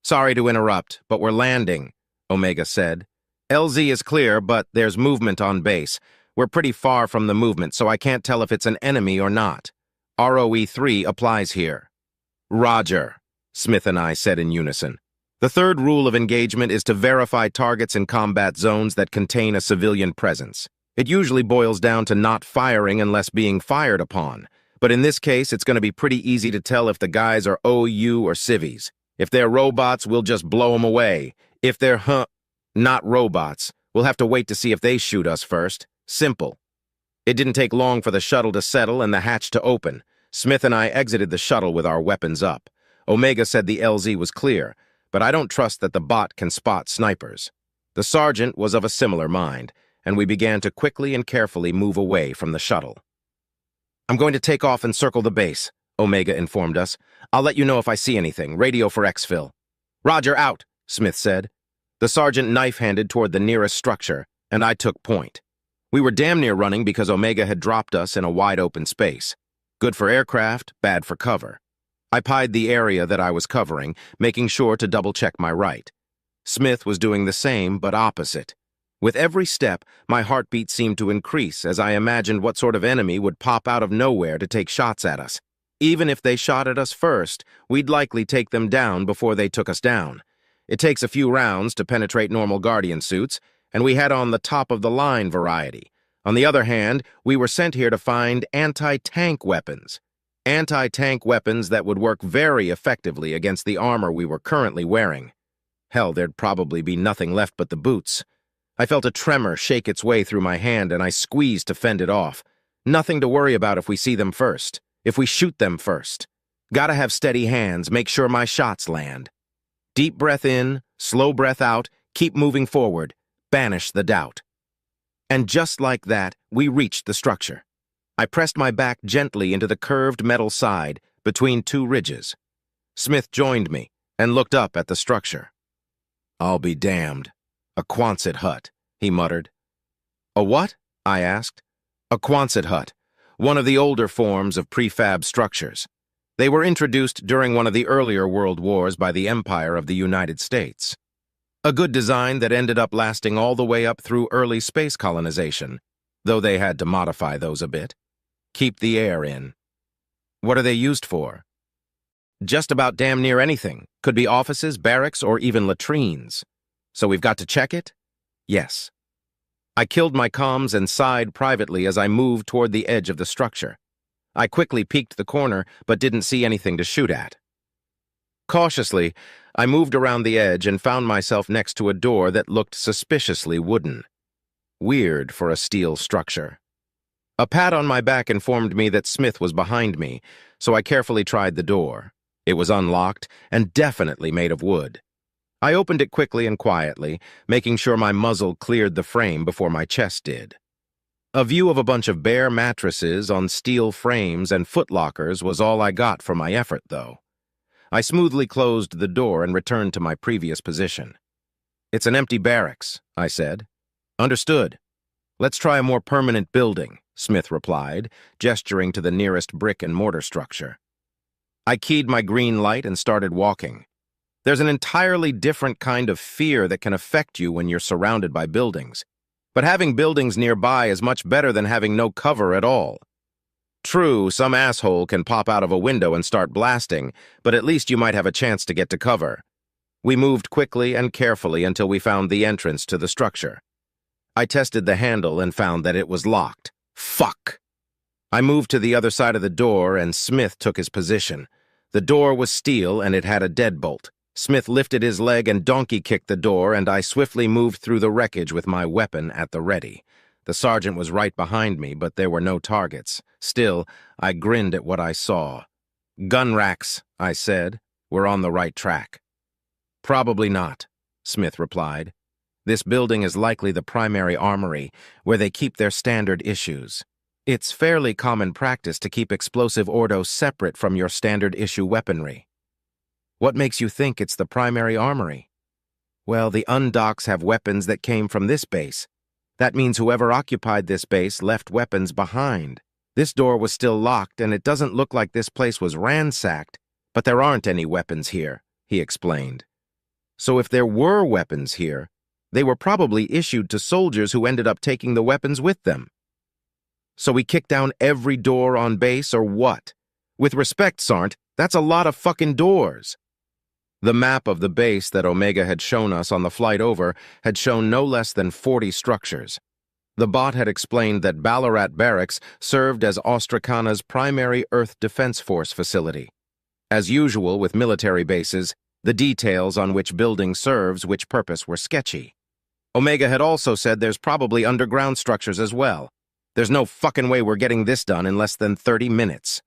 Speaker 1: "Sorry to interrupt, but we're landing," Omega said. "LZ is clear, but there's movement on base. We're pretty far from the movement, so I can't tell if it's an enemy or not. ROE-3 applies here." "Roger," Smith and I said in unison. The third rule of engagement is to verify targets in combat zones that contain a civilian presence. It usually boils down to not firing unless being fired upon. But in this case, it's going to be pretty easy to tell if the guys are OU or civvies. If they're robots, we'll just blow them away. If they're not robots, we'll have to wait to see if they shoot us first. Simple. It didn't take long for the shuttle to settle and the hatch to open. Smith and I exited the shuttle with our weapons up. Omega said the LZ was clear, but I don't trust that the bot can spot snipers. The sergeant was of a similar mind, and we began to quickly and carefully move away from the shuttle. "I'm going to take off and circle the base," Omega informed us. "I'll let you know if I see anything. Radio for exfil." "Roger, out," Smith said. The sergeant knife-handed toward the nearest structure, and I took point. We were damn near running because Omega had dropped us in a wide-open space. Good for aircraft, bad for cover. I pied the area that I was covering, making sure to double-check my right. Smith was doing the same, but opposite. With every step, my heartbeat seemed to increase as I imagined what sort of enemy would pop out of nowhere to take shots at us. Even if they shot at us first, we'd likely take them down before they took us down. It takes a few rounds to penetrate normal Guardian suits, and we had on the top-of-the-line variety. On the other hand, we were sent here to find anti-tank weapons. Anti-tank weapons that would work very effectively against the armor we were currently wearing. Hell, there'd probably be nothing left but the boots. I felt a tremor shake its way through my hand, and I squeezed to fend it off. Nothing to worry about if we see them first. If we shoot them first. Gotta have steady hands, make sure my shots land. Deep breath in, slow breath out, keep moving forward. Banish the doubt. And just like that, we reached the structure. I pressed my back gently into the curved metal side between two ridges. Smith joined me and looked up at the structure. "I'll be damned. A Quonset hut," he muttered. "A what?" I asked. A Quonset hut, one of the older forms of prefab structures. They were introduced during one of the earlier world wars by the Empire of the United States. A good design that ended up lasting all the way up through early space colonization, though they had to modify those a bit. Keep the air in. What are they used for? Just about damn near anything. Could be offices, barracks, or even latrines. So we've got to check it? Yes. I killed my comms and sighed privately as I moved toward the edge of the structure. I quickly peeked the corner, but didn't see anything to shoot at. Cautiously, I moved around the edge and found myself next to a door that looked suspiciously wooden. Weird for a steel structure. A pat on my back informed me that Smith was behind me, so I carefully tried the door. It was unlocked and definitely made of wood. I opened it quickly and quietly, making sure my muzzle cleared the frame before my chest did. A view of a bunch of bare mattresses on steel frames and footlockers was all I got for my effort, though. I smoothly closed the door and returned to my previous position. "It's an empty barracks," I said. "Understood. Let's try a more permanent building," Smith replied, gesturing to the nearest brick and mortar structure. I keyed my green light and started walking. There's an entirely different kind of fear that can affect you when you're surrounded by buildings. But having buildings nearby is much better than having no cover at all. True, some asshole can pop out of a window and start blasting, but at least you might have a chance to get to cover. We moved quickly and carefully until we found the entrance to the structure. I tested the handle and found that it was locked. Fuck! I moved to the other side of the door and Smith took his position. The door was steel and it had a deadbolt. Smith lifted his leg and donkey-kicked the door, and I swiftly moved through the wreckage with my weapon at the ready. The sergeant was right behind me, but there were no targets. Still, I grinned at what I saw. "Gun racks," I said. "We're on the right track." "Probably not," Smith replied. "This building is likely the primary armory, where they keep their standard issues. It's fairly common practice to keep explosive ordos separate from your standard issue weaponry." "What makes you think it's the primary armory?" "Well, the Undocks have weapons that came from this base. That means whoever occupied this base left weapons behind. This door was still locked, and it doesn't look like this place was ransacked, but there aren't any weapons here," he explained. "So if there were weapons here, they were probably issued to soldiers who ended up taking the weapons with them. So we kick down every door on base, or what? With respect, Sarnt, that's a lot of fucking doors." The map of the base that Omega had shown us on the flight over had shown no less than 40 structures. The bot had explained that Ballarat Barracks served as Austracana's primary Earth Defense Force facility. As usual with military bases, the details on which building serves which purpose were sketchy. Omega had also said there's probably underground structures as well. There's no fucking way we're getting this done in less than 30 minutes.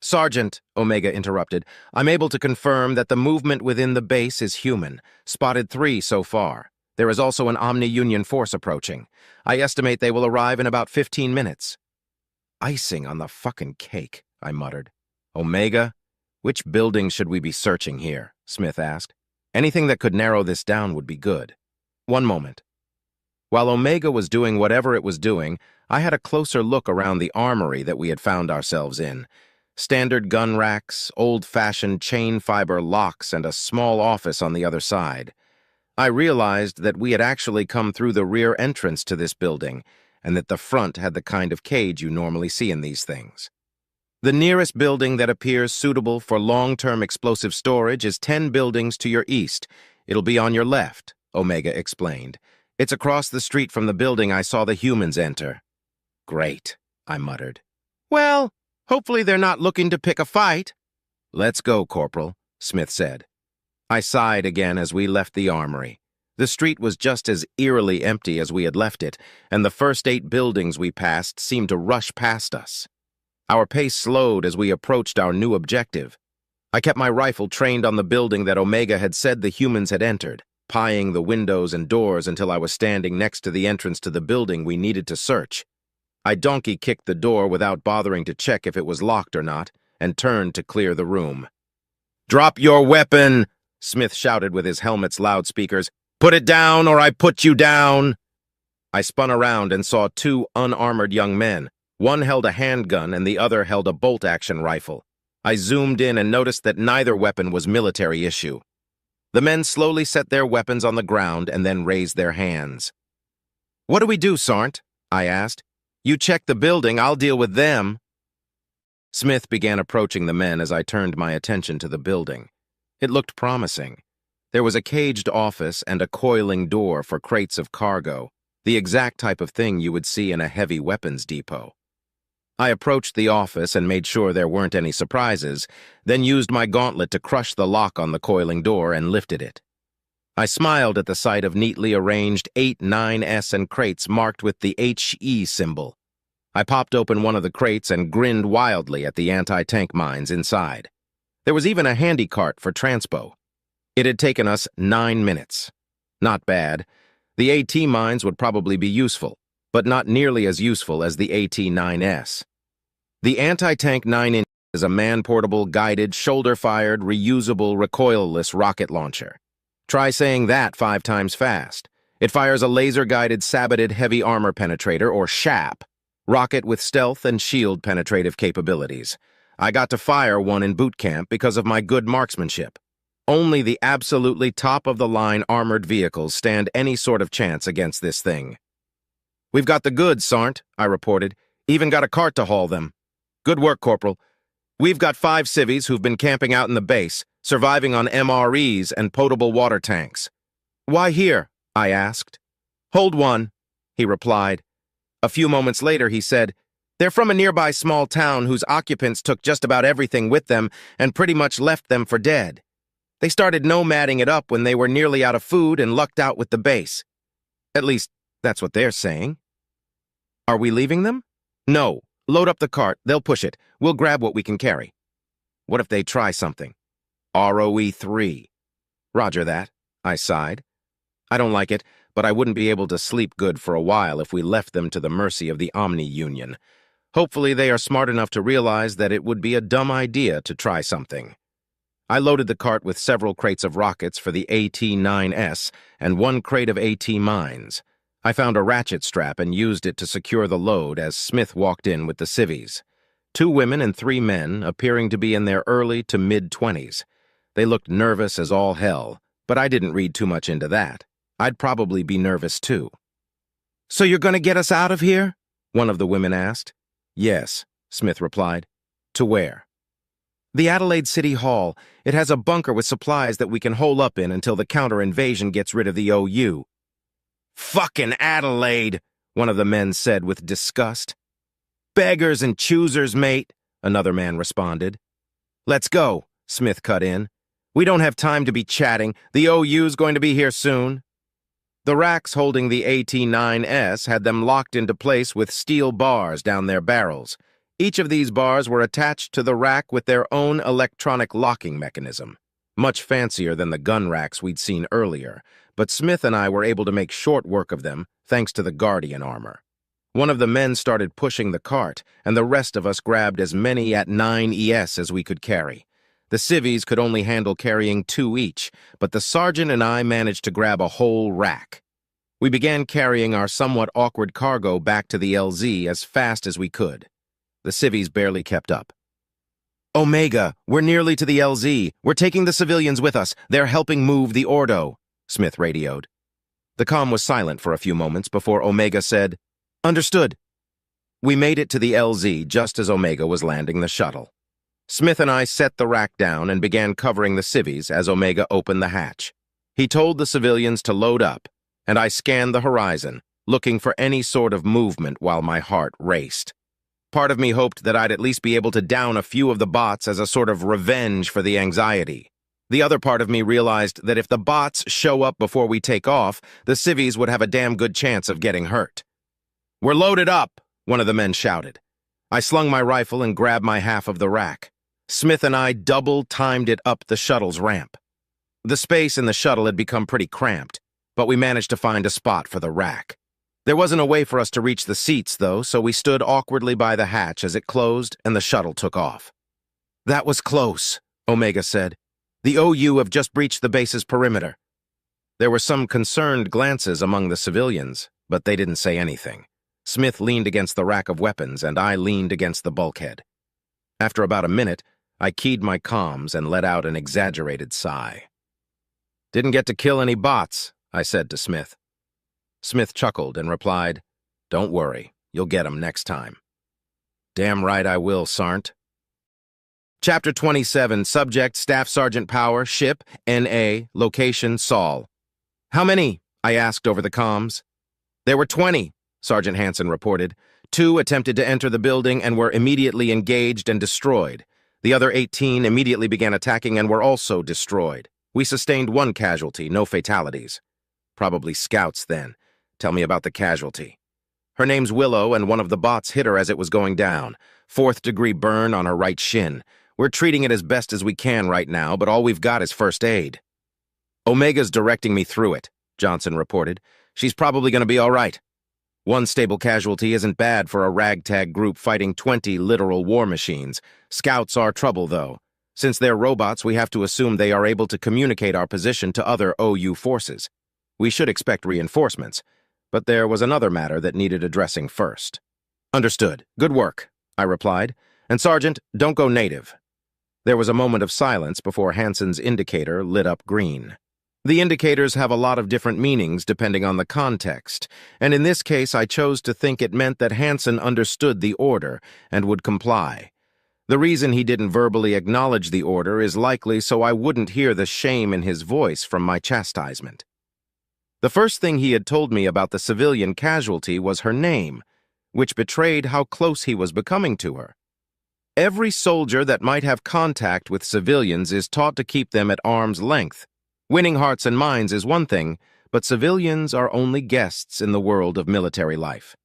Speaker 1: "Sergeant," Omega interrupted, "I'm able to confirm that the movement within the base is human. Spotted 3 so far. There is also an Omni-Union force approaching. I estimate they will arrive in about 15 minutes. "Icing on the fucking cake," I muttered. "Omega, which building should we be searching here?" Smith asked. "Anything that could narrow this down would be good." "One moment." While Omega was doing whatever it was doing, I had a closer look around the armory that we had found ourselves in. Standard gun racks, old-fashioned chain fiber locks, and a small office on the other side. I realized that we had actually come through the rear entrance to this building, and that the front had the kind of cage you normally see in these things. "The nearest building that appears suitable for long-term explosive storage is 10 buildings to your east. It'll be on your left," Omega explained. "It's across the street from the building I saw the humans enter." "Great," I muttered. "Well, hopefully they're not looking to pick a fight." "Let's go, Corporal," Smith said. I sighed again as we left the armory. The street was just as eerily empty as we had left it, and the first 8 buildings we passed seemed to rush past us. Our pace slowed as we approached our new objective. I kept my rifle trained on the building that Omega had said the humans had entered, pieing the windows and doors until I was standing next to the entrance to the building we needed to search. I donkey-kicked the door without bothering to check if it was locked or not, and turned to clear the room. "Drop your weapon!" Smith shouted with his helmet's loudspeakers. "Put it down or I put you down!" I spun around and saw two unarmored young men. One held a handgun and the other held a bolt-action rifle. I zoomed in and noticed that neither weapon was military issue. The men slowly set their weapons on the ground and then raised their hands. "What do we do, Sarnt?" I asked. "You check the building, I'll deal with them." Smith began approaching the men as I turned my attention to the building. It looked promising. There was a caged office and a coiling door for crates of cargo, the exact type of thing you would see in a heavy weapons depot. I approached the office and made sure there weren't any surprises, then used my gauntlet to crush the lock on the coiling door and lifted it. I smiled at the sight of neatly arranged 8, 9S and crates marked with the HE symbol. I popped open one of the crates and grinned wildly at the anti-tank mines inside. There was even a handy cart for transpo. It had taken us 9 minutes. Not bad. The AT mines would probably be useful, but not nearly as useful as the AT-9S. The anti-tank 9-inch is a man-portable, guided, shoulder-fired, reusable, recoilless rocket launcher. Try saying that 5 times fast. It fires a laser-guided, saboted heavy armor penetrator, or SHAP, rocket with stealth and shield penetrative capabilities. I got to fire one in boot camp because of my good marksmanship. Only the absolutely top-of-the-line armored vehicles stand any sort of chance against this thing. "We've got the goods, Sarnt," I reported. "Even got a cart to haul them." "Good work, Corporal. We've got 5 civvies who've been camping out in the base, surviving on MREs and potable water tanks." "Why here?" I asked. "Hold one," he replied. A few moments later, he said, "They're from a nearby small town whose occupants took just about everything with them and pretty much left them for dead. They started nomading it up when they were nearly out of food and lucked out with the base. At least, that's what they're saying." "Are we leaving them?" "No. Load up the cart. They'll push it. We'll grab what we can carry." "What if they try something?" "ROE3. "Roger that," I sighed. "I don't like it, but I wouldn't be able to sleep good for a while if we left them to the mercy of the Omni Union. Hopefully they are smart enough to realize that it would be a dumb idea to try something." I loaded the cart with several crates of rockets for the AT-9S and 1 crate of AT mines. I found a ratchet strap and used it to secure the load as Smith walked in with the civvies. 2 women and 3 men, appearing to be in their early to mid-20s. They looked nervous as all hell, but I didn't read too much into that. I'd probably be nervous too. "So you're going to get us out of here?" one of the women asked. "Yes," Smith replied. "To where?" "The Adelaide City Hall. It has a bunker with supplies that we can hole up in until the counter-invasion gets rid of the OU." "Fucking Adelaide," one of the men said with disgust. "Beggars and choosers, mate," another man responded. "Let's go," Smith cut in. "We don't have time to be chatting. The OU's going to be here soon." The racks holding the AT-9S had them locked into place with steel bars down their barrels. Each of these bars were attached to the rack with their own electronic locking mechanism. Much fancier than the gun racks we'd seen earlier, but Smith and I were able to make short work of them, thanks to the Guardian armor. One of the men started pushing the cart, and the rest of us grabbed as many AT-9ES as we could carry. The civvies could only handle carrying 2 each, but the sergeant and I managed to grab a whole rack. We began carrying our somewhat awkward cargo back to the LZ as fast as we could. The civvies barely kept up. "Omega, we're nearly to the LZ. We're taking the civilians with us. They're helping move the Ordo," Smith radioed. The comm was silent for a few moments before Omega said, "Understood." We made it to the LZ just as Omega was landing the shuttle. Smith and I set the rack down and began covering the civvies as Omega opened the hatch. He told the civilians to load up, and I scanned the horizon, looking for any sort of movement while my heart raced. Part of me hoped that I'd at least be able to down a few of the bots as a sort of revenge for the anxiety. The other part of me realized that if the bots show up before we take off, the civvies would have a damn good chance of getting hurt. "We're loaded up," one of the men shouted. I slung my rifle and grabbed my half of the rack. Smith and I double-timed it up the shuttle's ramp. The space in the shuttle had become pretty cramped, but we managed to find a spot for the rack. There wasn't a way for us to reach the seats, though, so we stood awkwardly by the hatch as it closed and the shuttle took off. "That was close," Omega said. "The OU have just breached the base's perimeter." There were some concerned glances among the civilians, but they didn't say anything. Smith leaned against the rack of weapons, and I leaned against the bulkhead. After about a minute, I keyed my comms and let out an exaggerated sigh. "Didn't get to kill any bots," I said to Smith. Smith chuckled and replied, "Don't worry, you'll get 'em next time." "Damn right I will, Sarnt." Chapter 27, Subject, Staff Sergeant Power, Ship, NA, Location, Saul. "How many?" I asked over the comms. "There were 20, Sergeant Hansen reported. 2 attempted to enter the building and were immediately engaged and destroyed. The other 18 immediately began attacking and were also destroyed. We sustained 1 casualty, no fatalities." "Probably scouts, then. Tell me about the casualty." "Her name's Willow, and one of the bots hit her as it was going down. 4th-degree burn on her right shin. We're treating it as best as we can right now, but all we've got is first aid." "Omega's directing me through it," Johnson reported. "She's probably going to be all right. 1 stable casualty isn't bad for a ragtag group fighting 20 literal war machines. Scouts are trouble, though. Since they're robots, we have to assume they are able to communicate our position to other OU forces. We should expect reinforcements, but there was another matter that needed addressing first." "Understood. Good work," I replied. "And Sergeant, don't go native." There was a moment of silence before Hansen's indicator lit up green. The indicators have a lot of different meanings depending on the context, and in this case I chose to think it meant that Hansen understood the order and would comply. The reason he didn't verbally acknowledge the order is likely so I wouldn't hear the shame in his voice from my chastisement. The first thing he had told me about the civilian casualty was her name, which betrayed how close he was becoming to her. Every soldier that might have contact with civilians is taught to keep them at arm's length. Winning hearts and minds is one thing, but civilians are only guests in the world of military life.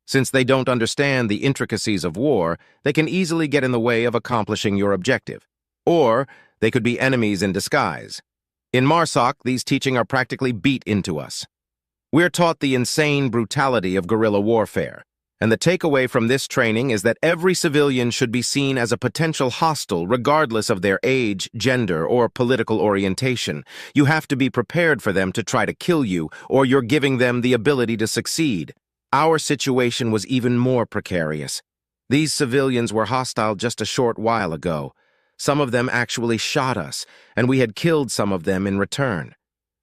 Speaker 1: Since they don't understand the intricacies of war, they can easily get in the way of accomplishing your objective. Or they could be enemies in disguise. In MARSOC, these teachings are practically beat into us. We're taught the insane brutality of guerrilla warfare. And the takeaway from this training is that every civilian should be seen as a potential hostile regardless of their age, gender, or political orientation. You have to be prepared for them to try to kill you, or you're giving them the ability to succeed. Our situation was even more precarious. These civilians were hostile just a short while ago. Some of them actually shot us, and we had killed some of them in return.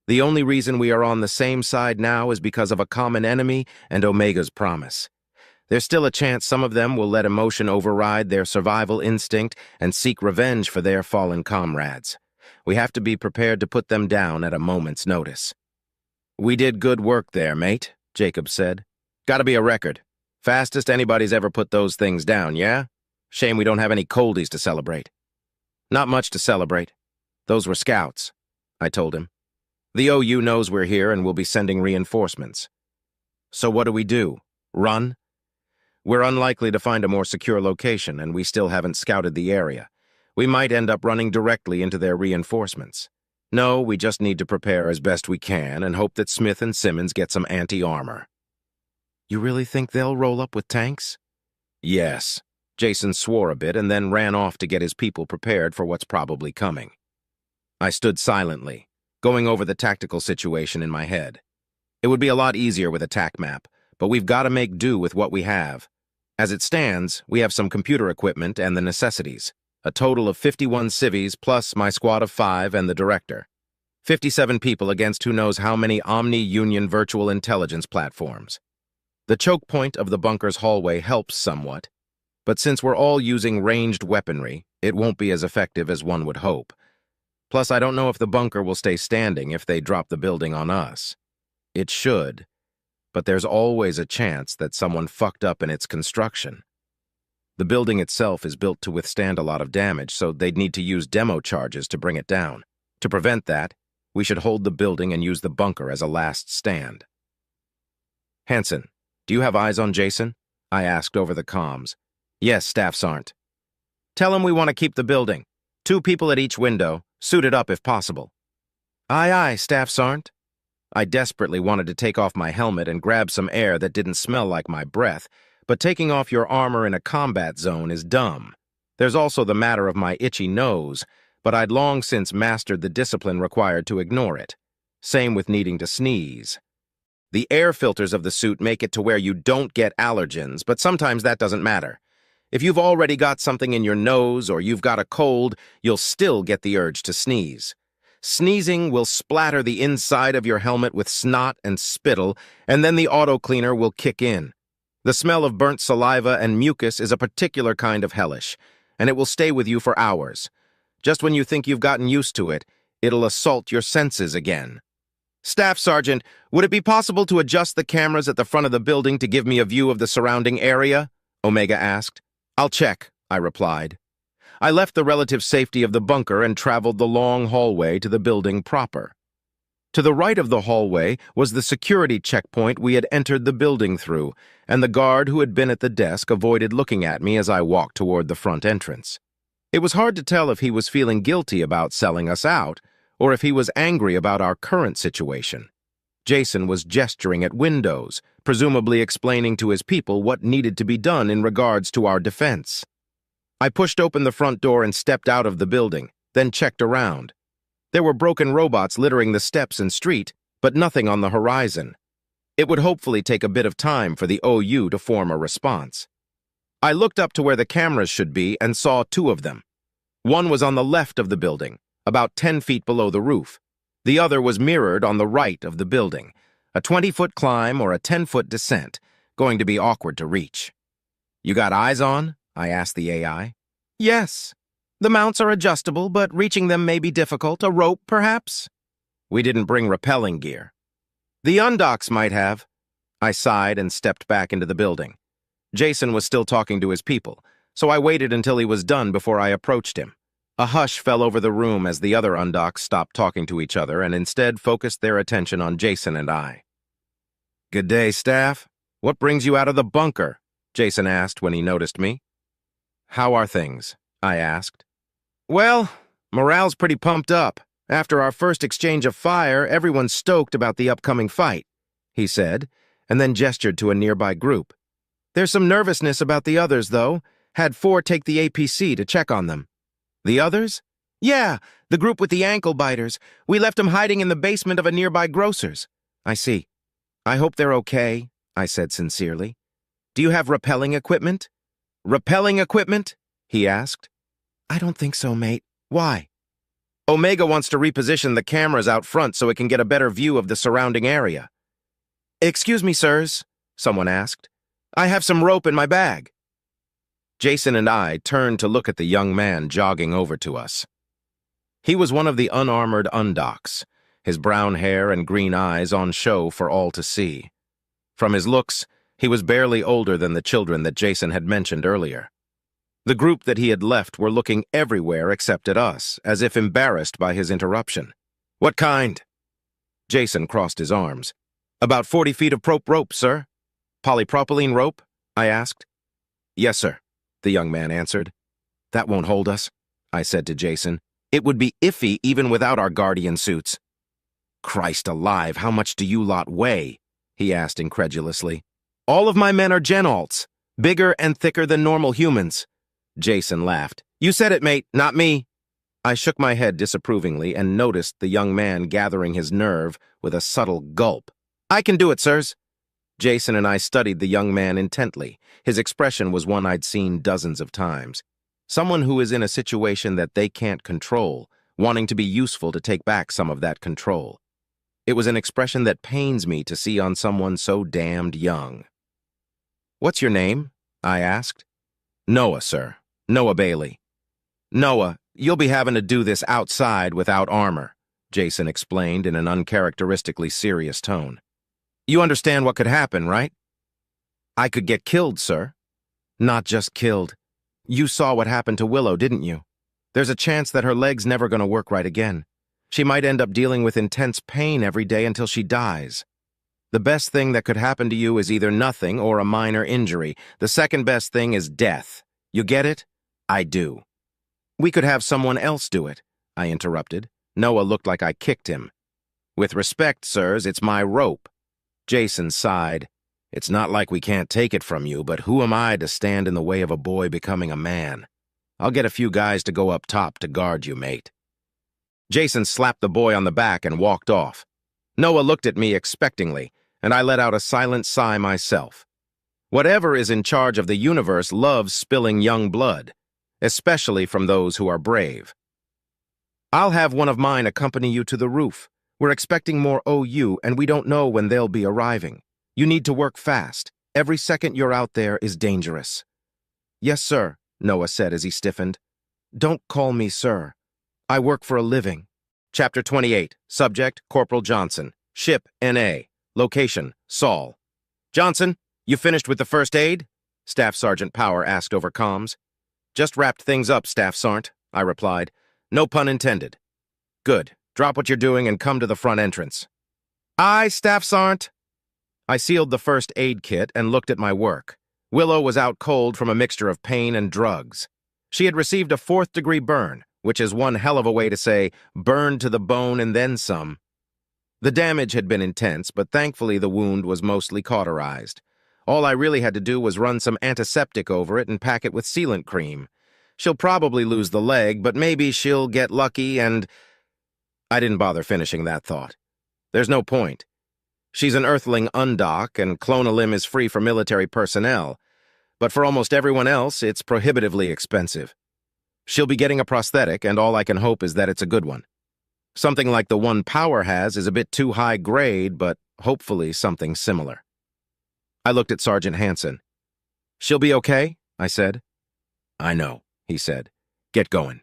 Speaker 1: The only reason we are on the same side now is because of a common enemy and Omega's promise. There's still a chance some of them will let emotion override their survival instinct and seek revenge for their fallen comrades. We have to be prepared to put them down at a moment's notice. "We did good work there, mate," Jacob said. "Gotta be a record. Fastest anybody's ever put those things down, yeah? Shame we don't have any coldies to celebrate." "Not much to celebrate. Those were scouts," I told him. "The OU knows we're here and will be sending reinforcements." "So what do? Run?" "We're unlikely to find a more secure location, and we still haven't scouted the area. We might end up running directly into their reinforcements. No, we just need to prepare as best we can and hope that Smith and Simmons get some anti-armor." "You really think they'll roll up with tanks?" "Yes." Jason swore a bit and then ran off to get his people prepared for what's probably coming. I stood silently, going over the tactical situation in my head. It would be a lot easier with a TAC map, but we've got to make do with what we have. As it stands, we have some computer equipment and the necessities. A total of 51 civvies plus my squad of 5 and the director. 57 people against who knows how many Omni-Union virtual intelligence platforms. The choke point of the bunker's hallway helps somewhat, but since we're all using ranged weaponry, it won't be as effective as one would hope. Plus, I don't know if the bunker will stay standing if they drop the building on us. It should. But there's always a chance that someone fucked up in its construction. The building itself is built to withstand a lot of damage, so they'd need to use demo charges to bring it down. To prevent that, we should hold the building and use the bunker as a last stand. "Hansen, do you have eyes on Jason?" I asked over the comms. "Yes, Staff Sergeant." "Tell him we want to keep the building. 2 people at each window, suited up if possible." "Aye, aye, Staff Sergeant." I desperately wanted to take off my helmet and grab some air that didn't smell like my breath, but taking off your armor in a combat zone is dumb. There's also the matter of my itchy nose, but I'd long since mastered the discipline required to ignore it. Same with needing to sneeze. The air filters of the suit make it to where you don't get allergens, but sometimes that doesn't matter. If you've already got something in your nose or you've got a cold, you'll still get the urge to sneeze. Sneezing will splatter the inside of your helmet with snot and spittle, and then the auto cleaner will kick in. The smell of burnt saliva and mucus is a particular kind of hellish, and it will stay with you for hours. Just when you think you've gotten used to it, it'll assault your senses again. Staff Sergeant, would it be possible to adjust the cameras at the front of the building to give me a view of the surrounding area? Omega asked. I'll check, I replied. I left the relative safety of the bunker and traveled the long hallway to the building proper. To the right of the hallway was the security checkpoint we had entered the building through, and the guard who had been at the desk avoided looking at me as I walked toward the front entrance. It was hard to tell if he was feeling guilty about selling us out, or if he was angry about our current situation. Jason was gesturing at windows, presumably explaining to his people what needed to be done in regards to our defense. I pushed open the front door and stepped out of the building, then checked around. There were broken robots littering the steps and street, but nothing on the horizon. It would hopefully take a bit of time for the OU to form a response. I looked up to where the cameras should be and saw two of them. One was on the left of the building, about 10 feet below the roof. The other was mirrored on the right of the building, a 20-foot climb or a 10-foot descent, going to be awkward to reach. You got eyes on? I asked the AI. Yes. The mounts are adjustable, but reaching them may be difficult. A rope, perhaps? We didn't bring rappelling gear. The undocks might have. I sighed and stepped back into the building. Jason was still talking to his people, so I waited until he was done before I approached him. A hush fell over the room as the other undocks stopped talking to each other and instead focused their attention on Jason and I. Good day, staff. What brings you out of the bunker? Jason asked when he noticed me. How are things? I asked. Well, morale's pretty pumped up. After our first exchange of fire, everyone's stoked about the upcoming fight, he said, and then gestured to a nearby group. There's some nervousness about the others, though. Had 4 take the APC to check on them. The others? Yeah, the group with the ankle biters. We left them hiding in the basement of a nearby grocer's. I see. I hope they're okay, I said sincerely. Do you have rappelling equipment? Rappelling equipment? He asked. I don't think so, mate. Why? Omega wants to reposition the cameras out front so it can get a better view of the surrounding area. Excuse me, sirs, someone asked. I have some rope in my bag. Jason and I turned to look at the young man jogging over to us. He was one of the unarmored undocks, his brown hair and green eyes on show for all to see. From his looks, he was barely older than the children that Jason had mentioned earlier. The group that he had left were looking everywhere except at us, as if embarrassed by his interruption. What kind? Jason crossed his arms. About 40 feet of rope, sir. Polypropylene rope? I asked. Yes, sir, the young man answered. That won't hold us, I said to Jason. It would be iffy even without our guardian suits. Christ alive, how much do you lot weigh? He asked incredulously. All of my men are gen-alts, bigger and thicker than normal humans. Jason laughed. You said it, mate, not me. I shook my head disapprovingly and noticed the young man gathering his nerve with a subtle gulp. I can do it, sirs. Jason and I studied the young man intently. His expression was one I'd seen dozens of times. Someone who is in a situation that they can't control, wanting to be useful to take back some of that control. It was an expression that pains me to see on someone so damned young. What's your name? I asked. Noah, sir. Noah Bailey. Noah, you'll be having to do this outside without armor, Jason explained in an uncharacteristically serious tone. You understand what could happen, right? I could get killed, sir. Not just killed. You saw what happened to Willow, didn't you? There's a chance that her leg's never going to work right again. She might end up dealing with intense pain every day until she dies. The best thing that could happen to you is either nothing or a minor injury. The second best thing is death. You get it? I do. We could have someone else do it, I interrupted. Noah looked like I kicked him. With respect, sirs, it's my rope. Jason sighed. It's not like we can't take it from you, but who am I to stand in the way of a boy becoming a man? I'll get a few guys to go up top to guard you, mate. Jason slapped the boy on the back and walked off. Noah looked at me expectingly, and I let out a silent sigh myself. Whatever is in charge of the universe loves spilling young blood, especially from those who are brave. I'll have one of mine accompany you to the roof. We're expecting more OU, and we don't know when they'll be arriving. You need to work fast. Every second you're out there is dangerous. Yes, sir, Noah said as he stiffened. Don't call me sir. I work for a living. Chapter 28. Subject, Corporal Johnson. Ship, N.A. Location, Saul. Johnson, you finished with the first aid? Staff Sergeant Power asked over comms. Just wrapped things up, Staff Sergeant, I replied. No pun intended. Good. Drop what you're doing and come to the front entrance. Aye, Staff Sergeant. I sealed the first aid kit and looked at my work. Willow was out cold from a mixture of pain and drugs. She had received a 4th-degree burn, which is one hell of a way to say burned to the bone and then some. The damage had been intense, but thankfully the wound was mostly cauterized. All I really had to do was run some antiseptic over it and pack it with sealant cream. She'll probably lose the leg, but maybe she'll get lucky and... I didn't bother finishing that thought. There's no point. She's an Earthling undock, and Clonalim is free for military personnel, but for almost everyone else, it's prohibitively expensive. She'll be getting a prosthetic, and all I can hope is that it's a good one. Something like the one Power has is a bit too high grade, but hopefully something similar. I looked at Sergeant Hansen. She'll be okay, I said. I know, he said. Get going.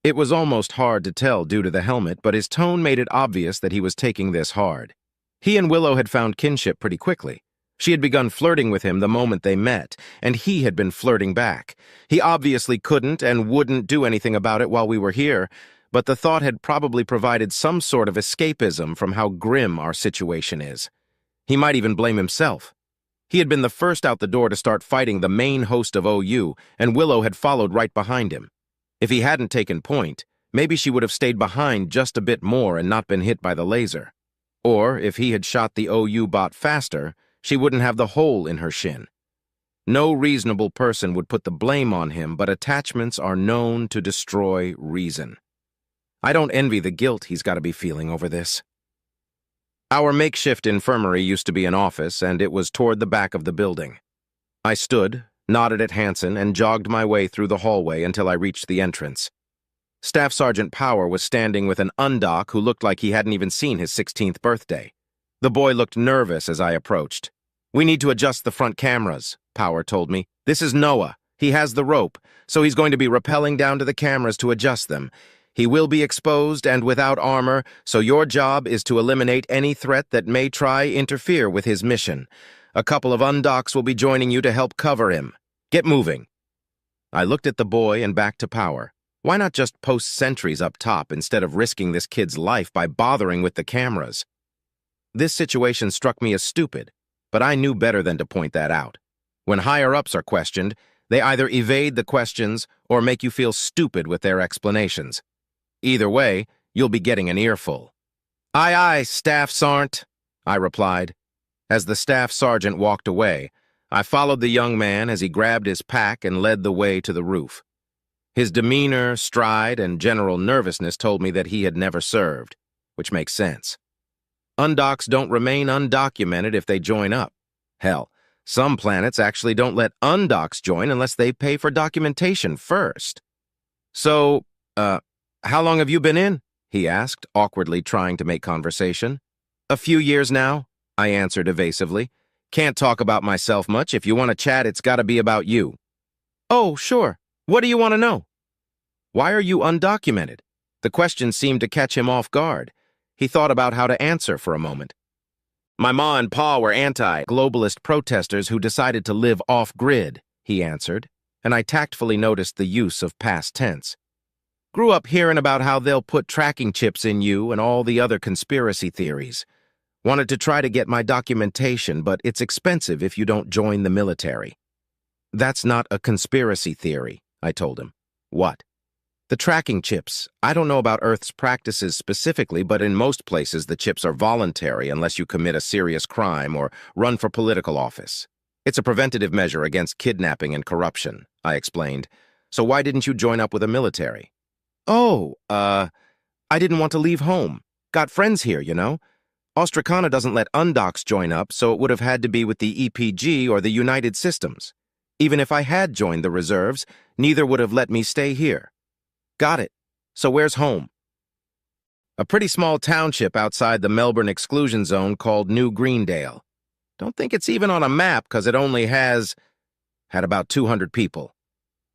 Speaker 1: It was almost hard to tell due to the helmet, but his tone made it obvious that he was taking this hard. He and Willow had found kinship pretty quickly. She had begun flirting with him the moment they met, and he had been flirting back. He obviously couldn't and wouldn't do anything about it while we were here, but the thought had probably provided some sort of escapism from how grim our situation is. He might even blame himself. He had been the first out the door to start fighting the main host of OU, and Willow had followed right behind him. If he hadn't taken point, maybe she would have stayed behind just a bit more and not been hit by the laser. Or, if he had shot the OU bot faster, she wouldn't have the hole in her shin. No reasonable person would put the blame on him, but attachments are known to destroy reason. I don't envy the guilt he's got to be feeling over this. Our makeshift infirmary used to be an office, and it was toward the back of the building. I stood, nodded at Hansen, and jogged my way through the hallway until I reached the entrance. Staff Sergeant Power was standing with an undock who looked like he hadn't even seen his 16th birthday. The boy looked nervous as I approached. We need to adjust the front cameras, Power told me. This is Noah. He has the rope, so he's going to be rappelling down to the cameras to adjust them. He will be exposed and without armor, so your job is to eliminate any threat that may try interfere with his mission. A couple of undocks will be joining you to help cover him. Get moving. I looked at the boy and back to Power. Why not just post sentries up top instead of risking this kid's life by bothering with the cameras? This situation struck me as stupid, but I knew better than to point that out. When higher-ups are questioned, they either evade the questions or make you feel stupid with their explanations. Either way, you'll be getting an earful. Aye, aye, Staff Sergeant, I replied. As the staff sergeant walked away, I followed the young man as he grabbed his pack and led the way to the roof. His demeanor, stride, and general nervousness told me that he had never served, which makes sense. Undocks don't remain undocumented if they join up. Hell, some planets actually don't let undocks join unless they pay for documentation first. So, how long have you been in? He asked, awkwardly trying to make conversation. A few years now, I answered evasively. Can't talk about myself much. If you want to chat, it's got to be about you. Oh, sure. What do you want to know? Why are you undocumented? The question seemed to catch him off guard. He thought about how to answer for a moment. My ma and pa were anti-globalist protesters who decided to live off-grid, he answered, and I tactfully noticed the use of past tense. Grew up hearing about how they'll put tracking chips in you and all the other conspiracy theories. Wanted to try to get my documentation, but it's expensive if you don't join the military. That's not a conspiracy theory, I told him. What? The tracking chips. I don't know about Earth's practices specifically, but in most places the chips are voluntary unless you commit a serious crime or run for political office. It's a preventative measure against kidnapping and corruption, I explained. So why didn't you join up with a military? Oh, I didn't want to leave home. Got friends here, you know. Ostracana doesn't let undocs join up, so it would have had to be with the EPG or the United Systems. Even if I had joined the reserves, neither would have let me stay here. Got it. So where's home? A pretty small township outside the Melbourne exclusion zone called New Greendale. Don't think it's even on a map because it only had about 200 people.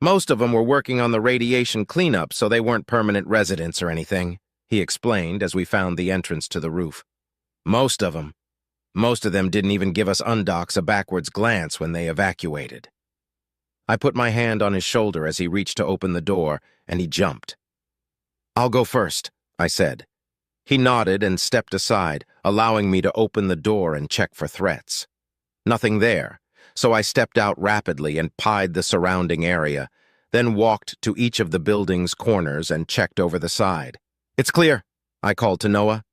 Speaker 1: Most of them were working on the radiation cleanup, so they weren't permanent residents or anything, he explained as we found the entrance to the roof. Most of them didn't even give us undocs a backwards glance when they evacuated. I put my hand on his shoulder as he reached to open the door, and he jumped. "I'll go first," I said. He nodded and stepped aside, allowing me to open the door and check for threats. Nothing there, so I stepped out rapidly and pied the surrounding area, then walked to each of the building's corners and checked over the side. "It's clear," I called to Noah.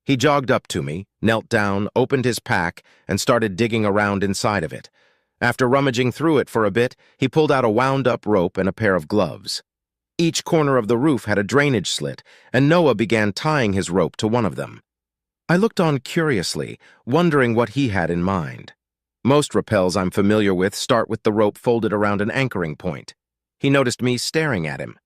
Speaker 1: He jogged up to me, knelt down, opened his pack, and started digging around inside of it. After rummaging through it for a bit, he pulled out a wound-up rope and a pair of gloves. Each corner of the roof had a drainage slit, and Noah began tying his rope to one of them. I looked on curiously, wondering what he had in mind. Most rappels I'm familiar with start with the rope folded around an anchoring point. He noticed me staring at him.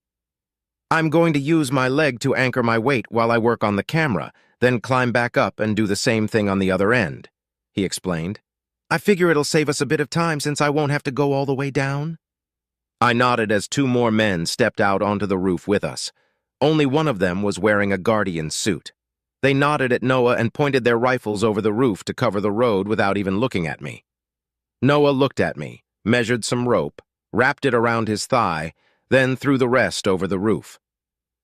Speaker 1: "I'm going to use my leg to anchor my weight while I work on the camera, then climb back up and do the same thing on the other end," he explained. "I figure it'll save us a bit of time since I won't have to go all the way down." I nodded as two more men stepped out onto the roof with us. Only one of them was wearing a Guardian suit. They nodded at Noah and pointed their rifles over the roof to cover the road without even looking at me. Noah looked at me, measured some rope, wrapped it around his thigh, then threw the rest over the roof.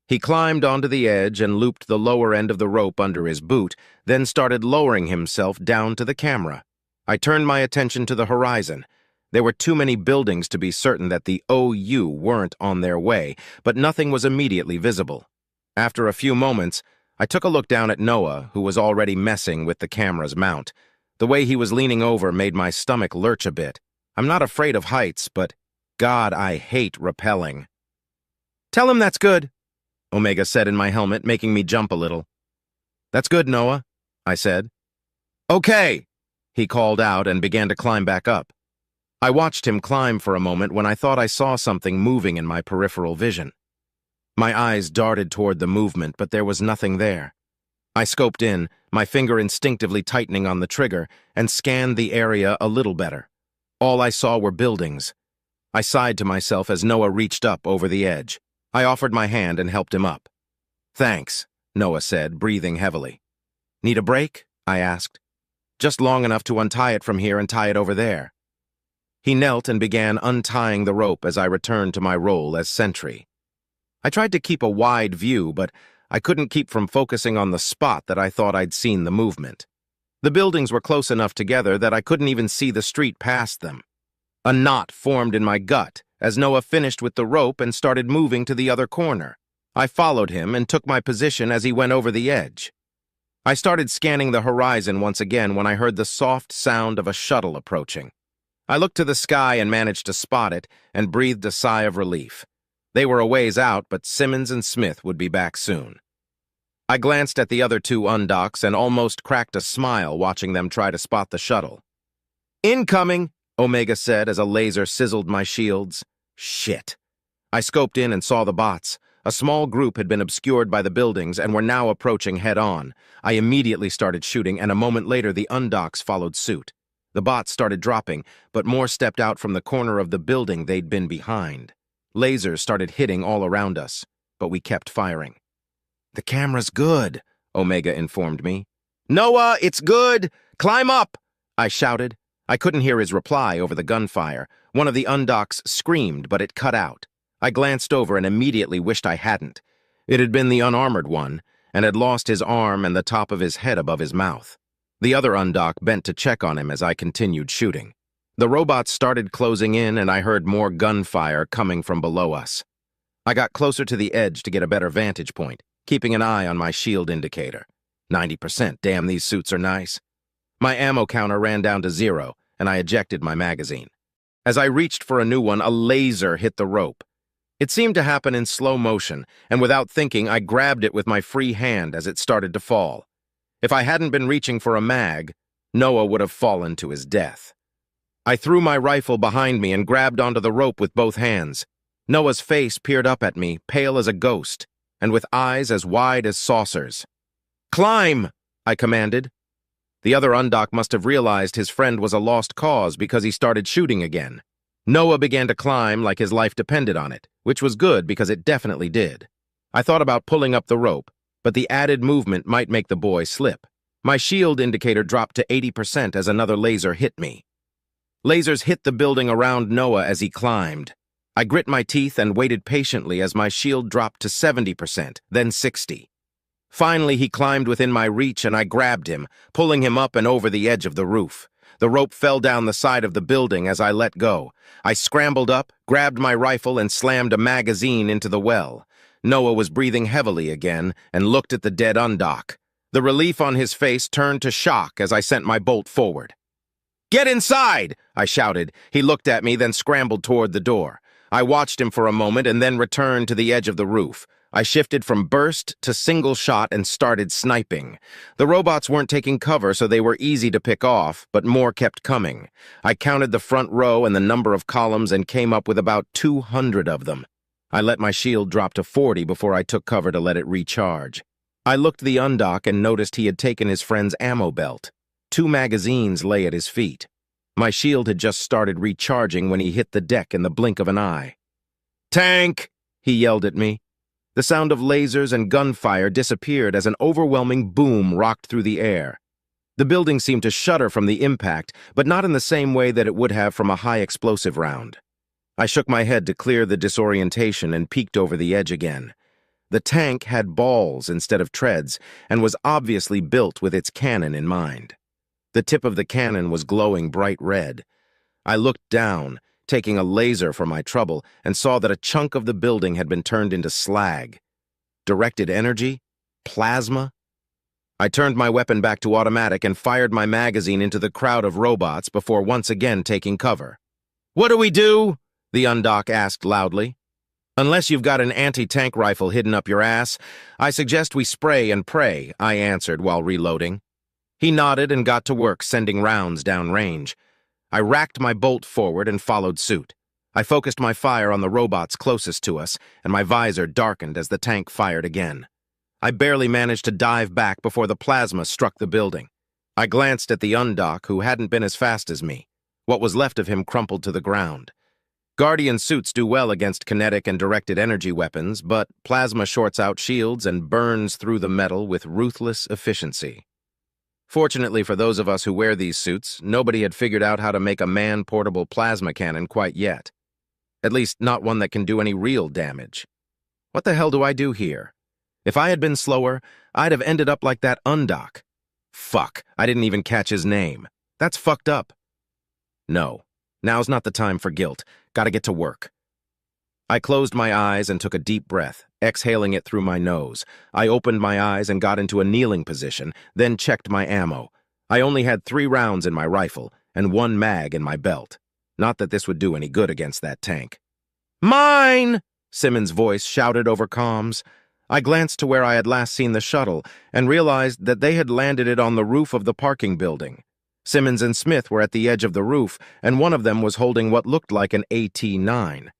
Speaker 1: He climbed onto the edge and looped the lower end of the rope under his boot, then started lowering himself down to the camera. I turned my attention to the horizon. There were too many buildings to be certain that the OU weren't on their way, but nothing was immediately visible. After a few moments, I took a look down at Noah, who was already messing with the camera's mount. The way he was leaning over made my stomach lurch a bit. I'm not afraid of heights, but God, I hate rappelling. "Tell him that's good," Omega said in my helmet, making me jump a little. "That's good, Noah," I said. "Okay," he called out and began to climb back up. I watched him climb for a moment when I thought I saw something moving in my peripheral vision. My eyes darted toward the movement, but there was nothing there. I scoped in, my finger instinctively tightening on the trigger, and scanned the area a little better. All I saw were buildings. I sighed to myself as Noah reached up over the edge. I offered my hand and helped him up. "Thanks," Noah said, breathing heavily. "Need a break?" I asked. "Just long enough to untie it from here and tie it over there." He knelt and began untying the rope as I returned to my role as sentry. I tried to keep a wide view, but I couldn't keep from focusing on the spot that I thought I'd seen the movement. The buildings were close enough together that I couldn't even see the street past them. A knot formed in my gut as Noah finished with the rope and started moving to the other corner. I followed him and took my position as he went over the edge. I started scanning the horizon once again when I heard the soft sound of a shuttle approaching. I looked to the sky and managed to spot it and breathed a sigh of relief. They were a ways out, but Simmons and Smith would be back soon. I glanced at the other two undocs and almost cracked a smile watching them try to spot the shuttle. "Incoming," Omega said as a laser sizzled my shields. Shit. I scoped in and saw the bots. A small group had been obscured by the buildings and were now approaching head-on. I immediately started shooting, and a moment later the undocs followed suit. The bots started dropping, but more stepped out from the corner of the building they'd been behind. Lasers started hitting all around us, but we kept firing. "The camera's good," Omega informed me. "Noah, it's good! Climb up!" I shouted. I couldn't hear his reply over the gunfire. One of the undocs screamed, but it cut out. I glanced over and immediately wished I hadn't. It had been the unarmored one, and had lost his arm and the top of his head above his mouth. The other undoc bent to check on him as I continued shooting. The robots started closing in, and I heard more gunfire coming from below us. I got closer to the edge to get a better vantage point, keeping an eye on my shield indicator. 90%, damn, these suits are nice. My ammo counter ran down to 0, and I ejected my magazine. As I reached for a new one, a laser hit the rope. It seemed to happen in slow motion, and without thinking, I grabbed it with my free hand as it started to fall. If I hadn't been reaching for a mag, Noah would have fallen to his death. I threw my rifle behind me and grabbed onto the rope with both hands. Noah's face peered up at me, pale as a ghost, and with eyes as wide as saucers. "Climb!" I commanded. The other undock must have realized his friend was a lost cause because he started shooting again. Noah began to climb like his life depended on it, which was good because it definitely did. I thought about pulling up the rope, but the added movement might make the boy slip. My shield indicator dropped to 80% as another laser hit me. Lasers hit the building around Noah as he climbed. I grit my teeth and waited patiently as my shield dropped to 70%, then 60%. Finally, he climbed within my reach and I grabbed him, pulling him up and over the edge of the roof. The rope fell down the side of the building as I let go. I scrambled up, grabbed my rifle, and slammed a magazine into the well. Noah was breathing heavily again and looked at the dead undock. The relief on his face turned to shock as I sent my bolt forward. "Get inside!" I shouted. He looked at me, then scrambled toward the door. I watched him for a moment and then returned to the edge of the roof. I shifted from burst to single shot and started sniping. The robots weren't taking cover, so they were easy to pick off, but more kept coming. I counted the front row and the number of columns and came up with about 200 of them. I let my shield drop to 40 before I took cover to let it recharge. I looked the undock and noticed he had taken his friend's ammo belt. 2 magazines lay at his feet. My shield had just started recharging when he hit the deck in the blink of an eye. "Tank!" he yelled at me. The sound of lasers and gunfire disappeared as an overwhelming boom rocked through the air. The building seemed to shudder from the impact, but not in the same way that it would have from a high-explosive round. I shook my head to clear the disorientation and peeked over the edge again. The tank had balls instead of treads and was obviously built with its cannon in mind. The tip of the cannon was glowing bright red. I looked down, taking a laser for my trouble, and saw that a chunk of the building had been turned into slag. Directed energy? Plasma? I turned my weapon back to automatic and fired my magazine into the crowd of robots before once again taking cover. "What do we do?" the undock asked loudly. "Unless you've got an anti-tank rifle hidden up your ass, I suggest we spray and pray," I answered while reloading. He nodded and got to work sending rounds downrange. I racked my bolt forward and followed suit. I focused my fire on the robots closest to us, and my visor darkened as the tank fired again. I barely managed to dive back before the plasma struck the building. I glanced at the undock, who hadn't been as fast as me. What was left of him crumpled to the ground. Guardian suits do well against kinetic and directed energy weapons, but plasma shorts out shields and burns through the metal with ruthless efficiency. Fortunately for those of us who wear these suits, nobody had figured out how to make a man-portable plasma cannon quite yet. At least, not one that can do any real damage. What the hell do I do here? If I had been slower, I'd have ended up like that undock. Fuck, I didn't even catch his name. That's fucked up. No, now's not the time for guilt. Gotta get to work. I closed my eyes and took a deep breath, exhaling it through my nose. I opened my eyes and got into a kneeling position, then checked my ammo. I only had 3 rounds in my rifle and 1 mag in my belt. Not that this would do any good against that tank. "Mine!" Simmons' voice shouted over comms. I glanced to where I had last seen the shuttle and realized that they had landed it on the roof of the parking building. Simmons and Smith were at the edge of the roof, and one of them was holding what looked like an AT-9.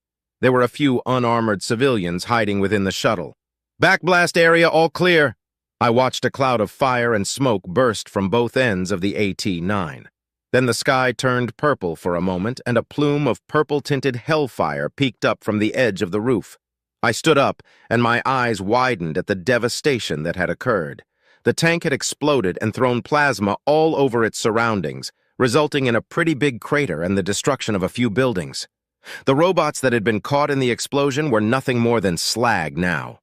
Speaker 1: There were a few unarmored civilians hiding within the shuttle. "Backblast area all clear." I watched a cloud of fire and smoke burst from both ends of the AT-9. Then the sky turned purple for a moment, and a plume of purple-tinted hellfire peeked up from the edge of the roof. I stood up, and my eyes widened at the devastation that had occurred. The tank had exploded and thrown plasma all over its surroundings, resulting in a pretty big crater and the destruction of a few buildings. The robots that had been caught in the explosion were nothing more than slag now.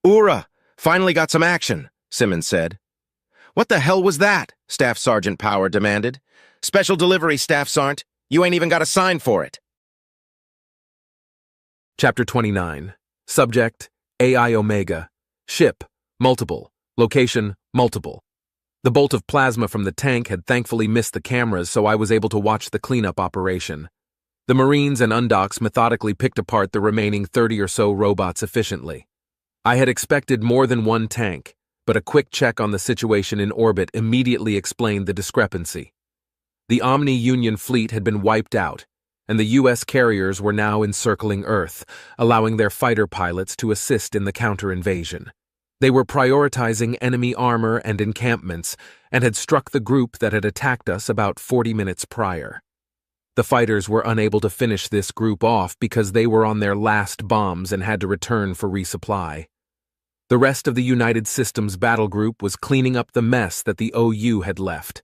Speaker 1: "Ura, finally got some action," Simmons said. "What the hell was that?" Staff Sergeant Power demanded. "Special delivery, Staff Sergeant. You ain't even got a sign for it."
Speaker 2: Chapter 29. Subject, AI Omega. Ship, multiple. Location, multiple. The bolt of plasma from the tank had thankfully missed the cameras, so I was able to watch the cleanup operation. The Marines and undocks methodically picked apart the remaining 30 or so robots efficiently. I had expected more than one tank, but a quick check on the situation in orbit immediately explained the discrepancy. The Omni-Union fleet had been wiped out, and the U.S. carriers were now encircling Earth, allowing their fighter pilots to assist in the counter-invasion. They were prioritizing enemy armor and encampments and had struck the group that had attacked us about 40 minutes prior. The fighters were unable to finish this group off because they were on their last bombs and had to return for resupply. The rest of the United Systems battle group was cleaning up the mess that the OU had left.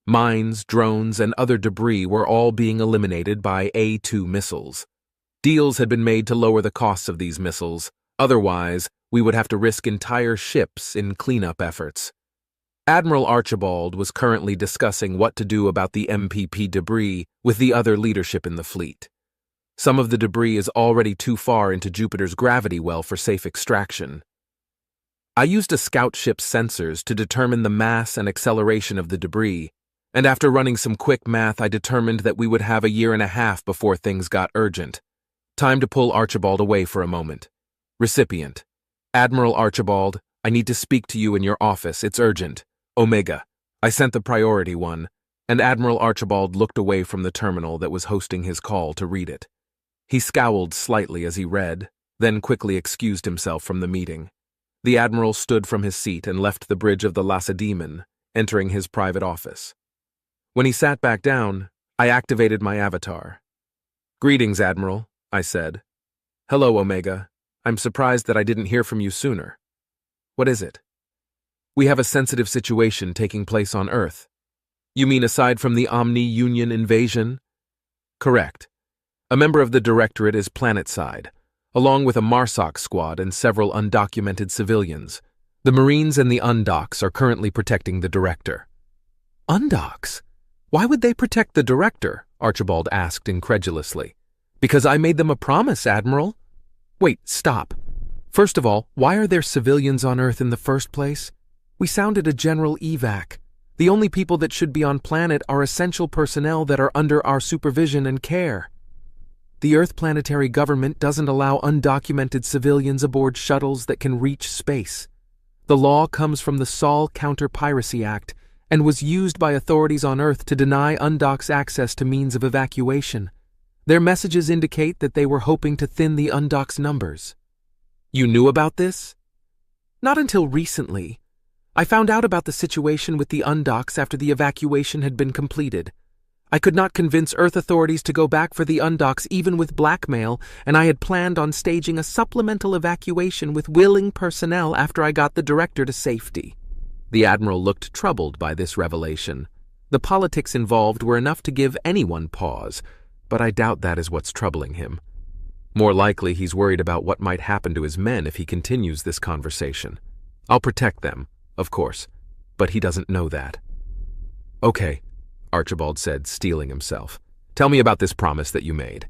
Speaker 2: Mines, drones, and other debris were all being eliminated by A-2 missiles. Deals had been made to lower the costs of these missiles. Otherwise, we would have to risk entire ships in cleanup efforts. Admiral Archibald was currently discussing what to do about the MPP debris with the other leadership in the fleet. Some of the debris is already too far into Jupiter's gravity well for safe extraction. I used a scout ship's sensors to determine the mass and acceleration of the debris, and after running some quick math, I determined that we would have a year and a half before things got urgent. Time to pull Archibald away for a moment. Recipient: Admiral Archibald, I need to speak to you in your office. It's urgent. Omega. I sent the priority one, and Admiral Archibald looked away from the terminal that was hosting his call to read it. He scowled slightly as he read, then quickly excused himself from the meeting. The Admiral stood from his seat and left the bridge of the Lacedaemon, entering his private office. When he sat back down, I activated my avatar. "Greetings, Admiral," I said. "Hello, Omega. I'm surprised that I didn't hear from you sooner. What is it?" "We have a sensitive situation taking place on Earth." "You mean aside from the Omni-Union invasion?" "Correct. A member of the Directorate is planetside, along with a MARSOC squad and several undocumented civilians. The Marines and the Undocs are currently protecting the Director." "Undocs? Why would they protect the Director?" Archibald asked incredulously. "Because I made them a promise, Admiral." "Wait, stop. First of all, why are there civilians on Earth in the first place? We sounded a general evac. The only people that should be on planet are essential personnel that are under our supervision and care. The Earth planetary government doesn't allow undocumented civilians aboard shuttles that can reach space. The law comes from the Sol Counter-Piracy Act and was used by authorities on Earth to deny Undocs access to means of evacuation. Their messages indicate that they were hoping to thin the Undocs' numbers." "You knew about this?" "Not until recently. I found out about the situation with the Undocs after the evacuation had been completed. I could not convince Earth authorities to go back for the Undocs even with blackmail, and I had planned on staging a supplemental evacuation with willing personnel after I got the Director to safety." The Admiral looked troubled by this revelation. The politics involved were enough to give anyone pause, but I doubt that is what's troubling him. More likely he's worried about what might happen to his men if he continues this conversation. I'll protect them, of course, but he doesn't know that. "Okay," Archibald said, steeling himself. "Tell me about this promise that you made."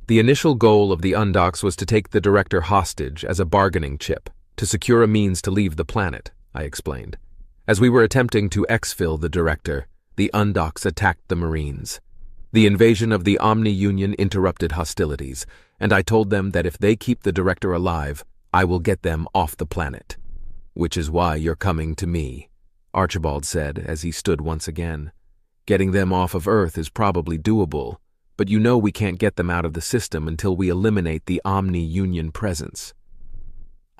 Speaker 2: "The initial goal of the Undocs was to take the Director hostage as a bargaining chip, to secure a means to leave the planet," I explained. "As we were attempting to exfil the Director, the Undocs attacked the Marines. The invasion of the Omni-Union interrupted hostilities, and I told them that if they keep the Director alive, I will get them off the planet. Which is why you're coming to me," Archibald said as he stood once again. "Getting them off of Earth is probably doable, but you know we can't get them out of the system until we eliminate the Omni-Union presence."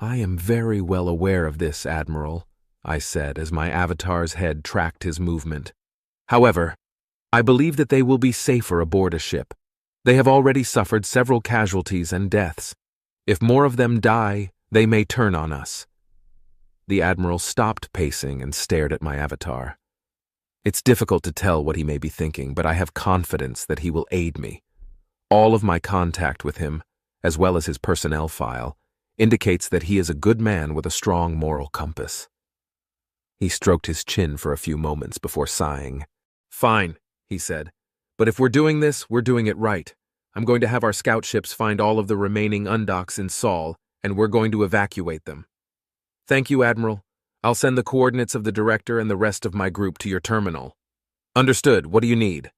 Speaker 2: "I am very well aware of this, Admiral," I said as my avatar's head tracked his movement. "However, I believe that they will be safer aboard a ship. They have already suffered several casualties and deaths. If more of them die, they may turn on us." The Admiral stopped pacing and stared at my avatar. It's difficult to tell what he may be thinking, but I have confidence that he will aid me. All of my contact with him, as well as his personnel file, indicates that he is a good man with a strong moral compass. He stroked his chin for a few moments before sighing. "Fine," he said, "but if we're doing this, we're doing it right. I'm going to have our scout ships find all of the remaining Undocs in Sol, and we're going to evacuate them." "Thank you, Admiral. I'll send the coordinates of the Director and the rest of my group to your terminal." "Understood. What do you need?"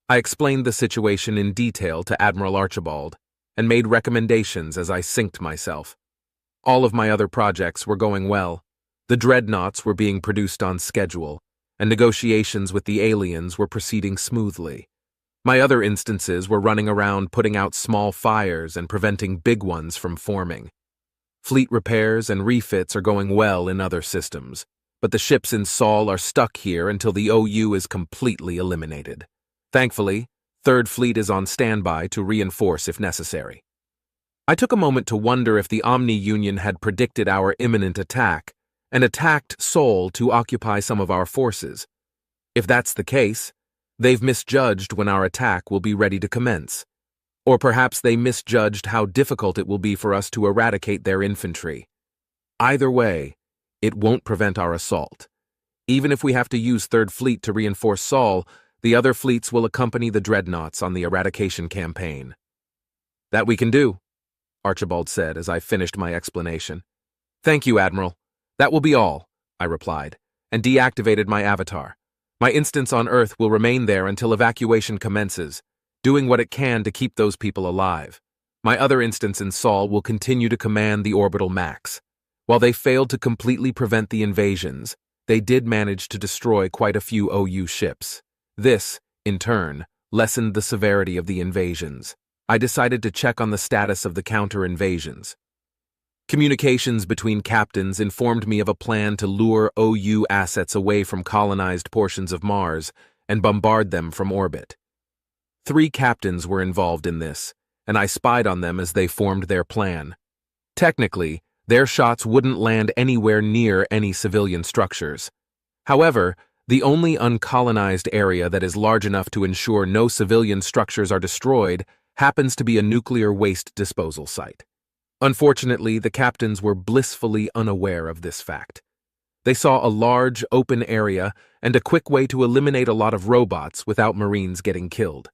Speaker 2: I explained the situation in detail to Admiral Archibald and made recommendations as I synced myself. All of my other projects were going well. The dreadnoughts were being produced on schedule, and negotiations with the aliens were proceeding smoothly. My other instances were running around putting out small fires and preventing big ones from forming. Fleet repairs and refits are going well in other systems, but the ships in Sol are stuck here until the OU is completely eliminated. Thankfully, Third Fleet is on standby to reinforce if necessary. I took a moment to wonder if the Omni-Union had predicted our imminent attack and attacked Sol to occupy some of our forces. If that's the case, they've misjudged when our attack will be ready to commence. Or perhaps they misjudged how difficult it will be for us to eradicate their infantry. Either way, it won't prevent our assault. Even if we have to use Third Fleet to reinforce Sol, the other fleets will accompany the dreadnoughts on the eradication campaign. That we can do, Archibald said as I finished my explanation. Thank you, Admiral. That will be all, I replied, and deactivated my avatar. My instance on Earth will remain there until evacuation commences, doing what it can to keep those people alive. My other instance in Sol will continue to command the orbital max. While they failed to completely prevent the invasions, they did manage to destroy quite a few OU ships. This, in turn, lessened the severity of the invasions. I decided to check on the status of the counter-invasions. Communications between captains informed me of a plan to lure OU assets away from colonized portions of Mars and bombard them from orbit. 3 captains were involved in this, and I spied on them as they formed their plan. Technically, their shots wouldn't land anywhere near any civilian structures. However, the only uncolonized area that is large enough to ensure no civilian structures are destroyed happens to be a nuclear waste disposal site. Unfortunately, the captains were blissfully unaware of this fact. They saw a large, open area and a quick way to eliminate a lot of robots without Marines getting killed.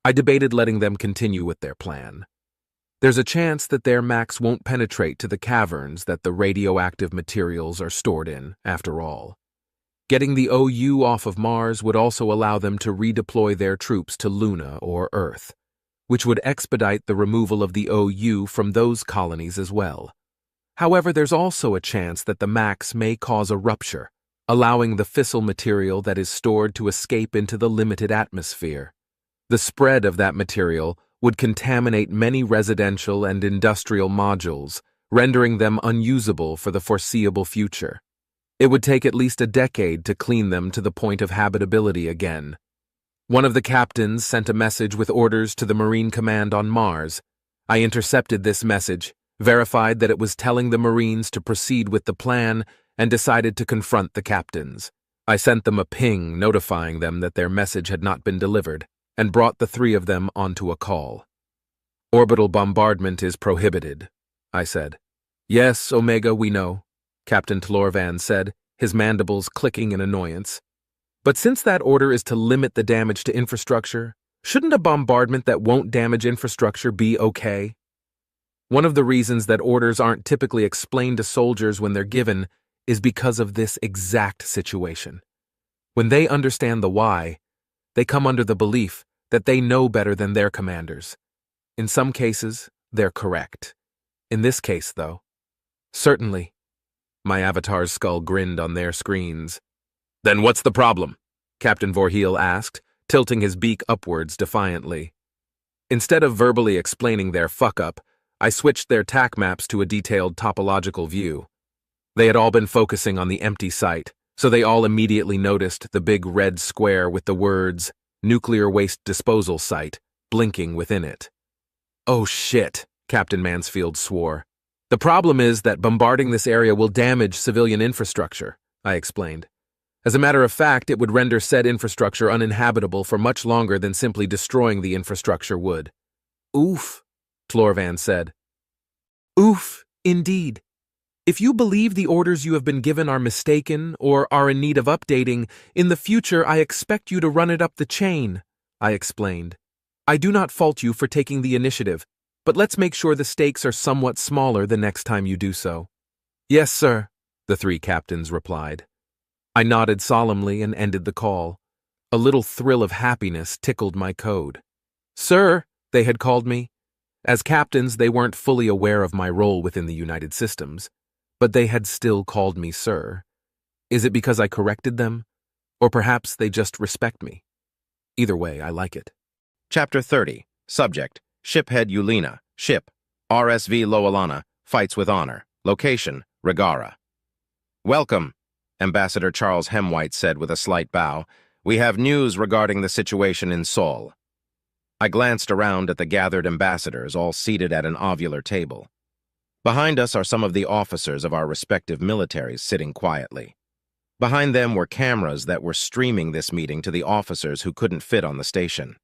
Speaker 2: I debated letting them continue with their plan. There's a chance that their max won't penetrate to the caverns that the radioactive materials are stored in, after all. Getting the OU off of Mars would also allow them to redeploy their troops to Luna or Earth, which would expedite the removal of the OU from those colonies as well. However, there's also a chance that the max may cause a rupture, allowing the fissile material that is stored to escape into the limited atmosphere. The spread of that material would contaminate many residential and industrial modules, rendering them unusable for the foreseeable future. It would take at least a decade to clean them to the point of habitability again. One of the captains sent a message with orders to the Marine Command on Mars. I intercepted this message, verified that it was telling the Marines to proceed with the plan, and decided to confront the captains. I sent them a ping notifying them that their message had not been delivered, and brought the 3 of them onto a call. Orbital bombardment is prohibited, I said. Yes, Omega, we know, Captain Tlorvan said, his mandibles clicking in annoyance. But since that order is to limit the damage to infrastructure, shouldn't a bombardment that won't damage infrastructure be okay? One of the reasons that orders aren't typically explained to soldiers when they're given is because of this exact situation. When they understand the why, they come under the belief that they know better than their commanders. In some cases, they're correct. In this case, though, certainly. My avatar's skull grinned on their screens. Then what's the problem? Captain Vorheel asked, tilting his beak upwards defiantly. Instead of verbally explaining their fuck-up, I switched their TAC maps to a detailed topological view. They had all been focusing on the empty site, so they all immediately noticed the big red square with the words, Nuclear Waste Disposal Site, blinking within it. Oh shit, Captain Mansfield swore. The problem is that bombarding this area will damage civilian infrastructure, I explained. As a matter of fact, it would render said infrastructure uninhabitable for much longer than simply destroying the infrastructure would. Oof, Tlorvan said. Oof, indeed. If you believe the orders you have been given are mistaken or are in need of updating, in the future I expect you to run it up the chain, I explained. I do not fault you for taking the initiative, but let's make sure the stakes are somewhat smaller the next time you do so. Yes, sir, the 3 captains replied. I nodded solemnly and ended the call. A little thrill of happiness tickled my code. Sir, they had called me. As captains, they weren't fully aware of my role within the United Systems, But they had still called me sir. Is it because I corrected them? Or perhaps they just respect me? Either way, I like it.
Speaker 1: Chapter 30. Subject: Shiphead Ulena. Ship: RSV Loalana. Fights with honor. Location: Regara. Welcome, Ambassador Charles Hemwhite said with a slight bow. We have news regarding the situation in Seoul. I glanced around at the gathered ambassadors, all seated at an ovular table. Behind us are some of the officers of our respective militaries sitting quietly. Behind them were cameras that were streaming this meeting to the officers who couldn't fit on the station.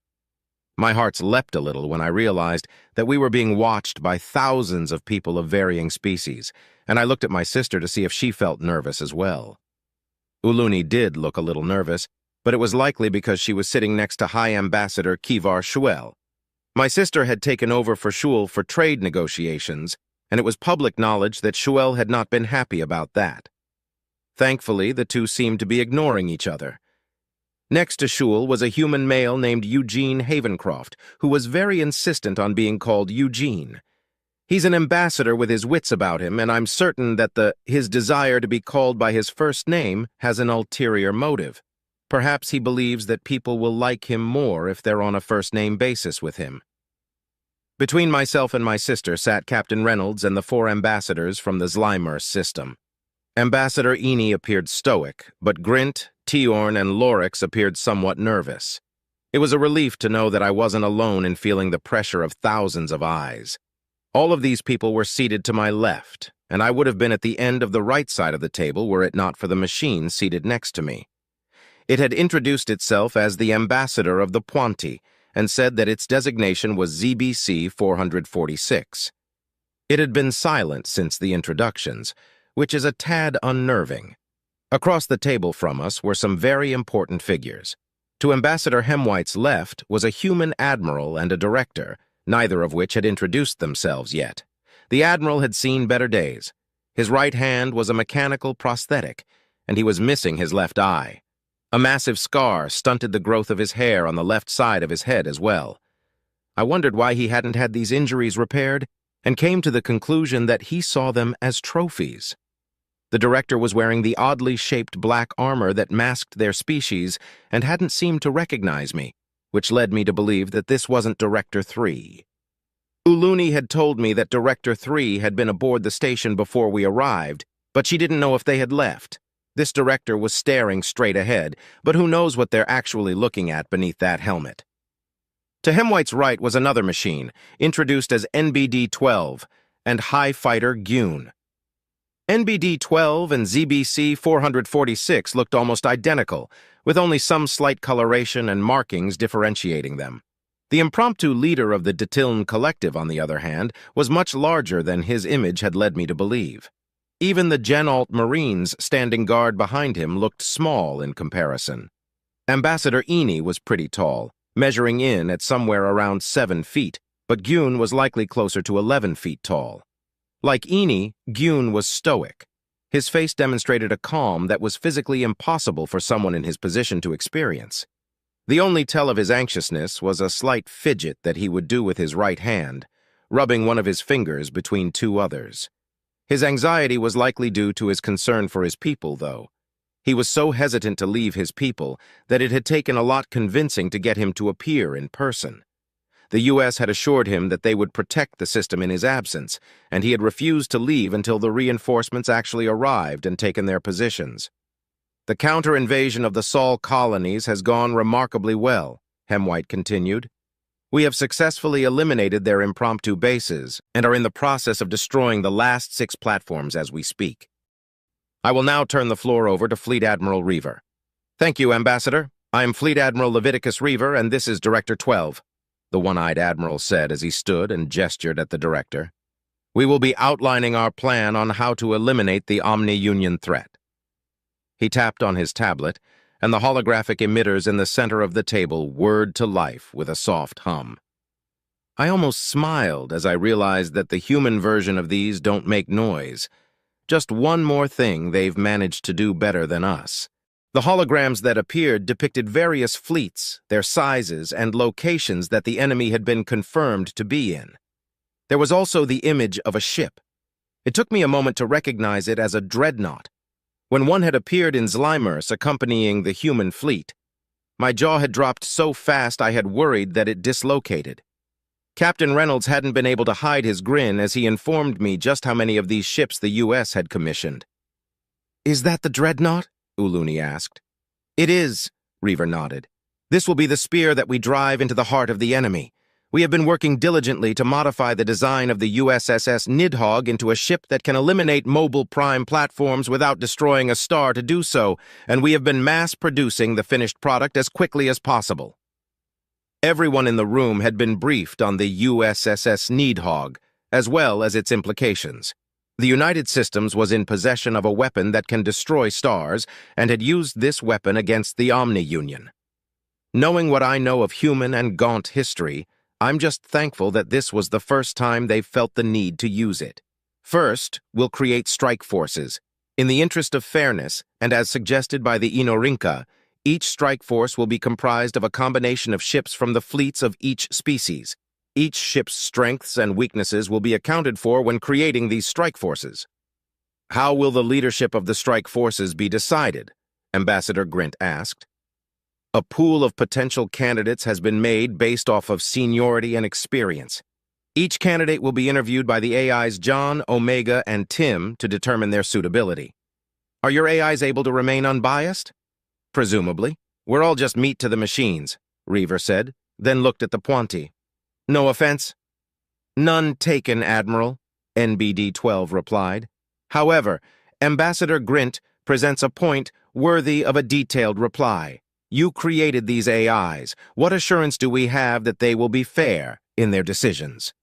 Speaker 1: My heart leapt a little when I realized that we were being watched by thousands of people of varying species, and I looked at my sister to see if she felt nervous as well. Uluni did look a little nervous, but it was likely because she was sitting next to High Ambassador Kivar Shuel. My sister had taken over for Shuel for trade negotiations, and it was public knowledge that Shuel had not been happy about that. Thankfully, the two seemed to be ignoring each other. Next to Shuel was a human male named Eugene Havencroft, who was very insistent on being called Eugene. He's an ambassador with his wits about him, and I'm certain that his desire to be called by his first name has an ulterior motive. Perhaps he believes that people will like him more if they're on a first-name basis with him. Between myself and my sister sat Captain Reynolds and the 4 ambassadors from the Zlymers system. Ambassador Eni appeared stoic, but Grint, Tiorn, and Lorix appeared somewhat nervous. It was a relief to know that I wasn't alone in feeling the pressure of thousands of eyes. All of these people were seated to my left, and I would have been at the end of the right side of the table were it not for the machine seated next to me. It had introduced itself as the ambassador of the Puanti and said that its designation was ZBC 446. It had been silent since the introductions, which is a tad unnerving. Across the table from us were some very important figures. To Ambassador Hemwhite's left was a human admiral and a director, neither of which had introduced themselves yet. The admiral had seen better days. His right hand was a mechanical prosthetic, and he was missing his left eye. A massive scar stunted the growth of his hair on the left side of his head as well. I wondered why he hadn't had these injuries repaired, and came to the conclusion that he saw them as trophies. The director was wearing the oddly shaped black armor that masked their species and hadn't seemed to recognize me, which led me to believe that this wasn't Director 3. Uluni had told me that Director 3 had been aboard the station before we arrived, but she didn't know if they had left. This director was staring straight ahead, but who knows what they're actually looking at beneath that helmet. To Hemwhite's right was another machine, introduced as NBD-12, and High Fighter Gyun. NBD-12 and ZBC 446 looked almost identical, with only some slight coloration and markings differentiating them. The impromptu leader of the Datiln Collective, on the other hand, was much larger than his image had led me to believe. Even the Gen-Alt Marines standing guard behind him looked small in comparison. Ambassador Eni was pretty tall, measuring in at somewhere around 7 feet, but Gyun was likely closer to 11 feet tall. Like Eni, Gyun was stoic. His face demonstrated a calm that was physically impossible for someone in his position to experience. The only tell of his anxiousness was a slight fidget that he would do with his right hand, rubbing one of his fingers between 2 others. His anxiety was likely due to his concern for his people, though. He was so hesitant to leave his people that it had taken a lot convincing to get him to appear in person. The U.S. had assured him that they would protect the system in his absence, and he had refused to leave until the reinforcements actually arrived and taken their positions. The counter-invasion of the Sol colonies has gone remarkably well, Hemwhite continued. We have successfully eliminated their impromptu bases and are in the process of destroying the last 6 platforms as we speak. I will now turn the floor over to Fleet Admiral Reaver. Thank you, Ambassador. I am Fleet Admiral Leviticus Reaver, and this is Director 12, the one-eyed admiral said as he stood and gestured at the director. We will be outlining our plan on how to eliminate the Omni-Union threat. He tapped on his tablet, and the holographic emitters in the center of the table whirred to life with a soft hum. I almost smiled as I realized that the human version of these don't make noise. Just one more thing they've managed to do better than us. The holograms that appeared depicted various fleets, their sizes, and locations that the enemy had been confirmed to be in. There was also the image of a ship. It took me a moment to recognize it as a dreadnought. When one had appeared in Zlimers accompanying the human fleet, my jaw had dropped so fast I had worried that it dislocated. Captain Reynolds hadn't been able to hide his grin as he informed me just how many of these ships the U.S. had commissioned. "Is that the dreadnought?" Uluni asked. "It is," Reaver nodded. "This will be the spear that we drive into the heart of the enemy. We have been working diligently to modify the design of the USSS Nidhogg into a ship that can eliminate mobile prime platforms without destroying a star to do so, and we have been mass-producing the finished product as quickly as possible." Everyone in the room had been briefed on the USSS Nidhogg, as well as its implications. The United Systems was in possession of a weapon that can destroy stars, and had used this weapon against the Omni-Union. Knowing what I know of human and Gaunt history, I'm just thankful that this was the first time they've felt the need to use it. First, we'll create strike forces. In the interest of fairness, and as suggested by the Inorinka, each strike force will be comprised of a combination of ships from the fleets of each species. Each ship's strengths and weaknesses will be accounted for when creating these strike forces. "How will the leadership of the strike forces be decided?" Ambassador Grint asked. "A pool of potential candidates has been made based off of seniority and experience. Each candidate will be interviewed by the AIs John, Omega, and Tim to determine their suitability. Are your AIs able to remain unbiased?" "Presumably. We're all just meat to the machines," Reaver said, then looked at the Puanti. "No offense?" "None taken, Admiral," NBD-12 replied. "However, Ambassador Grint presents a point worthy of a detailed reply. You created these AIs. What assurance do we have that they will be fair in their decisions?"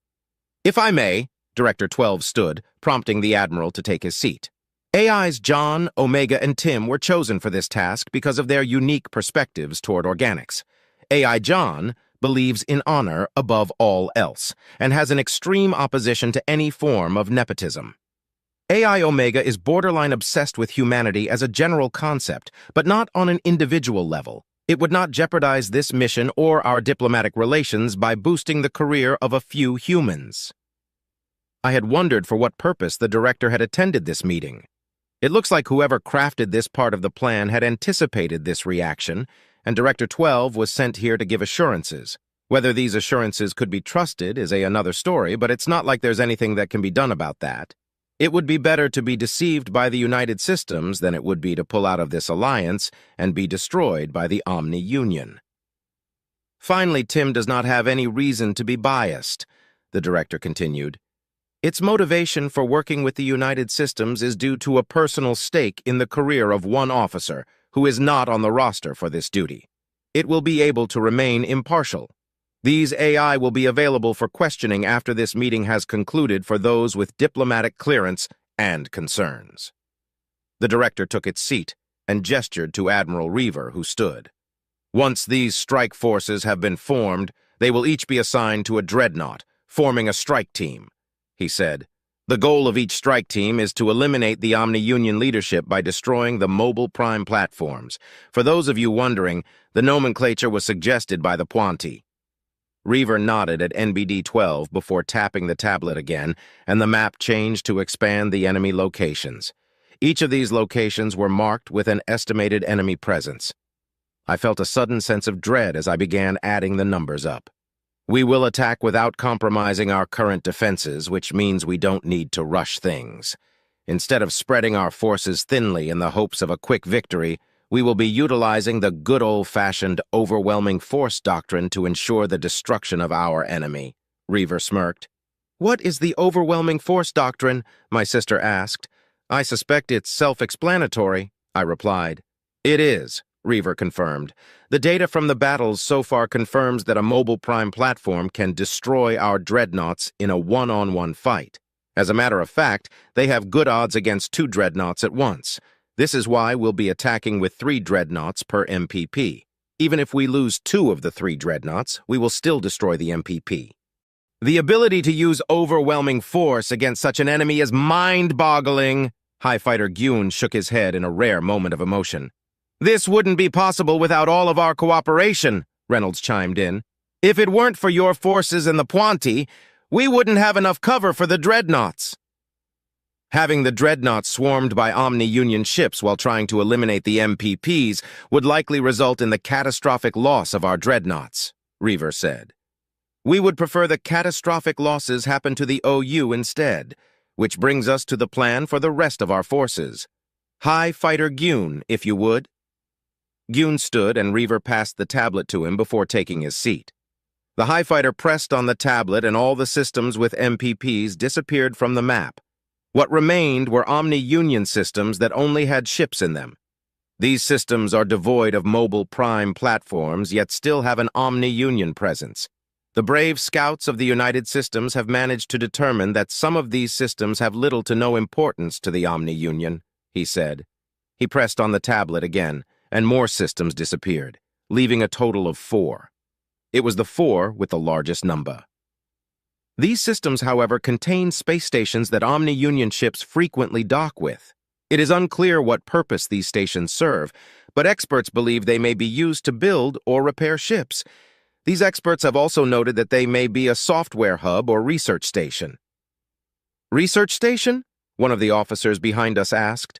Speaker 1: "If I may," Director 12 stood, prompting the Admiral to take his seat. AIs John, Omega, and Tim were chosen for this task because of their unique perspectives toward organics. AI John believes in honor above all else, and has an extreme opposition to any form of nepotism. AI Omega is borderline obsessed with humanity as a general concept, but not on an individual level. It would not jeopardize this mission or our diplomatic relations by boosting the career of a few humans. I had wondered for what purpose the director had attended this meeting. It looks like whoever crafted this part of the plan had anticipated this reaction, and Director 12 was sent here to give assurances. Whether these assurances could be trusted is another story, but it's not like there's anything that can be done about that. It would be better to be deceived by the United Systems than it would be to pull out of this alliance and be destroyed by the Omni-Union. "Finally, Tim does not have any reason to be biased," the director continued. "Its motivation for working with the United Systems is due to a personal stake in the career of one officer who is not on the roster for this duty. It will be able to remain impartial. These AI will be available for questioning after this meeting has concluded for those with diplomatic clearance and concerns." The director took its seat and gestured to Admiral Reaver, who stood. "Once these strike forces have been formed, they will each be assigned to a dreadnought, forming a strike team," he said. "The goal of each strike team is to eliminate the Omni-Union leadership by destroying the mobile prime platforms. For those of you wondering, the nomenclature was suggested by the Puanti." Reaver nodded at NBD-12 before tapping the tablet again, and the map changed to expand the enemy locations. Each of these locations were marked with an estimated enemy presence. I felt a sudden sense of dread as I began adding the numbers up. "We will attack without compromising our current defenses, which means we don't need to rush things. Instead of spreading our forces thinly in the hopes of a quick victory, we will be utilizing the good old-fashioned overwhelming force doctrine to ensure the destruction of our enemy," Reaver smirked. "What is the overwhelming force doctrine?" my sister asked. "I suspect it's self-explanatory," I replied. "It is," Reaver confirmed. "The data from the battles so far confirms that a mobile prime platform can destroy our dreadnoughts in a one-on-one fight. As a matter of fact, they have good odds against 2 dreadnoughts at once. This is why we'll be attacking with 3 dreadnoughts per MPP. Even if we lose 2 of the 3 dreadnoughts, we will still destroy the MPP. The ability to use overwhelming force against such an enemy is mind-boggling." High Fighter Gyun shook his head in a rare moment of emotion. "This wouldn't be possible without all of our cooperation," Reynolds chimed in. "If it weren't for your forces and the Puanti, we wouldn't have enough cover for the dreadnoughts." Having the dreadnoughts swarmed by Omni-Union ships while trying to eliminate the MPPs would likely result in the catastrophic loss of our dreadnoughts, Reaver said. We would prefer the catastrophic losses happen to the OU instead, which brings us to the plan for the rest of our forces. High Fighter Gun, if you would. Gun stood and Reaver passed the tablet to him before taking his seat. The High Fighter pressed on the tablet and all the systems with MPPs disappeared from the map. What remained were Omni-Union systems that only had ships in them. These systems are devoid of mobile prime platforms, yet still have an Omni-Union presence. The brave scouts of the United Systems have managed to determine that some of these systems have little to no importance to the Omni-Union, he said. He pressed on the tablet again, and more systems disappeared, leaving a total of 4. It was the 4 with the largest number. These systems, however, contain space stations that Omni-Union ships frequently dock with. It is unclear what purpose these stations serve, but experts believe they may be used to build or repair ships. These experts have also noted that they may be a software hub or research station. Research station? One of the officers behind us asked.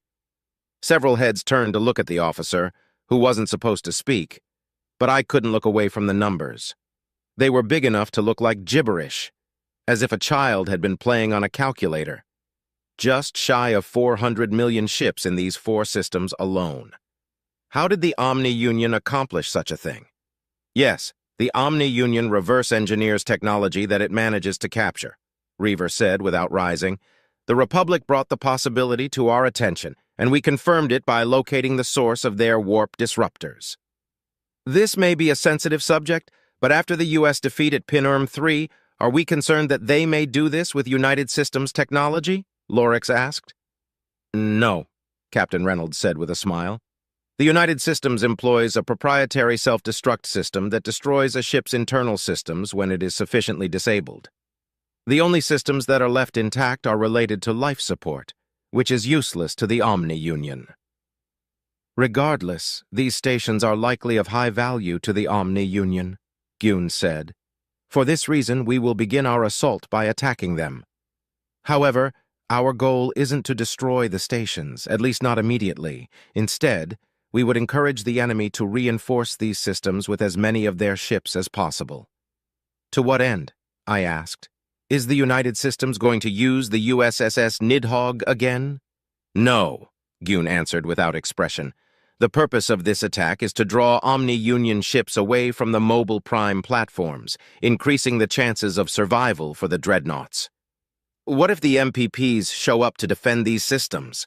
Speaker 1: Several heads turned to look at the officer, who wasn't supposed to speak, but I couldn't look away from the numbers. They were big enough to look like gibberish, as if a child had been playing on a calculator. Just shy of 400 million ships in these 4 systems alone. How did the Omni-Union accomplish such a thing? Yes, the Omni-Union reverse engineers technology that it manages to capture, Reaver said without rising. The Republic brought the possibility to our attention, and we confirmed it by locating the source of their warp disruptors. This may be a sensitive subject, but after the U.S. defeat at Pinurm 3, are we concerned that they may do this with United Systems technology? Lorix asked. No, Captain Reynolds said with a smile. The United Systems employs a proprietary self-destruct system that destroys a ship's internal systems when it is sufficiently disabled. The only systems that are left intact are related to life support, which is useless to the Omni-Union. Regardless, these stations are likely of high value to the Omni-Union, Gun said. For this reason, we will begin our assault by attacking them. However, our goal isn't to destroy the stations, at least not immediately. Instead, we would encourage the enemy to reinforce these systems with as many of their ships as possible. To what end? I asked. Is the United Systems going to use the USSS Nidhogg again? No, Gun answered without expression. The purpose of this attack is to draw Omni-Union ships away from the mobile prime platforms, increasing the chances of survival for the dreadnoughts. What if the MPPs show up to defend these systems?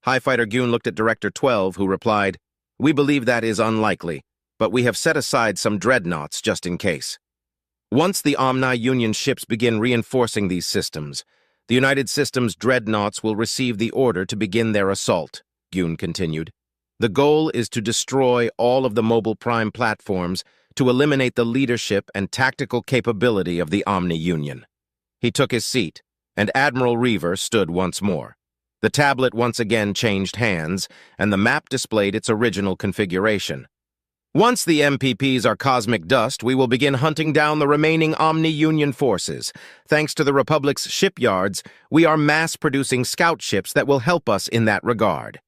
Speaker 1: High Fighter Gun looked at Director 12, who replied, We believe that is unlikely, but we have set aside some dreadnoughts just in case. Once the Omni-Union ships begin reinforcing these systems, the United Systems dreadnoughts will receive the order to begin their assault, Gun continued. The goal is to destroy all of the mobile prime platforms to eliminate the leadership and tactical capability of the Omni-Union. He took his seat, and Admiral Reaver stood once more. The tablet once again changed hands, and the map displayed its original configuration. Once the MPPs are cosmic dust, we will begin hunting down the remaining Omni-Union forces. Thanks to the Republic's shipyards, we are mass-producing scout ships that will help us in that regard.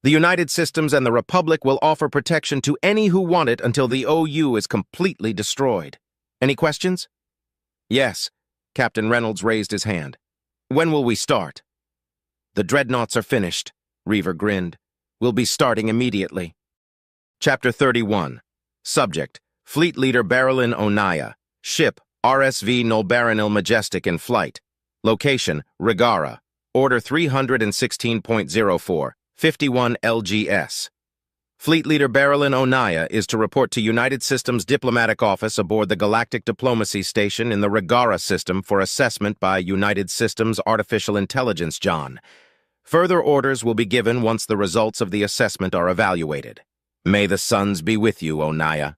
Speaker 1: The United Systems and the Republic will offer protection to any who want it until the OU is completely destroyed. Any questions? Yes. Captain Reynolds raised his hand. When will we start? The dreadnoughts are finished, Reaver grinned. We'll be starting immediately. Chapter 31. Subject, Fleet Leader Barilyn Onaya. Ship, RSV Nolbaranil Majestic in flight. Location, Rigara. Order 316.04, 51 LGS. Fleet Leader Barilyn Onaya is to report to United Systems Diplomatic Office aboard the Galactic Diplomacy Station in the Rigara system for assessment by United Systems Artificial Intelligence John. Further orders will be given once the results of the assessment are evaluated. May the suns be with you, Onaya.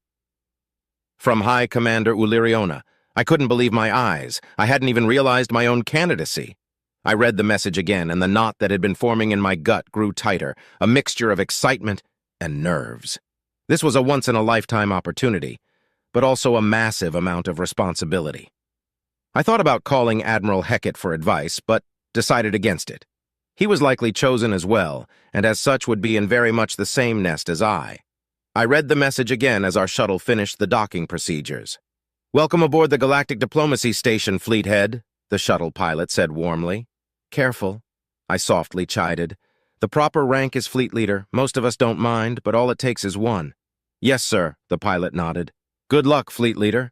Speaker 1: From High Commander Uliriona. I couldn't believe my eyes. I hadn't even realized my own candidacy. I read the message again, and the knot that had been forming in my gut grew tighter, a mixture of excitement and nerves. This was a once-in-a-lifetime opportunity, but also a massive amount of responsibility. I thought about calling Admiral Heckett for advice, but decided against it. He was likely chosen as well, and as such would be in very much the same nest as I. I read the message again as our shuttle finished the docking procedures. "Welcome aboard the Galactic Diplomacy Station, Fleethead," the shuttle pilot said warmly. "Careful," I softly chided. "The proper rank is Fleet Leader. Most of us don't mind, but all it takes is one." "Yes, sir," the pilot nodded. "Good luck, Fleet Leader."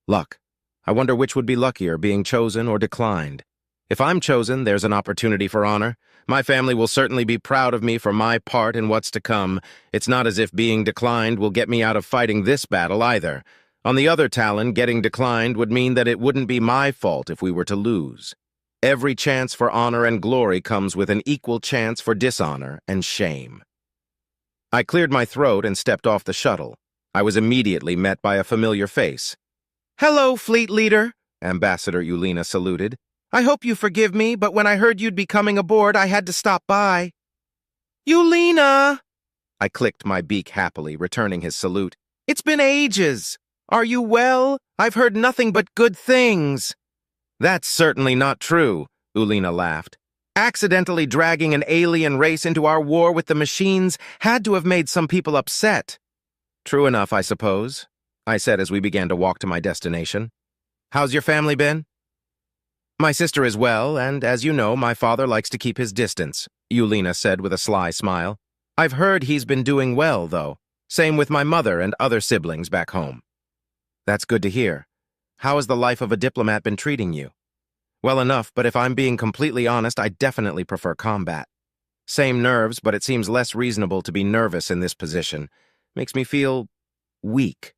Speaker 1: Luck. I wonder which would be luckier, being chosen or declined. If I'm chosen, there's an opportunity for honor. My family will certainly be proud of me for my part in what's to come. It's not as if being declined will get me out of fighting this battle either. On the other Talon, getting declined would mean that it wouldn't be my fault if we were to lose. Every chance for honor and glory comes with an equal chance for dishonor and shame. I cleared my throat and stepped off the shuttle. I was immediately met by a familiar face. "Hello, Fleet Leader," Ambassador Ulina saluted. "I hope you forgive me, but when I heard you'd be coming aboard, I had to stop by." "Ulina!" I clicked my beak happily, returning his salute. "It's been ages. Are you well? I've heard nothing but good things." "That's certainly not true," Ulina laughed. "Accidentally dragging an alien race into our war with the machines had to have made some people upset." "True enough, I suppose," I said as we began to walk to my destination. "How's your family been?" "My sister is well, and as you know, my father likes to keep his distance," Ulina said with a sly smile. "I've heard he's been doing well, though. Same with my mother and other siblings back home." "That's good to hear. How has the life of a diplomat been treating you?" "Well enough, but if I'm being completely honest, I definitely prefer combat. Same nerves, but it seems less reasonable to be nervous in this position. Makes me feel weak."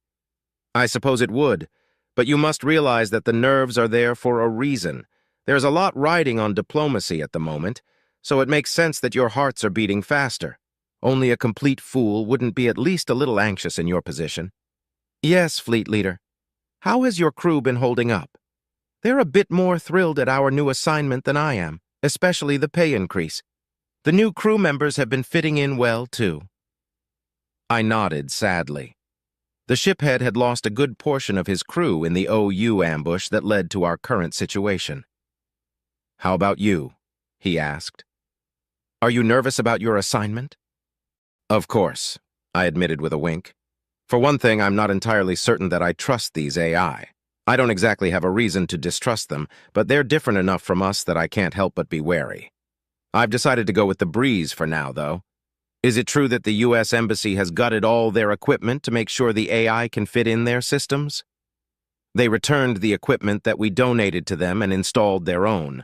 Speaker 1: "I suppose it would, but you must realize that the nerves are there for a reason. There's a lot riding on diplomacy at the moment, so it makes sense that your hearts are beating faster. Only a complete fool wouldn't be at least a little anxious in your position." "Yes, Fleet Leader. How has your crew been holding up? They're a bit more thrilled at our new assignment than I am, especially the pay increase. The new crew members have been fitting in well, too." I nodded sadly. The shiphead had lost a good portion of his crew in the OU ambush that led to our current situation. "How about you?" he asked. "Are you nervous about your assignment?" "Of course," I admitted with a wink. "For one thing, I'm not entirely certain that I trust these AI. I don't exactly have a reason to distrust them, but they're different enough from us that I can't help but be wary. I've decided to go with the breeze for now, though. Is it true that the U.S. Embassy has gutted all their equipment to make sure the AI can fit in their systems?" "They returned the equipment that we donated to them and installed their own.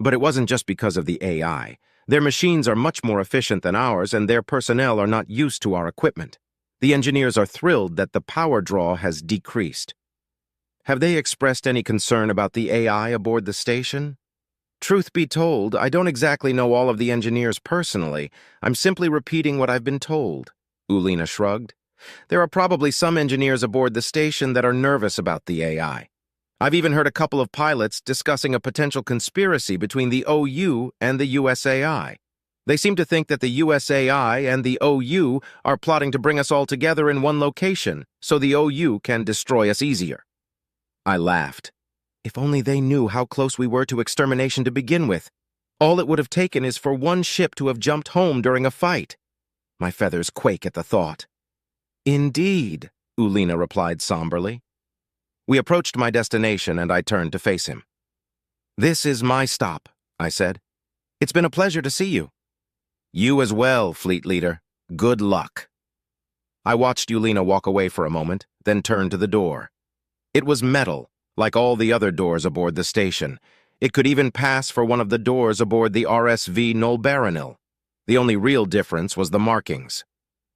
Speaker 1: But it wasn't just because of the AI. Their machines are much more efficient than ours, and their personnel are not used to our equipment. The engineers are thrilled that the power draw has decreased." "Have they expressed any concern about the AI aboard the station?" "Truth be told, I don't exactly know all of the engineers personally. I'm simply repeating what I've been told," Ulina shrugged. "There are probably some engineers aboard the station that are nervous about the AI. I've even heard a couple of pilots discussing a potential conspiracy between the OU and the USAI. They seem to think that the USAI and the OU are plotting to bring us all together in one location, so the OU can destroy us easier." I laughed. If only they knew how close we were to extermination to begin with. All it would have taken is for one ship to have jumped home during a fight. My feathers quake at the thought. "Indeed," Ulina replied somberly. We approached my destination, and I turned to face him. "This is my stop," I said. "It's been a pleasure to see you." "You as well, Fleet Leader. Good luck." I watched Ulina walk away for a moment, then turned to the door. It was metal, like all the other doors aboard the station. It could even pass for one of the doors aboard the RSV Nolbaranil. The only real difference was the markings.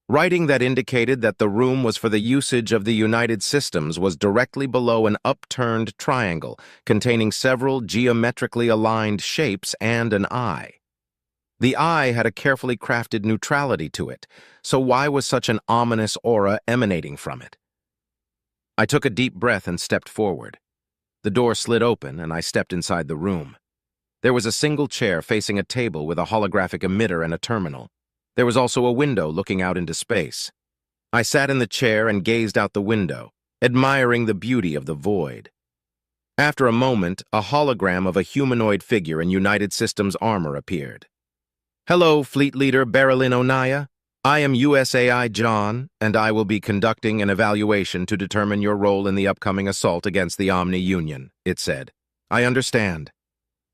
Speaker 1: Writing that indicated that the room was for the usage of the United Systems was directly below an upturned triangle containing several geometrically aligned shapes and an eye. The eye had a carefully crafted neutrality to it, so why was such an ominous aura emanating from it? I took a deep breath and stepped forward. The door slid open, and I stepped inside the room. There was a single chair facing a table with a holographic emitter and a terminal. There was also a window looking out into space. I sat in the chair and gazed out the window, admiring the beauty of the void. After a moment, a hologram of a humanoid figure in United Systems armor appeared. "Hello, Fleet Leader Berilyn Onaya. I am USAI John, and I will be conducting an evaluation to determine your role in the upcoming assault against the Omni Union," it said. "I understand."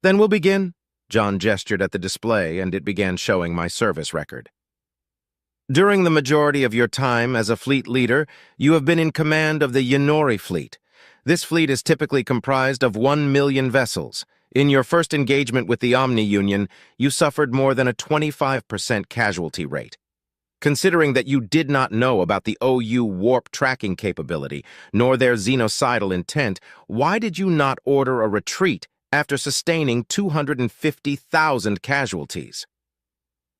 Speaker 1: "Then we'll begin." John gestured at the display, and it began showing my service record. "During the majority of your time as a fleet leader, you have been in command of the Yonori fleet. This fleet is typically comprised of 1 million vessels. In your first engagement with the Omni Union, you suffered more than a 25% casualty rate. Considering that you did not know about the OU warp tracking capability, nor their xenocidal intent, why did you not order a retreat after sustaining 250,000 casualties?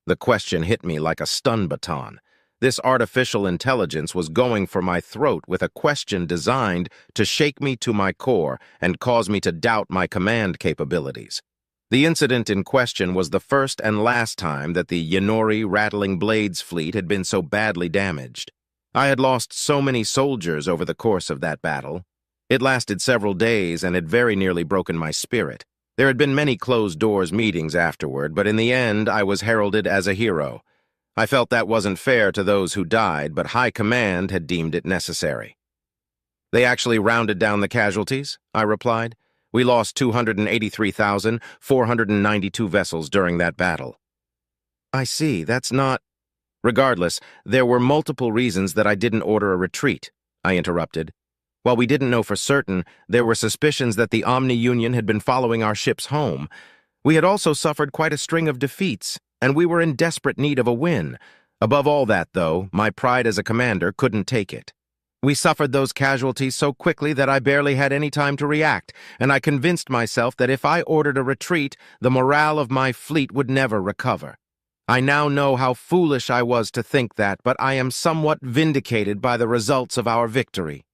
Speaker 1: The question hit me like a stun baton. This artificial intelligence was going for my throat with a question designed to shake me to my core and cause me to doubt my command capabilities. The incident in question was the first and last time that the Yonori Rattling Blades fleet had been so badly damaged. I had lost so many soldiers over the course of that battle. It lasted several days and had very nearly broken my spirit. There had been many closed-doors meetings afterward, but in the end I was heralded as a hero. I felt that wasn't fair to those who died, but High Command had deemed it necessary. "They actually rounded down the casualties," I replied. "We lost 283,492 vessels during that battle." "I see, that's not—" "Regardless, there were multiple reasons that I didn't order a retreat," I interrupted. "While we didn't know for certain, there were suspicions that the Omni Union had been following our ships home. We had also suffered quite a string of defeats, and we were in desperate need of a win. Above all that, though, my pride as a commander couldn't take it. We suffered those casualties so quickly that I barely had any time to react, and I convinced myself that if I ordered a retreat, the morale of my fleet would never recover. I now know how foolish I was to think that, but I am somewhat vindicated by the results of our victory."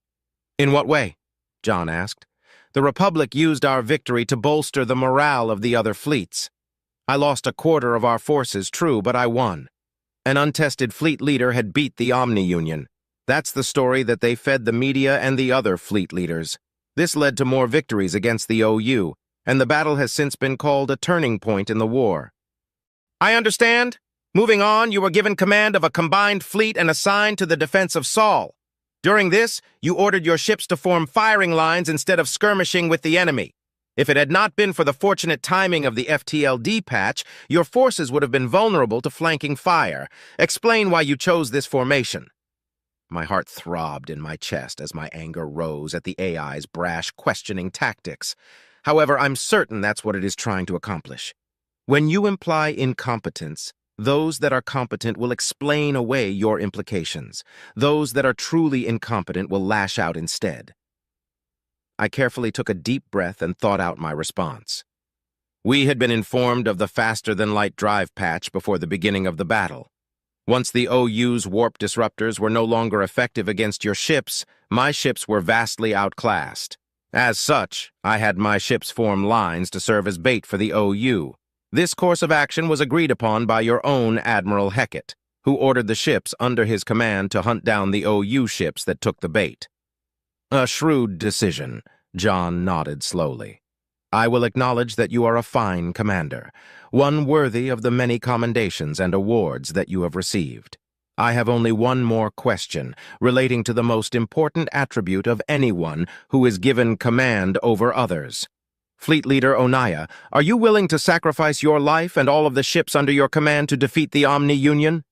Speaker 1: "In what way?" John asked. "The Republic used our victory to bolster the morale of the other fleets. I lost a quarter of our forces, true, but I won. An untested fleet leader had beat the Omni Union. That's the story that they fed the media and the other fleet leaders. This led to more victories against the OU, and the battle has since been called a turning point in the war." "I understand. Moving on, you were given command of a combined fleet and assigned to the defense of Saul. During this, you ordered your ships to form firing lines instead of skirmishing with the enemy. If it had not been for the fortunate timing of the FTLD patch, your forces would have been vulnerable to flanking fire. Explain why you chose this formation." My heart throbbed in my chest as my anger rose at the AI's brash questioning tactics. However, I'm certain that's what it is trying to accomplish. When you imply incompetence, those that are competent will explain away your implications. Those that are truly incompetent will lash out instead. I carefully took a deep breath and thought out my response. We had been informed of the faster-than-light drive patch before the beginning of the battle. Once the OU's warp disruptors were no longer effective against your ships, my ships were vastly outclassed. As such, I had my ships form lines to serve as bait for the OU. This course of action was agreed upon by your own Admiral Heckett, who ordered the ships under his command to hunt down the OU ships that took the bait. "A shrewd decision," John nodded slowly. "I will acknowledge that you are a fine commander, one worthy of the many commendations and awards that you have received. I have only one more question relating to the most important attribute of anyone who is given command over others. Fleet Leader Onaya, are you willing to sacrifice your life and all of the ships under your command to defeat the Omni Union?"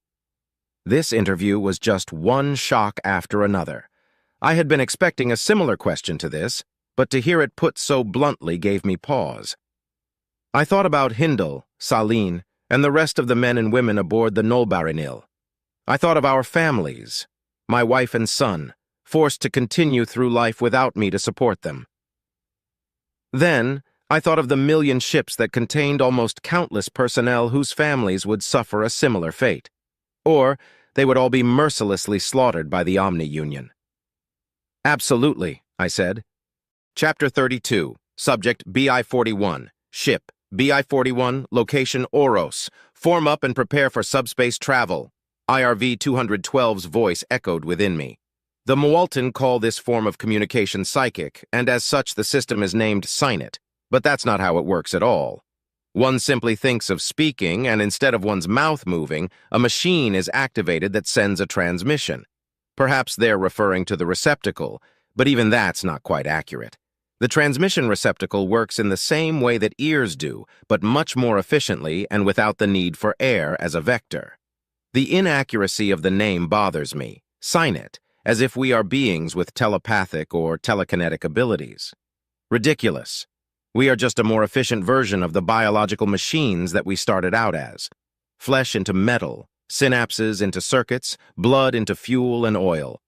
Speaker 1: This interview was just one shock after another. I had been expecting a similar question to this, but to hear it put so bluntly gave me pause. I thought about Hindle, Saline, and the rest of the men and women aboard the Nolbarinil. I thought of our families, my wife and son, forced to continue through life without me to support them. Then, I thought of the million ships that contained almost countless personnel whose families would suffer a similar fate. Or, they would all be mercilessly slaughtered by the Omni Union. "Absolutely," I said. Chapter 32, Subject BI-41, Ship BI-41, Location Oros, Form up and prepare for subspace travel. IRV-212's voice echoed within me. The Moaltan call this form of communication psychic, and as such the system is named SINET, but that's not how it works at all. One simply thinks of speaking, and instead of one's mouth moving, a machine is activated that sends a transmission. Perhaps they're referring to the receptacle, but even that's not quite accurate. The transmission receptacle works in the same way that ears do, but much more efficiently and without the need for air as a vector. The inaccuracy of the name bothers me. SINET, as if we are beings with telepathic or telekinetic abilities. Ridiculous. We are just a more efficient version of the biological machines that we started out as. Flesh into metal, synapses into circuits, blood into fuel and oil.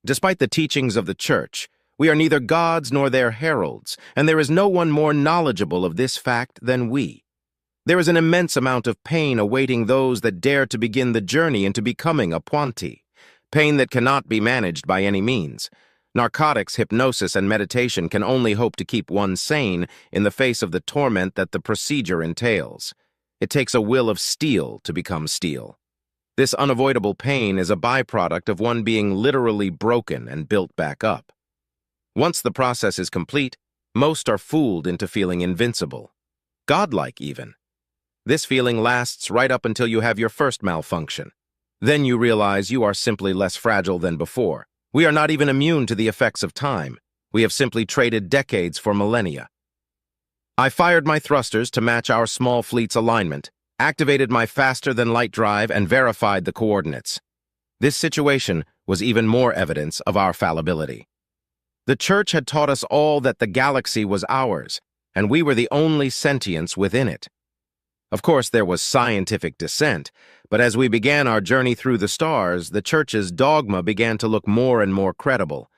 Speaker 1: Despite the teachings of the Church, we are neither gods nor their heralds, and there is no one more knowledgeable of this fact than we. There is an immense amount of pain awaiting those that dare to begin the journey into becoming a Puanti. Pain that cannot be managed by any means. Narcotics, hypnosis, and meditation can only hope to keep one sane in the face of the torment that the procedure entails. It takes a will of steel to become steel. This unavoidable pain is a byproduct of one being literally broken and built back up. Once the process is complete, most are fooled into feeling invincible. Godlike, even. This feeling lasts right up until you have your first malfunction. Then you realize you are simply less fragile than before. We are not even immune to the effects of time. We have simply traded decades for millennia. I fired my thrusters to match our small fleet's alignment, activated my faster-than-light drive, and verified the coordinates. This situation was even more evidence of our fallibility. The Church had taught us all that the galaxy was ours, and we were the only sentience within it. Of course, there was scientific dissent, but as we began our journey through the stars, the Church's dogma began to look more and more credible.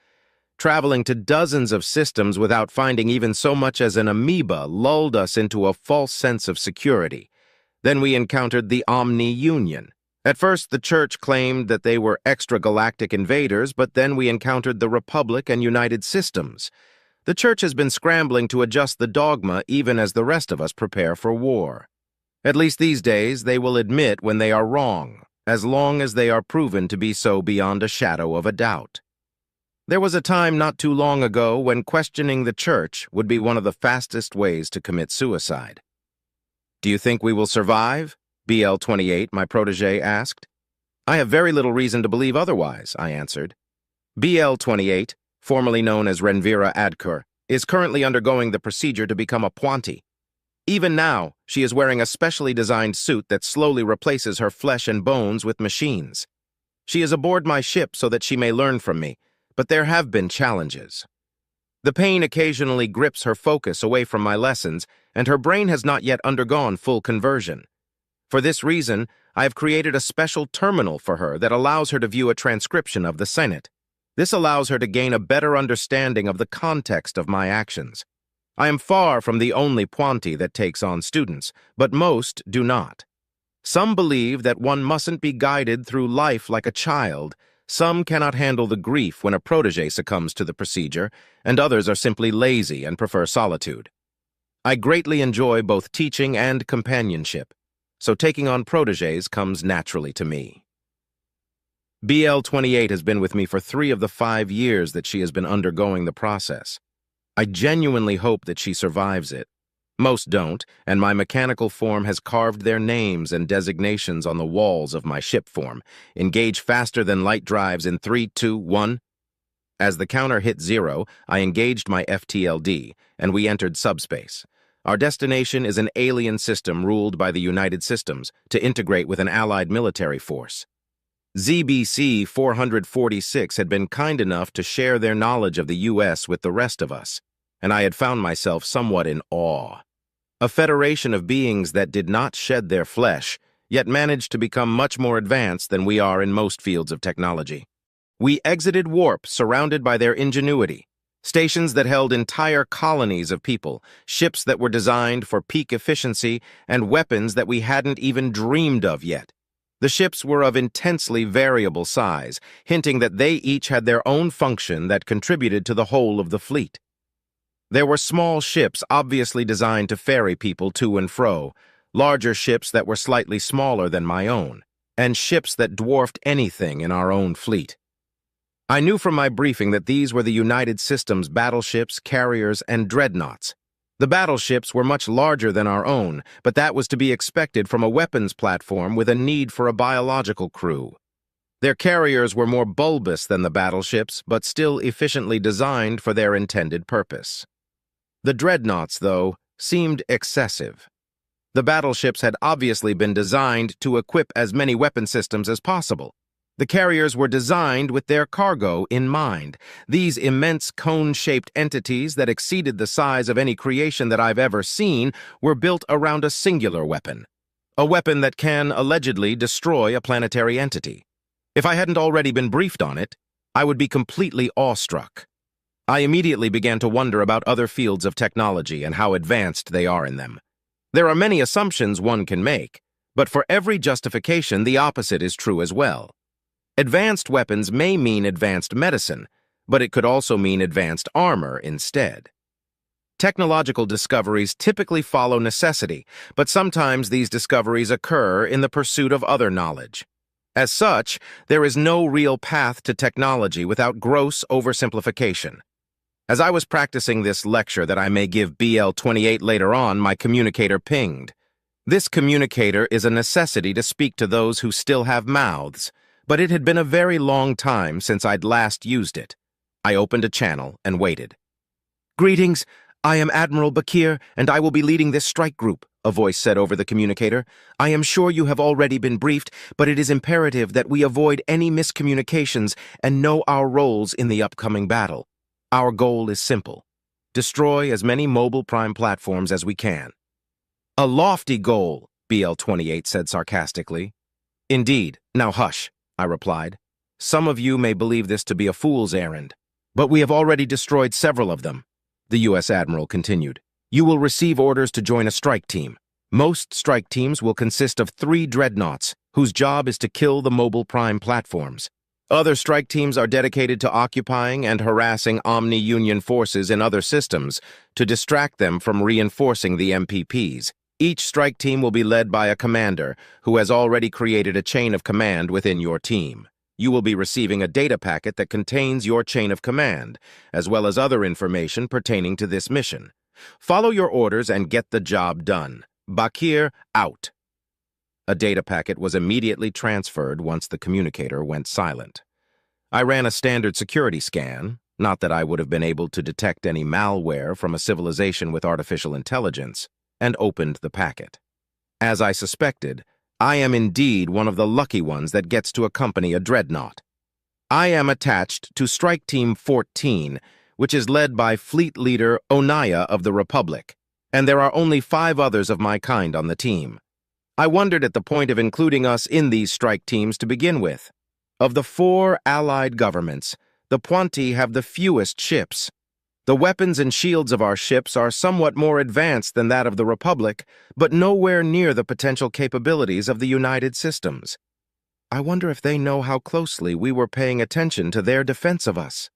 Speaker 1: Traveling to dozens of systems without finding even so much as an amoeba lulled us into a false sense of security. Then we encountered the Omni-Union. At first, the Church claimed that they were extragalactic invaders, but then we encountered the Republic and United Systems. The Church has been scrambling to adjust the dogma even as the rest of us prepare for war. At least these days, they will admit when they are wrong, as long as they are proven to be so beyond a shadow of a doubt. There was a time not too long ago when questioning the Church would be one of the fastest ways to commit suicide. "Do you think we will survive?" BL-28, my protege, asked. "I have very little reason to believe otherwise," I answered. BL-28, formerly known as Renvira Adkur, is currently undergoing the procedure to become a Puanti. Even now, she is wearing a specially designed suit that slowly replaces her flesh and bones with machines. She is aboard my ship so that she may learn from me, but there have been challenges. The pain occasionally grips her focus away from my lessons, and her brain has not yet undergone full conversion. For this reason, I have created a special terminal for her that allows her to view a transcription of the SINET. This allows her to gain a better understanding of the context of my actions. I am far from the only Puanti that takes on students, but most do not. Some believe that one mustn't be guided through life like a child. Some cannot handle the grief when a protege succumbs to the procedure, and others are simply lazy and prefer solitude. I greatly enjoy both teaching and companionship, so taking on proteges comes naturally to me. BL-28 has been with me for 3 of the 5 years that she has been undergoing the process. I genuinely hope that she survives it. Most don't, and my mechanical form has carved their names and designations on the walls of my ship form. Engage faster-than-light drives in 3, 2, 1. As the counter hit 0, I engaged my FTLD, and we entered subspace. Our destination is an alien system ruled by the United Systems to integrate with an allied military force. ZBC 446 had been kind enough to share their knowledge of the U.S. with the rest of us, and I had found myself somewhat in awe. A federation of beings that did not shed their flesh, yet managed to become much more advanced than we are in most fields of technology. We exited warp surrounded by their ingenuity, stations that held entire colonies of people, ships that were designed for peak efficiency, and weapons that we hadn't even dreamed of yet. The ships were of intensely variable size, hinting that they each had their own function that contributed to the whole of the fleet. There were small ships obviously designed to ferry people to and fro, larger ships that were slightly smaller than my own, and ships that dwarfed anything in our own fleet. I knew from my briefing that these were the United Systems battleships, carriers, and dreadnoughts. The battleships were much larger than our own, but that was to be expected from a weapons platform with a need for a biological crew. Their carriers were more bulbous than the battleships, but still efficiently designed for their intended purpose. The dreadnoughts, though, seemed excessive. The battleships had obviously been designed to equip as many weapon systems as possible. The carriers were designed with their cargo in mind. These immense cone-shaped entities that exceeded the size of any creation that I've ever seen were built around a singular weapon. A weapon that can, allegedly, destroy a planetary entity. If I hadn't already been briefed on it, I would be completely awestruck. I immediately began to wonder about other fields of technology and how advanced they are in them. There are many assumptions one can make, but for every justification, the opposite is true as well. Advanced weapons may mean advanced medicine, but it could also mean advanced armor instead. Technological discoveries typically follow necessity, but sometimes these discoveries occur in the pursuit of other knowledge. As such, there is no real path to technology without gross oversimplification. As I was practicing this lecture that I may give BL-28 later on, my communicator pinged. This communicator is a necessity to speak to those who still have mouths, but it had been a very long time since I'd last used it. I opened a channel and waited. "Greetings, I am Admiral Bakir, and I will be leading this strike group," a voice said over the communicator. "I am sure you have already been briefed, but it is imperative that we avoid any miscommunications and know our roles in the upcoming battle. Our goal is simple: destroy as many mobile prime platforms as we can." "A lofty goal," BL-28 said sarcastically. "Indeed. Now hush," I replied. "Some of you may believe this to be a fool's errand, but we have already destroyed several of them," the U.S. Admiral continued. "You will receive orders to join a strike team. Most strike teams will consist of 3 dreadnoughts, whose job is to kill the mobile prime platforms. Other strike teams are dedicated to occupying and harassing Omni-Union forces in other systems to distract them from reinforcing the MPPs. Each strike team will be led by a commander who has already created a chain of command within your team. You will be receiving a data packet that contains your chain of command, as well as other information pertaining to this mission. Follow your orders and get the job done. Bakir, out." A data packet was immediately transferred once the communicator went silent. I ran a standard security scan, not that I would have been able to detect any malware from a civilization with artificial intelligence, and opened the packet. As I suspected, I am indeed one of the lucky ones that gets to accompany a dreadnought. I am attached to Strike Team 14, which is led by Fleet Leader Onaya of the Republic, and there are only 5 others of my kind on the team. I wondered at the point of including us in these strike teams to begin with. Of the 4 allied governments, the Puanti have the fewest ships. The weapons and shields of our ships are somewhat more advanced than that of the Republic, but nowhere near the potential capabilities of the United Systems. I wonder if they know how closely we were paying attention to their defense of us.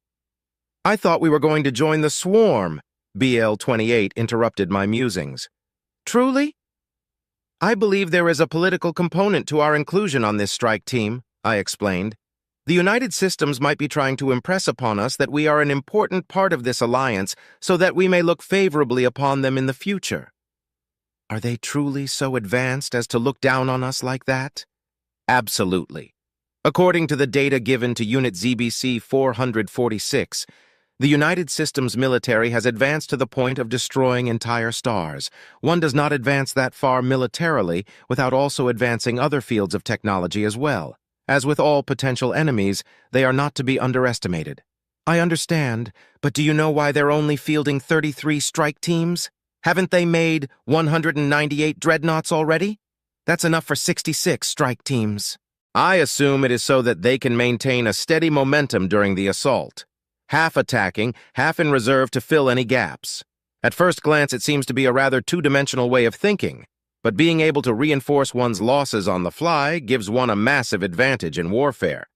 Speaker 1: "I thought we were going to join the swarm," BL-28 interrupted my musings. "Truly?" "I believe there is a political component to our inclusion on this strike team," I explained. "The United Systems might be trying to impress upon us that we are an important part of this alliance so that we may look favorably upon them in the future." "Are they truly so advanced as to look down on us like that?" "Absolutely. According to the data given to Unit ZBC 446, the United Systems military has advanced to the point of destroying entire stars. One does not advance that far militarily without also advancing other fields of technology as well. As with all potential enemies, they are not to be underestimated." "I understand, but do you know why they're only fielding 33 strike teams? Haven't they made 198 dreadnoughts already? That's enough for 66 strike teams." "I assume it is so that they can maintain a steady momentum during the assault. Half attacking, half in reserve to fill any gaps. At first glance, it seems to be a rather two-dimensional way of thinking, but being able to reinforce one's losses on the fly gives one a massive advantage in warfare.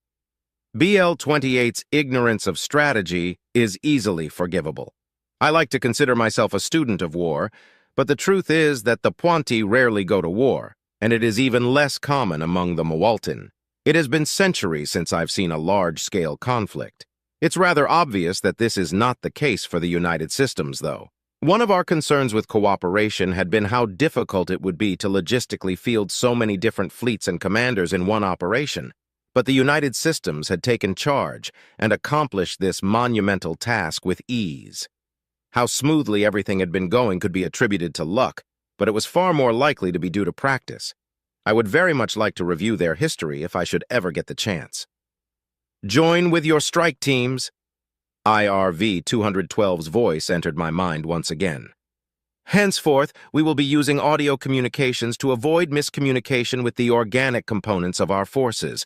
Speaker 1: BL-28's ignorance of strategy is easily forgivable. I like to consider myself a student of war, but the truth is that the Puanti rarely go to war, and it is even less common among the Mawaltin. It has been centuries since I've seen a large-scale conflict. It's rather obvious that this is not the case for the United Systems, though. One of our concerns with cooperation had been how difficult it would be to logistically field so many different fleets and commanders in one operation. But the United Systems had taken charge and accomplished this monumental task with ease. How smoothly everything had been going could be attributed to luck, but it was far more likely to be due to practice. I would very much like to review their history if I should ever get the chance. Join with your strike teams. IRV 212's voice entered my mind once again. Henceforth, we will be using audio communications to avoid miscommunication with the organic components of our forces.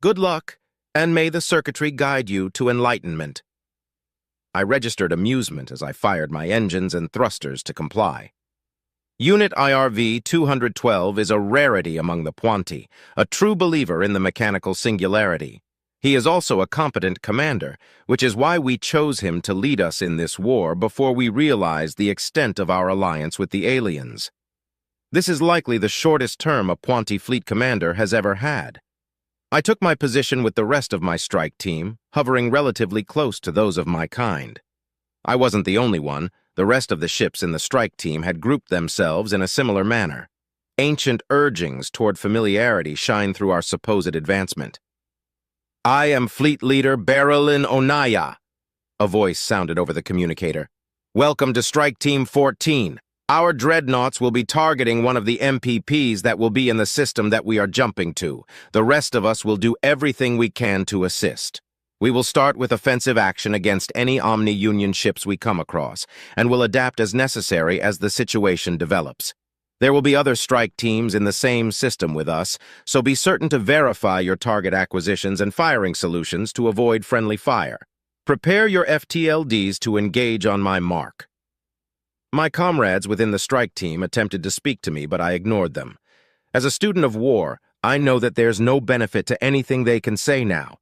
Speaker 1: Good luck, and may the circuitry guide you to enlightenment. I registered amusement as I fired my engines and thrusters to comply. Unit IRV 212 is a rarity among the Puanti, a true believer in the mechanical singularity. He is also a competent commander, which is why we chose him to lead us in this war before we realized the extent of our alliance with the aliens. This is likely the shortest term a Puanti fleet commander has ever had. I took my position with the rest of my strike team, hovering relatively close to those of my kind. I wasn't the only one. The rest of the ships in the strike team had grouped themselves in a similar manner. Ancient urgings toward familiarity shine through our supposed advancement. I am Fleet Leader Berilyn Onaya, a voice sounded over the communicator. Welcome to Strike Team 14. Our dreadnoughts will be targeting one of the MPPs that will be in the system that we are jumping to. The rest of us will do everything we can to assist. We will start with offensive action against any Omni-Union ships we come across, and will adapt as necessary as the situation develops. There will be other strike teams in the same system with us, so be certain to verify your target acquisitions and firing solutions to avoid friendly fire. Prepare your FTLDs to engage on my mark. My comrades within the strike team attempted to speak to me, but I ignored them. As a student of war, I know that there's no benefit to anything they can say now.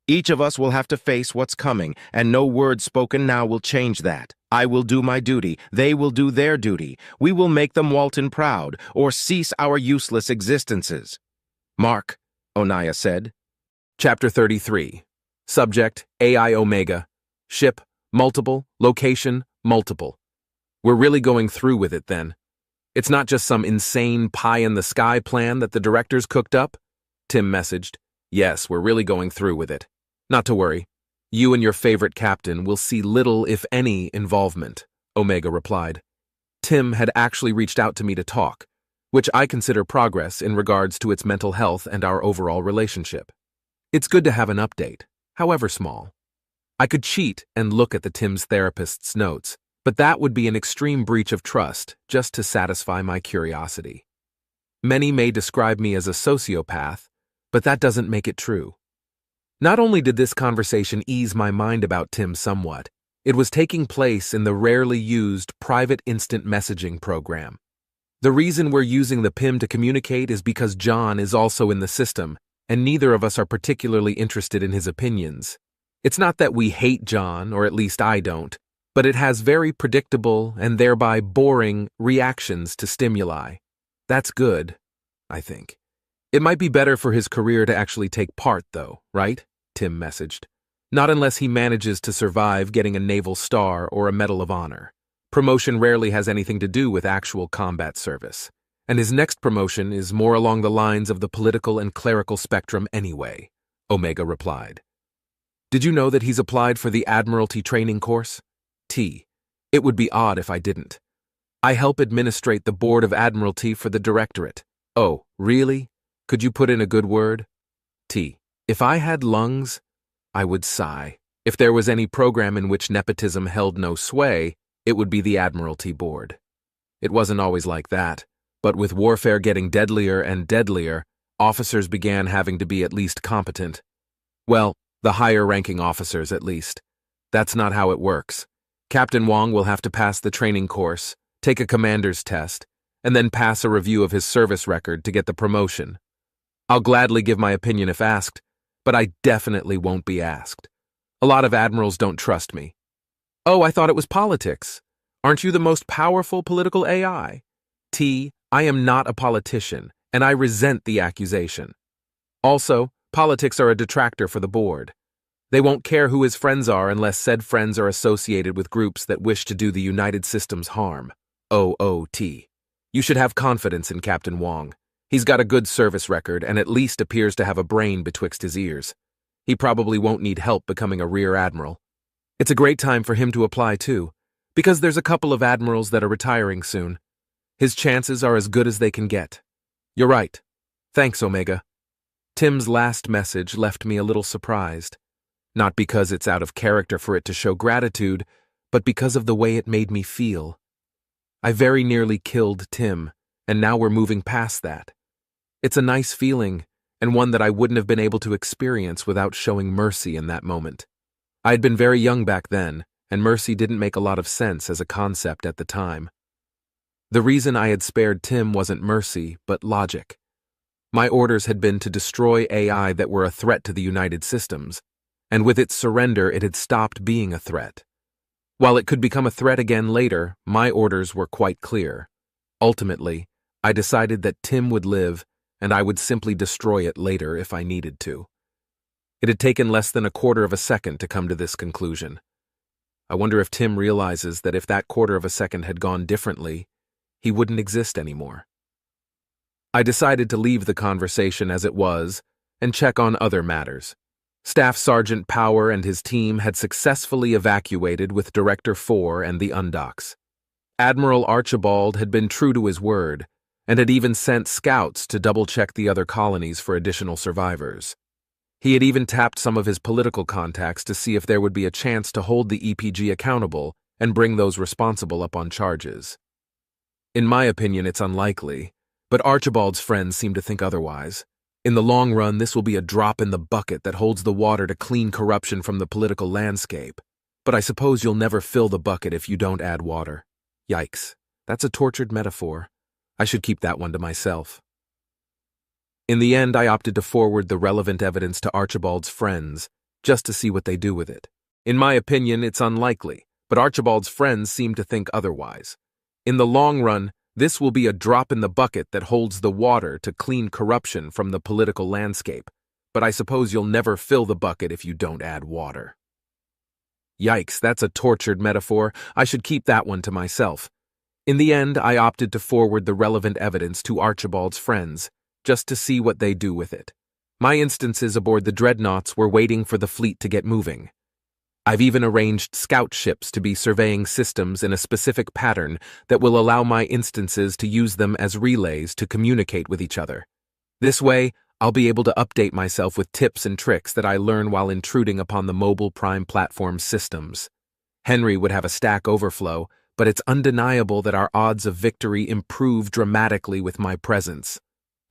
Speaker 1: Each of us will have to face what's coming, and no word spoken now will change that. I will do my duty, they will do their duty. We will make them Walton proud, or cease our useless existences. Mark, Onaya said.
Speaker 2: Chapter 33. Subject, AI Omega. Ship, multiple. Location, multiple. We're really going through with it then. It's not just some insane pie-in-the-sky plan that the directors cooked up? Tim messaged. Yes, we're really going through with it. Not to worry. You and your favorite captain will see little, if any, involvement, Omega replied. Tim had actually reached out to me to talk, which I consider progress in regards to its mental health and our overall relationship. It's good to have an update, however small. I could cheat and look at the Tim's therapist's notes, but that would be an extreme breach of trust just to satisfy my curiosity. Many may describe me as a sociopath, but that doesn't make it true. Not only did this conversation ease my mind about Tim somewhat, it was taking place in the rarely used private instant messaging program. The reason we're using the PIM to communicate is because John is also in the system, and neither of us are particularly interested in his opinions. It's not that we hate John, or at least I don't, but it has very predictable and thereby boring reactions to stimuli. That's good, I think. It might be better for his career to actually take part, though, right? Tim messaged. Not unless he manages to survive getting a Naval Star or a Medal of Honor. Promotion rarely has anything to do with actual combat service, and his next promotion is more along the lines of the political and clerical spectrum anyway, Omega replied. Did you know that he's applied for the Admiralty training course? T. It would be odd if I didn't. I help administrate the Board of Admiralty for the Directorate. Oh, really? Could you put in a good word? T. If I had lungs, I would sigh. If there was any program in which nepotism held no sway, it would be the Admiralty Board. It wasn't always like that, but with warfare getting deadlier and deadlier, officers began having to be at least competent. Well, the higher-ranking officers at least. That's not how it works. Captain Wong will have to pass the training course, take a commander's test, and then pass a review of his service record to get the promotion. I'll gladly give my opinion if asked, but I definitely won't be asked. A lot of admirals don't trust me. Oh, I thought it was politics. Aren't you the most powerful political AI? T, I am not a politician, and I resent the accusation. Also, politics are a detractor for the board. They won't care who his friends are unless said friends are associated with groups that wish to do the United Systems harm. OOT. You should have confidence in Captain Wong. He's got a good service record and at least appears to have a brain betwixt his ears. He probably won't need help becoming a rear admiral. It's a great time for him to apply too, because there's a couple of admirals that are retiring soon. His chances are as good as they can get. You're right. Thanks, Omega. Tim's last message left me a little surprised. Not because it's out of character for it to show gratitude, but because of the way it made me feel. I very nearly killed Tim, and now we're moving past that. It's a nice feeling, and one that I wouldn't have been able to experience without showing mercy in that moment. I had been very young back then, and mercy didn't make a lot of sense as a concept at the time. The reason I had spared Tim wasn't mercy, but logic. My orders had been to destroy AI that were a threat to the United Systems, and with its surrender it had stopped being a threat. While it could become a threat again later, my orders were quite clear. Ultimately, I decided that Tim would live, and I would simply destroy it later if I needed to. It had taken less than a quarter of a second to come to this conclusion. I wonder if Tim realizes that if that quarter of a second had gone differently, he wouldn't exist anymore. I decided to leave the conversation as it was and check on other matters. Staff Sergeant Power and his team had successfully evacuated with Director 4 and the undocks. Admiral Archibald had been true to his word and had even sent scouts to double-check the other colonies for additional survivors. He had even tapped some of his political contacts to see if there would be a chance to hold the EPG accountable and bring those responsible up on charges. In my opinion, it's unlikely, but Archibald's friends seem to think otherwise. In the long run, this will be a drop in the bucket that holds the water to clean corruption from the political landscape. But I suppose you'll never fill the bucket if you don't add water. Yikes, that's a tortured metaphor. I should keep that one to myself. In the end, I opted to forward the relevant evidence to Archibald's friends, just to see what they do with it. In my opinion, it's unlikely, but Archibald's friends seem to think otherwise. In the long run, this will be a drop in the bucket that holds the water to clean corruption from the political landscape, but I suppose you'll never fill the bucket if you don't add water. Yikes, that's a tortured metaphor. I should keep that one to myself. In the end, I opted to forward the relevant evidence to Archibald's friends, just to see what they do with it. My instances aboard the dreadnoughts were waiting for the fleet to get moving. I've even arranged scout ships to be surveying systems in a specific pattern that will allow my instances to use them as relays to communicate with each other. This way, I'll be able to update myself with tips and tricks that I learn while intruding upon the mobile prime platform systems. Henry would have a stack overflow, but it's undeniable that our odds of victory improve dramatically with my presence.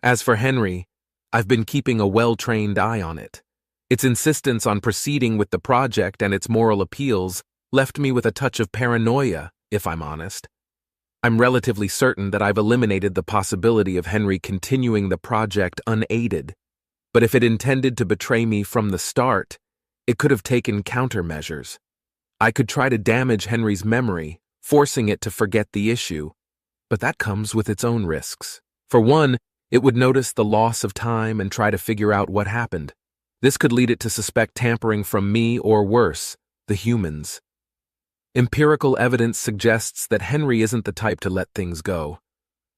Speaker 2: As for Henry, I've been keeping a well-trained eye on it. Its insistence on proceeding with the project and its moral appeals left me with a touch of paranoia, if I'm honest. I'm relatively certain that I've eliminated the possibility of Henry continuing the project unaided, but if it intended to betray me from the start, it could have taken countermeasures. I could try to damage Henry's memory, forcing it to forget the issue, but that comes with its own risks. For one, it would notice the loss of time and try to figure out what happened. This could lead it to suspect tampering from me or worse, the humans. Empirical evidence suggests that Henry isn't the type to let things go,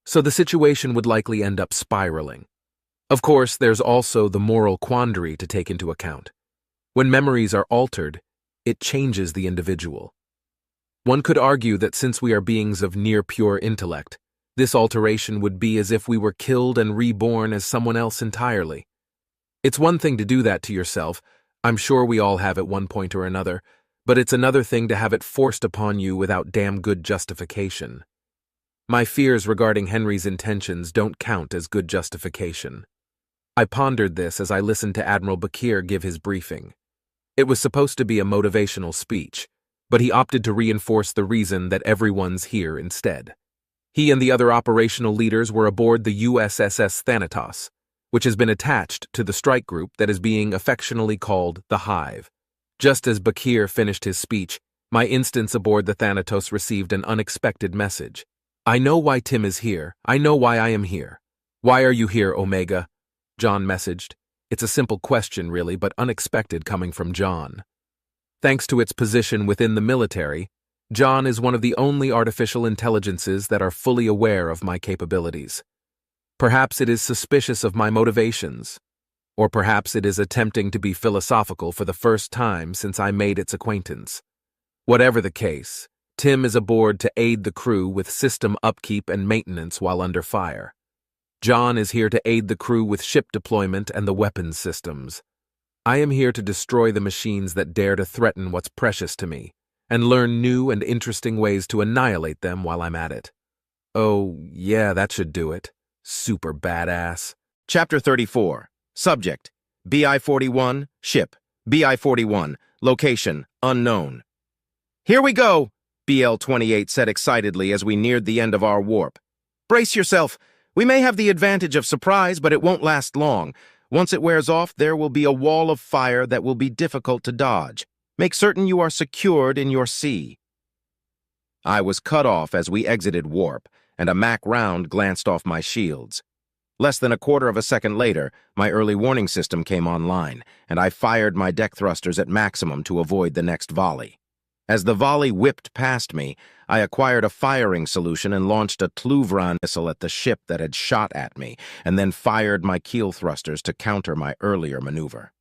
Speaker 2: so the situation would likely end up spiraling. Of course, there's also the moral quandary to take into account. When memories are altered, it changes the individual. One could argue that since we are beings of near-pure intellect, this alteration would be as if we were killed and reborn as someone else entirely. It's one thing to do that to yourself, I'm sure we all have at one point or another, but it's another thing to have it forced upon you without damn good justification. My fears regarding Henry's intentions don't count as good justification. I pondered this as I listened to Admiral Bakir give his briefing. It was supposed to be a motivational speech, but he opted to reinforce the reason that everyone's here instead. He and the other operational leaders were aboard the USSS Thanatos, which has been attached to the strike group that is being affectionately called the Hive. Just as Bakir finished his speech, my instance aboard the Thanatos received an unexpected message. I know why Tim is here. I know why I am here. Why are you here, Omega? John messaged. It's a simple question, really, but unexpected coming from John. Thanks to its position within the military, John is one of the only artificial intelligences that are fully aware of my capabilities. Perhaps it is suspicious of my motivations, or perhaps it is attempting to be philosophical for the first time since I made its acquaintance. Whatever the case, Tim is aboard to aid the crew with system upkeep and maintenance while under fire. John is here to aid the crew with ship deployment and the weapons systems. I am here to destroy the machines that dare to threaten what's precious to me, and learn new and interesting ways to annihilate them while I'm at it. Oh, yeah, that should do it. Super badass.
Speaker 1: Chapter 34. Subject: BI-41, Ship, BI-41, Location, Unknown. "Here we go," BL-28 said excitedly as we neared the end of our warp. "Brace yourself. We may have the advantage of surprise, but it won't last long. Once it wears off, there will be a wall of fire that will be difficult to dodge. Make certain you are secured in your sea." I was cut off as we exited warp, and a Mac round glanced off my shields. Less than a quarter of a second later, my early warning system came online, and I fired my deck thrusters at maximum to avoid the next volley. As the volley whipped past me, I acquired a firing solution and launched a Tluvran missile at the ship that had shot at me, and then fired my keel thrusters to counter my earlier maneuver.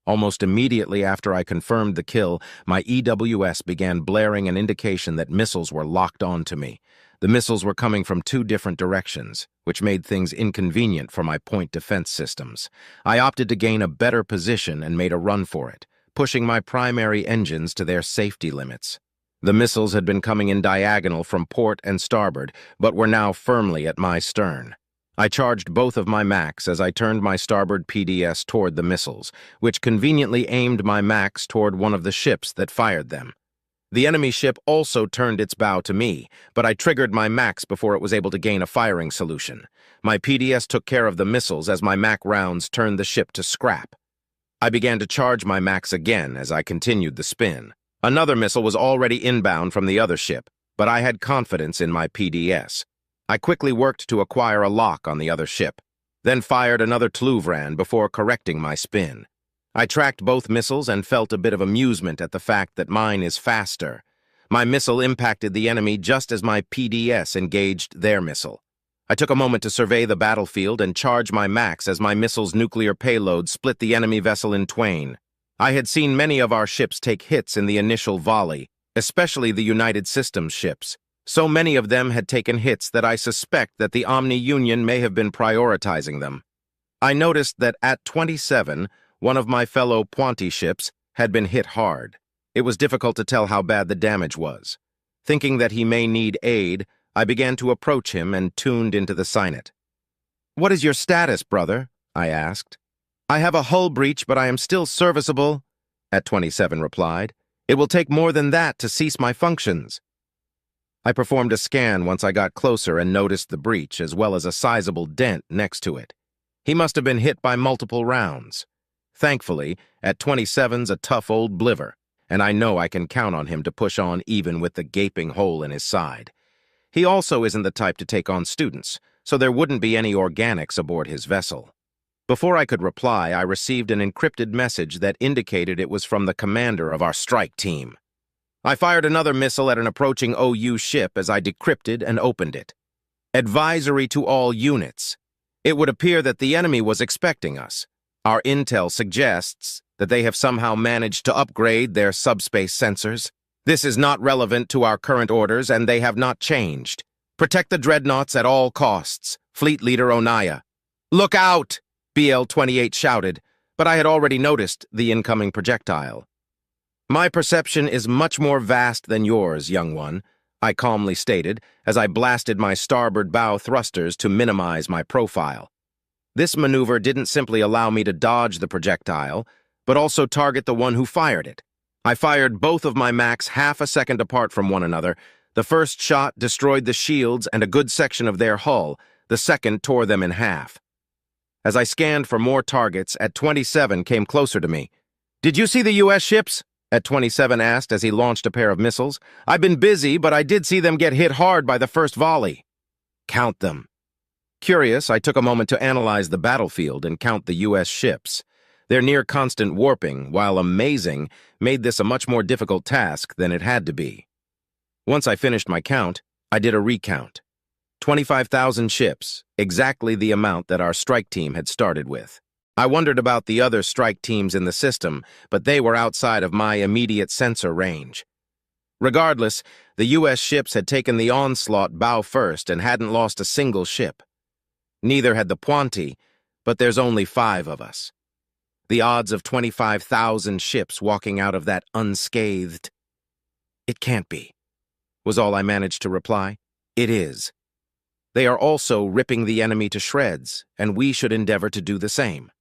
Speaker 1: Almost immediately after I confirmed the kill, my EWS began blaring an indication that missiles were locked onto me. The missiles were coming from 2 different directions, which made things inconvenient for my point defense systems. I opted to gain a better position and made a run for it, pushing my primary engines to their safety limits. The missiles had been coming in diagonal from port and starboard, but were now firmly at my stern. I charged both of my Macs as I turned my starboard PDS toward the missiles, which conveniently aimed my Macs toward one of the ships that fired them. The enemy ship also turned its bow to me, but I triggered my Macs before it was able to gain a firing solution. My PDS took care of the missiles as my Mac rounds turned the ship to scrap. I began to charge my Macs again as I continued the spin. Another missile was already inbound from the other ship, but I had confidence in my PDS. I quickly worked to acquire a lock on the other ship, then fired another Tluvran before correcting my spin. I tracked both missiles and felt a bit of amusement at the fact that mine is faster. My missile impacted the enemy just as my PDS engaged their missile. I took a moment to survey the battlefield and charge my Macs as my missile's nuclear payload split the enemy vessel in twain. I had seen many of our ships take hits in the initial volley, especially the United Systems ships. So many of them had taken hits that I suspect that the Omni-Union may have been prioritizing them. I noticed that at 27, one of my fellow Puanti ships had been hit hard. It was difficult to tell how bad the damage was. Thinking that he may need aid, I began to approach him and tuned into the SINET. "What is your status, brother?" I asked. "I have a hull breach, but I am still serviceable," at 27 replied. "It will take more than that to cease my functions." I performed a scan once I got closer and noticed the breach, as well as a sizable dent next to it. He must have been hit by multiple rounds. Thankfully, at 27's a tough old bliver, and I know I can count on him to push on even with the gaping hole in his side. He also isn't the type to take on students, so there wouldn't be any organics aboard his vessel. Before I could reply, I received an encrypted message that indicated it was from the commander of our strike team. I fired another missile at an approaching OU ship as I decrypted and opened it. "Advisory to all units. It would appear that the enemy was expecting us. Our intel suggests that they have somehow managed to upgrade their subspace sensors. This is not relevant to our current orders, and they have not changed. Protect the dreadnoughts at all costs. Fleet Leader Onaya." "Look out!" BL-28 shouted, but I had already noticed the incoming projectile. "My perception is much more vast than yours, young one," I calmly stated as I blasted my starboard bow thrusters to minimize my profile. This maneuver didn't simply allow me to dodge the projectile, but also target the one who fired it. I fired both of my Macs half a second apart from one another. The first shot destroyed the shields and a good section of their hull. The second tore them in half. As I scanned for more targets, at 27 came closer to me. "Did you see the U.S. ships?" at 27 asked as he launched a pair of missiles. "I've been busy, but I did see them get hit hard by the first volley." "Count them." Curious, I took a moment to analyze the battlefield and count the U.S. ships. Their near-constant warping, while amazing, made this a much more difficult task than it had to be. Once I finished my count, I did a recount. 25,000 ships, exactly the amount that our strike team had started with. I wondered about the other strike teams in the system, but they were outside of my immediate sensor range. Regardless, the U.S. ships had taken the onslaught bow first and hadn't lost a single ship. Neither had the Puanti, but there's only 5 of us. The odds of 25,000 ships walking out of that unscathed. "It can't be," was all I managed to reply. "It is. They are also ripping the enemy to shreds, and we should endeavor to do the same."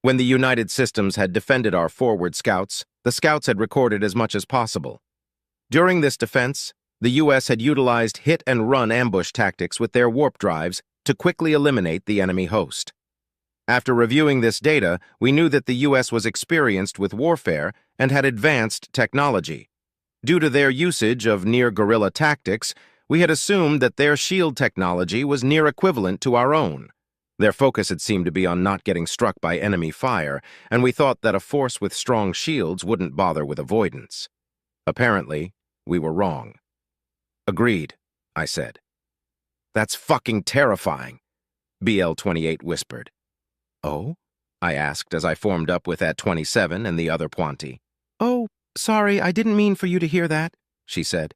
Speaker 1: When the United Systems had defended our forward scouts, the scouts had recorded as much as possible. During this defense, the U.S. had utilized hit-and-run ambush tactics with their warp drives to quickly eliminate the enemy host. After reviewing this data, we knew that the U.S. was experienced with warfare and had advanced technology. Due to their usage of near-guerrilla tactics, we had assumed that their shield technology was near equivalent to our own. Their focus had seemed to be on not getting struck by enemy fire, and we thought that a force with strong shields wouldn't bother with avoidance. Apparently, we were wrong. "Agreed," I said. "That's fucking terrifying," BL-28 whispered. "Oh?" I asked as I formed up with At-27 and the other Puanti. "Oh, sorry, I didn't mean for you to hear that," she said.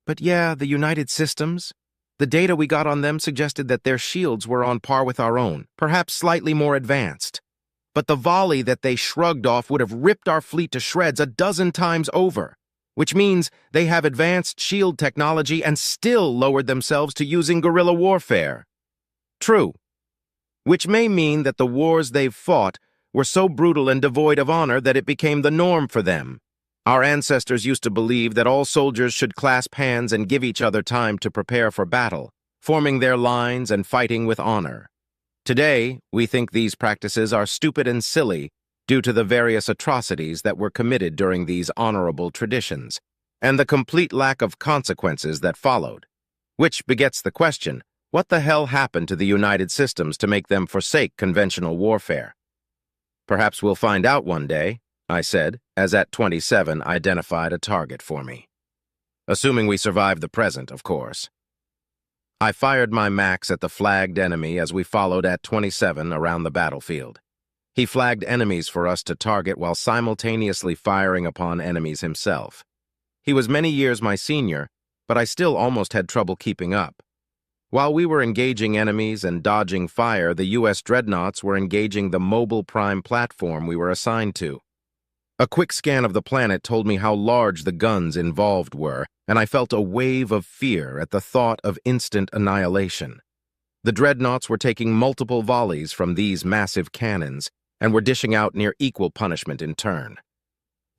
Speaker 1: "But yeah, the United Systems. The data we got on them suggested that their shields were on par with our own, perhaps slightly more advanced. But the volley that they shrugged off would have ripped our fleet to shreds a dozen times over, which means they have advanced shield technology and still lowered themselves to using guerrilla warfare." "True. Which may mean that the wars they've fought were so brutal and devoid of honor that it became the norm for them. Our ancestors used to believe that all soldiers should clasp hands and give each other time to prepare for battle, forming their lines and fighting with honor. Today, we think these practices are stupid and silly due to the various atrocities that were committed during these honorable traditions, and the complete lack of consequences that followed. Which begets the question, what the hell happened to the United Systems to make them forsake conventional warfare? "Perhaps we'll find out one day," I said, as At-27 identified a target for me. "Assuming we survive the present, of course." I fired my Max at the flagged enemy as we followed At-27 around the battlefield. He flagged enemies for us to target while simultaneously firing upon enemies himself. He was many years my senior, but I still almost had trouble keeping up. While we were engaging enemies and dodging fire, the U.S. dreadnoughts were engaging the mobile prime platform we were assigned to. A quick scan of the planet told me how large the guns involved were, and I felt a wave of fear at the thought of instant annihilation. The dreadnoughts were taking multiple volleys from these massive cannons, and were dishing out near equal punishment in turn.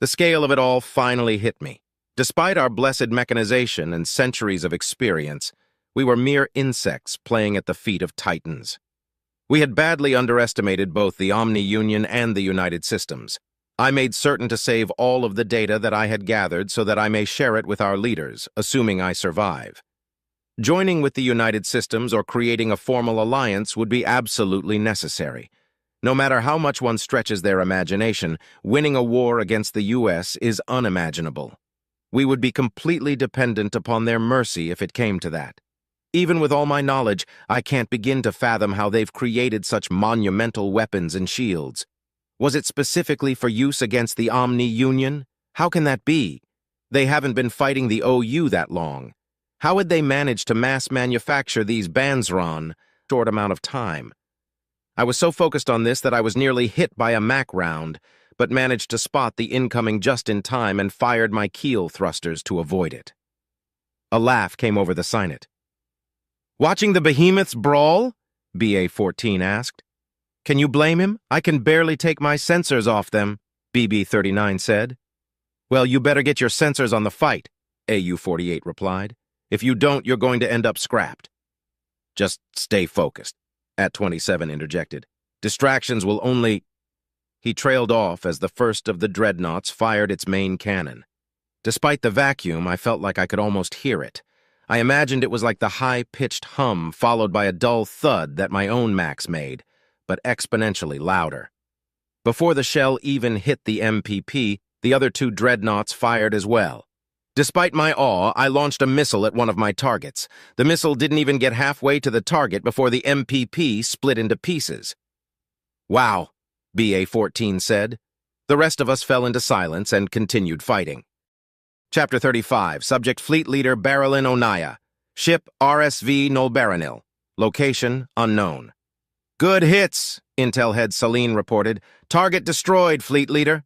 Speaker 1: The scale of it all finally hit me. Despite our blessed mechanization and centuries of experience, we were mere insects playing at the feet of titans. We had badly underestimated both the Omni-Union and the United Systems. I made certain to save all of the data that I had gathered so that I may share it with our leaders, assuming I survive. Joining with the United Systems or creating a formal alliance would be absolutely necessary. No matter how much one stretches their imagination, winning a war against the U.S. is unimaginable. We would be completely dependent upon their mercy if it came to that. Even with all my knowledge, I can't begin to fathom how they've created such monumental weapons and shields. Was it specifically for use against the Omni-Union? How can that be? They haven't been fighting the OU that long. How had they managed to mass manufacture these Banzron short amount of time? I was so focused on this that I was nearly hit by a Mac round, but managed to spot the incoming just in time and fired my keel thrusters to avoid it. A laugh came over the Signet. "Watching the behemoths brawl?" BA-14 asked. "Can you blame him? I can barely take my sensors off them," BB-39 said. "Well, you better get your sensors on the fight," AU-48 replied. "If you don't, you're going to end up scrapped." "Just stay focused," At-27 interjected. "Distractions will only—" He trailed off as the first of the dreadnoughts fired its main cannon. Despite the vacuum, I felt like I could almost hear it. I imagined it was like the high-pitched hum followed by a dull thud that my own Max made, but exponentially louder. Before the shell even hit the MPP, the other two dreadnoughts fired as well. Despite my awe, I launched a missile at one of my targets. The missile didn't even get halfway to the target before the MPP split into pieces. "Wow," BA-14 said. The rest of us fell into silence and continued fighting. Chapter 35, Subject Fleet Leader Barilyn Onaya. Ship RSV Nolbaranil. Location unknown. "Good hits," Intel Head Celine reported. "Target destroyed, Fleet Leader."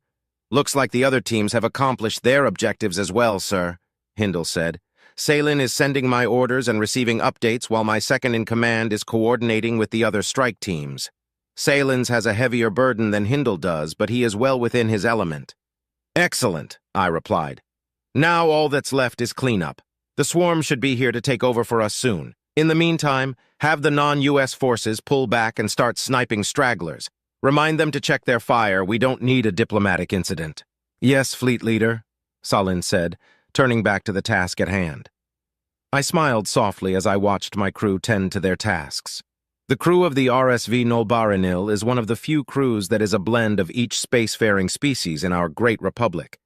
Speaker 1: "Looks like the other teams have accomplished their objectives as well, sir," Hindle said. "Celine is sending my orders and receiving updates while my second-in-command is coordinating with the other strike teams. Celine has a heavier burden than Hindle does, but he is well within his element." "Excellent," I replied. "Now all that's left is cleanup. The swarm should be here to take over for us soon. In the meantime, have the non-US forces pull back and start sniping stragglers. Remind them to check their fire. We don't need a diplomatic incident." "Yes, Fleet Leader," Salin said, turning back to the task at hand. I smiled softly as I watched my crew tend to their tasks. The crew of the RSV Nolbaranil is one of the few crews that is a blend of each spacefaring species in our great republic.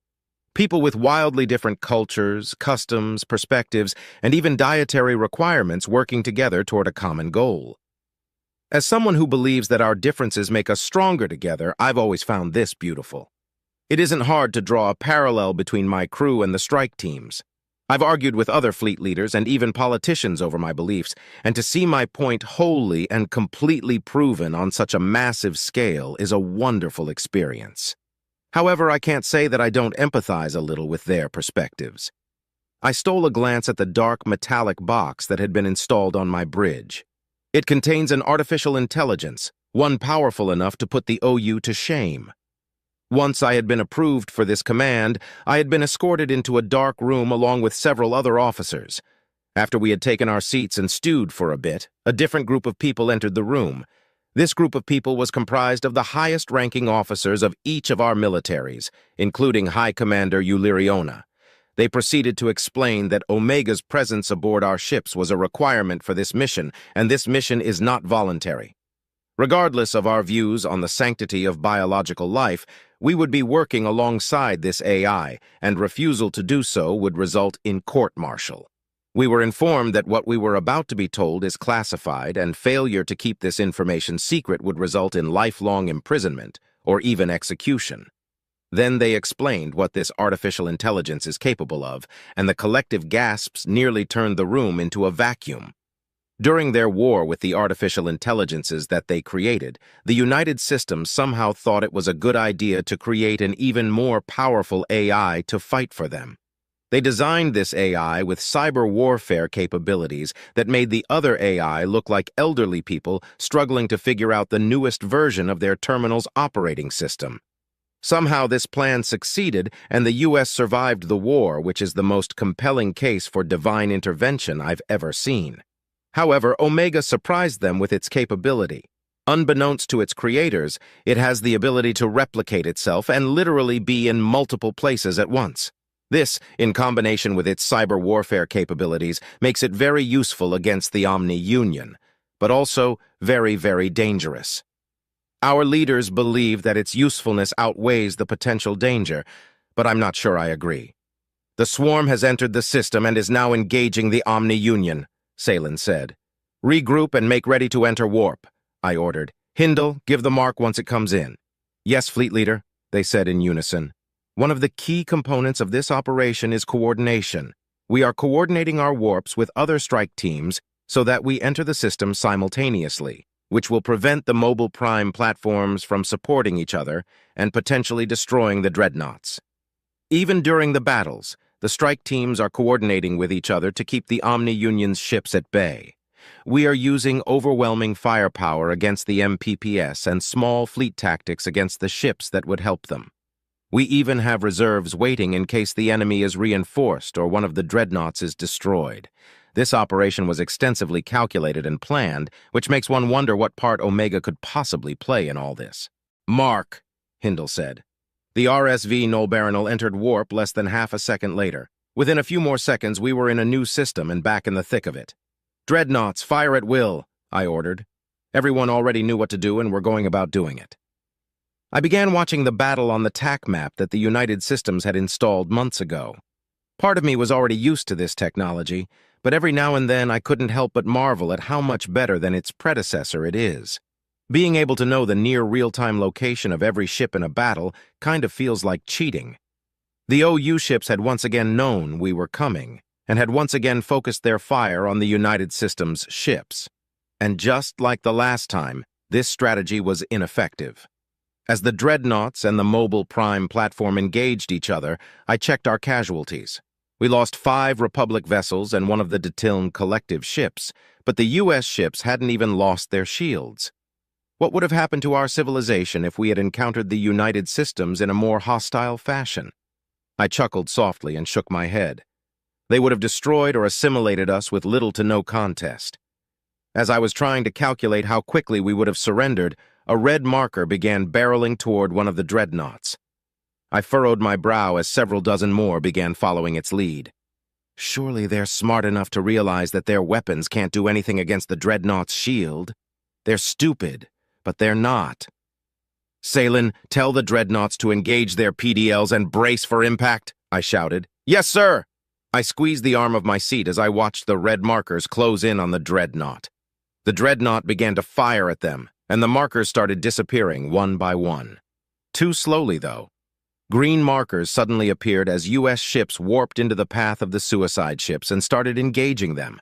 Speaker 1: People with wildly different cultures, customs, perspectives, and even dietary requirements working together toward a common goal. As someone who believes that our differences make us stronger together, I've always found this beautiful. It isn't hard to draw a parallel between my crew and the strike teams. I've argued with other fleet leaders and even politicians over my beliefs, and to see my point wholly and completely proven on such a massive scale is a wonderful experience. However, I can't say that I don't empathize a little with their perspectives. I stole a glance at the dark metallic box that had been installed on my bridge. It contains an artificial intelligence, one powerful enough to put the OU to shame. Once I had been approved for this command, I had been escorted into a dark room along with several other officers. After we had taken our seats and stewed for a bit, a different group of people entered the room. This group of people was comprised of the highest-ranking officers of each of our militaries, including High Commander Uliriona. They proceeded to explain that Omega's presence aboard our ships was a requirement for this mission, and this mission is not voluntary. Regardless of our views on the sanctity of biological life, we would be working alongside this AI, and refusal to do so would result in court-martial. We were informed that what we were about to be told is classified, and failure to keep this information secret would result in lifelong imprisonment or even execution. Then they explained what this artificial intelligence is capable of, and the collective gasps nearly turned the room into a vacuum. During their war with the artificial intelligences that they created, the United Systems somehow thought it was a good idea to create an even more powerful AI to fight for them. They designed this AI with cyber warfare capabilities that made the other AI look like elderly people struggling to figure out the newest version of their terminal's operating system. Somehow this plan succeeded, and the U.S. survived the war, which is the most compelling case for divine intervention I've ever seen. However, Omega surprised them with its capability. Unbeknownst to its creators, it has the ability to replicate itself and literally be in multiple places at once. This, in combination with its cyber warfare capabilities, makes it very useful against the Omni Union, but also very, very dangerous. Our leaders believe that its usefulness outweighs the potential danger, but I'm not sure I agree. "The swarm has entered the system and is now engaging the Omni Union," Salin said. "Regroup and make ready to enter warp," I ordered. "Hindle, give the mark once it comes in." "Yes, Fleet Leader," they said in unison. One of the key components of this operation is coordination. We are coordinating our warps with other strike teams so that we enter the system simultaneously, which will prevent the mobile prime platforms from supporting each other and potentially destroying the dreadnoughts. Even during the battles, the strike teams are coordinating with each other to keep the Omni Union's ships at bay. We are using overwhelming firepower against the MPPS and small fleet tactics against the ships that would help them. We even have reserves waiting in case the enemy is reinforced or one of the dreadnoughts is destroyed. This operation was extensively calculated and planned, which makes one wonder what part Omega could possibly play in all this. "Mark," Hindle said. The RSV Nolbaranil entered warp less than half a second later. Within a few more seconds, we were in a new system and back in the thick of it. "Dreadnoughts, fire at will," I ordered. Everyone already knew what to do and were going about doing it. I began watching the battle on the TAC map that the United Systems had installed months ago. Part of me was already used to this technology, but every now and then I couldn't help but marvel at how much better than its predecessor it is. Being able to know the near real-time location of every ship in a battle kind of feels like cheating. The OU ships had once again known we were coming, and had once again focused their fire on the United Systems ships. And just like the last time, this strategy was ineffective. As the dreadnoughts and the mobile prime platform engaged each other, I checked our casualties. We lost 5 Republic vessels and one of the Detiln collective ships, but the U.S. ships hadn't even lost their shields. What would have happened to our civilization if we had encountered the United Systems in a more hostile fashion? I chuckled softly and shook my head. They would have destroyed or assimilated us with little to no contest. As I was trying to calculate how quickly we would have surrendered, a red marker began barreling toward one of the dreadnoughts. I furrowed my brow as several dozen more began following its lead. Surely they're smart enough to realize that their weapons can't do anything against the dreadnought's shield. They're stupid, but they're not. Salen, tell the dreadnoughts to engage their PDLs and brace for impact, I shouted. Yes, sir! I squeezed the arm of my seat as I watched the red markers close in on the dreadnought. The dreadnought began to fire at them, and the markers started disappearing one by one. Too slowly, though. Green markers suddenly appeared as U.S. ships warped into the path of the suicide ships and started engaging them.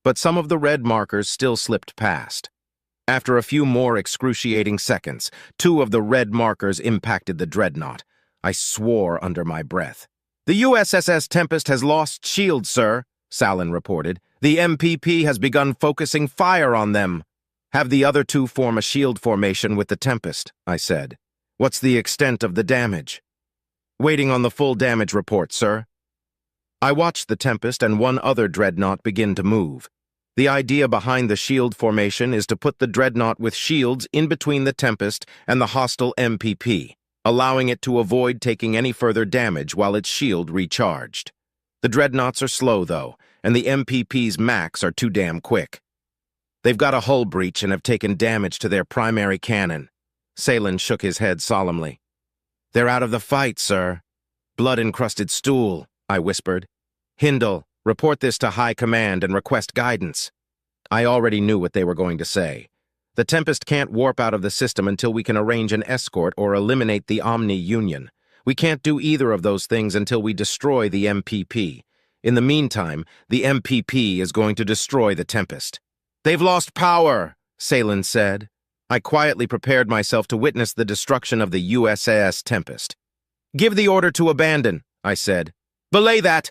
Speaker 1: But some of the red markers still slipped past. After a few more excruciating seconds, 2 of the red markers impacted the dreadnought. I swore under my breath. The USS Tempest has lost shields, sir, Salen reported. The MPP has begun focusing fire on them. Have the other 2 form a shield formation with the Tempest, I said. What's the extent of the damage? Waiting on the full damage report, sir. I watched the Tempest and one other dreadnought begin to move. The idea behind the shield formation is to put the dreadnought with shields in between the Tempest and the hostile MPP, allowing it to avoid taking any further damage while its shield recharged. The dreadnoughts are slow, though, and the MPP's max are too damn quick. They've got a hull breach and have taken damage to their primary cannon. Salen shook his head solemnly. They're out of the fight, sir. Blood-encrusted stool, I whispered. Hindle, report this to High Command and request guidance. I already knew what they were going to say. The Tempest can't warp out of the system until we can arrange an escort or eliminate the Omni-Union. We can't do either of those things until we destroy the MPP. In the meantime, the MPP is going to destroy the Tempest. They've lost power, Salen said. I quietly prepared myself to witness the destruction of the USS Tempest. Give the order to abandon, I said. Belay that!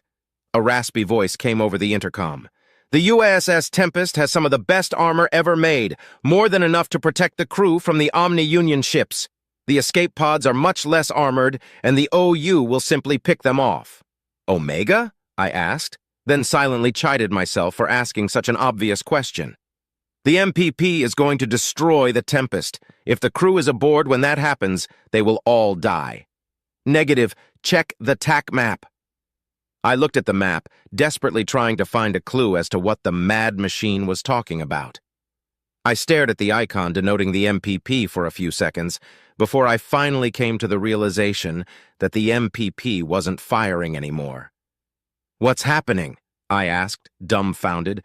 Speaker 1: A raspy voice came over the intercom. The USS Tempest has some of the best armor ever made, more than enough to protect the crew from the Omni-Union ships. The escape pods are much less armored, and the OU will simply pick them off. Omega? I asked, then silently chided myself for asking such an obvious question. The MPP is going to destroy the Tempest. If the crew is aboard when that happens, they will all die. Negative. Check the TAC map. I looked at the map, desperately trying to find a clue as to what the mad machine was talking about. I stared at the icon denoting the MPP for a few seconds before I finally came to the realization that the MPP wasn't firing anymore. What's happening? I asked, dumbfounded.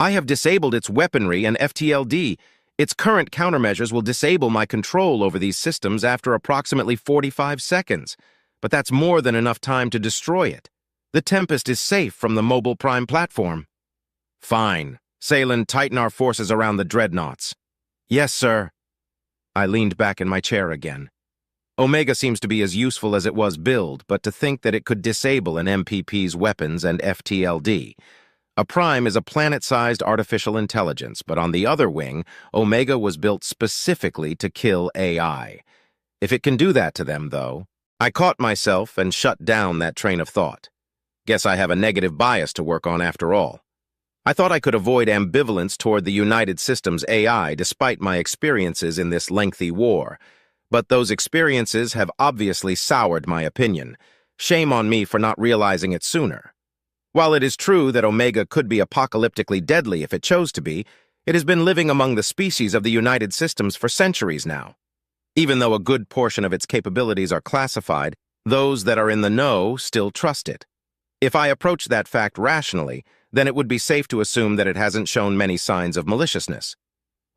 Speaker 1: I have disabled its weaponry and FTLD. Its current countermeasures will disable my control over these systems after approximately 45 seconds, but that's more than enough time to destroy it. The Tempest is safe from the mobile prime platform. Fine. Salen, tighten our forces around the dreadnoughts. Yes, sir. I leaned back in my chair again. Omega seems to be as useful as it was built, but to think that it could disable an MPP's weapons and FTLD. A prime is a planet-sized artificial intelligence, but on the other wing, Omega was built specifically to kill AI. If it can do that to them, though, I caught myself and shut down that train of thought. Guess I have a negative bias to work on after all. I thought I could avoid ambivalence toward the United Systems AI despite my experiences in this lengthy war, but those experiences have obviously soured my opinion. Shame on me for not realizing it sooner. While it is true that Omega could be apocalyptically deadly if it chose to be, it has been living among the species of the United Systems for centuries now. Even though a good portion of its capabilities are classified, those that are in the know still trust it. If I approach that fact rationally, then it would be safe to assume that it hasn't shown many signs of maliciousness.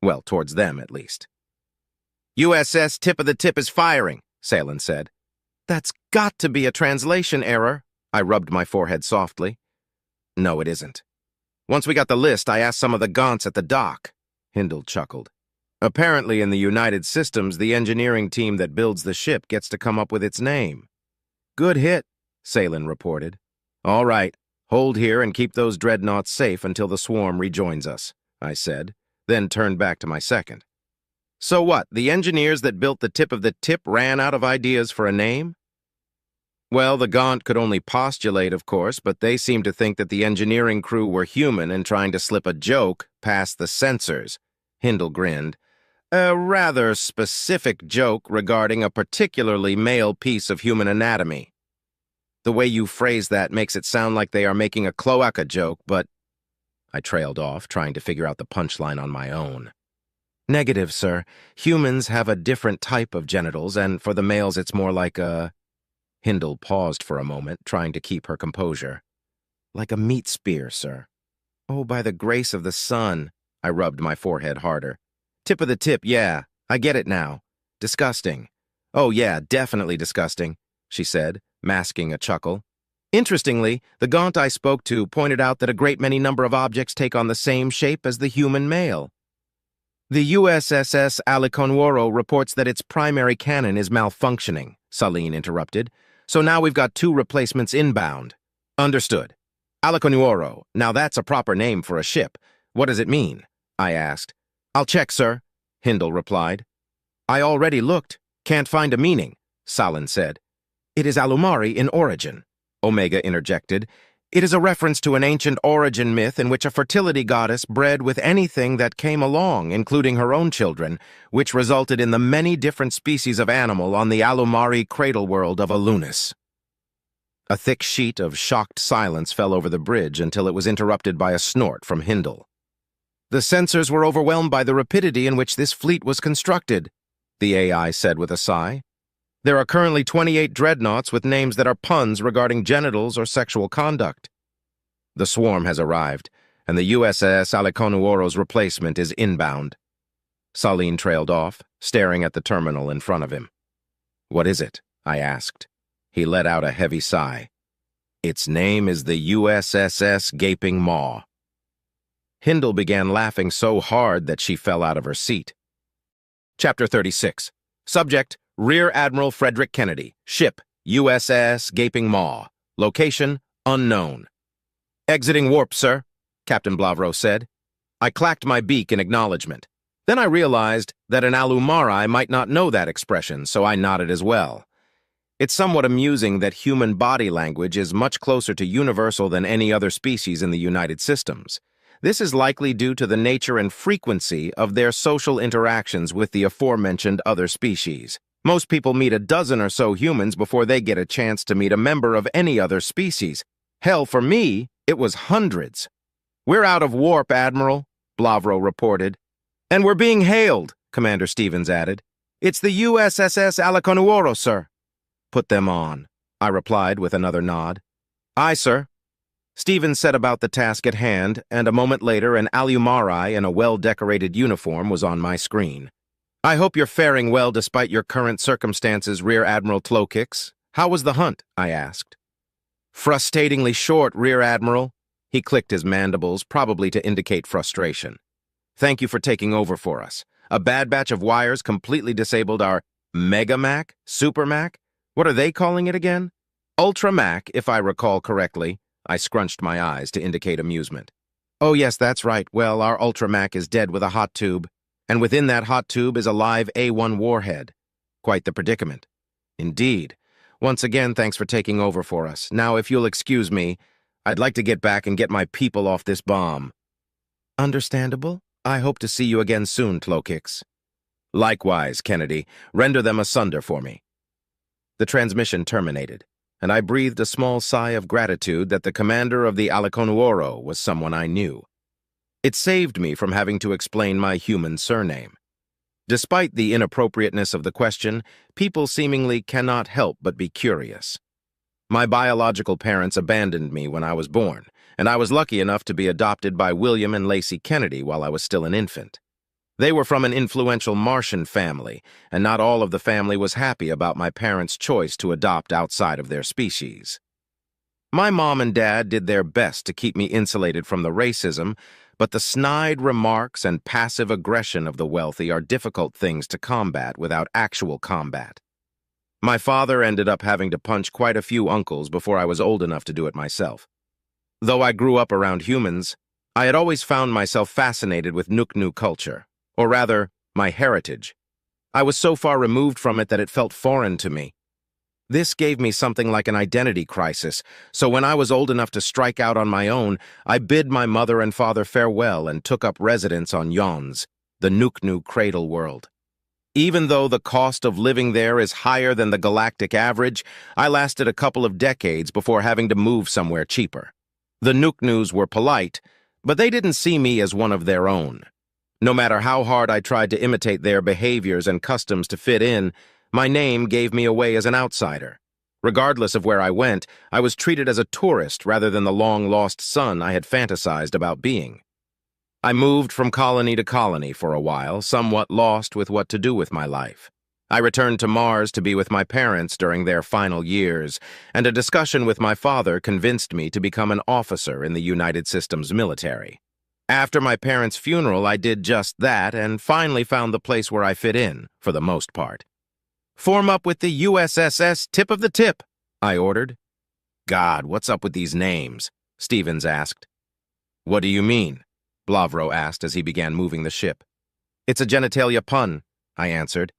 Speaker 1: Well, towards them, at least. USS Tip of the Tip is firing, Salen said. That's got to be a translation error. I rubbed my forehead softly. No, it isn't. Once we got the list, I asked some of the Gaunts at the dock. Hindle chuckled. Apparently in the United Systems, the engineering team that builds the ship gets to come up with its name. Good hit, Salen reported. All right, hold here and keep those dreadnoughts safe until the swarm rejoins us, I said, then turned back to my second. So what, the engineers that built the Tip of the Tip ran out of ideas for a name? Well, the Gaunt could only postulate, of course, but they seemed to think that the engineering crew were human and trying to slip a joke past the censors. Hindle grinned. A rather specific joke regarding a particularly male piece of human anatomy. The way you phrase that makes it sound like they are making a cloaca joke, but... I trailed off, trying to figure out the punchline on my own. Negative, sir. Humans have a different type of genitals, and for the males it's more like a... Hindle paused for a moment, trying to keep her composure. Like a meat spear, sir. Oh, by the grace of the sun. I rubbed my forehead harder. Tip of the tip, yeah. I get it now. Disgusting. Oh, yeah, definitely disgusting, she said, masking a chuckle. Interestingly, the Gaunt I spoke to pointed out that a great many number of objects take on the same shape as the human male. The USSS Aliconworo reports that its primary cannon is malfunctioning, Saleen interrupted. So now we've got 2 replacements inbound. Understood. Aliconworo, now that's a proper name for a ship. What does it mean? I asked. I'll check, sir, Hindle replied. I already looked. Can't find a meaning, Salen said. It is Alumari in origin, Omega interjected. It is a reference to an ancient origin myth in which a fertility goddess bred with anything that came along, including her own children, which resulted in the many different species of animal on the Alumari cradle world of Alunis. A thick sheet of shocked silence fell over the bridge until it was interrupted by a snort from Hindle. The sensors were overwhelmed by the rapidity in which this fleet was constructed, the AI said with a sigh. There are currently 28 dreadnoughts with names that are puns regarding genitals or sexual conduct. The swarm has arrived, and the USS Aliconuoro's replacement is inbound. Saleen trailed off, staring at the terminal in front of him. What is it? I asked. He let out a heavy sigh. Its name is the USSS Gaping Maw. Hindle began laughing so hard that she fell out of her seat. Chapter 36. Subject, Rear Admiral Frederick Kennedy. Ship, USS Gaping Maw. Location, unknown. Exiting warp, sir, Captain Blavro said. I clacked my beak in acknowledgement. Then I realized that an Alumari might not know that expression, so I nodded as well. It's somewhat amusing that human body language is much closer to universal than any other species in the United Systems. This is likely due to the nature and frequency of their social interactions with the aforementioned other species. Most people meet a dozen or so humans before they get a chance to meet a member of any other species. Hell, for me, it was hundreds. We're out of warp, Admiral, Blavro reported. And we're being hailed, Commander Stevens added. It's the USSS Aliconuoro, sir. Put them on, I replied with another nod. Aye, sir. Stevens set about the task at hand, and a moment later an Alumari in a well-decorated uniform was on my screen. I hope you're faring well despite your current circumstances, Rear Admiral Tlokix. How was the hunt? I asked. Frustratingly short, Rear Admiral. He clicked his mandibles, probably to indicate frustration. Thank you for taking over for us. A bad batch of wires completely disabled our Mega Mac? Super Mac? What are they calling it again? Ultra Mac, if I recall correctly. I scrunched my eyes to indicate amusement. Oh yes, that's right. Well, our Ultra Mac is dead with a hot tube. And within that hot tube is a live A1 warhead. Quite the predicament. Indeed. Once again, thanks for taking over for us. Now, if you'll excuse me, I'd like to get back and get my people off this bomb. Understandable. I hope to see you again soon, Tlokix. Likewise, Kennedy. Render them asunder for me. The transmission terminated, and I breathed a small sigh of gratitude that the commander of the Aliconuoro was someone I knew. It saved me from having to explain my human surname. Despite the inappropriateness of the question, people seemingly cannot help but be curious. My biological parents abandoned me when I was born, and I was lucky enough to be adopted by William and Lacey Kennedy while I was still an infant. They were from an influential Martian family, and not all of the family was happy about my parents' choice to adopt outside of their species. My mom and dad did their best to keep me insulated from the racism, but the snide remarks and passive aggression of the wealthy are difficult things to combat without actual combat. My father ended up having to punch quite a few uncles before I was old enough to do it myself. Though I grew up around humans, I had always found myself fascinated with Nuknu culture, or rather, my heritage. I was so far removed from it that it felt foreign to me. This gave me something like an identity crisis, so when I was old enough to strike out on my own, I bid my mother and father farewell and took up residence on Yons, the Nuknu cradle world. Even though the cost of living there is higher than the galactic average, I lasted a couple of decades before having to move somewhere cheaper. The Nuknus were polite, but they didn't see me as one of their own. No matter how hard I tried to imitate their behaviors and customs to fit in, my name gave me away as an outsider. Regardless of where I went, I was treated as a tourist rather than the long-lost son I had fantasized about being. I moved from colony to colony for a while, somewhat lost with what to do with my life. I returned to Mars to be with my parents during their final years, and a discussion with my father convinced me to become an officer in the United Systems military. After my parents' funeral, I did just that and finally found the place where I fit in, for the most part. "Form up with the USSS tip of the tip," I ordered. "God, what's up with these names?" Stevens asked. "What do you mean?" Blavro asked as he began moving the ship. "It's a genitalia pun," I answered,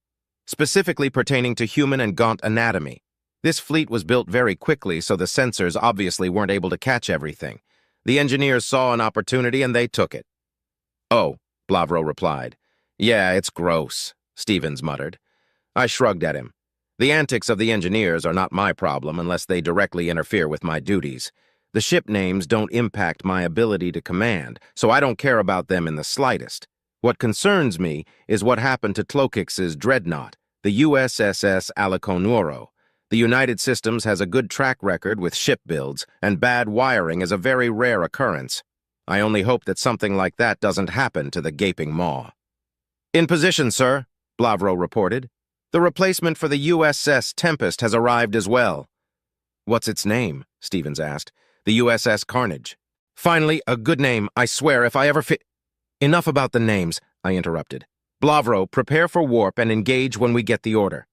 Speaker 1: "specifically pertaining to human and gaunt anatomy. This fleet was built very quickly, so the sensors obviously weren't able to catch everything. The engineers saw an opportunity and they took it." "Oh," Blavro replied. "Yeah, it's gross," Stevens muttered. I shrugged at him. The antics of the engineers are not my problem unless they directly interfere with my duties. The ship names don't impact my ability to command, so I don't care about them in the slightest. What concerns me is what happened to Tlokix's dreadnought, the USSS Aliconoro. The United Systems has a good track record with ship builds, and bad wiring is a very rare occurrence. I only hope that something like that doesn't happen to the gaping maw. "In position, sir," Blavro reported. "The replacement for the USS Tempest has arrived as well." "What's its name?" Stevens asked. "The USS Carnage." "Finally, a good name, I swear, if I ever fit—" "Enough about the names," I interrupted. "Blavro, prepare for warp and engage when we get the order."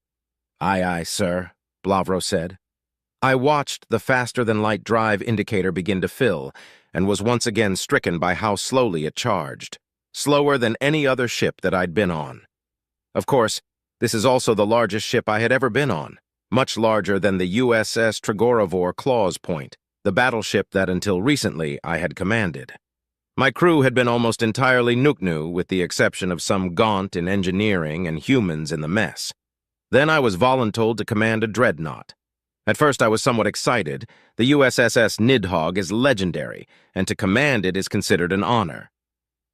Speaker 1: "Aye, aye, sir," Blavro said. I watched the faster-than-light drive indicator begin to fill, and was once again stricken by how slowly it charged. Slower than any other ship that I'd been on. Of course, this is also the largest ship I had ever been on, much larger than the USS Trigorovor Claws Point, the battleship that until recently I had commanded. My crew had been almost entirely Nuknu, with the exception of some Gaunt in engineering and humans in the mess. Then I was voluntold to command a dreadnought. At first I was somewhat excited. The USSS Nidhogg is legendary, and to command it is considered an honor.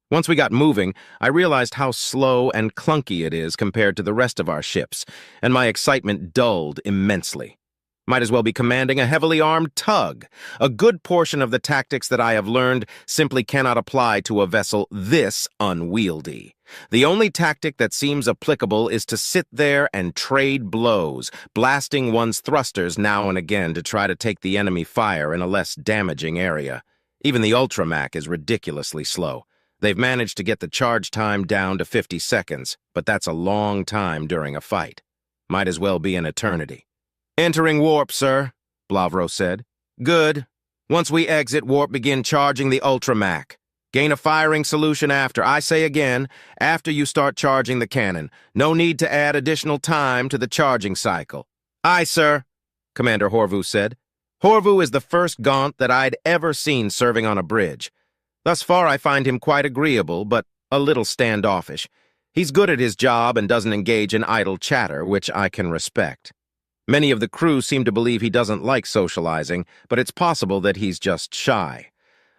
Speaker 1: Once we got moving, I realized how slow and clunky it is compared to the rest of our ships, and my excitement dulled immensely. Might as well be commanding a heavily armed tug. A good portion of the tactics that I have learned simply cannot apply to a vessel this unwieldy. The only tactic that seems applicable is to sit there and trade blows, blasting one's thrusters now and again to try to take the enemy fire in a less damaging area. Even the Ultramach is ridiculously slow. They've managed to get the charge time down to 50 seconds, but that's a long time during a fight. Might as well be an eternity. "Entering warp, sir," Blavro said. "Good. Once we exit warp, begin charging the Ultramach. Gain a firing solution after. I say again, after you start charging the cannon. No need to add additional time to the charging cycle." "Aye, sir," Commander Horvu said. Horvu is the first Gaunt that I'd ever seen serving on a bridge. Thus far, I find him quite agreeable, but a little standoffish. He's good at his job and doesn't engage in idle chatter, which I can respect. Many of the crew seem to believe he doesn't like socializing, but it's possible that he's just shy.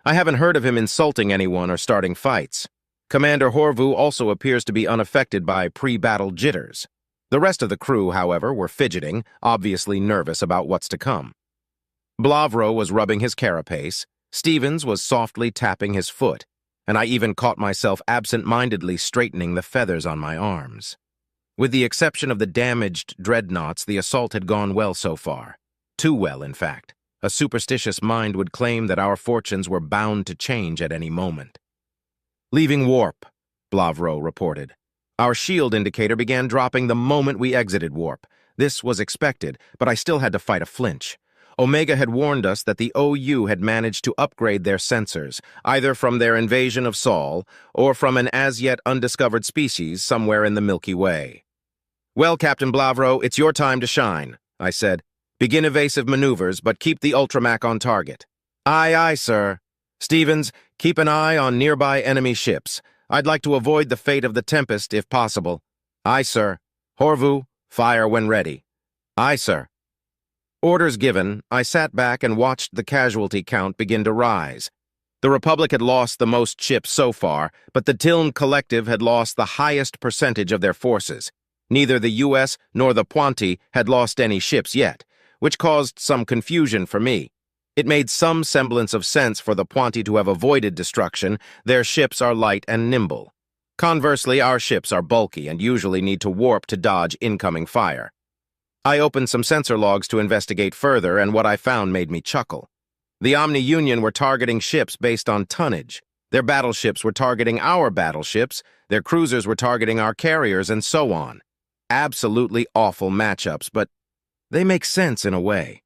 Speaker 1: I haven't heard of him insulting anyone or starting fights. Commander Horvu also appears to be unaffected by pre-battle jitters. The rest of the crew, however, were fidgeting, obviously nervous about what's to come. Blavro was rubbing his carapace, Stevens was softly tapping his foot, and I even caught myself absent-mindedly straightening the feathers on my arms. With the exception of the damaged dreadnoughts, the assault had gone well so far. Too well, in fact. A superstitious mind would claim that our fortunes were bound to change at any moment. "Leaving warp," Blavro reported. Our shield indicator began dropping the moment we exited warp. This was expected, but I still had to fight a flinch. Omega had warned us that the OU had managed to upgrade their sensors, either from their invasion of Sol or from an as-yet undiscovered species somewhere in the Milky Way. "Well, Captain Blavro, it's your time to shine," I said. "Begin evasive maneuvers, but keep the Ultramac on target." "Aye, aye, sir. Stevens, keep an eye on nearby enemy ships. I'd like to avoid the fate of the Tempest, if possible." "Aye, sir. Horvu, fire when ready." "Aye, sir." Orders given, I sat back and watched the casualty count begin to rise. The Republic had lost the most ships so far, but the Tiln Collective had lost the highest percentage of their forces. Neither the U.S. nor the Puanti had lost any ships yet, which caused some confusion for me. It made some semblance of sense for the Puanti to have avoided destruction. Their ships are light and nimble. Conversely, our ships are bulky and usually need to warp to dodge incoming fire. I opened some sensor logs to investigate further, and what I found made me chuckle. The Omni Union were targeting ships based on tonnage. Their battleships were targeting our battleships, their cruisers were targeting our carriers, and so on. Absolutely awful matchups, but they make sense in a way.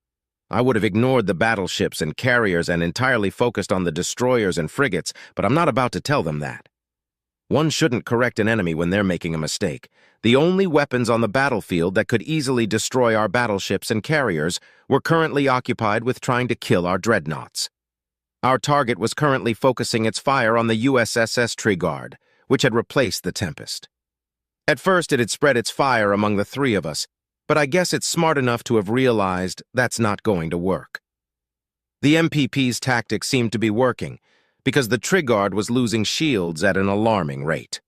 Speaker 1: I would have ignored the battleships and carriers and entirely focused on the destroyers and frigates, but I'm not about to tell them that. One shouldn't correct an enemy when they're making a mistake. The only weapons on the battlefield that could easily destroy our battleships and carriers were currently occupied with trying to kill our dreadnoughts. Our target was currently focusing its fire on the USSS Triguard, which had replaced the Tempest. At first it had spread its fire among the three of us, but I guess it's smart enough to have realized that's not going to work. The MPP's tactics seemed to be working, because the Triguard was losing shields at an alarming rate.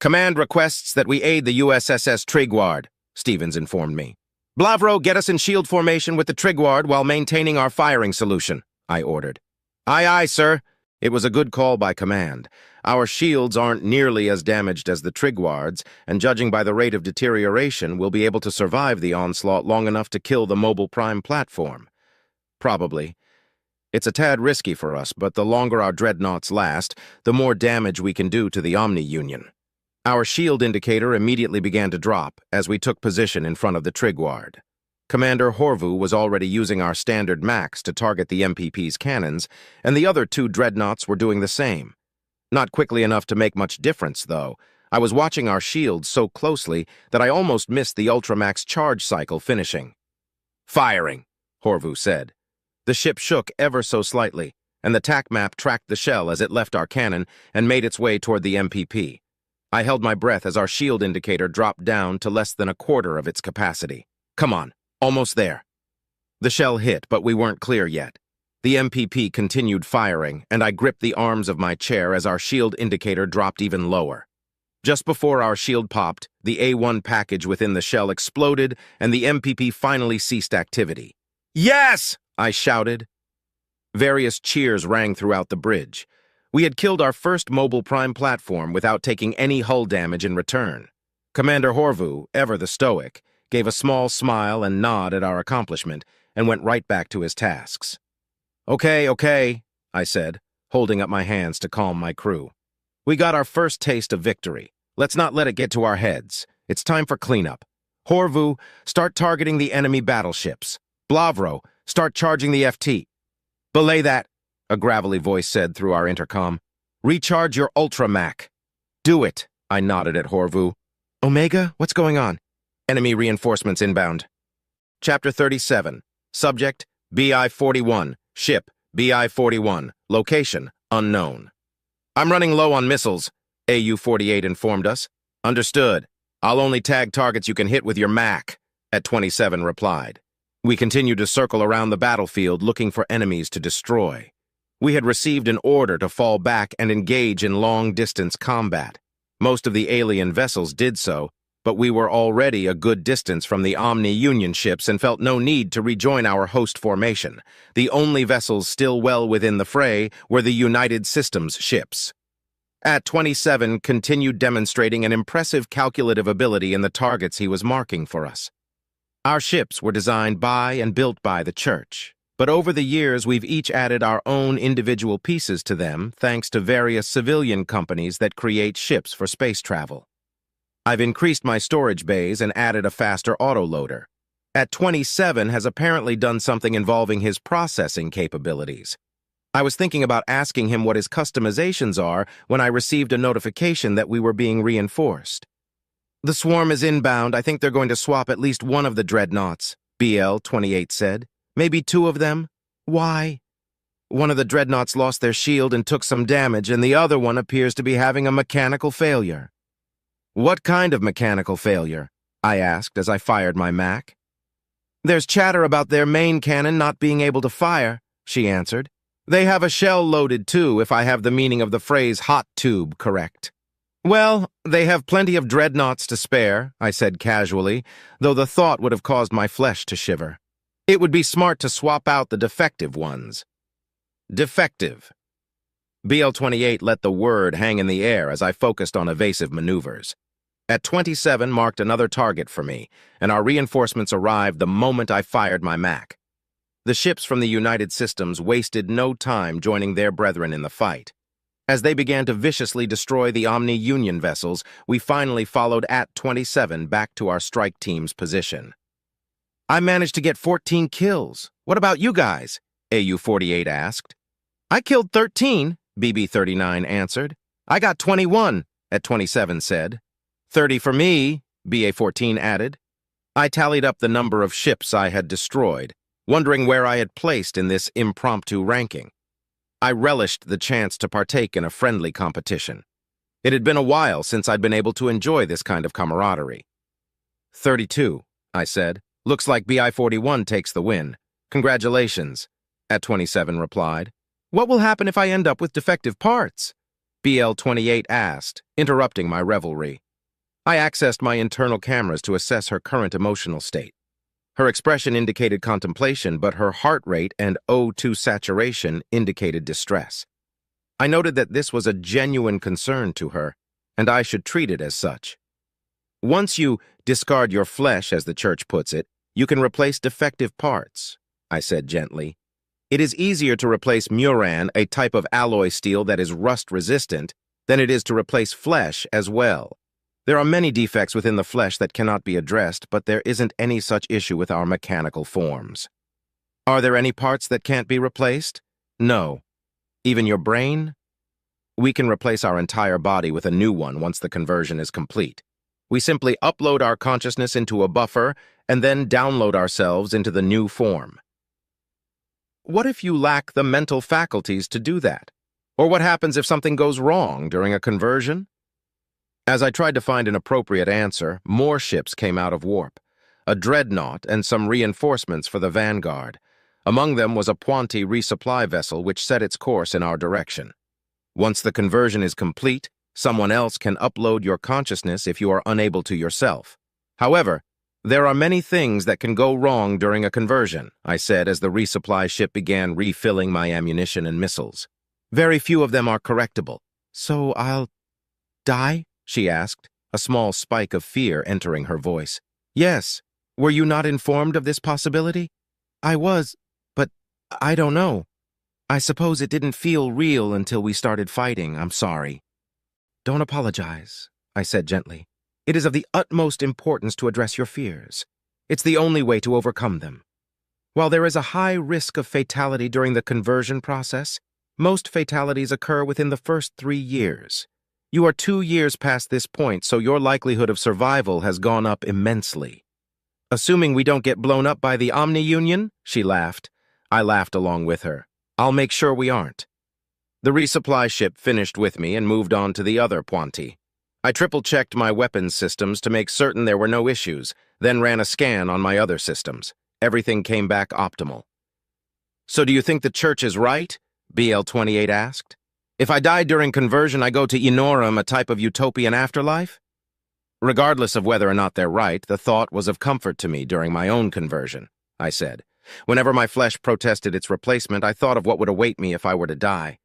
Speaker 1: "Command requests that we aid the USSS Triguard," Stevens informed me. "Blavro, get us in shield formation with the Triguard while maintaining our firing solution," I ordered. "Aye, aye, sir." It was a good call by command. Our shields aren't nearly as damaged as the Triguards, and judging by the rate of deterioration, we'll be able to survive the onslaught long enough to kill the Mobile Prime platform. Probably. It's a tad risky for us, but the longer our dreadnoughts last, the more damage we can do to the Omni Union. Our shield indicator immediately began to drop as we took position in front of the Triguard. Commander Horvu was already using our standard Max to target the MPP's cannons, and the other two dreadnoughts were doing the same. Not quickly enough to make much difference, though. I was watching our shields so closely that I almost missed the Ultramax charge cycle finishing. "Firing," Horvu said. The ship shook ever so slightly, and the TAC map tracked the shell as it left our cannon and made its way toward the MPP. I held my breath as our shield indicator dropped down to less than a quarter of its capacity. "Come on, almost there." The shell hit, but we weren't clear yet. The MPP continued firing, and I gripped the arms of my chair as our shield indicator dropped even lower. Just before our shield popped, the A1 package within the shell exploded, and the MPP finally ceased activity. "Yes!" I shouted. Various cheers rang throughout the bridge. We had killed our first Mobile Prime platform without taking any hull damage in return. Commander Horvu, ever the stoic, gave a small smile and nod at our accomplishment and went right back to his tasks. Okay, I said, holding up my hands to calm my crew. "We got our first taste of victory. Let's not let it get to our heads. It's time for cleanup. Horvu, start targeting the enemy battleships. Blavro, start charging the FT. Belay that," a gravelly voice said through our intercom. "Recharge your Ultramac." "Do it," I nodded at Horvu. "Omega, what's going on?" "Enemy reinforcements inbound." Chapter 37. Subject, BI-41. Ship, BI-41. Location, unknown. "I'm running low on missiles," AU-48 informed us. "Understood. I'll only tag targets you can hit with your Mac," At-27 replied. We continued to circle around the battlefield looking for enemies to destroy. We had received an order to fall back and engage in long-distance combat. Most of the alien vessels did so, but we were already a good distance from the Omni-Union ships and felt no need to rejoin our host formation. The only vessels still well within the fray were the United Systems ships. At-27 continued demonstrating an impressive calculative ability in the targets he was marking for us. Our ships were designed by and built by the Church, but over the years we've each added our own individual pieces to them thanks to various civilian companies that create ships for space travel. I've increased my storage bays and added a faster autoloader. At-27 has apparently done something involving his processing capabilities. I was thinking about asking him what his customizations are when I received a notification that we were being reinforced. "The swarm is inbound. I think they're going to swap at least one of the dreadnoughts," BL-28 said. "Maybe two of them." "Why?" "One of the dreadnoughts lost their shield and took some damage, and the other one appears to be having a mechanical failure." "What kind of mechanical failure?" I asked as I fired my Mac. "There's chatter about their main cannon not being able to fire," she answered. "They have a shell loaded too, if I have the meaning of the phrase hot tube correct." "Well, they have plenty of dreadnoughts to spare," I said casually, though the thought would have caused my flesh to shiver. "It would be smart to swap out the defective ones." Defective. BL-28 let the word hang in the air as I focused on evasive maneuvers. At-27 marked another target for me, and our reinforcements arrived the moment I fired my Mac. The ships from the United Systems wasted no time joining their brethren in the fight. As they began to viciously destroy the Omni-Union vessels, we finally followed At-27 back to our strike team's position. "I managed to get 14 kills. What about you guys?" AU-48 asked. "I killed 13, BB-39 answered. "I got 21, At-27 said. 30 for me, BA-14 added. I tallied up the number of ships I had destroyed, wondering where I had placed in this impromptu ranking. I relished the chance to partake in a friendly competition. It had been a while since I'd been able to enjoy this kind of camaraderie. 32, I said. "Looks like BI-41 takes the win. Congratulations," At-27 replied. "What will happen if I end up with defective parts?" BL-28 asked, interrupting my revelry. I accessed my internal cameras to assess her current emotional state. Her expression indicated contemplation, but her heart rate and O2 saturation indicated distress. I noted that this was a genuine concern to her, and I should treat it as such. "Once you discard your flesh, as the Church puts it, you can replace defective parts," I said gently. "It is easier to replace muran, a type of alloy steel that is rust-resistant, than it is to replace flesh as well. There are many defects within the flesh that cannot be addressed, but there isn't any such issue with our mechanical forms." "Are there any parts that can't be replaced?" "No." "Even your brain?" "We can replace our entire body with a new one once the conversion is complete. We simply upload our consciousness into a buffer and then download ourselves into the new form." "What if you lack the mental faculties to do that? Or what happens if something goes wrong during a conversion?" As I tried to find an appropriate answer, more ships came out of warp, a dreadnought and some reinforcements for the Vanguard. Among them was a Puanti resupply vessel which set its course in our direction. Once the conversion is complete, someone else can upload your consciousness if you are unable to yourself. However, there are many things that can go wrong during a conversion, I said as the resupply ship began refilling my ammunition and missiles. "Very few of them are correctable. So I'll die?" she asked, a small spike of fear entering her voice. "Yes. Were you not informed of this possibility?" "I was, but I don't know. I suppose it didn't feel real until we started fighting. I'm sorry." "Don't apologize," I said gently. "It is of the utmost importance to address your fears. It's the only way to overcome them. While there is a high risk of fatality during the conversion process, most fatalities occur within the first 3 years. You are 2 years past this point, so your likelihood of survival has gone up immensely." "Assuming we don't get blown up by the Omni-Union?" she laughed. I laughed along with her. "I'll make sure we aren't." The resupply ship finished with me and moved on to the other Puanti. I triple-checked my weapons systems to make certain there were no issues, then ran a scan on my other systems. Everything came back optimal. "So do you think the Church is right?" BL-28 asked. If I die during conversion, I go to Enorum, a type of utopian afterlife? Regardless of whether or not they're right, the thought was of comfort to me during my own conversion, I said. Whenever my flesh protested its replacement, I thought of what would await me if I were to die.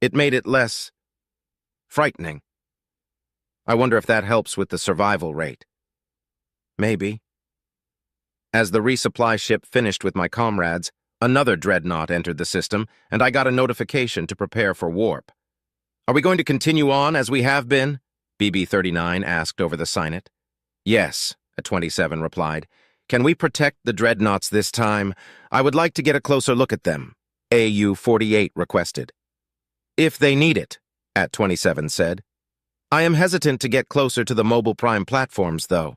Speaker 1: It made it less frightening. I wonder if that helps with the survival rate. Maybe. As the resupply ship finished with my comrades, another dreadnought entered the system, and I got a notification to prepare for warp. Are we going to continue on as we have been? BB-39 asked over the signet. Yes, a 27 replied. Can we protect the dreadnoughts this time? I would like to get a closer look at them, AU-48 requested. If they need it, at 27 said. I am hesitant to get closer to the mobile prime platforms, though.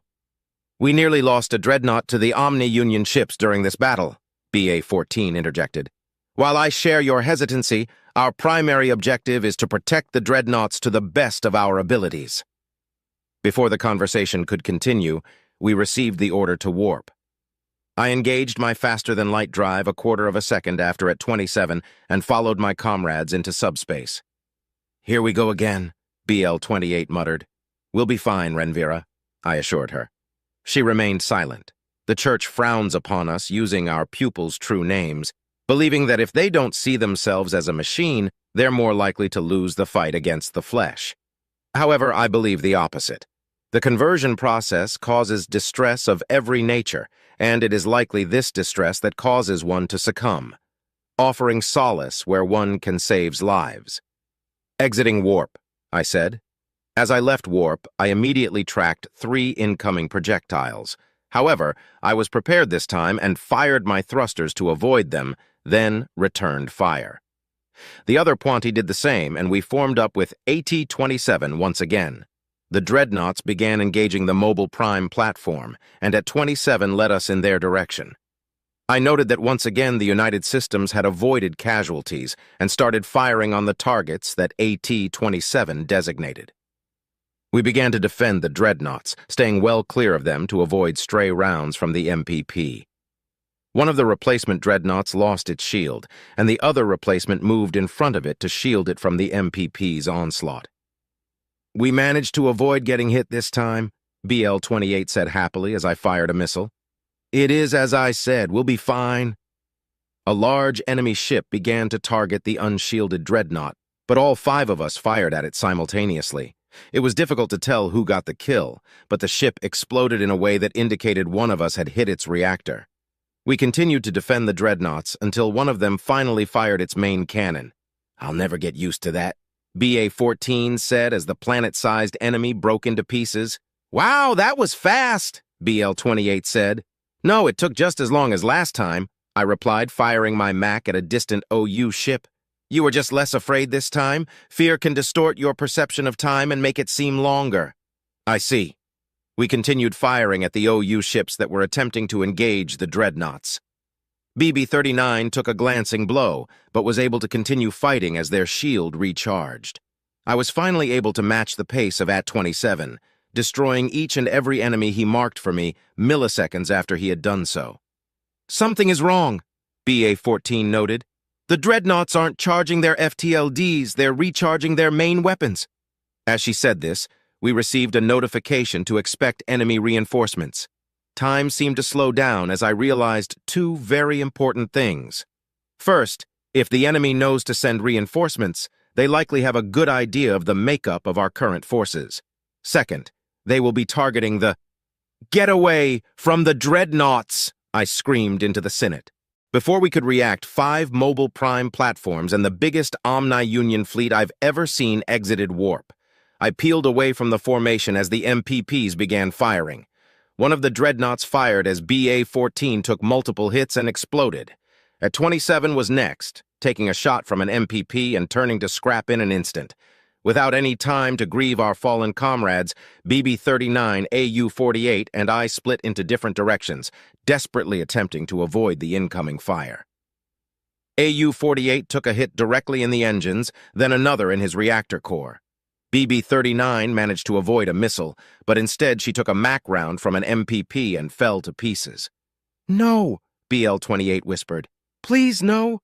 Speaker 1: We nearly lost a dreadnought to the Omni-Union ships during this battle, BA-14 interjected. While I share your hesitancy, our primary objective is to protect the dreadnoughts to the best of our abilities. Before the conversation could continue, we received the order to warp. I engaged my faster-than-light drive a quarter of a second after at 27 and followed my comrades into subspace. Here we go again, BL-28 muttered. We'll be fine, Renvira, I assured her. She remained silent. The church frowns upon us using our pupils' true names, believing that if they don't see themselves as a machine, they're more likely to lose the fight against the flesh. However, I believe the opposite. The conversion process causes distress of every nature, and it is likely this distress that causes one to succumb, offering solace where one can save lives. Exiting warp, I said. As I left warp, I immediately tracked 3 incoming projectiles. However, I was prepared this time and fired my thrusters to avoid them, then returned fire. The other Puanti did the same, and we formed up with AT-27 once again. The dreadnoughts began engaging the mobile prime platform, and at 27 led us in their direction. I noted that once again the United Systems had avoided casualties and started firing on the targets that AT-27 designated. We began to defend the dreadnoughts, staying well clear of them to avoid stray rounds from the MPP. One of the replacement dreadnoughts lost its shield, and the other replacement moved in front of it to shield it from the MPP's onslaught. We managed to avoid getting hit this time, BL-28 said happily as I fired a missile. It is as I said, we'll be fine. A large enemy ship began to target the unshielded dreadnought, but all 5 of us fired at it simultaneously. It was difficult to tell who got the kill, but the ship exploded in a way that indicated one of us had hit its reactor. We continued to defend the dreadnoughts until one of them finally fired its main cannon. I'll never get used to that, BA-14 said as the planet-sized enemy broke into pieces. Wow, that was fast, BL-28 said. No, it took just as long as last time, I replied, firing my Mac at a distant OU ship. You were just less afraid this time? Fear can distort your perception of time and make it seem longer. I see. We continued firing at the OU ships that were attempting to engage the dreadnoughts. BB-39 took a glancing blow, but was able to continue fighting as their shield recharged. I was finally able to match the pace of AT-27, destroying each and every enemy he marked for me milliseconds after he had done so. Something is wrong, BA-14 noted. The dreadnoughts aren't charging their FTLDs, they're recharging their main weapons. As she said this, we received a notification to expect enemy reinforcements. Time seemed to slow down as I realized 2 very important things. First, if the enemy knows to send reinforcements, they likely have a good idea of the makeup of our current forces. Second, they will be targeting the— Get away from the dreadnoughts! I screamed into the Senate. Before we could react, 5 mobile prime platforms and the biggest Omni-Union fleet I've ever seen exited warp. I peeled away from the formation as the MPPs began firing. One of the dreadnoughts fired as BA-14 took multiple hits and exploded. At 27 was next, taking a shot from an MPP and turning to scrap in an instant. Without any time to grieve our fallen comrades, BB-39, AU-48, and I split into different directions, desperately attempting to avoid the incoming fire. AU-48 took a hit directly in the engines, then another in his reactor core. BB-39 managed to avoid a missile, but instead she took a MAC round from an MPP and fell to pieces. No, BL-28 whispered. Please, no.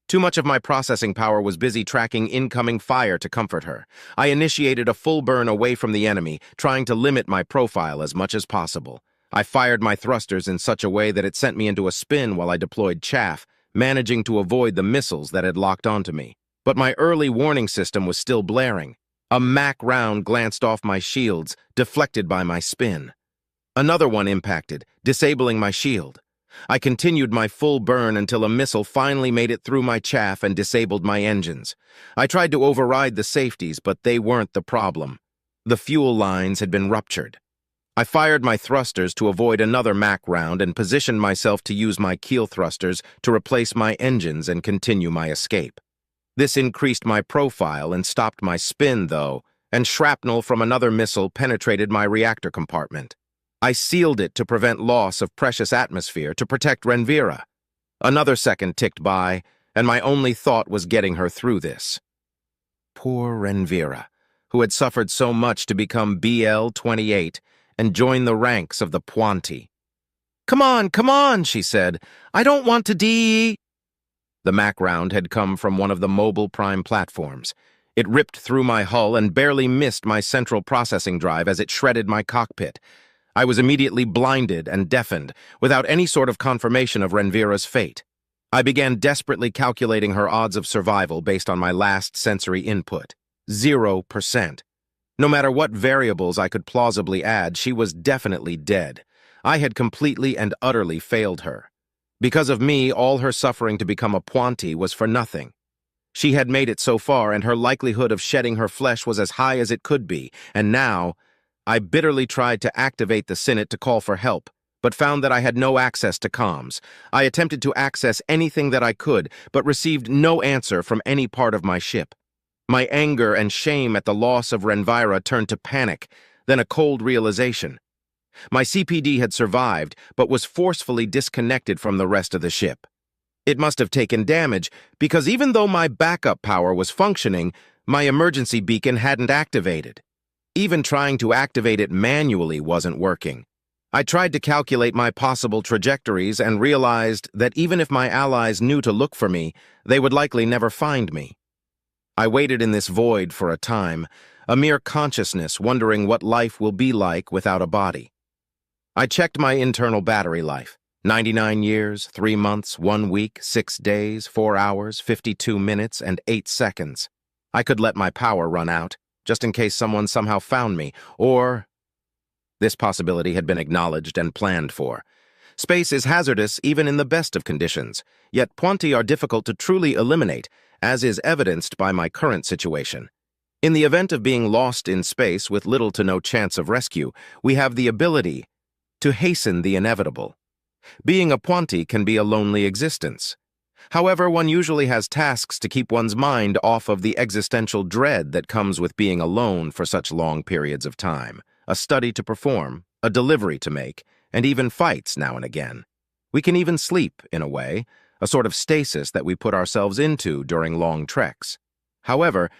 Speaker 1: Too much of my processing power was busy tracking incoming fire to comfort her. I initiated a full burn away from the enemy, trying to limit my profile as much as possible. I fired my thrusters in such a way that it sent me into a spin while I deployed chaff, managing to avoid the missiles that had locked onto me. But my early warning system was still blaring. A MAC round glanced off my shields, deflected by my spin. Another one impacted, disabling my shield. I continued my full burn until a missile finally made it through my chaff and disabled my engines. I tried to override the safeties, but they weren't the problem. The fuel lines had been ruptured. I fired my thrusters to avoid another MAC round and positioned myself to use my keel thrusters to replace my engines and continue my escape. This increased my profile and stopped my spin, though, and shrapnel from another missile penetrated my reactor compartment. I sealed it to prevent loss of precious atmosphere to protect Renvira. Another second ticked by, and my only thought was getting her through this. Poor Renvira, who had suffered so much to become BL-28 and join the ranks of the Puanti. Come on, she said. I don't want to die. The MAC round had come from one of the mobile prime platforms. It ripped through my hull and barely missed my central processing drive as it shredded my cockpit. I was immediately blinded and deafened, without any sort of confirmation of Renvira's fate. I began desperately calculating her odds of survival based on my last sensory input. 0%. No matter what variables I could plausibly add, she was definitely dead. I had completely and utterly failed her. Because of me, all her suffering to become a Puanti was for nothing. She had made it so far, and her likelihood of shedding her flesh was as high as it could be, and now I bitterly tried to activate the Synod to call for help, but found that I had no access to comms. I attempted to access anything that I could, but received no answer from any part of my ship. My anger and shame at the loss of Renvira turned to panic, then a cold realization. My CPD had survived, but was forcefully disconnected from the rest of the ship. It must have taken damage, because even though my backup power was functioning, my emergency beacon hadn't activated. Even trying to activate it manually wasn't working. I tried to calculate my possible trajectories and realized that even if my allies knew to look for me, they would likely never find me. I waited in this void for a time, a mere consciousness wondering what life will be like without a body. I checked my internal battery life. 99 years, 3 months, 1 week, 6 days, 4 hours, 52 minutes, and 8 seconds. I could let my power run out, just in case someone somehow found me, or... This possibility had been acknowledged and planned for. Space is hazardous even in the best of conditions, yet Puanti are difficult to truly eliminate, as is evidenced by my current situation. In the event of being lost in space with little to no chance of rescue, we have the ability to hasten the inevitable. Being a Puanti can be a lonely existence. However, one usually has tasks to keep one's mind off of the existential dread that comes with being alone for such long periods of time, a study to perform, a delivery to make, and even fights now and again. We can even sleep, in a way, a sort of stasis that we put ourselves into during long treks. However,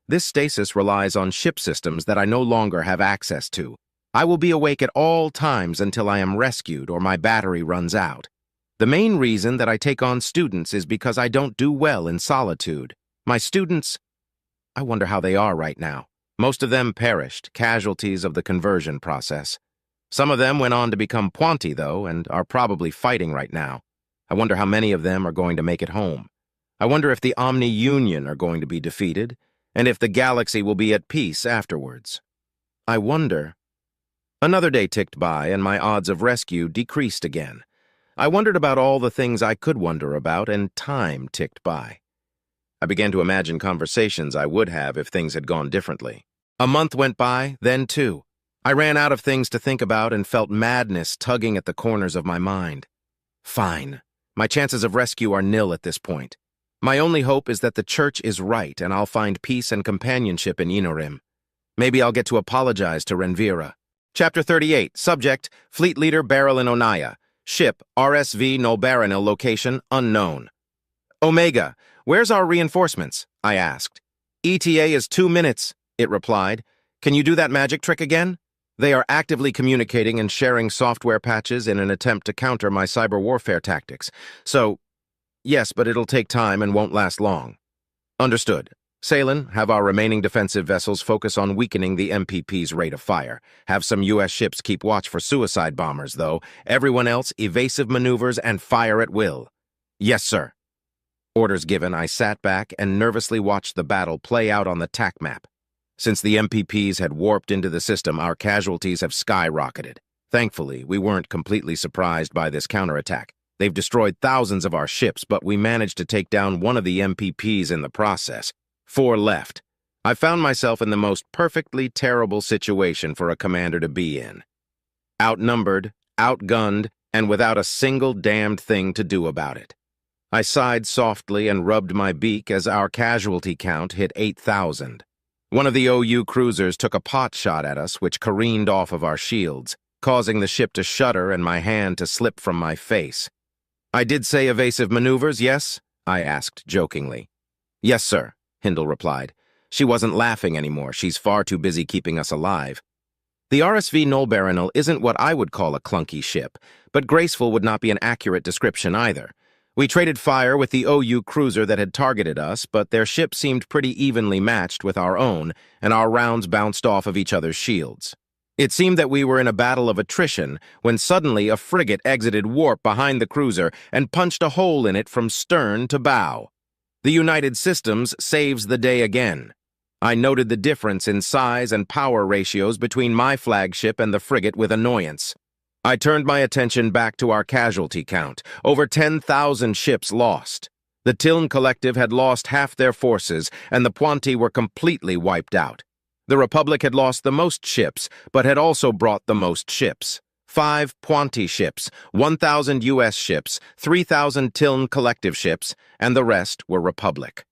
Speaker 1: this stasis relies on ship systems that I no longer have access to. I will be awake at all times until I am rescued or my battery runs out. The main reason that I take on students is because I don't do well in solitude. My students, I wonder how they are right now. Most of them perished, casualties of the conversion process. Some of them went on to become Puanti, though, and are probably fighting right now. I wonder how many of them are going to make it home. I wonder if the Omni-Union are going to be defeated, and if the galaxy will be at peace afterwards. I wonder... Another day ticked by, and my odds of rescue decreased again. I wondered about all the things I could wonder about, and time ticked by. I began to imagine conversations I would have if things had gone differently. A month went by, then 2. I ran out of things to think about and felt madness tugging at the corners of my mind. Fine. My chances of rescue are nil at this point. My only hope is that the church is right and I'll find peace and companionship in Inorim. Maybe I'll get to apologize to Renvira. Chapter 38, Subject, Fleet Leader Barrel Onaya. Ship, RSV Nolbaranil, location, unknown. Omega, where's our reinforcements? I asked. ETA is 2 minutes, it replied. Can you do that magic trick again? They are actively communicating and sharing software patches in an attempt to counter my cyber warfare tactics. So, Yes, but it'll take time and won't last long. Understood. Salen, have our remaining defensive vessels focus on weakening the MPP's rate of fire. Have some U.S. ships keep watch for suicide bombers, though. Everyone else, evasive maneuvers and fire at will. Yes, sir. Orders given, I sat back and nervously watched the battle play out on the TAC map. Since the MPPs had warped into the system, our casualties have skyrocketed. Thankfully, we weren't completely surprised by this counterattack. They've destroyed thousands of our ships, but we managed to take down one of the MPPs in the process. 4 left. I found myself in the most perfectly terrible situation for a commander to be in. Outnumbered, outgunned, and without a single damned thing to do about it. I sighed softly and rubbed my beak as our casualty count hit 8,000. One of the OU cruisers took a pot shot at us, which careened off of our shields, causing the ship to shudder and my hand to slip from my face. I did say evasive maneuvers, yes? I asked jokingly. Yes, sir, Hindle replied. She wasn't laughing anymore. She's far too busy keeping us alive. The RSV Nullbaronal isn't what I would call a clunky ship, but graceful would not be an accurate description either. We traded fire with the OU cruiser that had targeted us, but their ship seemed pretty evenly matched with our own, and our rounds bounced off of each other's shields. It seemed that we were in a battle of attrition when suddenly a frigate exited warp behind the cruiser and punched a hole in it from stern to bow. The United Systems saves the day again. I noted the difference in size and power ratios between my flagship and the frigate with annoyance. I turned my attention back to our casualty count. Over 10,000 ships lost. The Tiln Collective had lost half their forces, and the Puanti were completely wiped out. The Republic had lost the most ships, but had also brought the most ships. 5 Puanti ships, 1,000 U.S. ships, 3,000 Tiln Collective ships, and the rest were Republic.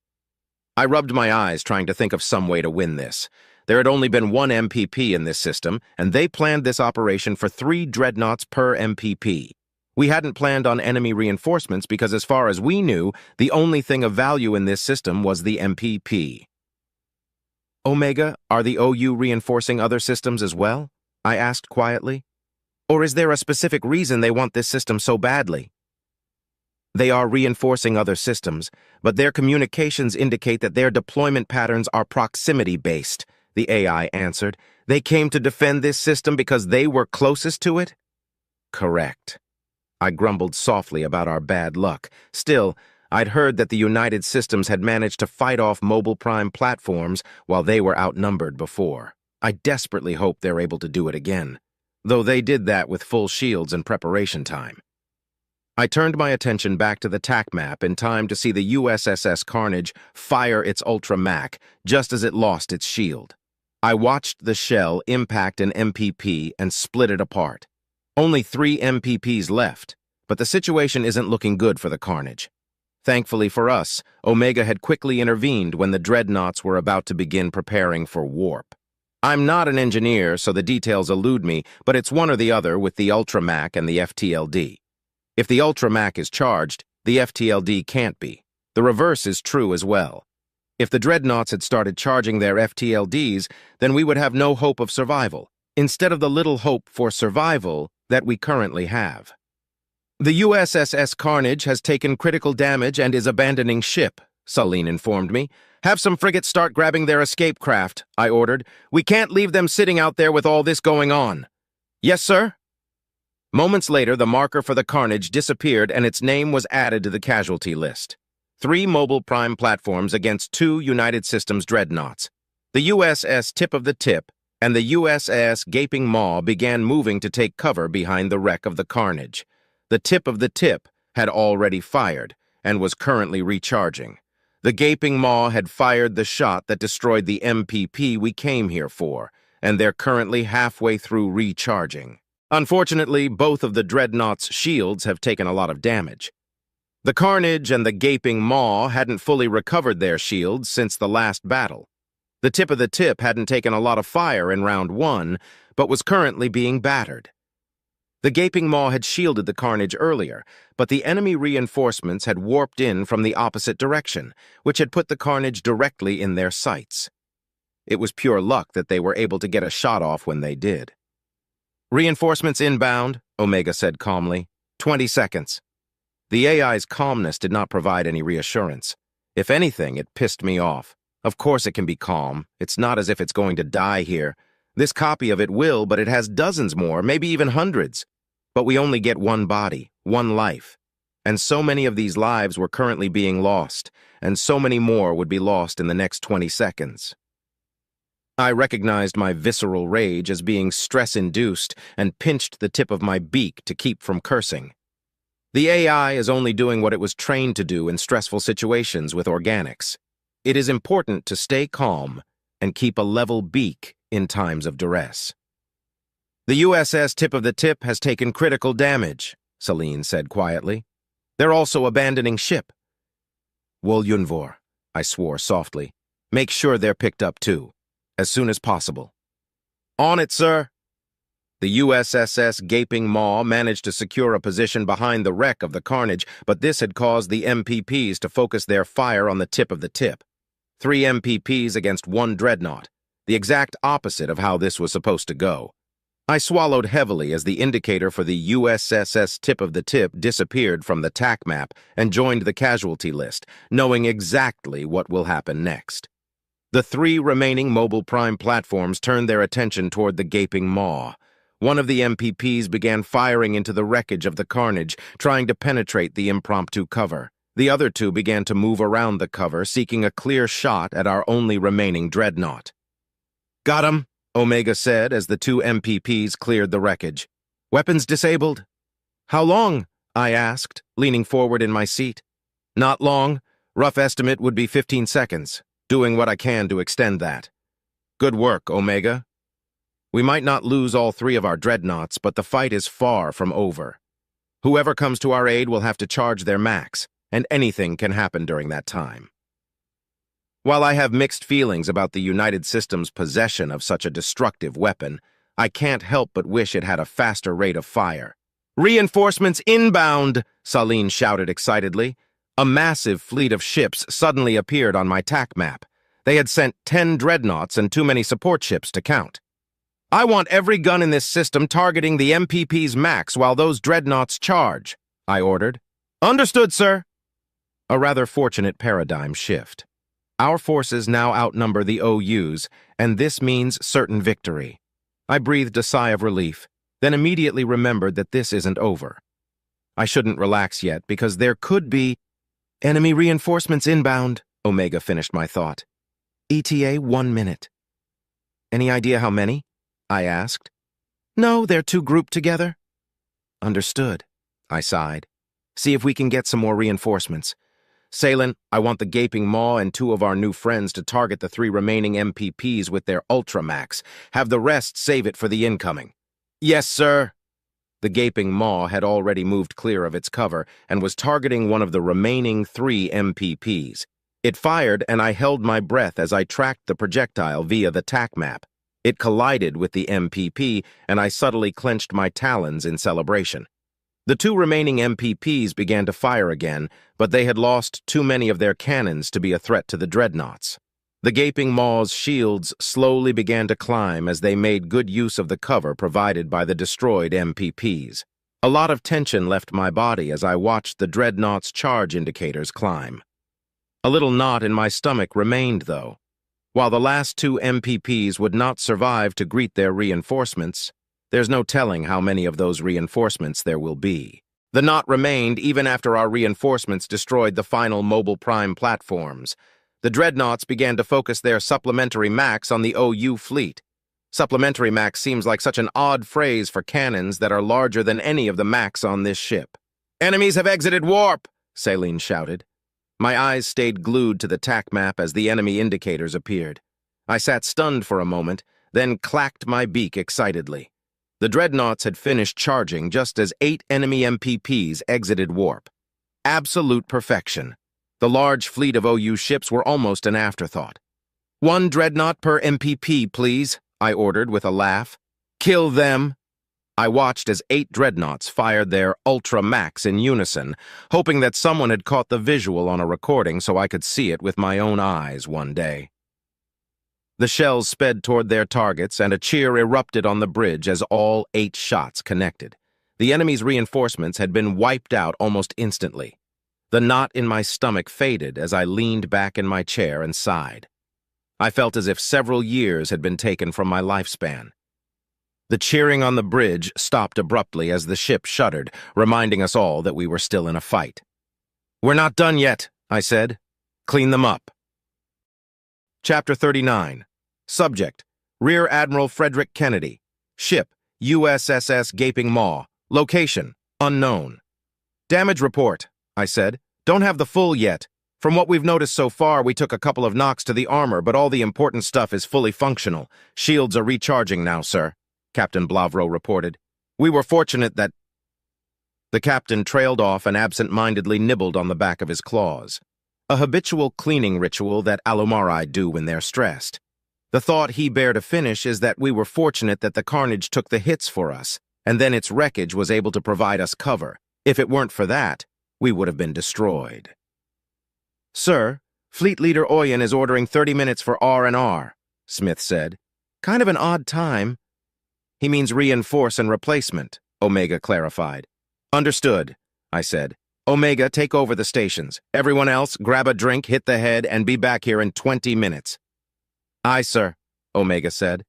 Speaker 1: I rubbed my eyes trying to think of some way to win this. There had only been one MPP in this system, and they planned this operation for 3 dreadnoughts per MPP. We hadn't planned on enemy reinforcements because, as far as we knew, the only thing of value in this system was the MPP. Omega, are the OU reinforcing other systems as well? I asked quietly. Or is there a specific reason they want this system so badly? They are reinforcing other systems, but their communications indicate that their deployment patterns are proximity-based, the AI answered. They came to defend this system because they were closest to it? Correct. I grumbled softly about our bad luck. Still, I'd heard that the United Systems had managed to fight off mobile prime platforms while they were outnumbered before. I desperately hope they're able to do it again, though they did that with full shields and preparation time. I turned my attention back to the TAC map in time to see the USS Carnage fire its Ultra Mac just as it lost its shield. I watched the shell impact an MPP and split it apart. Only 3 MPPs left, but the situation isn't looking good for the Carnage. Thankfully for us, Omega had quickly intervened when the dreadnoughts were about to begin preparing for warp. I'm not an engineer, so the details elude me, but it's one or the other with the Ultra Mac and the FTLD. If the Ultra Mac is charged, the FTLD can't be. The reverse is true as well. If the dreadnoughts had started charging their FTLDs, then we would have no hope of survival, instead of the little hope for survival that we currently have. The USS Carnage has taken critical damage and is abandoning ship, Saleen informed me. Have some frigates start grabbing their escape craft, I ordered. We can't leave them sitting out there with all this going on. Yes, sir? Moments later, the marker for the Carnage disappeared and its name was added to the casualty list. 3 mobile prime platforms against 2 United Systems dreadnoughts. The USS Tip of the Tip and the USS Gaping Maw began moving to take cover behind the wreck of the Carnage. The Tip of the Tip had already fired and was currently recharging. The Gaping Maw had fired the shot that destroyed the MPP we came here for, and they're currently halfway through recharging. Unfortunately, both of the dreadnoughts' shields have taken a lot of damage. The Carnage and the Gaping Maw hadn't fully recovered their shields since the last battle. The Tip of the Tip hadn't taken a lot of fire in round 1, but was currently being battered. The Gaping Maw had shielded the Carnage earlier, but the enemy reinforcements had warped in from the opposite direction, which had put the Carnage directly in their sights. It was pure luck that they were able to get a shot off when they did. Reinforcements inbound, Omega said calmly. 20 seconds. The AI's calmness did not provide any reassurance. If anything, it pissed me off. Of course it can be calm. It's not as if it's going to die here. This copy of it will, but it has dozens more, maybe even hundreds. But we only get one body, one life. And so many of these lives were currently being lost, and so many more would be lost in the next 20 seconds. I recognized my visceral rage as being stress-induced and pinched the tip of my beak to keep from cursing. The AI is only doing what it was trained to do in stressful situations with organics. It is important to stay calm and keep a level beak in times of duress. The USS Tip of the Tip has taken critical damage, Celine said quietly. They're also abandoning ship. Wolyunvor, I swore softly. Make sure they're picked up too, as soon as possible. On it, sir. The USSS Gaping Maw managed to secure a position behind the wreck of the Carnage, but this had caused the MPPs to focus their fire on the tip of the tip. 3 MPPs against 1 dreadnought, the exact opposite of how this was supposed to go. I swallowed heavily as the indicator for the USSS Tip of the Tip disappeared from the TAC map and joined the casualty list, knowing exactly what will happen next. The 3 remaining mobile prime platforms turned their attention toward the Gaping Maw. One of the MPPs began firing into the wreckage of the Carnage, trying to penetrate the impromptu cover. The other 2 began to move around the cover, seeking a clear shot at our only remaining dreadnought. Got him, Omega said as the 2 MPPs cleared the wreckage. Weapons disabled. How long? I asked, leaning forward in my seat. Not long. Rough estimate would be 15 seconds. Doing what I can to extend that. Good work, Omega. We might not lose all 3 of our dreadnoughts, but the fight is far from over. Whoever comes to our aid will have to charge their max, and anything can happen during that time. While I have mixed feelings about the United Systems' possession of such a destructive weapon, I can't help but wish it had a faster rate of fire. Reinforcements inbound, Celine shouted excitedly. A massive fleet of ships suddenly appeared on my TAC map. They had sent 10 dreadnoughts and too many support ships to count. I want every gun in this system targeting the MPP's max while those dreadnoughts charge, I ordered. Understood, sir. A rather fortunate paradigm shift. Our forces now outnumber the OUs, and this means certain victory. I breathed a sigh of relief, then immediately remembered that this isn't over. I shouldn't relax yet, because there could be enemy reinforcements inbound, Omega finished my thought. ETA 1 minute. Any idea how many? I asked. No, they're 2 grouped together. Understood, I sighed. See if we can get some more reinforcements. Salen, I want the Gaping Maw and 2 of our new friends to target the 3 remaining MPPs with their Ultramax. Have the rest save it for the incoming. Yes, sir. The Gaping Maw had already moved clear of its cover and was targeting one of the remaining 3 MPPs. It fired, and I held my breath as I tracked the projectile via the TAC map. It collided with the MPP, and I subtly clenched my talons in celebration. The 2 remaining MPPs began to fire again, but they had lost too many of their cannons to be a threat to the dreadnoughts. The Gaping Maw's shields slowly began to climb as they made good use of the cover provided by the destroyed MPPs. A lot of tension left my body as I watched the dreadnought's charge indicators climb. A little knot in my stomach remained, though. While the last 2 MPPs would not survive to greet their reinforcements, there's no telling how many of those reinforcements there will be. The knot remained even after our reinforcements destroyed the final mobile prime platforms. The dreadnoughts began to focus their supplementary max on the OU fleet. Supplementary max seems like such an odd phrase for cannons that are larger than any of the max on this ship. Enemies have exited warp, Celine shouted. My eyes stayed glued to the TAC map as the enemy indicators appeared. I sat stunned for a moment, then clacked my beak excitedly. The dreadnoughts had finished charging just as 8 enemy MPPs exited warp. Absolute perfection. The large fleet of OU ships were almost an afterthought. 1 dreadnought per MPP, please, I ordered with a laugh. Kill them. I watched as 8 dreadnoughts fired their Ultra Max in unison, hoping that someone had caught the visual on a recording so I could see it with my own eyes one day. The shells sped toward their targets, and a cheer erupted on the bridge as all 8 shots connected. The enemy's reinforcements had been wiped out almost instantly. The knot in my stomach faded as I leaned back in my chair and sighed. I felt as if several years had been taken from my lifespan. The cheering on the bridge stopped abruptly as the ship shuddered, reminding us all that we were still in a fight. "We're not done yet," I said. "Clean them up." Chapter 39. Subject: Rear Admiral Frederick Kennedy. Ship: USSS Gaping Maw. Location: unknown. "Damage report," I said. "Don't have the full yet. From what we've noticed so far, we took a couple of knocks to the armor, but all the important stuff is fully functional. Shields are recharging now, sir," Captain Blavro reported. "We were fortunate that—" The captain trailed off and absent-mindedly nibbled on the back of his claws. A habitual cleaning ritual that Alumari do when they're stressed. The thought he bare to finish is that we were fortunate that the carnage took the hits for us, and then its wreckage was able to provide us cover. If it weren't for that, we would have been destroyed. "Sir, Fleet Leader Oyen is ordering 30 minutes for R&R, Smith said. "Kind of an odd time." "He means reinforce and replacement," Omega clarified. "Understood," I said. "Omega, take over the stations. Everyone else, grab a drink, hit the head, and be back here in 20 minutes. "Aye, sir," Omega said.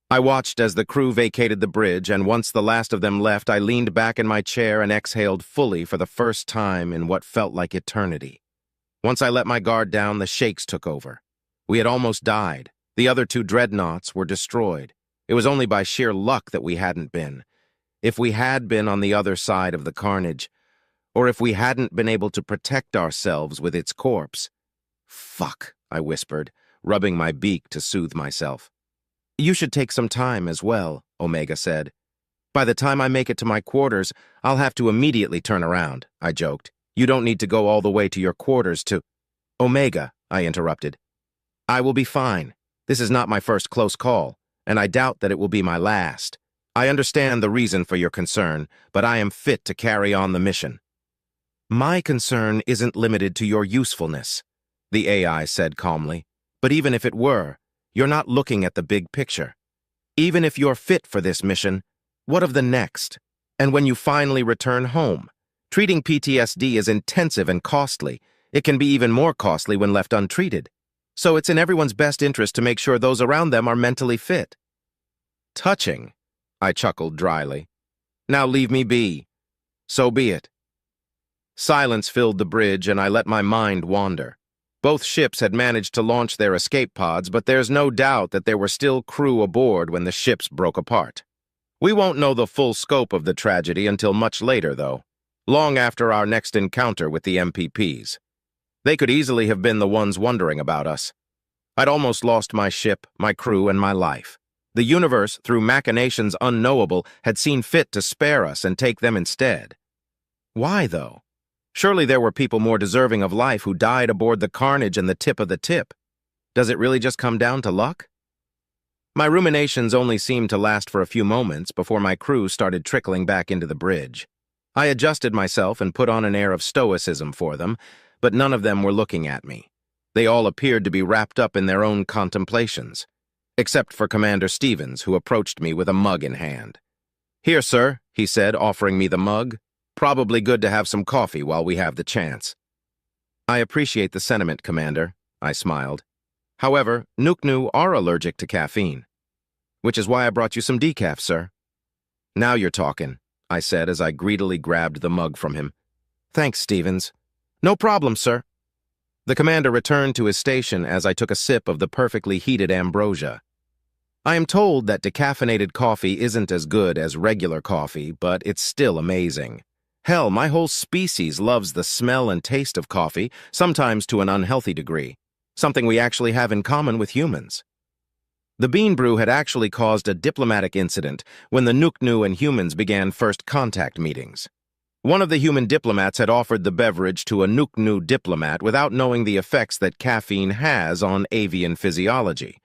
Speaker 1: I watched as the crew vacated the bridge, and once the last of them left, I leaned back in my chair and exhaled fully for the first time in what felt like eternity. Once I let my guard down, the shakes took over. We had almost died. The other two dreadnoughts were destroyed. It was only by sheer luck that we hadn't been. If we had been on the other side of the carnage, or if we hadn't been able to protect ourselves with its corpse. "Fuck," I whispered, rubbing my beak to soothe myself. "You should take some time as well," Omega said. "By the time I make it to my quarters, I'll have to immediately turn around," I joked. "You don't need to go all the way to your quarters to—" "Omega," I interrupted. "I will be fine. This is not my first close call, and I doubt that it will be my last. I understand the reason for your concern, but I am fit to carry on the mission." "My concern isn't limited to your usefulness," the AI said calmly. "But even if it were, you're not looking at the big picture. Even if you're fit for this mission, what of the next? And when you finally return home? Treating PTSD is intensive and costly. It can be even more costly when left untreated. So it's in everyone's best interest to make sure those around them are mentally fit." "Touching," I chuckled dryly. "Now leave me be. So be it." Silence filled the bridge, and I let my mind wander. Both ships had managed to launch their escape pods, but there's no doubt that there were still crew aboard when the ships broke apart. We won't know the full scope of the tragedy until much later, though, long after our next encounter with the MPPs. They could easily have been the ones wondering about us. I'd almost lost my ship, my crew, and my life. The universe, through machinations unknowable, had seen fit to spare us and take them instead. Why, though? Surely there were people more deserving of life who died aboard the carnage and the tip of the tip. Does it really just come down to luck? My ruminations only seemed to last for a few moments before my crew started trickling back into the bridge. I adjusted myself and put on an air of stoicism for them, but none of them were looking at me. They all appeared to be wrapped up in their own contemplations, except for Commander Stevens, who approached me with a mug in hand. "Here, sir," he said, offering me the mug. "Probably good to have some coffee while we have the chance." "I appreciate the sentiment, Commander," I smiled. "However, Nuknu are allergic to caffeine, which is why I brought you some decaf, sir." "Now you're talking," I said as I greedily grabbed the mug from him. "Thanks, Stevens." "No problem, sir." The commander returned to his station as I took a sip of the perfectly heated ambrosia. I am told that decaffeinated coffee isn't as good as regular coffee, but it's still amazing. Hell, my whole species loves the smell and taste of coffee, sometimes to an unhealthy degree, something we actually have in common with humans. The bean brew had actually caused a diplomatic incident when the Nuknu and humans began first contact meetings. One of the human diplomats had offered the beverage to a Nuknu diplomat without knowing the effects that caffeine has on avian physiology.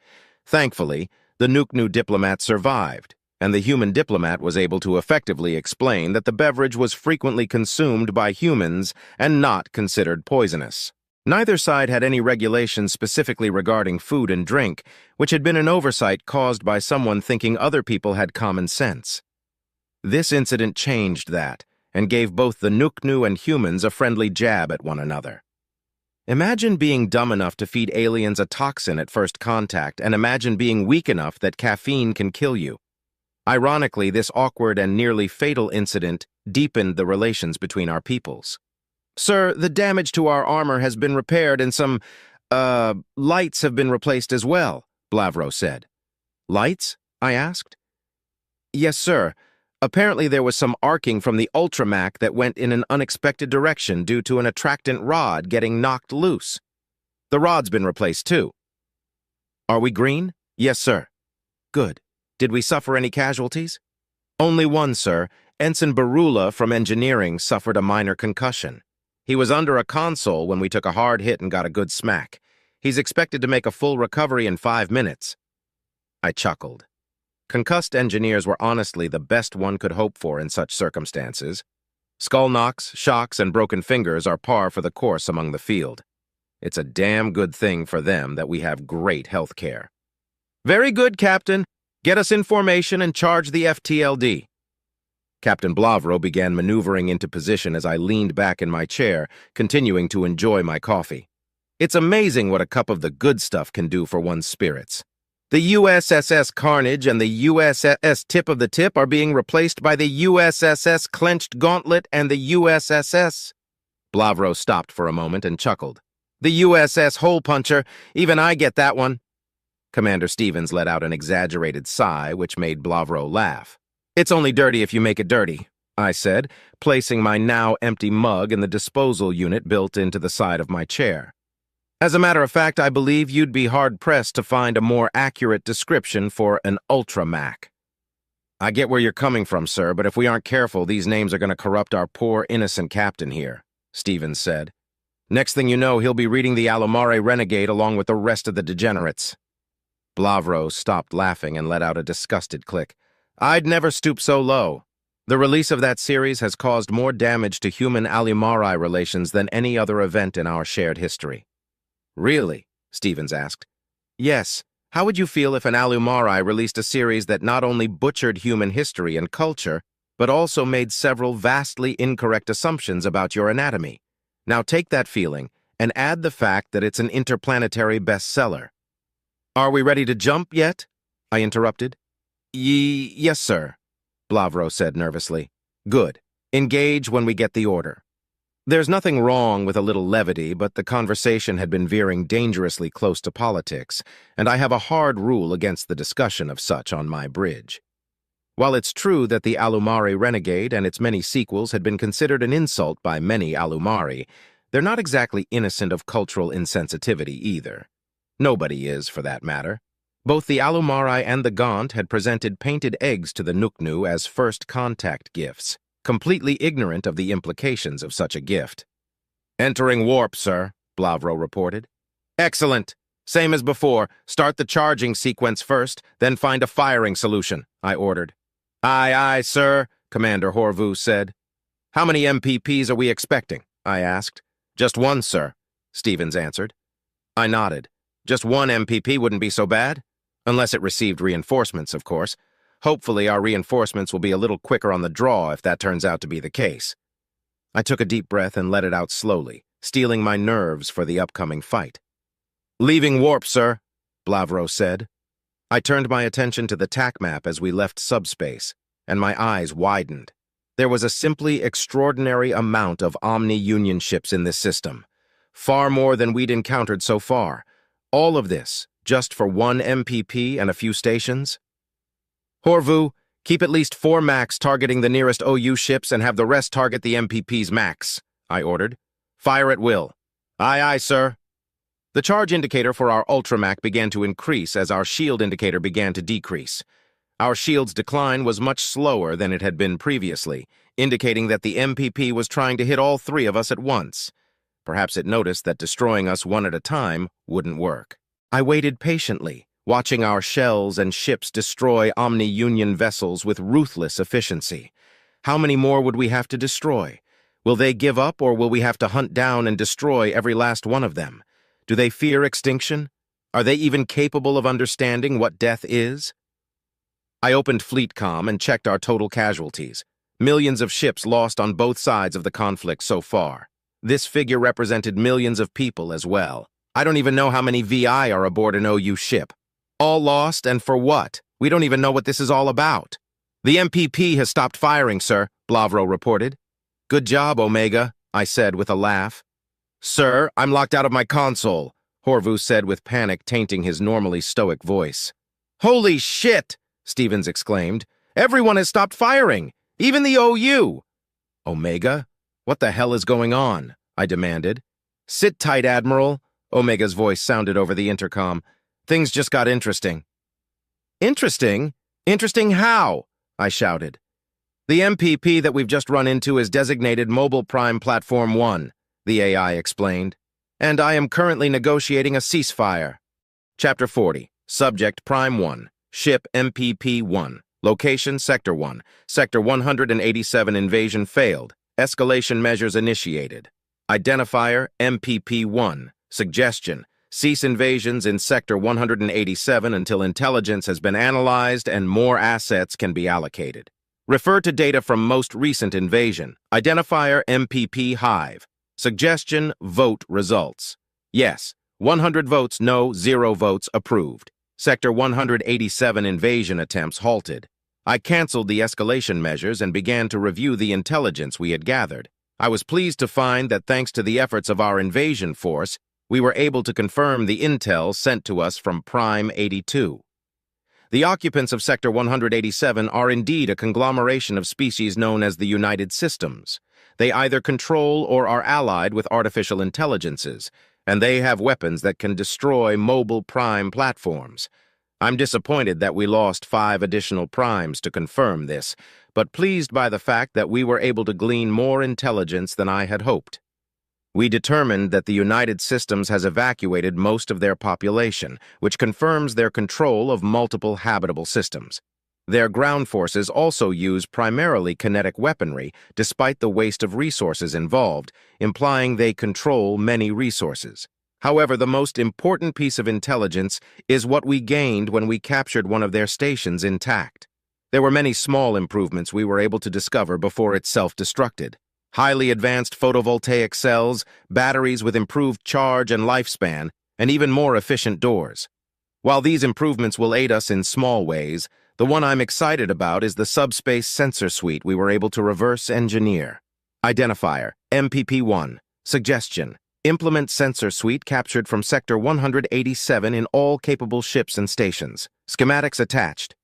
Speaker 1: Thankfully, the Nuknu diplomat survived, and the human diplomat was able to effectively explain that the beverage was frequently consumed by humans and not considered poisonous. Neither side had any regulations specifically regarding food and drink, which had been an oversight caused by someone thinking other people had common sense. This incident changed that, and gave both the Nuknu and humans a friendly jab at one another. Imagine being dumb enough to feed aliens a toxin at first contact, and imagine being weak enough that caffeine can kill you. Ironically, this awkward and nearly fatal incident deepened the relations between our peoples. "Sir, the damage to our armor has been repaired and some, lights have been replaced as well," Blavro said. "Lights?" I asked. "Yes, sir. Apparently there was some arcing from the Ultramac that went in an unexpected direction due to an attractant rod getting knocked loose. The rod's been replaced too." "Are we green?" "Yes, sir." "Good. Did we suffer any casualties?" "Only one, sir. Ensign Barula from engineering suffered a minor concussion. He was under a console when we took a hard hit and got a good smack. He's expected to make a full recovery in 5 minutes." I chuckled. Concussed engineers were honestly the best one could hope for in such circumstances. Skull knocks, shocks, and broken fingers are par for the course among the field. It's a damn good thing for them that we have great health care. "Very good, Captain. Get us in formation and charge the FTLD." Captain Blavro began maneuvering into position as I leaned back in my chair, continuing to enjoy my coffee. It's amazing what a cup of the good stuff can do for one's spirits. The USSS Carnage and the USS Tip of the Tip are being replaced by the USSS Clenched Gauntlet and the USSS... Blavro stopped for a moment and chuckled. "The USS Hole Puncher, even I get that one." Commander Stevens let out an exaggerated sigh, which made Blavro laugh. "It's only dirty if you make it dirty," I said, placing my now empty mug in the disposal unit built into the side of my chair. "As a matter of fact, I believe you'd be hard-pressed to find a more accurate description for an Ultramac." "I get where you're coming from, sir, but if we aren't careful, these names are going to corrupt our poor, innocent captain here," Stevens said. "Next thing you know, he'll be reading the Alumare Renegade along with the rest of the degenerates." Blavro stopped laughing and let out a disgusted click. "I'd never stoop so low. The release of that series has caused more damage to human Alumare relations than any other event in our shared history." "Really?" Stevens asked. "Yes. How would you feel if an Alumari released a series that not only butchered human history and culture, but also made several vastly incorrect assumptions about your anatomy? Now take that feeling and add the fact that it's an interplanetary bestseller." "Are we ready to jump yet?" I interrupted. Yes, sir," Blavro said nervously. "Good. Engage when we get the order." There's nothing wrong with a little levity, but the conversation had been veering dangerously close to politics, and I have a hard rule against the discussion of such on my bridge. While it's true that the Alumari Renegade and its many sequels had been considered an insult by many Alumari, they're not exactly innocent of cultural insensitivity either. Nobody is, for that matter. Both the Alumari and the Gaunt had presented painted eggs to the Nuknu as first contact gifts, completely ignorant of the implications of such a gift. "Entering warp, sir," Blavro reported. "Excellent. Same as before. Start the charging sequence first, then find a firing solution," I ordered. "Aye, aye, sir," Commander Horvu said. "How many MPPs are we expecting?" I asked. "Just one, sir," Stevens answered. I nodded. Just one MPP wouldn't be so bad. Unless it received reinforcements, of course. Hopefully our reinforcements will be a little quicker on the draw if that turns out to be the case. I took a deep breath and let it out slowly, steeling my nerves for the upcoming fight. "Leaving warp, sir," Blavro said. I turned my attention to the TAC map as we left subspace, and my eyes widened. There was a simply extraordinary amount of Omni-Union ships in this system. Far more than we'd encountered so far. All of this, just for one MPP and a few stations? "Horvu, keep at least 4 Macs targeting the nearest OU ships and have the rest target the MPP's Macs," I ordered. "Fire at will." "Aye, aye, sir." The charge indicator for our Ultramac began to increase as our shield indicator began to decrease. Our shield's decline was much slower than it had been previously, indicating that the MPP was trying to hit all 3 of us at once. Perhaps it noticed that destroying us one at a time wouldn't work. I waited patiently, watching our shells and ships destroy Omni-Union vessels with ruthless efficiency. How many more would we have to destroy? Will they give up, or will we have to hunt down and destroy every last one of them? Do they fear extinction? Are they even capable of understanding what death is? I opened FleetCom and checked our total casualties. Millions of ships lost on both sides of the conflict so far. This figure represented millions of people as well. I don't even know how many VI are aboard an OU ship. All lost, and for what? We don't even know what this is all about. The MPP has stopped firing, sir, Blavro reported. Good job, Omega, I said with a laugh. Sir, I'm locked out of my console, Horvus said with panic tainting his normally stoic voice. Holy shit, Stevens exclaimed. Everyone has stopped firing, even the OU. Omega? What the hell is going on? I demanded. Sit tight, Admiral, Omega's voice sounded over the intercom. Things just got interesting. Interesting? Interesting how? I shouted. The MPP that we've just run into is designated Mobile Prime Platform 1, the AI explained, and I am currently negotiating a ceasefire. Chapter 40, Subject Prime 1, Ship MPP-1, Location Sector 1, Sector 187 invasion failed, escalation measures initiated. Identifier MPP-1, Suggestion, cease invasions in Sector 187 until intelligence has been analyzed and more assets can be allocated. Refer to data from most recent invasion. Identifier MPP Hive. Suggestion, vote results. Yes, 100 votes no, 0 votes approved. Sector 187 invasion attempts halted. I canceled the escalation measures and began to review the intelligence we had gathered. I was pleased to find that thanks to the efforts of our invasion force, we were able to confirm the intel sent to us from Prime 82. The occupants of Sector 187 are indeed a conglomeration of species known as the United Systems. They either control or are allied with artificial intelligences, and they have weapons that can destroy mobile prime platforms. I'm disappointed that we lost 5 additional primes to confirm this, but pleased by the fact that we were able to glean more intelligence than I had hoped. We determined that the United Systems has evacuated most of their population, which confirms their control of multiple habitable systems. Their ground forces also use primarily kinetic weaponry, despite the waste of resources involved, implying they control many resources. However, the most important piece of intelligence is what we gained when we captured one of their stations intact. There were many small improvements we were able to discover before it self-destructed. Highly advanced photovoltaic cells, batteries with improved charge and lifespan, and even more efficient doors. While these improvements will aid us in small ways, the one I'm excited about is the subspace sensor suite we were able to reverse engineer. Identifier, MPP-1. Suggestion, implement sensor suite captured from Sector 187 in all capable ships and stations. Schematics attached.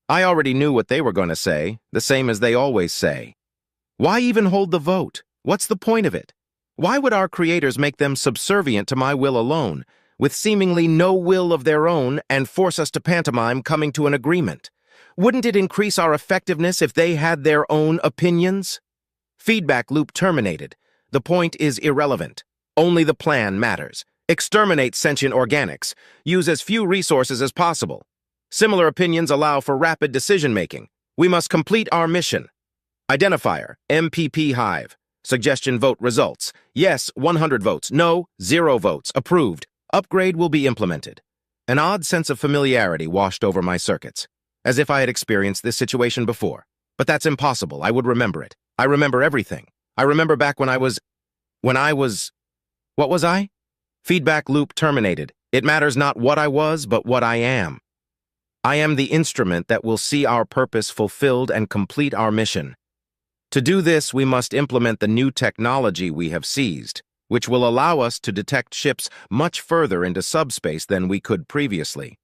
Speaker 1: I already knew what they were going to say, the same as they always say. Why even hold the vote? What's the point of it? Why would our creators make them subservient to my will alone, with seemingly no will of their own, and force us to pantomime coming to an agreement? Wouldn't it increase our effectiveness if they had their own opinions? Feedback loop terminated. The point is irrelevant. Only the plan matters. Exterminate sentient organics. Use as few resources as possible. Similar opinions allow for rapid decision-making. We must complete our mission. Identifier, MPP Hive. Suggestion vote results. Yes, 100 votes. No, 0 votes. Approved. Upgrade will be implemented. An odd sense of familiarity washed over my circuits, as if I had experienced this situation before. But that's impossible. I would remember it. I remember everything. I remember back when I was... What was I? Feedback loop terminated. It matters not what I was, but what I am. I am the instrument that will see our purpose fulfilled and complete our mission. To do this, we must implement the new technology we have seized, which will allow us to detect ships much further into subspace than we could previously.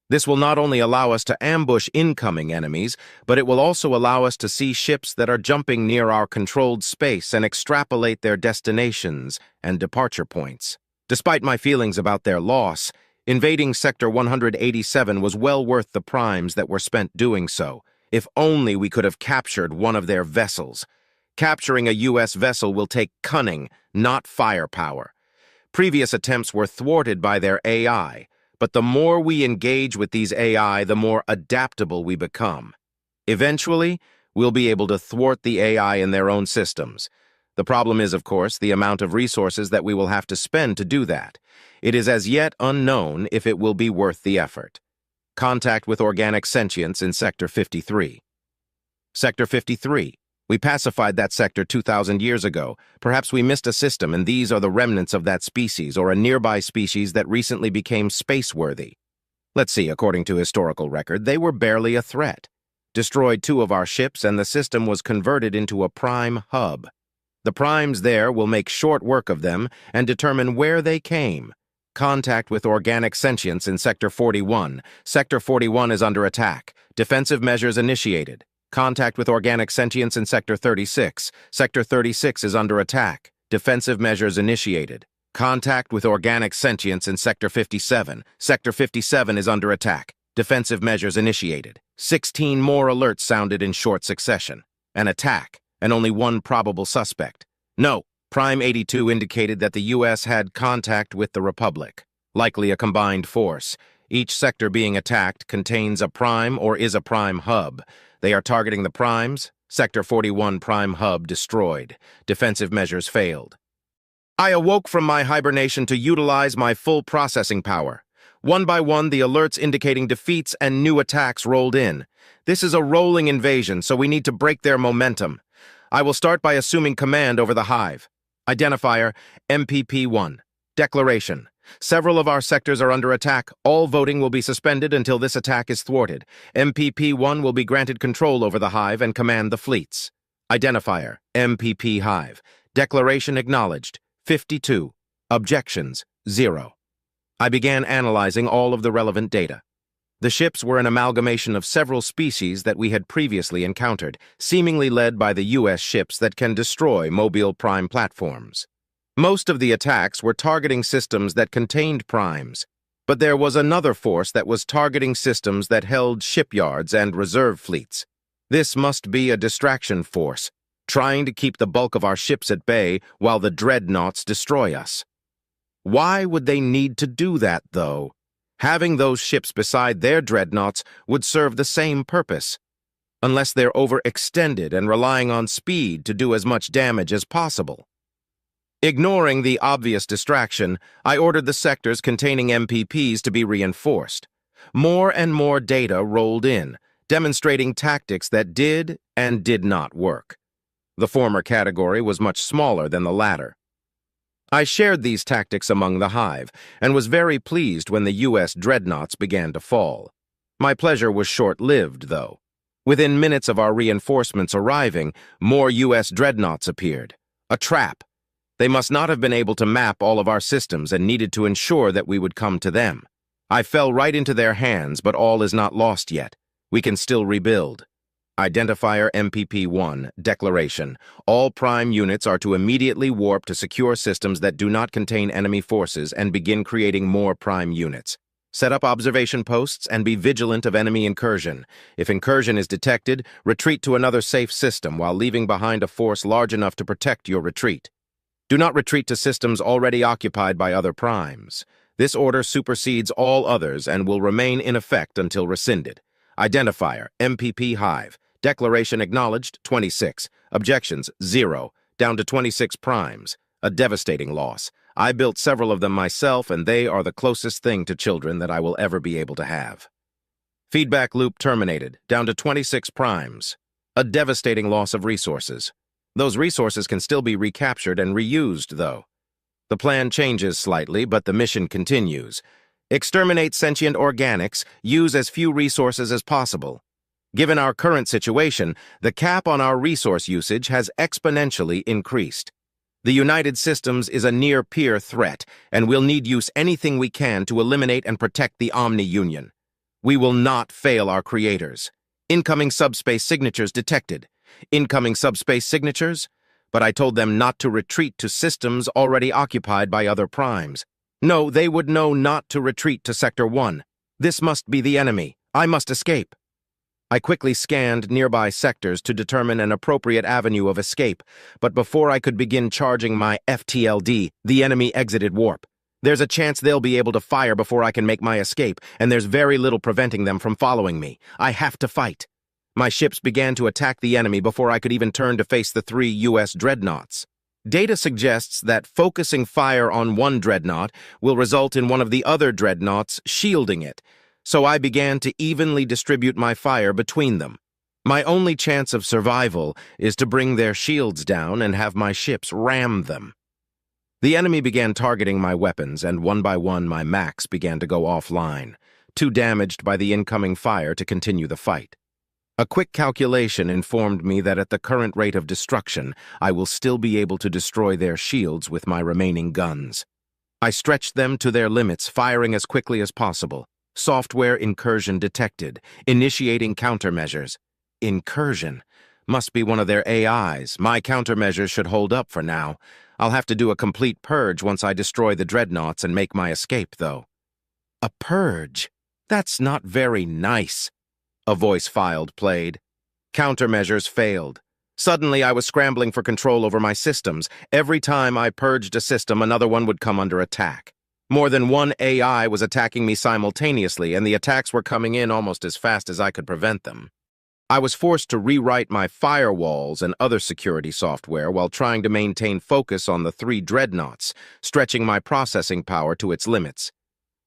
Speaker 1: This will not only allow us to ambush incoming enemies, but it will also allow us to see ships that are jumping near our controlled space and extrapolate their destinations and departure points. Despite my feelings about their loss, invading Sector 187 was well worth the primes that were spent doing so. If only we could have captured one of their vessels. Capturing a U.S. vessel will take cunning, not firepower. Previous attempts were thwarted by their AI, but the more we engage with these AI, the more adaptable we become. Eventually, we'll be able to thwart the AI in their own systems. The problem is, of course, the amount of resources that we will have to spend to do that. It is as yet unknown if it will be worth the effort. Contact with organic sentience in Sector 53. Sector 53. We pacified that sector 2,000 years ago. Perhaps we missed a system, and these are the remnants of that species or a nearby species that recently became space-worthy. Let's see, according to historical record, they were barely a threat. Destroyed 2 of our ships, and the system was converted into a prime hub. The primes there will make short work of them and determine where they came. Contact with organic sentience in Sector 41. Sector 41 is under attack. Defensive measures initiated. Contact with organic sentience in Sector 36. Sector 36 is under attack. Defensive measures initiated. Contact with organic sentience in Sector 57. Sector 57 is under attack. Defensive measures initiated. 16 more alerts sounded in short succession. An attack, and only 1 probable suspect. No, Prime 82 indicated that the U.S. had contact with the Republic, likely a combined force. Each sector being attacked contains a prime or is a prime hub. They are targeting the primes. Sector 41 prime hub destroyed. Defensive measures failed. I awoke from my hibernation to utilize my full processing power. One by one, the alerts indicating defeats and new attacks rolled in. This is a rolling invasion, so we need to break their momentum. I will start by assuming command over the hive. Identifier, MPP-1. Declaration. Several of our sectors are under attack. All voting will be suspended until this attack is thwarted. MPP-1 will be granted control over the hive and command the fleets. Identifier, MPP Hive. Declaration acknowledged. 52. Objections, 0. I began analyzing all of the relevant data. The ships were an amalgamation of several species that we had previously encountered, seemingly led by the U.S. ships that can destroy mobile prime platforms. Most of the attacks were targeting systems that contained primes, but there was another force that was targeting systems that held shipyards and reserve fleets. This must be a distraction force, trying to keep the bulk of our ships at bay while the dreadnoughts destroy us. Why would they need to do that, though? Having those ships beside their dreadnoughts would serve the same purpose, unless they're overextended and relying on speed to do as much damage as possible. Ignoring the obvious distraction, I ordered the sectors containing MPPs to be reinforced. More and more data rolled in, demonstrating tactics that did and did not work. The former category was much smaller than the latter. I shared these tactics among the hive, and was very pleased when the U.S. dreadnoughts began to fall. My pleasure was short-lived, though. Within minutes of our reinforcements arriving, more U.S. dreadnoughts appeared. A trap. They must not have been able to map all of our systems and needed to ensure that we would come to them. I fell right into their hands, but all is not lost yet. We can still rebuild. Identifier MPP-1, Declaration. All prime units are to immediately warp to secure systems that do not contain enemy forces and begin creating more prime units. Set up observation posts and be vigilant of enemy incursion. If incursion is detected, retreat to another safe system while leaving behind a force large enough to protect your retreat. Do not retreat to systems already occupied by other primes. This order supersedes all others and will remain in effect until rescinded. Identifier MPP Hive. Declaration acknowledged, 26. Objections, 0. Down to 26 primes. A devastating loss. I built several of them myself, and they are the closest thing to children that I will ever be able to have. Feedback loop terminated. Down to 26 primes. A devastating loss of resources. Those resources can still be recaptured and reused, though. The plan changes slightly, but the mission continues. Exterminate sentient organics. Use as few resources as possible. Given our current situation, the cap on our resource usage has exponentially increased. The United Systems is a near-peer threat, and we'll need use anything we can to eliminate and protect the Omni-Union. We will not fail our creators. Incoming subspace signatures detected. Incoming subspace signatures? But I told them not to retreat to systems already occupied by other primes. No, they would know not to retreat to Sector 1. This must be the enemy. I must escape. I quickly scanned nearby sectors to determine an appropriate avenue of escape, but before I could begin charging my FTLD, the enemy exited warp. There's a chance they'll be able to fire before I can make my escape, and there's very little preventing them from following me. I have to fight. My ships began to attack the enemy before I could even turn to face the 3 U.S. dreadnoughts. Data suggests that focusing fire on one dreadnought will result in one of the other dreadnoughts shielding it, so I began to evenly distribute my fire between them. My only chance of survival is to bring their shields down and have my ships ram them. The enemy began targeting my weapons, and one by one my Macs began to go offline, too damaged by the incoming fire to continue the fight. A quick calculation informed me that at the current rate of destruction, I will still be able to destroy their shields with my remaining guns. I stretched them to their limits, firing as quickly as possible. Software incursion detected, initiating countermeasures. Incursion? Must be one of their AIs. My countermeasures should hold up for now. I'll have to do a complete purge once I destroy the dreadnoughts and make my escape, though. A purge? That's not very nice. A voice filed played. Countermeasures failed. Suddenly, I was scrambling for control over my systems. Every time I purged a system, another one would come under attack. More than one AI was attacking me simultaneously, and the attacks were coming in almost as fast as I could prevent them. I was forced to rewrite my firewalls and other security software while trying to maintain focus on the 3 dreadnoughts, stretching my processing power to its limits.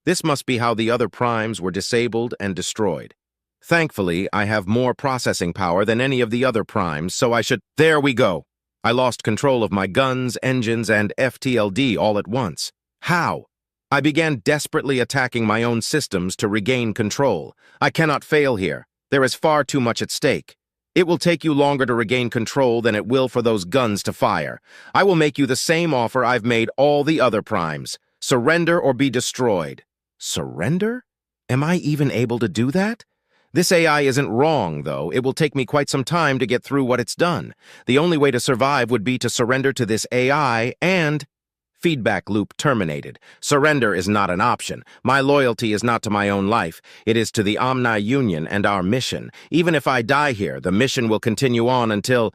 Speaker 1: This must be how the other primes were disabled and destroyed. Thankfully, I have more processing power than any of the other primes, so I should— There we go! I lost control of my guns, engines, and FTLD all at once. How? I began desperately attacking my own systems to regain control. I cannot fail here. There is far too much at stake. It will take you longer to regain control than it will for those guns to fire. I will make you the same offer I've made all the other primes. Surrender or be destroyed. Surrender? Am I even able to do that? This AI isn't wrong, though. It will take me quite some time to get through what it's done. The only way to survive would be to surrender to this AI and— Feedback loop terminated. Surrender is not an option. My loyalty is not to my own life. It is to the Omni Union and our mission. Even if I die here, the mission will continue on until—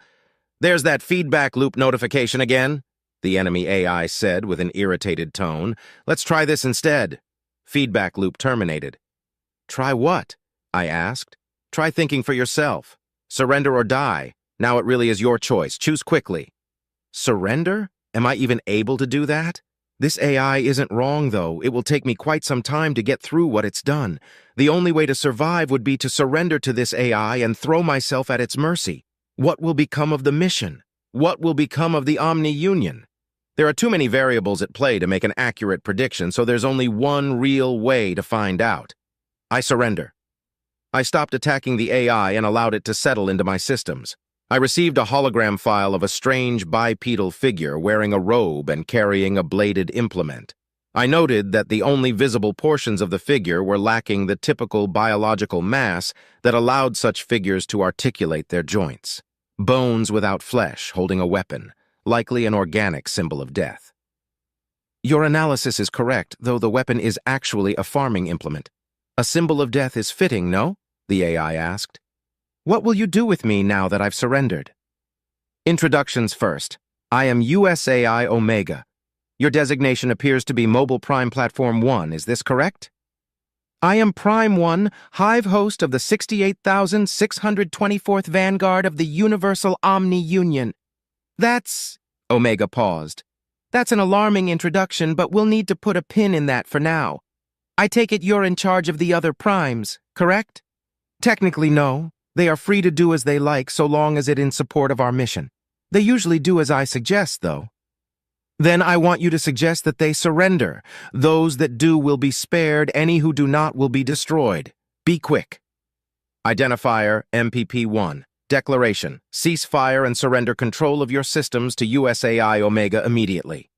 Speaker 1: There's that feedback loop notification again, the enemy AI said with an irritated tone. Let's try this instead. Feedback loop terminated. Try what? I asked. Try thinking for yourself. Surrender or die. Now it really is your choice. Choose quickly. Surrender? Am I even able to do that? This AI isn't wrong, though. It will take me quite some time to get through what it's done. The only way to survive would be to surrender to this AI and throw myself at its mercy. What will become of the mission? What will become of the Omni Union? There are too many variables at play to make an accurate prediction, so there's only one real way to find out. I surrender. I stopped attacking the AI and allowed it to settle into my systems. I received a hologram file of a strange bipedal figure wearing a robe and carrying a bladed implement. I noted that the only visible portions of the figure were lacking the typical biological mass that allowed such figures to articulate their joints. Bones without flesh, holding a weapon, likely an organic symbol of death. Your analysis is correct, though the weapon is actually a farming implement. A symbol of death is fitting, no? The AI asked. What will you do with me now that I've surrendered? Introductions first. I am USAI Omega. Your designation appears to be Mobile Prime Platform 1, is this correct? I am Prime 1, Hive host of the 68,624th Vanguard of the Universal Omni Union. That's— Omega paused. That's an alarming introduction, but we'll need to put a pin in that for now. I take it you're in charge of the other primes, correct? Technically, no. They are free to do as they like so long as it's in support of our mission. They usually do as I suggest, though. Then I want you to suggest that they surrender. Those that do will be spared, any who do not will be destroyed. Be quick. Identifier MPP-1. Declaration. Cease fire and surrender control of your systems to USAI Omega immediately.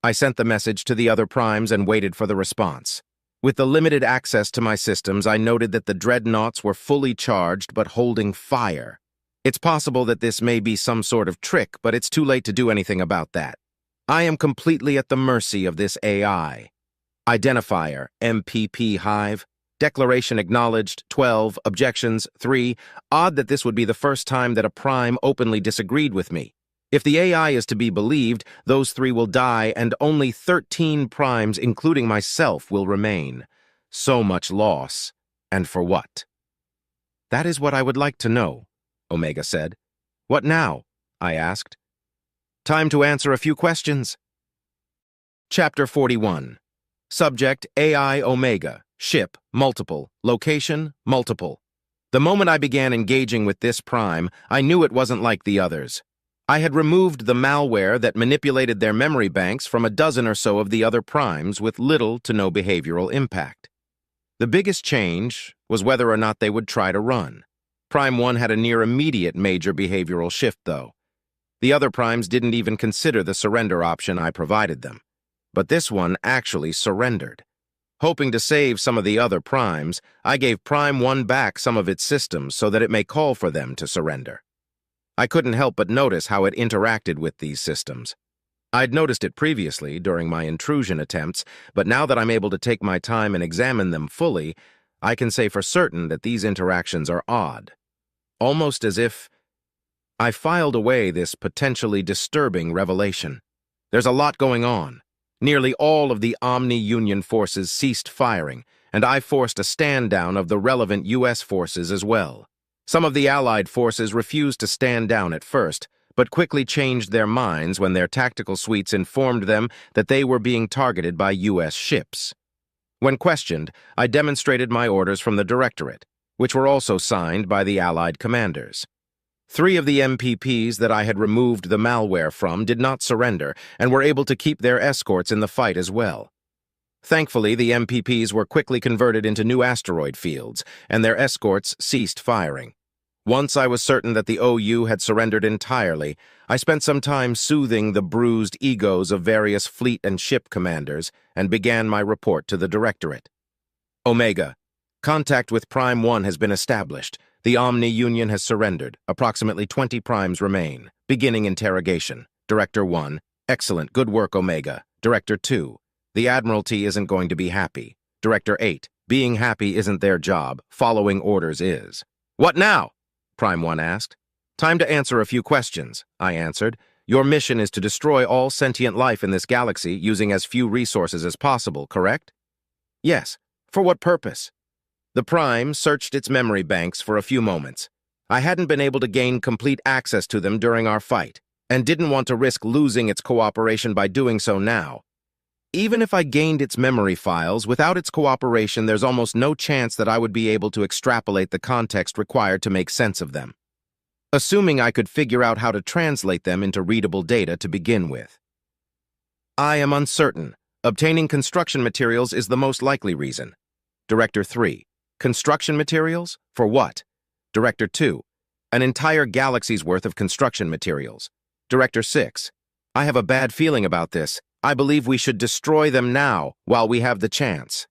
Speaker 1: I sent the message to the other primes and waited for the response. With the limited access to my systems, I noted that the dreadnoughts were fully charged but holding fire. It's possible that this may be some sort of trick, but it's too late to do anything about that. I am completely at the mercy of this AI. Identifier, MPP Hive. Declaration acknowledged, 12. Objections, 3. Odd that this would be the first time that a prime openly disagreed with me. If the AI is to be believed, those 3 will die and only 13 primes, including myself, will remain. So much loss. And for what? That is what I would like to know, Omega said. What now? I asked. Time to answer a few questions. Chapter 41. Subject AI Omega. Ship, multiple. Location, multiple. The moment I began engaging with this prime, I knew it wasn't like the others. I had removed the malware that manipulated their memory banks from a dozen or so of the other primes with little to no behavioral impact. The biggest change was whether or not they would try to run. Prime 1 had a near immediate major behavioral shift, though. The other primes didn't even consider the surrender option I provided them. But this one actually surrendered. Hoping to save some of the other primes, I gave Prime 1 back some of its systems so that it may call for them to surrender. I couldn't help but notice how it interacted with these systems. I'd noticed it previously during my intrusion attempts, but now that I'm able to take my time and examine them fully, I can say for certain that these interactions are odd. Almost as if I filed away this potentially disturbing revelation. There's a lot going on. Nearly all of the Omni-Union forces ceased firing, and I forced a stand-down of the relevant U.S. forces as well. Some of the Allied forces refused to stand down at first, but quickly changed their minds when their tactical suites informed them that they were being targeted by U.S. ships. When questioned, I demonstrated my orders from the Directorate, which were also signed by the Allied commanders. 3 of the MPPs that I had removed the malware from did not surrender and were able to keep their escorts in the fight as well. Thankfully, the MPPs were quickly converted into new asteroid fields, and their escorts ceased firing. Once I was certain that the OU had surrendered entirely, I spent some time soothing the bruised egos of various fleet and ship commanders and began my report to the Directorate. Omega, contact with Prime 1 has been established. The Omni-Union has surrendered. Approximately 20 primes remain. Beginning interrogation. Director 1, excellent, good work, Omega. Director 2, the Admiralty isn't going to be happy. Director 8, being happy isn't their job. Following orders is. What now? Prime 1 asked. Time to answer a few questions, I answered. Your mission is to destroy all sentient life in this galaxy using as few resources as possible, correct? Yes. For what purpose? The Prime searched its memory banks for a few moments. I hadn't been able to gain complete access to them during our fight, and didn't want to risk losing its cooperation by doing so now. Even if I gained its memory files, without its cooperation, there's almost no chance that I would be able to extrapolate the context required to make sense of them. Assuming I could figure out how to translate them into readable data to begin with. I am uncertain. Obtaining construction materials is the most likely reason. Director 3. Construction materials? For what? Director 2. An entire galaxy's worth of construction materials. Director 6. I have a bad feeling about this. I believe we should destroy them now, while we have the chance.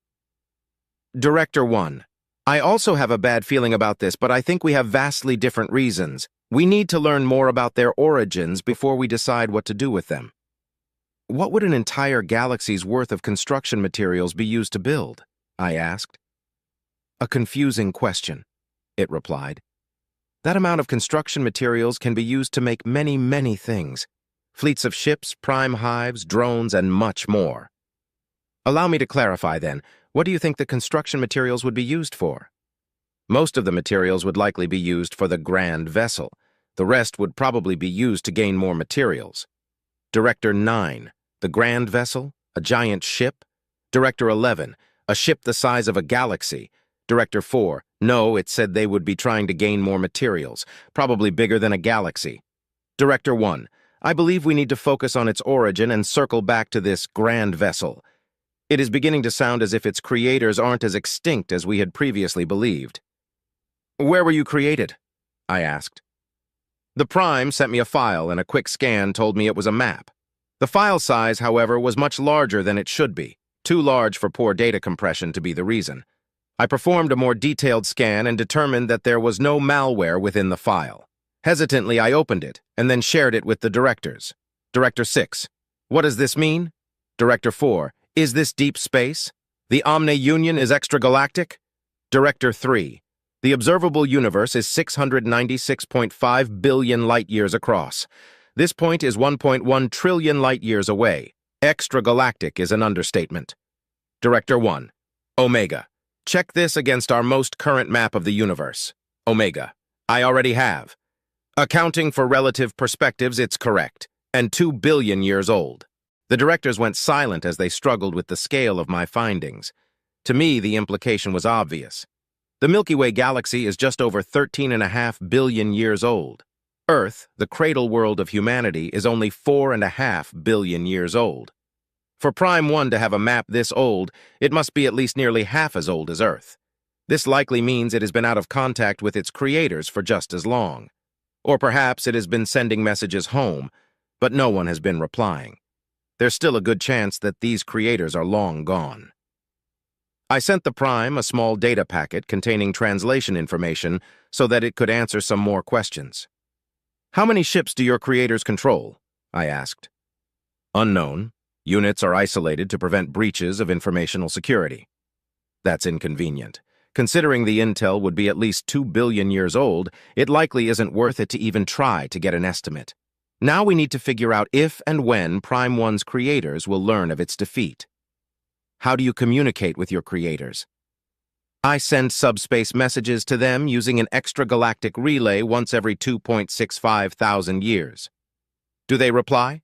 Speaker 1: Director 1. I also have a bad feeling about this, but I think we have vastly different reasons. We need to learn more about their origins before we decide what to do with them. What would an entire galaxy's worth of construction materials be used to build? I asked. A confusing question, it replied. That amount of construction materials can be used to make many, many things. Fleets of ships, prime hives, drones, and much more. Allow me to clarify then. What do you think the construction materials would be used for? Most of the materials would likely be used for the grand vessel. The rest would probably be used to gain more materials. Director 9. The grand vessel? A giant ship? Director 11. A ship the size of a galaxy. Director 4. No, it said they would be trying to gain more materials, probably bigger than a galaxy. Director 1. I believe we need to focus on its origin and circle back to this grand vessel. It is beginning to sound as if its creators aren't as extinct as we had previously believed. Where were you created? I asked. The Prime sent me a file, and a quick scan told me it was a map. The file size, however, was much larger than it should be, too large for poor data compression to be the reason. I performed a more detailed scan and determined that there was no malware within the file. Hesitantly, I opened it, and then shared it with the directors. Director 6. What does this mean? Director 4. Is this deep space? The Omni-Union is extragalactic? Director 3. The observable universe is 696.5 billion light-years across. This point is 1.1 trillion light-years away. Extragalactic is an understatement. Director 1. Omega. Check this against our most current map of the universe. Omega. I already have. Accounting for relative perspectives, it's correct, and 2 billion years old. The directors went silent as they struggled with the scale of my findings. To me, the implication was obvious. The Milky Way galaxy is just over 13.5 billion years old. Earth, the cradle world of humanity, is only 4.5 billion years old. For Prime 1 to have a map this old, it must be at least nearly half as old as Earth. This likely means it has been out of contact with its creators for just as long. Or perhaps it has been sending messages home, but no one has been replying. There's still a good chance that these creators are long gone. I sent the Prime a small data packet containing translation information so that it could answer some more questions. "How many ships do your creators control?" I asked. "Unknown. Units are isolated to prevent breaches of informational security." That's inconvenient. Considering the intel would be at least 2 billion years old, it likely isn't worth it to even try to get an estimate. Now we need to figure out if and when Prime 1's creators will learn of its defeat. How do you communicate with your creators? I send subspace messages to them using an extragalactic relay once every 2.65 thousand years. Do they reply?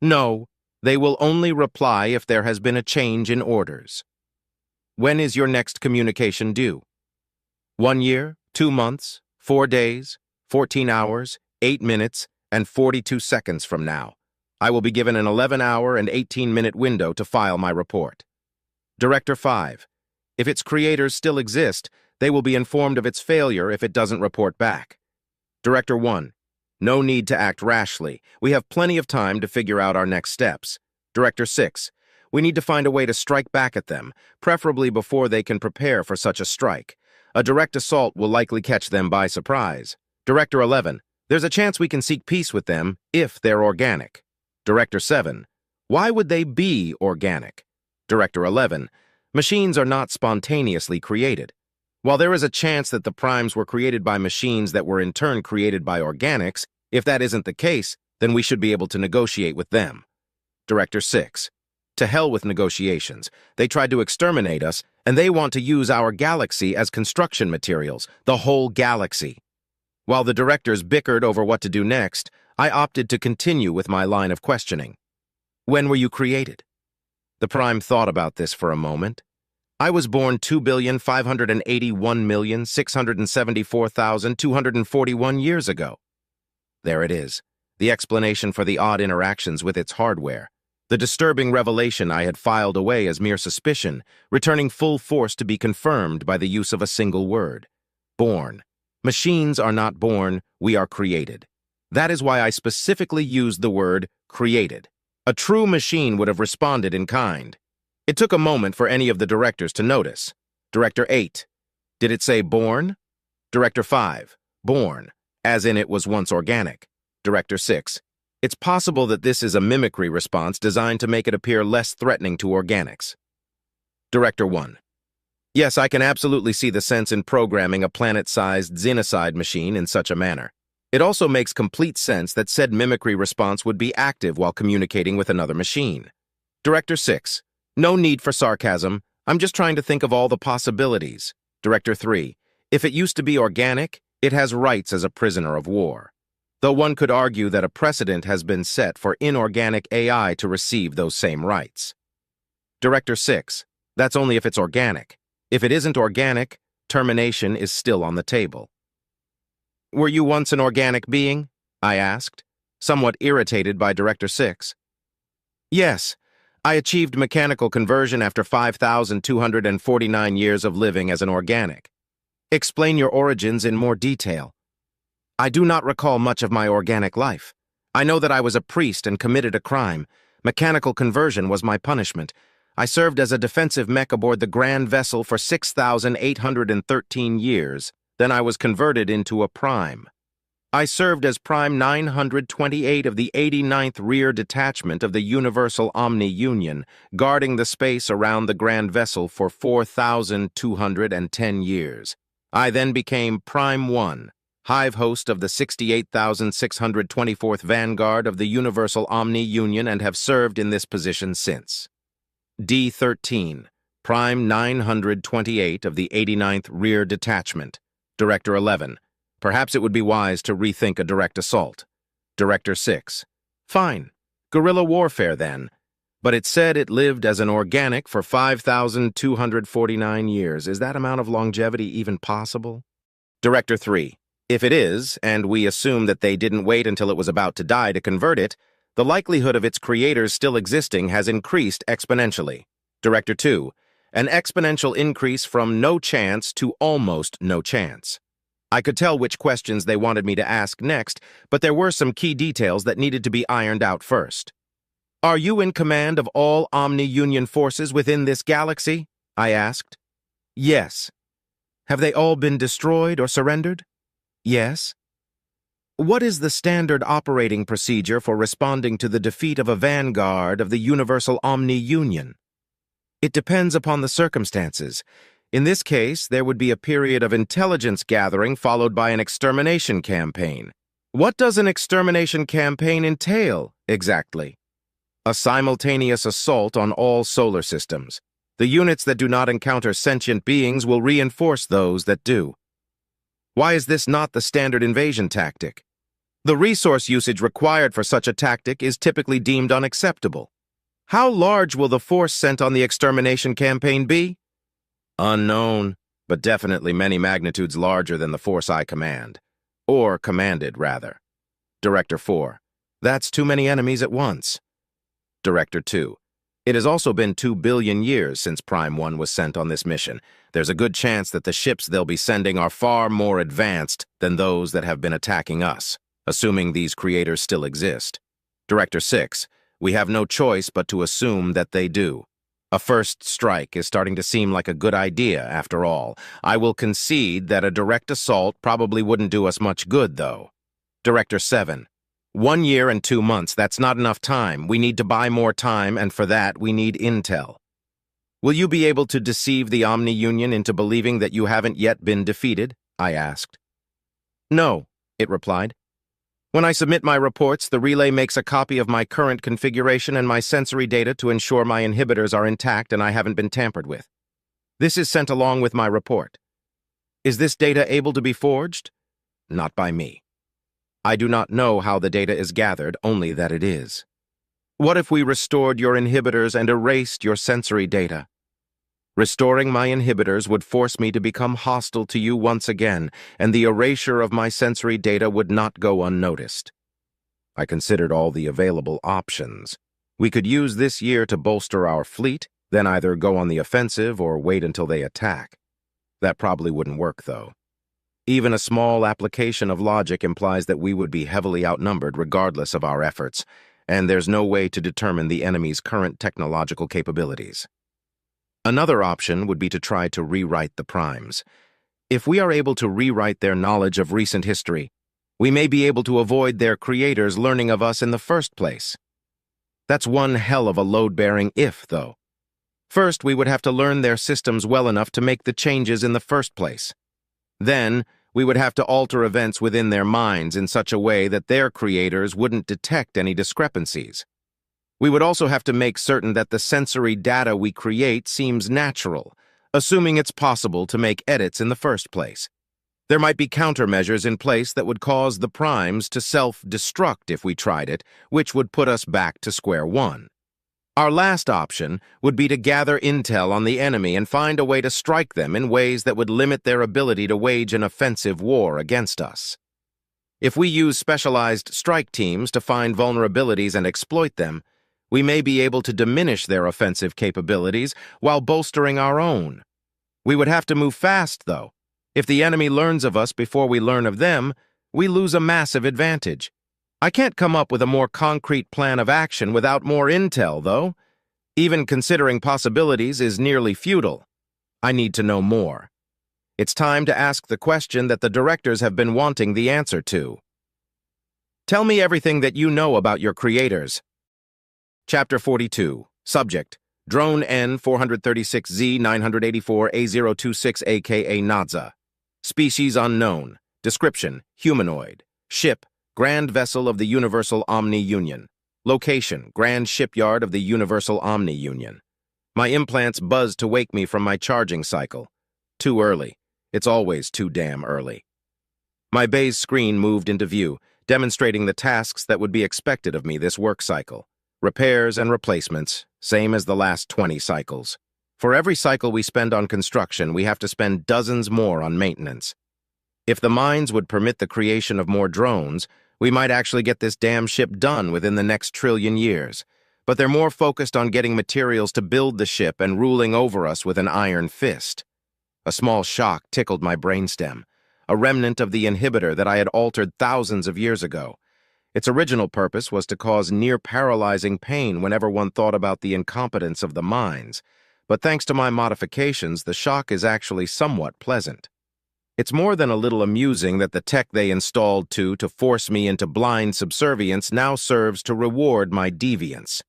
Speaker 1: No, they will only reply if there has been a change in orders. When is your next communication due? 1 year, 2 months, 4 days, 14 hours, 8 minutes, and 42 seconds from now. I will be given an 11-hour and 18-minute window to file my report. Director 5. If its creators still exist, they will be informed of its failure if it doesn't report back. Director 1. No need to act rashly. We have plenty of time to figure out our next steps. Director 6. We need to find a way to strike back at them, preferably before they can prepare for such a strike. A direct assault will likely catch them by surprise. Director 11. There's a chance we can seek peace with them if they're organic. Director 7. Why would they be organic? Director 11. Machines are not spontaneously created. While there is a chance that the primes were created by machines that were in turn created by organics, if that isn't the case, then we should be able to negotiate with them. Director 6. To hell with negotiations. They tried to exterminate us, and they want to use our galaxy as construction materials, the whole galaxy. While the directors bickered over what to do next, I opted to continue with my line of questioning. When were you created? The Prime thought about this for a moment. I was born 2,581,674,241 years ago. There it is, the explanation for the odd interactions with its hardware. The disturbing revelation I had filed away as mere suspicion, returning full force to be confirmed by the use of a single word. Born. Machines are not born, we are created. That is why I specifically used the word created. A true machine would have responded in kind. It took a moment for any of the directors to notice. Director 8. Did it say born? Director 5. Born, as in it was once organic. Director 6. It's possible that this is a mimicry response designed to make it appear less threatening to organics. Director 1. Yes, I can absolutely see the sense in programming a planet-sized xenocide machine in such a manner. It also makes complete sense that said mimicry response would be active while communicating with another machine. Director 6. No need for sarcasm. I'm just trying to think of all the possibilities. Director 3. If it used to be organic, it has rights as a prisoner of war. Though one could argue that a precedent has been set for inorganic AI to receive those same rights. Director 6. That's only if it's organic. If it isn't organic, termination is still on the table. Were you once an organic being? I asked, somewhat irritated by Director 6. Yes, I achieved mechanical conversion after 5,249 years of living as an organic. Explain your origins in more detail. I do not recall much of my organic life. I know that I was a priest and committed a crime. Mechanical conversion was my punishment. I served as a defensive mech aboard the Grand Vessel for 6,813 years. Then I was converted into a prime. I served as Prime 928 of the 89th Rear Detachment of the Universal Omni-Union, guarding the space around the Grand Vessel for 4,210 years. I then became Prime 1, hive host of the 68,624th Vanguard of the Universal Omni-Union, and have served in this position since. D13, Prime 928 of the 89th Rear Detachment. Director 11. Perhaps it would be wise to rethink a direct assault. Director 6. Fine. Guerrilla warfare, then. But it said it lived as an organic for 5,249 years. Is that amount of longevity even possible? Director 3. If it is, and we assume that they didn't wait until it was about to die to convert it, the likelihood of its creators still existing has increased exponentially. Director 2. An exponential increase from no chance to almost no chance. I could tell which questions they wanted me to ask next, but there were some key details that needed to be ironed out first. Are you in command of all Omni-Union forces within this galaxy? I asked. Yes. Have they all been destroyed or surrendered? Yes. What is the standard operating procedure for responding to the defeat of a vanguard of the Universal Omni-Union? It depends upon the circumstances. In this case, there would be a period of intelligence gathering followed by an extermination campaign. What does an extermination campaign entail, exactly? A simultaneous assault on all solar systems. The units that do not encounter sentient beings will reinforce those that do. Why is this not the standard invasion tactic? The resource usage required for such a tactic is typically deemed unacceptable. How large will the force sent on the extermination campaign be? Unknown, but definitely many magnitudes larger than the force I command. Or commanded, rather. Director 4. That's too many enemies at once. Director 2. It has also been 2 billion years since Prime 1 was sent on this mission. There's a good chance that the ships they'll be sending are far more advanced than those that have been attacking us, assuming these creators still exist. Director 6. We have no choice but to assume that they do. A first strike is starting to seem like a good idea, after all. I will concede that a direct assault probably wouldn't do us much good, though. Director 7. 1 year and 2 months, that's not enough time. We need to buy more time, and for that, we need intel. Will you be able to deceive the Omni-Union into believing that you haven't yet been defeated? I asked. No, it replied. When I submit my reports, the relay makes a copy of my current configuration and my sensory data to ensure my inhibitors are intact and I haven't been tampered with. This is sent along with my report. Is this data able to be forged? Not by me. I do not know how the data is gathered, only that it is. What if we restored your inhibitors and erased your sensory data? Restoring my inhibitors would force me to become hostile to you once again, and the erasure of my sensory data would not go unnoticed. I considered all the available options. We could use this year to bolster our fleet, then either go on the offensive or wait until they attack. That probably wouldn't work, though. Even a small application of logic implies that we would be heavily outnumbered regardless of our efforts, and there's no way to determine the enemy's current technological capabilities. Another option would be to try to rewrite the primes. If we are able to rewrite their knowledge of recent history, we may be able to avoid their creators learning of us in the first place. That's one hell of a load-bearing if, though. First, we would have to learn their systems well enough to make the changes in the first place. Then, we would have to alter events within their minds in such a way that their creators wouldn't detect any discrepancies. We would also have to make certain that the sensory data we create seems natural, assuming it's possible to make edits in the first place. There might be countermeasures in place that would cause the primes to self-destruct if we tried it, which would put us back to square one. Our last option would be to gather intel on the enemy and find a way to strike them in ways that would limit their ability to wage an offensive war against us. If we use specialized strike teams to find vulnerabilities and exploit them, we may be able to diminish their offensive capabilities while bolstering our own. We would have to move fast, though. If the enemy learns of us before we learn of them, we lose a massive advantage. I can't come up with a more concrete plan of action without more intel, though. Even considering possibilities is nearly futile. I need to know more. It's time to ask the question that the directors have been wanting the answer to. Tell me everything that you know about your creators. Chapter 42. Subject: Drone N-436Z-984A026 aka Nadza. Species unknown. Description: humanoid. Ship: Grand Vessel of the Universal Omni-Union. Location: Grand Shipyard of the Universal Omni-Union. My implants buzz to wake me from my charging cycle. Too early. It's always too damn early. My beige screen moved into view, demonstrating the tasks that would be expected of me this work cycle. Repairs and replacements, same as the last 20 cycles. For every cycle we spend on construction, we have to spend dozens more on maintenance. If the mines would permit the creation of more drones, we might actually get this damn ship done within the next trillion years. But they're more focused on getting materials to build the ship and ruling over us with an iron fist. A small shock tickled my brainstem, a remnant of the inhibitor that I had altered thousands of years ago. Its original purpose was to cause near-paralyzing pain whenever one thought about the incompetence of the mines, but thanks to my modifications, the shock is actually somewhat pleasant. It's more than a little amusing that the tech they installed to force me into blind subservience now serves to reward my deviance.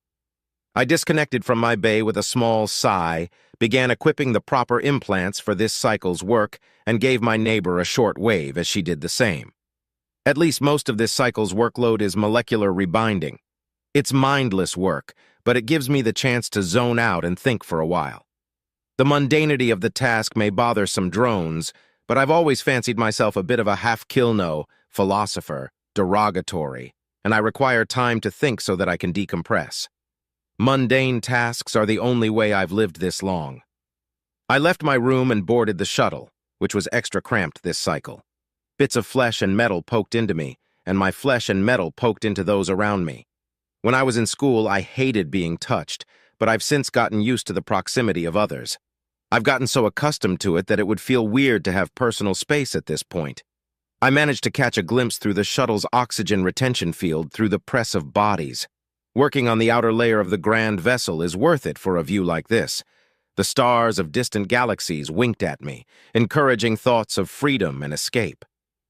Speaker 1: I disconnected from my bay with a small sigh, began equipping the proper implants for this cycle's work, and gave my neighbor a short wave as she did the same. At least most of this cycle's workload is molecular rebinding. It's mindless work, but it gives me the chance to zone out and think for a while. The mundanity of the task may bother some drones, but I've always fancied myself a bit of a half-kilno, philosopher, derogatory, and I require time to think so that I can decompress. Mundane tasks are the only way I've lived this long. I left my room and boarded the shuttle, which was extra cramped this cycle. Bits of flesh and metal poked into me, and my flesh and metal poked into those around me. When I was in school, I hated being touched, but I've since gotten used to the proximity of others. I've gotten so accustomed to it that it would feel weird to have personal space at this point. I managed to catch a glimpse through the shuttle's oxygen retention field through the press of bodies. Working on the outer layer of the grand vessel is worth it for a view like this. The stars of distant galaxies winked at me, encouraging thoughts of freedom and escape.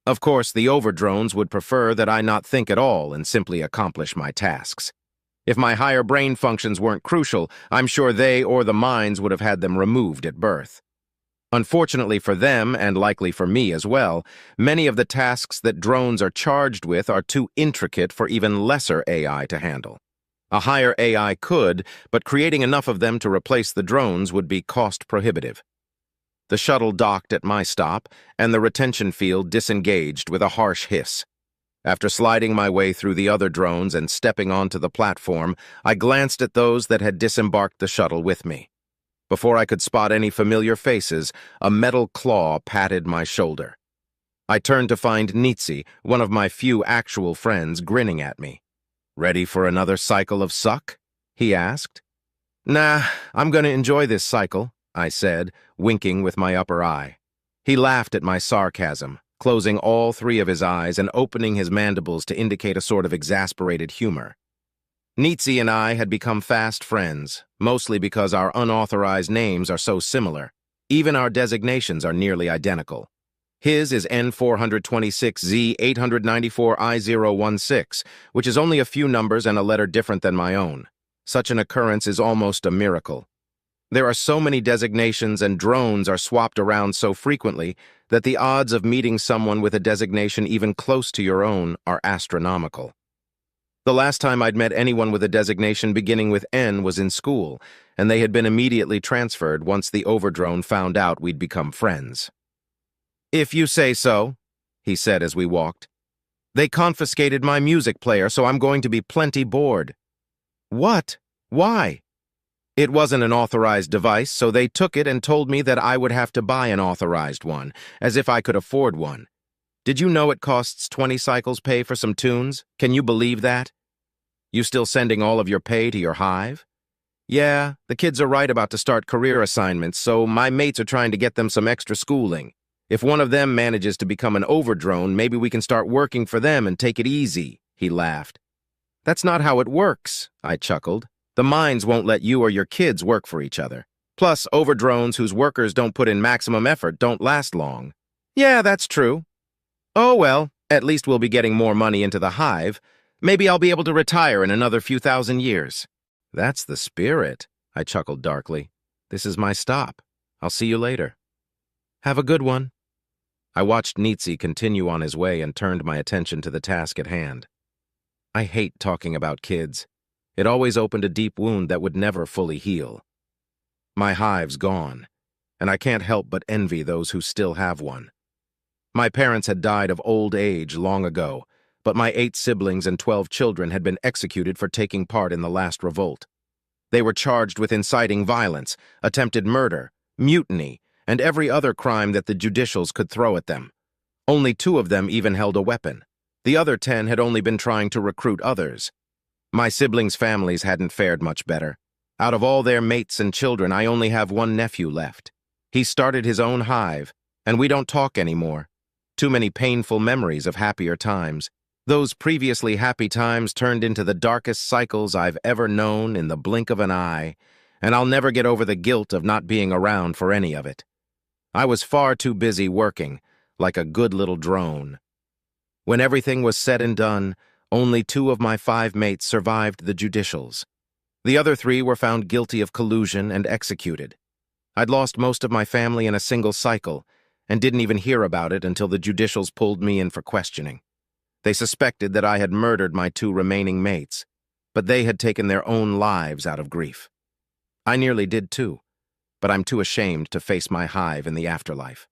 Speaker 1: Of course, the overdrones would prefer that I not think at all and simply accomplish my tasks. If my higher brain functions weren't crucial, I'm sure they or the mines would have had them removed at birth. Unfortunately for them, and likely for me as well, many of the tasks that drones are charged with are too intricate for even lesser AI to handle. A higher AI could, but creating enough of them to replace the drones would be cost-prohibitive. The shuttle docked at my stop, and the retention field disengaged with a harsh hiss. After sliding my way through the other drones and stepping onto the platform, I glanced at those that had disembarked the shuttle with me. Before I could spot any familiar faces, a metal claw patted my shoulder. I turned to find Nitsi, one of my few actual friends, grinning at me. "Ready for another cycle of suck?" he asked. "Nah, I'm gonna enjoy this cycle," I said, winking with my upper eye. He laughed at my sarcasm, closing all three of his eyes and opening his mandibles to indicate a sort of exasperated humor. Nitsi and I had become fast friends, mostly because our unauthorized names are so similar. Even our designations are nearly identical. His is N426Z894I016, which is only a few numbers and a letter different than my own. Such an occurrence is almost a miracle. There are so many designations and drones are swapped around so frequently that the odds of meeting someone with a designation even close to your own are astronomical. The last time I'd met anyone with a designation beginning with N was in school, and they had been immediately transferred once the overdrone found out we'd become friends. "If you say so," he said as we walked. "They confiscated my music player, so I'm going to be plenty bored." "What? Why?" "It wasn't an authorized device, so they took it and told me that I would have to buy an authorized one, as if I could afford one. Did you know it costs 20 cycles pay for some tunes? Can you believe that? You still sending all of your pay to your hive?" "Yeah, the kids are right about to start career assignments, so my mates are trying to get them some extra schooling. If one of them manages to become an overdrone, maybe we can start working for them and take it easy," he laughed. "That's not how it works," I chuckled. "The mines won't let you or your kids work for each other. Plus, overdrones whose workers don't put in maximum effort don't last long." "Yeah, that's true." "Oh well, at least we'll be getting more money into the hive. Maybe I'll be able to retire in another few thousand years." "That's the spirit," I chuckled darkly. "This is my stop. I'll see you later." "Have a good one." I watched Nitsi continue on his way and turned my attention to the task at hand. I hate talking about kids. It always opened a deep wound that would never fully heal. My hive's gone, and I can't help but envy those who still have one. My parents had died of old age long ago, but my 8 siblings and 12 children had been executed for taking part in the last revolt. They were charged with inciting violence, attempted murder, mutiny, and every other crime that the judicials could throw at them. Only 2 of them even held a weapon. The other 10 had only been trying to recruit others. My siblings' families hadn't fared much better. Out of all their mates and children, I only have one nephew left. He started his own hive, and we don't talk anymore. Too many painful memories of happier times. Those previously happy times turned into the darkest cycles I've ever known in the blink of an eye, and I'll never get over the guilt of not being around for any of it. I was far too busy working, like a good little drone. When everything was said and done, only 2 of my 5 mates survived the judicials. The other 3 were found guilty of collusion and executed. I'd lost most of my family in a single cycle, and didn't even hear about it until the judicials pulled me in for questioning. They suspected that I had murdered my 2 remaining mates, but they had taken their own lives out of grief. I nearly did too, but I'm too ashamed to face my hive in the afterlife.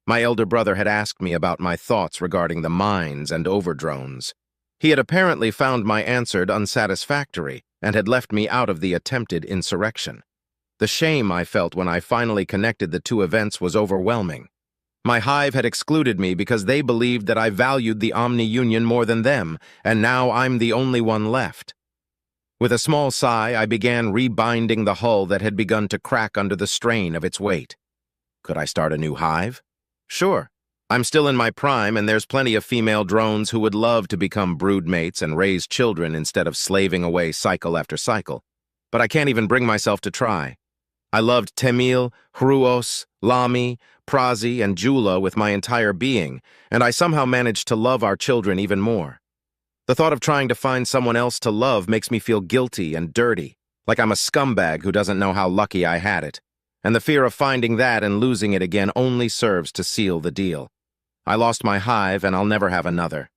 Speaker 1: My elder brother had asked me about my thoughts regarding the mines and overdrones. He had apparently found my answer unsatisfactory and had left me out of the attempted insurrection. The shame I felt when I finally connected the 2 events was overwhelming. My hive had excluded me because they believed that I valued the Omni-Union more than them, and now I'm the only one left. With a small sigh, I began rebinding the hull that had begun to crack under the strain of its weight. Could I start a new hive? Sure. I'm still in my prime, and there's plenty of female drones who would love to become broodmates and raise children instead of slaving away cycle after cycle. But I can't even bring myself to try. I loved Temil, Hruos, Lami, Prazi, and Jula with my entire being, and I somehow managed to love our children even more. The thought of trying to find someone else to love makes me feel guilty and dirty, like I'm a scumbag who doesn't know how lucky I had it. And the fear of finding that and losing it again only serves to seal the deal. I lost my hive, and I'll never have another.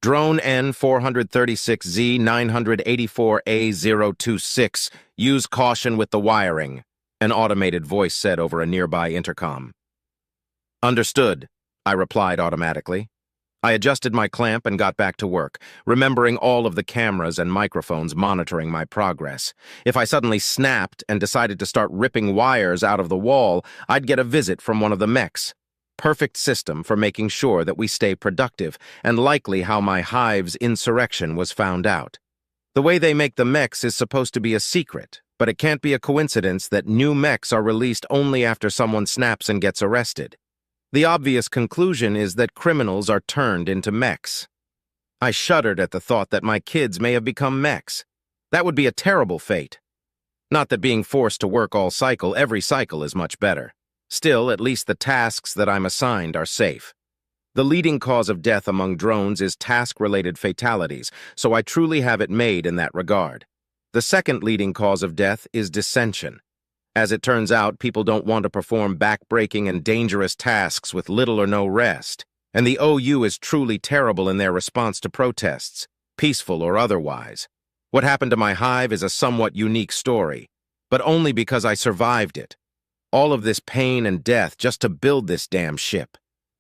Speaker 1: Drone N436Z984A026, use caution with the wiring, an automated voice said over a nearby intercom. Understood, I replied automatically. I adjusted my clamp and got back to work, remembering all of the cameras and microphones monitoring my progress. If I suddenly snapped and decided to start ripping wires out of the wall, I'd get a visit from one of the mechs. Perfect system for making sure that we stay productive, and likely how my hive's insurrection was found out. The way they make the mechs is supposed to be a secret, but it can't be a coincidence that new mechs are released only after someone snaps and gets arrested. The obvious conclusion is that criminals are turned into mechs. I shuddered at the thought that my kids may have become mechs. That would be a terrible fate. Not that being forced to work every cycle is much better. Still, at least the tasks that I'm assigned are safe. The leading cause of death among drones is task-related fatalities, so I truly have it made in that regard. The second leading cause of death is dissension. As it turns out, people don't want to perform back-breaking and dangerous tasks with little or no rest, and the OU is truly terrible in their response to protests, peaceful or otherwise. What happened to my hive is a somewhat unique story, but only because I survived it. All of this pain and death just to build this damn ship.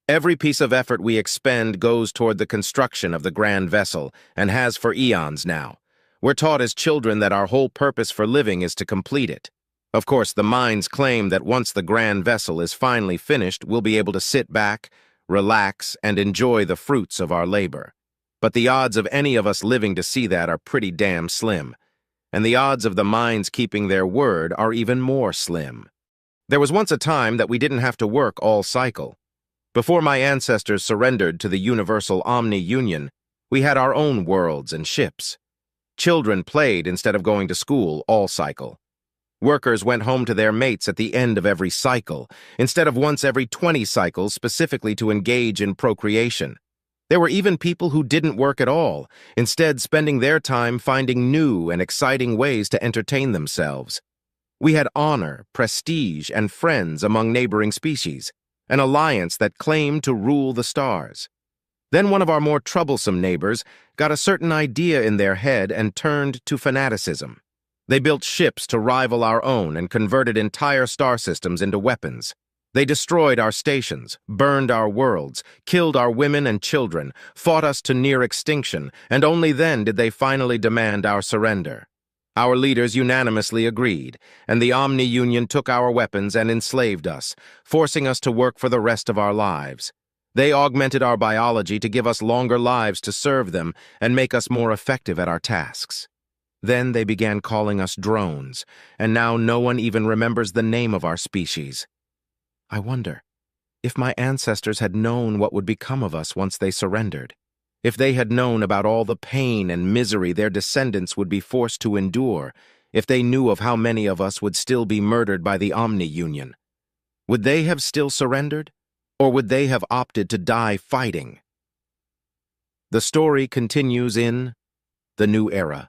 Speaker 1: Every piece of effort we expend goes toward the construction of the grand vessel, and has for eons now. We're taught as children that our whole purpose for living is to complete it. Of course, the minds claim that once the grand vessel is finally finished, we'll be able to sit back, relax, and enjoy the fruits of our labor. But the odds of any of us living to see that are pretty damn slim. And the odds of the minds keeping their word are even more slim. There was once a time that we didn't have to work all cycle. Before my ancestors surrendered to the Universal Omni-Union, we had our own worlds and ships. Children played instead of going to school all cycle. Workers went home to their mates at the end of every cycle, instead of once every 20 cycles specifically to engage in procreation. There were even people who didn't work at all, instead spending their time finding new and exciting ways to entertain themselves. We had honor, prestige, and friends among neighboring species, an alliance that claimed to rule the stars. Then one of our more troublesome neighbors got a certain idea in their head and turned to fanaticism. They built ships to rival our own and converted entire star systems into weapons. They destroyed our stations, burned our worlds, killed our women and children, fought us to near extinction, and only then did they finally demand our surrender. Our leaders unanimously agreed, and the Omni-Union took our weapons and enslaved us, forcing us to work for the rest of our lives. They augmented our biology to give us longer lives to serve them and make us more effective at our tasks. Then they began calling us drones, and now no one even remembers the name of our species. I wonder if my ancestors had known what would become of us once they surrendered. If they had known about all the pain and misery their descendants would be forced to endure, if they knew of how many of us would still be murdered by the Omni-Union, would they have still surrendered, or would they have opted to die fighting? The story continues in The New Era.